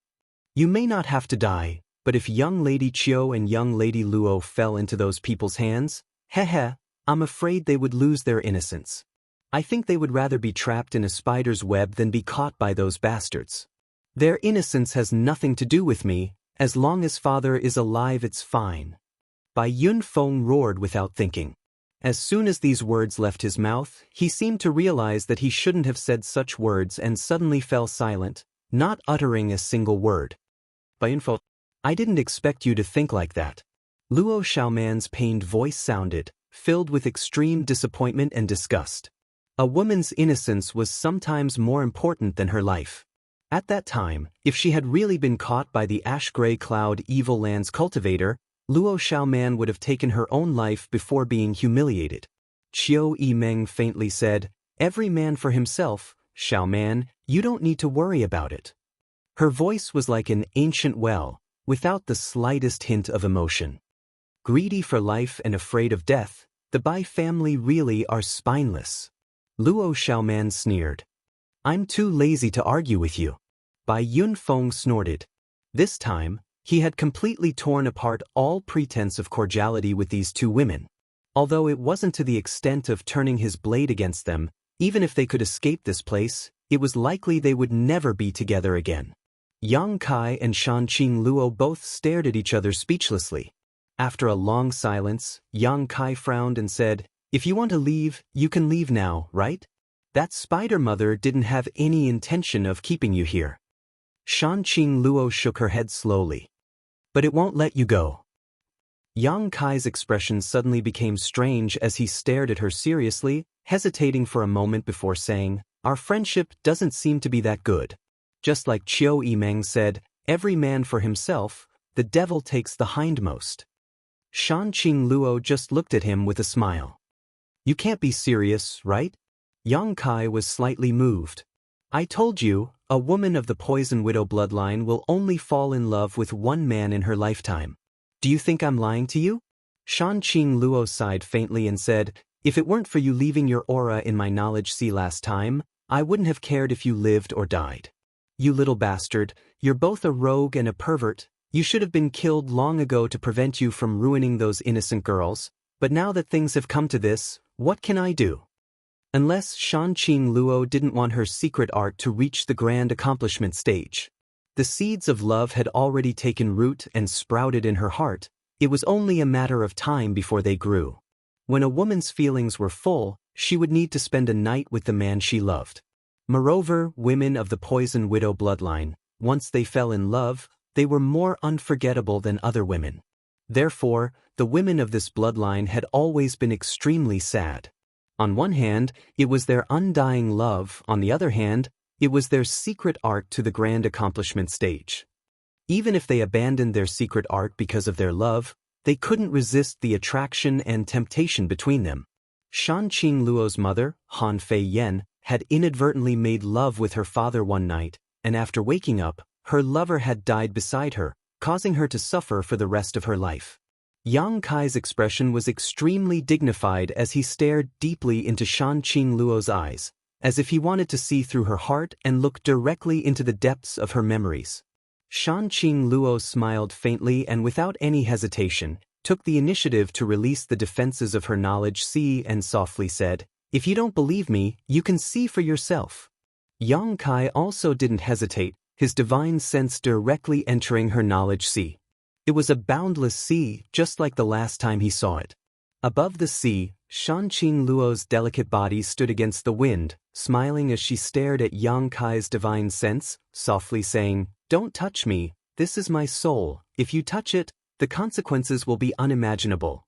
You may not have to die, but if young Lady Qiu and young Lady Luo fell into those people's hands, I'm afraid they would lose their innocence. I think they would rather be trapped in a spider's web than be caught by those bastards. Their innocence has nothing to do with me. As long as Father is alive, it's fine." Bai Yunfeng roared without thinking. As soon as these words left his mouth, he seemed to realize that he shouldn't have said such words and suddenly fell silent, not uttering a single word. "Bai Yunfeng, I didn't expect you to think like that." Luo Xiaoman's pained voice sounded, filled with extreme disappointment and disgust. A woman's innocence was sometimes more important than her life. At that time, if she had really been caught by the ash-gray cloud Evil Land's cultivator, Luo Xiaoman would have taken her own life before being humiliated. Qiu Yimeng faintly said, Every man for himself, Xiao Man, you don't need to worry about it. Her voice was like an ancient well, without the slightest hint of emotion. Greedy for life and afraid of death, the Bai family really are spineless. Luo Xiaoman sneered. I'm too lazy to argue with you. Bai Yunfeng snorted. This time, he had completely torn apart all pretense of cordiality with these two women. Although it wasn't to the extent of turning his blade against them, even if they could escape this place, it was likely they would never be together again. Yang Kai and Shanqing Luo both stared at each other speechlessly. After a long silence, Yang Kai frowned and said, If you want to leave, you can leave now, right? That spider mother didn't have any intention of keeping you here. Shanqing Luo shook her head slowly. But it won't let you go. Yang Kai's expression suddenly became strange as he stared at her seriously, hesitating for a moment before saying, Our friendship doesn't seem to be that good. Just like Qiu Yimeng said, every man for himself, the devil takes the hindmost. Shanqing Luo just looked at him with a smile. You can't be serious, right? Yang Kai was slightly moved. I told you, a woman of the Poison Widow bloodline will only fall in love with one man in her lifetime. Do you think I'm lying to you? Shanqing Luo sighed faintly and said, If it weren't for you leaving your aura in my knowledge sea last time, I wouldn't have cared if you lived or died. You little bastard, you're both a rogue and a pervert. You should have been killed long ago to prevent you from ruining those innocent girls, but now that things have come to this, what can I do? Unless Shanqing Luo didn't want her secret art to reach the grand accomplishment stage. The seeds of love had already taken root and sprouted in her heart. It was only a matter of time before they grew. When a woman's feelings were full, she would need to spend a night with the man she loved. Moreover, women of the Poison Widow bloodline, once they fell in love, they were more unforgettable than other women. Therefore, the women of this bloodline had always been extremely sad. On one hand, it was their undying love, on the other hand, it was their secret art to the grand accomplishment stage. Even if they abandoned their secret art because of their love, they couldn't resist the attraction and temptation between them. Shanqing Luo's mother, Han Fei Yen, had inadvertently made love with her father one night, and after waking up, her lover had died beside her, causing her to suffer for the rest of her life. Yang Kai's expression was extremely dignified as he stared deeply into Shanqing Luo's eyes, as if he wanted to see through her heart and look directly into the depths of her memories. Shanqing Luo smiled faintly and without any hesitation, took the initiative to release the defenses of her knowledge sea and softly said, If you don't believe me, you can see for yourself. Yang Kai also didn't hesitate, his divine sense directly entering her knowledge sea. It was a boundless sea, just like the last time he saw it. Above the sea, Shanqing Luo's delicate body stood against the wind, smiling as she stared at Yang Kai's divine sense, softly saying, Don't touch me, this is my soul, if you touch it, the consequences will be unimaginable.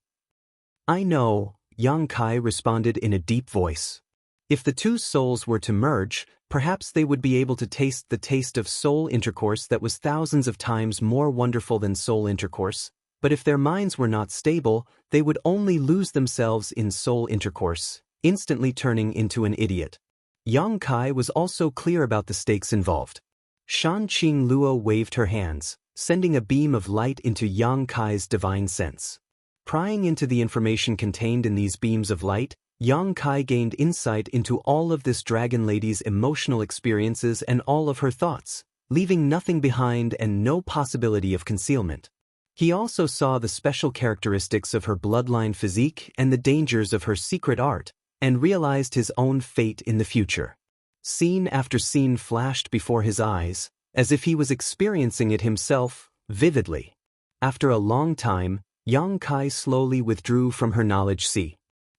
I know, Yang Kai responded in a deep voice. If the two souls were to merge, perhaps they would be able to taste the taste of soul intercourse that was thousands of times more wonderful than soul intercourse, but if their minds were not stable, they would only lose themselves in soul intercourse, instantly turning into an idiot. Yang Kai was also clear about the stakes involved. Shanqing Luo waved her hands, sending a beam of light into Yang Kai's divine sense. Prying into the information contained in these beams of light, Yang Kai gained insight into all of this dragon lady's emotional experiences and all of her thoughts, leaving nothing behind and no possibility of concealment. He also saw the special characteristics of her bloodline physique and the dangers of her secret art, and realized his own fate in the future. Scene after scene flashed before his eyes, as if he was experiencing it himself, vividly. After a long time, Yang Kai slowly withdrew from her knowledge sea.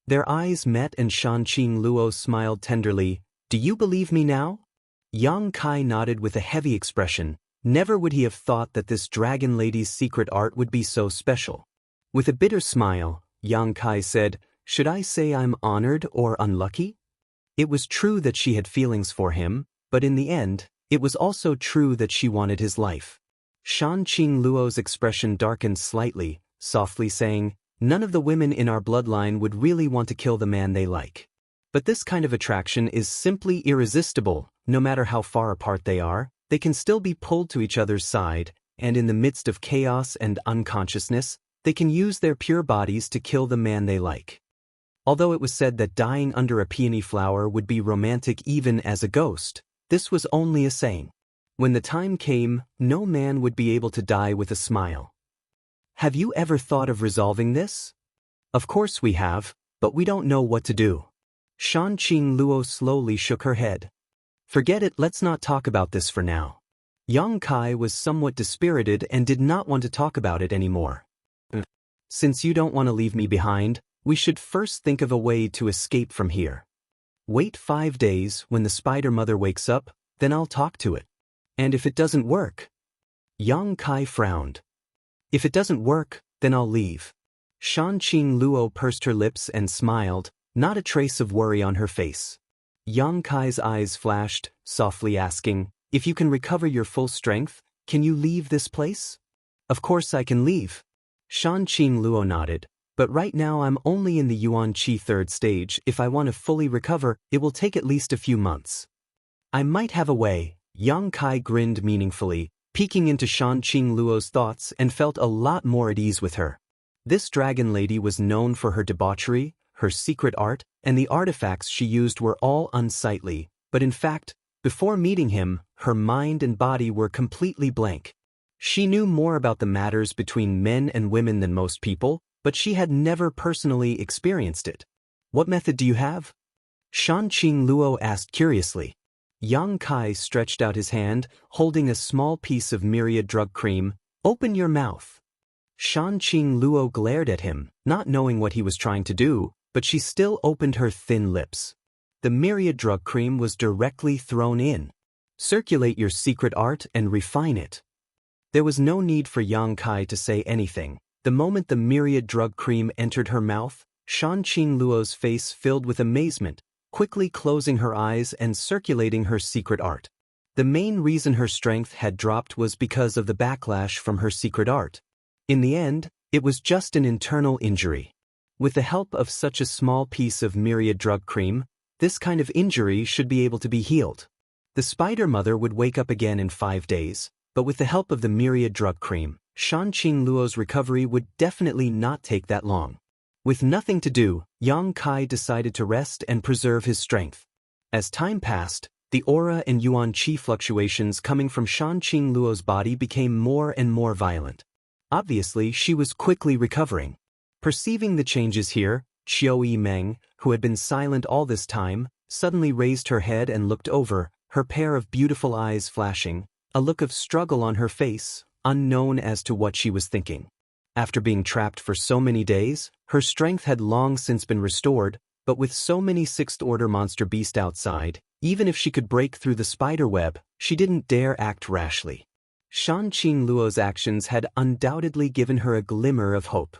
Their eyes met and Shanqing Luo smiled tenderly. Do you believe me now? Yang Kai nodded with a heavy expression. Never would he have thought that this dragon lady's secret art would be so special. With a bitter smile, Yang Kai said, Should I say I'm honored or unlucky? It was true that she had feelings for him, but in the end, it was also true that she wanted his life. Shanqing Luo's expression darkened slightly, softly saying, None of the women in our bloodline would really want to kill the man they like. But this kind of attraction is simply irresistible. No matter how far apart they are, they can still be pulled to each other's side, and in the midst of chaos and unconsciousness, they can use their pure bodies to kill the man they like. Although it was said that dying under a peony flower would be romantic even as a ghost, this was only a saying. When the time came, no man would be able to die with a smile. Have you ever thought of resolving this? Of course we have, but we don't know what to do. Shanqing Luo slowly shook her head. Forget it, let's not talk about this for now. Yang Kai was somewhat dispirited and did not want to talk about it anymore. Since you don't want to leave me behind, we should first think of a way to escape from here. Wait 5 days. When the spider mother wakes up, then I'll talk to it. And if it doesn't work? Yang Kai frowned. If it doesn't work, then I'll leave. Shanqing Luo pursed her lips and smiled, not a trace of worry on her face. Yang Kai's eyes flashed, softly asking, if you can recover your full strength, can you leave this place? Of course I can leave. Shanqing Luo nodded, but right now I'm only in the Yuan Qi 3rd stage. If I want to fully recover, it will take at least a few months. I might have a way. Yang Kai grinned meaningfully, peeking into Shanqing Luo's thoughts, and felt a lot more at ease with her. This dragon lady was known for her debauchery, her secret art, and the artifacts she used were all unsightly, but in fact, before meeting him, her mind and body were completely blank. She knew more about the matters between men and women than most people, but she had never personally experienced it. What method do you have? Shanqing Luo asked curiously. Yang Kai stretched out his hand, holding a small piece of myriad drug cream. Open your mouth. Shanqing Luo glared at him, not knowing what he was trying to do, but she still opened her thin lips. The myriad drug cream was directly thrown in. Circulate your secret art and refine it. There was no need for Yang Kai to say anything. The moment the myriad drug cream entered her mouth, Shanqing Luo's face filled with amazement, quickly closing her eyes and circulating her secret art. The main reason her strength had dropped was because of the backlash from her secret art. In the end, it was just an internal injury. With the help of such a small piece of myriad drug cream, this kind of injury should be able to be healed. The spider mother would wake up again in 5 days, but with the help of the myriad drug cream, Shanqing Luo's recovery would definitely not take that long. With nothing to do, Yang Kai decided to rest and preserve his strength. As time passed, the aura and Yuan Qi fluctuations coming from Shanqing Luo's body became more and more violent. Obviously, she was quickly recovering. Perceiving the changes here, Qiu Yimeng, who had been silent all this time, suddenly raised her head and looked over, her pair of beautiful eyes flashing, a look of struggle on her face, unknown as to what she was thinking. After being trapped for so many days, her strength had long since been restored, but with so many sixth-order monster beasts outside, even if she could break through the spider web, she didn't dare act rashly. Shanqing Luo's actions had undoubtedly given her a glimmer of hope.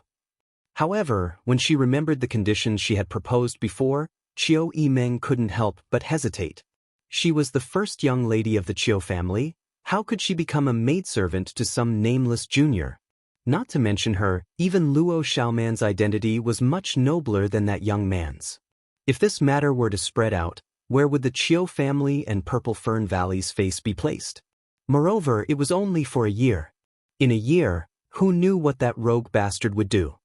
However, when she remembered the conditions she had proposed before, Qiu Yimeng couldn't help but hesitate. She was the first young lady of the Qiu family. How could she become a maidservant to some nameless junior? Not to mention her, even Luo Xiaoman's identity was much nobler than that young man's. If this matter were to spread out, where would the Qiu family and Purple Fern Valley's face be placed? Moreover, it was only for a year. In a year, who knew what that rogue bastard would do?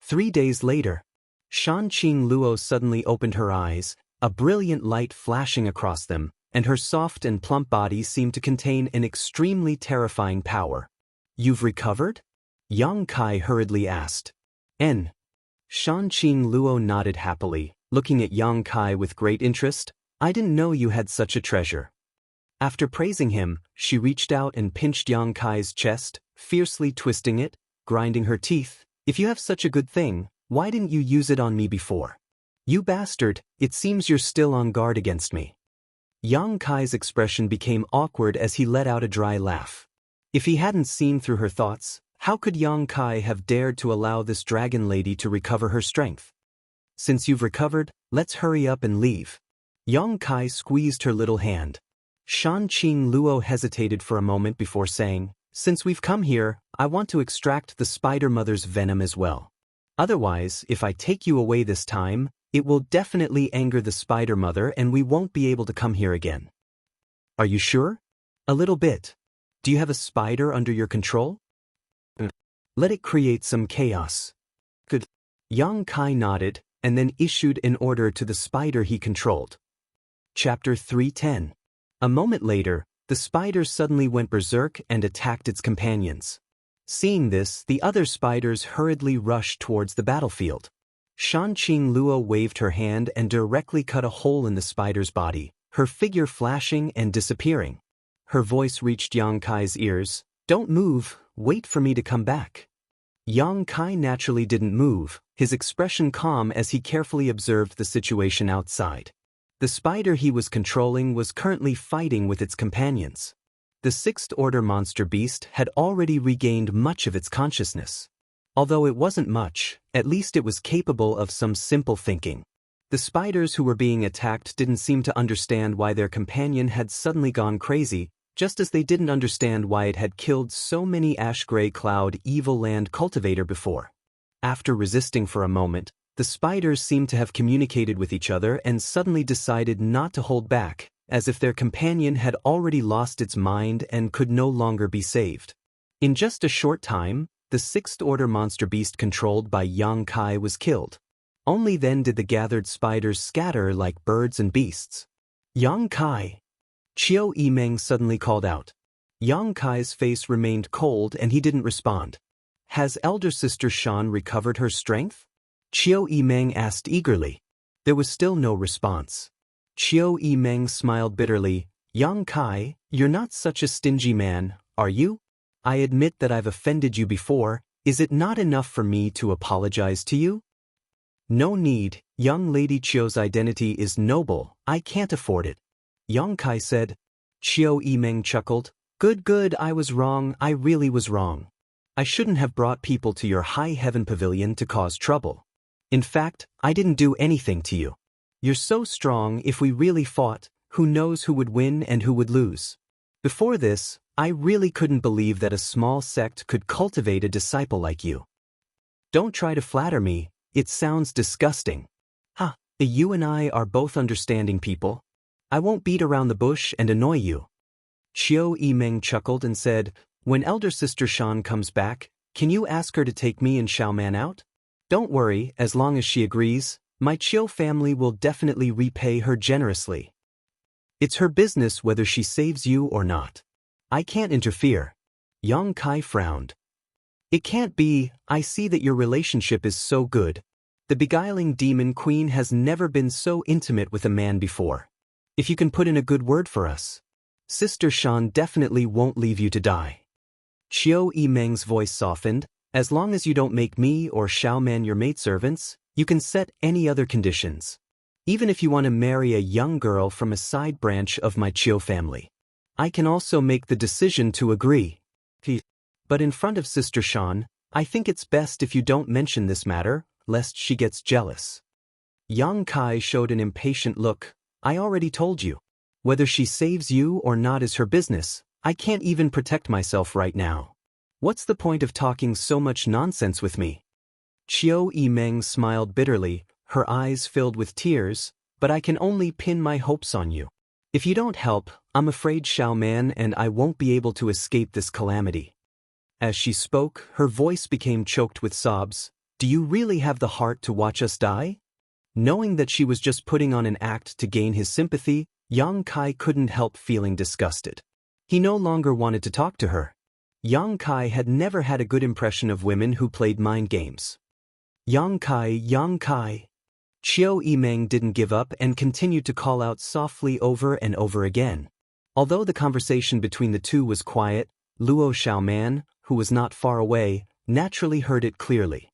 3 days later, Shanqing Luo suddenly opened her eyes, a brilliant light flashing across them, and her soft and plump body seemed to contain an extremely terrifying power. You've recovered? Yang Kai hurriedly asked. Shanqing Luo nodded happily, looking at Yang Kai with great interest. I didn't know you had such a treasure. After praising him, she reached out and pinched Yang Kai's chest, fiercely twisting it, grinding her teeth. If you have such a good thing, why didn't you use it on me before? You bastard, it seems you're still on guard against me. Yang Kai's expression became awkward as he let out a dry laugh. If he hadn't seen through her thoughts, how could Yang Kai have dared to allow this dragon lady to recover her strength? Since you've recovered, let's hurry up and leave. Yang Kai squeezed her little hand. Shanqing Luo hesitated for a moment before saying, since we've come here, I want to extract the spider mother's venom as well. Otherwise, if I take you away this time, It will definitely anger the spider mother and we won't be able to come here again. Are you sure? A little bit. Do you have a spider under your control? Let it create some chaos. Good. Yang Kai nodded and then issued an order to the spider he controlled. Chapter 310. A moment later, the spider suddenly went berserk and attacked its companions. Seeing this, the other spiders hurriedly rushed towards the battlefield. Shanqing Luo waved her hand and directly cut a hole in the spider's body, her figure flashing and disappearing. Her voice reached Yang Kai's ears. "Don't move, wait for me to come back." Yang Kai naturally didn't move, his expression calm as he carefully observed the situation outside. The spider he was controlling was currently fighting with its companions. The sixth-order monster beast had already regained much of its consciousness. Although it wasn't much, at least it was capable of some simple thinking. The spiders who were being attacked didn't seem to understand why their companion had suddenly gone crazy, just as they didn't understand why it had killed so many ash-gray cloud evil land cultivator before. After resisting for a moment, the spiders seemed to have communicated with each other and suddenly decided not to hold back, as if their companion had already lost its mind and could no longer be saved. In just a short time, the sixth-order monster beast controlled by Yang Kai was killed. Only then did the gathered spiders scatter like birds and beasts. "Yang Kai!" Qiu Yimeng suddenly called out. Yang Kai's face remained cold and he didn't respond. "Has elder sister Shan recovered her strength?" Qiu Yimeng asked eagerly. There was still no response. Qiu Yimeng smiled bitterly. "Yang Kai, you're not such a stingy man, are you? I admit that I've offended you before. Is it not enough for me to apologize to you?" "No need, young lady Qiu's identity is noble, I can't afford it," Yang Kai said. Qiu Yimeng chuckled. Good, I was wrong, I really was wrong. I shouldn't have brought people to your high heaven pavilion to cause trouble. In fact, I didn't do anything to you. You're so strong, if we really fought, who knows who would win and who would lose. Before this, I really couldn't believe that a small sect could cultivate a disciple like you. Don't try to flatter me, it sounds disgusting. You and I are both understanding people. I won't beat around the bush and annoy you. Qiu Yimeng chuckled and said, "When elder sister Shan comes back, can you ask her to take me and Xiaoman out? Don't worry, as long as she agrees, my Qiu family will definitely repay her generously. It's her business whether she saves you or not. I can't interfere." Yang Kai frowned. "It can't be, I see that your relationship is so good. The beguiling demon queen has never been so intimate with a man before. If you can put in a good word for us, Sister Shan definitely won't leave you to die." Qiu Yimeng's voice softened. "As long as you don't make me or Xiaoman your maidservants, you can set any other conditions. Even if you want to marry a young girl from a side branch of my Qiu family. I can also make the decision to agree. But in front of Sister Shan, I think it's best if you don't mention this matter, lest she gets jealous." Yang Kai showed an impatient look. "I already told you. Whether she saves you or not is her business. I can't even protect myself right now. What's the point of talking so much nonsense with me?" Qiu Yimeng smiled bitterly, her eyes filled with tears. "But I can only pin my hopes on you. If you don't help, I'm afraid Xiaoman and I won't be able to escape this calamity." As she spoke, her voice became choked with sobs. "Do you really have the heart to watch us die?" Knowing that she was just putting on an act to gain his sympathy, Yang Kai couldn't help feeling disgusted. He no longer wanted to talk to her. Yang Kai had never had a good impression of women who played mind games. Yang Kai. Qiu Yimeng didn't give up and continued to call out softly over and over again. Although the conversation between the two was quiet, Luo Xiaoman, who was not far away, naturally heard it clearly.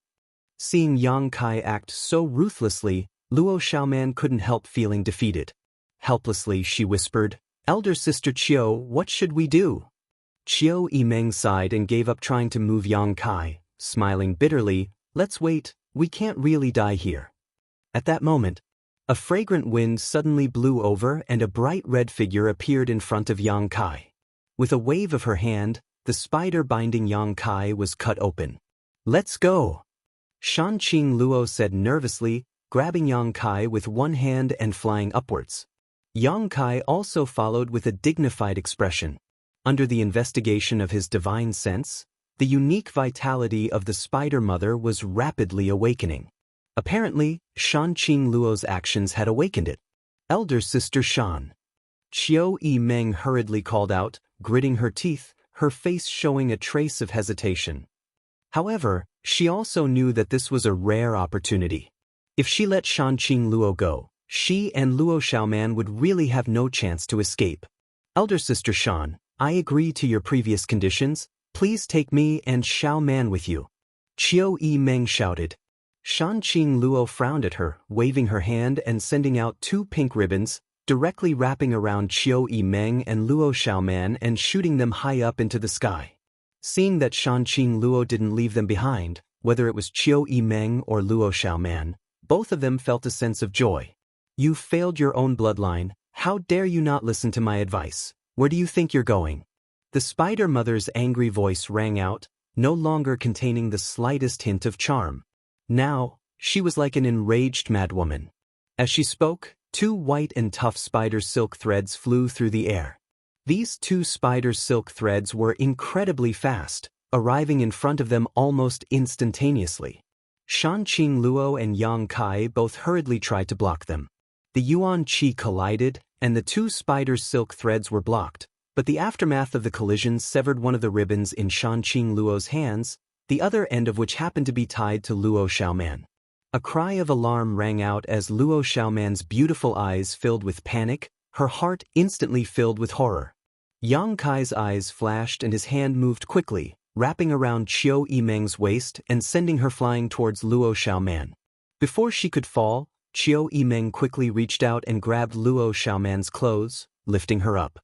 Seeing Yang Kai act so ruthlessly, Luo Xiaoman couldn't help feeling defeated. Helplessly, she whispered, "Elder sister Qiu, what should we do?" Qiu Yimeng sighed and gave up trying to move Yang Kai, smiling bitterly. "Let's wait, we can't really die here." At that moment, a fragrant wind suddenly blew over and a bright red figure appeared in front of Yang Kai. With a wave of her hand, the spider binding Yang Kai was cut open. "Let's go," Shanqing Luo said nervously. grabbing Yang Kai with one hand and flying upwards. Yang Kai also followed with a dignified expression. Under the investigation of his divine sense, the unique vitality of the Spider Mother was rapidly awakening. Apparently, Shan Qing Luo's actions had awakened it. Elder Sister Shan. Qiu Yimeng hurriedly called out, gritting her teeth, her face showing a trace of hesitation. However, she also knew that this was a rare opportunity. If she let Shan Qing Luo go, she and Luo Xiaoman would really have no chance to escape. Elder Sister Shan, I agree to your previous conditions. Please take me and Xiaoman with you. Qiu Yimeng shouted. Shan Qing Luo frowned at her, waving her hand and sending out 2 pink ribbons, directly wrapping around Qiu Yimeng and Luo Xiaoman and shooting them high up into the sky. Seeing that Shan Qing Luo didn't leave them behind, whether it was Qiu Yimeng or Luo Xiaoman, both of them felt a sense of joy. You failed your own bloodline. How dare you not listen to my advice? Where do you think you're going? The Spider Mother's angry voice rang out, no longer containing the slightest hint of charm. Now, she was like an enraged madwoman. As she spoke, 2 white and tough spider silk threads flew through the air. These 2 spider silk threads were incredibly fast, arriving in front of them almost instantaneously. Shan Qing Luo and Yang Kai both hurriedly tried to block them. The Yuan Qi collided, and the 2 spider silk threads were blocked, but the aftermath of the collision severed one of the ribbons in Shan Qing Luo's hands, the other end of which happened to be tied to Luo Xiaoman. A cry of alarm rang out as Luo Xiaoman's beautiful eyes filled with panic, her heart instantly filled with horror. Yang Kai's eyes flashed and his hand moved quickly, wrapping around Qiu Yimeng's waist and sending her flying towards Luo Xiaoman. Before she could fall, Qiu Yimeng quickly reached out and grabbed Luo Xiaoman's clothes, lifting her up.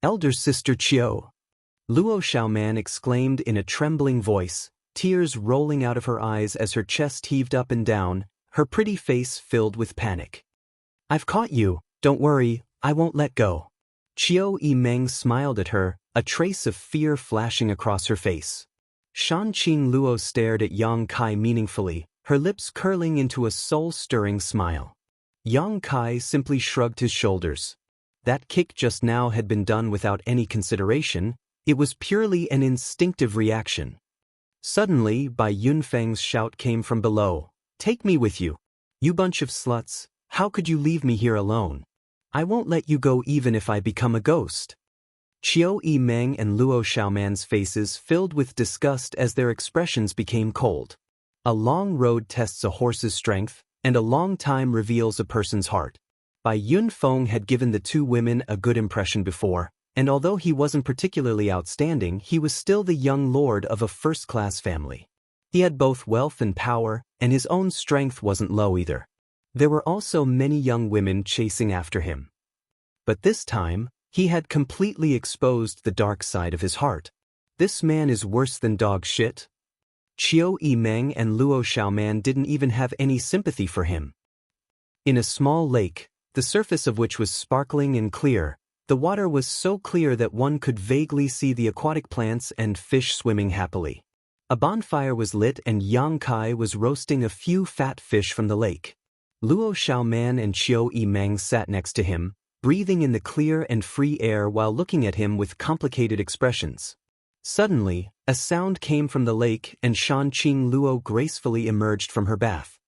Elder Sister Qiu. Luo Xiaoman exclaimed in a trembling voice, tears rolling out of her eyes as her chest heaved up and down, her pretty face filled with panic. I've caught you, don't worry, I won't let go. Qiu Yimeng smiled at her, a trace of fear flashing across her face. Shan Qing Luo stared at Yang Kai meaningfully, her lips curling into a soul-stirring smile. Yang Kai simply shrugged his shoulders. That kick just now had been done without any consideration, it was purely an instinctive reaction. Suddenly, Bai Yunfeng's shout came from below. Take me with you. You bunch of sluts, how could you leave me here alone? I won't let you go even if I become a ghost. Qiu Yimeng and Luo Xiaoman's faces filled with disgust as their expressions became cold. A long road tests a horse's strength, and a long time reveals a person's heart. Bai Yunfeng had given the 2 women a good impression before, and although he wasn't particularly outstanding, he was still the young lord of a first-class family. He had both wealth and power, and his own strength wasn't low either. There were also many young women chasing after him. But this time, he had completely exposed the dark side of his heart. This man is worse than dog shit. Qiu Yimeng and Luo Xiaoman didn't even have any sympathy for him. In a small lake, the surface of which was sparkling and clear, the water was so clear that one could vaguely see the aquatic plants and fish swimming happily. A bonfire was lit and Yang Kai was roasting a few fat fish from the lake. Luo Xiaoman and Qiu Yimeng sat next to him, breathing in the clear and free air while looking at him with complicated expressions. Suddenly, a sound came from the lake and Shan Qing Luo gracefully emerged from her bath.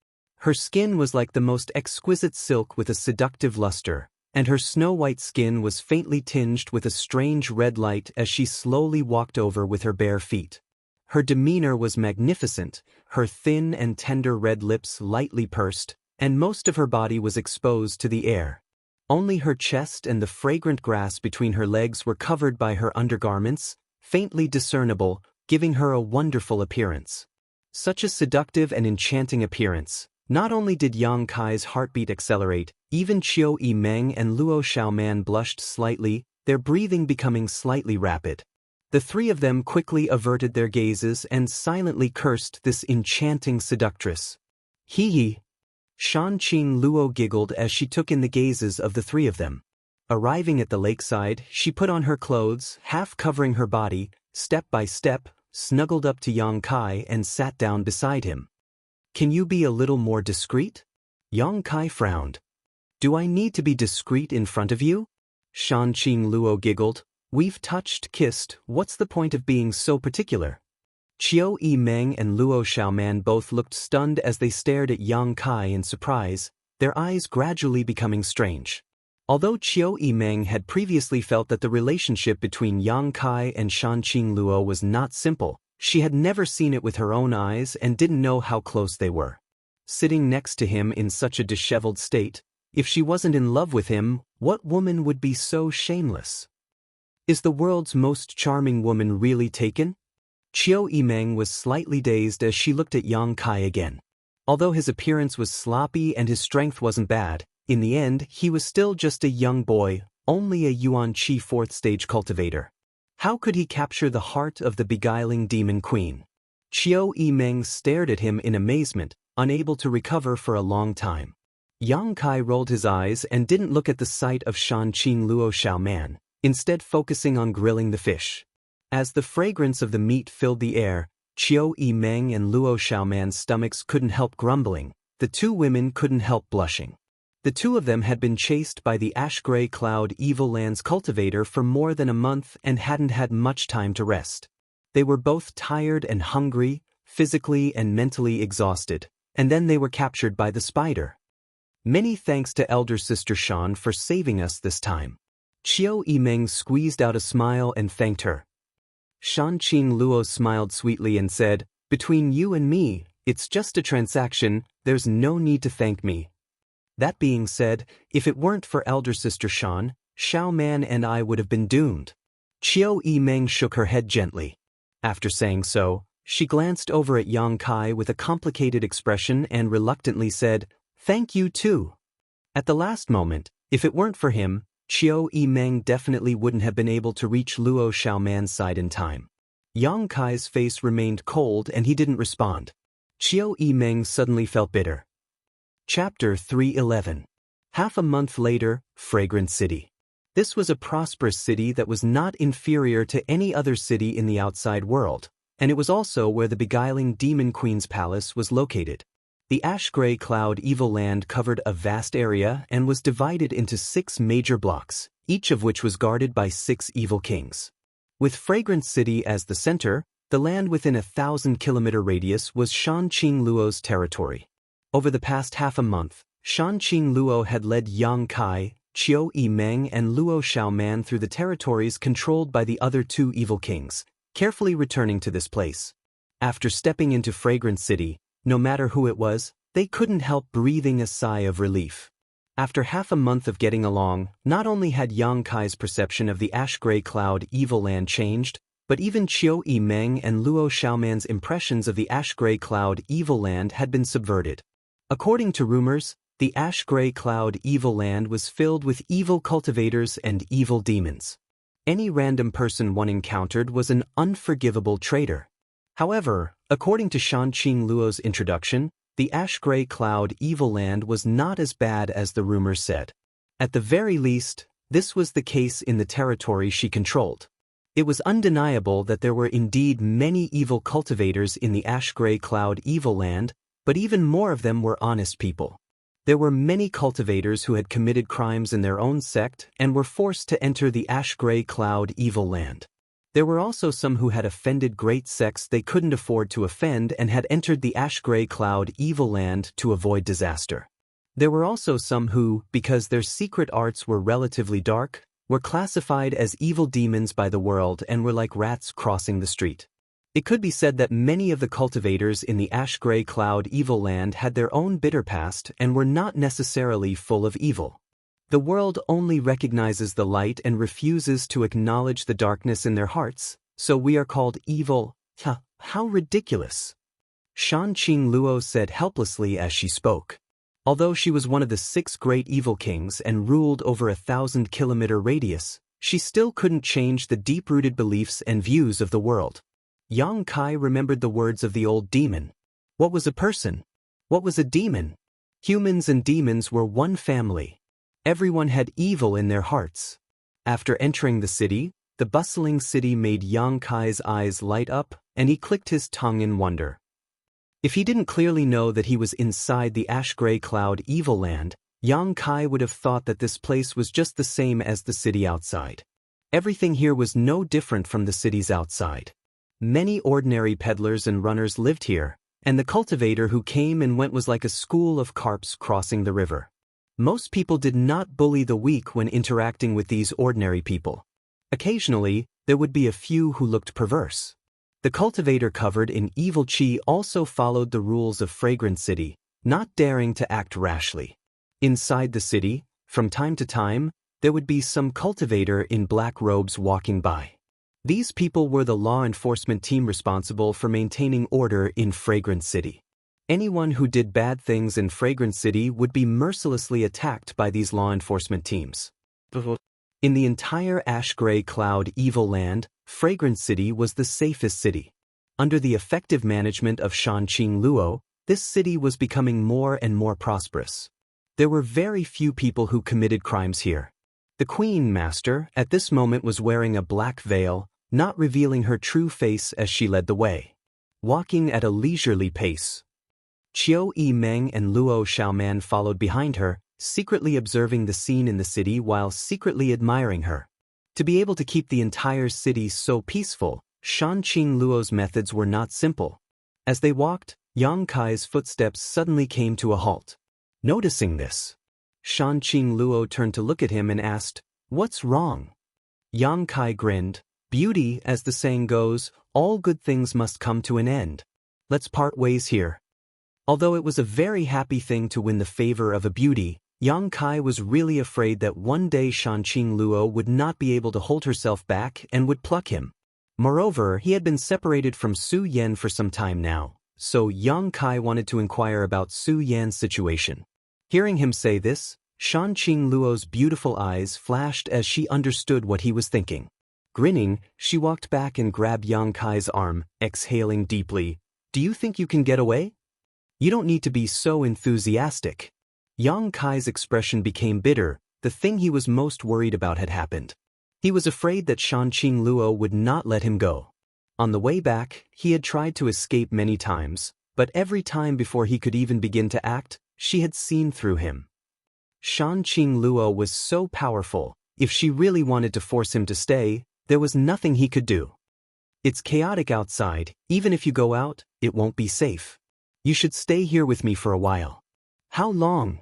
Her skin was like the most exquisite silk with a seductive luster, and her snow-white skin was faintly tinged with a strange red light as she slowly walked over with her bare feet. Her demeanor was magnificent, her thin and tender red lips lightly pursed, and most of her body was exposed to the air. Only her chest and the fragrant grass between her legs were covered by her undergarments, faintly discernible, giving her a wonderful appearance. Such a seductive and enchanting appearance. Not only did Yang Kai's heartbeat accelerate, even Qiu Yimeng and Luo Xiaoman blushed slightly, their breathing becoming slightly rapid. The 3 of them quickly averted their gazes and silently cursed this enchanting seductress. Hee hee. Shan Qing Luo giggled as she took in the gazes of the 3 of them. Arriving at the lakeside, she put on her clothes, half covering her body, step by step, snuggled up to Yang Kai and sat down beside him. Can you be a little more discreet? Yang Kai frowned. Do I need to be discreet in front of you? Shan Qing Luo giggled. We've touched, kissed, what's the point of being so particular? Qiu Yimeng and Luo Xiaoman both looked stunned as they stared at Yang Kai in surprise, their eyes gradually becoming strange. Although Qiu Yimeng had previously felt that the relationship between Yang Kai and Shan Qing Luo was not simple, she had never seen it with her own eyes and didn't know how close they were. Sitting next to him in such a disheveled state, if she wasn't in love with him, what woman would be so shameless? Is the world's most charming woman really taken? Qiu Yimeng was slightly dazed as she looked at Yang Kai again. Although his appearance was sloppy and his strength wasn't bad, in the end he was still just a young boy, only a Yuan Qi 4th stage cultivator. How could he capture the heart of the beguiling demon queen? Qiu Yimeng stared at him in amazement, unable to recover for a long time. Yang Kai rolled his eyes and didn't look at the sight of Shan Qing Luo Xiaoman, instead focusing on grilling the fish. As the fragrance of the meat filled the air, Qiu Yimeng and Luo Xiaoman's stomachs couldn't help grumbling, the two women couldn't help blushing. The two of them had been chased by the ash-gray cloud Evil Land's cultivator for more than a month and hadn't had much time to rest. They were both tired and hungry, physically and mentally exhausted, and then they were captured by the spider. Many thanks to elder sister Shan for saving us this time. Qiu Yimeng squeezed out a smile and thanked her. Shan Qing Luo smiled sweetly and said, Between you and me, it's just a transaction, there's no need to thank me. That being said, if it weren't for elder sister Shan, Xiaoman and I would have been doomed. Qiu Yimeng shook her head gently. After saying so, she glanced over at Yang Kai with a complicated expression and reluctantly said, Thank you too. At the last moment, if it weren't for him, Qiu Yimeng definitely wouldn't have been able to reach Luo Xiaoman's side in time. Yang Kai's face remained cold and he didn't respond. Qiu Yimeng suddenly felt bitter. Chapter 311. Half a month later, Fragrant City. This was a prosperous city that was not inferior to any other city in the outside world, and it was also where the beguiling Demon Queen's palace was located. The ash-gray cloud Evil Land covered a vast area and was divided into 6 major blocks, each of which was guarded by 6 evil kings. With Fragrant City as the center, the land within a 1,000-kilometer radius was Shan Qing Luo's territory. Over the past half a month, Shan Qing Luo had led Yang Kai, Qiu Yimeng and Luo Xiaoman through the territories controlled by the other 2 evil kings, carefully returning to this place. After stepping into Fragrant City, no matter who it was, they couldn't help breathing a sigh of relief. After half a month of getting along, not only had Yang Kai's perception of the ash-gray cloud Evil Land changed, but even Qiu Yimeng and Luo Xiaoman's impressions of the ash-gray cloud Evil Land had been subverted. According to rumors, the ash-gray cloud Evil Land was filled with evil cultivators and evil demons. Any random person one encountered was an unforgivable traitor. However, according to Shan Qing Luo's introduction, the ash-gray cloud Evil Land was not as bad as the rumors said. At the very least, this was the case in the territory she controlled. It was undeniable that there were indeed many evil cultivators in the ash-gray cloud Evil Land, but even more of them were honest people. There were many cultivators who had committed crimes in their own sect and were forced to enter the ash-gray cloud Evil Land. There were also some who had offended great sects they couldn't afford to offend and had entered the ash-gray cloud Evil Land to avoid disaster. There were also some who, because their secret arts were relatively dark, were classified as evil demons by the world and were like rats crossing the street. It could be said that many of the cultivators in the ash-gray cloud Evil Land had their own bitter past and were not necessarily full of evil. The world only recognizes the light and refuses to acknowledge the darkness in their hearts, so we are called evil. How ridiculous! Shan Qing Luo said helplessly as she spoke. Although she was one of the 6 great evil kings and ruled over a 1,000-kilometer radius, she still couldn't change the deep-rooted beliefs and views of the world. Yang Kai remembered the words of the old demon. What was a person? What was a demon? Humans and demons were one family. Everyone had evil in their hearts. After entering the city, the bustling city made Yang Kai's eyes light up, and he clicked his tongue in wonder. If he didn't clearly know that he was inside the ash-gray cloud evil land, Yang Kai would have thought that this place was just the same as the city outside. Everything here was no different from the cities outside. Many ordinary peddlers and runners lived here, and the cultivator who came and went was like a school of carps crossing the river. Most people did not bully the weak when interacting with these ordinary people. Occasionally, there would be a few who looked perverse. The cultivator covered in evil chi also followed the rules of Fragrant City, not daring to act rashly. Inside the city, from time to time, there would be some cultivator in black robes walking by. These people were the law enforcement team responsible for maintaining order in Fragrant City. Anyone who did bad things in Fragrant City would be mercilessly attacked by these law enforcement teams. In the entire ash-gray cloud evil land, Fragrant City was the safest city. Under the effective management of Shanqing Luo, this city was becoming more and more prosperous. There were very few people who committed crimes here. The Queen Master, at this moment, was wearing a black veil, not revealing her true face as she led the way. Walking at a leisurely pace, Qiu Yimeng and Luo Xiaoman followed behind her, secretly observing the scene in the city while secretly admiring her. To be able to keep the entire city so peaceful, Shanqing Luo's methods were not simple. As they walked, Yang Kai's footsteps suddenly came to a halt. Noticing this, Shanqing Luo turned to look at him and asked, "What's wrong?" Yang Kai grinned. "Beauty, as the saying goes, all good things must come to an end. Let's part ways here." Although it was a very happy thing to win the favor of a beauty, Yang Kai was really afraid that one day Shanqing Luo would not be able to hold herself back and would pluck him. Moreover, he had been separated from Su Yan for some time now, so Yang Kai wanted to inquire about Su Yan's situation. Hearing him say this, Shanqing Luo's beautiful eyes flashed as she understood what he was thinking. Grinning, she walked back and grabbed Yang Kai's arm, exhaling deeply. "Do you think you can get away? You don't need to be so enthusiastic." Yang Kai's expression became bitter. The thing he was most worried about had happened. He was afraid that Shanqing Luo would not let him go. On the way back, he had tried to escape many times, but every time before he could even begin to act, she had seen through him. Shanqing Luo was so powerful, if she really wanted to force him to stay, there was nothing he could do. "It's chaotic outside. Even if you go out, it won't be safe. You should stay here with me for a while." "How long?"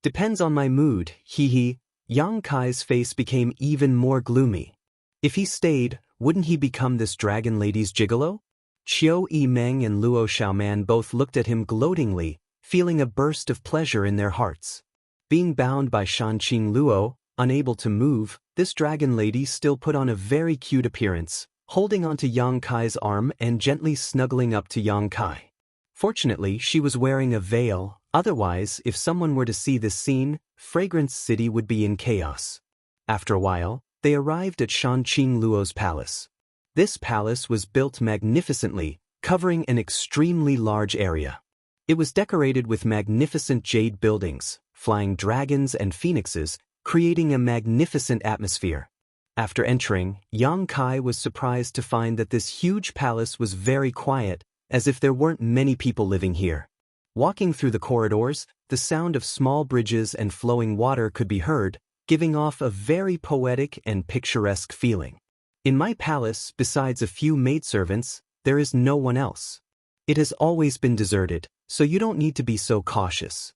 "Depends on my mood, hee. Yang Kai's face became even more gloomy. If he stayed, wouldn't he become this dragon lady's gigolo? Qiu Yimeng and Luo Xiaoman both looked at him gloatingly, feeling a burst of pleasure in their hearts. Being bound by Shanqing Luo, unable to move, this dragon lady still put on a very cute appearance, holding onto Yang Kai's arm and gently snuggling up to Yang Kai. Fortunately, she was wearing a veil, otherwise, if someone were to see this scene, Fragrance City would be in chaos. After a while, they arrived at Shanqing Luo's palace. This palace was built magnificently, covering an extremely large area. It was decorated with magnificent jade buildings, flying dragons and phoenixes, creating a magnificent atmosphere. After entering, Yang Kai was surprised to find that this huge palace was very quiet, as if there weren't many people living here. Walking through the corridors, the sound of small bridges and flowing water could be heard, giving off a very poetic and picturesque feeling. "In my palace, besides a few maidservants, there is no one else. It has always been deserted, so you don't need to be so cautious,"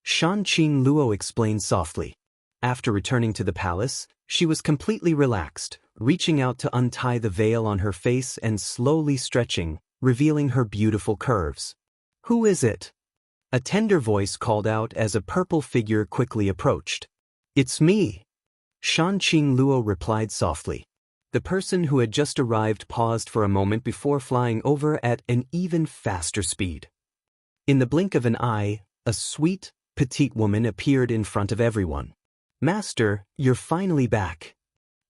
Shanqing Luo explained softly. After returning to the palace, she was completely relaxed, reaching out to untie the veil on her face and slowly stretching, revealing her beautiful curves. "Who is it?" a tender voice called out as a purple figure quickly approached. "It's me," Shanqing Luo replied softly. The person who had just arrived paused for a moment before flying over at an even faster speed. In the blink of an eye, a sweet, petite woman appeared in front of everyone. "Master, you're finally back."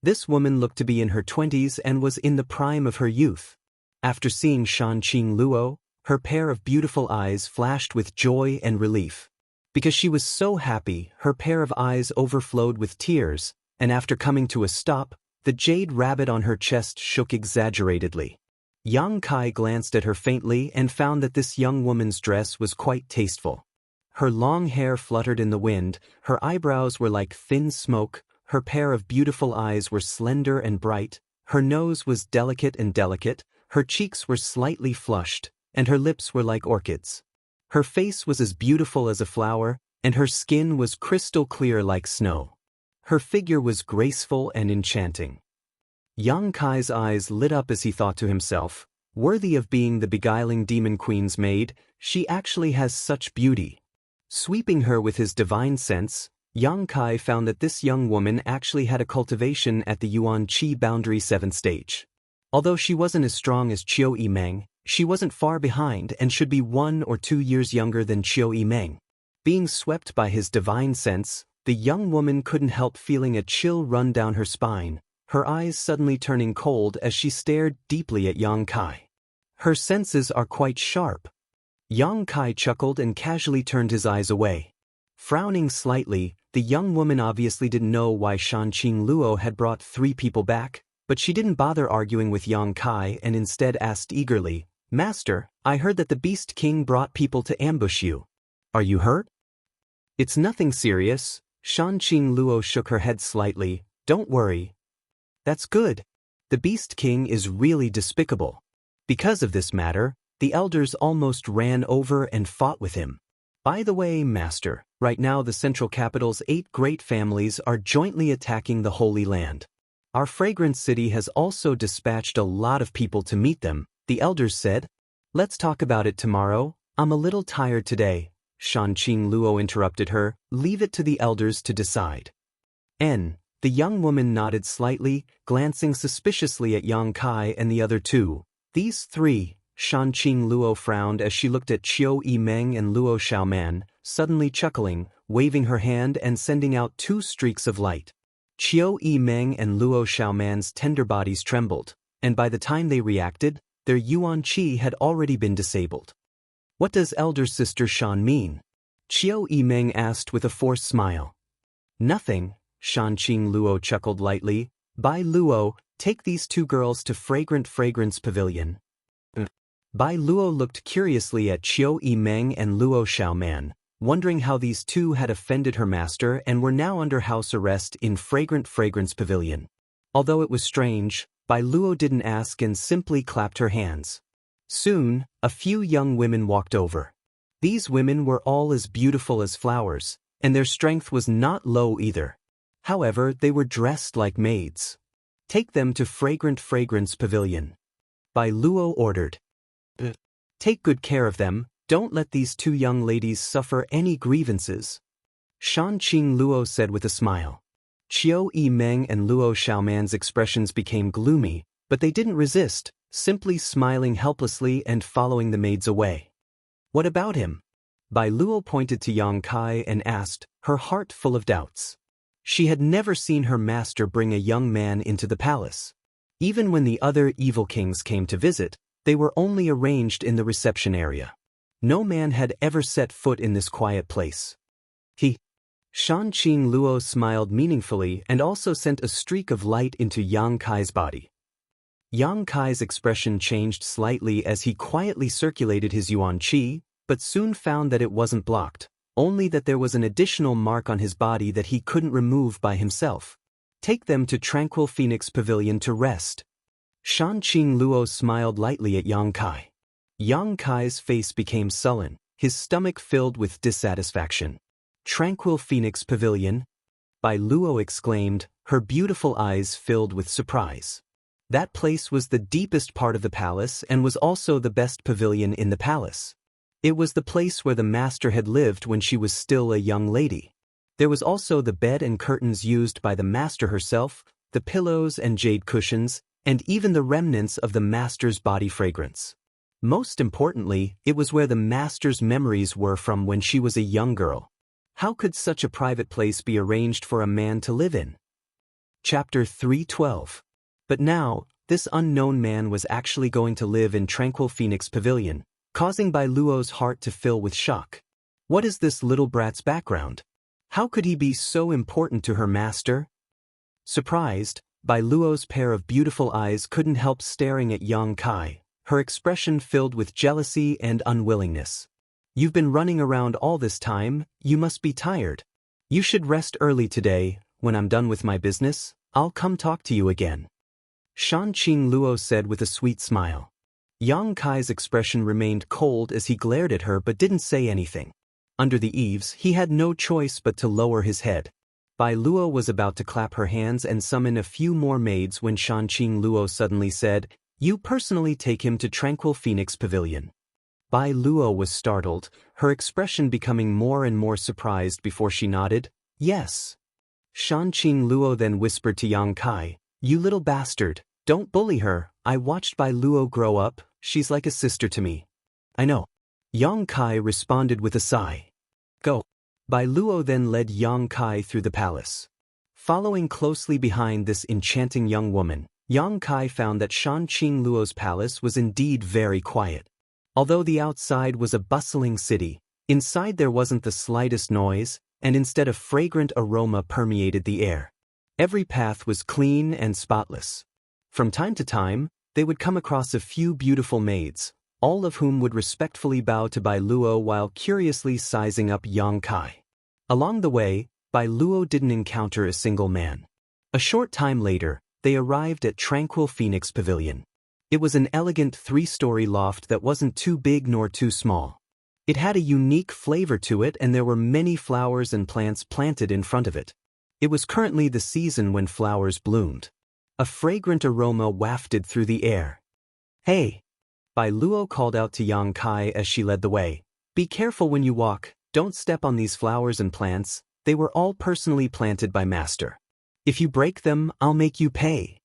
This woman looked to be in her 20s and was in the prime of her youth. After seeing Shanqing Luo, her pair of beautiful eyes flashed with joy and relief. Because she was so happy, her pair of eyes overflowed with tears, and after coming to a stop, the jade rabbit on her chest shook exaggeratedly. Yang Kai glanced at her faintly and found that this young woman's dress was quite tasteful. Her long hair fluttered in the wind, her eyebrows were like thin smoke, her pair of beautiful eyes were slender and bright, her nose was delicate, her cheeks were slightly flushed, and her lips were like orchids. Her face was as beautiful as a flower, and her skin was crystal clear like snow. Her figure was graceful and enchanting. Yang Kai's eyes lit up as he thought to himself, worthy of being the beguiling demon queen's maid, she actually has such beauty. Sweeping her with his divine sense, Yang Kai found that this young woman actually had a cultivation at the Yuan Qi boundary 7th stage. Although she wasn't as strong as Qiu Yimeng, she wasn't far behind and should be 1 or 2 years younger than Qiu Yimeng. Being swept by his divine sense, the young woman couldn't help feeling a chill run down her spine, her eyes suddenly turning cold as she stared deeply at Yang Kai. Her senses are quite sharp. Yang Kai chuckled and casually turned his eyes away. Frowning slightly, the young woman obviously didn't know why Shanqing Luo had brought 3 people back, but she didn't bother arguing with Yang Kai and instead asked eagerly, "Master, I heard that the Beast King brought people to ambush you. Are you hurt?" "It's nothing serious." Shanqing Luo shook her head slightly. "Don't worry." "That's good. The Beast King is really despicable. Because of this matter, the elders almost ran over and fought with him. By the way, Master, right now the central capital's 8 great families are jointly attacking the Holy Land. Our fragrant city has also dispatched a lot of people to meet them," the elders said. "Let's talk about it tomorrow. I'm a little tired today." Shanqing Luo interrupted her. "Leave it to the elders to decide." The young woman nodded slightly, glancing suspiciously at Yang Kai and the other 2. "These 3, Shanqing Luo frowned as she looked at Qiu Yimeng and Luo Xiaoman, suddenly chuckling, waving her hand and sending out 2 streaks of light. Qiu Yimeng and Luo Xiaoman's tender bodies trembled, and by the time they reacted, their Yuan Qi had already been disabled. "What does elder sister Shan mean?" Qiu Yimeng asked with a forced smile. "Nothing," Shanqing Luo chuckled lightly. "Bai Luo, take these 2 girls to Fragrance Pavilion." Bai Luo looked curiously at Qiu Yimeng and Luo Xiaoman, wondering how these 2 had offended her master and were now under house arrest in Fragrance Pavilion. Although it was strange, Bai Luo didn't ask and simply clapped her hands. Soon, a few young women walked over. These women were all as beautiful as flowers, and their strength was not low either. However, they were dressed like maids. "Take them to Fragrance Pavilion," Bai Luo ordered. "Take good care of them, don't let these 2 young ladies suffer any grievances," Shanqing Luo said with a smile. Qiu Yimeng and Luo Xiaoman's expressions became gloomy, but they didn't resist, simply smiling helplessly and following the maids away. "What about him?" Bai Luo pointed to Yang Kai and asked, her heart full of doubts. She had never seen her master bring a young man into the palace. Even when the other evil kings came to visit, they were only arranged in the reception area. No man had ever set foot in this quiet place. Shanqing Luo smiled meaningfully and also sent a streak of light into Yang Kai's body. Yang Kai's expression changed slightly as he quietly circulated his Yuan Qi, but soon found that it wasn't blocked, only that there was an additional mark on his body that he couldn't remove by himself. "Take them to Tranquil Phoenix Pavilion to rest." Shanqing Luo smiled lightly at Yang Kai. Yang Kai's face became sullen, his stomach filled with dissatisfaction. "Tranquil Phoenix Pavilion?" Bai Luo exclaimed, her beautiful eyes filled with surprise. That place was the deepest part of the palace and was also the best pavilion in the palace. It was the place where the master had lived when she was still a young lady. There was also the bed and curtains used by the master herself, the pillows and jade cushions, and even the remnants of the master's body fragrance. Most importantly, it was where the master's memories were from when she was a young girl. How could such a private place be arranged for a man to live in? Chapter 312. But now, this unknown man was actually going to live in Tranquil Phoenix Pavilion, causing Bai Luo's heart to fill with shock. What is this little brat's background? How could he be so important to her master? Surprised, Bai Luo's pair of beautiful eyes couldn't help staring at Yang Kai, her expression filled with jealousy and unwillingness. "You've been running around all this time, you must be tired. You should rest early today. When I'm done with my business, I'll come talk to you again," Shan Qing Luo said with a sweet smile. Yang Kai's expression remained cold as he glared at her but didn't say anything. Under the eaves, he had no choice but to lower his head. Bai Luo was about to clap her hands and summon a few more maids when Shan Qing Luo suddenly said, "You personally take him to Tranquil Phoenix Pavilion." Bai Luo was startled, her expression becoming more and more surprised before she nodded, "Yes." Shan Qing Luo then whispered to Yang Kai, "You little bastard, don't bully her. I watched Bai Luo grow up, she's like a sister to me." "I know." Yang Kai responded with a sigh. "Go." Bai Luo then led Yang Kai through the palace. Following closely behind this enchanting young woman, Yang Kai found that Shan Qing Luo's palace was indeed very quiet. Although the outside was a bustling city, inside there wasn't the slightest noise, and instead a fragrant aroma permeated the air. Every path was clean and spotless. From time to time, they would come across a few beautiful maids, all of whom would respectfully bow to Bai Luo while curiously sizing up Yang Kai. Along the way, Bai Luo didn't encounter a single man. A short time later, they arrived at Tranquil Phoenix Pavilion. It was an elegant 3-story loft that wasn't too big nor too small. It had a unique flavor to it and there were many flowers and plants planted in front of it. It was currently the season when flowers bloomed. A fragrant aroma wafted through the air. "Hey!" Bai Luo called out to Yang Kai as she led the way. "Be careful when you walk, don't step on these flowers and plants, they were all personally planted by Master. If you break them, I'll make you pay."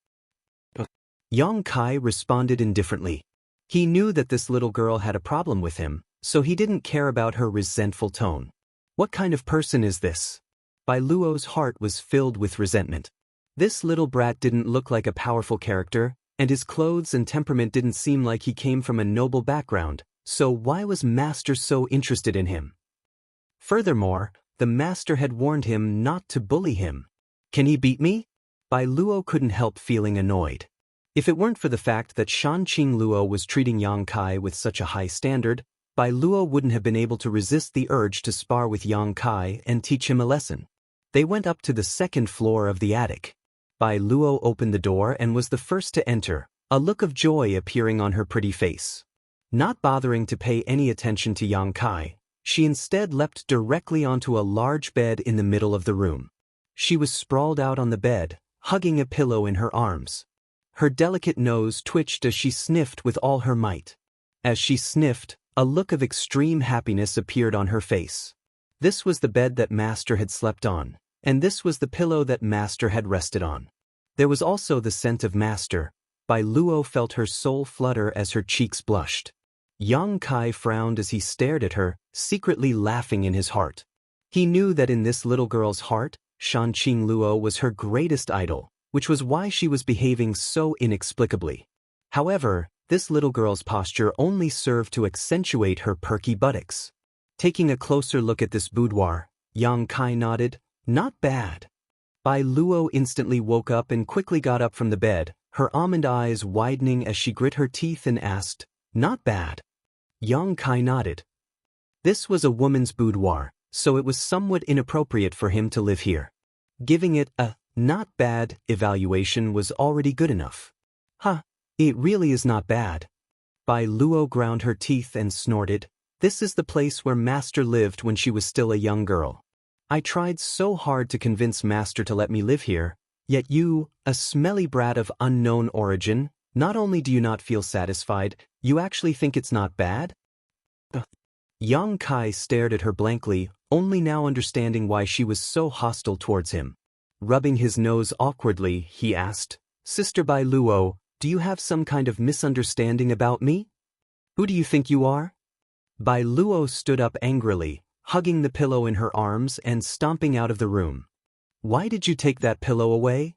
Yang Kai responded indifferently. He knew that this little girl had a problem with him, so he didn't care about her resentful tone. What kind of person is this? Bai Luo's heart was filled with resentment. This little brat didn't look like a powerful character, and his clothes and temperament didn't seem like he came from a noble background, so why was Master so interested in him? Furthermore, the Master had warned him not to bully him. Can he beat me? Bai Luo couldn't help feeling annoyed. If it weren't for the fact that Shan Qing Luo was treating Yang Kai with such a high standard, Bai Luo wouldn't have been able to resist the urge to spar with Yang Kai and teach him a lesson. They went up to the second floor of the attic. Bai Luo opened the door and was the first to enter, a look of joy appearing on her pretty face. Not bothering to pay any attention to Yang Kai, she instead leapt directly onto a large bed in the middle of the room. She was sprawled out on the bed, hugging a pillow in her arms. Her delicate nose twitched as she sniffed with all her might. As she sniffed, a look of extreme happiness appeared on her face. This was the bed that Master had slept on, and this was the pillow that Master had rested on. There was also the scent of Master. Bai Luo felt her soul flutter as her cheeks blushed. Yang Kai frowned as he stared at her, secretly laughing in his heart. He knew that in this little girl's heart, Shan Qing Luo was her greatest idol, which was why she was behaving so inexplicably. However, this little girl's posture only served to accentuate her perky buttocks. Taking a closer look at this boudoir, Yang Kai nodded, "Not bad." Bai Luo instantly woke up and quickly got up from the bed, her almond eyes widening as she grit her teeth and asked, "Not bad?" Yang Kai nodded. This was a woman's boudoir, so it was somewhat inappropriate for him to live here. Giving it a "not bad" evaluation was already good enough. "Huh, it really is not bad." Bai Luo ground her teeth and snorted, "This is the place where Master lived when she was still a young girl. I tried so hard to convince Master to let me live here, yet you, a smelly brat of unknown origin, not only do you not feel satisfied, you actually think it's not bad?" Yang Kai stared at her blankly, only now understanding why she was so hostile towards him. Rubbing his nose awkwardly, he asked, "Sister Bai Luo, do you have some kind of misunderstanding about me? Who do you think you are?" Bai Luo stood up angrily, hugging the pillow in her arms and stomping out of the room. "Why did you take that pillow away?"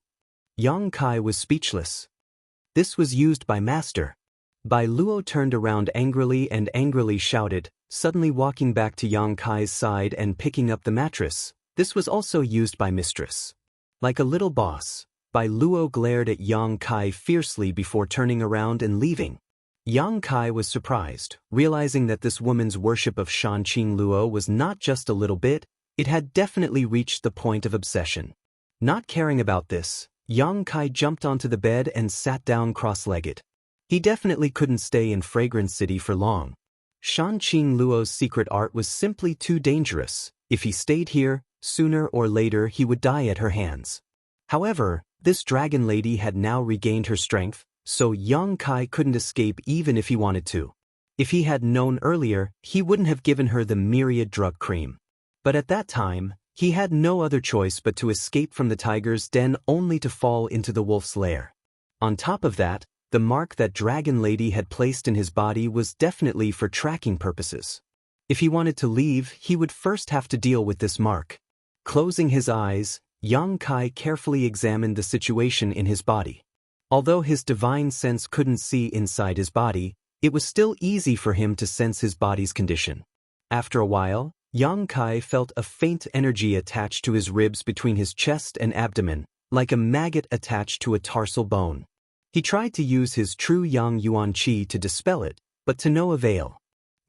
Yang Kai was speechless. "This was used by Master." Bai Luo turned around angrily and angrily shouted, suddenly walking back to Yang Kai's side and picking up the mattress. "This was also used by Mistress." Like a little boss, Bai Luo glared at Yang Kai fiercely before turning around and leaving. Yang Kai was surprised, realizing that this woman's worship of Shan Qing Luo was not just a little bit, it had definitely reached the point of obsession. Not caring about this, Yang Kai jumped onto the bed and sat down cross-legged. He definitely couldn't stay in Fragrance City for long. Shan Qing Luo's secret art was simply too dangerous. If he stayed here, sooner or later he would die at her hands. However, this dragon lady had now regained her strength, so Yang Kai couldn't escape even if he wanted to. If he had known earlier, he wouldn't have given her the myriad drug cream. But at that time, he had no other choice but to escape from the tiger's den only to fall into the wolf's lair. On top of that, the mark that Dragon Lady had placed in his body was definitely for tracking purposes. If he wanted to leave, he would first have to deal with this mark. Closing his eyes, Yang Kai carefully examined the situation in his body. Although his divine sense couldn't see inside his body, it was still easy for him to sense his body's condition. After a while, Yang Kai felt a faint energy attached to his ribs between his chest and abdomen, like a maggot attached to a tarsal bone. He tried to use his true Yang Yuan Qi to dispel it, but to no avail.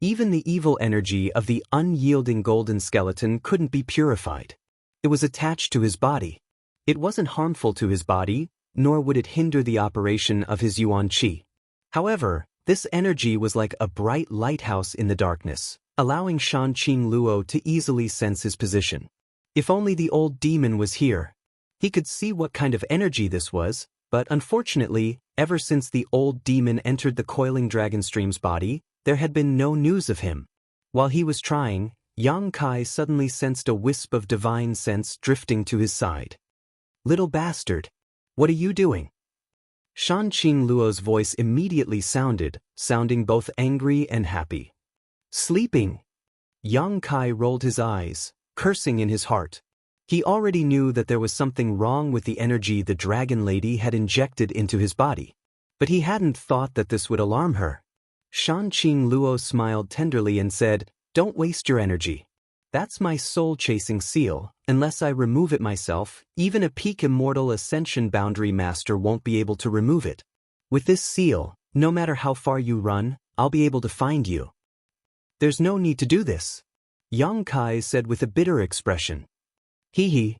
Even the evil energy of the unyielding golden skeleton couldn't be purified. It was attached to his body. It wasn't harmful to his body, nor would it hinder the operation of his Yuan Qi. However, this energy was like a bright lighthouse in the darkness, allowing Shan Qing Luo to easily sense his position. If only the old demon was here. He could see what kind of energy this was, but unfortunately, ever since the old demon entered the coiling dragon stream's body, there had been no news of him. While he was trying, Yang Kai suddenly sensed a wisp of divine sense drifting to his side. "Little bastard! What are you doing?" Shan Qing Luo's voice immediately sounding both angry and happy. "Sleeping." Yang Kai rolled his eyes, cursing in his heart. He already knew that there was something wrong with the energy the dragon lady had injected into his body. But he hadn't thought that this would alarm her. Shan Qing Luo smiled tenderly and said, "Don't waste your energy. That's my soul-chasing seal. Unless I remove it myself, even a peak immortal ascension boundary master won't be able to remove it. With this seal, no matter how far you run, I'll be able to find you." "There's no need to do this," Yang Kai said with a bitter expression. "Hee."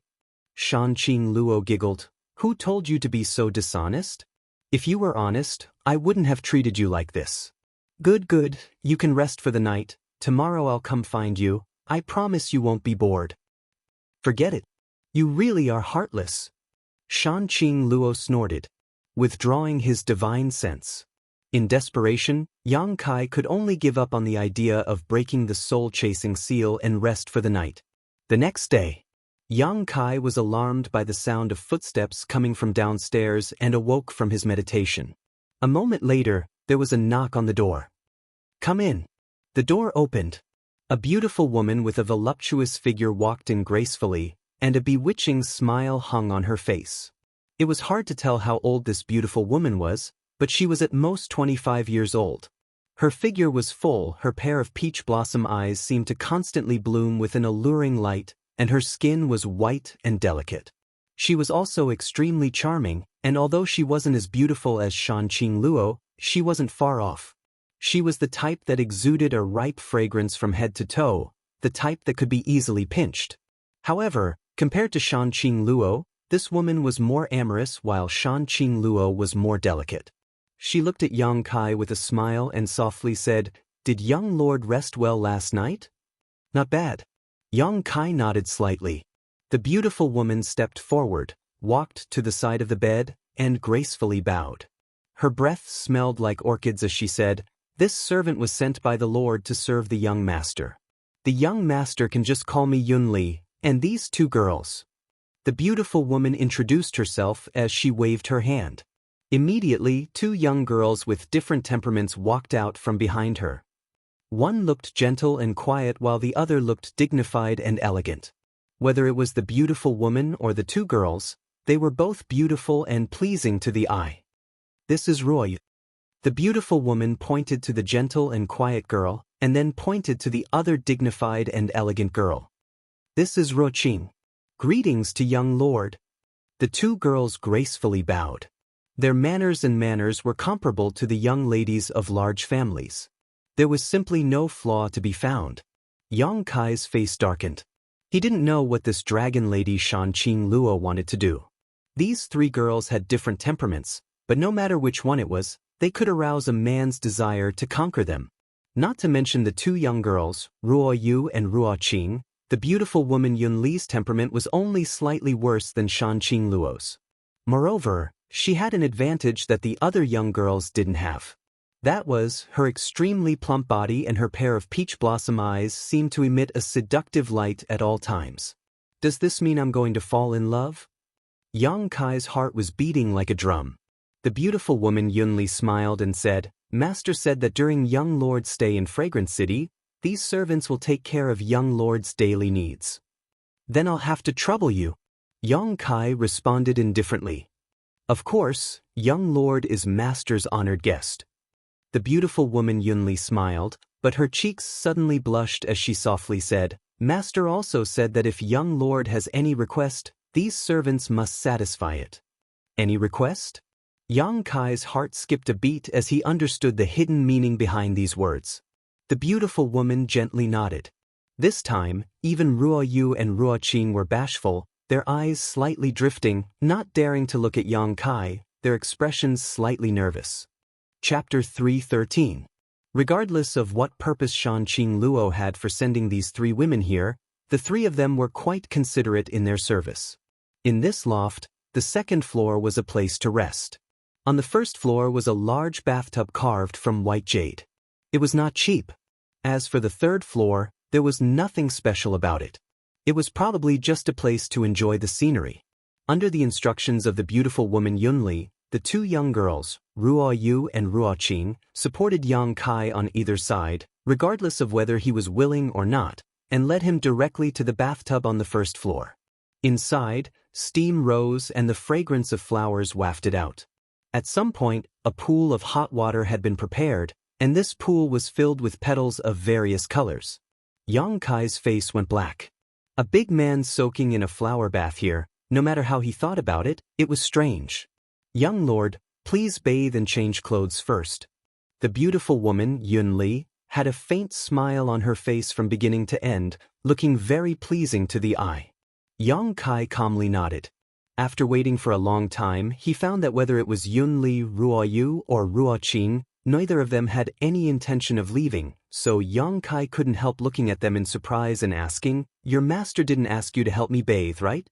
Shan Qing Luo giggled. "Who told you to be so dishonest? If you were honest, I wouldn't have treated you like this." Good, you can rest for the night. Tomorrow I'll come find you. I promise you won't be bored." "Forget it. You really are heartless." Shan Qing Luo snorted, withdrawing his divine sense. In desperation, Yang Kai could only give up on the idea of breaking the soul-chasing seal and rest for the night. The next day, Yang Kai was alarmed by the sound of footsteps coming from downstairs and awoke from his meditation. A moment later, there was a knock on the door. "Come in." The door opened. A beautiful woman with a voluptuous figure walked in gracefully, and a bewitching smile hung on her face. It was hard to tell how old this beautiful woman was, but she was at most 25 years old. Her figure was full, her pair of peach blossom eyes seemed to constantly bloom with an alluring light, and her skin was white and delicate. She was also extremely charming, and although she wasn't as beautiful as Shan Qing Luo, she wasn't far off. She was the type that exuded a ripe fragrance from head to toe, the type that could be easily pinched. However, compared to Shan Qing Luo, this woman was more amorous while Shan Qing Luo was more delicate. She looked at Yang Kai with a smile and softly said, "Did young lord rest well last night?" "Not bad." Yang Kai nodded slightly. The beautiful woman stepped forward, walked to the side of the bed, and gracefully bowed. Her breath smelled like orchids as she said, "This servant was sent by the Lord to serve the young master. The young master can just call me Yun Li, and these two girls." The beautiful woman introduced herself as she waved her hand. Immediately, two young girls with different temperaments walked out from behind her. One looked gentle and quiet while the other looked dignified and elegant. Whether it was the beautiful woman or the two girls, they were both beautiful and pleasing to the eye. "This is Roy." The beautiful woman pointed to the gentle and quiet girl, and then pointed to the other dignified and elegant girl. "This is Ro Qing. Greetings to young lord." The two girls gracefully bowed. Their manners were comparable to the young ladies of large families. There was simply no flaw to be found. Yang Kai's face darkened. He didn't know what this dragon lady Shan Qing Luo wanted to do. These three girls had different temperaments, but no matter which one it was, they could arouse a man's desire to conquer them. Not to mention the two young girls, Ruo Yu and Ruo Qing, the beautiful woman Yun Li's temperament was only slightly worse than Shan Qing Luo's. Moreover, she had an advantage that the other young girls didn't have. That was, her extremely plump body and her pair of peach blossom eyes seemed to emit a seductive light at all times. Does this mean I'm going to fall in love? Yang Kai's heart was beating like a drum. The beautiful woman Yun Li smiled and said, Master said that during young lord's stay in Fragrance City, these servants will take care of young lord's daily needs. Then I'll have to trouble you. Yang Kai responded indifferently. Of course, young lord is master's honored guest. The beautiful woman Yun Li smiled, but her cheeks suddenly blushed as she softly said, Master also said that if young lord has any request, these servants must satisfy it. Any request? Yang Kai's heart skipped a beat as he understood the hidden meaning behind these words. The beautiful woman gently nodded. This time, even Ruo Yu and Ruo Qing were bashful, their eyes slightly drifting, not daring to look at Yang Kai, their expressions slightly nervous. Chapter 3:13. Regardless of what purpose Shan Qing Luo had for sending these three women here, the three of them were quite considerate in their service. In this loft, the second floor was a place to rest. On the first floor was a large bathtub carved from white jade. It was not cheap. As for the third floor, there was nothing special about it. It was probably just a place to enjoy the scenery. Under the instructions of the beautiful woman Yun Li, the two young girls, Ruo Yu and Ruo Qing, supported Yang Kai on either side, regardless of whether he was willing or not, and led him directly to the bathtub on the first floor. Inside, steam rose and the fragrance of flowers wafted out. At some point, a pool of hot water had been prepared, and this pool was filled with petals of various colors. Yang Kai's face went black. A big man soaking in a flower bath here, no matter how he thought about it, it was strange. Young lord, please bathe and change clothes first. The beautiful woman, Yun Li, had a faint smile on her face from beginning to end, looking very pleasing to the eye. Yang Kai calmly nodded. After waiting for a long time, he found that whether it was Yun Li, Ruo Yu, or Ruo Qing, neither of them had any intention of leaving, so Yang Kai couldn't help looking at them in surprise and asking, Your master didn't ask you to help me bathe, right?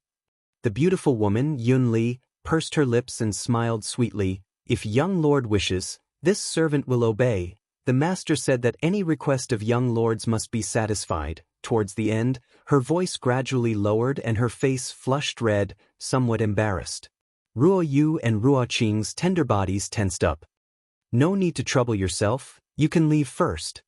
The beautiful woman, Yun Li, pursed her lips and smiled sweetly. If young lord wishes, this servant will obey. The master said that any request of young lords must be satisfied. Towards the end, her voice gradually lowered and her face flushed red, somewhat embarrassed. Ruo Yu and Ruo Qing's tender bodies tensed up. No need to trouble yourself, you can leave first.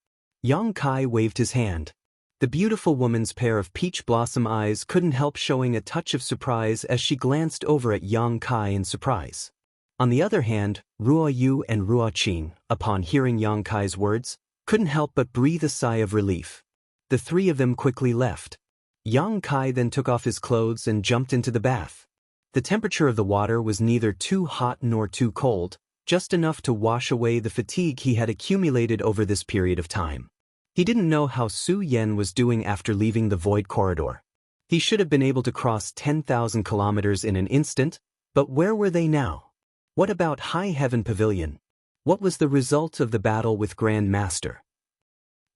Yang Kai waved his hand. The beautiful woman's pair of peach blossom eyes couldn't help showing a touch of surprise as she glanced over at Yang Kai in surprise. On the other hand, Ruo Yu and Ruo Qing, upon hearing Yang Kai's words, couldn't help but breathe a sigh of relief. The three of them quickly left. Yang Kai then took off his clothes and jumped into the bath. The temperature of the water was neither too hot nor too cold, just enough to wash away the fatigue he had accumulated over this period of time. He didn't know how Su Yan was doing after leaving the void corridor. He should have been able to cross 10,000 kilometers in an instant, but where were they now? What about High Heaven Pavilion? What was the result of the battle with Grand Master?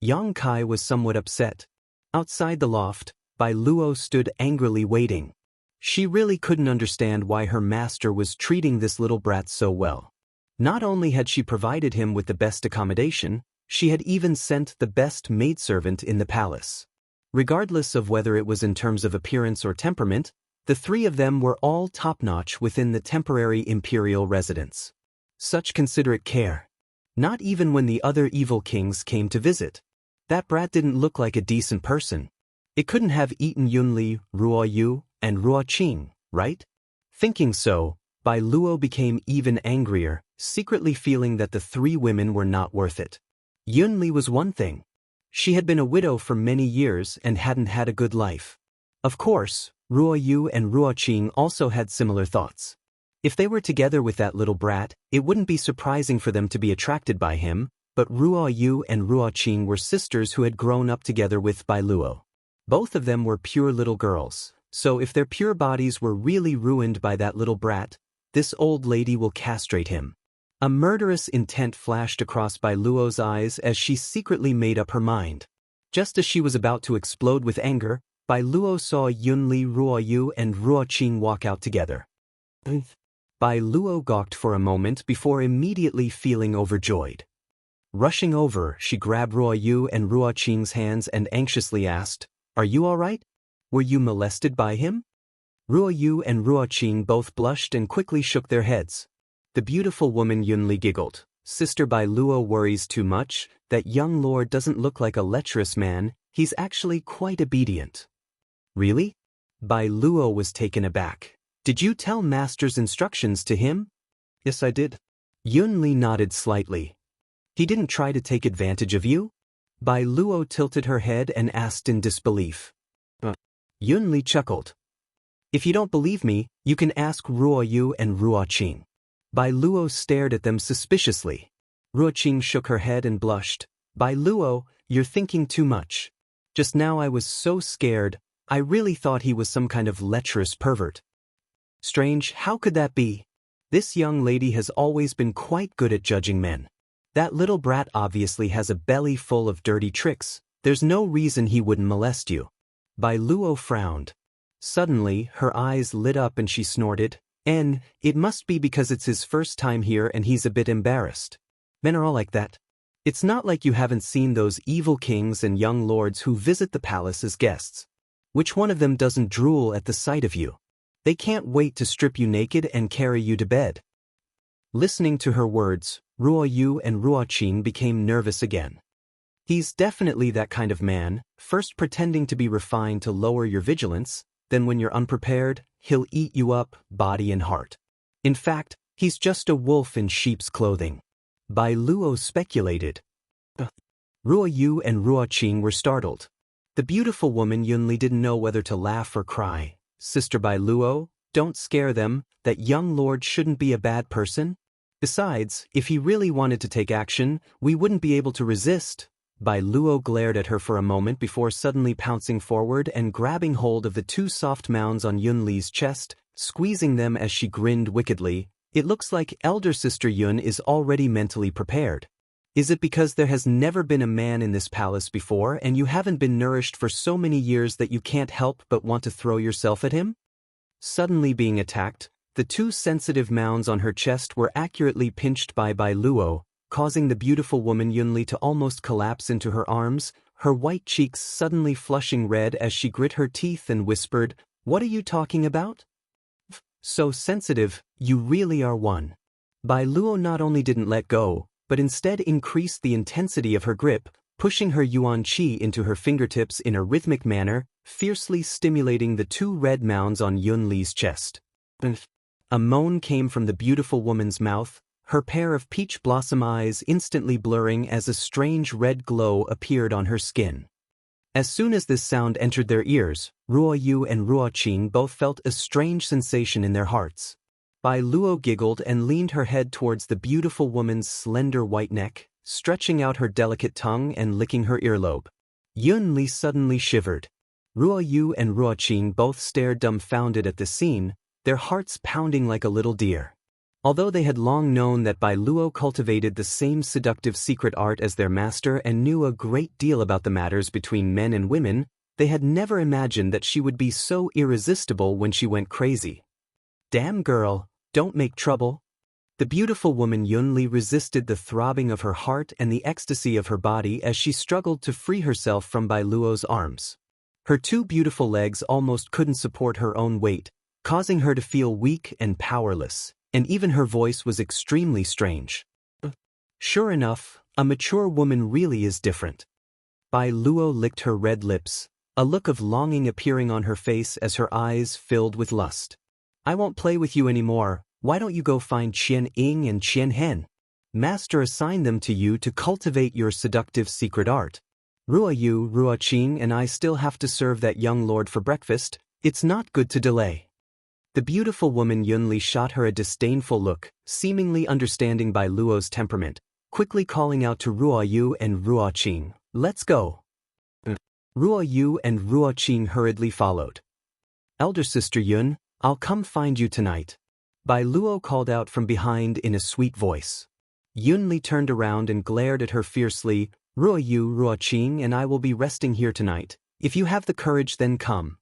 Yang Kai was somewhat upset. Outside the loft, Bai Luo stood angrily waiting. She really couldn't understand why her master was treating this little brat so well. Not only had she provided him with the best accommodation, she had even sent the best maidservant in the palace. Regardless of whether it was in terms of appearance or temperament, the three of them were all top-notch within the temporary imperial residence. Such considerate care. Not even when the other evil kings came to visit. That brat didn't look like a decent person. It couldn't have eaten Yun Li, Ruo Yu, and Ruo Qing, right? Thinking so, Bai Luo became even angrier, secretly feeling that the three women were not worth it. Yun Li was one thing. She had been a widow for many years and hadn't had a good life. Of course, Ruo Yu and Ruo Qing also had similar thoughts. If they were together with that little brat, it wouldn't be surprising for them to be attracted by him, but Ruo Yu and Ruo Qing were sisters who had grown up together with Bai Luo. Both of them were pure little girls, so if their pure bodies were really ruined by that little brat, this old lady will castrate him. A murderous intent flashed across Bai Luo's eyes as she secretly made up her mind. Just as she was about to explode with anger, Bai Luo saw Yunli, Ruo Yu and Ruo Qing walk out together. Bai Luo gawked for a moment before immediately feeling overjoyed. Rushing over, she grabbed Ruo Yu and Ruo Qing's hands and anxiously asked, "Are you all right? Were you molested by him?" Ruo Yu and Ruo Qing both blushed and quickly shook their heads. The beautiful woman Yunli giggled. "Sister Bai Luo worries too much. That young lord doesn't look like a lecherous man, he's actually quite obedient." "Really?" Bai Luo was taken aback. "Did you tell master's instructions to him?" "Yes, I did." Yunli nodded slightly. "He didn't try to take advantage of you?" Bai Luo tilted her head and asked in disbelief. Yunli chuckled. "If you don't believe me, you can ask Ruo Yu and Ruo Qing." Bai Luo stared at them suspiciously. Ruo Qing shook her head and blushed. "Bai Luo, you're thinking too much. Just now I was so scared, I really thought he was some kind of lecherous pervert." "Strange, how could that be? This young lady has always been quite good at judging men. That little brat obviously has a belly full of dirty tricks. There's no reason he wouldn't molest you." Bai Luo frowned. Suddenly, her eyes lit up and she snorted, It must be because it's his first time here and he's a bit embarrassed. Men are all like that. It's not like you haven't seen those evil kings and young lords who visit the palace as guests. Which one of them doesn't drool at the sight of you? They can't wait to strip you naked and carry you to bed." Listening to her words, Ruo Yu and Ruo Qing became nervous again. "He's definitely that kind of man, first pretending to be refined to lower your vigilance, then when you're unprepared, he'll eat you up, body and heart. In fact, he's just a wolf in sheep's clothing." Bai Luo speculated. Ruo Yu and Ruo Qing were startled. The beautiful woman Yunli didn't know whether to laugh or cry. "Sister Bai Luo, don't scare them, that young lord shouldn't be a bad person. Besides, if he really wanted to take action, we wouldn't be able to resist." Bai Luo glared at her for a moment before suddenly pouncing forward and grabbing hold of the two soft mounds on Yunli's chest, squeezing them as she grinned wickedly. "It looks like elder sister Yun is already mentally prepared. Is it because there has never been a man in this palace before and you haven't been nourished for so many years that you can't help but want to throw yourself at him?" Suddenly being attacked, the two sensitive mounds on her chest were accurately pinched by Bai Luo, causing the beautiful woman Yunli to almost collapse into her arms, her white cheeks suddenly flushing red as she grit her teeth and whispered, "What are you talking about?" "So sensitive, you really are one." Bai Luo not only didn't let go, but instead increased the intensity of her grip, pushing her yuan qi into her fingertips in a rhythmic manner, fiercely stimulating the two red mounds on Yunli's chest. A moan came from the beautiful woman's mouth, her pair of peach blossom eyes instantly blurring as a strange red glow appeared on her skin. As soon as this sound entered their ears, Ruo Yu and Ruo Qing both felt a strange sensation in their hearts. Bai Luo giggled and leaned her head towards the beautiful woman's slender white neck, stretching out her delicate tongue and licking her earlobe. Yunli suddenly shivered. Ruo Yu and Ruo Qing both stared dumbfounded at the scene, their hearts pounding like a little deer. Although they had long known that Bai Luo cultivated the same seductive secret art as their master and knew a great deal about the matters between men and women, they had never imagined that she would be so irresistible when she went crazy. "Damn girl, don't make trouble." The beautiful woman Yunli resisted the throbbing of her heart and the ecstasy of her body as she struggled to free herself from Bai Luo's arms. Her two beautiful legs almost couldn't support her own weight, causing her to feel weak and powerless, and even her voice was extremely strange. Sure enough, a mature woman really is different. Bai Luo licked her red lips, a look of longing appearing on her face as her eyes filled with lust. "I won't play with you anymore. Why don't you go find Qian Ying and Qian Hen? Master assigned them to you to cultivate your seductive secret art. Ruo Yu, Ruo Qing and I still have to serve that young lord for breakfast. It's not good to delay." The beautiful woman Yunli shot her a disdainful look, seemingly understanding Bai Luo's temperament, quickly calling out to Ruo Yu and Ruo Qing, "Let's go." Ruo Yu and Ruo Qing hurriedly followed. "Elder sister Yun, I'll come find you tonight," Bai Luo called out from behind in a sweet voice. Yunli turned around and glared at her fiercely. "Ruo Yu, Ruo Qing and I will be resting here tonight. If you have the courage, then come."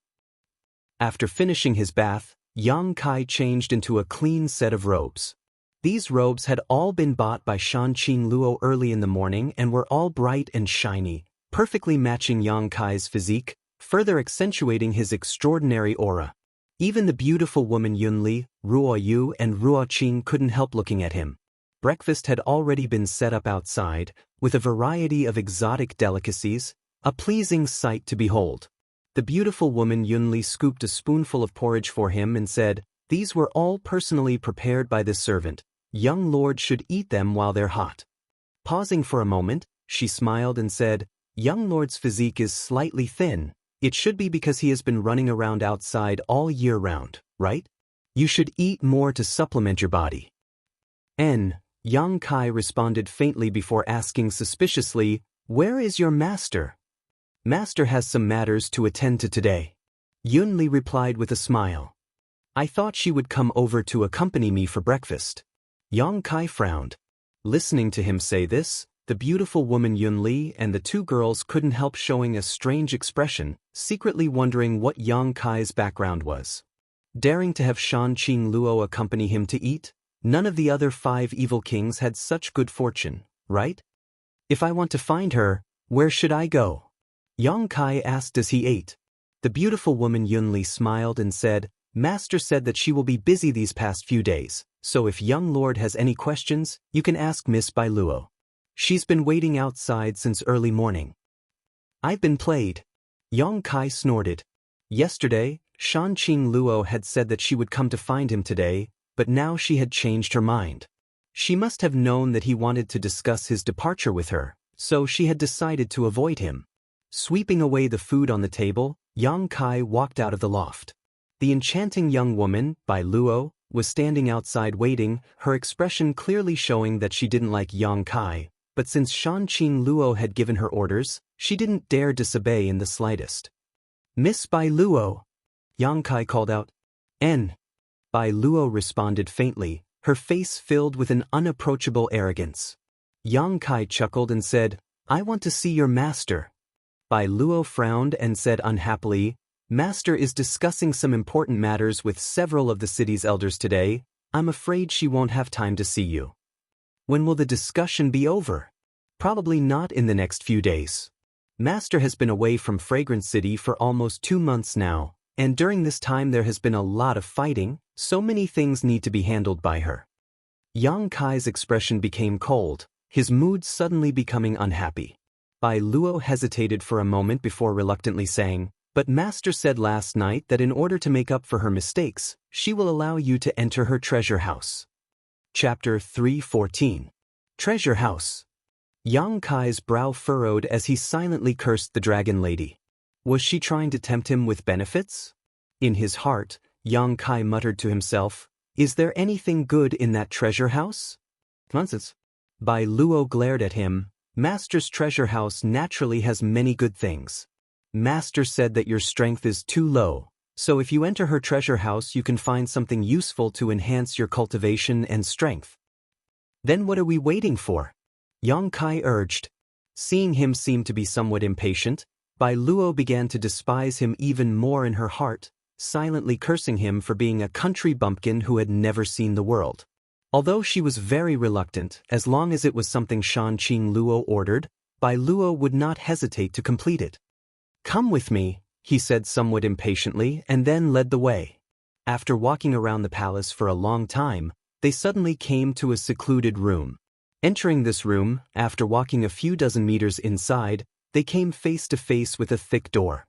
After finishing his bath, Yang Kai changed into a clean set of robes. These robes had all been bought by Shanqing Luo early in the morning and were all bright and shiny, perfectly matching Yang Kai's physique, further accentuating his extraordinary aura. Even the beautiful woman Yunli, Ruo Yu and Ruo Qing couldn't help looking at him. Breakfast had already been set up outside, with a variety of exotic delicacies, a pleasing sight to behold. The beautiful woman Yunli scooped a spoonful of porridge for him and said, "These were all personally prepared by this servant. Young lord should eat them while they're hot." Pausing for a moment, she smiled and said, "Young lord's physique is slightly thin. It should be because he has been running around outside all year round, right? You should eat more to supplement your body." Yang Kai responded faintly before asking suspiciously, "Where is your master?" "Master has some matters to attend to today." Yunli replied with a smile. "I thought she would come over to accompany me for breakfast." Yang Kai frowned. Listening to him say this, the beautiful woman Yunli and the two girls couldn't help showing a strange expression, secretly wondering what Yang Kai's background was. Daring to have Shanqing Luo accompany him to eat? None of the other 5 evil kings had such good fortune, right? "If I want to find her, where should I go?" Yang Kai asked as he ate. The beautiful woman Yunli smiled and said, "Master said that she will be busy these past few days, so if young lord has any questions, you can ask Miss Bai Luo. She's been waiting outside since early morning." "I've been played." Yang Kai snorted. Yesterday, Shanqing Luo had said that she would come to find him today, but now she had changed her mind. She must have known that he wanted to discuss his departure with her, so she had decided to avoid him. Sweeping away the food on the table, Yang Kai walked out of the loft. The enchanting young woman, Bai Luo, was standing outside waiting, her expression clearly showing that she didn't like Yang Kai, but since Shanqing Luo had given her orders, she didn't dare disobey in the slightest. "Miss Bai Luo," Yang Kai called out. "N." Bai Luo responded faintly, her face filled with an unapproachable arrogance. Yang Kai chuckled and said, "I want to see your master." Bai Luo frowned and said unhappily, "Master is discussing some important matters with several of the city's elders today. I'm afraid she won't have time to see you." "When will the discussion be over?" "Probably not in the next few days. Master has been away from Fragrant City for almost 2 months now, and during this time there has been a lot of fighting, so many things need to be handled by her." Yang Kai's expression became cold, his mood suddenly becoming unhappy. Bai Luo hesitated for a moment before reluctantly saying, "But Master said last night that in order to make up for her mistakes, she will allow you to enter her treasure house." Chapter 3:14. Treasure House. Yang Kai's brow furrowed as he silently cursed the dragon lady. Was she trying to tempt him with benefits? In his heart, Yang Kai muttered to himself, "Is there anything good in that treasure house?" "Nonsense." Bai Luo glared at him. "Master's treasure house naturally has many good things. Master said that your strength is too low, so if you enter her treasure house you can find something useful to enhance your cultivation and strength." "Then what are we waiting for?" Yang Kai urged. Seeing him seem to be somewhat impatient, Bai Luo began to despise him even more in her heart, silently cursing him for being a country bumpkin who had never seen the world. Although she was very reluctant, as long as it was something Shanqing Luo ordered, Bai Luo would not hesitate to complete it. "Come with me," he said somewhat impatiently and then led the way. After walking around the palace for a long time, they suddenly came to a secluded room. Entering this room, after walking a few dozen meters inside, they came face to face with a thick door.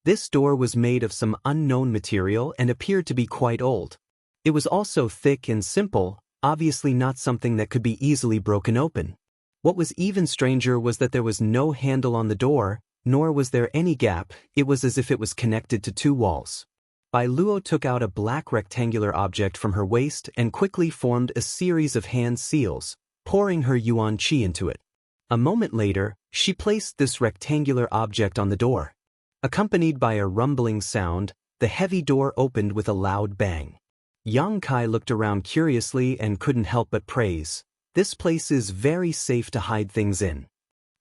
This door was made of some unknown material and appeared to be quite old. It was also thick and simple, obviously not something that could be easily broken open. What was even stranger was that there was no handle on the door, nor was there any gap. It was as if it was connected to 2 walls. Bai Luo took out a black rectangular object from her waist and quickly formed a series of hand seals, pouring her yuan qi into it. A moment later, she placed this rectangular object on the door. Accompanied by a rumbling sound, the heavy door opened with a loud bang. Yang Kai looked around curiously and couldn't help but praise. This place is very safe to hide things in.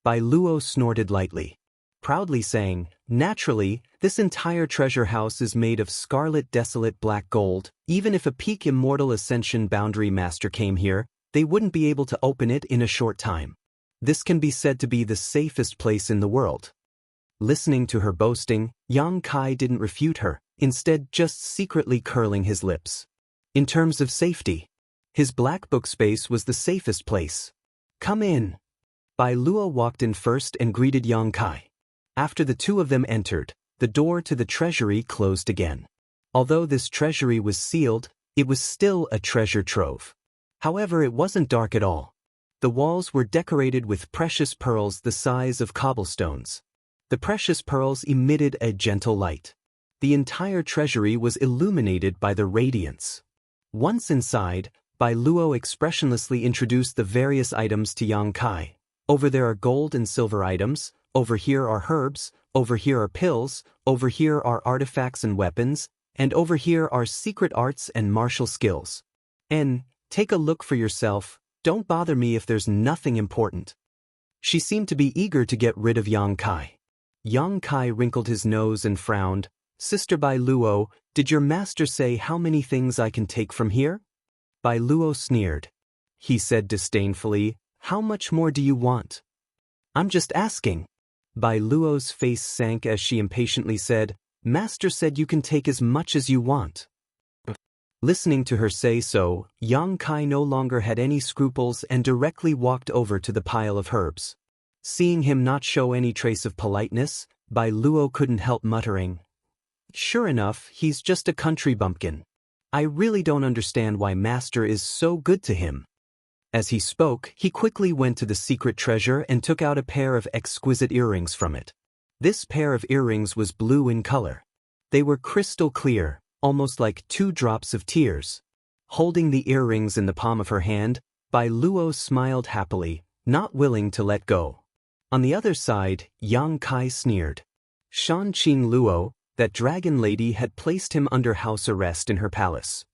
Bai Luo snorted lightly, proudly saying, naturally, this entire treasure house is made of scarlet desolate black gold. Even if a peak immortal ascension boundary master came here, they wouldn't be able to open it in a short time. This can be said to be the safest place in the world. Listening to her boasting, Yang Kai didn't refute her, instead just secretly curling his lips. In terms of safety, his black book space was the safest place. Come in. Bai Luo walked in first and greeted Yang Kai. After the two of them entered, the door to the treasury closed again. Although this treasury was sealed, it was still a treasure trove. However, it wasn't dark at all. The walls were decorated with precious pearls the size of cobblestones. The precious pearls emitted a gentle light. The entire treasury was illuminated by the radiance. Once inside, Bai Luo expressionlessly introduced the various items to Yang Kai. Over there are gold and silver items, over here are herbs, over here are pills, over here are artifacts and weapons, and over here are secret arts and martial skills. And, take a look for yourself, don't bother me if there's nothing important. She seemed to be eager to get rid of Yang Kai. Yang Kai wrinkled his nose and frowned. Sister Bai Luo, did your master say how many things I can take from here? Bai Luo sneered. He said disdainfully, how much more do you want? I'm just asking. Bai Luo's face sank as she impatiently said, Master said you can take as much as you want. Listening to her say so, Yang Kai no longer had any scruples and directly walked over to the pile of herbs. Seeing him not show any trace of politeness, Bai Luo couldn't help muttering, sure enough, he's just a country bumpkin. I really don't understand why Master is so good to him. As he spoke, he quickly went to the secret treasure and took out a pair of exquisite earrings from it. This pair of earrings was blue in color. They were crystal clear, almost like 2 drops of tears. Holding the earrings in the palm of her hand, Bai Luo smiled happily, not willing to let go. On the other side, Yang Kai sneered. Shan Qing Luo, that dragon lady, had placed him under house arrest in her palace.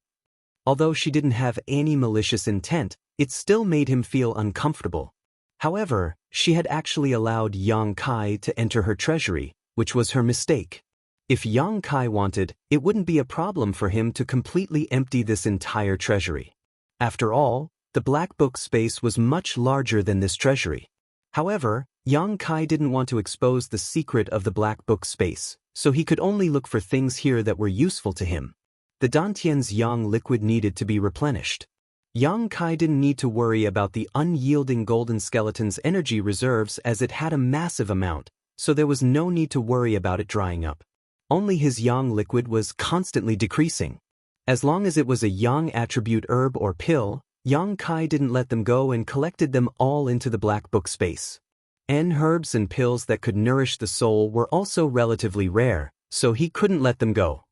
Although she didn't have any malicious intent, it still made him feel uncomfortable. However, she had actually allowed Yang Kai to enter her treasury, which was her mistake. If Yang Kai wanted, it wouldn't be a problem for him to completely empty this entire treasury. After all, the black book space was much larger than this treasury. However, Yang Kai didn't want to expose the secret of the black book space, so he could only look for things here that were useful to him. The Dantian's yang liquid needed to be replenished. Yang Kai didn't need to worry about the unyielding golden skeleton's energy reserves as it had a massive amount, so there was no need to worry about it drying up. Only his yang liquid was constantly decreasing. As long as it was a yang attribute herb or pill, Yang Kai didn't let them go and collected them all into the black book space. Herbs and pills that could nourish the soul were also relatively rare, so he couldn't let them go.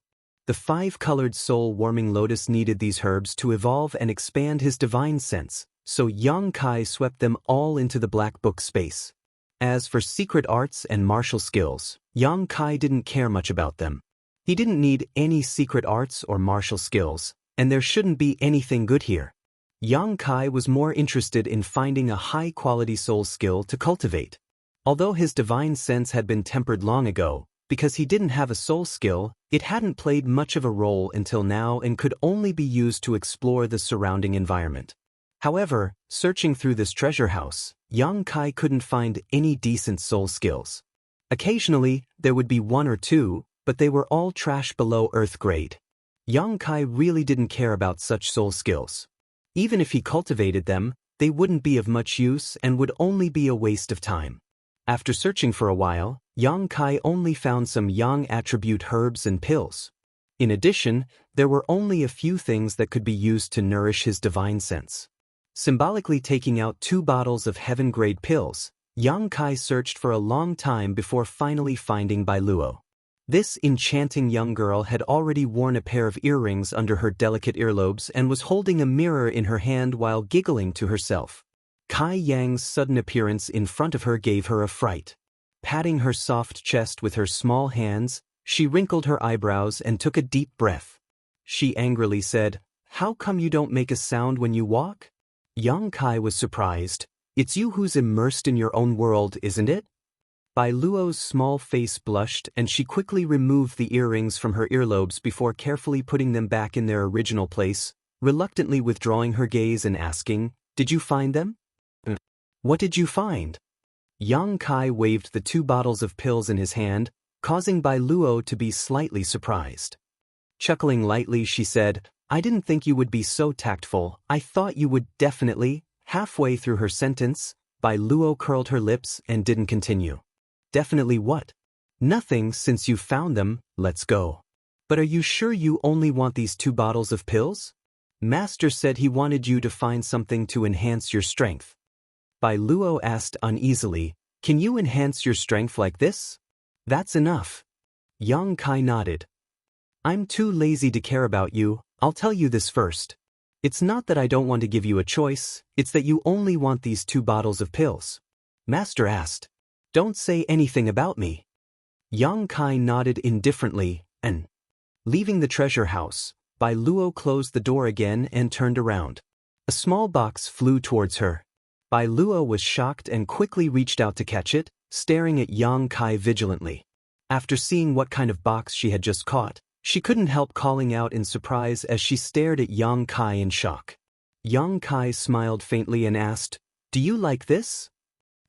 The 5-colored soul-warming lotus needed these herbs to evolve and expand his divine sense, so Yang Kai swept them all into the black book space. As for secret arts and martial skills, Yang Kai didn't care much about them. He didn't need any secret arts or martial skills, and there shouldn't be anything good here. Yang Kai was more interested in finding a high-quality soul skill to cultivate. Although his divine sense had been tempered long ago, because he didn't have a soul skill, it hadn't played much of a role until now and could only be used to explore the surrounding environment. However, searching through this treasure house, Yang Kai couldn't find any decent soul skills. Occasionally, there would be 1 or 2, but they were all trash below earth grade. Yang Kai really didn't care about such soul skills. Even if he cultivated them, they wouldn't be of much use and would only be a waste of time. After searching for a while, Yang Kai only found some yang attribute herbs and pills. In addition, there were only a few things that could be used to nourish his divine sense. Symbolically taking out 2 bottles of heaven-grade pills, Yang Kai searched for a long time before finally finding Bai Luo. This enchanting young girl had already worn a pair of earrings under her delicate earlobes and was holding a mirror in her hand while giggling to herself. Kai Yang's sudden appearance in front of her gave her a fright. Patting her soft chest with her small hands, she wrinkled her eyebrows and took a deep breath. She angrily said, "How come you don't make a sound when you walk?" Young Kai was surprised. "It's you who's immersed in your own world, isn't it?" Bai Luo's small face blushed and she quickly removed the earrings from her earlobes before carefully putting them back in their original place, reluctantly withdrawing her gaze and asking, "Did you find them?" "What did you find?" Yang Kai waved the 2 bottles of pills in his hand, causing Bai Luo to be slightly surprised. Chuckling lightly, she said, "I didn't think you would be so tactful. I thought you would definitely." Halfway through her sentence, Bai Luo curled her lips and didn't continue. "Definitely what?" "Nothing, since you found them, let's go." "But are you sure you only want these 2 bottles of pills?" "Master said he wanted you to find something to enhance your strength." Bai Luo asked uneasily, "Can you enhance your strength like this?" "That's enough." Yang Kai nodded. "I'm too lazy to care about you. I'll tell you this first. It's not that I don't want to give you a choice, it's that you only want these 2 bottles of pills." Master asked, "Don't say anything about me." Yang Kai nodded indifferently, and, leaving the treasure house, Bai Luo closed the door again and turned around. A small box flew towards her. Bai Luo was shocked and quickly reached out to catch it, staring at Yang Kai vigilantly. After seeing what kind of box she had just caught, she couldn't help calling out in surprise as she stared at Yang Kai in shock. Yang Kai smiled faintly and asked, "Do you like this?"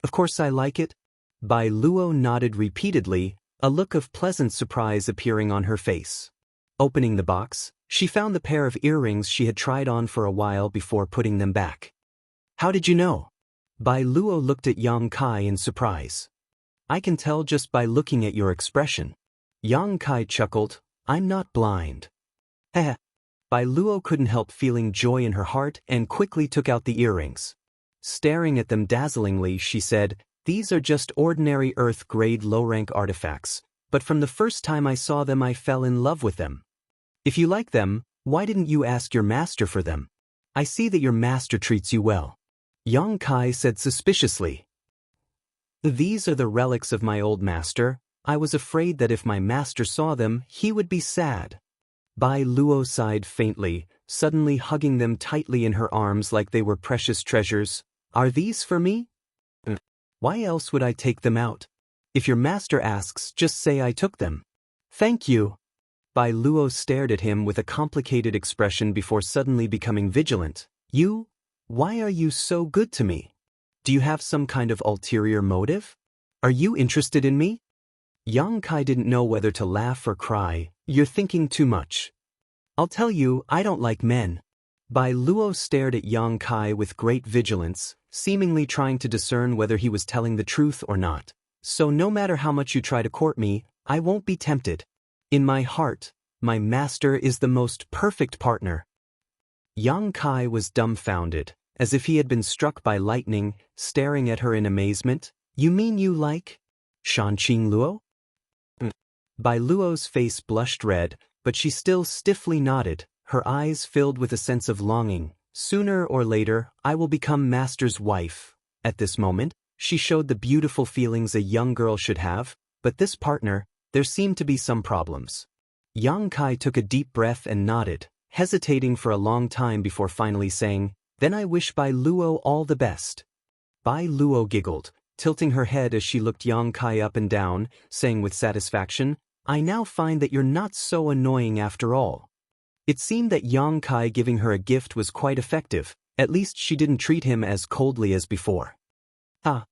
"Of course I like it." Bai Luo nodded repeatedly, a look of pleasant surprise appearing on her face. Opening the box, she found the pair of earrings she had tried on for a while before putting them back. "How did you know?" Bai Luo looked at Yang Kai in surprise. "I can tell just by looking at your expression." Yang Kai chuckled, "I'm not blind." Heh. Bai Luo couldn't help feeling joy in her heart and quickly took out the earrings. Staring at them dazzlingly, she said, "These are just ordinary Earth-grade low-rank artifacts, but from the first time I saw them I fell in love with them. If you like them, why didn't you ask your master for them? I see that your master treats you well." Yang Kai said suspiciously, "These are the relics of my old master. I was afraid that if my master saw them, he would be sad." Bai Luo sighed faintly, suddenly hugging them tightly in her arms like they were precious treasures. "Are these for me?" "Why else would I take them out? If your master asks, just say I took them." "Thank you." Bai Luo stared at him with a complicated expression before suddenly becoming vigilant. "You? Why are you so good to me? Do you have some kind of ulterior motive? Are you interested in me?" Yang Kai didn't know whether to laugh or cry. "You're thinking too much." "I'll tell you, I don't like men." Bai Luo stared at Yang Kai with great vigilance, seemingly trying to discern whether he was telling the truth or not. "So no matter how much you try to court me, I won't be tempted. In my heart, my master is the most perfect partner." Yang Kai was dumbfounded, as if he had been struck by lightning, staring at her in amazement. "You mean you like Shanqing Luo?" Bai Luo's face blushed red, but she still stiffly nodded, her eyes filled with a sense of longing. "Sooner or later, I will become master's wife." At this moment, she showed the beautiful feelings a young girl should have, but this partner, there seemed to be some problems. Yang Kai took a deep breath and nodded, hesitating for a long time before finally saying, "Then I wish Bai Luo all the best." Bai Luo giggled, tilting her head as she looked Yang Kai up and down, saying with satisfaction, "I now find that you're not so annoying after all." It seemed that Yang Kai giving her a gift was quite effective, at least she didn't treat him as coldly as before. "Ah."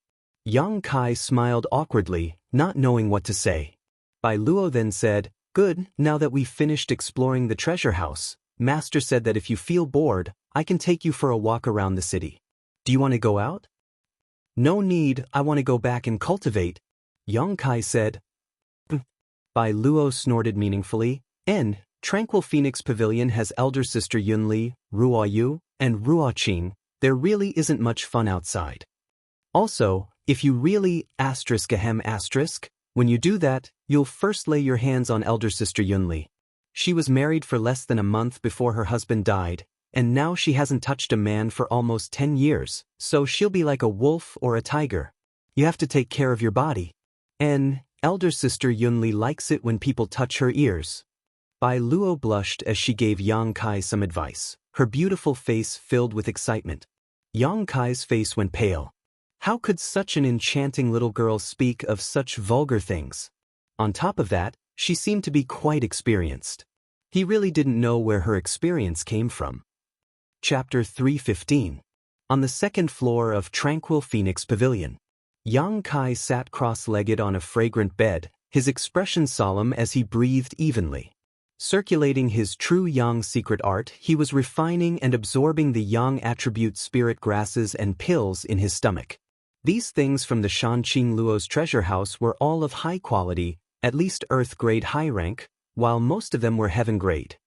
Yang Kai smiled awkwardly, not knowing what to say. Bai Luo then said, "Good, now that we've finished exploring the treasure house, Master said that if you feel bored, I can take you for a walk around the city. Do you want to go out?" "No need, I want to go back and cultivate," Yang Kai said. Bai Luo snorted meaningfully. Tranquil Phoenix Pavilion has elder sister Yunli, Ruoyu, and Ruoqing. There really isn't much fun outside. Also, if you really ***, when you do that, You'll first lay your hands on elder sister Yunli. She was married for less than a month before her husband died, and now she hasn't touched a man for almost 10 years, so she'll be like a wolf or a tiger. You have to take care of your body. And elder sister Yunli likes it when people touch her ears. Bai Luo blushed as she gave Yang Kai some advice, her beautiful face filled with excitement. Yang Kai's face went pale. How could such an enchanting little girl speak of such vulgar things? On top of that, she seemed to be quite experienced. He really didn't know where her experience came from. Chapter 315. On the second floor of Tranquil Phoenix Pavilion. Yang Kai sat cross-legged on a fragrant bed, his expression solemn as he breathed evenly. Circulating his true Yang secret art, he was refining and absorbing the Yang attribute spirit grasses and pills in his stomach. These things from the Shanqing Luo's treasure house were all of high quality, at least earth-grade high rank, while most of them were heaven-grade.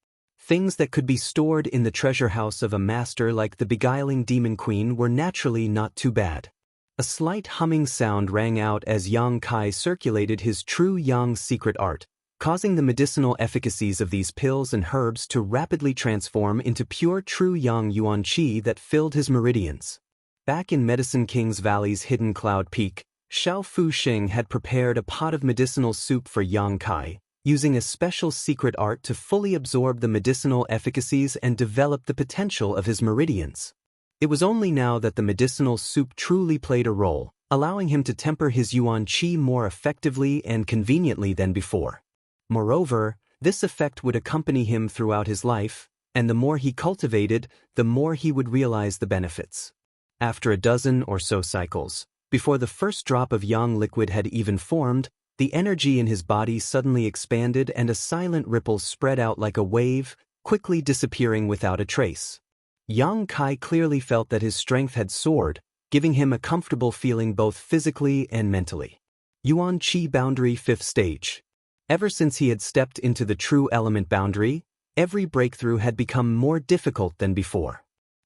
Things that could be stored in the treasure house of a master like the beguiling demon queen were naturally not too bad. A slight humming sound rang out as Yang Kai circulated his true Yang secret art, causing the medicinal efficacies of these pills and herbs to rapidly transform into pure true Yang Yuan Qi that filled his meridians. Back in Medicine King's Valley's hidden cloud peak, Xiao Fusheng had prepared a pot of medicinal soup for Yang Kai, using a special secret art to fully absorb the medicinal efficacies and develop the potential of his meridians. It was only now that the medicinal soup truly played a role, allowing him to temper his Yuan Qi more effectively and conveniently than before. Moreover, this effect would accompany him throughout his life, and the more he cultivated, the more he would realize the benefits. After a dozen or so cycles, before the first drop of Yang liquid had even formed, the energy in his body suddenly expanded and a silent ripple spread out like a wave, quickly disappearing without a trace. Yang Kai clearly felt that his strength had soared, giving him a comfortable feeling both physically and mentally. Yuan Qi Boundary 5th Stage. Ever since he had stepped into the true element boundary, every breakthrough had become more difficult than before.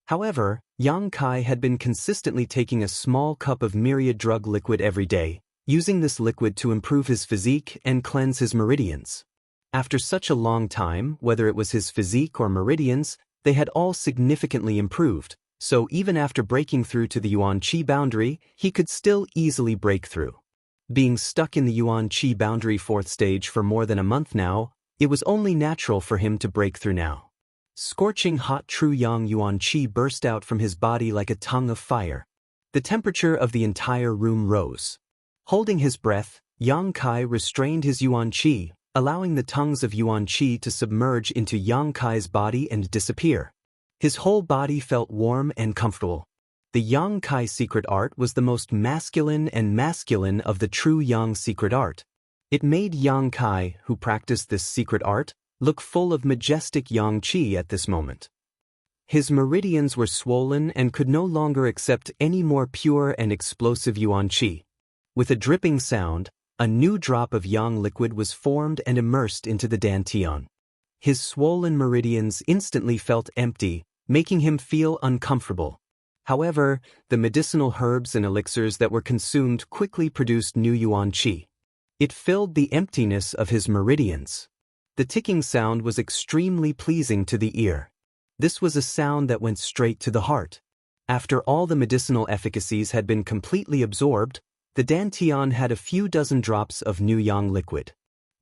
However, Yang Kai had been consistently taking a small cup of myriad drug liquid every day, using this liquid to improve his physique and cleanse his meridians. After such a long time, whether it was his physique or meridians, they had all significantly improved, so even after breaking through to the Yuan Qi boundary, he could still easily break through. Being stuck in the Yuan Qi boundary 4th stage for more than a month now, it was only natural for him to break through now. Scorching hot true Yang Yuan Qi burst out from his body like a tongue of fire. The temperature of the entire room rose. Holding his breath, Yang Kai restrained his Yuan Qi, allowing the tongues of Yuan Qi to submerge into Yang Kai's body and disappear. His whole body felt warm and comfortable. The Yang Kai secret art was the most masculine of the true Yang secret art. It made Yang Kai, who practiced this secret art, look full of majestic Yang Qi at this moment. His meridians were swollen and could no longer accept any more pure and explosive Yuan Qi. With a dripping sound, a new drop of Yang liquid was formed and immersed into the dantian. His swollen meridians instantly felt empty, making him feel uncomfortable. However, the medicinal herbs and elixirs that were consumed quickly produced new Yuan Qi. It filled the emptiness of his meridians. The ticking sound was extremely pleasing to the ear. This was a sound that went straight to the heart. After all the medicinal efficacies had been completely absorbed, the dantian had a few dozen drops of new Yang liquid.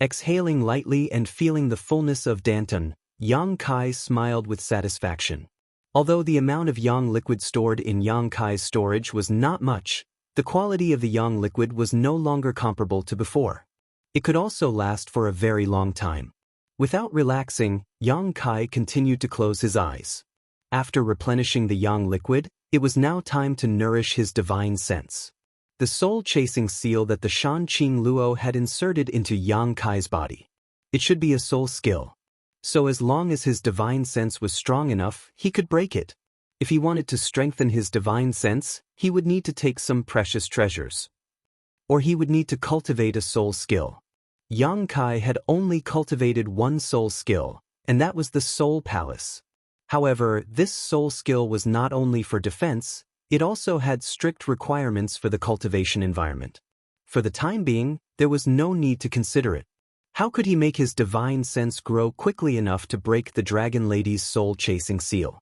Exhaling lightly and feeling the fullness of dantian, Yang Kai smiled with satisfaction. Although the amount of Yang liquid stored in Yang Kai's storage was not much, the quality of the Yang liquid was no longer comparable to before. It could also last for a very long time. Without relaxing, Yang Kai continued to close his eyes. After replenishing the Yang liquid, it was now time to nourish his divine sense. The soul-chasing seal that the Shanqing Luo had inserted into Yang Kai's body. It should be a soul skill. So as long as his divine sense was strong enough, he could break it. If he wanted to strengthen his divine sense, he would need to take some precious treasures. Or he would need to cultivate a soul skill. Yang Kai had only cultivated one soul skill, and that was the Soul Palace. However, this soul skill was not only for defense, it also had strict requirements for the cultivation environment. For the time being, there was no need to consider it. How could he make his divine sense grow quickly enough to break the Dragon Lady's soul-chasing seal?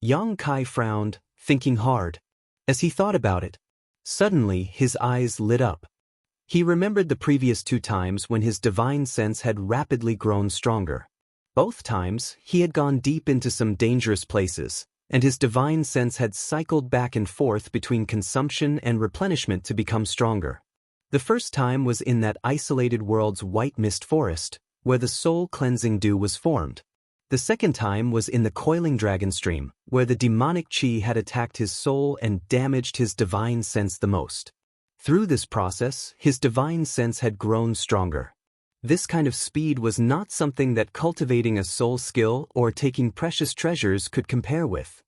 Yang Kai frowned, thinking hard. As he thought about it, suddenly his eyes lit up. He remembered the previous 2 times when his divine sense had rapidly grown stronger. Both times, he had gone deep into some dangerous places, and his divine sense had cycled back and forth between consumption and replenishment to become stronger. The first time was in that isolated world's white mist forest, where the soul-cleansing dew was formed. The second time was in the coiling dragon stream, where the demonic chi had attacked his soul and damaged his divine sense the most. Through this process, his divine sense had grown stronger. This kind of speed was not something that cultivating a soul skill or taking precious treasures could compare with.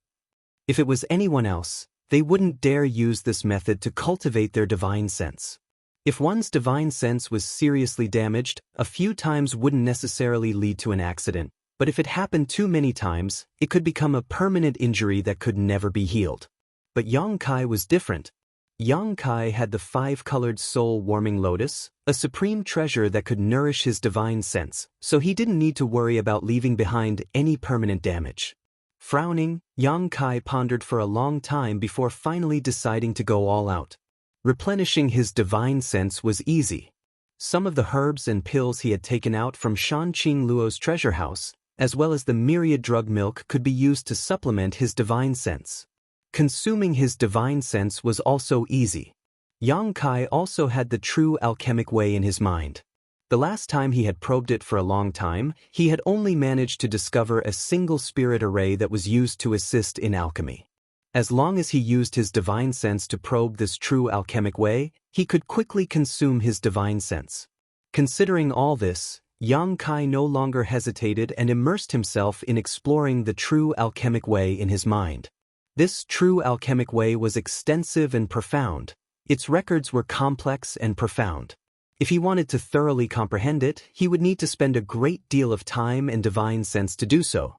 If it was anyone else, they wouldn't dare use this method to cultivate their divine sense. If one's divine sense was seriously damaged, a few times wouldn't necessarily lead to an accident, but if it happened too many times, it could become a permanent injury that could never be healed. But Yang Kai was different. Yang Kai had the 5-colored soul-warming lotus, a supreme treasure that could nourish his divine sense, so he didn't need to worry about leaving behind any permanent damage. Frowning, Yang Kai pondered for a long time before finally deciding to go all out. Replenishing his divine sense was easy. Some of the herbs and pills he had taken out from Shan Qing Luo's treasure house, as well as the myriad drug milk, could be used to supplement his divine sense. Consuming his divine sense was also easy. Yang Kai also had the true alchemic way in his mind. The last time he had probed it for a long time, he had only managed to discover a single spirit array that was used to assist in alchemy. As long as he used his divine sense to probe this true alchemic way, he could quickly consume his divine sense. Considering all this, Yang Kai no longer hesitated and immersed himself in exploring the true alchemic way in his mind. This true alchemic way was extensive and profound. Its records were complex and profound. If he wanted to thoroughly comprehend it, he would need to spend a great deal of time and divine sense to do so.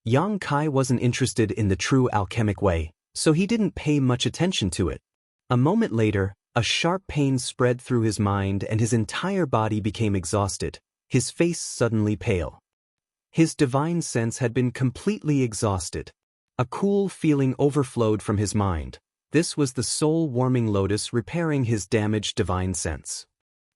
Yang Kai wasn't interested in the true alchemic way, so he didn't pay much attention to it. A moment later, a sharp pain spread through his mind and his entire body became exhausted, his face suddenly pale. His divine sense had been completely exhausted. A cool feeling overflowed from his mind. This was the soul-warming lotus repairing his damaged divine sense.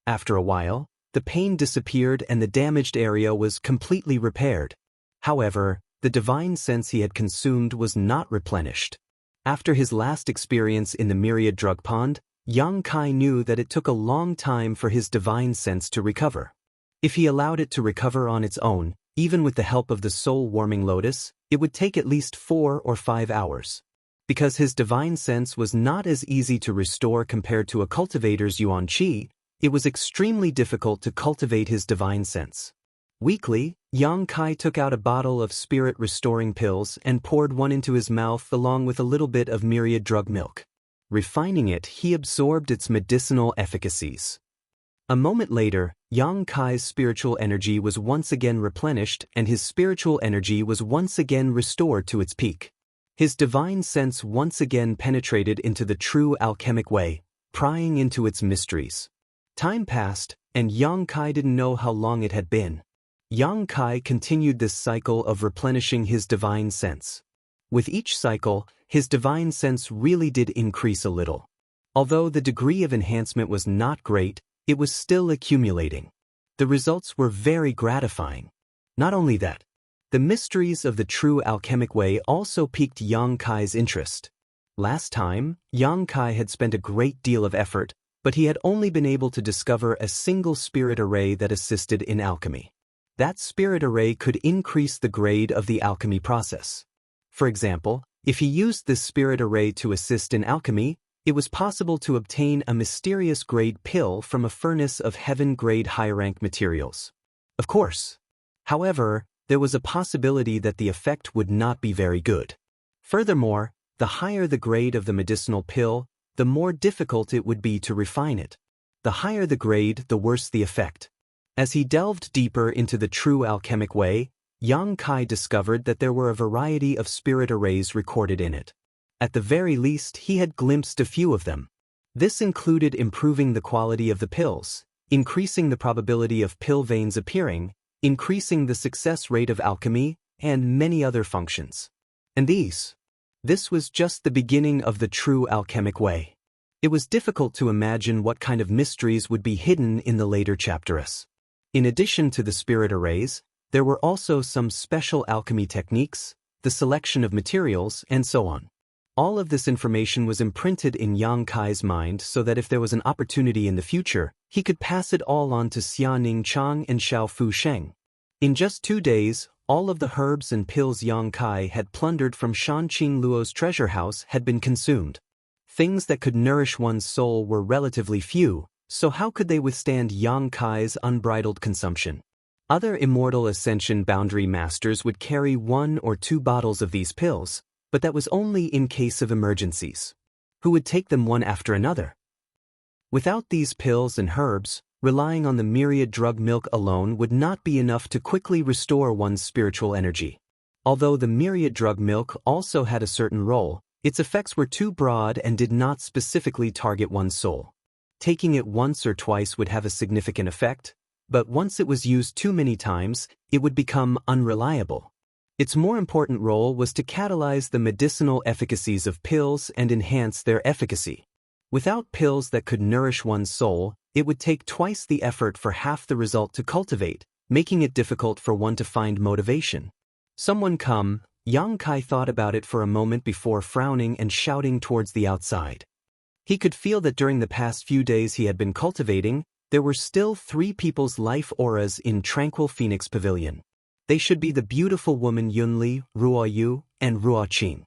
After a while, the pain disappeared and the damaged area was completely repaired. However, the divine sense he had consumed was not replenished. After his last experience in the myriad drug pond, Yang Kai knew that it took a long time for his divine sense to recover. If he allowed it to recover on its own, even with the help of the soul-warming lotus, it would take at least 4 or 5 hours. Because his divine sense was not as easy to restore compared to a cultivator's yuan qi, it was extremely difficult to cultivate his divine sense. Weakly, Yang Kai took out a bottle of spirit-restoring pills and poured one into his mouth along with a little bit of myriad drug milk. Refining it, he absorbed its medicinal efficacies. A moment later, Yang Kai's spiritual energy was once again replenished and his spiritual energy was once again restored to its peak. His divine sense once again penetrated into the true alchemic way, prying into its mysteries. Time passed, and Yang Kai didn't know how long it had been. Yang Kai continued this cycle of replenishing his divine sense. With each cycle, his divine sense really did increase a little. Although the degree of enhancement was not great, it was still accumulating. The results were very gratifying. Not only that, the mysteries of the true alchemic way also piqued Yang Kai's interest. Last time, Yang Kai had spent a great deal of effort, but he had only been able to discover a single spirit array that assisted in alchemy. That spirit array could increase the grade of the alchemy process. For example, if he used this spirit array to assist in alchemy, it was possible to obtain a mysterious grade pill from a furnace of heaven-grade high-rank materials. Of course. However, there was a possibility that the effect would not be very good. Furthermore, the higher the grade of the medicinal pill, the more difficult it would be to refine it. The higher the grade, the worse the effect. As he delved deeper into the true alchemic way, Yang Kai discovered that there were a variety of spirit arrays recorded in it. At the very least, he had glimpsed a few of them. This included improving the quality of the pills, increasing the probability of pill veins appearing, increasing the success rate of alchemy, and many other functions. And this was just the beginning of the true alchemic way. It was difficult to imagine what kind of mysteries would be hidden in the later chapters. In addition to the spirit arrays, there were also some special alchemy techniques, the selection of materials, and so on. All of this information was imprinted in Yang Kai's mind so that if there was an opportunity in the future, he could pass it all on to Xia Ning Chang and Xiao Fu Sheng. In just 2 days, all of the herbs and pills Yang Kai had plundered from Shan Qing Luo's treasure house had been consumed. Things that could nourish one's soul were relatively few, so how could they withstand Yang Kai's unbridled consumption? Other immortal ascension boundary masters would carry 1 or 2 bottles of these pills, but that was only in case of emergencies. Who would take them one after another? Without these pills and herbs, relying on the myriad drug milk alone would not be enough to quickly restore one's spiritual energy. Although the myriad drug milk also had a certain role, its effects were too broad and did not specifically target one's soul. Taking it once or twice would have a significant effect, but once it was used too many times, it would become unreliable. Its more important role was to catalyze the medicinal efficacies of pills and enhance their efficacy. Without pills that could nourish one's soul, it would take twice the effort for half the result to cultivate, making it difficult for one to find motivation. Someone come, Yang Kai thought about it for a moment before frowning and shouting towards the outside. He could feel that during the past few days he had been cultivating, there were still 3 people's life auras in Tranquil Phoenix Pavilion. They should be the beautiful woman Yunli, Ruo Yu, and Ruo Qing.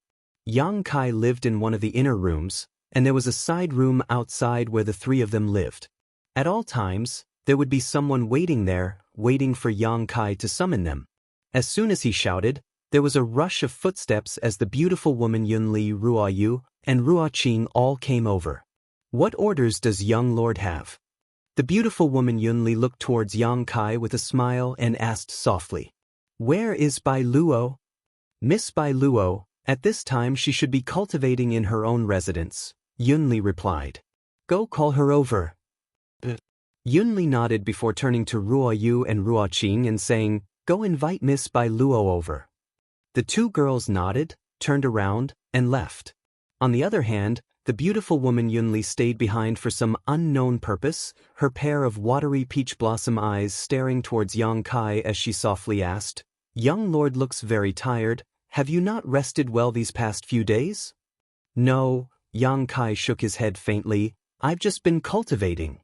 Yang Kai lived in one of the inner rooms, and there was a side room outside where the 3 of them lived. At all times, there would be someone waiting there, waiting for Yang Kai to summon them. As soon as he shouted, there was a rush of footsteps as the beautiful woman Yunli, Ruo Yu, and Ruo Qing all came over. What orders does young lord have? The beautiful woman Yunli looked towards Yang Kai with a smile and asked softly, "Where is Bai Luo?" Miss Bai Luo, at this time she should be cultivating in her own residence, Yunli replied. Go call her over. Yunli nodded before turning to Ruo Yu and Ruo Qing and saying, Go invite Miss Bai Luo over. The 2 girls nodded, turned around, and left. On the other hand, the beautiful woman Yunli stayed behind for some unknown purpose, her pair of watery peach blossom eyes staring towards Yang Kai as she softly asked, Young lord looks very tired, have you not rested well these past few days? No, Yang Kai shook his head faintly, I've just been cultivating.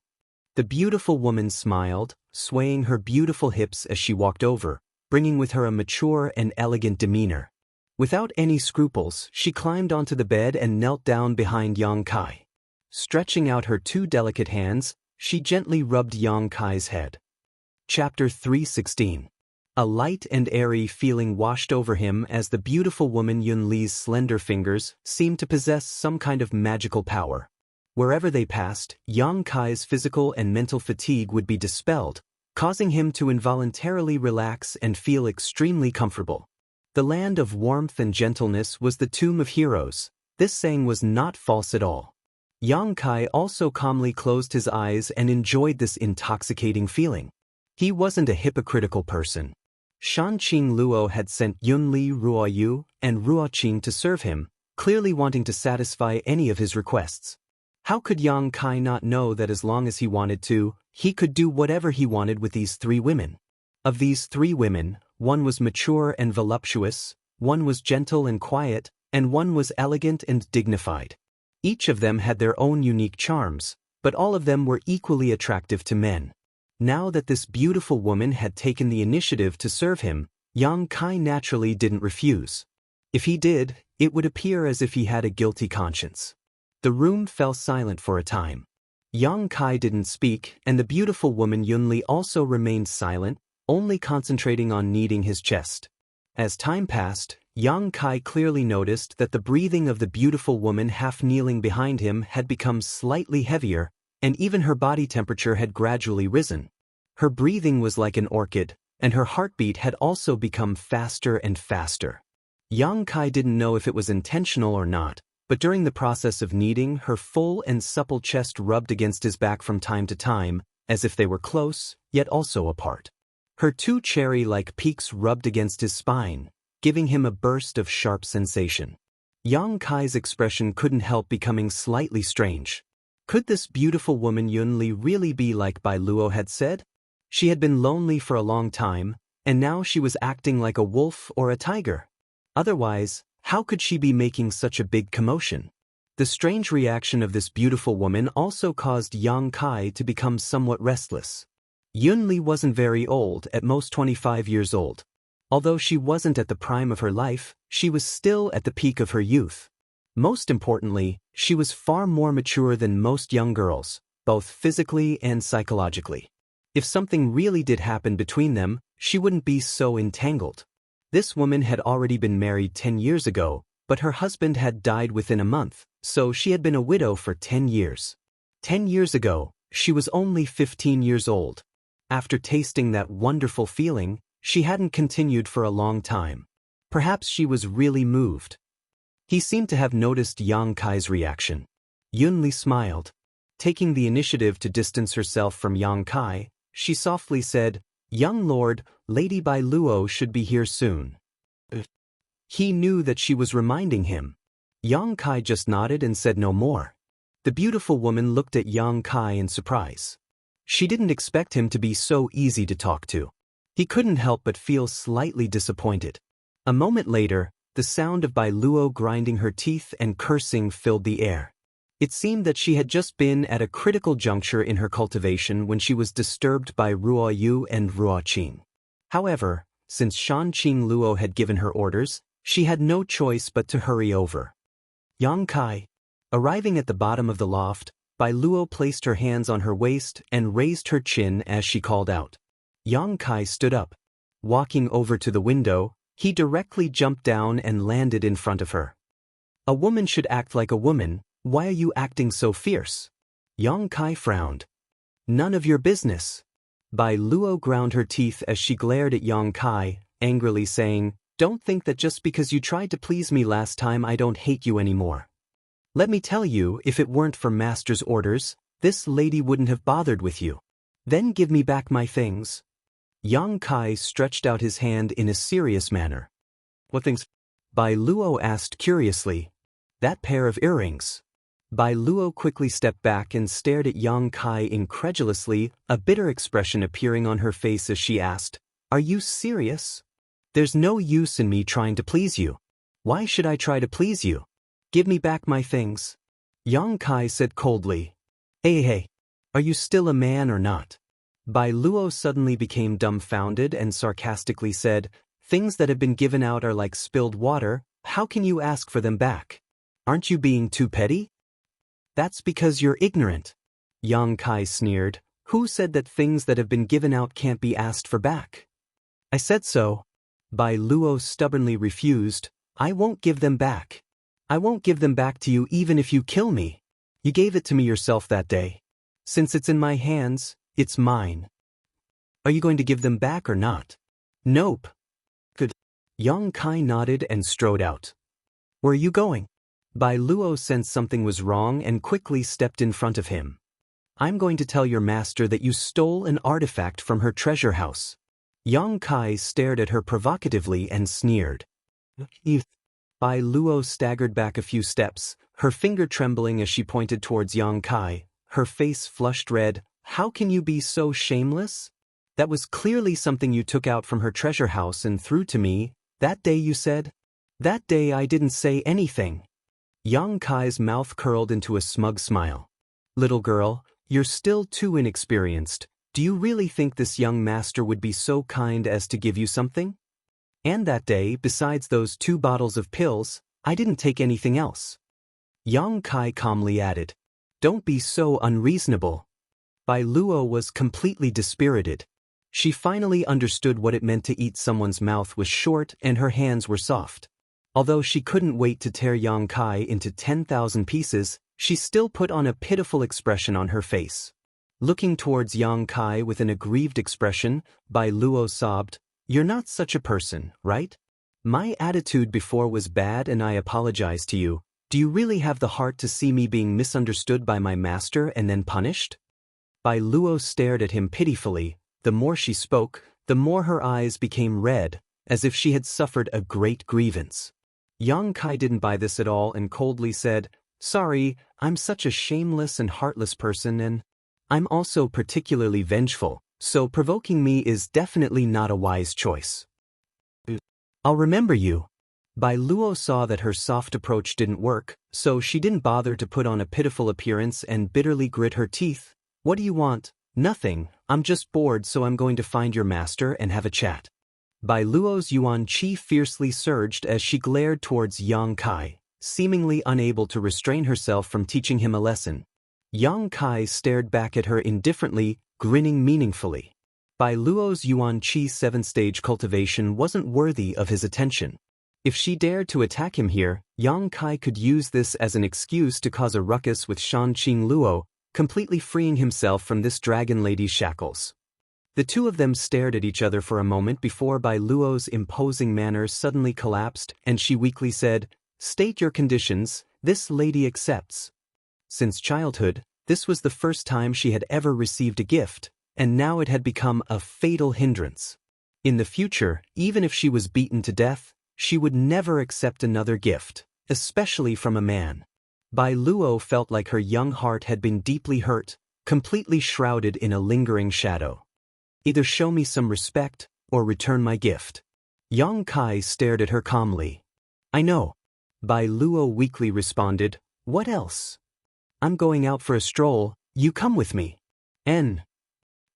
The beautiful woman smiled, swaying her beautiful hips as she walked over, bringing with her a mature and elegant demeanor. Without any scruples, she climbed onto the bed and knelt down behind Yang Kai. Stretching out her 2 delicate hands, she gently rubbed Yang Kai's head. Chapter 316. A light and airy feeling washed over him as the beautiful woman Yunli's slender fingers seemed to possess some kind of magical power. Wherever they passed, Yang Kai's physical and mental fatigue would be dispelled, causing him to involuntarily relax and feel extremely comfortable. The land of warmth and gentleness was the tomb of heroes. This saying was not false at all. Yang Kai also calmly closed his eyes and enjoyed this intoxicating feeling. He wasn't a hypocritical person. Shan Qing Luo had sent Yunli, Ruo Yu, and Ruo Qing to serve him, clearly wanting to satisfy any of his requests. How could Yang Kai not know that as long as he wanted to, he could do whatever he wanted with these 3 women? Of these 3 women, one was mature and voluptuous, one was gentle and quiet, and one was elegant and dignified. Each of them had their own unique charms, but all of them were equally attractive to men. Now that this beautiful woman had taken the initiative to serve him, Yang Kai naturally didn't refuse. If he did, it would appear as if he had a guilty conscience. The room fell silent for a time. Yang Kai didn't speak, and the beautiful woman Yunli also remained silent, only concentrating on kneading his chest. As time passed, Yang Kai clearly noticed that the breathing of the beautiful woman half kneeling behind him had become slightly heavier, and even her body temperature had gradually risen. Her breathing was like an orchid, and her heartbeat had also become faster and faster. Yang Kai didn't know if it was intentional or not, But during the process of kneading, her full and supple chest rubbed against his back from time to time, as if they were close, yet also apart. Her two cherry-like peaks rubbed against his spine, giving him a burst of sharp sensation. Yang Kai's expression couldn't help becoming slightly strange. Could this beautiful woman Yunli really be like Bai Luo had said? She had been lonely for a long time, and now she was acting like a wolf or a tiger. Otherwise, how could she be making such a big commotion? The strange reaction of this beautiful woman also caused Yang Kai to become somewhat restless. Yunli wasn't very old, at most 25 years old. Although she wasn't at the prime of her life, she was still at the peak of her youth. Most importantly, she was far more mature than most young girls, both physically and psychologically. If something really did happen between them, she wouldn't be so entangled. This woman had already been married 10 years ago, but her husband had died within a month, so she had been a widow for 10 years. 10 years ago, she was only 15 years old. After tasting that wonderful feeling, she hadn't continued for a long time. Perhaps she was really moved. He seemed to have noticed Yang Kai's reaction. Yunli smiled. Taking the initiative to distance herself from Yang Kai, she softly said, "Young lord, Lady Bai Luo should be here soon." He knew that she was reminding him. Yang Kai just nodded and said no more. The beautiful woman looked at Yang Kai in surprise. She didn't expect him to be so easy to talk to. He couldn't help but feel slightly disappointed. A moment later, the sound of Bai Luo grinding her teeth and cursing filled the air. It seemed that she had just been at a critical juncture in her cultivation when she was disturbed by Ruo Yu and Ruo Qing. However, since Shan Qing Luo had given her orders, she had no choice but to hurry over. Yang Kai. Arriving at the bottom of the loft, Bai Luo placed her hands on her waist and raised her chin as she called out. Yang Kai stood up. Walking over to the window, he directly jumped down and landed in front of her. "A woman should act like a woman, why are you acting so fierce?" Yang Kai frowned. "None of your business." Bai Luo ground her teeth as she glared at Yang Kai, angrily saying, "Don't think that just because you tried to please me last time I don't hate you anymore. Let me tell you, if it weren't for Master's orders, this lady wouldn't have bothered with you. Then give me back my things." Yang Kai stretched out his hand in a serious manner. "What things?" Bai Luo asked curiously. "That pair of earrings." Bai Luo quickly stepped back and stared at Yang Kai incredulously, a bitter expression appearing on her face as she asked, "Are you serious? There's no use in me trying to please you. Why should I try to please you? Give me back my things." Yang Kai said coldly, Hey, are you still a man or not?" Bai Luo suddenly became dumbfounded and sarcastically said, "Things that have been given out are like spilled water, how can you ask for them back? Aren't you being too petty?" "That's because you're ignorant." Yang Kai sneered. "Who said that things that have been given out can't be asked for back?" "I said so." Bai Luo stubbornly refused. "I won't give them back. I won't give them back to you even if you kill me. You gave it to me yourself that day. Since it's in my hands, it's mine. Are you going to give them back or not?" "Nope." "Good." Yang Kai nodded and strode out. "Where are you going?" Bai Luo sensed something was wrong and quickly stepped in front of him. "I'm going to tell your master that you stole an artifact from her treasure house." Yang Kai stared at her provocatively and sneered. Bai Luo staggered back a few steps, her finger trembling as she pointed towards Yang Kai, her face flushed red. "How can you be so shameless? That was clearly something you took out from her treasure house and threw to me, that day you said." "That day I didn't say anything." Yang Kai's mouth curled into a smug smile. "Little girl, you're still too inexperienced. Do you really think this young master would be so kind as to give you something? And that day, besides those 2 bottles of pills, I didn't take anything else." Yang Kai calmly added, "Don't be so unreasonable." Bai Luo was completely dispirited. She finally understood what it meant to eat someone's mouth was short and her hands were soft. Although she couldn't wait to tear Yang Kai into 10,000 pieces, she still put on a pitiful expression on her face. Looking towards Yang Kai with an aggrieved expression, Bai Luo sobbed, "You're not such a person, right? My attitude before was bad and I apologize to you. Do you really have the heart to see me being misunderstood by my master and then punished? Bai Luo stared at him pitifully. The more she spoke, the more her eyes became red, as if she had suffered a great grievance. Yang Kai didn't buy this at all and coldly said, "Sorry, I'm such a shameless and heartless person, and I'm also particularly vengeful, so provoking me is definitely not a wise choice. I'll remember you." Bai Luo saw that her soft approach didn't work, so she didn't bother to put on a pitiful appearance and bitterly grit her teeth. "What do you want?" "Nothing, I'm just bored, so I'm going to find your master and have a chat." Bai Luo's yuan qi fiercely surged as she glared towards Yang Kai, seemingly unable to restrain herself from teaching him a lesson. Yang Kai stared back at her indifferently, grinning meaningfully. Bai Luo's yuan qi 7-stage cultivation wasn't worthy of his attention. If she dared to attack him here, Yang Kai could use this as an excuse to cause a ruckus with Shanqing Luo, completely freeing himself from this dragon lady's shackles. The two of them stared at each other for a moment before Bai Luo's imposing manner suddenly collapsed and she weakly said, "State your conditions, this lady accepts." Since childhood, this was the first time she had ever received a gift, and now it had become a fatal hindrance. In the future, even if she was beaten to death, she would never accept another gift, especially from a man. Bai Luo felt like her young heart had been deeply hurt, completely shrouded in a lingering shadow. "Either show me some respect, or return my gift." Yang Kai stared at her calmly. "I know." Bai Luo weakly responded, "What else?" "I'm going out for a stroll, you come with me."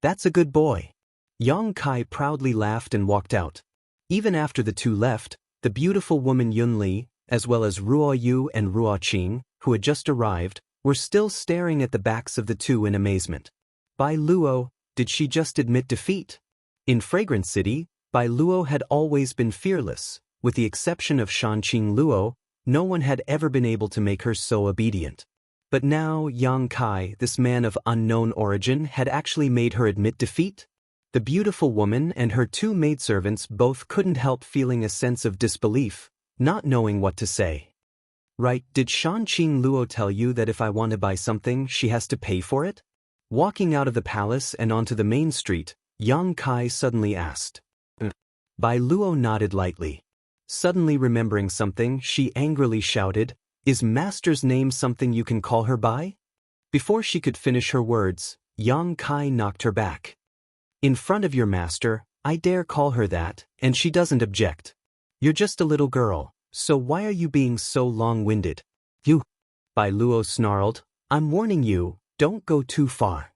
"That's a good boy." Yang Kai proudly laughed and walked out. Even after the two left, the beautiful woman Yun Li, as well as Ruo Yu and Ruo Qing, who had just arrived, were still staring at the backs of the two in amazement. Bai Luo, did she just admit defeat? In Fragrance City, Bai Luo had always been fearless. With the exception of Shanqing Luo, no one had ever been able to make her so obedient. But now Yang Kai, this man of unknown origin, had actually made her admit defeat? The beautiful woman and her two maidservants both couldn't help feeling a sense of disbelief, not knowing what to say. "Right, did Shanqing Luo tell you that if I want to buy something, she has to pay for it?" Walking out of the palace and onto the main street, Yang Kai suddenly asked. Bai Luo nodded lightly. Suddenly remembering something, she angrily shouted, "Is master's name something you can call her by?" Before she could finish her words, Yang Kai knocked her back. "In front of your master, I dare call her that, and she doesn't object. You're just a little girl, so why are you being so long-winded?" "You," Bai Luo snarled, "I'm warning you, don't go too far."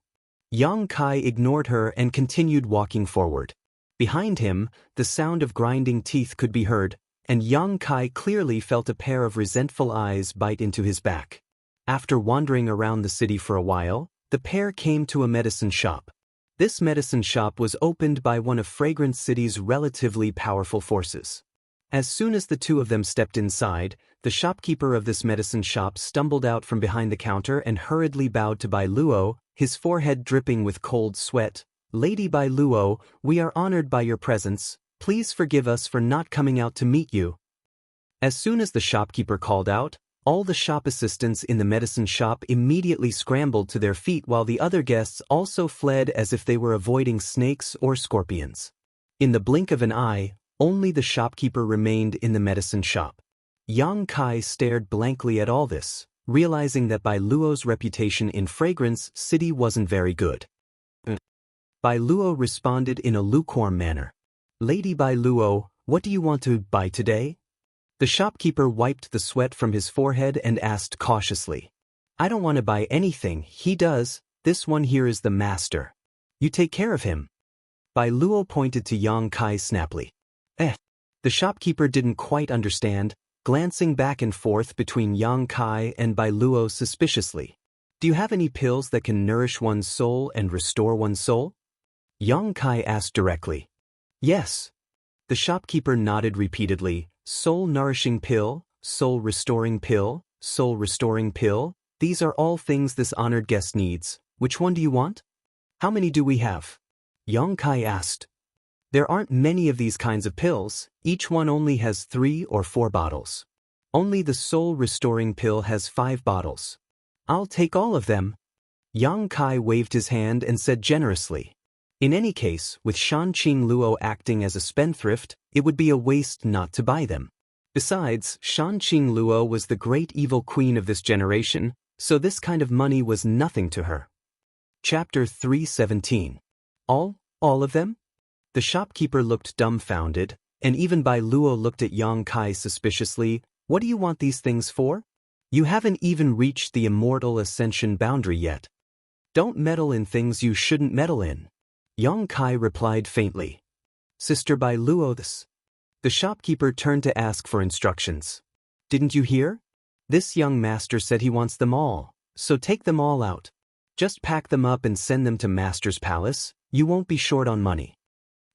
Yang Kai ignored her and continued walking forward. Behind him, the sound of grinding teeth could be heard, and Yang Kai clearly felt a pair of resentful eyes bite into his back. After wandering around the city for a while, the pair came to a medicine shop. This medicine shop was opened by one of Fragrance City's relatively powerful forces. As soon as the two of them stepped inside, the shopkeeper of this medicine shop stumbled out from behind the counter and hurriedly bowed to Bai Luo, his forehead dripping with cold sweat. "Lady Bai Luo, we are honored by your presence. Please forgive us for not coming out to meet you." As soon as the shopkeeper called out, all the shop assistants in the medicine shop immediately scrambled to their feet while the other guests also fled as if they were avoiding snakes or scorpions. In the blink of an eye, only the shopkeeper remained in the medicine shop. Yang Kai stared blankly at all this, realizing that Bai Luo's reputation in Fragrance City wasn't very good. Bai Luo responded in a lukewarm manner. "Lady Bai Luo, what do you want to buy today?" The shopkeeper wiped the sweat from his forehead and asked cautiously. "I don't want to buy anything, he does. This one here is the master. You take care of him." Bai Luo pointed to Yang Kai snappily. The shopkeeper didn't quite understand, glancing back and forth between Yang Kai and Bai Luo suspiciously. "Do you have any pills that can nourish one's soul and restore one's soul?" Yang Kai asked directly. "Yes." The shopkeeper nodded repeatedly. "Soul-nourishing pill, soul-restoring pill, soul-restoring pill, these are all things this honored guest needs. Which one do you want?" "How many do we have?" Yang Kai asked. "There aren't many of these kinds of pills, each one only has 3 or 4 bottles." Only the soul-restoring pill has 5 bottles. I'll take all of them. Yang Kai waved his hand and said generously. In any case, with Shanqing Luo acting as a spendthrift, it would be a waste not to buy them. Besides, Shanqing Luo was the great evil queen of this generation, so this kind of money was nothing to her. Chapter 317. All of them? The shopkeeper looked dumbfounded, and even Bai Luo looked at Yang Kai suspiciously. What do you want these things for? You haven't even reached the immortal ascension boundary yet. Don't meddle in things you shouldn't meddle in. Yang Kai replied faintly. Sister Bai Luo, this. The shopkeeper turned to ask for instructions. Didn't you hear? This young master said he wants them all, so take them all out. Just pack them up and send them to Master's palace. You won't be short on money.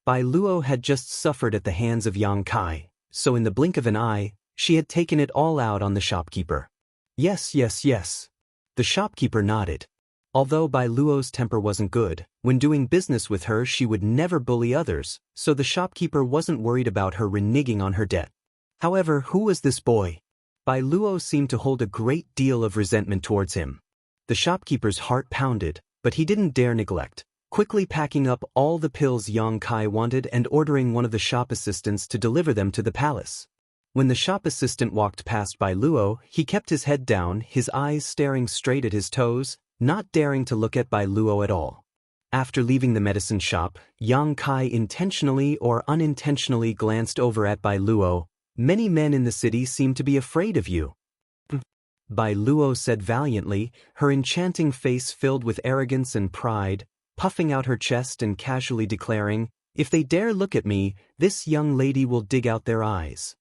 Bai Luo had just suffered at the hands of Yang Kai, so in the blink of an eye, she had taken it all out on the shopkeeper. Yes. The shopkeeper nodded. Although Bai Luo's temper wasn't good, when doing business with her she would never bully others, so the shopkeeper wasn't worried about her reneging on her debt. However, who was this boy? Bai Luo seemed to hold a great deal of resentment towards him. The shopkeeper's heart pounded, but he didn't dare neglect, quickly packing up all the pills Yang Kai wanted and ordering one of the shop assistants to deliver them to the palace. When the shop assistant walked past Bai Luo, he kept his head down, his eyes staring straight at his toes, not daring to look at Bai Luo at all. After leaving the medicine shop, Yang Kai intentionally or unintentionally glanced over at Bai Luo. Many men in the city seem to be afraid of you. Bai Luo said valiantly, her enchanting face filled with arrogance and pride, puffing out her chest and casually declaring, if they dare look at me, this young lady will dig out their eyes.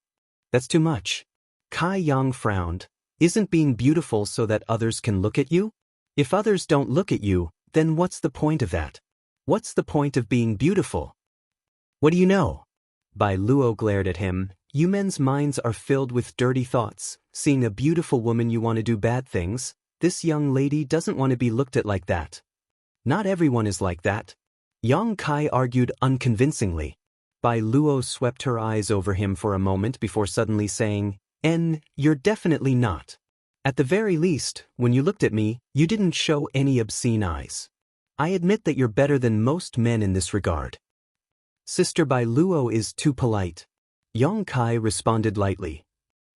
That's too much. Kai Yang frowned. Isn't being beautiful so that others can look at you? If others don't look at you, then what's the point of that? What's the point of being beautiful? What do you know? Bai Luo glared at him. You men's minds are filled with dirty thoughts. Seeing a beautiful woman you want to do bad things. This young lady doesn't want to be looked at like that. Not everyone is like that. Yang Kai argued unconvincingly. Bai Luo swept her eyes over him for a moment before suddenly saying, you're definitely not. At the very least, when you looked at me, you didn't show any obscene eyes. I admit that you're better than most men in this regard. Sister Bai Luo is too polite. Yang Kai responded lightly.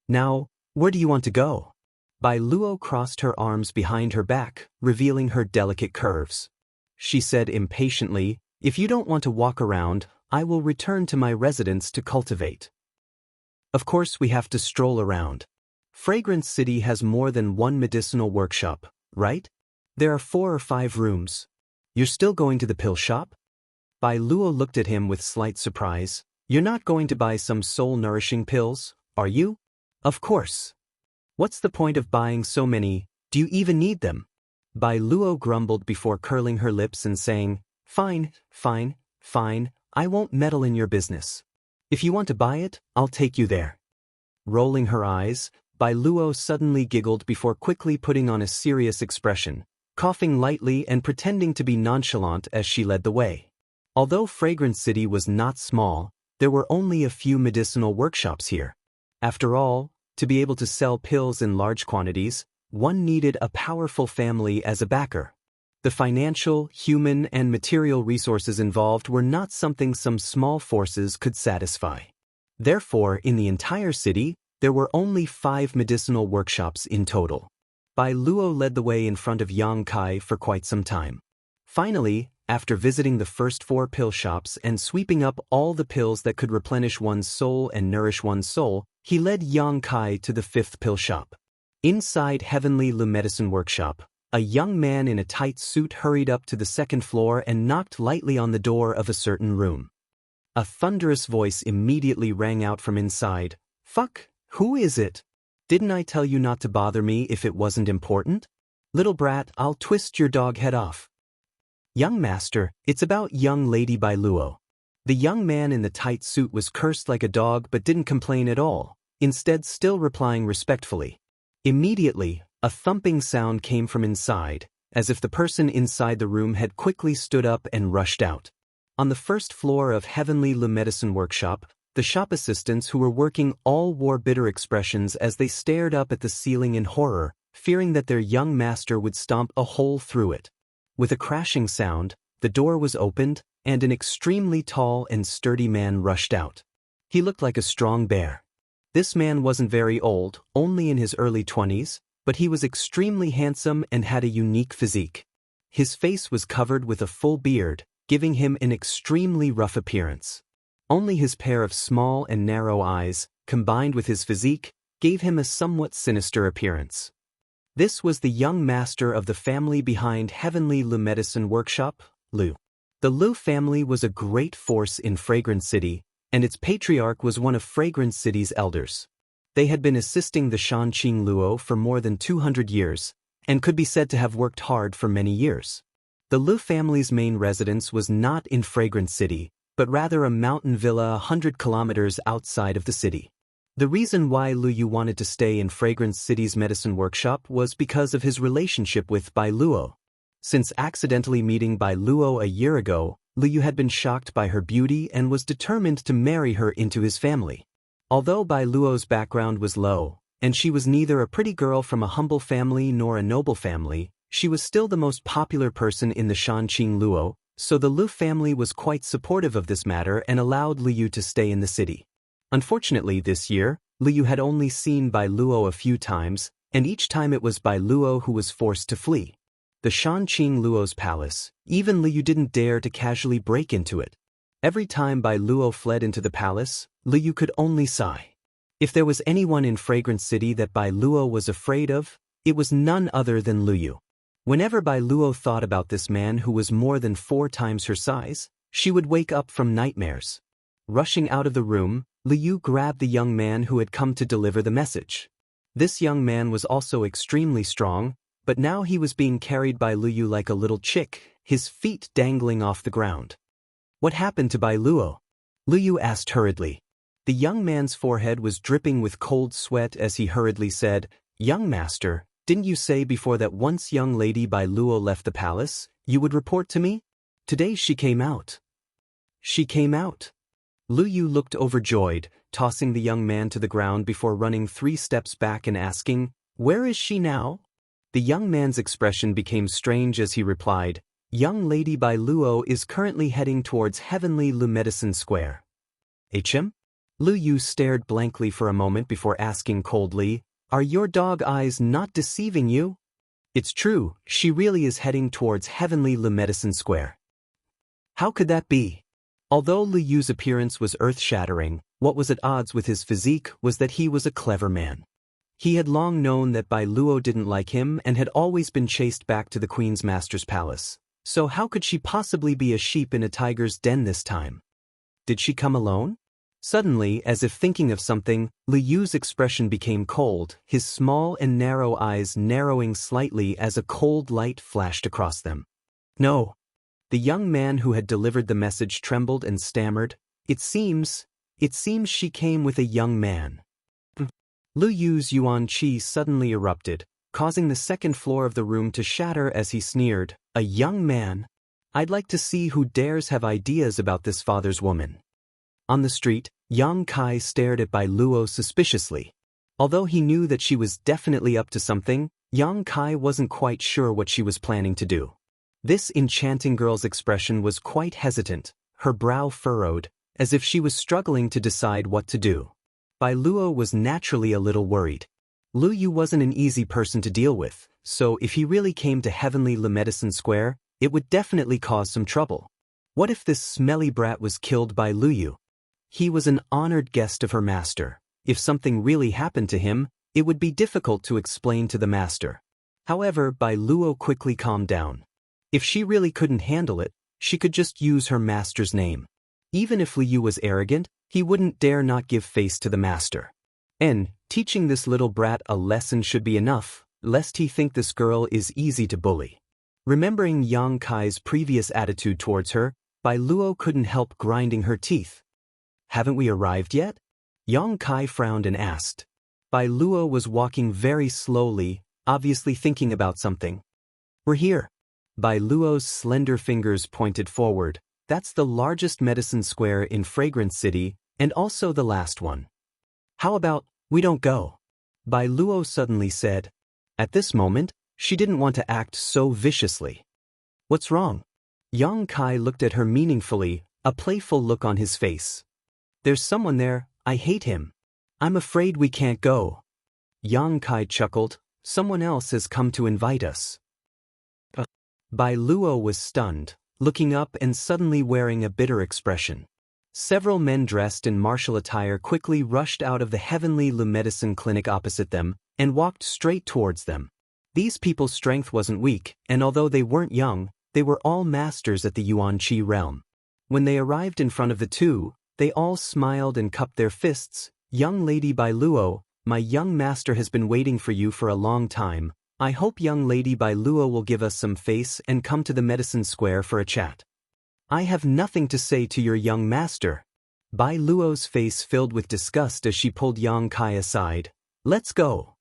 Now, where do you want to go? Bai Luo crossed her arms behind her back, revealing her delicate curves. She said impatiently, if you don't want to walk around, I will return to my residence to cultivate. Of course we have to stroll around. Fragrance City has more than one medicinal workshop, right? There are 4 or 5 rooms. You're still going to the pill shop? Bai Luo looked at him with slight surprise. You're not going to buy some soul-nourishing pills, are you? Of course. What's the point of buying so many? Do you even need them? Bai Luo grumbled before curling her lips and saying, Fine, I won't meddle in your business. If you want to buy it, I'll take you there. Rolling her eyes, Bai Luo suddenly giggled before quickly putting on a serious expression, coughing lightly and pretending to be nonchalant as she led the way. Although Fragrance City was not small, there were only a few medicinal workshops here. After all, to be able to sell pills in large quantities, one needed a powerful family as a backer. The financial, human, and material resources involved were not something some small forces could satisfy. Therefore, in the entire city, there were only 5 medicinal workshops in total. Bai Luo led the way in front of Yang Kai for quite some time. Finally, after visiting the first 4 pill shops and sweeping up all the pills that could replenish one's soul and nourish one's soul, he led Yang Kai to the 5th pill shop. Inside Heavenly Lu Medicine Workshop, a young man in a tight suit hurried up to the 2nd floor and knocked lightly on the door of a certain room. A thunderous voice immediately rang out from inside. Fuck, who is it? Didn't I tell you not to bother me if it wasn't important? Little brat, I'll twist your dog head off. Young master, it's about young lady Bai Luo. The young man in the tight suit was cursed like a dog but didn't complain at all, instead still replying respectfully. Immediately, a thumping sound came from inside, as if the person inside the room had quickly stood up and rushed out. On the 1st floor of Heavenly Lu Medicine Workshop, The shop assistants who were working all wore bitter expressions as they stared up at the ceiling in horror, fearing that their young master would stomp a hole through it. With a crashing sound, the door was opened, and an extremely tall and sturdy man rushed out. He looked like a strong bear. This man wasn't very old, only in his early 20s, but he was extremely handsome and had a unique physique. His face was covered with a full beard, giving him an extremely rough appearance. Only his pair of small and narrow eyes, combined with his physique, gave him a somewhat sinister appearance. This was the young master of the family behind Heavenly Lu Medicine Workshop, Lu. The Lu family was a great force in Fragrance City, and its patriarch was one of Fragrance City's elders. They had been assisting the Shanqing Luo for more than 200 years, and could be said to have worked hard for many years. The Lu family's main residence was not in Fragrance City, but rather a mountain villa 100 kilometers outside of the city. The reason why Lu Yu wanted to stay in Fragrance City's medicine workshop was because of his relationship with Bai Luo. Since accidentally meeting Bai Luo a year ago, Lu Yu had been shocked by her beauty and was determined to marry her into his family. Although Bai Luo's background was low, and she was neither a pretty girl from a humble family nor a noble family, she was still the most popular person in the Shanqing Luo, so the Lu family was quite supportive of this matter and allowed Lu Yu to stay in the city. Unfortunately this year, Lu Yu had only seen Bai Luo a few times, and each time it was Bai Luo who was forced to flee. The Shanqing Luo's palace, even Lu Yu didn't dare to casually break into it. Every time Bai Luo fled into the palace, Lu Yu could only sigh. If there was anyone in Fragrance City that Bai Luo was afraid of, it was none other than Lu Yu. Whenever Bai Luo thought about this man who was more than 4 times her size, she would wake up from nightmares. Rushing out of the room, Lu Yu grabbed the young man who had come to deliver the message. This young man was also extremely strong, but now he was being carried by Lu Yu like a little chick, his feet dangling off the ground. What happened to Bai Luo? Lu Yu asked hurriedly. The young man's forehead was dripping with cold sweat as he hurriedly said, "Young master, didn't you say before that once young lady Bai Luo left the palace, you would report to me? Today she came out." She came out. Lu Yu looked overjoyed, tossing the young man to the ground before running 3 steps back and asking, "Where is she now?" The young man's expression became strange as he replied, "Young lady Bai Luo is currently heading towards Heavenly Lu Medicine Square." "HM?" Lu Yu stared blankly for a moment before asking coldly, "Are your dog eyes not deceiving you?" "It's true, she really is heading towards Heavenly Lu Medicine Square." "How could that be?" Although Lu Yu's appearance was earth-shattering, what was at odds with his physique was that he was a clever man. He had long known that Bai Luo didn't like him and had always been chased back to the Queen's Master's palace. So how could she possibly be a sheep in a tiger's den this time? Did she come alone? Suddenly, as if thinking of something, Lu Yu's expression became cold, his small and narrow eyes narrowing slightly as a cold light flashed across them. "No." The young man who had delivered the message trembled and stammered, It seems she came with a young man." Lu Yu's Yuan Qi suddenly erupted, causing the second floor of the room to shatter as he sneered, "A young man? I'd like to see who dares have ideas about this father's woman." On the street, Yang Kai stared at Bai Luo suspiciously. Although he knew that she was definitely up to something, Yang Kai wasn't quite sure what she was planning to do. This enchanting girl's expression was quite hesitant, her brow furrowed, as if she was struggling to decide what to do. Bai Luo was naturally a little worried. Lu Yu wasn't an easy person to deal with, so if he really came to Heavenly Lu Medicine Square, it would definitely cause some trouble. What if this smelly brat was killed by Lu Yu? He was an honored guest of her master. If something really happened to him, it would be difficult to explain to the master. However, Bai Luo quickly calmed down. If she really couldn't handle it, she could just use her master's name. Even if Lu Yu was arrogant, he wouldn't dare not give face to the master. And teaching this little brat a lesson should be enough, lest he think this girl is easy to bully. Remembering Yang Kai's previous attitude towards her, Bai Luo couldn't help grinding her teeth. "Haven't we arrived yet?" Yang Kai frowned and asked. Bai Luo was walking very slowly, obviously thinking about something. "We're here." Bai Luo's slender fingers pointed forward. "That's the largest medicine square in Fragrance City, And also the last one. How about, we don't go? Bai Luo suddenly said. At this moment, she didn't want to act so viciously. What's wrong? Yang Kai looked at her meaningfully, a playful look on his face. There's someone there, I hate him. I'm afraid we can't go. Yang Kai chuckled, someone else has come to invite us. Bai Luo was stunned, looking up and suddenly wearing a bitter expression. Several men dressed in martial attire quickly rushed out of the Heavenly Lu Medicine Clinic opposite them and walked straight towards them. These people's strength wasn't weak, and although they weren't young, they were all masters at the Yuan Qi realm. When they arrived in front of the two, they all smiled and cupped their fists. Young Lady Bai Luo, my young master has been waiting for you for a long time. I hope young Lady Bai Luo will give us some face and come to the medicine square for a chat. I have nothing to say to your young master. Bai Luo's face filled with disgust as she pulled Yang Kai aside. Let's go.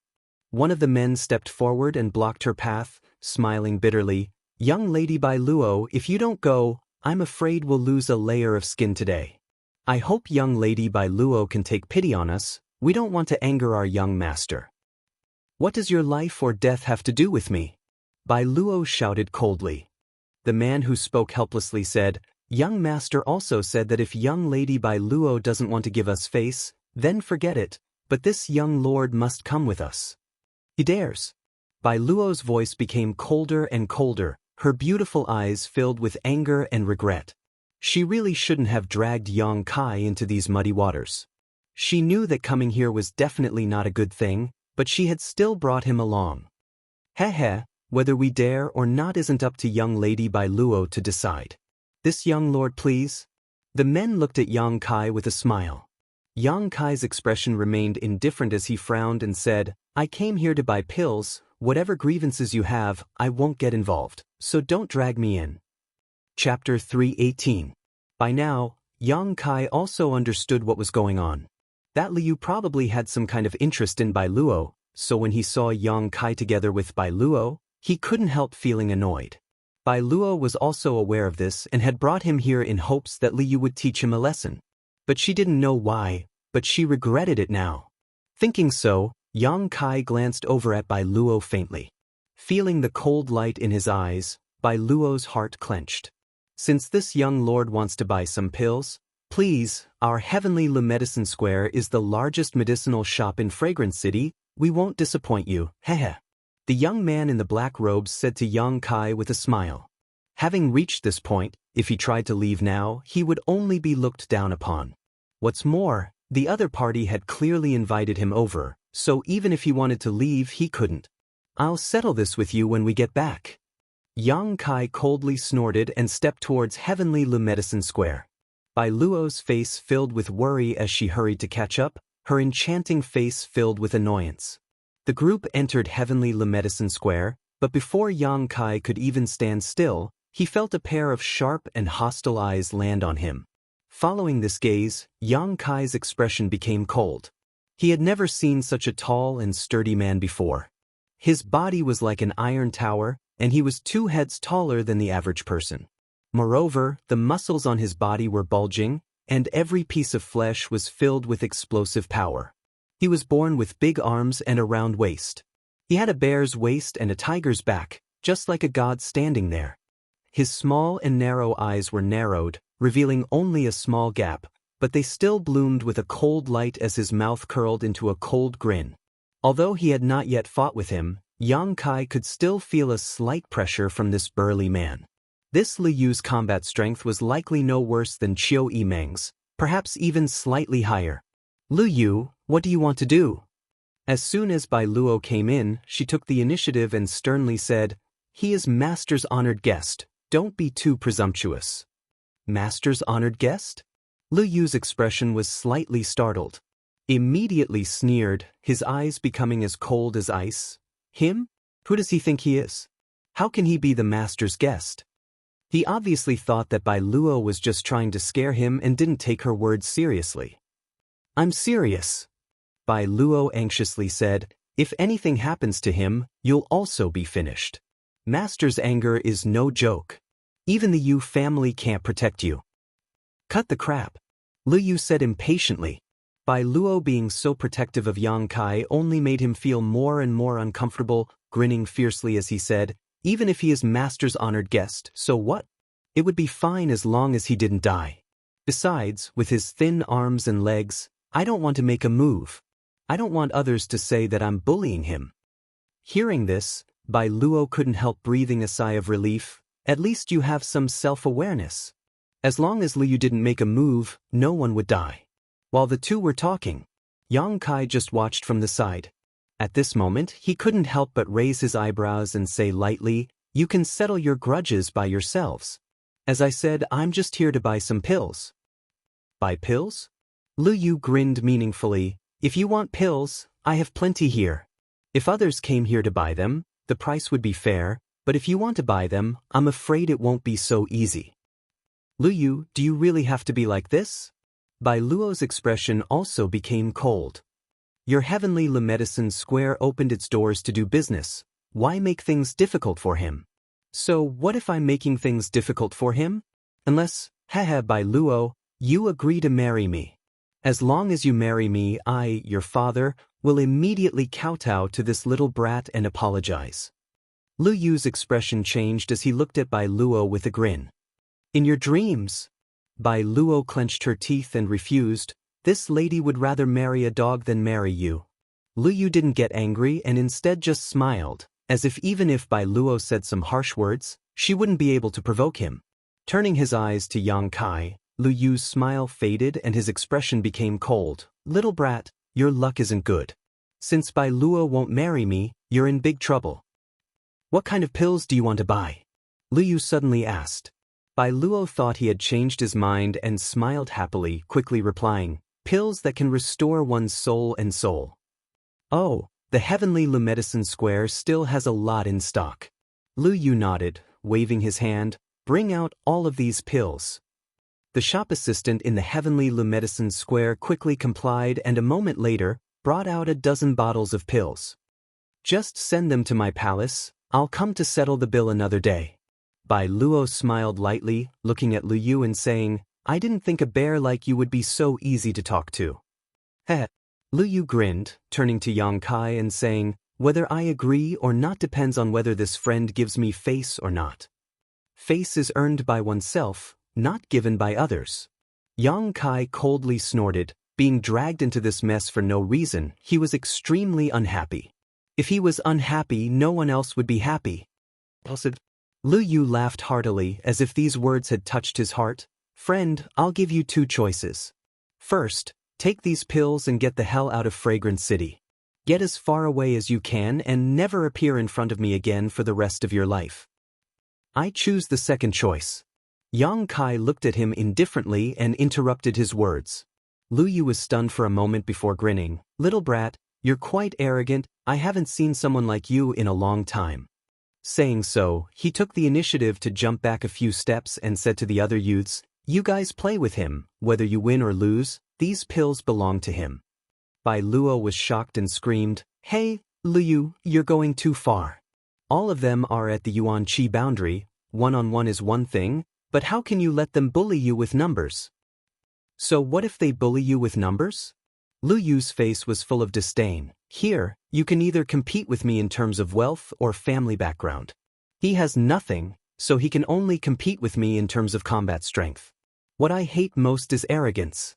One of the men stepped forward and blocked her path, smiling bitterly. Young Lady Bai Luo, if you don't go, I'm afraid we'll lose a layer of skin today. I hope young Lady Bai Luo can take pity on us. We don't want to anger our young master. What does your life or death have to do with me? Bai Luo shouted coldly. The man who spoke helplessly said, Young master also said that if young Lady Bai Luo doesn't want to give us face, then forget it, but this young lord must come with us. He dares. Bai Luo's voice became colder and colder, her beautiful eyes filled with anger and regret. She really shouldn't have dragged Yang Kai into these muddy waters. She knew that coming here was definitely not a good thing, but she had still brought him along. Heh, whether we dare or not isn't up to young Lady Bai Luo to decide. This young lord, please? The men looked at Yang Kai with a smile. Yang Kai's expression remained indifferent as he frowned and said, I came here to buy pills. Whatever grievances you have, I won't get involved, so don't drag me in. Chapter 318. By now, Yang Kai also understood what was going on. That Liu probably had some kind of interest in Bai Luo, so when he saw Yang Kai together with Bai Luo, he couldn't help feeling annoyed. Bai Luo was also aware of this and had brought him here in hopes that Liu would teach him a lesson. But she didn't know why, but she regretted it now. Thinking so, Yang Kai glanced over at Bai Luo faintly. Feeling the cold light in his eyes, Bai Luo's heart clenched. Since this young lord wants to buy some pills, please, our Heavenly Lu Medicine Square is the largest medicinal shop in Fragrance City, we won't disappoint you, heh. The young man in the black robes said to Yang Kai with a smile. Having reached this point, if he tried to leave now, he would only be looked down upon. What's more, the other party had clearly invited him over, so even if he wanted to leave, he couldn't. I'll settle this with you when we get back. Yang Kai coldly snorted and stepped towards Heavenly Lu Medicine Square. Bai Luo's face filled with worry as she hurried to catch up, her enchanting face filled with annoyance. The group entered Heavenly Lu Medicine Square, but before Yang Kai could even stand still, he felt a pair of sharp and hostile eyes land on him. Following this gaze, Yang Kai's expression became cold. He had never seen such a tall and sturdy man before. His body was like an iron tower, and he was 2 heads taller than the average person. Moreover, the muscles on his body were bulging, and every piece of flesh was filled with explosive power. He was born with big arms and a round waist. He had a bear's waist and a tiger's back, just like a god standing there. His small and narrow eyes were narrowed, revealing only a small gap, but they still bloomed with a cold light as his mouth curled into a cold grin. Although he had not yet fought with him, Yang Kai could still feel a slight pressure from this burly man. This Liyu's combat strength was likely no worse than Qiu Yimeng's, perhaps even slightly higher. Liu, what do you want to do? As soon as Bai Luo came in, she took the initiative and sternly said, He is Master's honored guest, don't be too presumptuous. Master's honored guest? Liyu's expression was slightly startled. Immediately sneered, his eyes becoming as cold as ice. Him? Who does he think he is? How can he be the master's guest? He obviously thought that Bai Luo was just trying to scare him and didn't take her words seriously. I'm serious. Bai Luo anxiously said, if anything happens to him, you'll also be finished. Master's anger is no joke. Even the Yu family can't protect you. Cut the crap. Lu Yu said impatiently. Bai Luo being so protective of Yang Kai only made him feel more and more uncomfortable, grinning fiercely as he said, even if he is master's honored guest, so what? It would be fine as long as he didn't die. Besides, with his thin arms and legs, I don't want to make a move. I don't want others to say that I'm bullying him. Hearing this, Bai Luo couldn't help breathing a sigh of relief. At least you have some self-awareness. As long as Lu Yu didn't make a move, no one would die. While the two were talking, Yang Kai just watched from the side. At this moment, he couldn't help but raise his eyebrows and say lightly, "You can settle your grudges by yourselves. As I said, I'm just here to buy some pills." "Buy pills?" Lu Yu grinned meaningfully. "If you want pills, I have plenty here. If others came here to buy them, the price would be fair, but if you want to buy them, I'm afraid it won't be so easy." "Lu Yu, do you really have to be like this?" Bai Luo's expression also became cold. Your heavenly Le Medicine Square opened its doors to do business. Why make things difficult for him? So what if I'm making things difficult for him? Unless, haha Bai Luo, you agree to marry me. As long as you marry me, I, your father, will immediately kowtow to this little brat and apologize. Lu Yu's expression changed as he looked at Bai Luo with a grin. "In your dreams?" Bai Luo clenched her teeth and refused. "This lady would rather marry a dog than marry you." Lu Yu didn't get angry and instead just smiled, as if even if Bai Luo said some harsh words, she wouldn't be able to provoke him. Turning his eyes to Yang Kai, Lu Yu's smile faded and his expression became cold. "Little brat, your luck isn't good. Since Bai Luo won't marry me, you're in big trouble." "What kind of pills do you want to buy?" Lu Yu suddenly asked. Bai Luo thought he had changed his mind and smiled happily, quickly replying, "Pills that can restore one's soul and soul." "Oh, the heavenly Le Medicine Square still has a lot in stock." Lu Yu nodded, waving his hand. "Bring out all of these pills." The shop assistant in the heavenly Le Medicine Square quickly complied and a moment later, brought out a dozen bottles of pills. "Just send them to my palace. I'll come to settle the bill another day." Bai Luo smiled lightly, looking at Lu Yu and saying, "I didn't think a bear like you would be so easy to talk to." Heh. Lu Yu grinned, turning to Yang Kai and saying, "Whether I agree or not depends on whether this friend gives me face or not. Face is earned by oneself, not given by others." Yang Kai coldly snorted. Being dragged into this mess for no reason, he was extremely unhappy. If he was unhappy, no one else would be happy. Lu Yu laughed heartily as if these words had touched his heart. "Friend, I'll give you two choices. First, take these pills and get the hell out of Fragrant City. Get as far away as you can and never appear in front of me again for the rest of your life." "I choose the second choice." Yang Kai looked at him indifferently and interrupted his words. Lu Yu was stunned for a moment before grinning. "Little brat, you're quite arrogant. I haven't seen someone like you in a long time." Saying so, he took the initiative to jump back a few steps and said to the other youths, "You guys play with him. Whether you win or lose, these pills belong to him." Bai Luo was shocked and screamed, "Hey, Lu Yu, you're going too far. All of them are at the Yuan Qi boundary. One-on-one is one thing, but how can you let them bully you with numbers?" "So what if they bully you with numbers?" Lu Yu's face was full of disdain. "Here, you can either compete with me in terms of wealth or family background. He has nothing, so he can only compete with me in terms of combat strength. What I hate most is arrogance."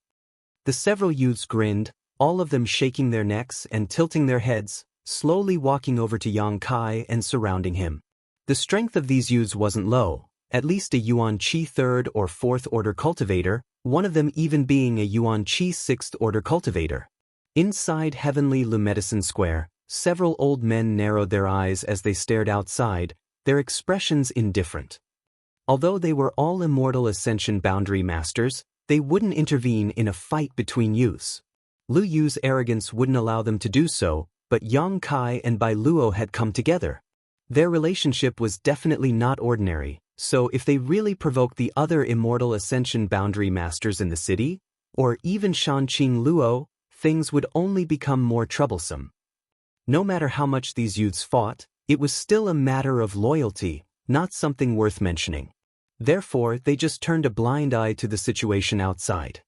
The several youths grinned, all of them shaking their necks and tilting their heads, slowly walking over to Yang Kai and surrounding him. The strength of these youths wasn't low, at least a Yuan Qi 3rd or 4th order cultivator, one of them even being a Yuan Qi 6th order cultivator. Inside heavenly Le Medicine Square, several old men narrowed their eyes as they stared outside, their expressions indifferent. Although they were all immortal Ascension boundary masters, they wouldn't intervene in a fight between youths. Lu Yu's arrogance wouldn't allow them to do so, but Yang Kai and Bai Luo had come together. Their relationship was definitely not ordinary, so if they really provoked the other immortal Ascension boundary masters in the city, or even Shanqing Luo, things would only become more troublesome. No matter how much these youths fought, it was still a matter of loyalty, not something worth mentioning. Therefore, they just turned a blind eye to the situation outside.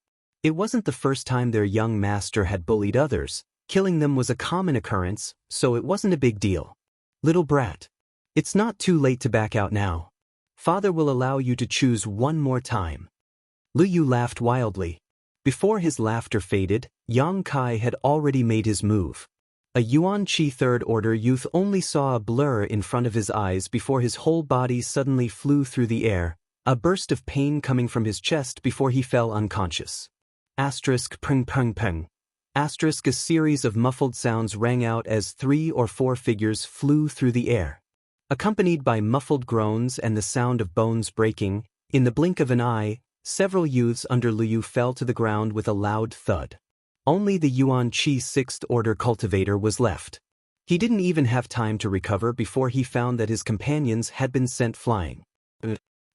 It wasn't the first time their young master had bullied others. Killing them was a common occurrence, so it wasn't a big deal. Little brat. It's not too late to back out now. Father will allow you to choose one more time. Lu Yu laughed wildly. Before his laughter faded, Yang Kai had already made his move. A Yuan Qi Third Order youth only saw a blur in front of his eyes before his whole body suddenly flew through the air, a burst of pain coming from his chest before he fell unconscious. Asterisk peng peng peng. Asterisk a series of muffled sounds rang out as 3 or 4 figures flew through the air. Accompanied by muffled groans and the sound of bones breaking, in the blink of an eye, several youths under Lu Yu fell to the ground with a loud thud. Only the Yuan Qi Sixth Order cultivator was left. He didn't even have time to recover before he found that his companions had been sent flying.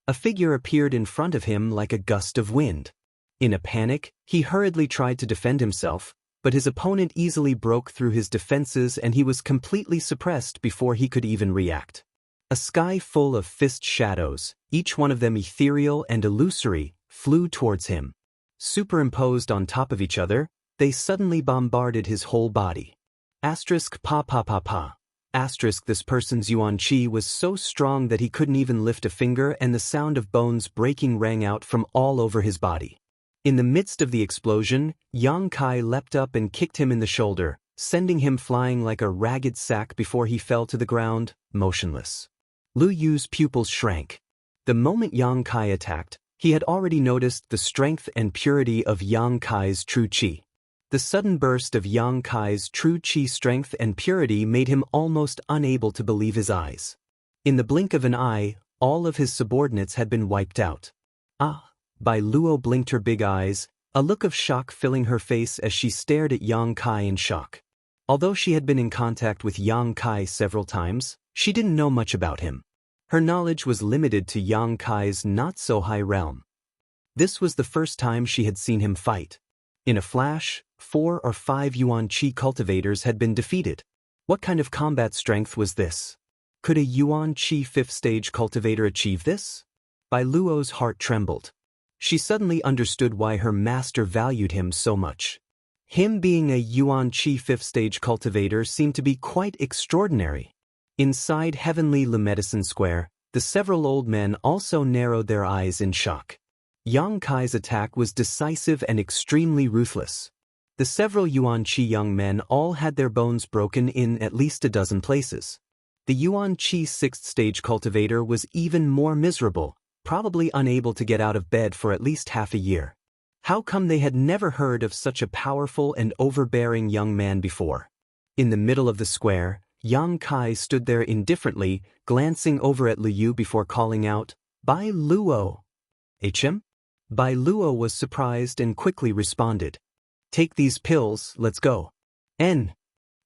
A figure appeared in front of him like a gust of wind. In a panic, he hurriedly tried to defend himself, but his opponent easily broke through his defenses and he was completely suppressed before he could even react. A sky full of fist shadows, each one of them ethereal and illusory, flew towards him. Superimposed on top of each other, they suddenly bombarded his whole body. Asterisk pa pa pa pa. Asterisk this person's Yuan Qi was so strong that he couldn't even lift a finger and the sound of bones breaking rang out from all over his body. In the midst of the explosion, Yang Kai leapt up and kicked him in the shoulder, sending him flying like a ragged sack before he fell to the ground, motionless. Lu Yu's pupils shrank. The moment Yang Kai attacked, he had already noticed the strength and purity of Yang Kai's true qi. The sudden burst of Yang Kai's true qi strength and purity made him almost unable to believe his eyes. In the blink of an eye, all of his subordinates had been wiped out. Ah! Bai Luo blinked her big eyes, a look of shock filling her face as she stared at Yang Kai in shock. Although she had been in contact with Yang Kai several times, she didn't know much about him. Her knowledge was limited to Yang Kai's not-so-high realm. This was the first time she had seen him fight. In a flash, 4 or 5 Yuan Qi cultivators had been defeated. What kind of combat strength was this? Could a Yuan Qi 5th stage cultivator achieve this? Bai Luo's heart trembled. She suddenly understood why her master valued him so much. Him being a Yuan Qi 5th stage cultivator seemed to be quite extraordinary. Inside Heavenly Le Medicine Square, the several old men also narrowed their eyes in shock. Yang Kai's attack was decisive and extremely ruthless. The several Yuan Qi young men all had their bones broken in at least a dozen places. The Yuan Qi 6th stage cultivator was even more miserable, probably unable to get out of bed for at least half a year. How come they had never heard of such a powerful and overbearing young man before? In the middle of the square, Yang Kai stood there indifferently, glancing over at Lu Yu before calling out, "Bai Luo." "HM?" Bai Luo was surprised and quickly responded, "Take these pills, let's go." N.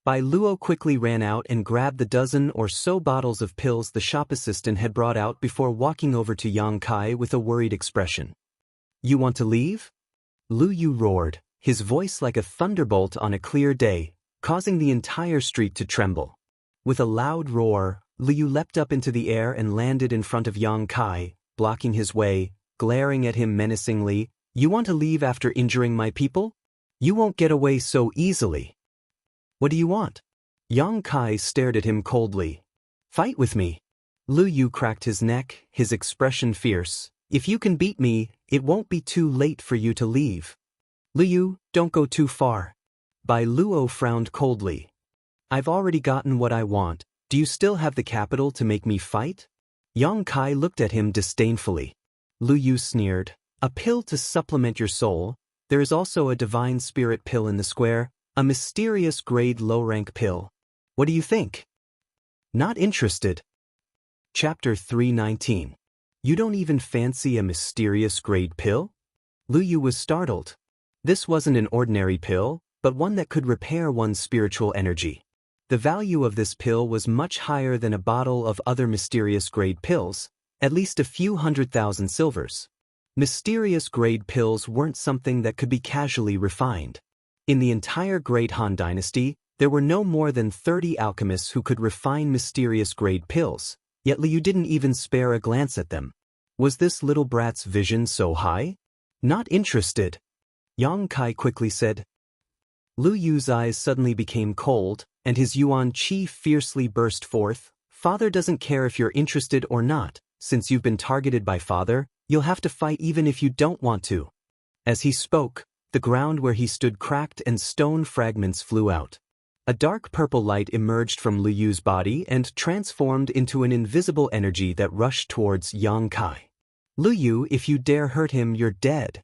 Bai Luo quickly ran out and grabbed the dozen or so bottles of pills the shop assistant had brought out before walking over to Yang Kai with a worried expression. "You want to leave?" Lu Yu roared, his voice like a thunderbolt on a clear day, causing the entire street to tremble. With a loud roar, Lu Yu leapt up into the air and landed in front of Yang Kai, blocking his way, glaring at him menacingly. "You want to leave after injuring my people? You won't get away so easily. What do you want?" Yang Kai stared at him coldly. "Fight with me." Lu Yu cracked his neck, his expression fierce. "If you can beat me, it won't be too late for you to leave." "Lu Yu, don't go too far." Bai Luo frowned coldly. "I've already gotten what I want. Do you still have the capital to make me fight?" Yang Kai looked at him disdainfully. Lu Yu sneered, "A pill to supplement your soul. There is also a divine spirit pill in the square. A mysterious grade low-rank pill. What do you think?" "Not interested." Chapter 319. You don't even fancy a mysterious grade pill? Lu Yu was startled. This wasn't an ordinary pill, but one that could repair one's spiritual energy. The value of this pill was much higher than a bottle of other mysterious grade pills, at least a few 100,000 silvers. Mysterious grade pills weren't something that could be casually refined. In the entire Great Han Dynasty, there were no more than 30 alchemists who could refine mysterious grade pills, yet Liu didn't even spare a glance at them. Was this little brat's vision so high? Not interested. Yang Kai quickly said. Lu Yu's eyes suddenly became cold, and his yuan qi fiercely burst forth. Father doesn't care if you're interested or not. Since you've been targeted by Father, you'll have to fight even if you don't want to. As he spoke, the ground where he stood cracked and stone fragments flew out. A dark purple light emerged from Lu Yu's body and transformed into an invisible energy that rushed towards Yang Kai. Lu Yu, if you dare hurt him, you're dead.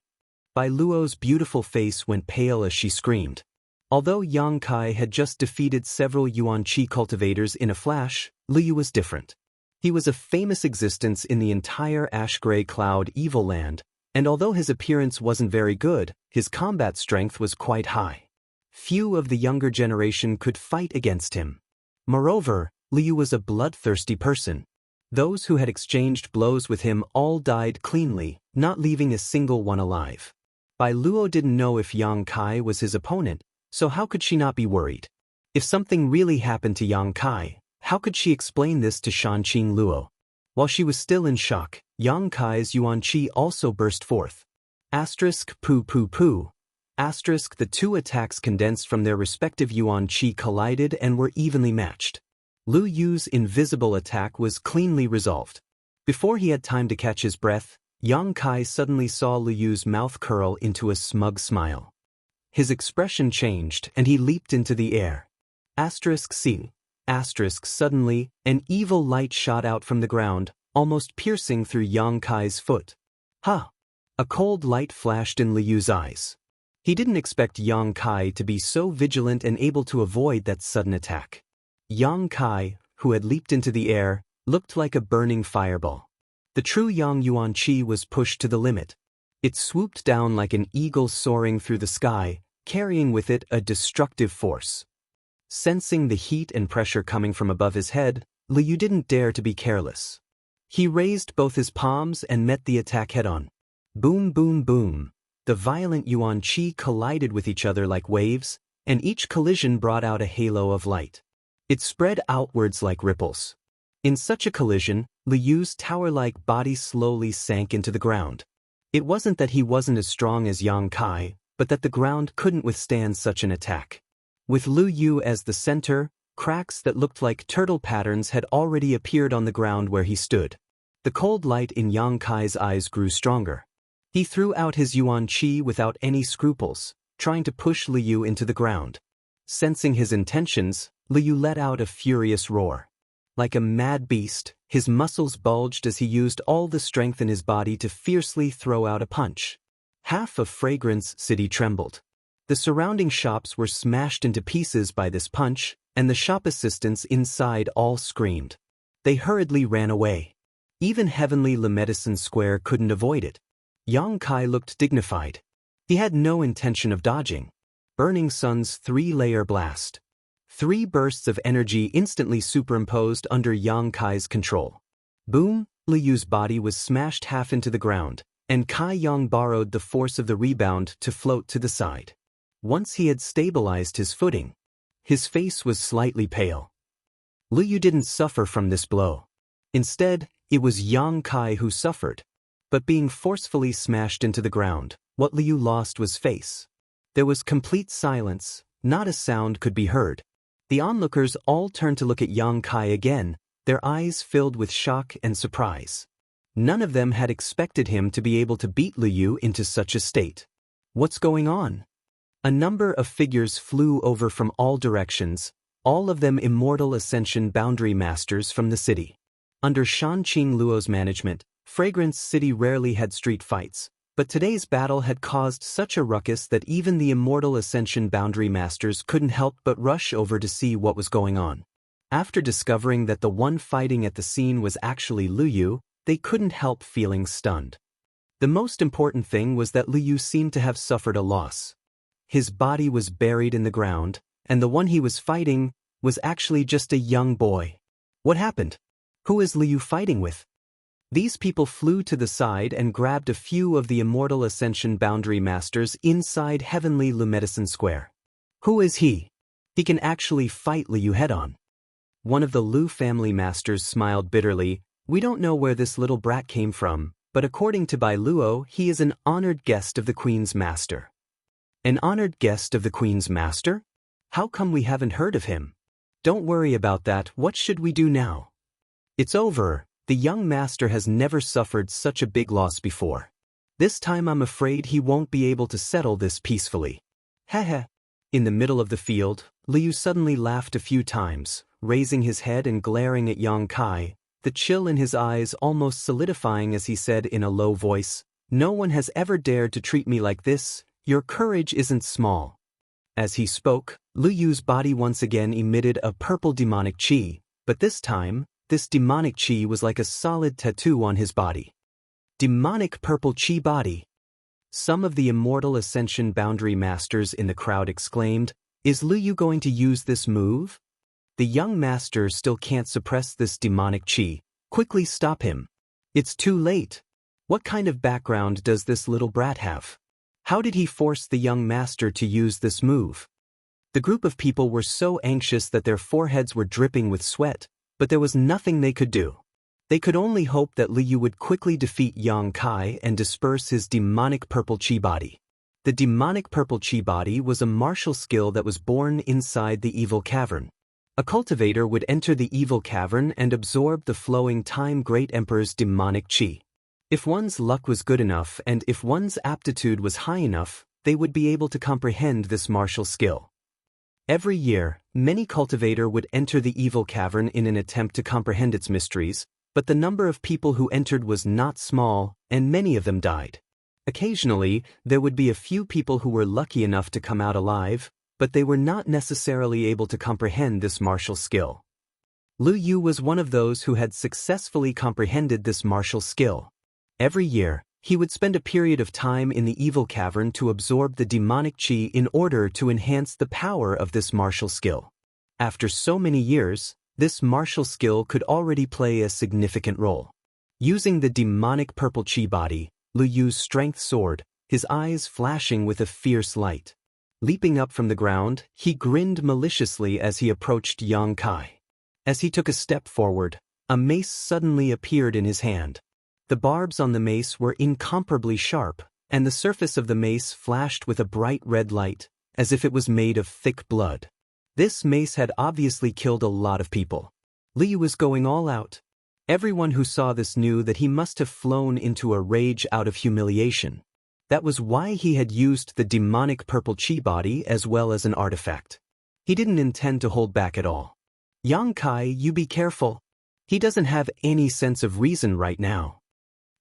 Bai Luo's beautiful face went pale as she screamed. Although Yang Kai had just defeated several yuan qi cultivators in a flash, Lu Yu was different. He was a famous existence in the entire ash-gray cloud evil land, and although his appearance wasn't very good, his combat strength was quite high. Few of the younger generation could fight against him. Moreover, Lu Yu was a bloodthirsty person. Those who had exchanged blows with him all died cleanly, not leaving a single one alive. Bai Luo didn't know if Yang Kai was his opponent, so how could she not be worried? If something really happened to Yang Kai, how could she explain this to Shanqing Luo? While she was still in shock, Yang Kai's yuan qi also burst forth. Asterisk poo poo poo. Asterisk the two attacks condensed from their respective yuan qi collided and were evenly matched. Lu Yu's invisible attack was cleanly resolved. Before he had time to catch his breath, Yang Kai suddenly saw Lu Yu's mouth curl into a smug smile. His expression changed and he leaped into the air. Asterisk C. Asterisk suddenly, an evil light shot out from the ground, almost piercing through Yang Kai's foot. Ha! A cold light flashed in Lu Yu's eyes. He didn't expect Yang Kai to be so vigilant and able to avoid that sudden attack. Yang Kai, who had leaped into the air, looked like a burning fireball. The true Yang yuan qi was pushed to the limit. It swooped down like an eagle soaring through the sky, carrying with it a destructive force. Sensing the heat and pressure coming from above his head, Lu Yu didn't dare to be careless. He raised both his palms and met the attack head-on. Boom boom boom. The violent yuan qi collided with each other like waves, and each collision brought out a halo of light. It spread outwards like ripples. In such a collision, Lu Yu's tower-like body slowly sank into the ground. It wasn't that he wasn't as strong as Yang Kai, but that the ground couldn't withstand such an attack. With Lu Yu as the center, cracks that looked like turtle patterns had already appeared on the ground where he stood. The cold light in Yang Kai's eyes grew stronger. He threw out his yuan qi without any scruples, trying to push Lu Yu into the ground. Sensing his intentions, Lu Yu let out a furious roar. Like a mad beast, his muscles bulged as he used all the strength in his body to fiercely throw out a punch. Half of Fragrance City trembled. The surrounding shops were smashed into pieces by this punch, and the shop assistants inside all screamed. They hurriedly ran away. Even Heavenly Le Medicine Square couldn't avoid it. Yang Kai looked dignified. He had no intention of dodging. Burning Sun's three-layer blast. 3 bursts of energy instantly superimposed under Yang Kai's control. Boom! Lu Yu's body was smashed half into the ground, and Kai Yang borrowed the force of the rebound to float to the side. Once he had stabilized his footing, his face was slightly pale. Lu Yu didn't suffer from this blow. Instead, it was Yang Kai who suffered. But being forcefully smashed into the ground, what Lu Yu lost was face. There was complete silence, not a sound could be heard. The onlookers all turned to look at Yang Kai again, their eyes filled with shock and surprise. None of them had expected him to be able to beat Lu Yu into such a state. What's going on? A number of figures flew over from all directions, all of them immortal ascension boundary masters from the city. Under Shanqing Luo's management, Fragrance City rarely had street fights, but today's battle had caused such a ruckus that even the immortal ascension boundary masters couldn't help but rush over to see what was going on. After discovering that the one fighting at the scene was actually Lu Yu, they couldn't help feeling stunned. The most important thing was that Lu Yu seemed to have suffered a loss. His body was buried in the ground, and the one he was fighting was actually just a young boy. What happened? Who is Lu Yu fighting with? These people flew to the side and grabbed a few of the immortal ascension boundary masters inside Heavenly Le Medicine Square. Who is he? He can actually fight Lu Yu head-on. One of the Lu family masters smiled bitterly. We don't know where this little brat came from, but according to Bai Luo, he is an honored guest of the Queen's master. An honored guest of the Queen's master? How come we haven't heard of him? Don't worry about that, what should we do now? It's over, the young master has never suffered such a big loss before. This time I'm afraid he won't be able to settle this peacefully. Heh. In the middle of the field, Liu suddenly laughed a few times, raising his head and glaring at Yang Kai, the chill in his eyes almost solidifying as he said in a low voice, "No one has ever dared to treat me like this, your courage isn't small." As he spoke, Lu Yu's body once again emitted a purple demonic chi, but this time, this demonic chi was like a solid tattoo on his body. Demonic purple chi body. Some of the immortal Ascension Boundary Masters in the crowd exclaimed, "Is Lu Yu going to use this move?" The young master still can't suppress this demonic chi. Quickly stop him. It's too late. What kind of background does this little brat have? How did he force the young master to use this move? The group of people were so anxious that their foreheads were dripping with sweat, but there was nothing they could do. They could only hope that Liu would quickly defeat Yang Kai and disperse his demonic purple chi body. The demonic purple chi body was a martial skill that was born inside the evil cavern. A cultivator would enter the evil cavern and absorb the flowing Time Great Emperor's demonic chi. If one's luck was good enough and if one's aptitude was high enough, they would be able to comprehend this martial skill. Every year, many cultivator would enter the evil cavern in an attempt to comprehend its mysteries, but the number of people who entered was not small, and many of them died. Occasionally, there would be a few people who were lucky enough to come out alive, but they were not necessarily able to comprehend this martial skill. Lu Yu was one of those who had successfully comprehended this martial skill. Every year, he would spend a period of time in the evil cavern to absorb the demonic chi in order to enhance the power of this martial skill. After so many years, this martial skill could already play a significant role. Using the demonic purple chi body, Lu Yu's strength soared, his eyes flashing with a fierce light. Leaping up from the ground, he grinned maliciously as he approached Yang Kai. As he took a step forward, a mace suddenly appeared in his hand. The barbs on the mace were incomparably sharp, and the surface of the mace flashed with a bright red light, as if it was made of thick blood. This mace had obviously killed a lot of people. Liu was going all out. Everyone who saw this knew that he must have flown into a rage out of humiliation. That was why he had used the demonic purple chi body as well as an artifact. He didn't intend to hold back at all. "Yang Kai, you be careful. He doesn't have any sense of reason right now."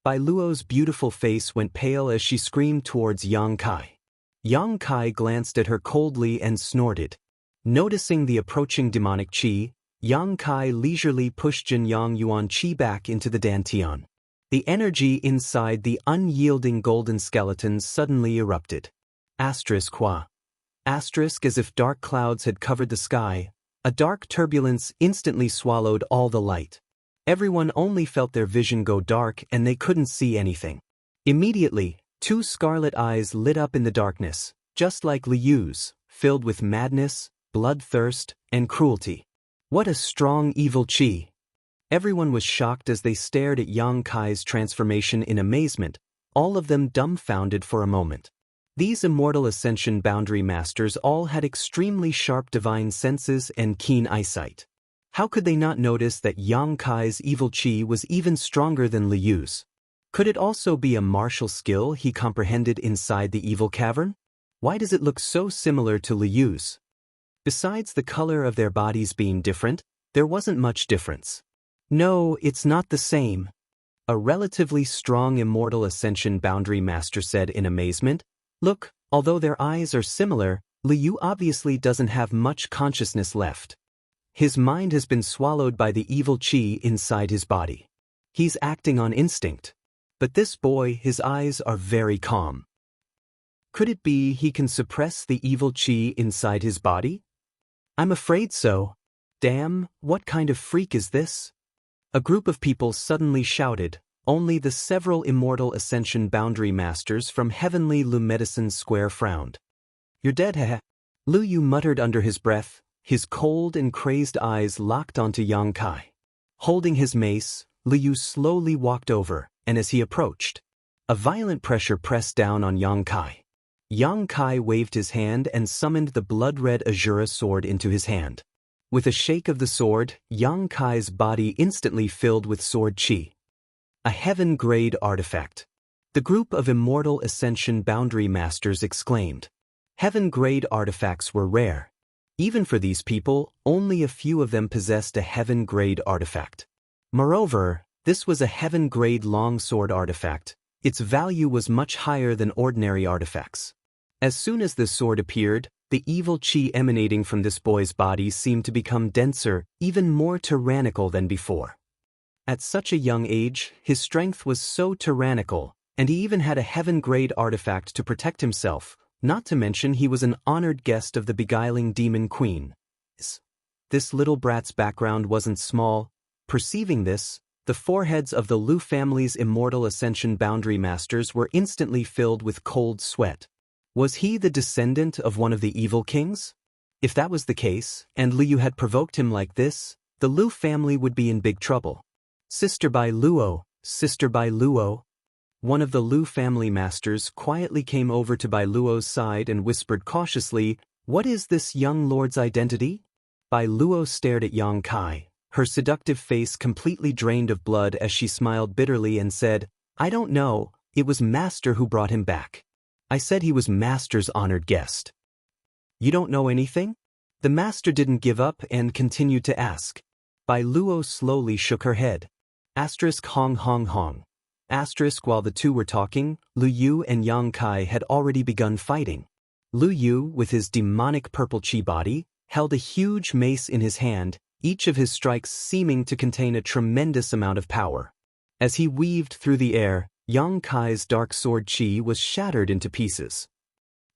Bai Luo's beautiful face went pale as she screamed towards Yang Kai. Yang Kai glanced at her coldly and snorted. Noticing the approaching demonic chi, Yang Kai leisurely pushed Jin Yang Yuan chi back into the dantian. The energy inside the unyielding golden skeletons suddenly erupted. Qua. As if dark clouds had covered the sky, a dark turbulence instantly swallowed all the light. Everyone only felt their vision go dark and they couldn't see anything. Immediately, two scarlet eyes lit up in the darkness, just like Liu's, filled with madness, bloodthirst, and cruelty. What a strong evil chi! Everyone was shocked as they stared at Yang Kai's transformation in amazement, all of them dumbfounded for a moment. These immortal Ascension Boundary Masters all had extremely sharp divine senses and keen eyesight. How could they not notice that Yang Kai's evil chi was even stronger than Liu's? Could it also be a martial skill he comprehended inside the evil cavern? Why does it look so similar to Liu's? Besides the color of their bodies being different, there wasn't much difference. No, it's not the same. A relatively strong immortal Ascension Boundary Master said in amazement. Look, although their eyes are similar, Liu obviously doesn't have much consciousness left. His mind has been swallowed by the evil chi inside his body. He's acting on instinct. But this boy, his eyes are very calm. Could it be he can suppress the evil chi inside his body? I'm afraid so. Damn, what kind of freak is this? A group of people suddenly shouted. Only the several immortal Ascension Boundary Masters from Heavenly Lu Medicine Square frowned. You're dead, heh? Lu Yu muttered under his breath, his cold and crazed eyes locked onto Yang Kai. Holding his mace, Lu Yu slowly walked over, and as he approached, a violent pressure pressed down on Yang Kai. Yang Kai waved his hand and summoned the blood-red Azura sword into his hand. With a shake of the sword, Yang Kai's body instantly filled with sword chi. A heaven-grade artifact. The group of immortal ascension boundary masters exclaimed. Heaven-grade artifacts were rare. Even for these people, only a few of them possessed a heaven-grade artifact. Moreover, this was a heaven-grade longsword artifact. Its value was much higher than ordinary artifacts. As soon as this sword appeared, the evil chi emanating from this boy's body seemed to become denser, even more tyrannical than before. At such a young age, his strength was so tyrannical, and he even had a heaven-grade artifact to protect himself, not to mention he was an honored guest of the beguiling demon queen. This little brat's background wasn't small. Perceiving this, the foreheads of the Lu family's immortal ascension boundary masters were instantly filled with cold sweat. Was he the descendant of one of the evil kings? If that was the case, and Liu had provoked him like this, the Lu family would be in big trouble. Sister Bai Luo, Sister Bai Luo. One of the Lu family masters quietly came over to Bai Luo's side and whispered cautiously, "What is this young lord's identity?" Bai Luo stared at Yang Kai, her seductive face completely drained of blood as she smiled bitterly and said, "I don't know, it was Master who brought him back. I said he was Master's honored guest." "You don't know anything?" The Master didn't give up and continued to ask. Bai Luo slowly shook her head. Asterisk Hong Hong Hong. Asterisk While the two were talking, Lu Yu and Yang Kai had already begun fighting. Lu Yu, with his demonic purple chi body, held a huge mace in his hand, each of his strikes seeming to contain a tremendous amount of power. As he weaved through the air, Yang Kai's dark sword chi was shattered into pieces.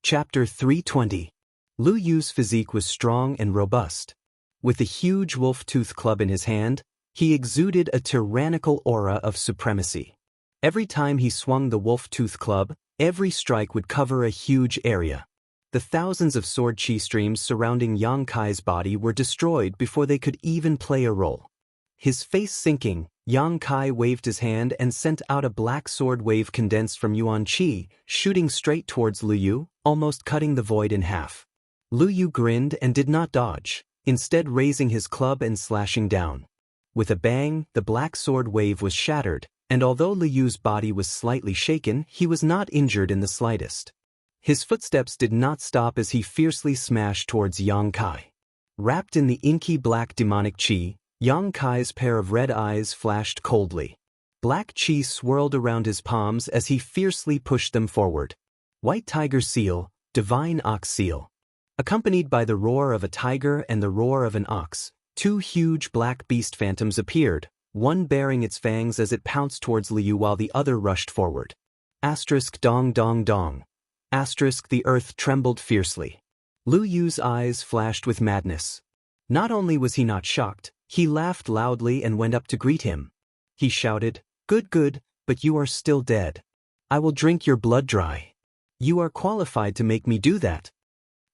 Chapter 320. Lu Yu's physique was strong and robust. With a huge wolf-tooth club in his hand, he exuded a tyrannical aura of supremacy. Every time he swung the wolf-tooth club, every strike would cover a huge area. The thousands of sword chi streams surrounding Yang Kai's body were destroyed before they could even play a role. His face sinking, Yang Kai waved his hand and sent out a black sword wave condensed from Yuan Qi, shooting straight towards Lu Yu, almost cutting the void in half. Lu Yu grinned and did not dodge, instead raising his club and slashing down. With a bang, the black sword wave was shattered, and although Lu Yu's body was slightly shaken, he was not injured in the slightest. His footsteps did not stop as he fiercely smashed towards Yang Kai. Wrapped in the inky black demonic chi, Yang Kai's pair of red eyes flashed coldly. Black chi swirled around his palms as he fiercely pushed them forward. White tiger seal, divine ox seal. Accompanied by the roar of a tiger and the roar of an ox, two huge black beast phantoms appeared, one baring its fangs as it pounced towards Liu while the other rushed forward. Asterisk dong dong dong. Asterisk The earth trembled fiercely. Lu Yu's eyes flashed with madness. Not only was he not shocked, he laughed loudly and went up to greet him. He shouted, Good, but you are still dead. I will drink your blood dry. You are qualified to make me do that."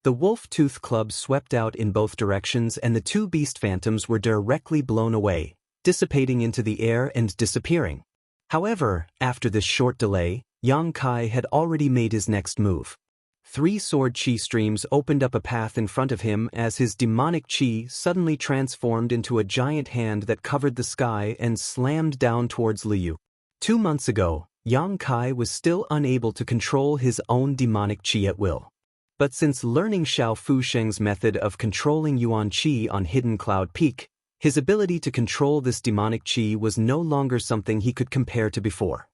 The wolf-tooth club swept out in both directions and the two beast phantoms were directly blown away, dissipating into the air and disappearing. However, after this short delay, Yang Kai had already made his next move. 3 sword chi streams opened up a path in front of him as his demonic chi suddenly transformed into a giant hand that covered the sky and slammed down towards Liu. 2 months ago, Yang Kai was still unable to control his own demonic chi at will. But since learning Xiao Fusheng's method of controlling Yuan Qi on Hidden Cloud Peak, his ability to control this demonic chi was no longer something he could compare to before.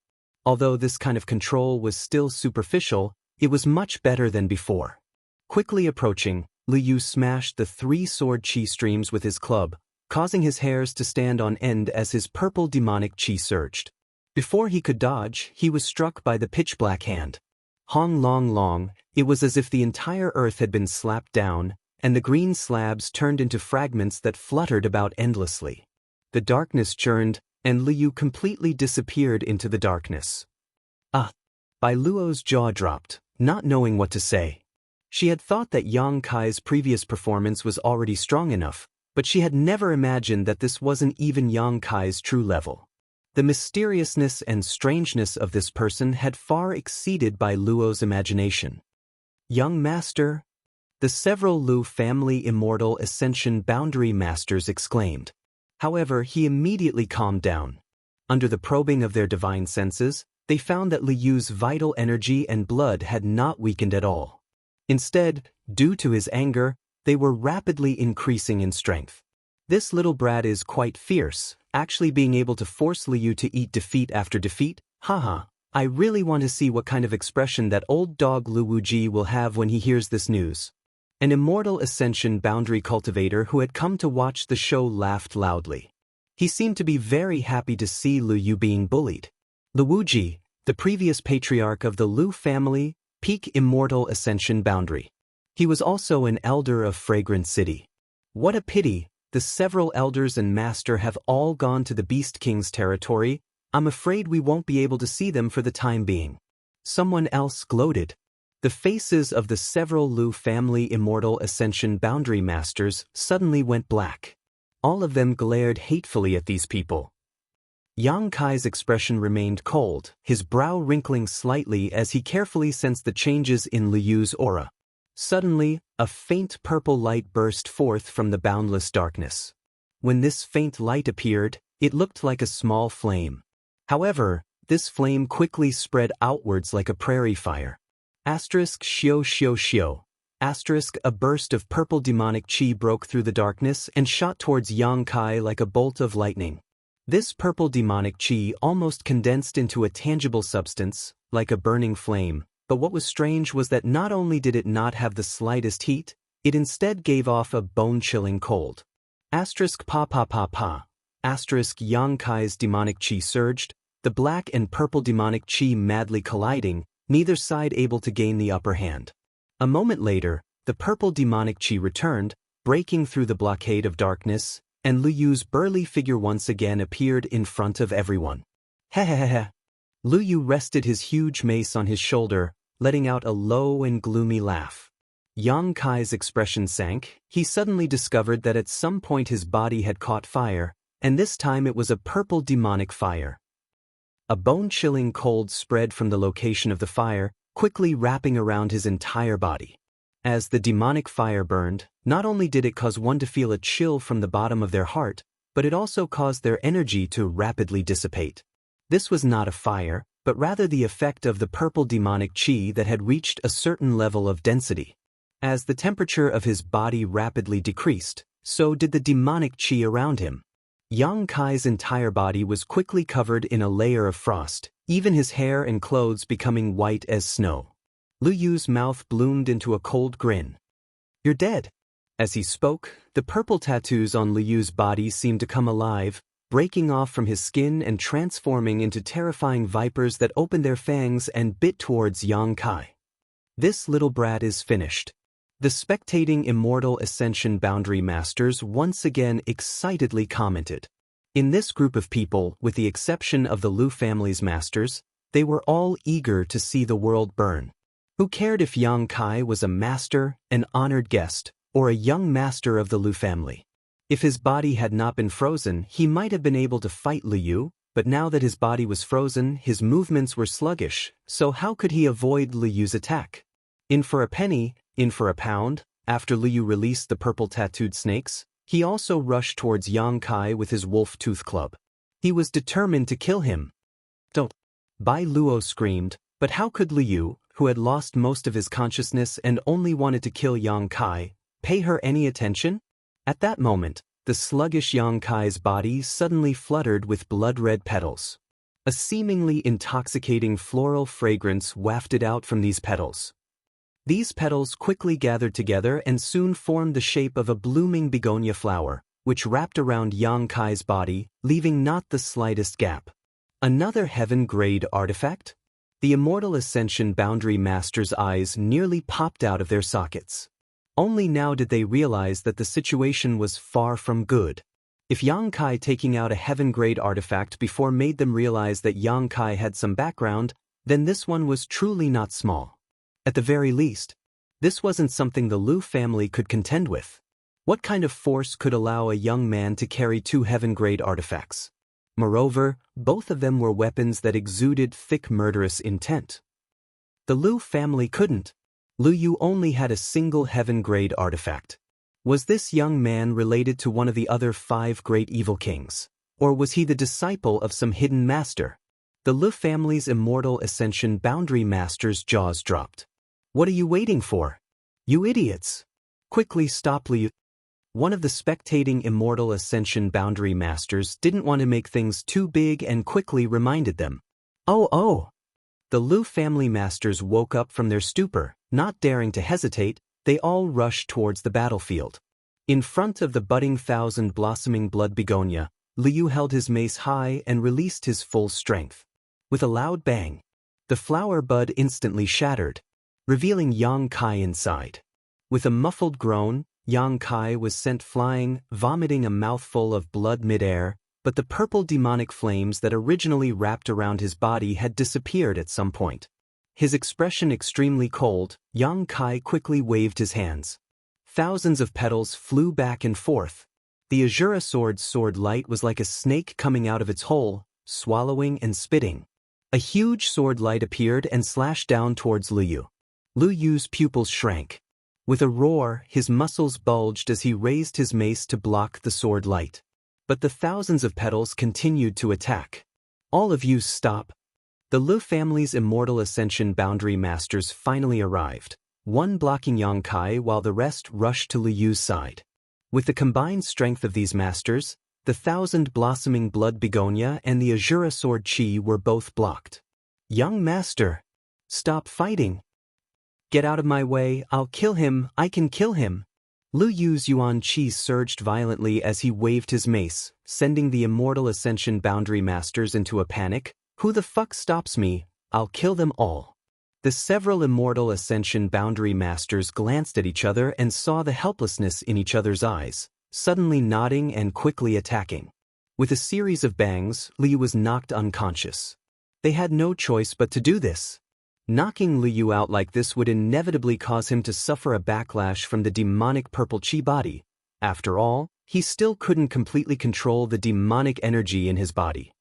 Although this kind of control was still superficial, it was much better than before. Quickly approaching, Liu smashed the 3 sword chi streams with his club, causing his hairs to stand on end as his purple demonic chi surged. Before he could dodge, he was struck by the pitch-black hand. Hong long long, it was as if the entire earth had been slapped down, and the green slabs turned into fragments that fluttered about endlessly. The darkness churned, and Liu completely disappeared into the darkness. Bai Luo's jaw dropped, not knowing what to say. She had thought that Yang Kai's previous performance was already strong enough, but she had never imagined that this wasn't even Yang Kai's true level. The mysteriousness and strangeness of this person had far exceeded Bai Luo's imagination. Young master? The several Lu family immortal ascension boundary masters exclaimed. However, he immediately calmed down. Under the probing of their divine senses, they found that Li Yu's vital energy and blood had not weakened at all. Instead, due to his anger, they were rapidly increasing in strength. This little brat is quite fierce, actually being able to force Li Yu to eat defeat after defeat. Haha, I really want to see what kind of expression that old dog Lu Wuji will have when he hears this news. An immortal ascension boundary cultivator who had come to watch the show laughed loudly. He seemed to be very happy to see Lu Yu being bullied. Lu Wuji, the previous patriarch of the Lu family, peak immortal ascension boundary. He was also an elder of Fragrant City. What a pity, the several elders and master have all gone to the Beast King's territory. I'm afraid we won't be able to see them for the time being. Someone else gloated. The faces of the several Lu family immortal ascension boundary masters suddenly went black. All of them glared hatefully at these people. Yang Kai's expression remained cold, his brow wrinkling slightly as he carefully sensed the changes in Li Yu's aura. Suddenly, a faint purple light burst forth from the boundless darkness. When this faint light appeared, it looked like a small flame. However, this flame quickly spread outwards like a prairie fire. Xio. A burst of purple demonic chi broke through the darkness and shot towards Yang Kai like a bolt of lightning. This purple demonic chi almost condensed into a tangible substance, like a burning flame, but what was strange was that not only did it not have the slightest heat, it instead gave off a bone-chilling cold. Pa. Yang Kai's demonic chi surged, the black and purple demonic chi madly colliding, neither side able to gain the upper hand. A moment later, the purple demonic chi returned, breaking through the blockade of darkness, and Lu Yu's burly figure once again appeared in front of everyone. Hehehehe. Lu Yu rested his huge mace on his shoulder, letting out a low and gloomy laugh. Yang Kai's expression sank. He suddenly discovered that at some point his body had caught fire, and this time it was a purple demonic fire. A bone-chilling cold spread from the location of the fire, quickly wrapping around his entire body. As the demonic fire burned, not only did it cause one to feel a chill from the bottom of their heart, but it also caused their energy to rapidly dissipate. This was not a fire, but rather the effect of the purple demonic chi that had reached a certain level of density. As the temperature of his body rapidly decreased, so did the demonic chi around him. Yang Kai's entire body was quickly covered in a layer of frost, even his hair and clothes becoming white as snow. Lu Yu's mouth bloomed into a cold grin. You're dead. As he spoke, the purple tattoos on Lu Yu's body seemed to come alive, breaking off from his skin and transforming into terrifying vipers that opened their fangs and bit towards Yang Kai. This little brat is finished. The spectating immortal ascension boundary masters once again excitedly commented. In this group of people, with the exception of the Lu family's masters, they were all eager to see the world burn. Who cared if Yang Kai was a master, an honored guest, or a young master of the Lu family? If his body had not been frozen, he might have been able to fight Lu Yu, but now that his body was frozen, his movements were sluggish, so how could he avoid Lu Yu's attack? In for a penny, in for a pound. After Lu Yu released the purple tattooed snakes, he also rushed towards Yang Kai with his wolf tooth club. He was determined to kill him. Don't! Bai Luo screamed, but how could Lu Yu, who had lost most of his consciousness and only wanted to kill Yang Kai, pay her any attention? At that moment, the sluggish Yang Kai's body suddenly fluttered with blood-red petals. A seemingly intoxicating floral fragrance wafted out from these petals. These petals quickly gathered together and soon formed the shape of a blooming begonia flower, which wrapped around Yang Kai's body, leaving not the slightest gap. Another heaven-grade artifact? The immortal ascension boundary master's eyes nearly popped out of their sockets. Only now did they realize that the situation was far from good. If Yang Kai taking out a heaven-grade artifact before made them realize that Yang Kai had some background, then this one was truly not small. At the very least, this wasn't something the Lu family could contend with. What kind of force could allow a young man to carry two heaven-grade artifacts? Moreover, both of them were weapons that exuded thick murderous intent. The Lu family couldn't. Lu Yu only had a single heaven-grade artifact. Was this young man related to one of the other 5 great evil kings? Or was he the disciple of some hidden master? The Lu family's immortal ascension boundary master's jaws dropped. What are you waiting for? You idiots! Quickly stop Lu Yu. One of the spectating immortal ascension boundary masters didn't want to make things too big and quickly reminded them. Oh! The Lu family masters woke up from their stupor, not daring to hesitate. They all rushed towards the battlefield. In front of the budding thousand-blossoming blood begonia, Lu Yu held his mace high and released his full strength. With a loud bang, the flower bud instantly shattered, revealing Yang Kai inside. With a muffled groan, Yang Kai was sent flying, vomiting a mouthful of blood midair, but the purple demonic flames that originally wrapped around his body had disappeared at some point. His expression extremely cold, Yang Kai quickly waved his hands. Thousands of petals flew back and forth. The Azura sword's sword light was like a snake coming out of its hole, swallowing and spitting. A huge sword light appeared and slashed down towards Lu Yu. Lu Yu's pupils shrank. With a roar, his muscles bulged as he raised his mace to block the sword light. But the thousands of petals continued to attack. All of you stop. The Lu family's immortal ascension boundary masters finally arrived, one blocking Yang Kai while the rest rushed to Lu Yu's side. With the combined strength of these masters, the thousand-blossoming blood begonia and the Azura sword chi were both blocked. Young master! Stop fighting! Get out of my way, I'll kill him, I can kill him! Lu Yu's yuan chi surged violently as he waved his mace, sending the immortal ascension boundary masters into a panic. Who the fuck stops me? I'll kill them all. The several immortal ascension boundary masters glanced at each other and saw the helplessness in each other's eyes, suddenly nodding and quickly attacking. With a series of bangs, Lu Yu was knocked unconscious. They had no choice but to do this. Knocking Lu Yu out like this would inevitably cause him to suffer a backlash from the demonic purple chi body. After all, he still couldn't completely control the demonic energy in his body.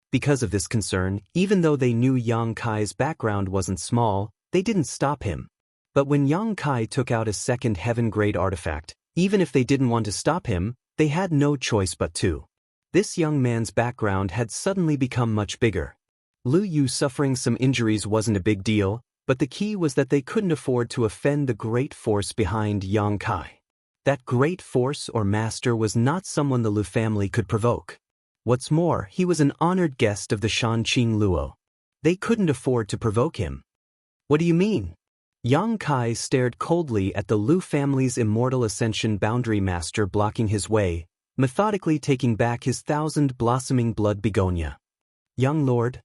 Because of this concern, even though they knew Yang Kai's background wasn't small, they didn't stop him. But when Yang Kai took out a second heaven-grade artifact, even if they didn't want to stop him, they had no choice but to. This young man's background had suddenly become much bigger. Lu Yu suffering some injuries wasn't a big deal, but the key was that they couldn't afford to offend the great force behind Yang Kai. That great force or master was not someone the Lu family could provoke. What's more, he was an honored guest of the Shanqing Luo. They couldn't afford to provoke him. What do you mean? Yang Kai stared coldly at the Lu family's immortal ascension boundary master blocking his way, methodically taking back his thousand-blossoming blood begonia. Young lord?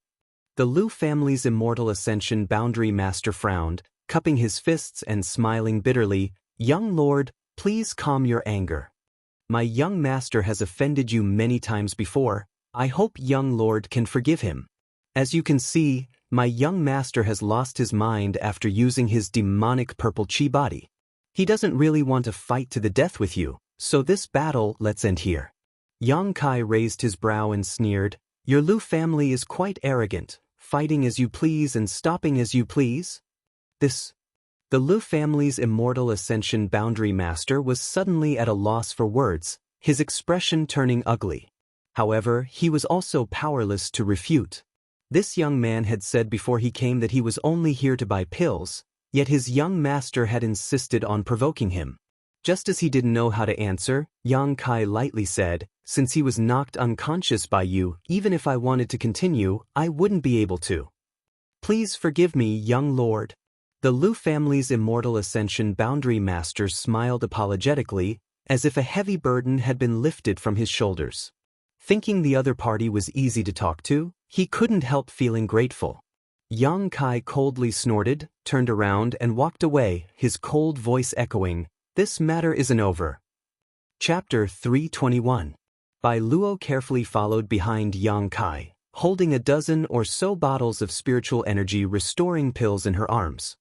The Lu family's immortal ascension boundary master frowned, cupping his fists and smiling bitterly. Young lord, please calm your anger. My young master has offended you many times before. I hope young lord can forgive him. As you can see, my young master has lost his mind after using his demonic purple chi body. He doesn't really want to fight to the death with you, so this battle let's end here. Yang Kai raised his brow and sneered, your Lu family is quite arrogant, fighting as you please and stopping as you please. The Lu family's immortal ascension boundary master was suddenly at a loss for words, his expression turning ugly. However, he was also powerless to refute. This young man had said before he came that he was only here to buy pills, yet his young master had insisted on provoking him. Just as he didn't know how to answer, Yang Kai lightly said, since he was knocked unconscious by you, even if I wanted to continue, I wouldn't be able to. Please forgive me, young lord. The Lu family's immortal ascension boundary master smiled apologetically, as if a heavy burden had been lifted from his shoulders. Thinking the other party was easy to talk to, he couldn't help feeling grateful. Yang Kai coldly snorted, turned around and walked away, his cold voice echoing, this matter isn't over. Chapter 321. Bai Luo carefully followed behind Yang Kai, holding a dozen or so bottles of spiritual energy restoring pills in her arms.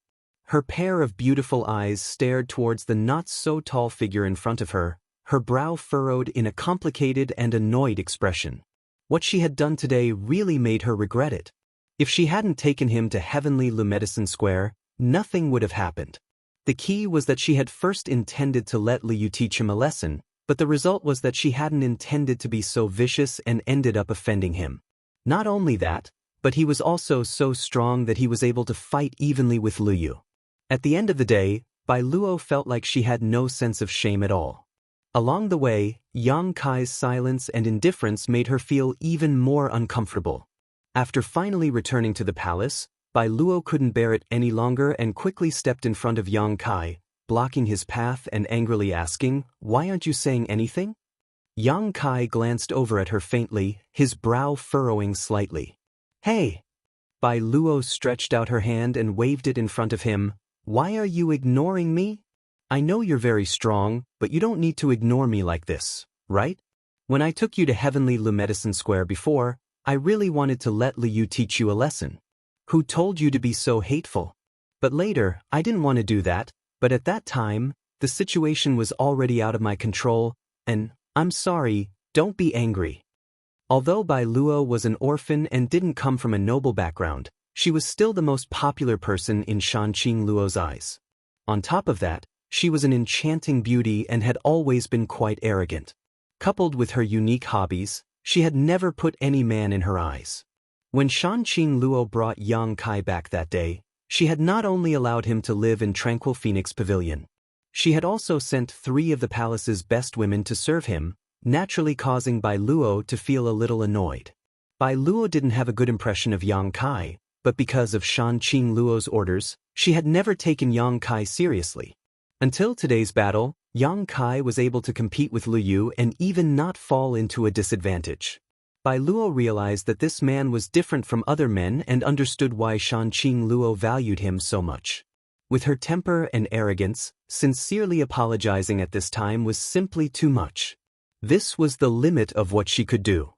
Her pair of beautiful eyes stared towards the not-so-tall figure in front of her, her brow furrowed in a complicated and annoyed expression. What she had done today really made her regret it. If she hadn't taken him to Heavenly Lu Medicine Square, nothing would have happened. The key was that she had first intended to let Liu teach him a lesson, but the result was that she hadn't intended to be so vicious and ended up offending him. Not only that, but he was also so strong that he was able to fight evenly with Liu. At the end of the day, Bai Luo felt like she had no sense of shame at all. Along the way, Yang Kai's silence and indifference made her feel even more uncomfortable. After finally returning to the palace, Bai Luo couldn't bear it any longer and quickly stepped in front of Yang Kai, blocking his path and angrily asking, "Why aren't you saying anything?" Yang Kai glanced over at her faintly, his brow furrowing slightly. "Hey!" Bai Luo stretched out her hand and waved it in front of him. "Why are you ignoring me? I know you're very strong, but you don't need to ignore me like this, right? When I took you to Heavenly Lu Medicine Square before, I really wanted to let Liu teach you a lesson. Who told you to be so hateful? But later, I didn't want to do that, but at that time, the situation was already out of my control, and I'm sorry, don't be angry." Although Bai Luo was an orphan and didn't come from a noble background, she was still the most popular person in Shanqing Luo's eyes. On top of that, she was an enchanting beauty and had always been quite arrogant. Coupled with her unique hobbies, she had never put any man in her eyes. When Shanqing Luo brought Yang Kai back that day, she had not only allowed him to live in Tranquil Phoenix Pavilion. She had also sent 3 of the palace's best women to serve him, naturally causing Bai Luo to feel a little annoyed. Bai Luo didn't have a good impression of Yang Kai, but because of Shanqing Luo's orders, she had never taken Yang Kai seriously. Until today's battle, Yang Kai was able to compete with Liu and even not fall into a disadvantage. Bai Luo realized that this man was different from other men and understood why Shanqing Luo valued him so much. With her temper and arrogance, sincerely apologizing at this time was simply too much. This was the limit of what she could do.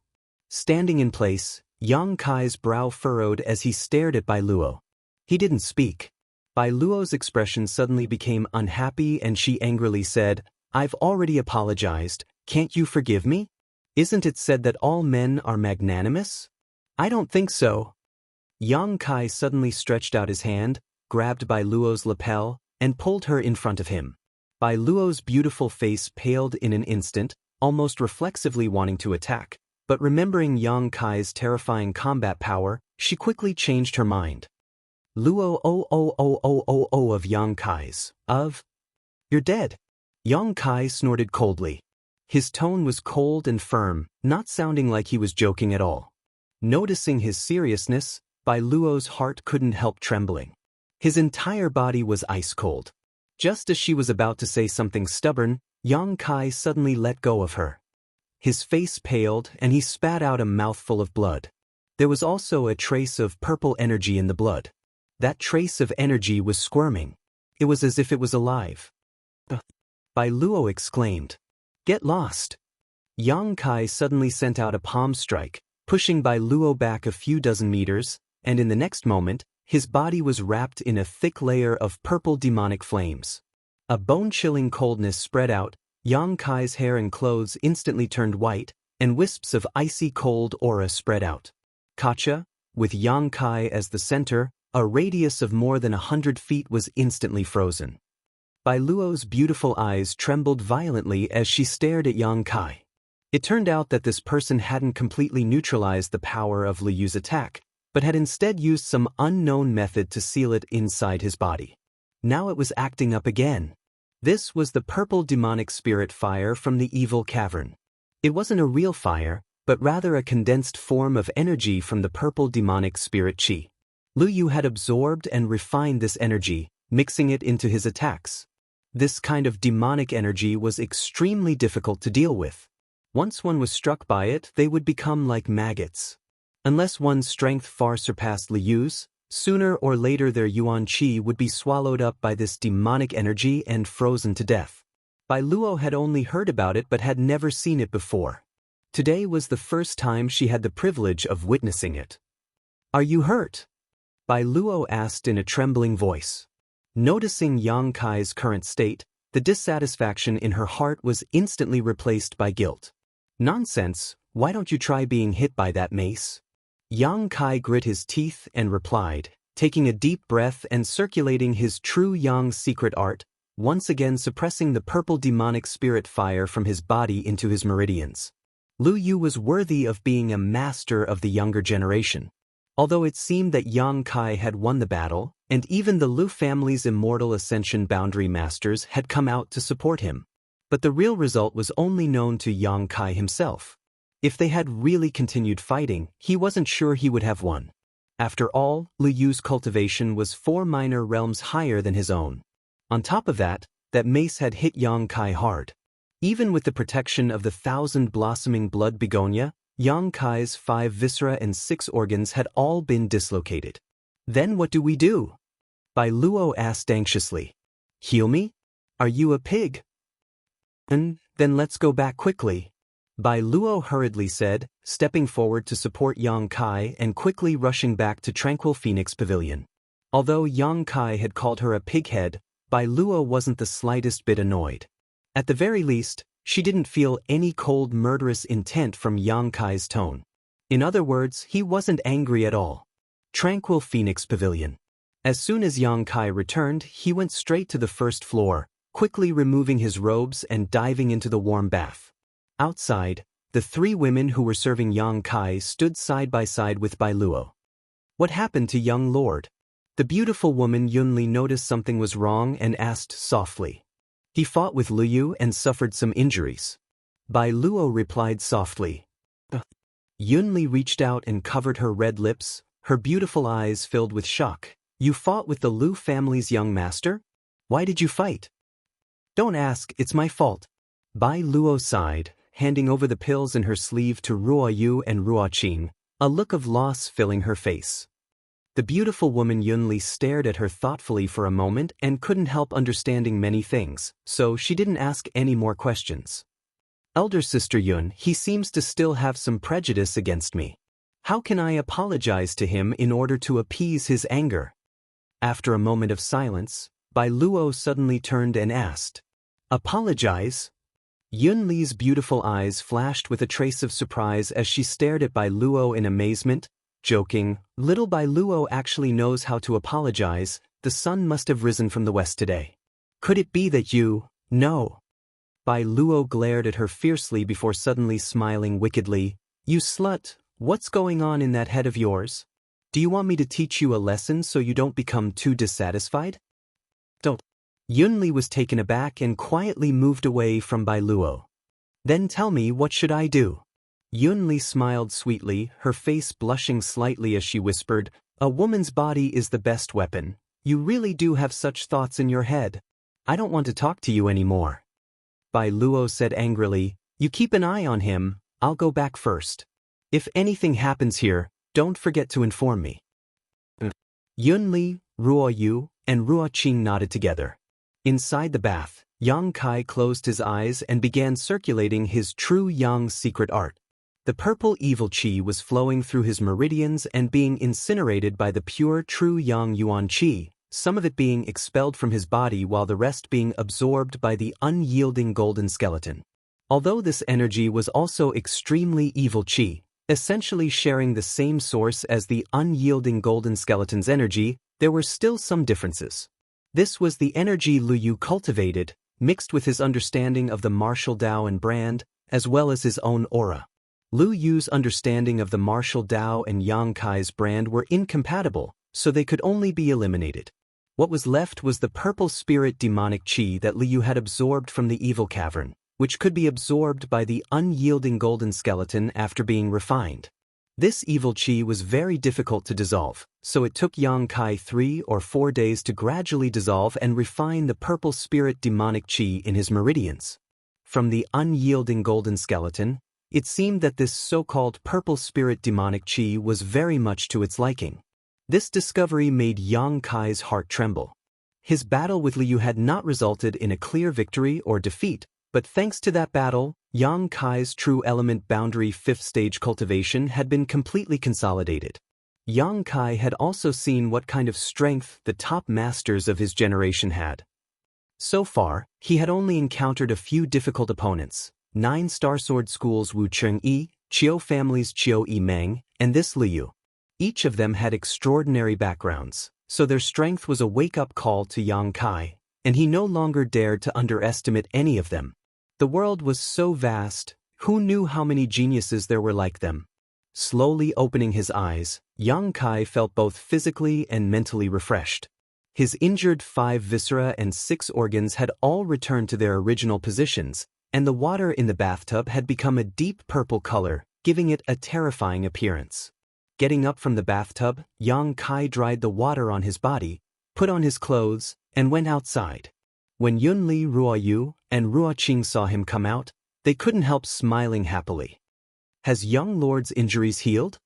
Standing in place, Yang Kai's brow furrowed as he stared at Bai Luo. He didn't speak. Bai Luo's expression suddenly became unhappy and she angrily said, "I've already apologized, can't you forgive me? Isn't it said that all men are magnanimous? I don't think so." Yang Kai suddenly stretched out his hand, grabbed Bai Luo's lapel, and pulled her in front of him. Bai Luo's beautiful face paled in an instant, almost reflexively wanting to attack, but remembering Yang Kai's terrifying combat power, she quickly changed her mind. "Luo of Yang Kai's, you're dead." Yang Kai snorted coldly. His tone was cold and firm, not sounding like he was joking at all. Noticing his seriousness, Bai Luo's heart couldn't help trembling. His entire body was ice cold. Just as she was about to say something stubborn, Yang Kai suddenly let go of her. His face paled and he spat out a mouthful of blood. There was also a trace of purple energy in the blood. That trace of energy was squirming. It was as if it was alive. Bai Luo exclaimed, "Get lost." Yang Kai suddenly sent out a palm strike, pushing Bai Luo back a few dozen meters, and in the next moment, his body was wrapped in a thick layer of purple demonic flames. A bone-chilling coldness spread out, Yang Kai's hair and clothes instantly turned white, and wisps of icy cold aura spread out. Kacha, with Yang Kai as the center, a radius of more than 100 feet was instantly frozen. Bai Luo's beautiful eyes trembled violently as she stared at Yang Kai. It turned out that this person hadn't completely neutralized the power of Liu's attack, but had instead used some unknown method to seal it inside his body. Now it was acting up again. This was the purple demonic spirit fire from the evil cavern. It wasn't a real fire, but rather a condensed form of energy from the purple demonic spirit chi. Liu had absorbed and refined this energy, mixing it into his attacks. This kind of demonic energy was extremely difficult to deal with. Once one was struck by it, they would become like maggots. Unless one's strength far surpassed Liu's, sooner or later their yuan qi would be swallowed up by this demonic energy and frozen to death. Bai Luo had only heard about it but had never seen it before. Today was the first time she had the privilege of witnessing it. "Are you hurt?" Bai Luo asked in a trembling voice. Noticing Yang Kai's current state, the dissatisfaction in her heart was instantly replaced by guilt. "Nonsense, why don't you try being hit by that mace?" Yang Kai grit his teeth and replied, taking a deep breath and circulating his true Yang secret art, once again suppressing the purple demonic spirit fire from his body into his meridians. Lu Yu was worthy of being a master of the younger generation. Although it seemed that Yang Kai had won the battle, and even the Lu family's immortal ascension boundary masters had come out to support him. But the real result was only known to Yang Kai himself. If they had really continued fighting, he wasn't sure he would have won. After all, Lu Yu's cultivation was 4 minor realms higher than his own. On top of that, that mace had hit Yang Kai hard. Even with the protection of the 1,000 blossoming blood begonia, Yang Kai's 5 viscera and 6 organs had all been dislocated. Then what do we do? Bai Luo asked anxiously. Heal me? Are you a pig? Then let's go back quickly. Bai Luo hurriedly said, stepping forward to support Yang Kai and quickly rushing back to Tranquil Phoenix Pavilion. Although Yang Kai had called her a pighead, Bai Luo wasn't the slightest bit annoyed. At the very least, she didn't feel any cold murderous intent from Yang Kai's tone. In other words, he wasn't angry at all. Tranquil Phoenix Pavilion. As soon as Yang Kai returned, he went straight to the first floor, quickly removing his robes and diving into the warm bath. Outside, the 3 women who were serving Yang Kai stood side by side with Bai Luo. What happened to young lord? The beautiful woman Yunli noticed something was wrong and asked softly. He fought with Lu Yu and suffered some injuries. Bai Luo replied softly. Yunli reached out and covered her red lips, her beautiful eyes filled with shock. You fought with the Lu family's young master? Why did you fight? Don't ask, it's my fault. Bai Luo sighed, handing over the pills in her sleeve to Ruo Yu and Ruo Qing, a look of loss filling her face. The beautiful woman Yunli stared at her thoughtfully for a moment and couldn't help understanding many things, so she didn't ask any more questions. Elder sister Yun, he seems to still have some prejudice against me. How can I apologize to him in order to appease his anger? After a moment of silence, Bai Luo suddenly turned and asked, Apologize? Yunli's beautiful eyes flashed with a trace of surprise as she stared at Bai Luo in amazement, joking, little Bai Luo actually knows how to apologize, the sun must have risen from the west today. Could it be that you, no? Bai Luo glared at her fiercely before suddenly smiling wickedly, You slut, what's going on in that head of yours? Do you want me to teach you a lesson so you don't become too dissatisfied? Don't. Yunli was taken aback and quietly moved away from Bai Luo. Then tell me, what should I do? Yunli smiled sweetly, her face blushing slightly as she whispered, A woman's body is the best weapon. You really do have such thoughts in your head. I don't want to talk to you anymore. Bai Luo said angrily, You keep an eye on him, I'll go back first. If anything happens here, don't forget to inform me. Yunli, Ruo Yu, and Ruo Qing nodded together. Inside the bath, Yang Kai closed his eyes and began circulating his true Yang secret art. The purple evil qi was flowing through his meridians and being incinerated by the pure true Yang Yuan qi, some of it being expelled from his body while the rest being absorbed by the unyielding golden skeleton. Although this energy was also extremely evil qi, essentially sharing the same source as the unyielding golden skeleton's energy, there were still some differences. This was the energy Lu Yu cultivated, mixed with his understanding of the martial Tao and brand, as well as his own aura. Lu Yu's understanding of the martial Tao and Yang Kai's brand were incompatible, so they could only be eliminated. What was left was the purple spirit demonic qi that Lu Yu had absorbed from the evil cavern, which could be absorbed by the unyielding golden skeleton after being refined. This evil qi was very difficult to dissolve, so it took Yang Kai 3 or 4 days to gradually dissolve and refine the purple spirit demonic qi in his meridians. From the unyielding golden skeleton, it seemed that this so-called purple spirit demonic qi was very much to its liking. This discovery made Yang Kai's heart tremble. His battle with Lu Yu had not resulted in a clear victory or defeat, but thanks to that battle, Yang Kai's true element boundary 5th stage cultivation had been completely consolidated. Yang Kai had also seen what kind of strength the top masters of his generation had. So far, he had only encountered a few difficult opponents, 9 Star Sword School's Wu Cheng-yi, Chiu family's Chiu Yi Meng, and this Lu Yu. Each of them had extraordinary backgrounds, so their strength was a wake-up call to Yang Kai, and he no longer dared to underestimate any of them. The world was so vast, who knew how many geniuses there were like them? Slowly opening his eyes, Yang Kai felt both physically and mentally refreshed. His injured 5 viscera and 6 organs had all returned to their original positions, and the water in the bathtub had become a deep purple color, giving it a terrifying appearance. Getting up from the bathtub, Yang Kai dried the water on his body, put on his clothes, and went outside. When Yunli, Ruoyu, and Ruoqing saw him come out, they couldn't help smiling happily. "Has young lord's injuries healed?"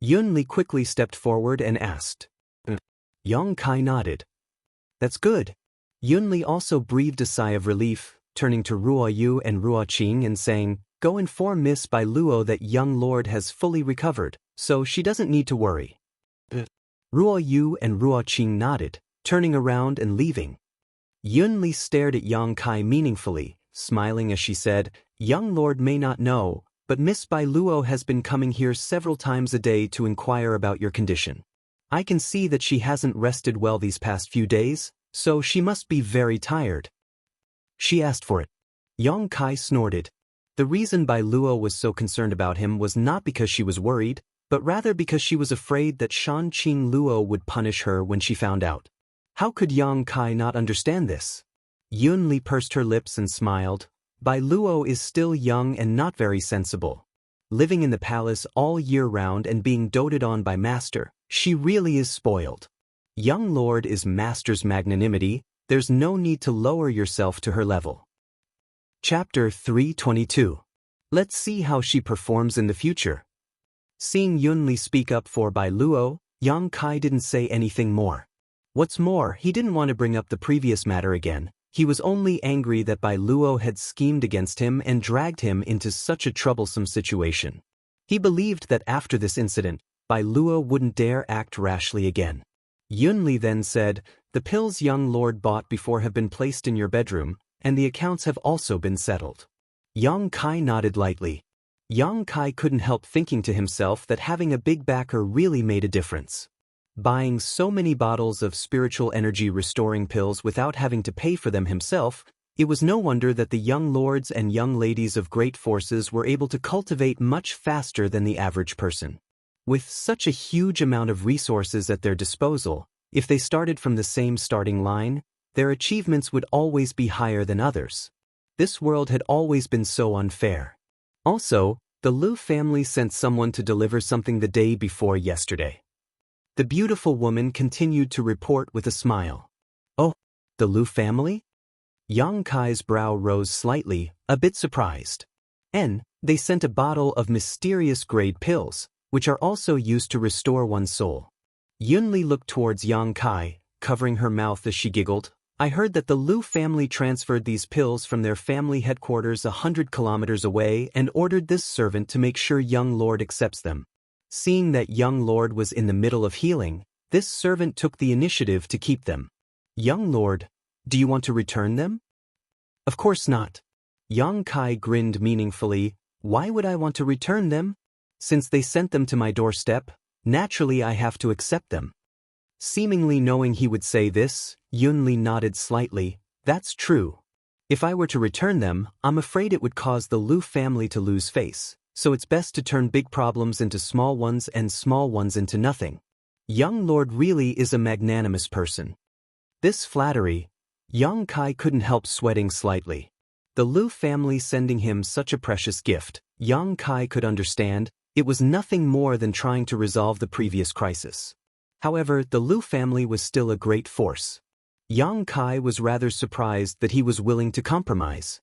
Yunli quickly stepped forward and asked. Yang Kai nodded. "That's good." Yunli also breathed a sigh of relief, turning to Ruoyu and Ruoqing and saying, "Go inform Miss Bai Luo that young lord has fully recovered, so she doesn't need to worry." Ruoyu and Ruoqing nodded, turning around and leaving. Yunli stared at Yang Kai meaningfully, smiling as she said, "Young lord may not know, but Miss Bai Luo has been coming here several times a day to inquire about your condition. I can see that she hasn't rested well these past few days, so she must be very tired." "She asked for it." Yang Kai snorted. The reason Bai Luo was so concerned about him was not because she was worried, but rather because she was afraid that Shanqing Luo would punish her when she found out. How could Yang Kai not understand this? Yunli pursed her lips and smiled. Bai Luo is still young and not very sensible. Living in the palace all year round and being doted on by Master, she really is spoiled. Young lord is Master's magnanimity, there's no need to lower yourself to her level. Chapter 322. Let's see how she performs in the future. Seeing Yunli speak up for Bai Luo, Yang Kai didn't say anything more. What's more, he didn't want to bring up the previous matter again. He was only angry that Bai Luo had schemed against him and dragged him into such a troublesome situation. He believed that after this incident, Bai Luo wouldn't dare act rashly again. Yunli then said, "The pills young lord bought before have been placed in your bedroom, and the accounts have also been settled." Yang Kai nodded lightly. Yang Kai couldn't help thinking to himself that having a big backer really made a difference. Buying so many bottles of spiritual energy restoring pills without having to pay for them himself, it was no wonder that the young lords and young ladies of great forces were able to cultivate much faster than the average person. With such a huge amount of resources at their disposal, if they started from the same starting line, their achievements would always be higher than others. This world had always been so unfair. Also, the Liu family sent someone to deliver something the day before yesterday. The beautiful woman continued to report with a smile. "Oh, the Liu family?" Yang Kai's brow rose slightly, a bit surprised. "And they sent a bottle of mysterious grade pills, which are also used to restore one's soul." Yunli looked towards Yang Kai, covering her mouth as she giggled. "I heard that the Liu family transferred these pills from their family headquarters 100 kilometers away and ordered this servant to make sure young lord accepts them. Seeing that young lord was in the middle of healing, this servant took the initiative to keep them." "Young lord, do you want to return them?" "Of course not." Yang Kai grinned meaningfully. "Why would I want to return them? Since they sent them to my doorstep, naturally I have to accept them." Seemingly knowing he would say this, Yunli nodded slightly. "That's true. If I were to return them, I'm afraid it would cause the Liu family to lose face. So it's best to turn big problems into small ones and small ones into nothing. Young lord really is a magnanimous person." This flattery, Yang Kai couldn't help sweating slightly. The Liu family sending him such a precious gift, Yang Kai could understand, it was nothing more than trying to resolve the previous crisis. However, the Liu family was still a great force. Yang Kai was rather surprised that he was willing to compromise.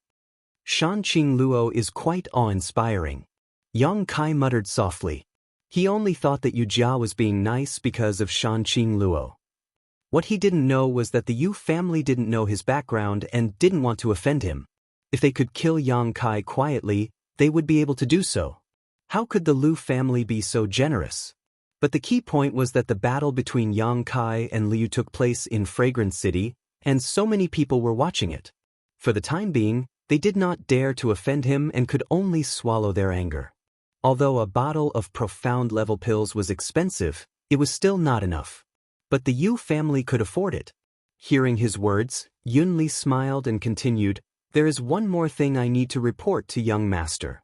"Shanqing Luo is quite awe-inspiring." Yang Kai muttered softly. He only thought that Yu Jia was being nice because of Shanqing Luo. What he didn't know was that the Yu family didn't know his background and didn't want to offend him. If they could kill Yang Kai quietly, they would be able to do so. How could the Liu family be so generous? But the key point was that the battle between Yang Kai and Liu took place in Fragrance City, and so many people were watching it. For the time being, they did not dare to offend him and could only swallow their anger. Although a bottle of profound level pills was expensive, It was still not enough. But the Yu family could afford it. Hearing his words, Yunli smiled and continued, "There is one more thing I need to report to young master."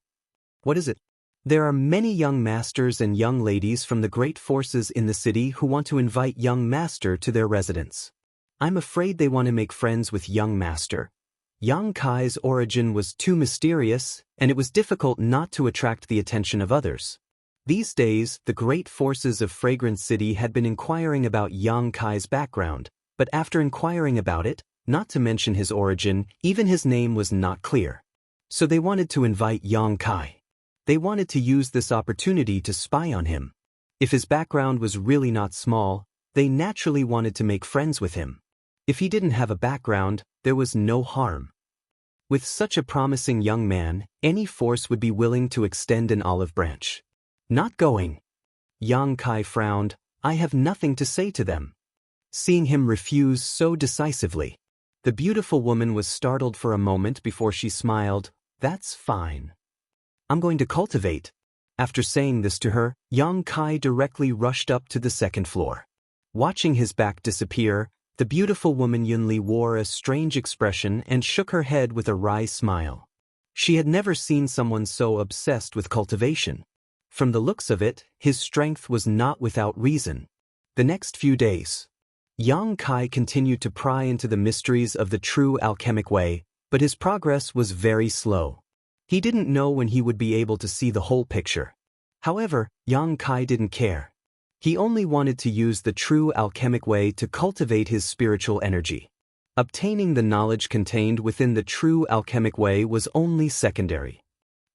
"What is it?" "There are many young masters and young ladies from the great forces in the city who want to invite young master to their residence. I'm afraid they want to make friends with young master." Yang Kai's origin was too mysterious, and it was difficult not to attract the attention of others. These days, the great forces of Fragrant City had been inquiring about Yang Kai's background, but after inquiring about it, not to mention his origin, even his name was not clear. So they wanted to invite Yang Kai. They wanted to use this opportunity to spy on him. If his background was really not small, they naturally wanted to make friends with him. If he didn't have a background, there was no harm. With such a promising young man, any force would be willing to extend an olive branch. "Not going." Yang Kai frowned. "I have nothing to say to them." Seeing him refuse so decisively, the beautiful woman was startled for a moment before she smiled. "That's fine. I'm going to cultivate." After saying this to her, Yang Kai directly rushed up to the second floor. Watching his back disappear, the beautiful woman Yunli wore a strange expression and shook her head with a wry smile. She had never seen someone so obsessed with cultivation. From the looks of it, his strength was not without reason. The next few days, Yang Kai continued to pry into the mysteries of the true alchemic way, but his progress was very slow. He didn't know when he would be able to see the whole picture. However, Yang Kai didn't care. He only wanted to use the true alchemic way to cultivate his spiritual energy. Obtaining the knowledge contained within the true alchemic way was only secondary.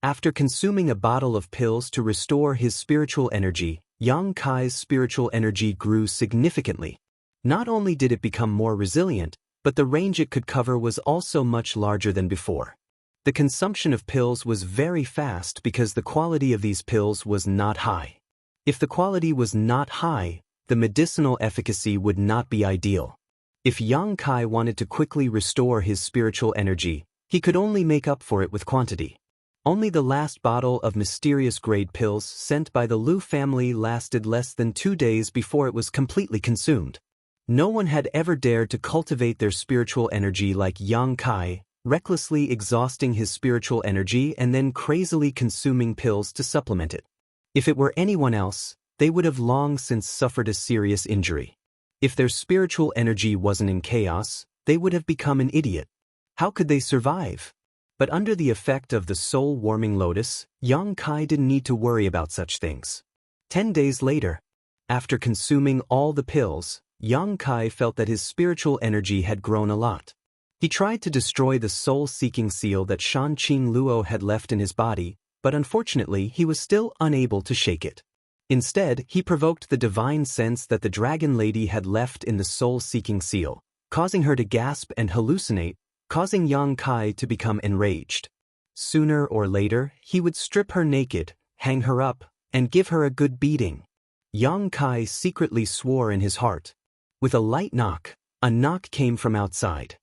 After consuming a bottle of pills to restore his spiritual energy, Yang Kai's spiritual energy grew significantly. Not only did it become more resilient, but the range it could cover was also much larger than before. The consumption of pills was very fast because the quality of these pills was not high. If the quality was not high, the medicinal efficacy would not be ideal. If Yang Kai wanted to quickly restore his spiritual energy, he could only make up for it with quantity. Only the last bottle of mysterious grade pills sent by the Liu family lasted less than 2 days before it was completely consumed. No one had ever dared to cultivate their spiritual energy like Yang Kai, recklessly exhausting his spiritual energy and then crazily consuming pills to supplement it. If it were anyone else, they would have long since suffered a serious injury. If their spiritual energy wasn't in chaos, they would have become an idiot. How could they survive? But under the effect of the soul-warming lotus, Yang Kai didn't need to worry about such things. 10 days later, after consuming all the pills, Yang Kai felt that his spiritual energy had grown a lot. He tried to destroy the soul-seeking seal that Shanqing Luo had left in his body, but unfortunately he was still unable to shake it. Instead, he provoked the divine sense that the dragon lady had left in the soul-seeking seal, causing her to gasp and hallucinate, causing Yang Kai to become enraged. Sooner or later, he would strip her naked, hang her up, and give her a good beating. Yang Kai secretly swore in his heart. With a light knock, a knock came from outside.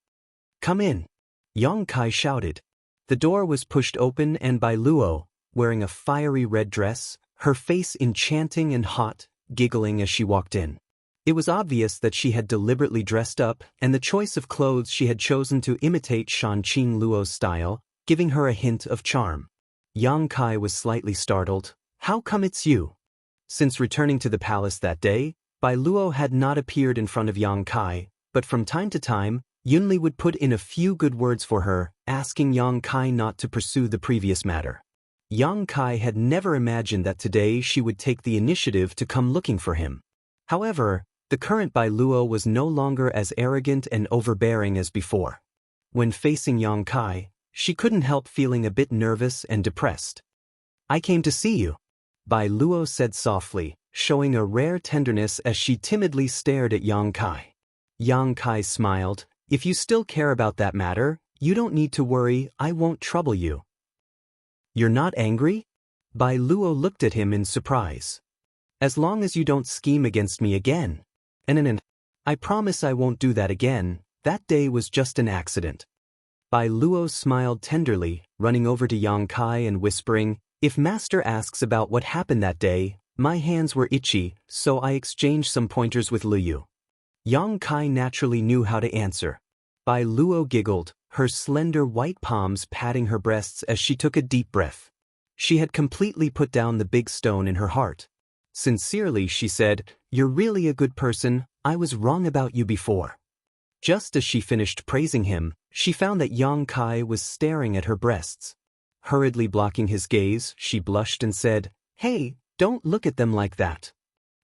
"Come in," Yang Kai shouted. The door was pushed open and by Luo, wearing a fiery red dress, her face enchanting and hot, giggling as she walked in. It was obvious that she had deliberately dressed up, and the choice of clothes she had chosen to imitate Shanqing Luo's style, giving her a hint of charm. Yang Kai was slightly startled. "How come it's you?" Since returning to the palace that day, Bai Luo had not appeared in front of Yang Kai, but from time to time, Yunli would put in a few good words for her, asking Yang Kai not to pursue the previous matter. Yang Kai had never imagined that today she would take the initiative to come looking for him. However, the current Bai Luo was no longer as arrogant and overbearing as before. When facing Yang Kai, she couldn't help feeling a bit nervous and depressed. "I came to see you," Bai Luo said softly, showing a rare tenderness as she timidly stared at Yang Kai. Yang Kai smiled. "If you still care about that matter, you don't need to worry, I won't trouble you." "You're not angry?" Bai Luo looked at him in surprise. "As long as you don't scheme against me again." And "I promise I won't do that again, that day was just an accident." Bai Luo smiled tenderly, running over to Yang Kai and whispering, "If Master asks about what happened that day, My hands were itchy, so I exchanged some pointers with Luo. Yang Kai naturally knew how to answer. Bai Luo giggled, her slender white palms patting her breasts as she took a deep breath. She had completely put down the big stone in her heart. Sincerely, she said, "You're really a good person, I was wrong about you before." Just as she finished praising him, she found that Yang Kai was staring at her breasts. Hurriedly blocking his gaze, she blushed and said, "Hey, don't look at them like that."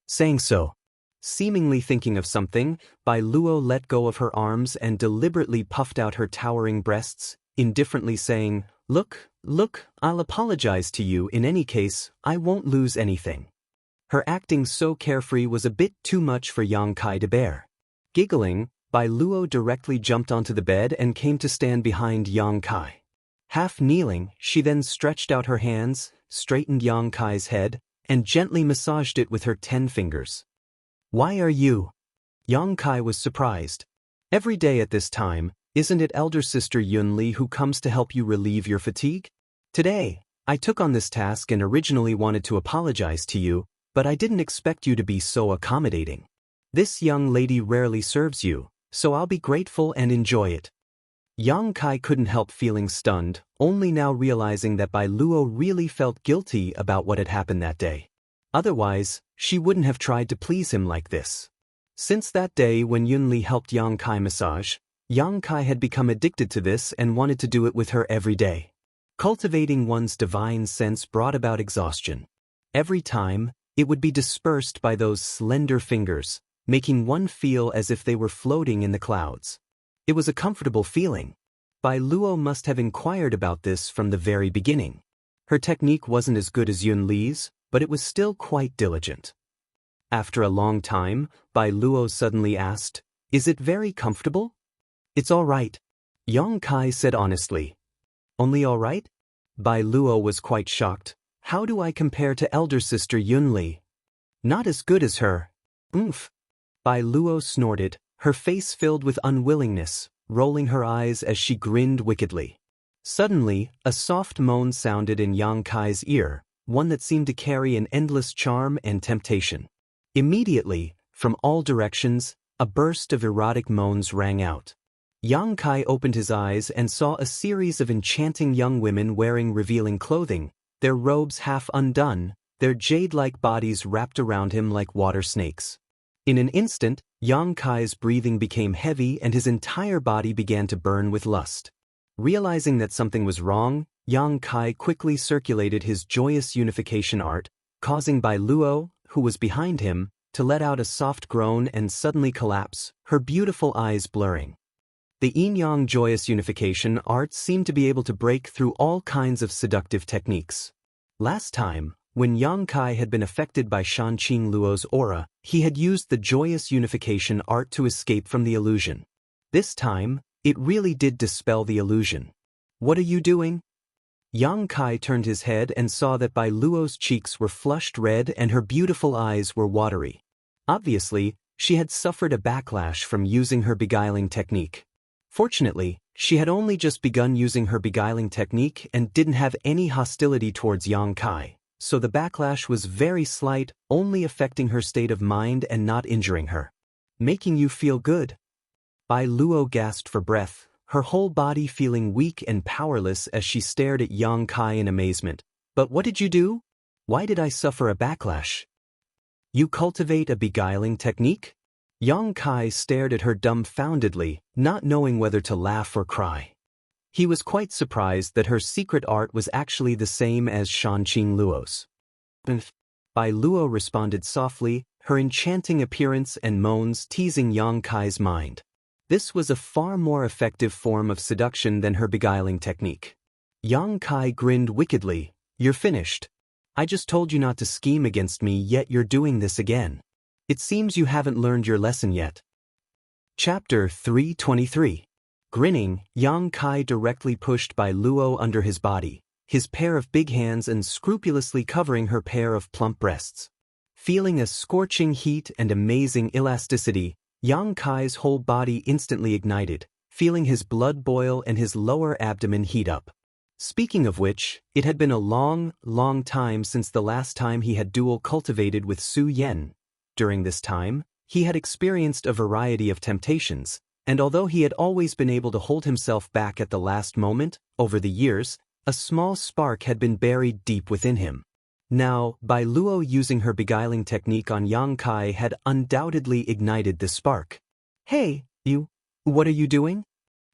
Saying so, seemingly thinking of something, Bai Luo let go of her arms and deliberately puffed out her towering breasts, indifferently saying, Look, I'll apologize to you in any case, I won't lose anything." Her acting so carefree was a bit too much for Yang Kai to bear. Giggling, Bai Luo directly jumped onto the bed and came to stand behind Yang Kai. Half kneeling, she then stretched out her hands, straightened Yang Kai's head, and gently massaged it with her 10 fingers. "Why are you?" Yang Kai was surprised. "Every day at this time, isn't it elder sister Yunli who comes to help you relieve your fatigue? Today, I took on this task and originally wanted to apologize to you, but I didn't expect you to be so accommodating. This young lady rarely serves you, so I'll be grateful and enjoy it." Yang Kai couldn't help feeling stunned, only now realizing that Bai Luo really felt guilty about what had happened that day. Otherwise, she wouldn't have tried to please him like this. Since that day when Yunli helped Yang Kai massage, Yang Kai had become addicted to this and wanted to do it with her every day. Cultivating one's divine sense brought about exhaustion. Every time, it would be dispersed by those slender fingers, making one feel as if they were floating in the clouds. It was a comfortable feeling. Bai Luo must have inquired about this from the very beginning. Her technique wasn't as good as Yun Li's, but it was still quite diligent. After a long time, Bai Luo suddenly asked, "Is it very comfortable?" "It's all right," Yang Kai said honestly. "Only all right?" Bai Luo was quite shocked. "How do I compare to elder sister Yun Li?" "Not as good as her." "Oomph." Bai Luo snorted, her face filled with unwillingness, rolling her eyes as she grinned wickedly. Suddenly, a soft moan sounded in Yang Kai's ear, one that seemed to carry an endless charm and temptation. Immediately, from all directions, a burst of erotic moans rang out. Yang Kai opened his eyes and saw a series of enchanting young women wearing revealing clothing, their robes half undone, their jade-like bodies wrapped around him like water snakes. In an instant, Yang Kai's breathing became heavy and his entire body began to burn with lust. Realizing that something was wrong, Yang Kai quickly circulated his joyous unification art, causing Bai Luo, who was behind him, to let out a soft groan and suddenly collapse, her beautiful eyes blurring. The yin-yang joyous unification art seemed to be able to break through all kinds of seductive techniques. Last time, when Yang Kai had been affected by Shanqing Luo's aura, he had used the joyous unification art to escape from the illusion. This time, it really did dispel the illusion. "What are you doing?" Yang Kai turned his head and saw that Bai Luo's cheeks were flushed red and her beautiful eyes were watery. Obviously, she had suffered a backlash from using her beguiling technique. Fortunately, she had only just begun using her beguiling technique and didn't have any hostility towards Yang Kai, so the backlash was very slight, only affecting her state of mind and not injuring her. "Making you feel good?" Bai Luo gasped for breath, her whole body feeling weak and powerless as she stared at Yang Kai in amazement. "But what did you do? Why did I suffer a backlash?" "You cultivate a beguiling technique?" Yang Kai stared at her dumbfoundedly, not knowing whether to laugh or cry. He was quite surprised that her secret art was actually the same as Shanqing Luo's. Bai Luo responded softly, her enchanting appearance and moans teasing Yang Kai's mind. This was a far more effective form of seduction than her beguiling technique. Yang Kai grinned wickedly. "You're finished. I just told you not to scheme against me, yet you're doing this again. It seems you haven't learned your lesson yet." Chapter 323. Grinning, Yang Kai directly pushed Bai Luo under his body, his pair of big hands unscrupulously covering her pair of plump breasts. Feeling a scorching heat and amazing elasticity, Yang Kai's whole body instantly ignited, feeling his blood boil and his lower abdomen heat up. Speaking of which, it had been a long, long time since the last time he had dual cultivated with Su Yen. During this time, he had experienced a variety of temptations, and although he had always been able to hold himself back at the last moment, over the years, a small spark had been buried deep within him. Now, Bai Luo using her beguiling technique on Yang Kai had undoubtedly ignited this spark. "Hey, you, what are you doing?"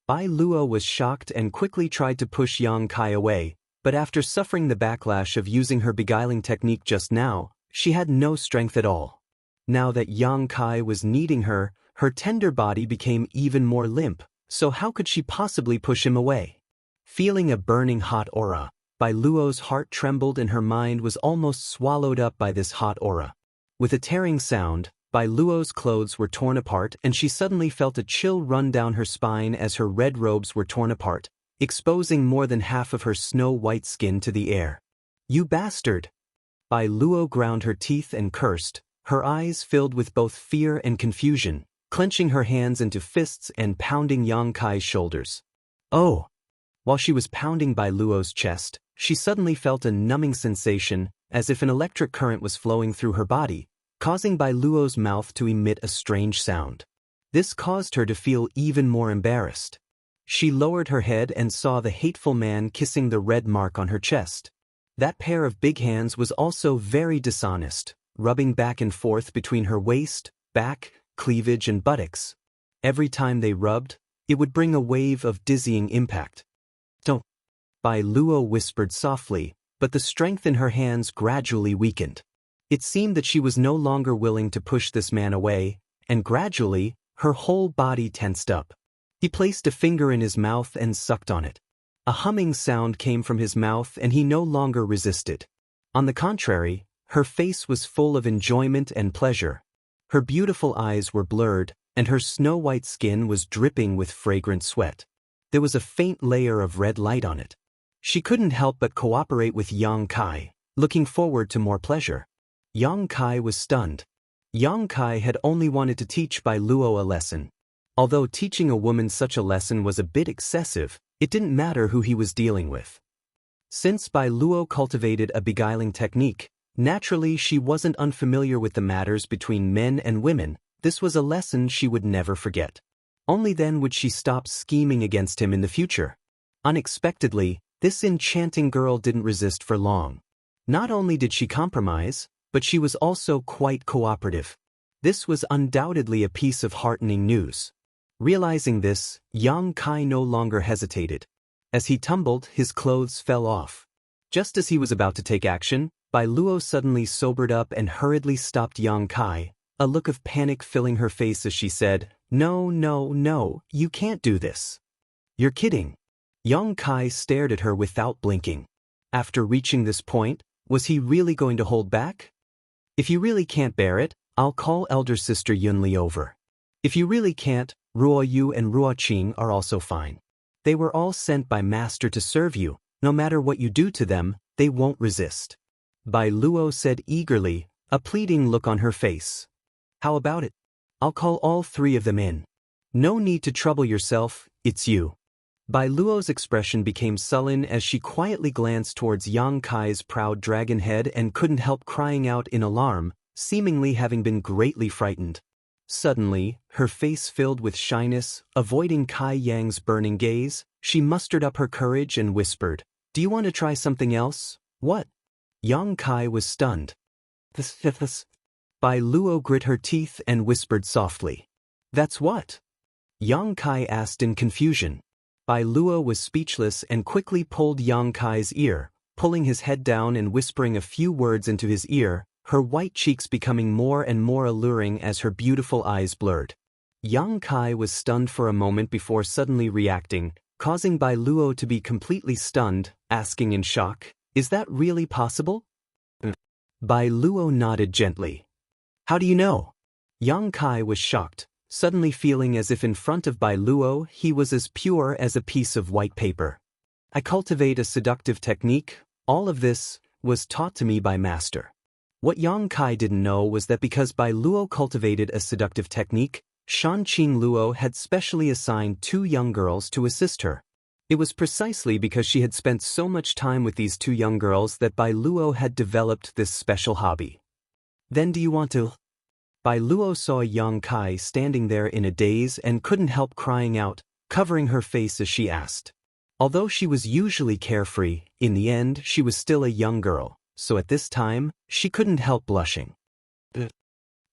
Bai Luo was shocked and quickly tried to push Yang Kai away, but after suffering the backlash of using her beguiling technique just now, she had no strength at all. Now that Yang Kai was kneading her, her tender body became even more limp, so how could she possibly push him away? Feeling a burning hot aura, Bai Luo's heart trembled and her mind was almost swallowed up by this hot aura. With a tearing sound, Bai Luo's clothes were torn apart and she suddenly felt a chill run down her spine as her red robes were torn apart, exposing more than half of her snow-white skin to the air. "You bastard!" Bai Luo ground her teeth and cursed, her eyes filled with both fear and confusion, clenching her hands into fists and pounding Yang Kai's shoulders. "Oh!" While she was pounding Bai Luo's chest, she suddenly felt a numbing sensation, as if an electric current was flowing through her body, causing Bai Luo's mouth to emit a strange sound. This caused her to feel even more embarrassed. She lowered her head and saw the hateful man kissing the red mark on her chest. That pair of big hands was also very dishonest, rubbing back and forth between her waist, back, cleavage and buttocks. Every time they rubbed, it would bring a wave of dizzying impact. "Don't," Bai Luo whispered softly, but the strength in her hands gradually weakened. It seemed that she was no longer willing to push this man away, and gradually, her whole body tensed up. He placed a finger in his mouth and sucked on it. A humming sound came from his mouth and he no longer resisted. On the contrary, her face was full of enjoyment and pleasure. Her beautiful eyes were blurred, and her snow-white skin was dripping with fragrant sweat. There was a faint layer of red light on it. She couldn't help but cooperate with Yang Kai, looking forward to more pleasure. Yang Kai was stunned. Yang Kai had only wanted to teach Bai Luo a lesson. Although teaching a woman such a lesson was a bit excessive, it didn't matter who he was dealing with. Since Bai Luo cultivated a beguiling technique, naturally she wasn't unfamiliar with the matters between men and women. This was a lesson she would never forget. Only then would she stop scheming against him in the future. Unexpectedly, this enchanting girl didn't resist for long. Not only did she compromise, but she was also quite cooperative. This was undoubtedly a piece of heartening news. Realizing this, Yang Kai no longer hesitated. As he tumbled, his clothes fell off. Just as he was about to take action, Bai Luo suddenly sobered up and hurriedly stopped Yang Kai, a look of panic filling her face as she said, "No, no, no, you can't do this. You're kidding." Yang Kai stared at her without blinking. After reaching this point, was he really going to hold back? "If you really can't bear it, I'll call elder sister Yunli over. If you really can't, Ruo Yu and Ruo Qing are also fine. They were all sent by Master to serve you. No matter what you do to them, they won't resist." Bai Luo said eagerly, a pleading look on her face. "How about it? I'll call all three of them in. No need to trouble yourself, it's you." Bai Luo's expression became sullen as she quietly glanced towards Yang Kai's proud dragon head and couldn't help crying out in alarm, seemingly having been greatly frightened. Suddenly, her face filled with shyness, avoiding Kai Yang's burning gaze, she mustered up her courage and whispered, "Do you want to try something else?" "What?" Yang Kai was stunned. This. Bai Luo grit her teeth and whispered softly, "That's what?" Yang Kai asked in confusion. Bai Luo was speechless and quickly pulled Yang Kai's ear, pulling his head down and whispering a few words into his ear, her white cheeks becoming more and more alluring as her beautiful eyes blurred. Yang Kai was stunned for a moment before suddenly reacting, causing Bai Luo to be completely stunned, asking in shock, "Is that really possible?" Bai Luo nodded gently. "How do you know?" Yang Kai was shocked, suddenly feeling as if in front of Bai Luo he was as pure as a piece of white paper. "I cultivate a seductive technique. All of this was taught to me by Master." What Yang Kai didn't know was that because Bai Luo cultivated a seductive technique, Shan Qing Luo had specially assigned 2 young girls to assist her. It was precisely because she had spent so much time with these two young girls that Bai Luo had developed this special hobby. Then do you want to? Bai Luo saw Yang Kai standing there in a daze and couldn't help crying out, covering her face as she asked. Although she was usually carefree, in the end she was still a young girl, so at this time, she couldn't help blushing.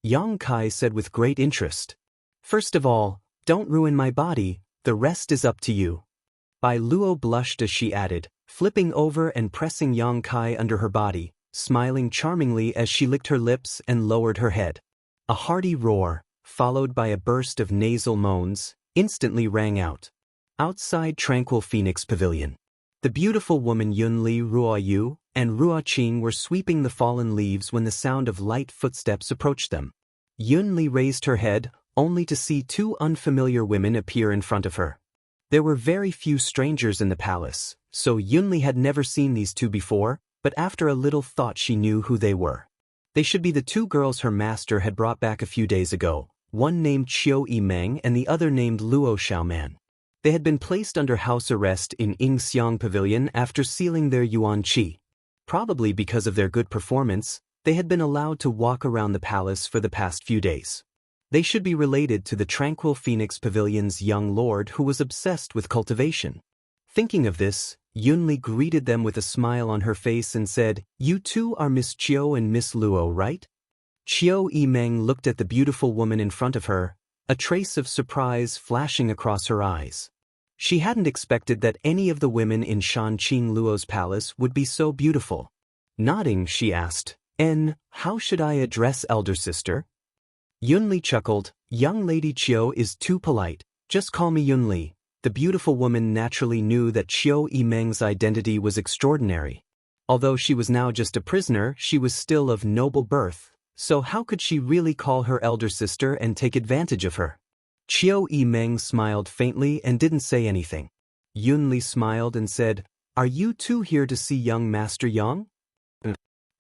Yang Kai said with great interest. First of all, don't ruin my body, the rest is up to you. Bai Luo blushed as she added, flipping over and pressing Yang Kai under her body, smiling charmingly as she licked her lips and lowered her head. A hearty roar, followed by a burst of nasal moans, instantly rang out. Outside Tranquil Phoenix Pavilion. The beautiful woman Yunli, Ruoyu, and Ruoqing were sweeping the fallen leaves when the sound of light footsteps approached them. Yunli raised her head, only to see two unfamiliar women appear in front of her. There were very few strangers in the palace, so Yunli had never seen these two before, but after a little thought she knew who they were. They should be the two girls her master had brought back a few days ago, one named Qiu Yimeng and the other named Luo Xiaoman. They had been placed under house arrest in Yingxiang Pavilion after sealing their yuan qi. Probably because of their good performance, they had been allowed to walk around the palace for the past few days. They should be related to the Tranquil Phoenix Pavilion's young lord who was obsessed with cultivation. Thinking of this, Yunli greeted them with a smile on her face and said, "You two are Miss Qiu and Miss Luo, right?" Qiu Yimeng looked at the beautiful woman in front of her, a trace of surprise flashing across her eyes. She hadn't expected that any of the women in Shanqing Luo's palace would be so beautiful. Nodding, she asked, how should I address elder sister?" Yunli chuckled, "Young lady Qiu is too polite, just call me Yunli." The beautiful woman naturally knew that Qiu Yimeng's identity was extraordinary. Although she was now just a prisoner, she was still of noble birth, so how could she really call her elder sister and take advantage of her? Qiu Yimeng smiled faintly and didn't say anything. Yunli smiled and said, "Are you two here to see young Master Yang?"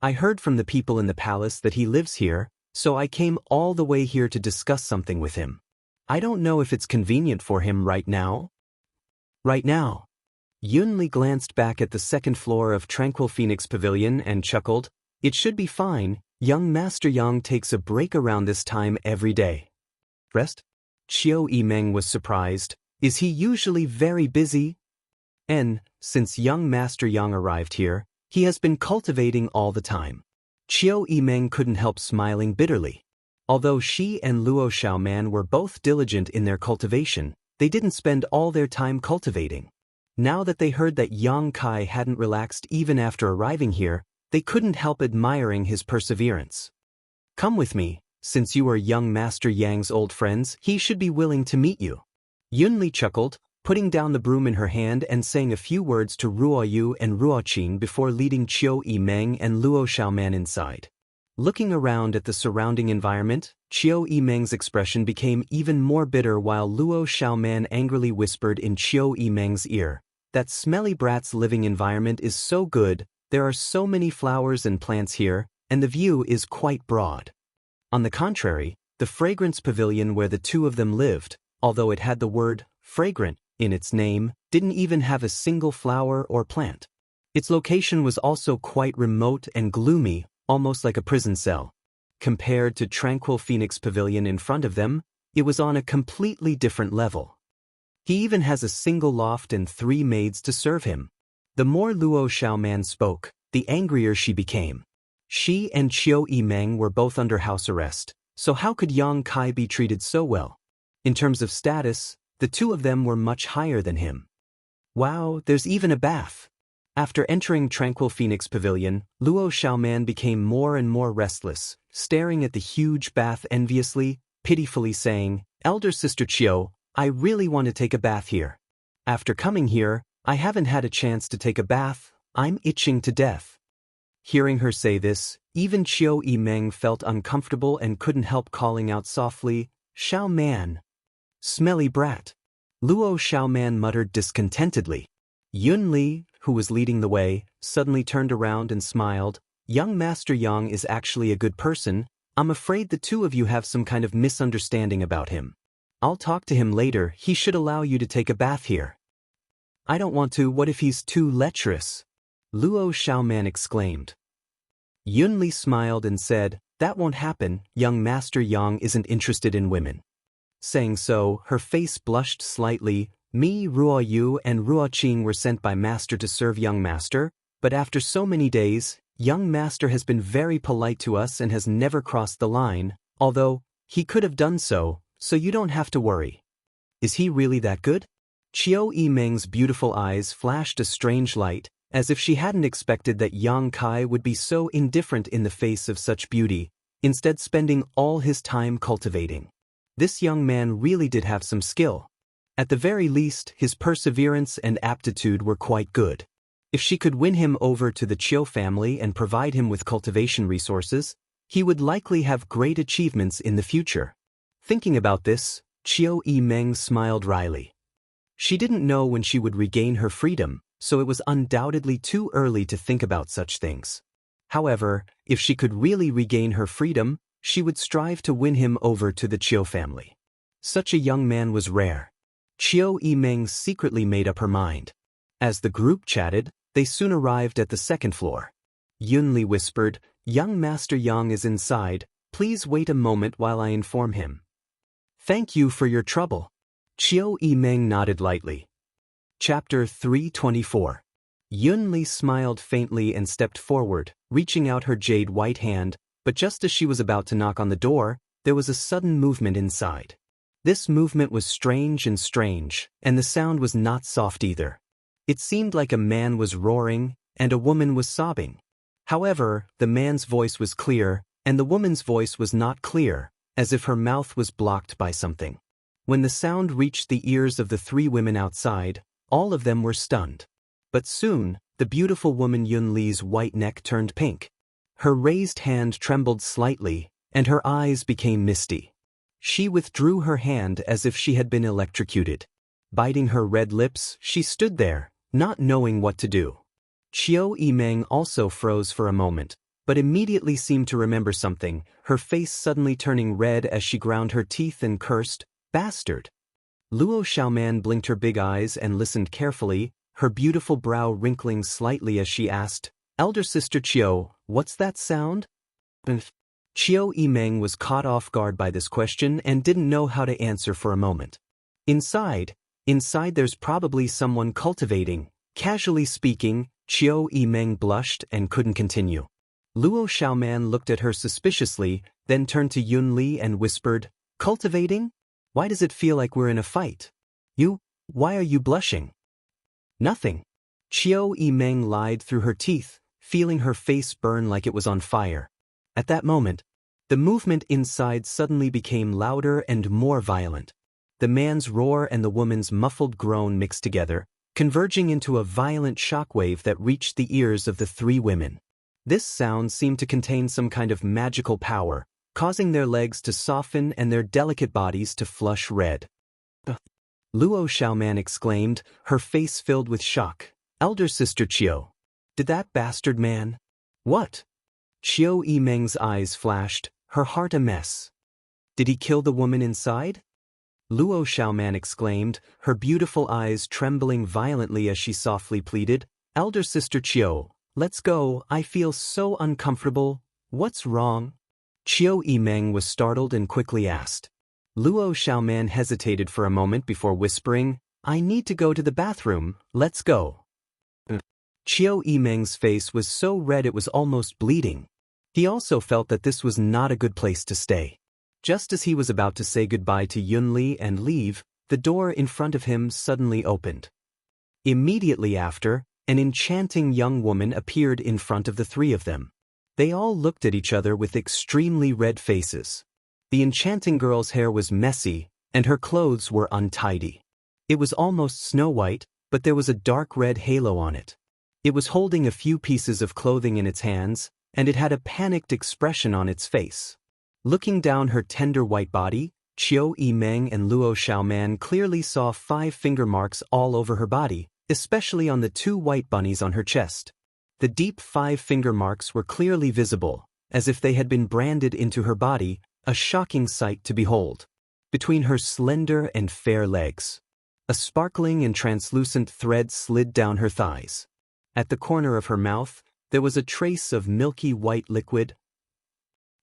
"I heard from the people in the palace that he lives here, so I came all the way here to discuss something with him. I don't know if it's convenient for him right now." "Right now?" Yunli glanced back at the second floor of Tranquil Phoenix Pavilion and chuckled, "It should be fine, young Master Yang takes a break around this time every day." "Rest?" Qiu Yimeng was surprised. "Is he usually very busy?" Since young Master Yang arrived here, he has been cultivating all the time." Qiu Yimeng couldn't help smiling bitterly. Although she and Luo Xiaoman were both diligent in their cultivation, they didn't spend all their time cultivating. Now that they heard that Yang Kai hadn't relaxed even after arriving here, they couldn't help admiring his perseverance. "Come with me, since you are young Master Yang's old friends, he should be willing to meet you." Yunli chuckled, putting down the broom in her hand and saying a few words to Ruoyu and Ruoqing before leading Qiu Yimeng and Luo Xiaoman inside. Looking around at the surrounding environment, Qiu Yimeng's expression became even more bitter while Luo Xiaoman angrily whispered in Qiu Yimeng's ear, "That smelly brat's living environment is so good, there are so many flowers and plants here, and the view is quite broad." On the contrary, the fragrance pavilion where the two of them lived, although it had the word fragrant in its name, didn't even have a single flower or plant. Its location was also quite remote and gloomy, almost like a prison cell. Compared to Tranquil Phoenix Pavilion in front of them, it was on a completely different level. He even has a single loft and 3 maids to serve him. The more Luo Xiaoman spoke, the angrier she became. She and Qiu Yimeng were both under house arrest, so how could Yang Kai be treated so well? In terms of status, the two of them were much higher than him. Wow, there's even a bath. After entering Tranquil Phoenix Pavilion, Luo Xiaoman became more and more restless, staring at the huge bath enviously, pitifully saying, "Elder Sister Qiu, I really want to take a bath here. After coming here, I haven't had a chance to take a bath, I'm itching to death." Hearing her say this, even Qiu Yimeng felt uncomfortable and couldn't help calling out softly, "Xiaoman. Smelly brat." Luo Xiaoman muttered discontentedly. Yunli, who was leading the way, suddenly turned around and smiled. "Young Master Yang is actually a good person. I'm afraid the two of you have some kind of misunderstanding about him. I'll talk to him later, he should allow you to take a bath here." I don't want to. What if he's too lecherous? Luo Xiaoman exclaimed. Yunli smiled and said, that won't happen, young Master Yang isn't interested in women. Saying so, her face blushed slightly. Me, Ruo Yu and Ruo Qing were sent by Master to serve young Master, but after so many days, young Master has been very polite to us and has never crossed the line, although he could have done so you don't have to worry. Is he really that good? Qiu Yimeng's beautiful eyes flashed a strange light, as if she hadn't expected that Yang Kai would be so indifferent in the face of such beauty, instead spending all his time cultivating. This young man really did have some skill. At the very least, his perseverance and aptitude were quite good. If she could win him over to the Qiu family and provide him with cultivation resources, he would likely have great achievements in the future. Thinking about this, Qiu Yimeng smiled wryly. She didn't know when she would regain her freedom, so it was undoubtedly too early to think about such things. However, if she could really regain her freedom, she would strive to win him over to the Qiu family. Such a young man was rare. Qiu Yimeng secretly made up her mind. As the group chatted, they soon arrived at the second floor. Yunli whispered, young Master Yang is inside, please wait a moment while I inform him. Thank you for your trouble. Qiu Yimeng nodded lightly. Chapter 324. Yunli smiled faintly and stepped forward, reaching out her jade white hand, but just as she was about to knock on the door, there was a sudden movement inside. This movement was strange, and the sound was not soft either. It seemed like a man was roaring, and a woman was sobbing. However, the man's voice was clear, and the woman's voice was not clear, as if her mouth was blocked by something. When the sound reached the ears of the three women outside, all of them were stunned. But soon, the beautiful woman Yunli's white neck turned pink. Her raised hand trembled slightly, and her eyes became misty. She withdrew her hand as if she had been electrocuted. Biting her red lips, she stood there, not knowing what to do. Qiu Yimeng also froze for a moment, but immediately seemed to remember something, her face suddenly turning red as she ground her teeth and cursed, bastard. Luo Xiaoman blinked her big eyes and listened carefully, her beautiful brow wrinkling slightly as she asked, Elder Sister Qiu, what's that sound? Qiu Yimeng was caught off guard by this question and didn't know how to answer for a moment. Inside there's probably someone cultivating. Casually speaking, Qiu Yimeng blushed and couldn't continue. Luo Xiaoman looked at her suspiciously, then turned to Yunli and whispered, cultivating? Why does it feel like we're in a fight? Why are you blushing? Nothing. Qiu Yimeng lied through her teeth, feeling her face burn like it was on fire. At that moment, the movement inside suddenly became louder and more violent. The man's roar and the woman's muffled groan mixed together, converging into a violent shockwave that reached the ears of the three women. This sound seemed to contain some kind of magical power, causing their legs to soften and their delicate bodies to flush red. Luo Xiaoman exclaimed, her face filled with shock. Elder Sister Qiu. Did that bastard man? What? Qiu Yimeng's eyes flashed, her heart a mess. Did he kill the woman inside? Luo Xiaoman exclaimed, her beautiful eyes trembling violently as she softly pleaded, Elder Sister Qiu, let's go, I feel so uncomfortable. What's wrong? Qiu Yimeng was startled and quickly asked. Luo Xiaoman hesitated for a moment before whispering, I need to go to the bathroom, let's go. Qiu Yimeng's face was so red it was almost bleeding. He also felt that this was not a good place to stay. Just as he was about to say goodbye to Yunli and leave, the door in front of him suddenly opened. Immediately after, an enchanting young woman appeared in front of the three of them. They all looked at each other with extremely red faces. The enchanting girl's hair was messy, and her clothes were untidy. It was almost snow-white, but there was a dark red halo on it. It was holding a few pieces of clothing in its hands, and it had a panicked expression on its face. Looking down her tender white body, Qiu Yimeng and Luo Xiaoman clearly saw 5 finger marks all over her body, especially on the 2 white bunnies on her chest. The deep 5 finger marks were clearly visible, as if they had been branded into her body, a shocking sight to behold. Between her slender and fair legs, A sparkling and translucent thread slid down her thighs. At the corner of her mouth, there was a trace of milky white liquid.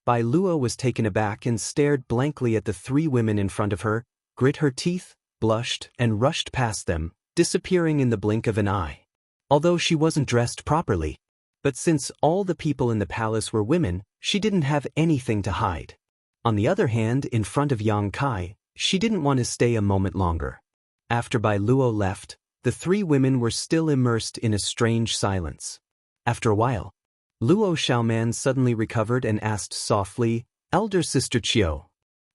Bai Luo was taken aback and stared blankly at the three women in front of her, grit her teeth, blushed, and rushed past them, disappearing in the blink of an eye. Although she wasn't dressed properly. But since all the people in the palace were women, she didn't have anything to hide. On the other hand, in front of Yang Kai, she didn't want to stay a moment longer. After Bai Luo left, the three women were still immersed in a strange silence. After a while, Luo Xiaoman suddenly recovered and asked softly, "Elder Sister Qiu,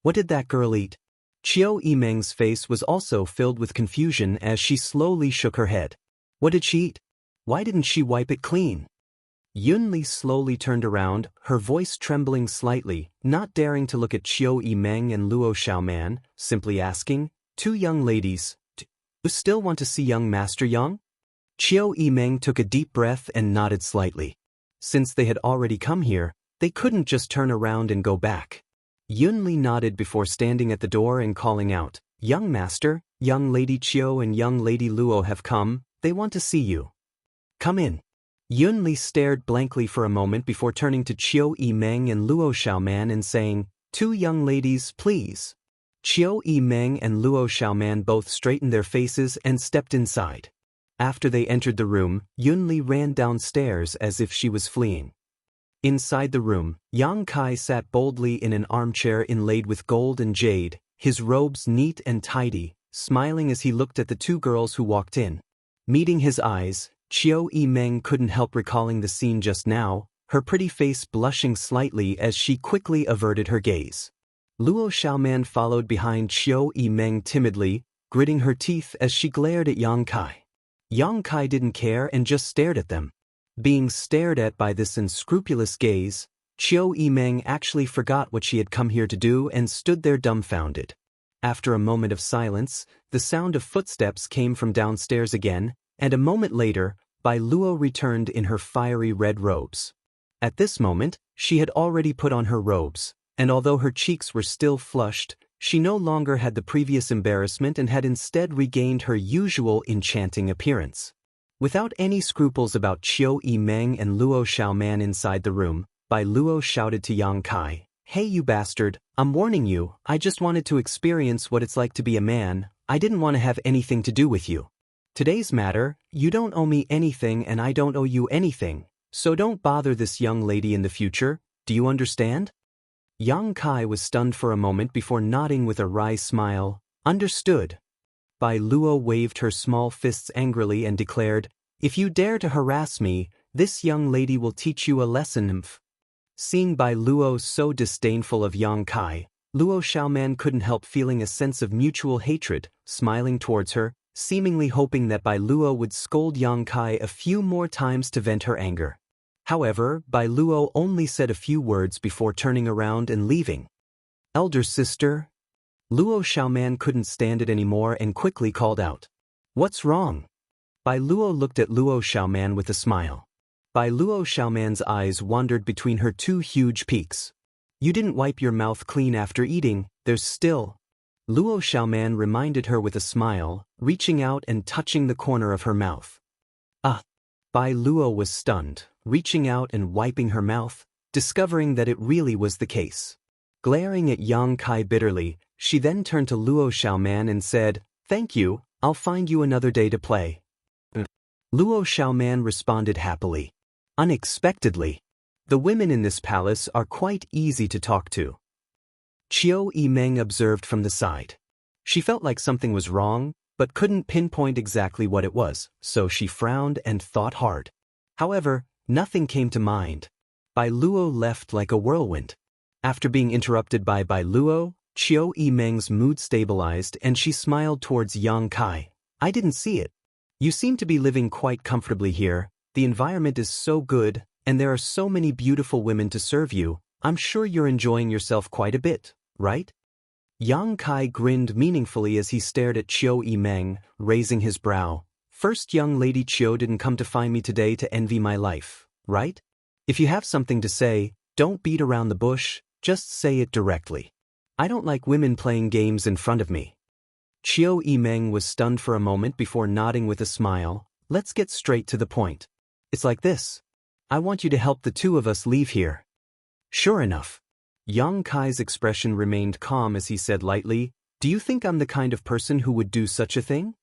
what did that girl eat?" Qiu Yimeng's face was also filled with confusion as she slowly shook her head. What did she eat? Why didn't she wipe it clean? Yunli slowly turned around, her voice trembling slightly, not daring to look at Qiu Yimeng and Luo Xiaoman, simply asking, "Two young ladies, do you still want to see young Master Yang?" Qiu Yimeng took a deep breath and nodded slightly. Since they had already come here, they couldn't just turn around and go back. Yunli nodded before standing at the door and calling out, "Young Master, young Lady Qiu and young Lady Luo have come, they want to see you. Come in." Yunli stared blankly for a moment before turning to Qiu Yimeng and Luo Xiaoman and saying, "Two young ladies, please." Qiu Yimeng and Luo Xiaoman both straightened their faces and stepped inside. After they entered the room, Yunli ran downstairs as if she was fleeing. Inside the room, Yang Kai sat boldly in an armchair inlaid with gold and jade, his robes neat and tidy, smiling as he looked at the two girls who walked in. Meeting his eyes, Qiu Yimeng couldn't help recalling the scene just now, her pretty face blushing slightly as she quickly averted her gaze. Luo Xiaoman followed behind Qiu Yimeng timidly, gritting her teeth as she glared at Yang Kai. Yang Kai didn't care and just stared at them. Being stared at by this unscrupulous gaze, Qiu Yimeng actually forgot what she had come here to do and stood there dumbfounded. After a moment of silence, the sound of footsteps came from downstairs again, and a moment later, Bai Luo returned in her fiery red robes. At this moment, she had already put on her robes, and although her cheeks were still flushed, she no longer had the previous embarrassment and had instead regained her usual enchanting appearance. Without any scruples about Qiu Yimeng and Luo Xiaoman inside the room, Bai Luo shouted to Yang Kai, "Hey you bastard, I'm warning you, I just wanted to experience what it's like to be a man, I didn't want to have anything to do with you. Today's matter, you don't owe me anything and I don't owe you anything, so don't bother this young lady in the future, do you understand?" Yang Kai was stunned for a moment before nodding with a wry smile, "Understood." Bai Luo waved her small fists angrily and declared, "If you dare to harass me, this young lady will teach you a lesson." Seeing Bai Luo so disdainful of Yang Kai, Luo Xiaoman couldn't help feeling a sense of mutual hatred, smiling towards her, seemingly hoping that Bai Luo would scold Yang Kai a few more times to vent her anger. However, Bai Luo only said a few words before turning around and leaving. "Elder sister?" Luo Xiaoman couldn't stand it anymore and quickly called out, "What's wrong?" Bai Luo looked at Luo Xiaoman with a smile. Bai Luo Xiaoman's eyes wandered between her two huge peaks. "You didn't wipe your mouth clean after eating, there's still..." Luo Xiaoman reminded her with a smile, reaching out and touching the corner of her mouth. "Ah!" Bai Luo was stunned, reaching out and wiping her mouth, discovering that it really was the case. Glaring at Yang Kai bitterly, she then turned to Luo Xiaoman and said, "Thank you, I'll find you another day to play." Luo Xiaoman responded happily. Unexpectedly, the women in this palace are quite easy to talk to. Qiu Yimeng observed from the side. She felt like something was wrong, but couldn't pinpoint exactly what it was, so she frowned and thought hard. However, nothing came to mind. Bai Luo left like a whirlwind. After being interrupted by Bai Luo, Qiu Yimeng's mood stabilized and she smiled towards Yang Kai. "I didn't see it. You seem to be living quite comfortably here, the environment is so good, and there are so many beautiful women to serve you, I'm sure you're enjoying yourself quite a bit, right?" Yang Kai grinned meaningfully as he stared at Qiu Yimeng, raising his brow. "First young lady Qiu didn't come to find me today to envy my life, right? If you have something to say, don't beat around the bush, just say it directly. I don't like women playing games in front of me." Chiu Yimeng was stunned for a moment before nodding with a smile. Let's get straight to the point. It's like this. I want you to help the two of us leave here. Sure enough. Yang Kai's expression remained calm as he said lightly, do you think I'm the kind of person who would do such a thing?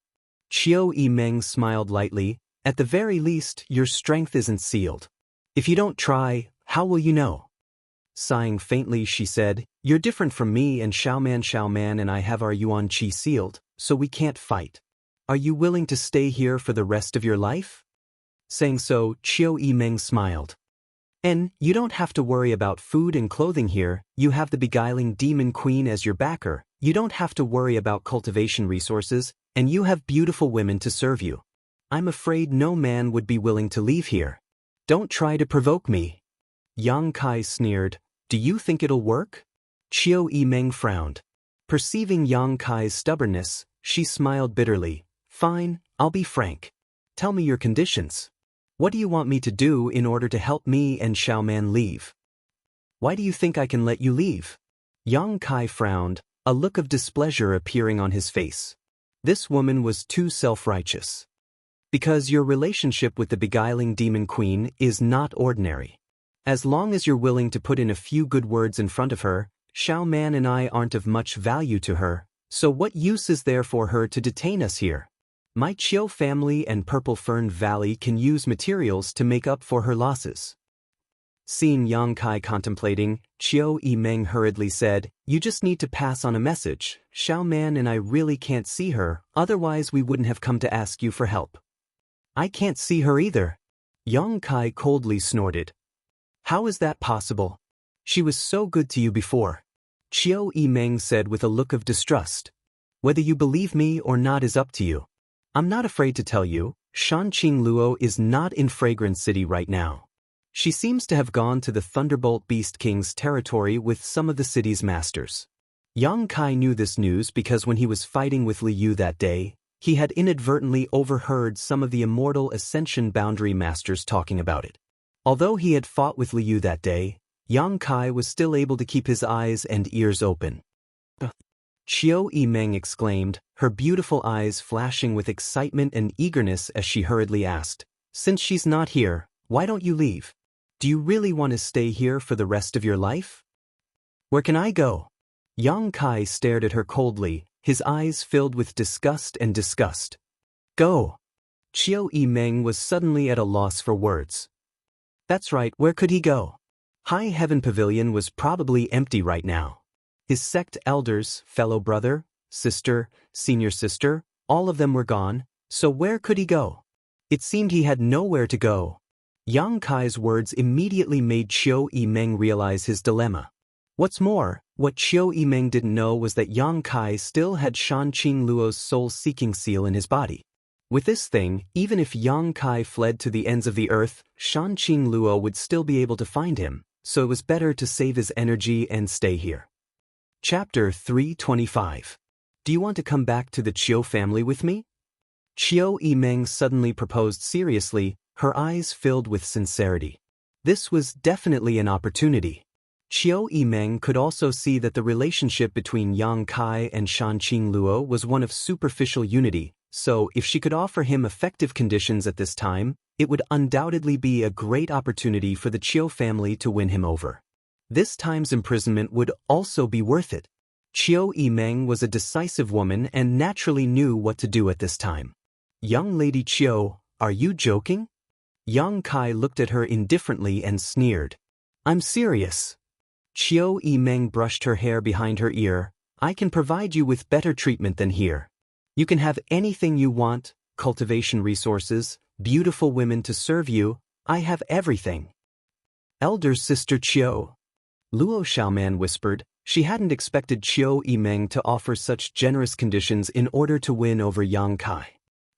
Chiu Yimeng smiled lightly, at the very least, your strength isn't sealed. If you don't try, how will you know? Sighing faintly she said, you're different from me and Xiaoman and I have our Yuan Qi sealed, so we can't fight. Are you willing to stay here for the rest of your life? Saying so, Chiu Yimeng smiled. And you don't have to worry about food and clothing here, you have the beguiling demon queen as your backer, you don't have to worry about cultivation resources, and you have beautiful women to serve you. I'm afraid no man would be willing to leave here. Don't try to provoke me. Yang Kai sneered, do you think it'll work? Chiu Yimeng frowned. Perceiving Yang Kai's stubbornness, she smiled bitterly. Fine, I'll be frank. Tell me your conditions. What do you want me to do in order to help me and Xiaoman leave? Why do you think I can let you leave? Yang Kai frowned, a look of displeasure appearing on his face. This woman was too self-righteous. Because your relationship with the beguiling demon queen is not ordinary. As long as you're willing to put in a few good words in front of her, Xiaoman and I aren't of much value to her, so what use is there for her to detain us here? My Chiu family and Purple Fern Valley can use materials to make up for her losses. Seeing Yang Kai contemplating, Chiu Yimeng hurriedly said, you just need to pass on a message. Xiaoman and I really can't see her, otherwise we wouldn't have come to ask you for help. I can't see her either. Yang Kai coldly snorted. How is that possible? She was so good to you before. Chiu Yimeng said with a look of distrust. Whether you believe me or not is up to you. I'm not afraid to tell you, Shanqing Luo is not in Fragrance City right now. She seems to have gone to the Thunderbolt Beast King's territory with some of the city's masters. Yang Kai knew this news because when he was fighting with Liu that day, he had inadvertently overheard some of the immortal Ascension Boundary Masters talking about it. Although he had fought with Liu that day, Yang Kai was still able to keep his eyes and ears open. Chiu Yimeng exclaimed, her beautiful eyes flashing with excitement and eagerness as she hurriedly asked, since she's not here, why don't you leave? Do you really want to stay here for the rest of your life? Where can I go? Yang Kai stared at her coldly, his eyes filled with disgust and disgust. Go. Chiu Yimeng was suddenly at a loss for words. That's right, where could he go? High Heaven Pavilion was probably empty right now. His sect elders, fellow brother, sister, senior sister, all of them were gone, so where could he go? It seemed he had nowhere to go. Yang Kai's words immediately made Chiu Yimeng realize his dilemma. What's more, what Chiu Yimeng didn't know was that Yang Kai still had Shanqing Luo's soul-seeking seal in his body. With this thing, even if Yang Kai fled to the ends of the earth, Shanqing Luo would still be able to find him, so it was better to save his energy and stay here. Chapter 325. Do you want to come back to the Chiu family with me? Chiu Yimeng suddenly proposed seriously, her eyes filled with sincerity. This was definitely an opportunity. Chiu Yimeng could also see that the relationship between Yang Kai and Shanqing Luo was one of superficial unity, so if she could offer him effective conditions at this time, it would undoubtedly be a great opportunity for the Chiu family to win him over. This time's imprisonment would also be worth it. Chiu Yimeng was a decisive woman and naturally knew what to do at this time. Young Lady Chiu, are you joking? Yang Kai looked at her indifferently and sneered. I'm serious. Chiu Yimeng brushed her hair behind her ear. I can provide you with better treatment than here. You can have anything you want, cultivation resources, beautiful women to serve you, I have everything. Elder Sister Chiu. Luo Xiaoman whispered. She hadn't expected Chiu Yimeng to offer such generous conditions in order to win over Yang Kai.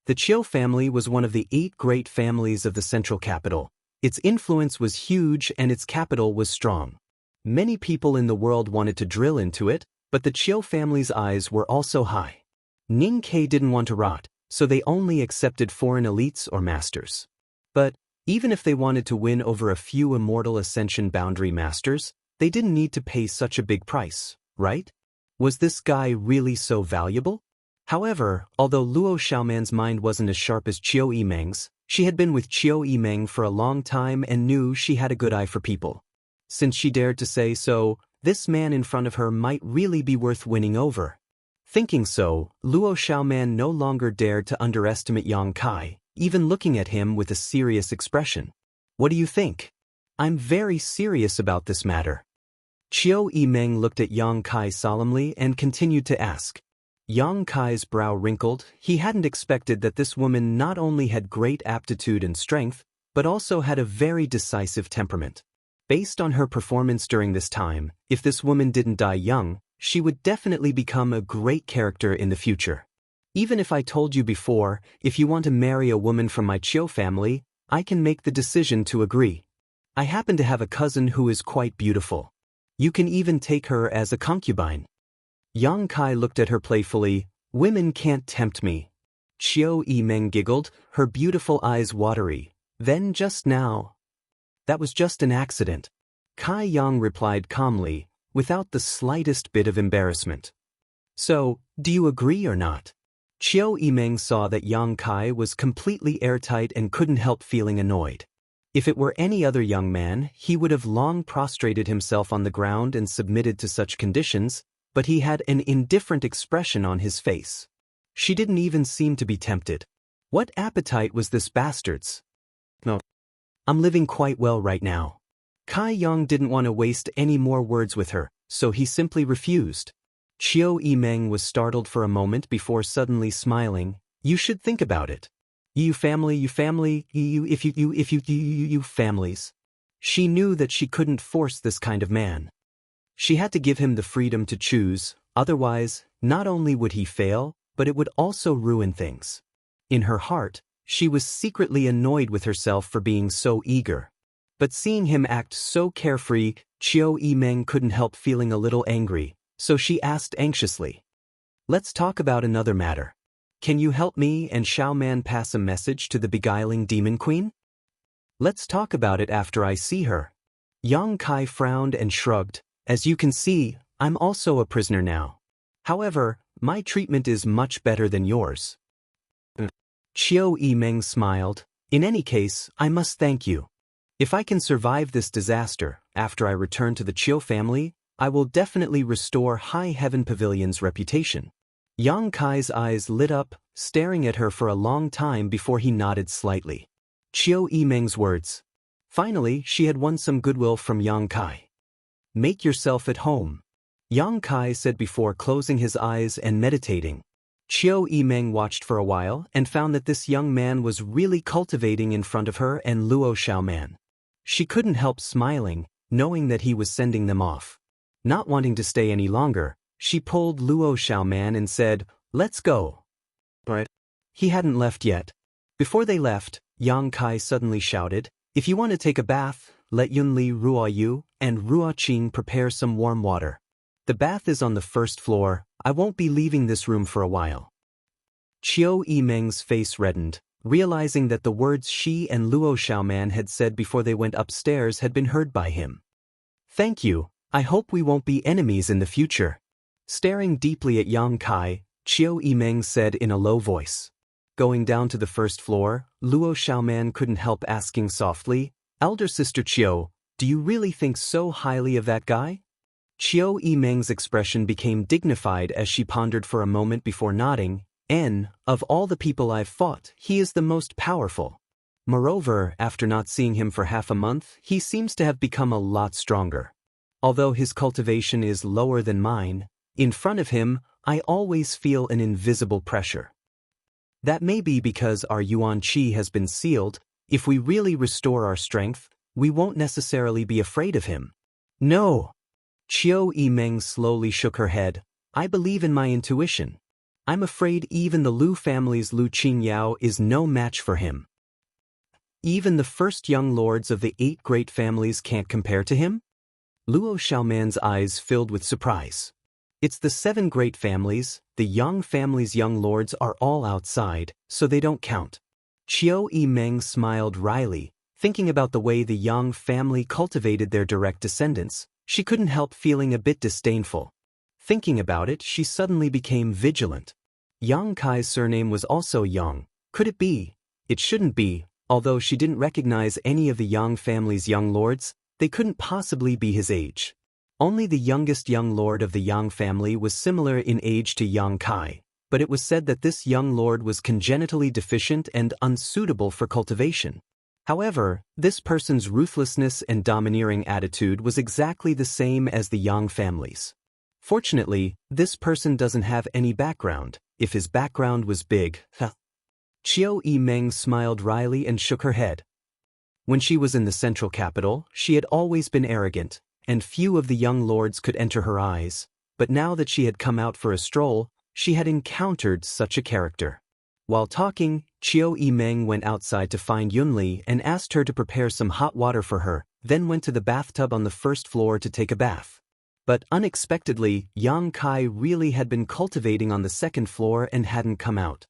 The Chiu family was one of the 8 great families of the central capital. Its influence was huge and its capital was strong. Many people in the world wanted to drill into it, but the Chiu family's eyes were also high. Ning Ke didn't want to rot, so they only accepted foreign elites or masters. But even if they wanted to win over a few immortal Ascension Boundary Masters, they didn't need to pay such a big price, right? Was this guy really so valuable? However, although Luo Xiaoman's mind wasn't as sharp as Qiu Yimeng's, she had been with Qiu Yimeng for a long time and knew she had a good eye for people. Since she dared to say so, this man in front of her might really be worth winning over. Thinking so, Luo Xiaoman no longer dared to underestimate Yang Kai, even looking at him with a serious expression. What do you think? I'm very serious about this matter. Qiu Yimeng looked at Yang Kai solemnly and continued to ask. Yang Kai's brow wrinkled. He hadn't expected that this woman not only had great aptitude and strength, but also had a very decisive temperament. Based on her performance during this time, if this woman didn't die young, she would definitely become a great character in the future. Even if I told you before, if you want to marry a woman from my Qiu family, I can make the decision to agree. I happen to have a cousin who is quite beautiful. You can even take her as a concubine. Yang Kai looked at her playfully. Women can't tempt me. Qiu Yimeng giggled, her beautiful eyes watery. Then just now. That was just an accident. Kai Yang replied calmly, without the slightest bit of embarrassment. So, do you agree or not? Qiu Yimeng saw that Yang Kai was completely airtight and couldn't help feeling annoyed. If it were any other young man, he would have long prostrated himself on the ground and submitted to such conditions, but he had an indifferent expression on his face. She didn't even seem to be tempted. What appetite was this bastard's? No. I'm living quite well right now. Kai Yang didn't want to waste any more words with her, so he simply refused. Qiu Yimeng was startled for a moment before suddenly smiling. You should think about it. You families. She knew that she couldn't force this kind of man. She had to give him the freedom to choose, otherwise, not only would he fail, but it would also ruin things. In her heart, she was secretly annoyed with herself for being so eager. But seeing him act so carefree, Qiu Yimeng couldn't help feeling a little angry, so she asked anxiously. Let's talk about another matter. Can you help me and Xiaoman pass a message to the beguiling demon queen? Let's talk about it after I see her. Yang Kai frowned and shrugged. As you can see, I'm also a prisoner now. However, my treatment is much better than yours. Qiu Yimeng smiled. In any case, I must thank you. If I can survive this disaster, after I return to the Qiu family, I will definitely restore High Heaven Pavilion's reputation. Yang Kai's eyes lit up, staring at her for a long time before he nodded slightly. Qiu Yimeng's words. Finally, she had won some goodwill from Yang Kai. Make yourself at home. Yang Kai said before closing his eyes and meditating. Qiu Yimeng watched for a while and found that this young man was really cultivating in front of her and Luo Xiaoman. She couldn't help smiling, knowing that he was sending them off. Not wanting to stay any longer, she pulled Luo Xiaoman and said, "Let's go." But he hadn't left yet. Before they left, Yang Kai suddenly shouted, "If you want to take a bath, let Yunli Ruoyu and Ruoqing prepare some warm water. The bath is on the first floor. I won't be leaving this room for a while." Qiu Yimeng's face reddened, realizing that the words she and Luo Xiaoman had said before they went upstairs had been heard by him. "Thank you. I hope we won't be enemies in the future." Staring deeply at Yang Kai, Qiu Yimeng said in a low voice. Going down to the first floor, Luo Xiaoman couldn't help asking softly, "Elder Sister Qiu, do you really think so highly of that guy?" Qiu Yimeng's expression became dignified as she pondered for a moment before nodding. Of all the people I've fought, he is the most powerful. Moreover, after not seeing him for half a month, he seems to have become a lot stronger. Although his cultivation is lower than mine, in front of him, I always feel an invisible pressure. That may be because our Yuan Qi has been sealed. If we really restore our strength, we won't necessarily be afraid of him. No. Qiu Yimeng slowly shook her head. I believe in my intuition. I'm afraid even the Lu family's Lu Qingyao is no match for him. Even the first young lords of the 8 great families can't compare to him? Luo Xiaoman's eyes filled with surprise. It's the 7 great families. The Yang family's young lords are all outside, so they don't count. Qiu Yimeng smiled wryly, thinking about the way the Yang family cultivated their direct descendants. She couldn't help feeling a bit disdainful. Thinking about it, she suddenly became vigilant. Yang Kai's surname was also Yang. Could it be? It shouldn't be. Although she didn't recognize any of the Yang family's young lords, they couldn't possibly be his age. Only the youngest young lord of the Yang family was similar in age to Yang Kai, but it was said that this young lord was congenitally deficient and unsuitable for cultivation. However, this person's ruthlessness and domineering attitude was exactly the same as the Yang family's. Fortunately, this person doesn't have any background. If his background was big, Chiao Yi-meng smiled wryly and shook her head. When she was in the central capital, she had always been arrogant, and few of the young lords could enter her eyes, but now that she had come out for a stroll, she had encountered such a character. While talking, Chiao Yi-meng went outside to find Yunli and asked her to prepare some hot water for her, then went to the bathtub on the first floor to take a bath. But unexpectedly, Yang Kai really had been cultivating on the second floor and hadn't come out.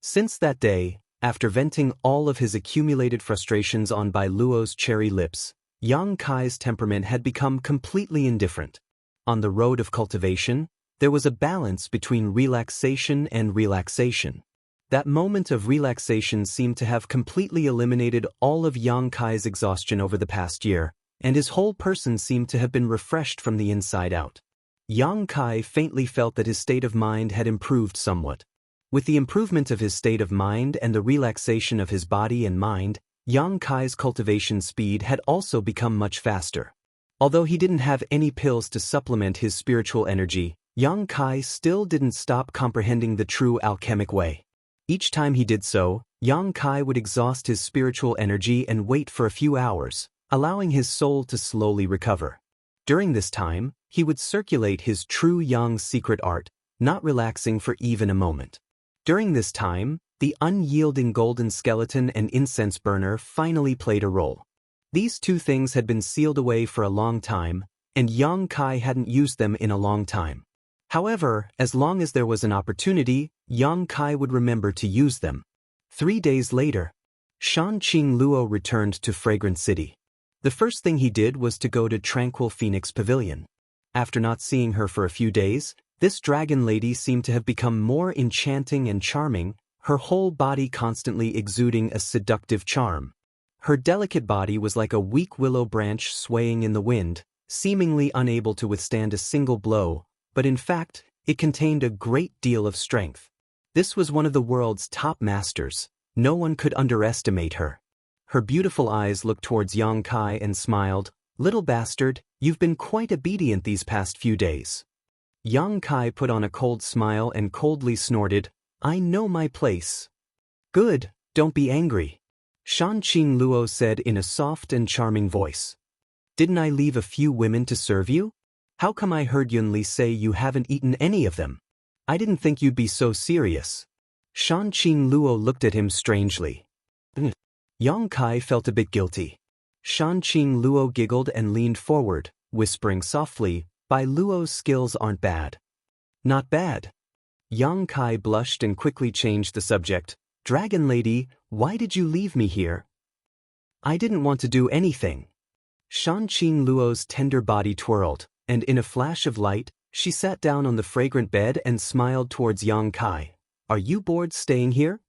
Since that day, after venting all of his accumulated frustrations on Bai Luo's cherry lips, Yang Kai's temperament had become completely indifferent. On the road of cultivation, there was a balance between relaxation and relaxation. That moment of relaxation seemed to have completely eliminated all of Yang Kai's exhaustion over the past year, and his whole person seemed to have been refreshed from the inside out. Yang Kai faintly felt that his state of mind had improved somewhat. With the improvement of his state of mind and the relaxation of his body and mind, Yang Kai's cultivation speed had also become much faster. Although he didn't have any pills to supplement his spiritual energy, Yang Kai still didn't stop comprehending the true alchemic way. Each time he did so, Yang Kai would exhaust his spiritual energy and wait for a few hours, allowing his soul to slowly recover. During this time, he would circulate his true Yang secret art, not relaxing for even a moment. During this time, the unyielding golden skeleton and incense burner finally played a role. These two things had been sealed away for a long time, and Yang Kai hadn't used them in a long time. However, as long as there was an opportunity, Yang Kai would remember to use them. 3 days later, Shanqing Luo returned to Fragrant City. The first thing he did was to go to Tranquil Phoenix Pavilion. After not seeing her for a few days, this dragon lady seemed to have become more enchanting and charming, her whole body constantly exuding a seductive charm. Her delicate body was like a weak willow branch swaying in the wind, seemingly unable to withstand a single blow, but in fact, it contained a great deal of strength. This was one of the world's top masters. No one could underestimate her. Her beautiful eyes looked towards Yang Kai and smiled, "Little bastard, you've been quite obedient these past few days." Yang Kai put on a cold smile and coldly snorted, "I know my place." "Good, don't be angry," Shanqing Luo said in a soft and charming voice. "Didn't I leave a few women to serve you? How come I heard Yunli say you haven't eaten any of them? I didn't think you'd be so serious." Shanqing Luo looked at him strangely. Yang Kai felt a bit guilty. Shanqing Luo giggled and leaned forward, whispering softly, "Bai Luo's skills aren't bad." "Not bad." Yang Kai blushed and quickly changed the subject. "Dragon lady, why did you leave me here?" "I didn't want to do anything." Shanqing Luo's tender body twirled, and in a flash of light, she sat down on the fragrant bed and smiled towards Yang Kai. "Are you bored staying here?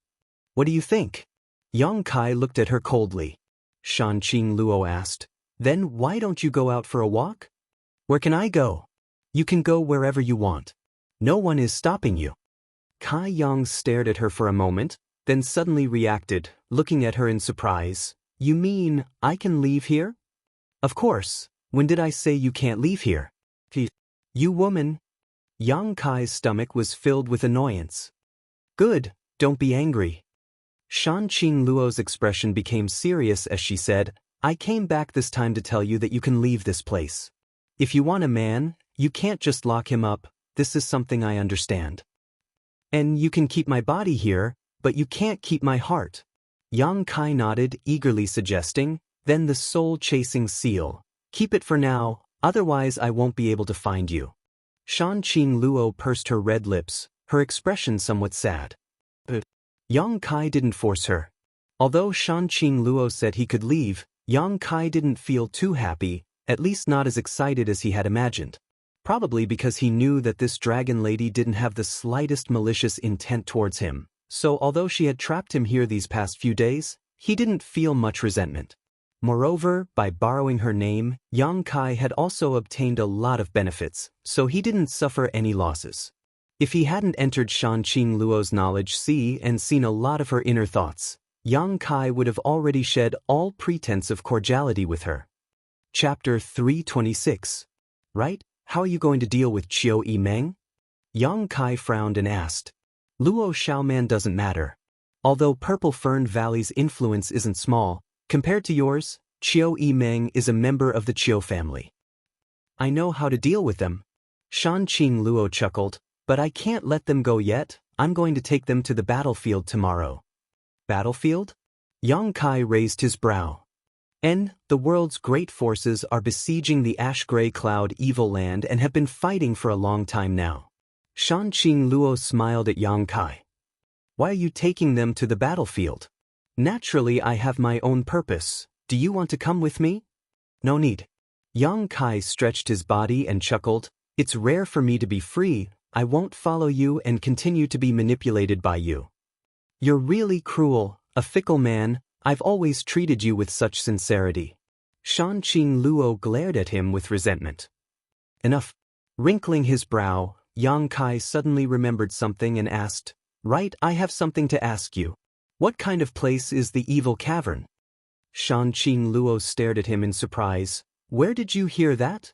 What do you think?" Yang Kai looked at her coldly. Shanqing Luo asked, "Then why don't you go out for a walk?" "Where can I go?" "You can go wherever you want. No one is stopping you." Kai Yang stared at her for a moment, then suddenly reacted, looking at her in surprise. "You mean, I can leave here?" "Of course. When did I say you can't leave here?" "You woman." Yang Kai's stomach was filled with annoyance. "Good, don't be angry." Shanqing Luo's expression became serious as she said, "I came back this time to tell you that you can leave this place. If you want a man, you can't just lock him up. This is something I understand. And you can keep my body here, but you can't keep my heart." Yang Kai nodded, eagerly suggesting, "Then the soul-chasing seal. Keep it for now, otherwise I won't be able to find you." Shanqing Luo pursed her red lips, her expression somewhat sad. Yang Kai didn't force her. Although Shanqing Luo said he could leave, Yang Kai didn't feel too happy, at least not as excited as he had imagined. Probably because he knew that this dragon lady didn't have the slightest malicious intent towards him, so although she had trapped him here these past few days, he didn't feel much resentment. Moreover, by borrowing her name, Yang Kai had also obtained a lot of benefits, so he didn't suffer any losses. If he hadn't entered Shanqing Luo's knowledge sea and seen a lot of her inner thoughts, Yang Kai would have already shed all pretense of cordiality with her. Chapter 326. Right? How are you going to deal with Qiu Yimeng? Yang Kai frowned and asked. Luo Xiaoman doesn't matter. Although Purple Fern Valley's influence isn't small, compared to yours, Qiu Yimeng is a member of the Qiu family. I know how to deal with them. Shanqing Luo chuckled, but I can't let them go yet. I'm going to take them to the battlefield tomorrow. Battlefield? Yang Kai raised his brow. The world's great forces are besieging the ash-gray cloud evil land and have been fighting for a long time now. Shanqing Luo smiled at Yang Kai. Why are you taking them to the battlefield? Naturally, I have my own purpose. Do you want to come with me? No need. Yang Kai stretched his body and chuckled. It's rare for me to be free. I won't follow you and continue to be manipulated by you. You're really cruel, a fickle man. I've always treated you with such sincerity. Shanqing Luo glared at him with resentment. Enough. Wrinkling his brow, Yang Kai suddenly remembered something and asked, Right, I have something to ask you. What kind of place is the evil cavern? Shanqing Luo stared at him in surprise. Where did you hear that?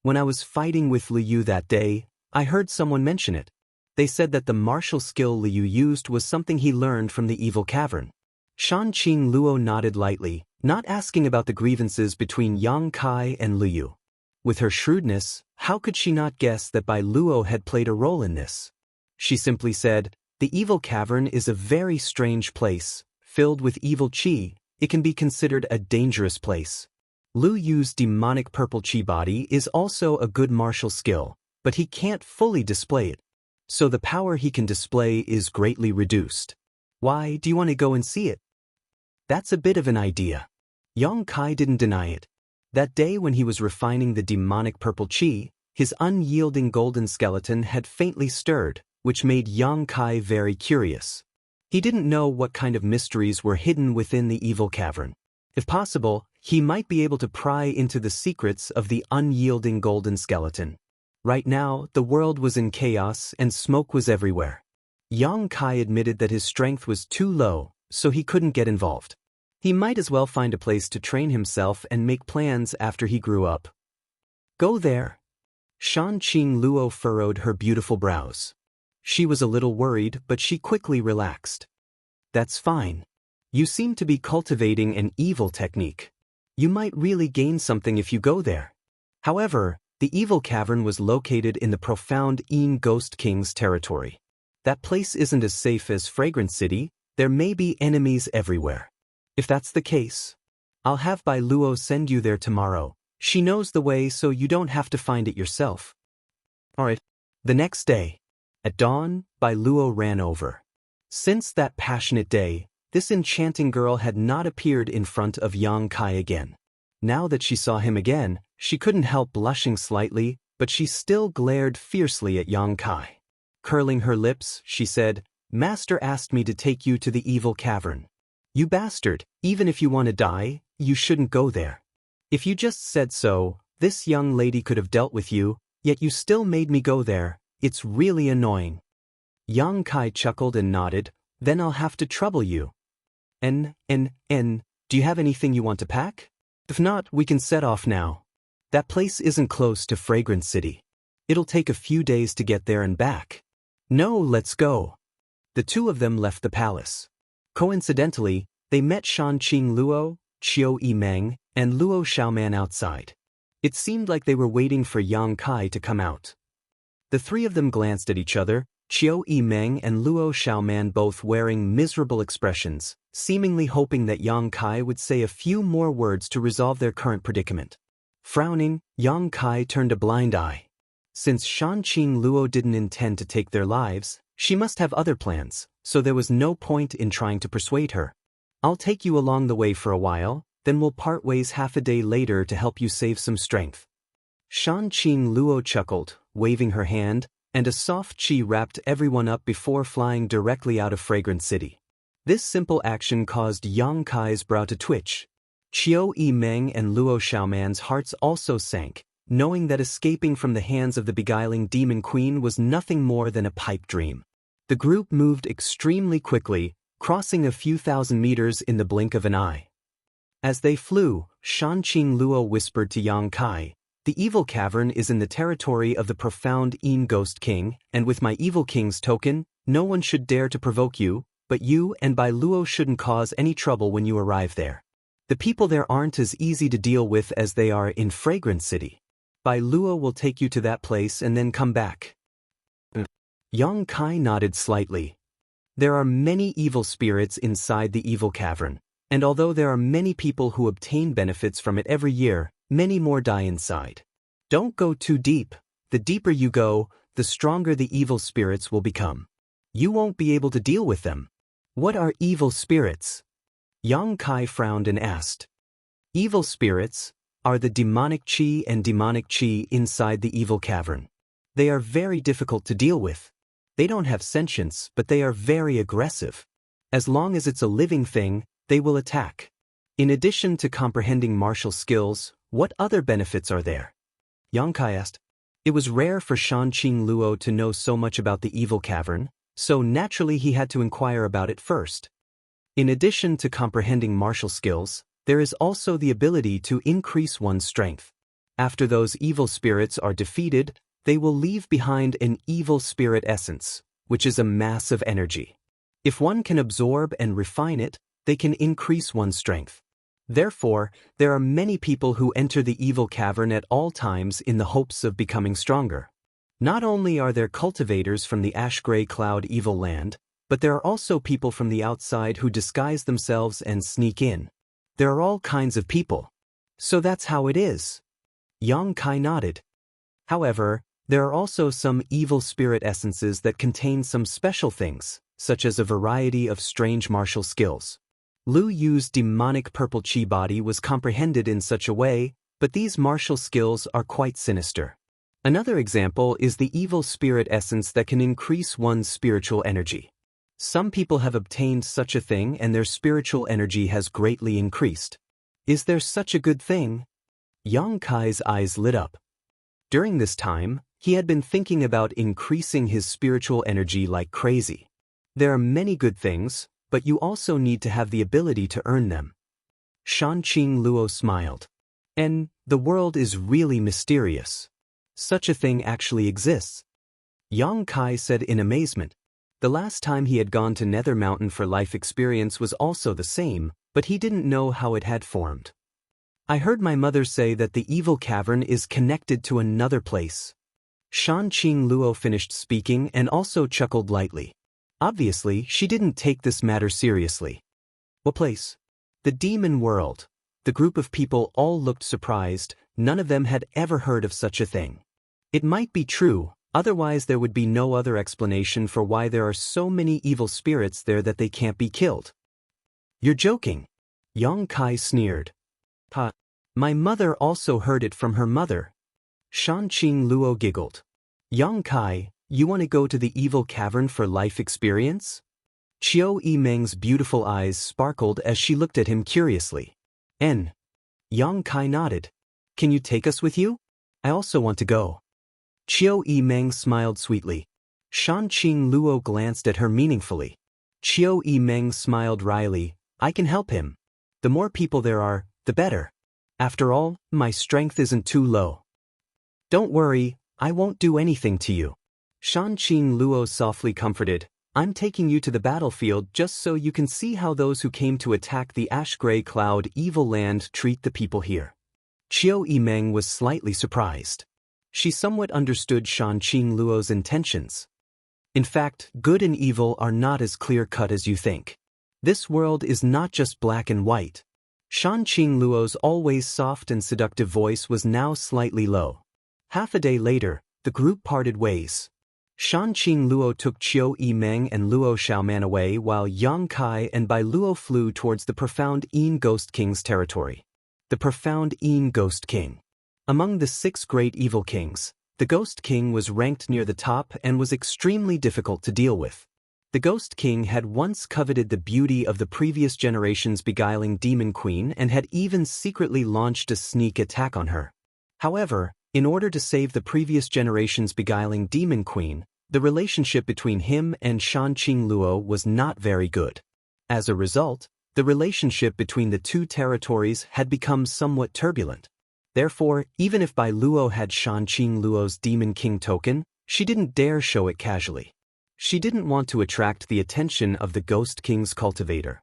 When I was fighting with Liu that day, I heard someone mention it. They said that the martial skill Liu used was something he learned from the evil cavern. Shanqing Luo nodded lightly, not asking about the grievances between Yang Kai and Liu. With her shrewdness, how could she not guess that Bai Luo had played a role in this? She simply said, The evil cavern is a very strange place, filled with evil qi. It can be considered a dangerous place. Lu Yu's demonic purple qi body is also a good martial skill, but he can't fully display it. So the power he can display is greatly reduced. Why, do you want to go and see it? That's a bit of an idea. Yang Kai didn't deny it. That day when he was refining the demonic purple qi, his unyielding golden skeleton had faintly stirred, which made Yang Kai very curious. He didn't know what kind of mysteries were hidden within the evil cavern. If possible, he might be able to pry into the secrets of the unyielding golden skeleton. Right now, the world was in chaos and smoke was everywhere. Yang Kai admitted that his strength was too low, so he couldn't get involved. He might as well find a place to train himself and make plans after he grew up. Go there. Shanqing Luo furrowed her beautiful brows. She was a little worried, but she quickly relaxed. That's fine. You seem to be cultivating an evil technique. You might really gain something if you go there. However, the evil cavern was located in the profound Yin Ghost King's territory. That place isn't as safe as Fragrant City. There may be enemies everywhere. If that's the case, I'll have Bai Luo send you there tomorrow. She knows the way, so you don't have to find it yourself. Alright. The next day, at dawn, Bai Luo ran over. Since that passionate day, this enchanting girl had not appeared in front of Yang Kai again. Now that she saw him again, she couldn't help blushing slightly, but she still glared fiercely at Yang Kai. Curling her lips, she said, Master asked me to take you to the evil cavern. You bastard, even if you want to die, you shouldn't go there. If you just said so, this young lady could have dealt with you, yet you still made me go there. It's really annoying. Yang Kai chuckled and nodded. Then I'll have to trouble you. Do you have anything you want to pack? If not, we can set off now. That place isn't close to Fragrant City. It'll take a few days to get there and back. No, let's go. The two of them left the palace. Coincidentally, they met Shanqing Luo, Qiu Yimeng, and Luo Xiaoman outside. It seemed like they were waiting for Yang Kai to come out. The three of them glanced at each other, Qiu Yimeng and Luo Xiaoman both wearing miserable expressions, seemingly hoping that Yang Kai would say a few more words to resolve their current predicament. Frowning, Yang Kai turned a blind eye. Since Shanqing Luo didn't intend to take their lives, she must have other plans, so there was no point in trying to persuade her. I'll take you along the way for a while, then we'll part ways half a day later to help you save some strength. Shan Qing Luo chuckled, waving her hand, and a soft chi wrapped everyone up before flying directly out of Fragrant City. This simple action caused Yang Kai's brow to twitch. Qiu Yimeng and Luo Xiaoman's hearts also sank, knowing that escaping from the hands of the beguiling demon queen was nothing more than a pipe dream. The group moved extremely quickly, crossing a few thousand meters in the blink of an eye. As they flew, Shanqing Luo whispered to Yang Kai, "The evil cavern is in the territory of the profound Yin Ghost King, and with my evil king's token, no one should dare to provoke you, but you and Bai Luo shouldn't cause any trouble when you arrive there. The people there aren't as easy to deal with as they are in Fragrant City. Bai Luo will take you to that place and then come back." Yang Kai nodded slightly. There are many evil spirits inside the evil cavern, and although there are many people who obtain benefits from it every year, many more die inside. Don't go too deep. The deeper you go, the stronger the evil spirits will become. You won't be able to deal with them. What are evil spirits? Yang Kai frowned and asked. Evil spirits are the demonic chi and demonic chi inside the evil cavern. They are very difficult to deal with. They don't have sentience, but they are very aggressive. As long as it's a living thing, they will attack. In addition to comprehending martial skills, what other benefits are there? Yang Kai asked. It was rare for Shanqing Luo to know so much about the evil cavern, so naturally he had to inquire about it first. In addition to comprehending martial skills, there is also the ability to increase one's strength. After those evil spirits are defeated, they will leave behind an evil spirit essence, which is a mass of energy. If one can absorb and refine it, they can increase one's strength. Therefore, there are many people who enter the evil cavern at all times in the hopes of becoming stronger. Not only are there cultivators from the ash-gray cloud evil land, but there are also people from the outside who disguise themselves and sneak in. There are all kinds of people. So that's how it is. Yang Kai nodded. However, there are also some evil spirit essences that contain some special things, such as a variety of strange martial skills. Lu Yu's demonic purple chi body was comprehended in such a way, but these martial skills are quite sinister. Another example is the evil spirit essence that can increase one's spiritual energy. Some people have obtained such a thing and their spiritual energy has greatly increased. Is there such a good thing? Yang Kai's eyes lit up. During this time, he had been thinking about increasing his spiritual energy like crazy. There are many good things, but you also need to have the ability to earn them. Shanqing Luo smiled. And the world is really mysterious. Such a thing actually exists. Yang Kai said in amazement. The last time he had gone to Nether Mountain for life experience was also the same, but he didn't know how it had formed. I heard my mother say that the evil cavern is connected to another place. Shanqing Luo finished speaking and also chuckled lightly. Obviously, she didn't take this matter seriously. What place? The demon world. The group of people all looked surprised. None of them had ever heard of such a thing. It might be true, otherwise there would be no other explanation for why there are so many evil spirits there that they can't be killed. You're joking. Yang Kai sneered. Ha! My mother also heard it from her mother. Shanqing Luo giggled. Yang Kai, you want to go to the evil cavern for life experience? Qiu Yimeng's beautiful eyes sparkled as she looked at him curiously. Yang Kai nodded. Can you take us with you? I also want to go. Qiu Yimeng smiled sweetly. Shanqing Luo glanced at her meaningfully. Qiu Yimeng smiled wryly. I can help him. The more people there are, the better. After all, my strength isn't too low. Don't worry, I won't do anything to you. Shanqing Luo softly comforted. I'm taking you to the battlefield just so you can see how those who came to attack the ash-gray cloud evil land treat the people here. Qiu Yimeng was slightly surprised. She somewhat understood Shanqing Luo's intentions. In fact, good and evil are not as clear-cut as you think. This world is not just black and white. Shanqing Luo's always soft and seductive voice was now slightly low. Half a day later, the group parted ways. Shanqing Luo took Qiu Yimeng and Luo Xiaoman away while Yang Kai and Bai Luo flew towards the profound Yin Ghost King's territory. The profound Yin Ghost King. Among the 6 great evil kings, the Ghost King was ranked near the top and was extremely difficult to deal with. The Ghost King had once coveted the beauty of the previous generation's beguiling Demon Queen and had even secretly launched a sneak attack on her. However, in order to save the previous generation's beguiling Demon Queen, the relationship between him and Shanqing Luo was not very good. As a result, the relationship between the two territories had become somewhat turbulent. Therefore, even if Bai Luo had Shanqing Luo's Demon King token, she didn't dare show it casually. She didn't want to attract the attention of the Ghost King's cultivator.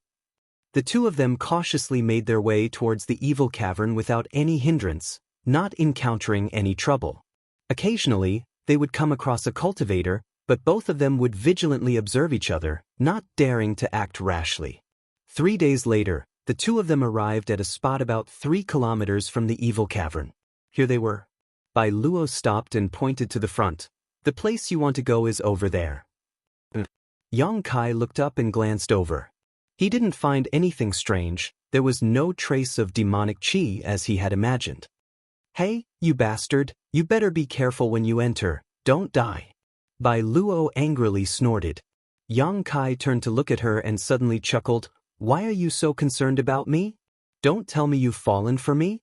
The two of them cautiously made their way towards the evil cavern without any hindrance, not encountering any trouble. Occasionally, they would come across a cultivator, but both of them would vigilantly observe each other, not daring to act rashly. 3 days later, the two of them arrived at a spot about 3 kilometers from the evil cavern. Here they were. Bai Luo stopped and pointed to the front. "The place you want to go is over there." Yang Kai looked up and glanced over. He didn't find anything strange. There was no trace of demonic qi as he had imagined. "Hey, you bastard, you better be careful when you enter, don't die." Bai Luo angrily snorted. Yang Kai turned to look at her and suddenly chuckled. "Why are you so concerned about me? Don't tell me you've fallen for me?"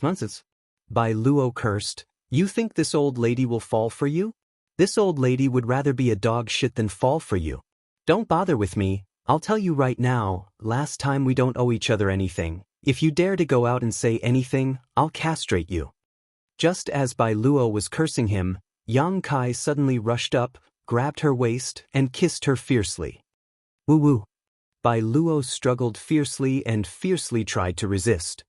"Nonsense." Bai Luo cursed. "You think this old lady will fall for you? This old lady would rather be a dog shit than fall for you. Don't bother with me, I'll tell you right now, last time we don't owe each other anything. If you dare to go out and say anything, I'll castrate you." Just as Bai Luo was cursing him, Yang Kai suddenly rushed up, grabbed her waist, and kissed her fiercely. "Woo-woo." Bai Luo struggled fiercely and fiercely tried to resist.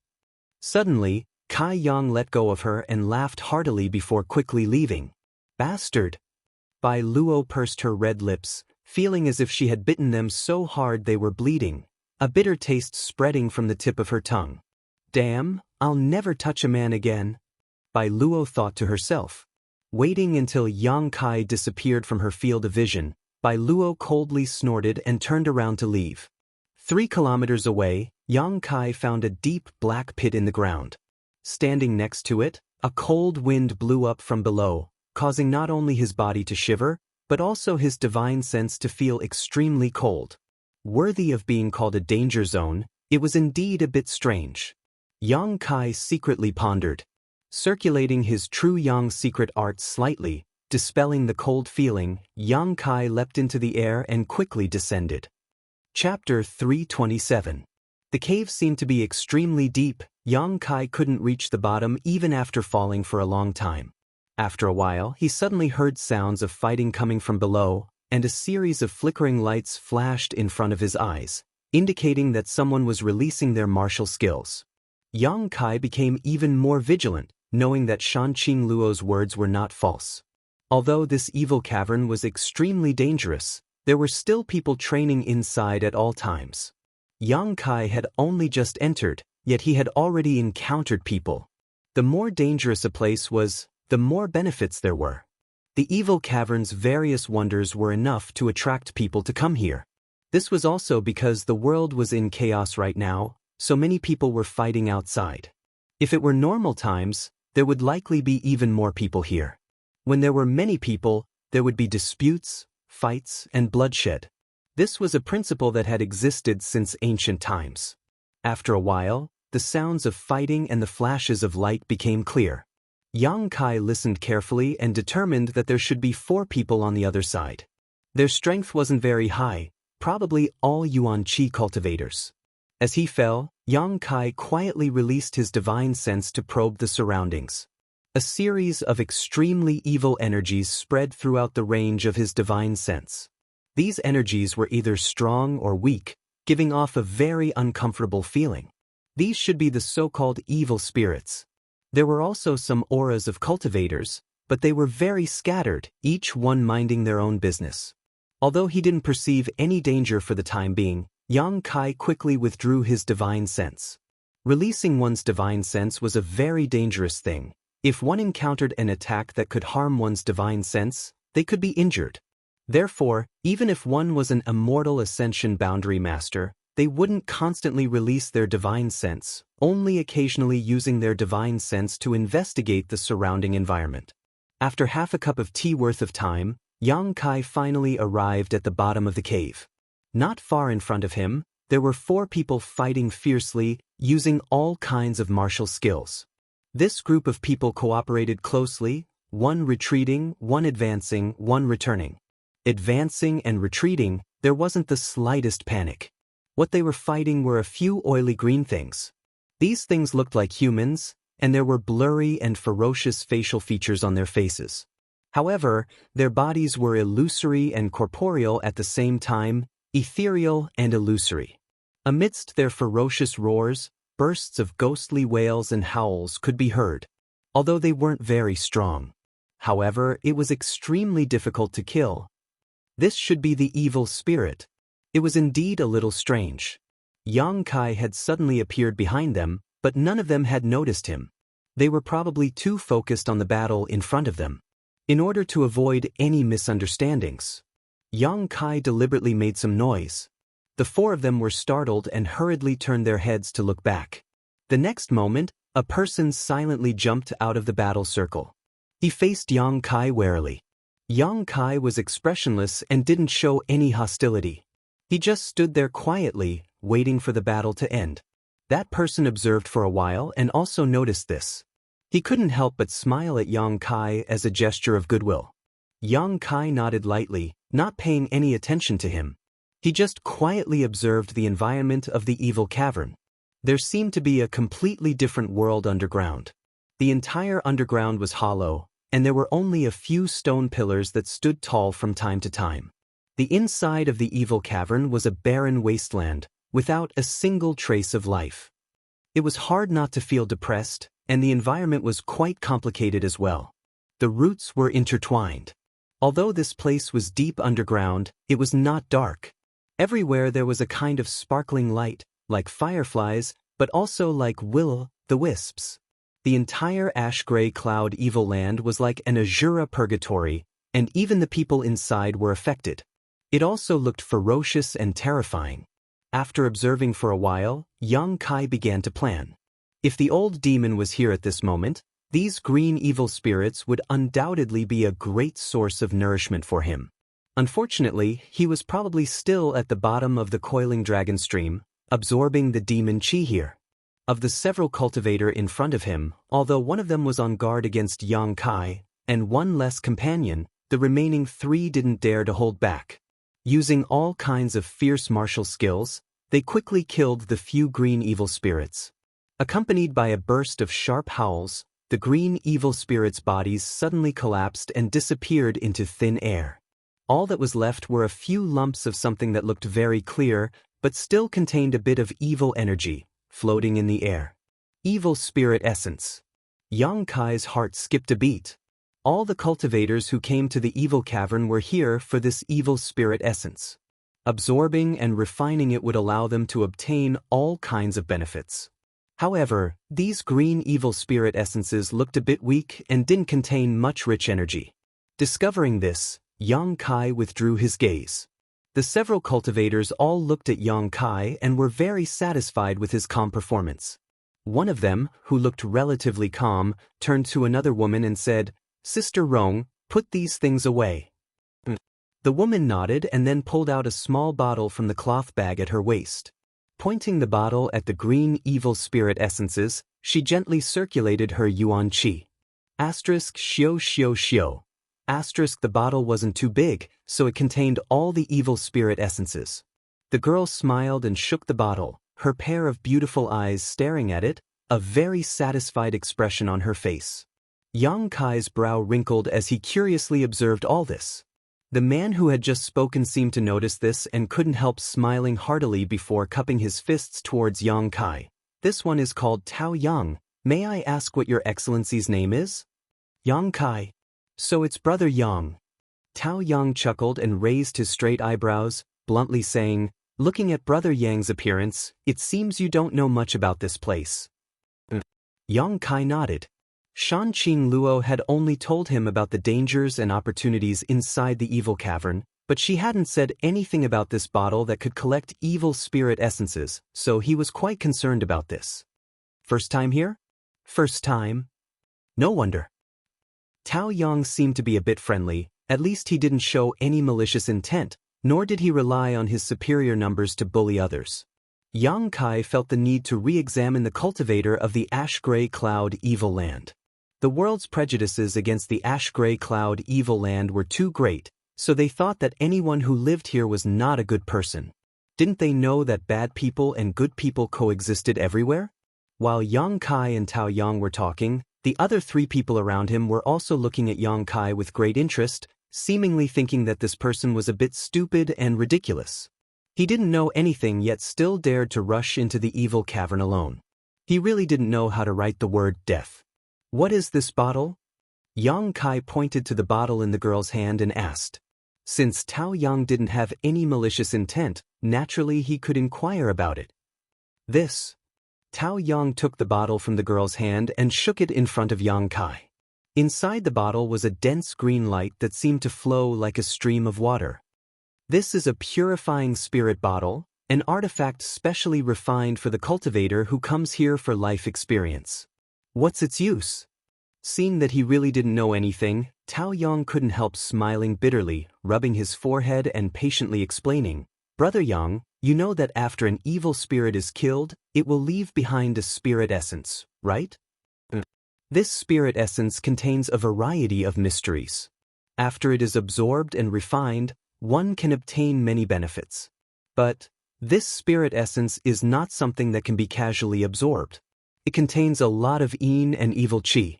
Suddenly, Kai Yang let go of her and laughed heartily before quickly leaving. "Bastard." Bai Luo pursed her red lips, feeling as if she had bitten them so hard they were bleeding, a bitter taste spreading from the tip of her tongue. "Damn, I'll never touch a man again," Bai Luo thought to herself. Waiting until Yang Kai disappeared from her field of vision, Bai Luo coldly snorted and turned around to leave. 3 kilometers away, Yang Kai found a deep black pit in the ground. Standing next to it, a cold wind blew up from below, causing not only his body to shiver, but also his divine sense to feel extremely cold. Worthy of being called a danger zone, it was indeed a bit strange. Yang Kai secretly pondered. Circulating his true Yang secret art slightly, dispelling the cold feeling, Yang Kai leapt into the air and quickly descended. Chapter 327. The cave seemed to be extremely deep. Yang Kai couldn't reach the bottom even after falling for a long time. After a while, he suddenly heard sounds of fighting coming from below, and a series of flickering lights flashed in front of his eyes, indicating that someone was releasing their martial skills. Yang Kai became even more vigilant, knowing that Shanqing Luo's words were not false. Although this evil cavern was extremely dangerous, there were still people training inside at all times. Yang Kai had only just entered, yet he had already encountered people. The more dangerous a place was, the more benefits there were. The evil cavern's various wonders were enough to attract people to come here. This was also because the world was in chaos right now, so many people were fighting outside. If it were normal times, there would likely be even more people here. When there were many people, there would be disputes, fights, and bloodshed. This was a principle that had existed since ancient times. After a while, the sounds of fighting and the flashes of light became clear. Yang Kai listened carefully and determined that there should be 4 people on the other side. Their strength wasn't very high, probably all Yuan Qi cultivators. As he fell, Yang Kai quietly released his divine sense to probe the surroundings. A series of extremely evil energies spread throughout the range of his divine sense. These energies were either strong or weak, giving off a very uncomfortable feeling. These should be the so-called evil spirits. There were also some auras of cultivators, but they were very scattered, each one minding their own business. Although he didn't perceive any danger for the time being, Yang Kai quickly withdrew his divine sense. Releasing one's divine sense was a very dangerous thing. If one encountered an attack that could harm one's divine sense, they could be injured. Therefore, even if one was an immortal ascension boundary master, They wouldn't constantly release their divine sense, only occasionally using their divine sense to investigate the surrounding environment. After half a cup of tea worth of time, Yang Kai finally arrived at the bottom of the cave. Not far in front of him, there were 4 people fighting fiercely, using all kinds of martial skills. This group of people cooperated closely, one retreating, one advancing, one returning. Advancing and retreating, there wasn't the slightest panic. What they were fighting were a few oily green things. These things looked like humans, and there were blurry and ferocious facial features on their faces. However, their bodies were illusory and corporeal at the same time, ethereal and illusory. Amidst their ferocious roars, bursts of ghostly wails and howls could be heard, although they weren't very strong. However, it was extremely difficult to kill. This should be the evil spirit. It was indeed a little strange. Yang Kai had suddenly appeared behind them, but none of them had noticed him. They were probably too focused on the battle in front of them. In order to avoid any misunderstandings, Yang Kai deliberately made some noise. The 4 of them were startled and hurriedly turned their heads to look back. The next moment, a person silently jumped out of the battle circle. He faced Yang Kai warily. Yang Kai was expressionless and didn't show any hostility. He just stood there quietly, waiting for the battle to end. That person observed for a while and also noticed this. He couldn't help but smile at Yang Kai as a gesture of goodwill. Yang Kai nodded lightly, not paying any attention to him. He just quietly observed the environment of the evil cavern. There seemed to be a completely different world underground. The entire underground was hollow, and there were only a few stone pillars that stood tall from time to time. The inside of the evil cavern was a barren wasteland, without a single trace of life. It was hard not to feel depressed, and the environment was quite complicated as well. The roots were intertwined. Although this place was deep underground, it was not dark. Everywhere there was a kind of sparkling light, like fireflies, but also like will-o'-the-wisps. The entire ash-gray cloud evil land was like an azura purgatory, and even the people inside were affected. It also looked ferocious and terrifying. After observing for a while, Yang Kai began to plan. If the old demon was here at this moment, these green evil spirits would undoubtedly be a great source of nourishment for him. Unfortunately, he was probably still at the bottom of the coiling dragon stream, absorbing the demon chi here. Of the several cultivators in front of him, although one of them was on guard against Yang Kai, and one less companion, the remaining 3 didn't dare to hold back. Using all kinds of fierce martial skills, they quickly killed the few green evil spirits. Accompanied by a burst of sharp howls, the green evil spirits' bodies suddenly collapsed and disappeared into thin air. All that was left were a few lumps of something that looked very clear, but still contained a bit of evil energy, floating in the air. Evil spirit essence. Yang Kai's heart skipped a beat. All the cultivators who came to the evil cavern were here for this evil spirit essence. Absorbing and refining it would allow them to obtain all kinds of benefits. However, these green evil spirit essences looked a bit weak and didn't contain much rich energy. Discovering this, Yang Kai withdrew his gaze. The several cultivators all looked at Yang Kai and were very satisfied with his calm performance. One of them, who looked relatively calm, turned to another woman and said, "Sister Rong, put these things away." The woman nodded and then pulled out a small bottle from the cloth bag at her waist. Pointing the bottle at the green evil spirit essences, she gently circulated her yuan qi. *xio xio xio. The bottle wasn't too big, so it contained all the evil spirit essences. The girl smiled and shook the bottle, her pair of beautiful eyes staring at it, a very satisfied expression on her face. Yang Kai's brow wrinkled as he curiously observed all this. The man who had just spoken seemed to notice this and couldn't help smiling heartily before cupping his fists towards Yang Kai. "This one is called Tao Yang. May I ask what your excellency's name is?" "Yang Kai. So it's Brother Yang." Tao Yang chuckled and raised his straight eyebrows, bluntly saying, "Looking at Brother Yang's appearance, it seems you don't know much about this place." Yang Kai nodded. Shan Qing Luo had only told him about the dangers and opportunities inside the evil cavern, But she hadn't said anything about this bottle that could collect evil spirit essences, so he was quite concerned about this. First time here? First time? No wonder. Tao Yang seemed to be a bit friendly, at least he didn't show any malicious intent, nor did he rely on his superior numbers to bully others. Yang Kai felt the need to re-examine the cultivator of the ash-gray cloud evil land. The world's prejudices against the ash-gray cloud evil land were too great, so they thought that anyone who lived here was not a good person. Didn't they know that bad people and good people coexisted everywhere? While Yang Kai and Tao Yang were talking, the other three people around him were also looking at Yang Kai with great interest, seemingly thinking that this person was a bit stupid and ridiculous. He didn't know anything yet still dared to rush into the evil cavern alone. He really didn't know how to write the word death. What is this bottle? Yang Kai pointed to the bottle in the girl's hand and asked. Since Tao Yang didn't have any malicious intent, naturally he could inquire about it. This. Tao Yang took the bottle from the girl's hand and shook it in front of Yang Kai. Inside the bottle was a dense green light that seemed to flow like a stream of water. This is a purifying spirit bottle, an artifact specially refined for the cultivator who comes here for life experience. What's its use? Seeing that he really didn't know anything, Tao Yang couldn't help smiling bitterly, rubbing his forehead and patiently explaining, Brother Yang, you know that after an evil spirit is killed, it will leave behind a spirit essence, right? This spirit essence contains a variety of mysteries. After it is absorbed and refined, one can obtain many benefits. But this spirit essence is not something that can be casually absorbed. It contains a lot of yin and evil qi.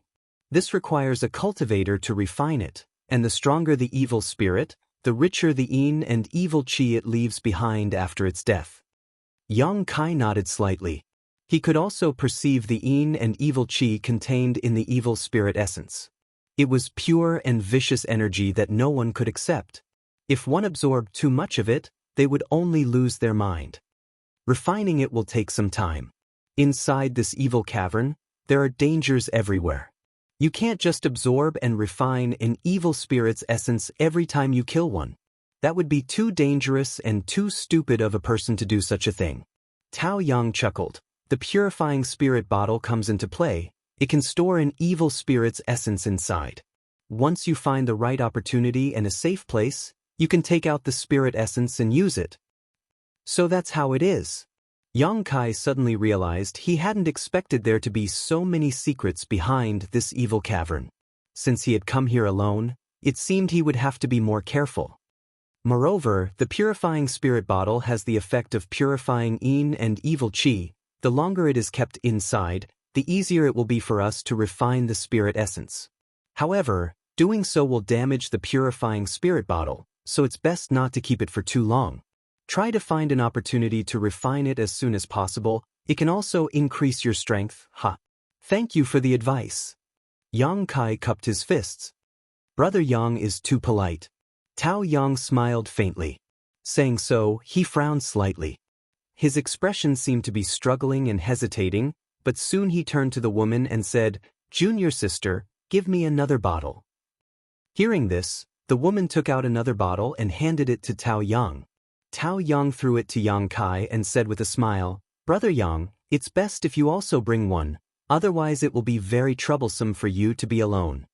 This requires a cultivator to refine it, and the stronger the evil spirit, the richer the yin and evil qi it leaves behind after its death. Yang Kai nodded slightly. He could also perceive the yin and evil qi contained in the evil spirit essence. It was pure and vicious energy that no one could accept. If one absorbed too much of it, they would only lose their mind. Refining it will take some time. Inside this evil cavern, there are dangers everywhere. You can't just absorb and refine an evil spirit's essence every time you kill one. That would be too dangerous and too stupid of a person to do such a thing. Tao Yang chuckled. The purifying spirit bottle comes into play. It can store an evil spirit's essence inside. Once you find the right opportunity and a safe place, you can take out the spirit essence and use it. So that's how it is. Yang Kai suddenly realized he hadn't expected there to be so many secrets behind this evil cavern. Since he had come here alone, it seemed he would have to be more careful. Moreover, the purifying spirit bottle has the effect of purifying yin and evil qi. The longer it is kept inside, the easier it will be for us to refine the spirit essence. However, doing so will damage the purifying spirit bottle, so it's best not to keep it for too long. Try to find an opportunity to refine it as soon as possible. It can also increase your strength. Thank you for the advice. Yang Kai cupped his fists. Brother Yang is too polite. Tao Yang smiled faintly. Saying so, he frowned slightly. His expression seemed to be struggling and hesitating, but soon he turned to the woman and said, Junior sister, give me another bottle. Hearing this, the woman took out another bottle and handed it to Tao Yang. Tao Yang threw it to Yang Kai and said with a smile, Brother Yang, it's best if you also bring one, otherwise it will be very troublesome for you to be alone.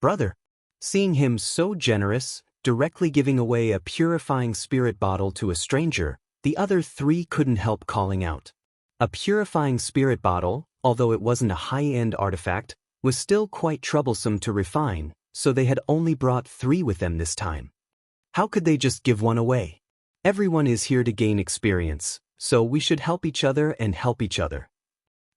Brother. Seeing him so generous, directly giving away a purifying spirit bottle to a stranger, the other three couldn't help calling out. A purifying spirit bottle, although it wasn't a high-end artifact, was still quite troublesome to refine, so they had only brought 3 with them this time. How could they just give one away? Everyone is here to gain experience, so we should help each other and help each other.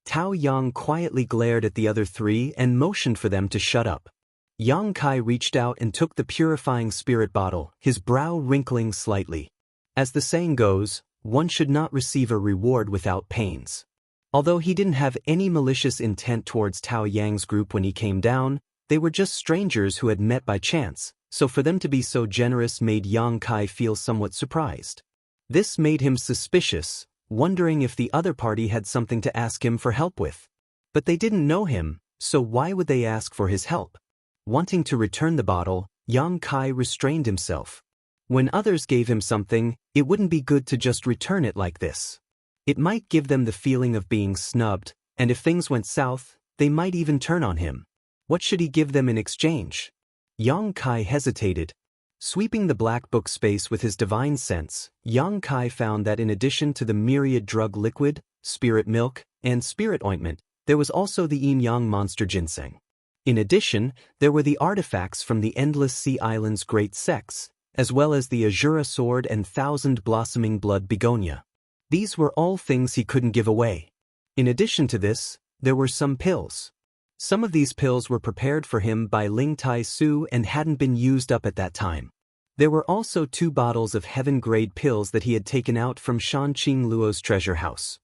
Tao Yang quietly glared at the other 3 and motioned for them to shut up. Yang Kai reached out and took the purifying spirit bottle, his brow wrinkling slightly. As the saying goes, one should not receive a reward without pains. Although he didn't have any malicious intent towards Tao Yang's group when he came down, they were just strangers who had met by chance, so for them to be so generous made Yang Kai feel somewhat surprised. This made him suspicious, wondering if the other party had something to ask him for help with. But they didn't know him, so why would they ask for his help? Wanting to return the bottle, Yang Kai restrained himself. When others gave him something, it wouldn't be good to just return it like this. It might give them the feeling of being snubbed, and if things went south, they might even turn on him. What should he give them in exchange? Yang Kai hesitated. Sweeping the black book space with his divine sense, Yang Kai found that in addition to the myriad drug liquid, spirit milk, and spirit ointment, there was also the yin-yang monster ginseng. In addition, there were the artifacts from the Endless Sea Island's great sex, as well as the Azura sword and thousand-blossoming blood begonia. These were all things he couldn't give away. In addition to this, there were some pills. Some of these pills were prepared for him by Ling Tai Su and hadn't been used up at that time. There were also 2 bottles of heaven-grade pills that he had taken out from Shan Qing Luo's treasure house.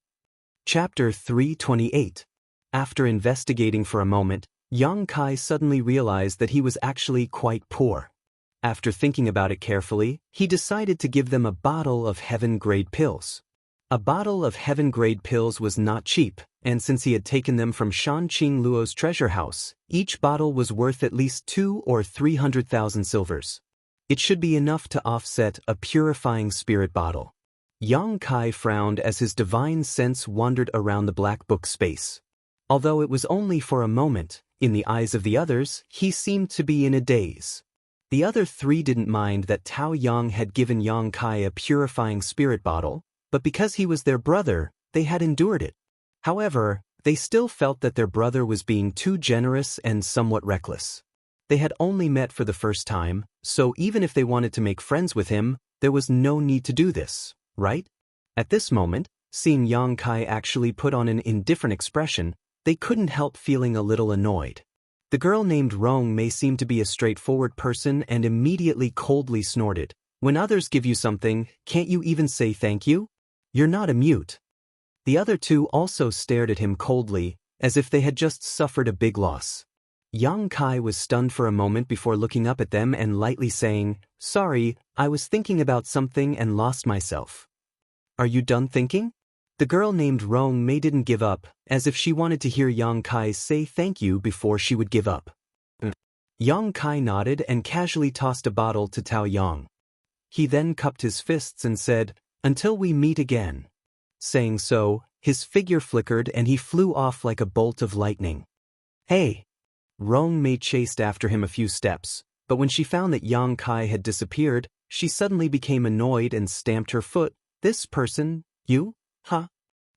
Chapter 328. After investigating for a moment, Yang Kai suddenly realized that he was actually quite poor. After thinking about it carefully, he decided to give them a bottle of heaven-grade pills. A bottle of heaven-grade pills was not cheap, and since he had taken them from Shan Qing Luo's treasure house, each bottle was worth at least 200,000 or 300,000 silvers. It should be enough to offset a purifying spirit bottle. Yang Kai frowned as his divine sense wandered around the black book space. Although it was only for a moment, in the eyes of the others, he seemed to be in a daze. The other 3 didn't mind that Tao Yang had given Yang Kai a purifying spirit bottle, but because he was their brother, they had endured it. However, they still felt that their brother was being too generous and somewhat reckless. They had only met for the first time, so even if they wanted to make friends with him, there was no need to do this, right? At this moment, seeing Yang Kai actually put on an indifferent expression, they couldn't help feeling a little annoyed. The girl named Rong Mei seemed to be a straightforward person and immediately coldly snorted. When others give you something, can't you even say thank you? You're not a mute. The other 2 also stared at him coldly, as if they had just suffered a big loss. Yang Kai was stunned for a moment before looking up at them and lightly saying, "Sorry, I was thinking about something and lost myself." "Are you done thinking?" The girl named Rong Mei didn't give up, as if she wanted to hear Yang Kai say thank you before she would give up. Yang Kai nodded and casually tossed a bottle to Tao Yang. He then cupped his fists and said, "Until we meet again." Saying so, his figure flickered and he flew off like a bolt of lightning. "Hey!" Rong Mei chased after him a few steps, but when she found that Yang Kai had disappeared, she suddenly became annoyed and stamped her foot. "This person, you? Huh?"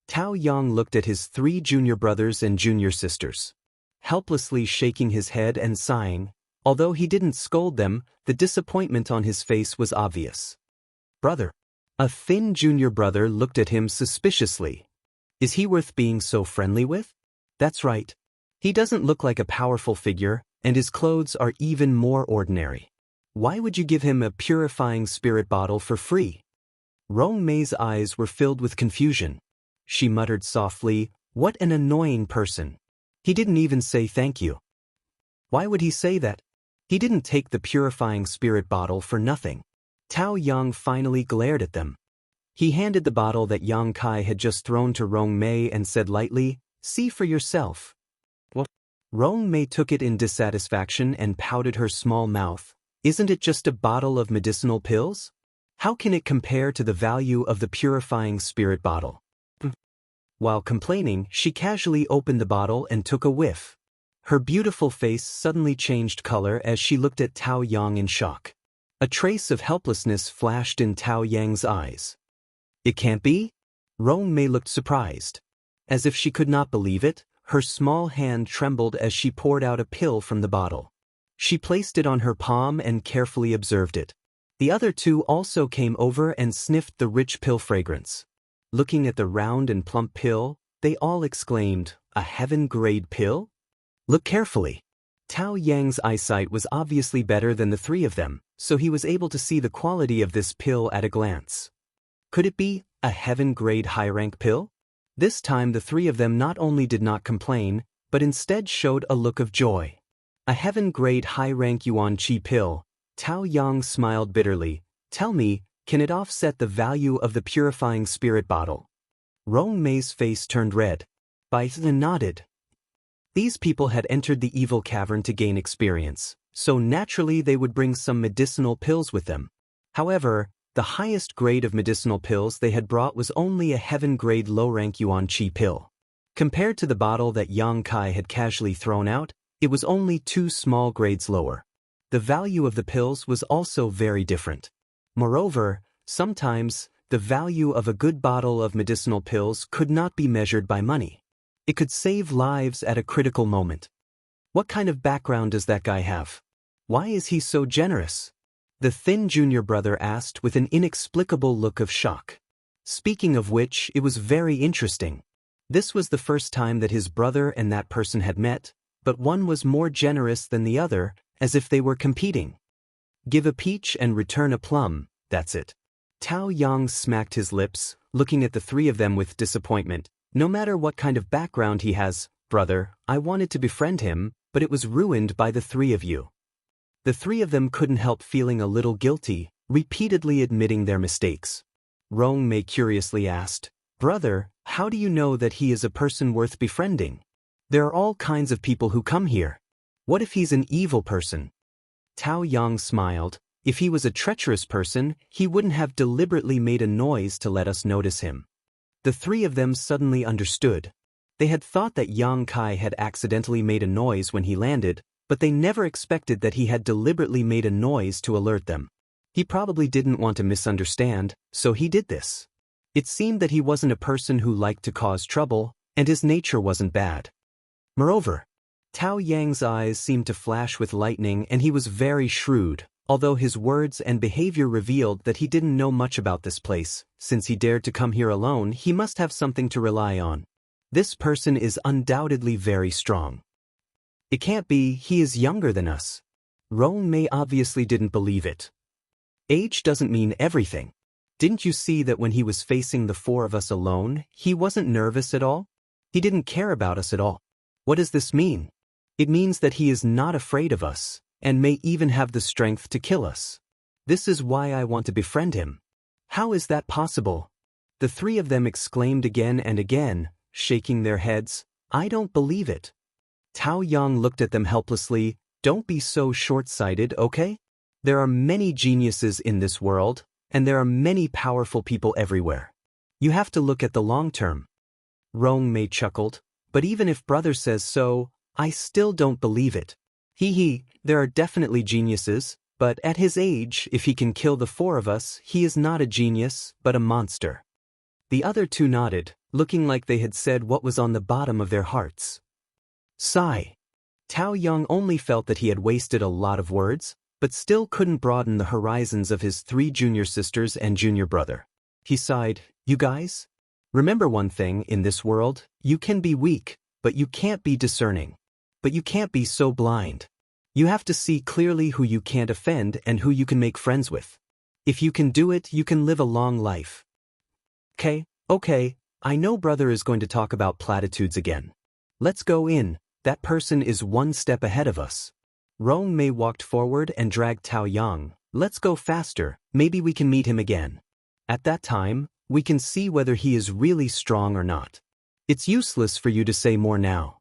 Tao Yang looked at his 3 junior brothers and junior sisters. Helplessly shaking his head and sighing, although he didn't scold them, the disappointment on his face was obvious. "Brother." A thin junior brother looked at him suspiciously. "Is he worth being so friendly with?" "That's right. He doesn't look like a powerful figure, and his clothes are even more ordinary. Why would you give him a purifying spirit bottle for free?" Rong Mei's eyes were filled with confusion. She muttered softly, "What an annoying person. He didn't even say thank you." "Why would he say that? He didn't take the purifying spirit bottle for nothing." Tao Yang finally glared at them. He handed the bottle that Yang Kai had just thrown to Rong Mei and said lightly, "See for yourself." "What?" Rong Mei took it in dissatisfaction and pouted her small mouth. "Isn't it just a bottle of medicinal pills? How can it compare to the value of the purifying spirit bottle?" While complaining, she casually opened the bottle and took a whiff. Her beautiful face suddenly changed color as she looked at Tao Yang in shock. A trace of helplessness flashed in Tao Yang's eyes. "It can't be?" Rong Mei looked surprised. As if she could not believe it, her small hand trembled as she poured out a pill from the bottle. She placed it on her palm and carefully observed it. The other 2 also came over and sniffed the rich pill fragrance. Looking at the round and plump pill, they all exclaimed, "A heaven-grade pill?" "Look carefully." Tao Yang's eyesight was obviously better than the 3 of them, so he was able to see the quality of this pill at a glance. Could it be a heaven-grade high-rank pill? This time the 3 of them not only did not complain, but instead showed a look of joy. A heaven-grade high-rank Yuan Qi pill. Tao Yang smiled bitterly. "Tell me, can it offset the value of the purifying spirit bottle?" Rong Mei's face turned red. Bison nodded. These people had entered the evil cavern to gain experience, so naturally they would bring some medicinal pills with them. However, the highest grade of medicinal pills they had brought was only a heaven-grade low-rank yuan qi pill. Compared to the bottle that Yang Kai had casually thrown out, it was only 2 small grades lower. The value of the pills was also very different. Moreover, sometimes, the value of a good bottle of medicinal pills could not be measured by money. It could save lives at a critical moment. What kind of background does that guy have? Why is he so generous? The thin junior brother asked with an inexplicable look of shock. Speaking of which, it was very interesting. This was the first time that his brother and that person had met, but one was more generous than the other, as if they were competing. Give a peach and return a plum, that's it. Tao Yang smacked his lips, looking at the 3 of them with disappointment. No matter what kind of background he has, brother, I wanted to befriend him, but it was ruined by the 3 of you. The 3 of them couldn't help feeling a little guilty, repeatedly admitting their mistakes. Rong Mei curiously asked, Brother, how do you know that he is a person worth befriending? There are all kinds of people who come here. What if he's an evil person? Tao Yang smiled. If he was a treacherous person, he wouldn't have deliberately made a noise to let us notice him. The 3 of them suddenly understood. They had thought that Yang Kai had accidentally made a noise when he landed, but they never expected that he had deliberately made a noise to alert them. He probably didn't want to misunderstand, so he did this. It seemed that he wasn't a person who liked to cause trouble, and his nature wasn't bad. Moreover, Tao Yang's eyes seemed to flash with lightning and he was very shrewd, although his words and behavior revealed that he didn't know much about this place. Since he dared to come here alone, he must have something to rely on. This person is undoubtedly very strong. It can't be, he is younger than us. Rong Mei obviously didn't believe it. Age doesn't mean everything. Didn't you see that when he was facing the 4 of us alone, he wasn't nervous at all? He didn't care about us at all. What does this mean? It means that he is not afraid of us, and may even have the strength to kill us. This is why I want to befriend him. How is that possible? The 3 of them exclaimed again and again, shaking their heads. I don't believe it. Tao Yang looked at them helplessly. Don't be so short-sighted, okay? There are many geniuses in this world, and there are many powerful people everywhere. You have to look at the long term. Rong Mei chuckled. But even if brother says so, I still don't believe it. There are definitely geniuses, but at his age, if he can kill the 4 of us, he is not a genius, but a monster. The other 2 nodded, looking like they had said what was on the bottom of their hearts. Sigh. Tao Yang only felt that he had wasted a lot of words, but still couldn't broaden the horizons of his 3 junior sisters and junior brother. He sighed, You guys? Remember one thing, in this world, you can be weak, but you can't be discerning. But you can't be so blind. You have to see clearly who you can't offend and who you can make friends with. If you can do it, you can live a long life. Okay, I know brother is going to talk about platitudes again. Let's go in, that person is 1 step ahead of us. Rong Mei walked forward and dragged Tao Yang. Let's go faster, maybe we can meet him again. At that time, we can see whether he is really strong or not. It's useless for you to say more now.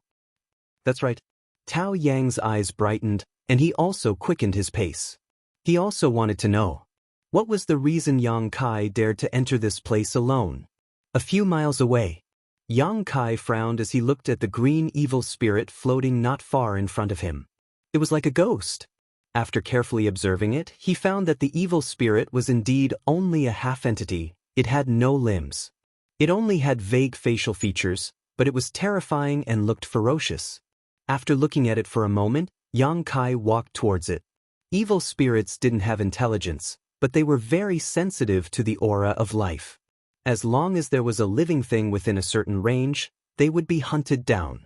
That's right. Tao Yang's eyes brightened, and he also quickened his pace. He also wanted to know. What was the reason Yang Kai dared to enter this place alone? A few miles away. Yang Kai frowned as he looked at the green evil spirit floating not far in front of him. It was like a ghost. After carefully observing it, he found that the evil spirit was indeed only a half-entity. It had no limbs. It only had vague facial features, but it was terrifying and looked ferocious. After looking at it for a moment, Yang Kai walked towards it. Evil spirits didn't have intelligence, but they were very sensitive to the aura of life. As long as there was a living thing within a certain range, they would be hunted down.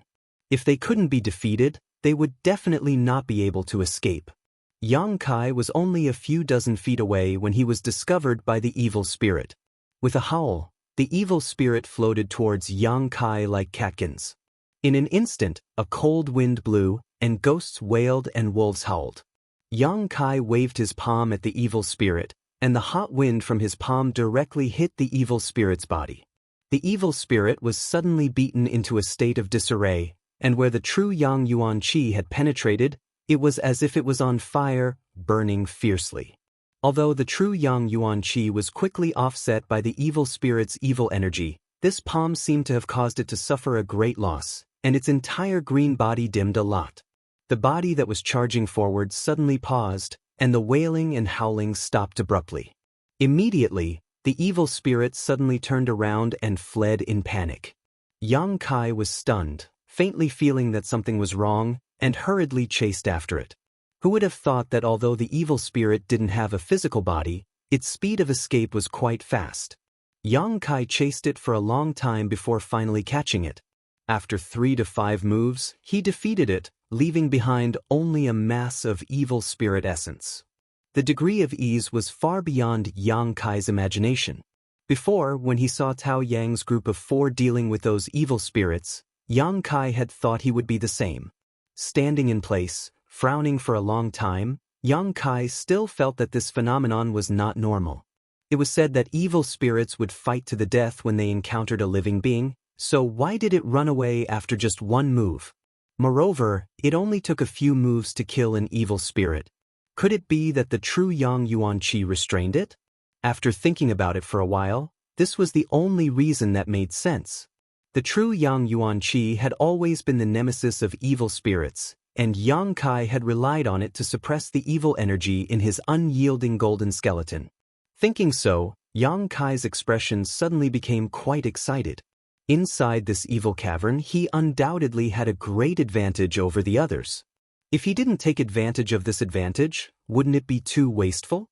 If they couldn't be defeated, they would definitely not be able to escape. Yang Kai was only a few dozen feet away when he was discovered by the evil spirit. With a howl, the evil spirit floated towards Yang Kai like catkins. In an instant, a cold wind blew, and ghosts wailed and wolves howled. Yang Kai waved his palm at the evil spirit, and the hot wind from his palm directly hit the evil spirit's body. The evil spirit was suddenly beaten into a state of disarray, and where the true Yang Yuan Qi had penetrated, it was as if it was on fire, burning fiercely. Although the true Yang Yuan Qi was quickly offset by the evil spirit's evil energy, this palm seemed to have caused it to suffer a great loss, and its entire green body dimmed a lot. The body that was charging forward suddenly paused, and the wailing and howling stopped abruptly. Immediately, the evil spirit suddenly turned around and fled in panic. Yang Kai was stunned, faintly feeling that something was wrong, and hurriedly chased after it. Who would have thought that although the evil spirit didn't have a physical body, its speed of escape was quite fast? Yang Kai chased it for a long time before finally catching it. After 3 to 5 moves, he defeated it, leaving behind only a mass of evil spirit essence. The degree of ease was far beyond Yang Kai's imagination. Before, when he saw Tao Yang's group of 4 dealing with those evil spirits, Yang Kai had thought he would be the same. Standing in place, frowning for a long time, Yang Kai still felt that this phenomenon was not normal. It was said that evil spirits would fight to the death when they encountered a living being, so why did it run away after just 1 move? Moreover, it only took a few moves to kill an evil spirit. Could it be that the true Yang Yuan Qi restrained it? After thinking about it for a while, this was the only reason that made sense. The true Yang Yuan Qi had always been the nemesis of evil spirits, and Yang Kai had relied on it to suppress the evil energy in his unyielding golden skeleton. Thinking so, Yang Kai's expression suddenly became quite excited. Inside this evil cavern, he undoubtedly had a great advantage over the others. If he didn't take advantage of this advantage, wouldn't it be too wasteful?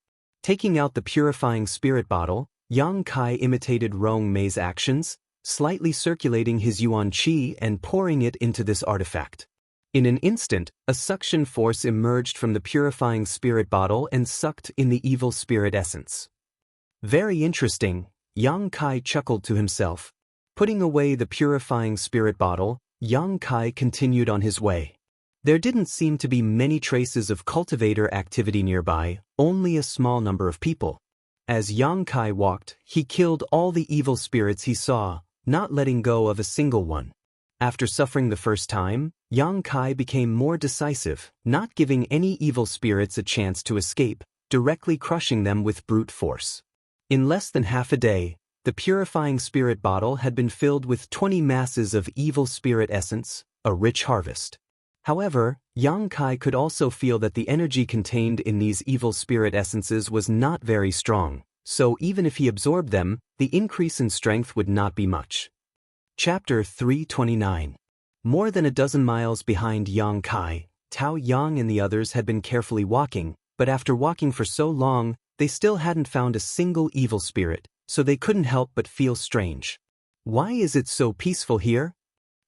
Taking out the purifying spirit bottle, Yang Kai imitated Rong Mei's actions, slightly circulating his Yuan Qi and pouring it into this artifact. In an instant, a suction force emerged from the purifying spirit bottle and sucked in the evil spirit essence. Very interesting, Yang Kai chuckled to himself. Putting away the purifying spirit bottle, Yang Kai continued on his way. There didn't seem to be many traces of cultivator activity nearby, only a small number of people. As Yang Kai walked, he killed all the evil spirits he saw, not letting go of a single one. After suffering the first time, Yang Kai became more decisive, not giving any evil spirits a chance to escape, directly crushing them with brute force. In less than half a day, the purifying spirit bottle had been filled with 20 masses of evil spirit essence, a rich harvest. However, Yang Kai could also feel that the energy contained in these evil spirit essences was not very strong, so even if he absorbed them, the increase in strength would not be much. Chapter 329. More than a dozen miles behind Yang Kai, Tao Yang and the others had been carefully walking, but after walking for so long, they still hadn't found a single evil spirit, so they couldn't help but feel strange. Why is it so peaceful here?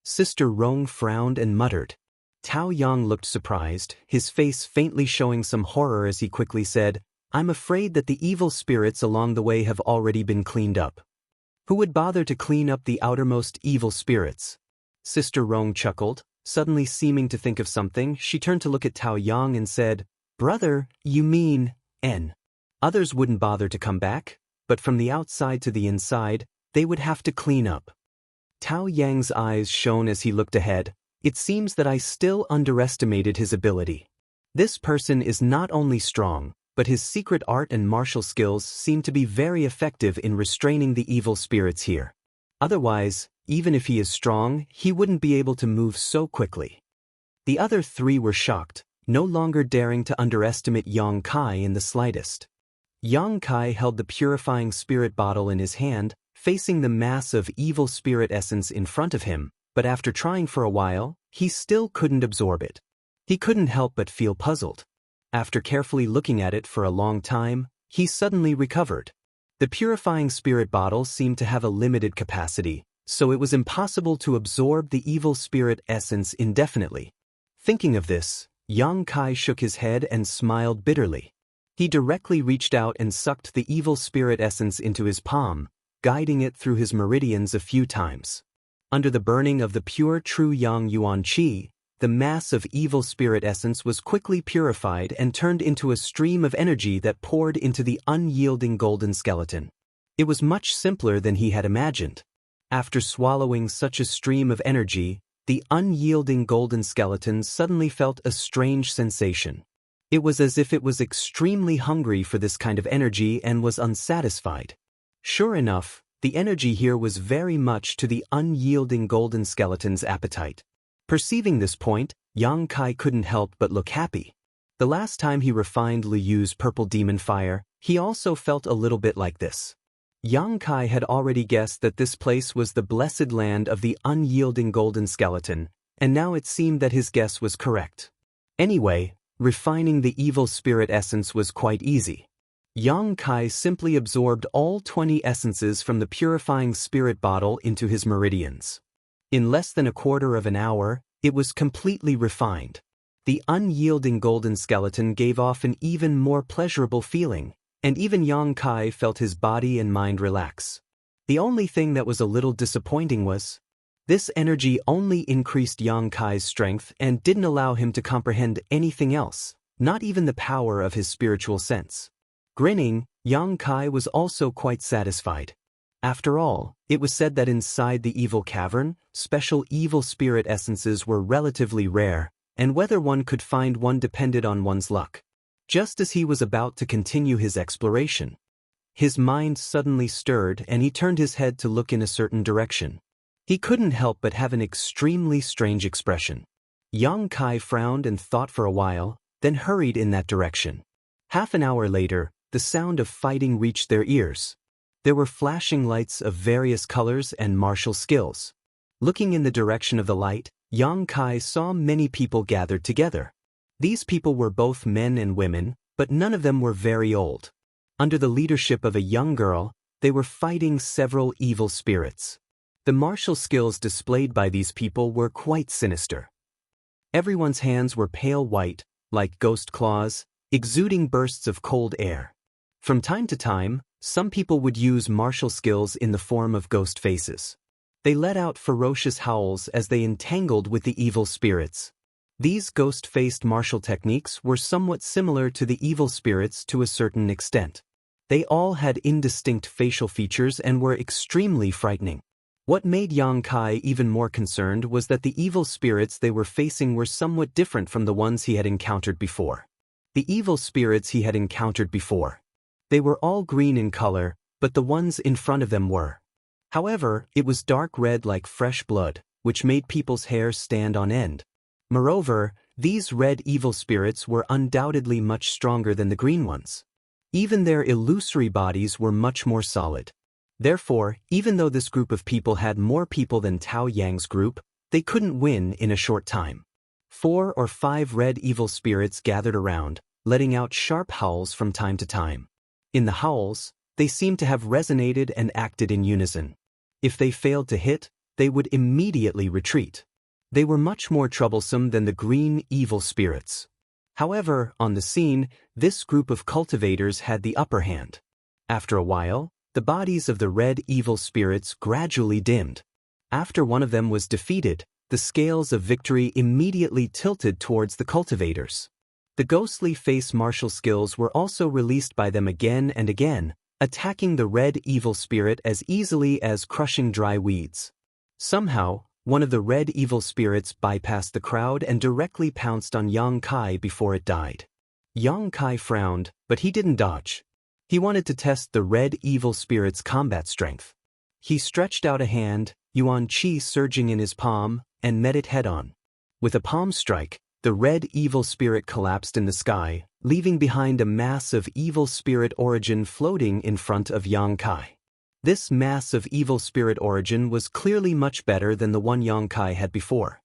Sister Rong frowned and muttered. Tao Yang looked surprised, his face faintly showing some horror as he quickly said, "I'm afraid that the evil spirits along the way have already been cleaned up." Who would bother to clean up the outermost evil spirits? Sister Rong chuckled, suddenly seeming to think of something. She turned to look at Tao Yang and said, "Brother, you mean, N. Others wouldn't bother to come back, but from the outside to the inside, they would have to clean up." Tao Yang's eyes shone as he looked ahead. It seems that I still underestimated his ability. This person is not only strong, but his secret art and martial skills seem to be very effective in restraining the evil spirits here. Otherwise, even if he is strong, he wouldn't be able to move so quickly. The other 3 were shocked, no longer daring to underestimate Yang Kai in the slightest. Yang Kai held the purifying spirit bottle in his hand, facing the mass of evil spirit essence in front of him, but after trying for a while, he still couldn't absorb it. He couldn't help but feel puzzled. After carefully looking at it for a long time, he suddenly recovered. The purifying spirit bottle seemed to have a limited capacity, so it was impossible to absorb the evil spirit essence indefinitely. Thinking of this, Yang Kai shook his head and smiled bitterly. He directly reached out and sucked the evil spirit essence into his palm, guiding it through his meridians a few times. Under the burning of the pure true Yang Yuan Qi, the mass of evil spirit essence was quickly purified and turned into a stream of energy that poured into the unyielding golden skeleton. It was much simpler than he had imagined. After swallowing such a stream of energy, the unyielding golden skeleton suddenly felt a strange sensation. It was as if it was extremely hungry for this kind of energy and was unsatisfied. Sure enough, the energy here was very much to the unyielding golden skeleton's appetite. Perceiving this point, Yang Kai couldn't help but look happy. The last time he refined Liu Yu's purple demon fire, he also felt a little bit like this. Yang Kai had already guessed that this place was the blessed land of the unyielding golden skeleton, and now it seemed that his guess was correct. Anyway, refining the evil spirit essence was quite easy. Yang Kai simply absorbed all 20 essences from the purifying spirit bottle into his meridians. In less than a quarter of an hour, it was completely refined. The unyielding golden skeleton gave off an even more pleasurable feeling, and even Yang Kai felt his body and mind relax. The only thing that was a little disappointing was, this energy only increased Yang Kai's strength and didn't allow him to comprehend anything else, not even the power of his spiritual sense. Grinning, Yang Kai was also quite satisfied. After all, it was said that inside the evil cavern, special evil spirit essences were relatively rare, and whether one could find one depended on one's luck. Just as he was about to continue his exploration, his mind suddenly stirred and he turned his head to look in a certain direction. He couldn't help but have an extremely strange expression. Yang Kai frowned and thought for a while, then hurried in that direction. Half an hour later, the sound of fighting reached their ears. There were flashing lights of various colors and martial skills. Looking in the direction of the light, Yang Kai saw many people gathered together. These people were both men and women, but none of them were very old. Under the leadership of a young girl, they were fighting several evil spirits. The martial skills displayed by these people were quite sinister. Everyone's hands were pale white, like ghost claws, exuding bursts of cold air. From time to time, some people would use martial skills in the form of ghost faces. They let out ferocious howls as they entangled with the evil spirits. These ghost-faced martial techniques were somewhat similar to the evil spirits to a certain extent. They all had indistinct facial features and were extremely frightening. What made Yang Kai even more concerned was that the evil spirits they were facing were somewhat different from the ones he had encountered before. The evil spirits he had encountered before. They were all green in color, but the ones in front of them were. However, it was dark red like fresh blood, which made people's hair stand on end. Moreover, these red evil spirits were undoubtedly much stronger than the green ones. Even their illusory bodies were much more solid. Therefore, even though this group of people had more people than Tao Yang's group, they couldn't win in a short time. 4 or 5 red evil spirits gathered around, letting out sharp howls from time to time. In the howls, they seemed to have resonated and acted in unison. If they failed to hit, they would immediately retreat. They were much more troublesome than the green evil spirits. However, on the scene, this group of cultivators had the upper hand. After a while, the bodies of the red evil spirits gradually dimmed. After one of them was defeated, the scales of victory immediately tilted towards the cultivators. The ghostly face martial skills were also released by them again and again, attacking the red evil spirit as easily as crushing dry weeds. Somehow, one of the red evil spirits bypassed the crowd and directly pounced on Yang Kai before it died. Yang Kai frowned, but he didn't dodge. He wanted to test the red evil spirit's combat strength. He stretched out a hand, Yuan Qi surging in his palm, and met it head-on. With a palm strike, the red evil spirit collapsed in the sky, leaving behind a mass of evil spirit origin floating in front of Yang Kai. This mass of evil spirit origin was clearly much better than the one Yang Kai had before.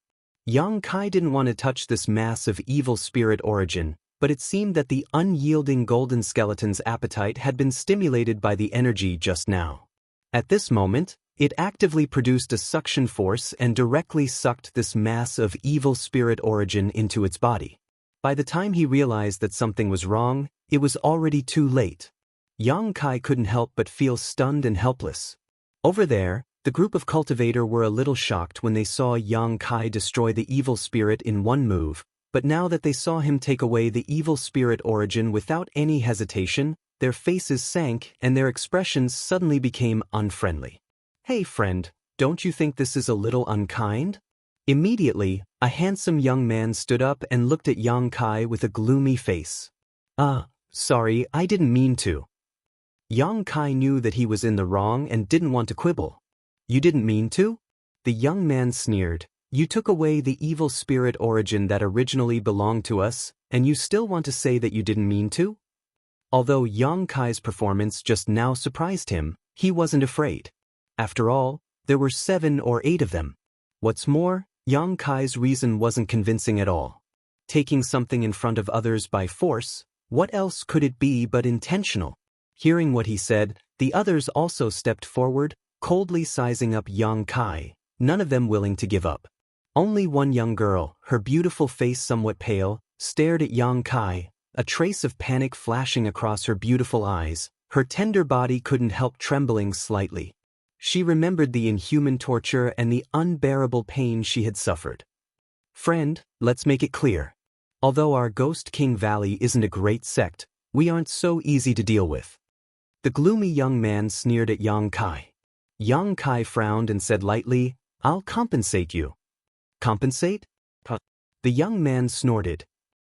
Yang Kai didn't want to touch this mass of evil spirit origin, but it seemed that the unyielding golden skeleton's appetite had been stimulated by the energy just now. At this moment, it actively produced a suction force and directly sucked this mass of evil spirit origin into its body. By the time he realized that something was wrong, it was already too late. Yang Kai couldn't help but feel stunned and helpless. Over there, the group of cultivator were a little shocked when they saw Yang Kai destroy the evil spirit in one move, but now that they saw him take away the evil spirit origin without any hesitation, their faces sank and their expressions suddenly became unfriendly. "Hey friend, don't you think this is a little unkind?" Immediately, a handsome young man stood up and looked at Yang Kai with a gloomy face. Sorry, I didn't mean to. Yang Kai knew that he was in the wrong and didn't want to quibble. You didn't mean to? The young man sneered. You took away the evil spirit origin that originally belonged to us, and you still want to say that you didn't mean to? Although Yang Kai's performance just now surprised him, he wasn't afraid. After all, there were 7 or 8 of them. What's more, Yang Kai's reason wasn't convincing at all. Taking something in front of others by force, what else could it be but intentional? Hearing what he said, the others also stepped forward, coldly sizing up Yang Kai, none of them willing to give up. Only one young girl, her beautiful face somewhat pale, stared at Yang Kai, a trace of panic flashing across her beautiful eyes. Her tender body couldn't help trembling slightly. She remembered the inhuman torture and the unbearable pain she had suffered. Friend, let's make it clear. Although our Ghost King Valley isn't a great sect, we aren't so easy to deal with. The gloomy young man sneered at Yang Kai. Yang Kai frowned and said lightly, I'll compensate you. Compensate? The young man snorted.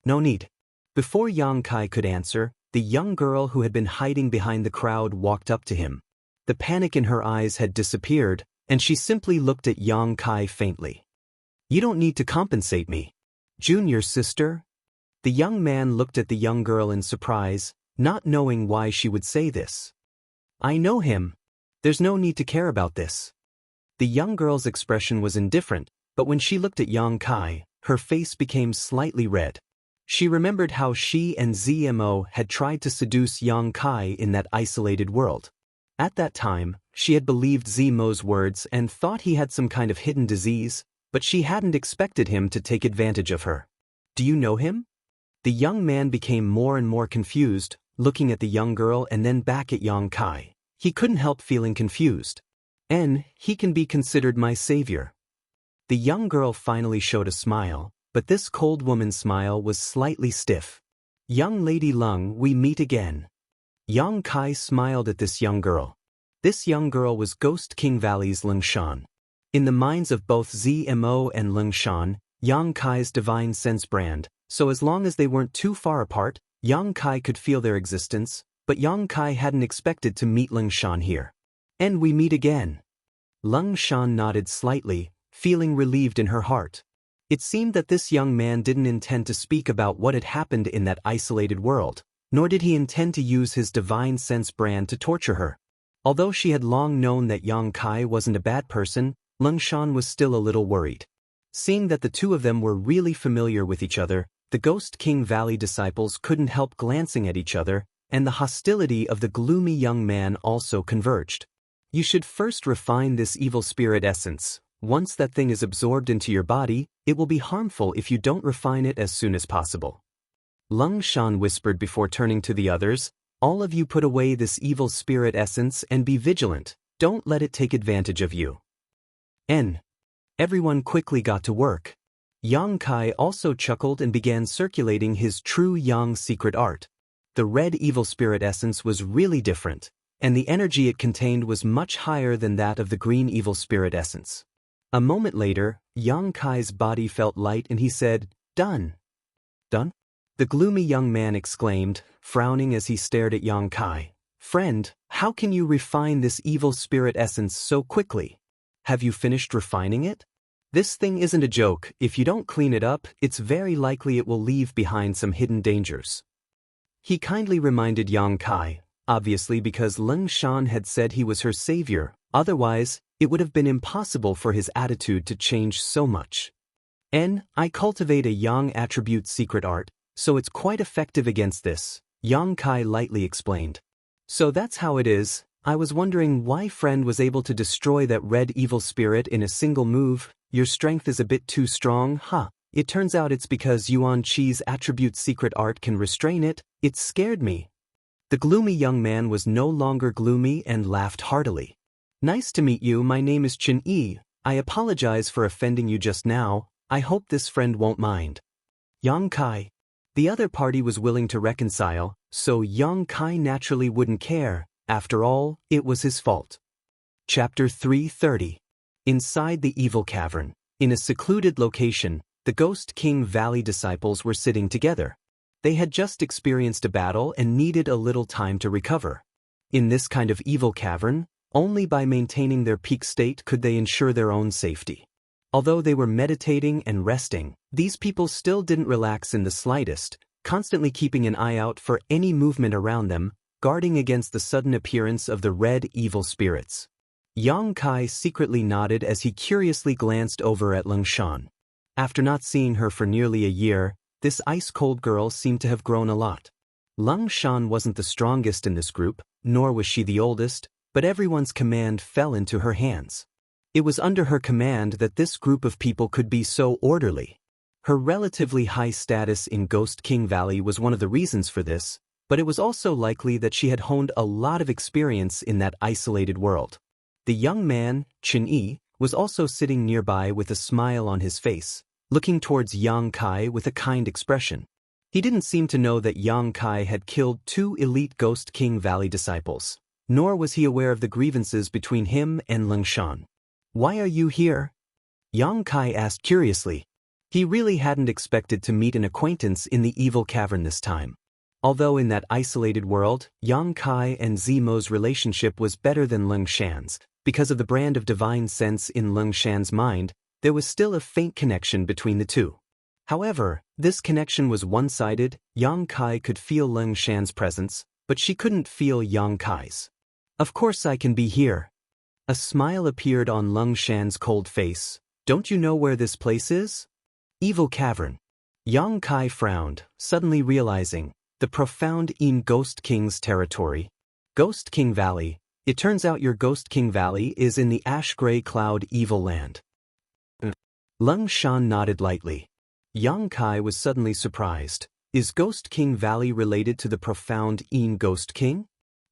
No need. Before Yang Kai could answer, the young girl who had been hiding behind the crowd walked up to him. The panic in her eyes had disappeared, and she simply looked at Yang Kai faintly. You don't need to compensate me. Junior sister? The young man looked at the young girl in surprise, not knowing why she would say this. I know him. There's no need to care about this. The young girl's expression was indifferent, but when she looked at Yang Kai, her face became slightly red. She remembered how she and ZMO had tried to seduce Yang Kai in that isolated world. At that time, she had believed ZMO's words and thought he had some kind of hidden disease, but she hadn't expected him to take advantage of her. Do you know him? The young man became more and more confused, looking at the young girl and then back at Yang Kai. He couldn't help feeling confused. He can be considered my savior. The young girl finally showed a smile, but this cold woman's smile was slightly stiff. Young Lady Lung, we meet again. Yang Kai smiled at this young girl. This young girl was Ghost King Valley's Lung Shan. In the minds of both ZMO and Lung Shan, Yang Kai's divine sense brand, so as long as they weren't too far apart, Yang Kai could feel their existence, but Yang Kai hadn't expected to meet Lung Shan here. And we meet again. Lung Shan nodded slightly, feeling relieved in her heart. It seemed that this young man didn't intend to speak about what had happened in that isolated world, nor did he intend to use his divine sense brand to torture her. Although she had long known that Yang Kai wasn't a bad person, Lung Shan was still a little worried. Seeing that the two of them were really familiar with each other, the Ghost King Valley disciples couldn't help glancing at each other, and the hostility of the gloomy young man also converged. You should first refine this evil spirit essence. Once that thing is absorbed into your body, it will be harmful if you don't refine it as soon as possible. Lung Shan whispered before turning to the others, all of you put away this evil spirit essence and be vigilant, don't let it take advantage of you. Everyone quickly got to work. Yang Kai also chuckled and began circulating his true Yang secret art. The red evil spirit essence was really different, and the energy it contained was much higher than that of the green evil spirit essence. A moment later, Yang Kai's body felt light and he said, Done. Done? The gloomy young man exclaimed, frowning as he stared at Yang Kai. Friend, how can you refine this evil spirit essence so quickly? Have you finished refining it? This thing isn't a joke. If you don't clean it up, it's very likely it will leave behind some hidden dangers. He kindly reminded Yang Kai, obviously because Lung Shan had said he was her savior, otherwise, it would have been impossible for his attitude to change so much. I cultivate a Yang attribute secret art, so it's quite effective against this, Yang Kai lightly explained. So that's how it is. I was wondering why friend was able to destroy that red evil spirit in a single move. Your strength is a bit too strong, huh? It turns out it's because Yuan Chi's attribute secret art can restrain it. It scared me. The gloomy young man was no longer gloomy and laughed heartily. Nice to meet you, my name is Chen Yi. I apologize for offending you just now. I hope this friend won't mind. Yang Kai. The other party was willing to reconcile, so Yang Kai naturally wouldn't care. After all, it was his fault. Chapter 330. Inside the Evil Cavern. In a secluded location, the Ghost King Valley disciples were sitting together. They had just experienced a battle and needed a little time to recover. In this kind of evil cavern, only by maintaining their peak state could they ensure their own safety. Although they were meditating and resting, these people still didn't relax in the slightest, constantly keeping an eye out for any movement around them, guarding against the sudden appearance of the red evil spirits. Yang Kai secretly nodded as he curiously glanced over at Leng Shan. After not seeing her for nearly a year, this ice-cold girl seemed to have grown a lot. Leng Shan wasn't the strongest in this group, nor was she the oldest, but everyone's command fell into her hands. It was under her command that this group of people could be so orderly. Her relatively high status in Ghost King Valley was one of the reasons for this, but it was also likely that she had honed a lot of experience in that isolated world. The young man, Chen Yi, was also sitting nearby with a smile on his face, looking towards Yang Kai with a kind expression. He didn't seem to know that Yang Kai had killed 2 elite Ghost King Valley disciples, nor was he aware of the grievances between him and Leng Shan. "Why are you here?" Yang Kai asked curiously. He really hadn't expected to meet an acquaintance in the evil cavern this time. Although in that isolated world, Yang Kai and Zimo's relationship was better than Leng Shan's, because of the brand of divine sense in Leng Shan's mind, there was still a faint connection between the two. However, this connection was one-sided. Yang Kai could feel Leng Shan's presence, but she couldn't feel Yang Kai's. "Of course I can be here." A smile appeared on Leng Shan's cold face. "Don't you know where this place is?" "Evil Cavern." Yang Kai frowned, suddenly realizing the profound in Ghost King's territory. Ghost King Valley. It turns out your Ghost King Valley is in the ash-gray cloud evil land. Leng Shan nodded lightly. Yang Kai was suddenly surprised. Is Ghost King Valley related to the profound in Ghost King?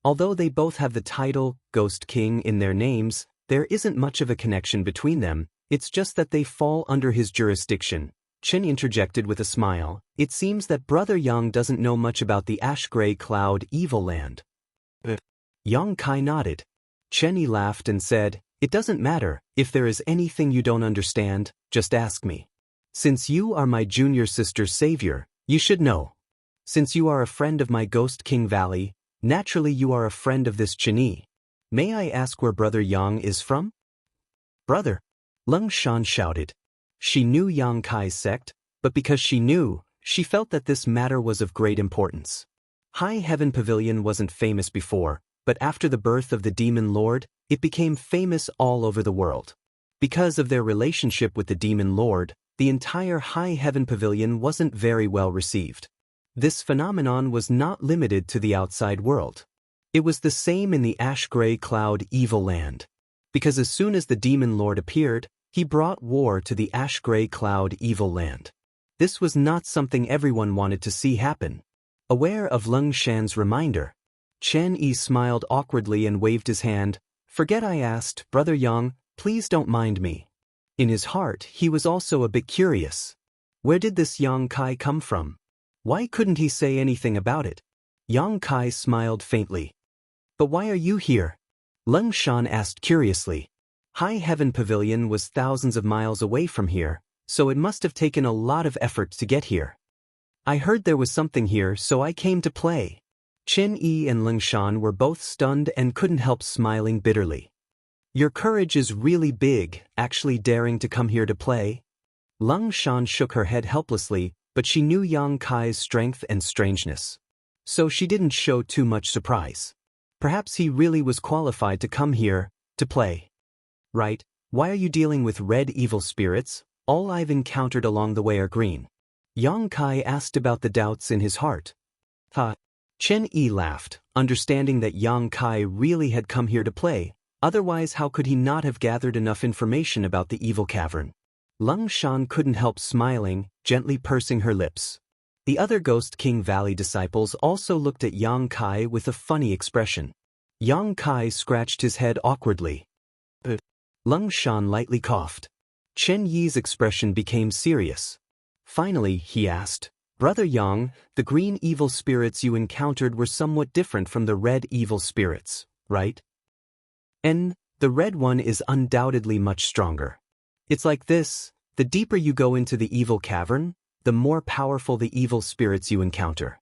Although they both have the title Ghost King in their names, there isn't much of a connection between them. It's just that they fall under his jurisdiction. Chen interjected with a smile. "It seems that Brother Yang doesn't know much about the ash-gray cloud evil land." Yang Kai nodded. Chen Yi laughed and said, "It doesn't matter. If there is anything you don't understand, just ask me. Since you are my junior sister's savior, you should know. Since you are a friend of my Ghost King Valley, naturally you are a friend of this Chen Yi. May I ask where Brother Yang is from?" "Brother?" Leng Shan shouted. She knew Yang Kai's sect, but because she knew, she felt that this matter was of great importance. High Heaven Pavilion wasn't famous before, but after the birth of the Demon Lord, it became famous all over the world. Because of their relationship with the Demon Lord, the entire High Heaven Pavilion wasn't very well received. This phenomenon was not limited to the outside world. It was the same in the ash-gray cloud evil land. Because as soon as the Demon Lord appeared, he brought war to the ash-gray cloud evil land. This was not something everyone wanted to see happen. Aware of Leng Shan's reminder, Chen Yi smiled awkwardly and waved his hand. "Forget I asked, Brother Yang, please don't mind me." In his heart, he was also a bit curious. Where did this Yang Kai come from? Why couldn't he say anything about it? Yang Kai smiled faintly. "But why are you here?" Leng Shan asked curiously. High Heaven Pavilion was thousands of miles away from here, so it must have taken a lot of effort to get here. "I heard there was something here, so I came to play." Chen Yi and Leng Shan were both stunned and couldn't help smiling bitterly. "Your courage is really big, actually daring to come here to play." Leng Shan shook her head helplessly, but she knew Yang Kai's strength and strangeness. So she didn't show too much surprise. Perhaps he really was qualified to come here, to play. "Right, why are you dealing with red evil spirits? All I've encountered along the way are green." Yang Kai asked about the doubts in his heart. "Ha." Chen Yi laughed, understanding that Yang Kai really had come here to play, otherwise how could he not have gathered enough information about the evil cavern? Leng Shan couldn't help smiling, gently pursing her lips. The other Ghost King Valley disciples also looked at Yang Kai with a funny expression. Yang Kai scratched his head awkwardly. Leng Shan lightly coughed. Chen Yi's expression became serious. Finally, he asked, "Brother Yang, the green evil spirits you encountered were somewhat different from the red evil spirits, right?" "And the red one is undoubtedly much stronger. It's like this, The deeper you go into the evil cavern, the more powerful the evil spirits you encounter.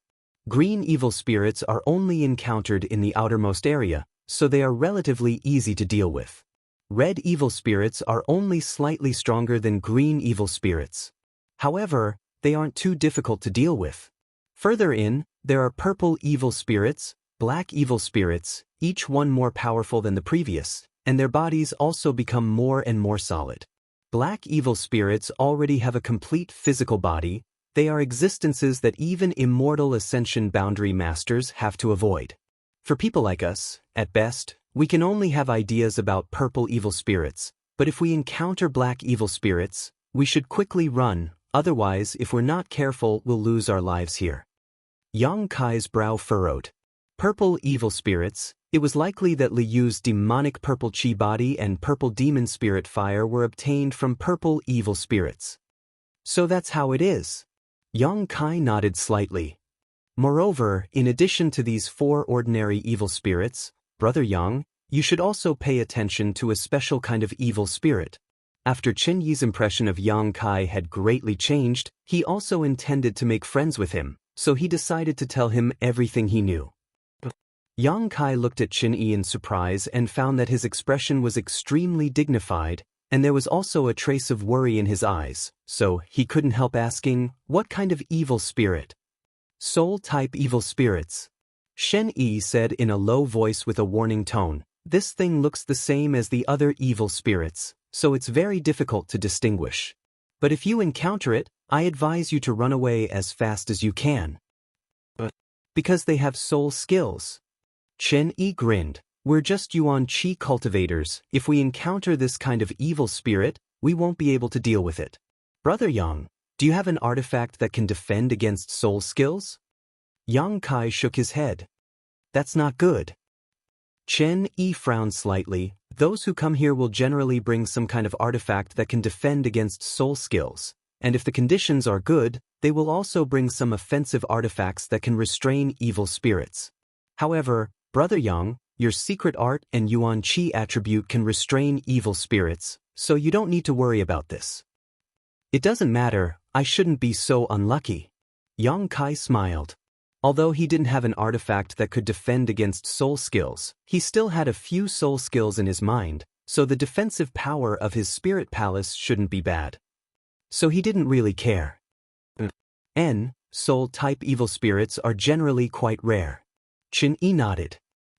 Green evil spirits are only encountered in the outermost area, so they are relatively easy to deal with. Red evil spirits are only slightly stronger than green evil spirits. However, they aren't too difficult to deal with. Further in, there are purple evil spirits, black evil spirits, each one more powerful than the previous, and their bodies also become more and more solid. Black evil spirits already have a complete physical body. They are existences that even immortal ascension boundary masters have to avoid. For people like us, at best, we can only have ideas about purple evil spirits, but if we encounter black evil spirits, we should quickly run, otherwise if we're not careful we'll lose our lives here. Yang Kai's brow furrowed. Purple evil spirits, it was likely that Li Yu's demonic purple chi body and purple demon spirit fire were obtained from purple evil spirits. So that's how it is. Yang Kai nodded slightly. Moreover, in addition to these 4 ordinary evil spirits, Brother Yang, you should also pay attention to a special kind of evil spirit. After Chen Yi's impression of Yang Kai had greatly changed, he also intended to make friends with him, so he decided to tell him everything he knew. Yang Kai looked at Chen Yi in surprise and found that his expression was extremely dignified, and there was also a trace of worry in his eyes, so he couldn't help asking, what kind of evil spirit? Soul-type evil spirits. Shen Yi said in a low voice with a warning tone, this thing looks the same as the other evil spirits, so it's very difficult to distinguish. But if you encounter it, I advise you to run away as fast as you can. But because they have soul skills. Chen Yi grinned. We're just Yuan Qi cultivators. If we encounter this kind of evil spirit, we won't be able to deal with it. Brother Yang, do you have an artifact that can defend against soul skills? Yang Kai shook his head. That's not good. Chen Yi frowned slightly. Those who come here will generally bring some kind of artifact that can defend against soul skills, and if the conditions are good, they will also bring some offensive artifacts that can restrain evil spirits. However, Brother Yang, your secret art and Yuan Qi attribute can restrain evil spirits, so you don't need to worry about this. It doesn't matter, I shouldn't be so unlucky. Yang Kai smiled. Although he didn't have an artifact that could defend against soul skills, he still had a few soul skills in his mind, so the defensive power of his spirit palace shouldn't be bad. So he didn't really care. Soul-type evil spirits are generally quite rare. Chen Yi nodded.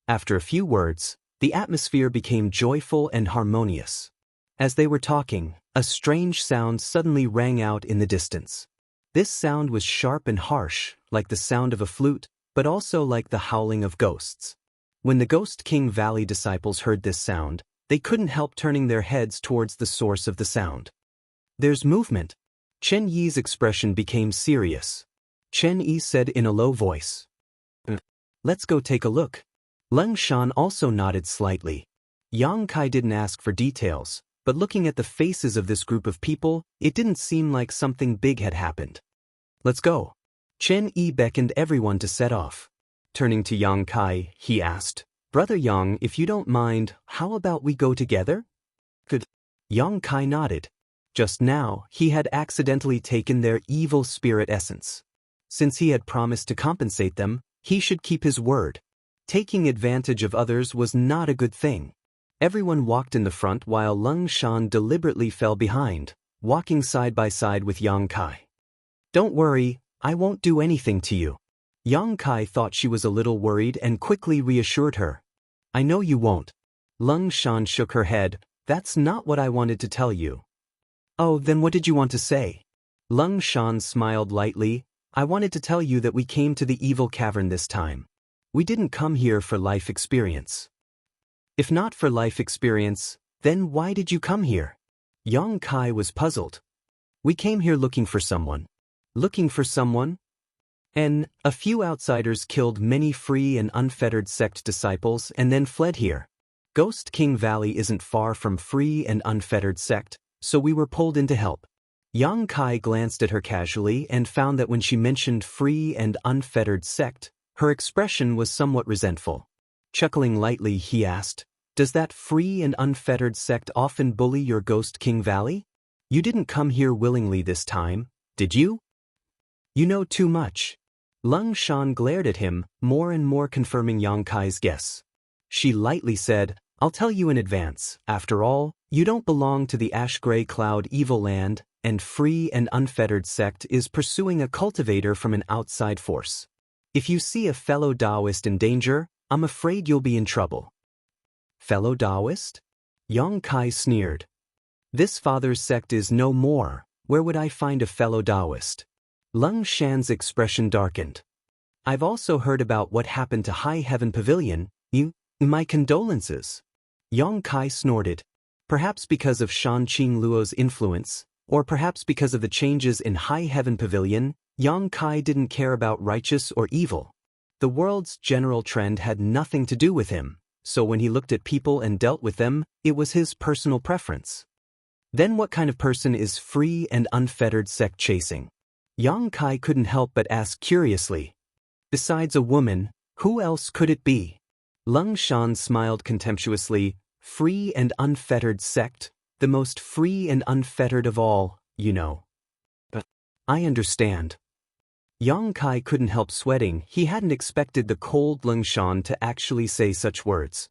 After a few words, the atmosphere became joyful and harmonious. As they were talking, a strange sound suddenly rang out in the distance. This sound was sharp and harsh, like the sound of a flute, but also like the howling of ghosts. When the Ghost King Valley disciples heard this sound, they couldn't help turning their heads towards the source of the sound. There's movement. Chen Yi's expression became serious. Chen Yi said in a low voice. Let's go take a look. Leng Shan also nodded slightly. Yang Kai didn't ask for details, but looking at the faces of this group of people, it didn't seem like something big had happened. Let's go. Chen Yi beckoned everyone to set off. Turning to Yang Kai, he asked, Brother Yang, if you don't mind, how about we go together? Good. Yang Kai nodded. Just now, he had accidentally taken their evil spirit essence. Since he had promised to compensate them, he should keep his word. Taking advantage of others was not a good thing. Everyone walked in the front while Leng Shan deliberately fell behind, walking side by side with Yang Kai. Don't worry, I won't do anything to you. Yang Kai thought she was a little worried and quickly reassured her. I know you won't. Leng Shan shook her head. That's not what I wanted to tell you. Oh, then what did you want to say? Leng Shan smiled lightly. I wanted to tell you that we came to the evil cavern this time. We didn't come here for life experience. If not for life experience, then why did you come here? Yang Kai was puzzled. We came here looking for someone. Looking for someone? And a few outsiders killed many free and unfettered sect disciples and then fled here. Ghost King Valley isn't far from free and unfettered sect, so we were pulled in to help. Yang Kai glanced at her casually and found that when she mentioned free and unfettered sect, her expression was somewhat resentful. Chuckling lightly, he asked, Does that free and unfettered sect often bully your Ghost King Valley? You didn't come here willingly this time, did you? You know too much. Lung Shan glared at him, more and more confirming Yang Kai's guess. She lightly said, I'll tell you in advance. After all, you don't belong to the ash-gray cloud evil land, and free and unfettered sect is pursuing a cultivator from an outside force. If you see a fellow Taoist in danger, I'm afraid you'll be in trouble. Fellow Taoist? Yang Kai sneered. This father's sect is no more. Where would I find a fellow Taoist? Lung Shan's expression darkened. I've also heard about what happened to High Heaven Pavilion. My condolences. Yang Kai snorted. Perhaps because of Shan Qing Luo's influence, or perhaps because of the changes in High Heaven Pavilion, Yang Kai didn't care about righteous or evil. The world's general trend had nothing to do with him, so when he looked at people and dealt with them, it was his personal preference. Then what kind of person is free and unfettered sect chasing? Yang Kai couldn't help but ask curiously. Besides a woman, who else could it be? Lung Shan smiled contemptuously. Free and unfettered sect, the most free and unfettered of all, you know. But I understand. Yang Kai couldn't help sweating. He hadn't expected the cold Lung Shan to actually say such words.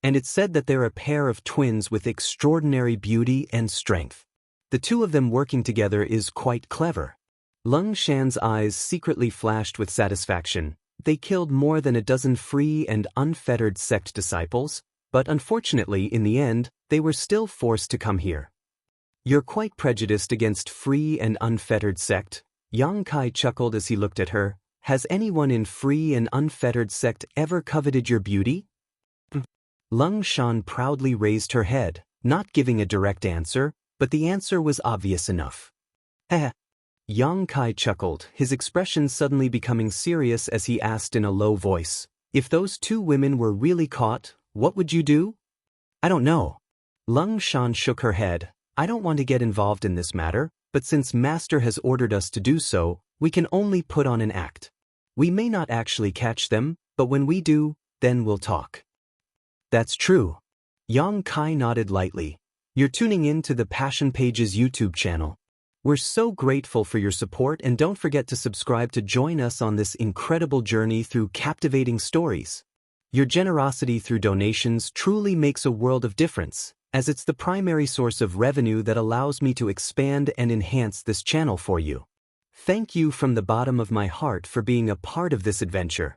And it's said that they're a pair of twins with extraordinary beauty and strength. The two of them working together is quite clever. Lung Shan's eyes secretly flashed with satisfaction. They killed more than a dozen free and unfettered sect disciples, but unfortunately, in the end, they were still forced to come here. You're quite prejudiced against free and unfettered sect. Yang Kai chuckled as he looked at her. Has anyone in free and unfettered sect ever coveted your beauty? Lung Shan proudly raised her head, not giving a direct answer, but the answer was obvious enough. Heh. Yang Kai chuckled, his expression suddenly becoming serious as he asked in a low voice, if those two women were really caught, what would you do? I don't know. Lung Shan shook her head. I don't want to get involved in this matter, but since Master has ordered us to do so, we can only put on an act. We may not actually catch them, but when we do, then we'll talk. That's true. Yang Kai nodded lightly. You're tuning in to the Passion Pages YouTube channel. We're so grateful for your support, and don't forget to subscribe to join us on this incredible journey through captivating stories. Your generosity through donations truly makes a world of difference, as it's the primary source of revenue that allows me to expand and enhance this channel for you. Thank you from the bottom of my heart for being a part of this adventure.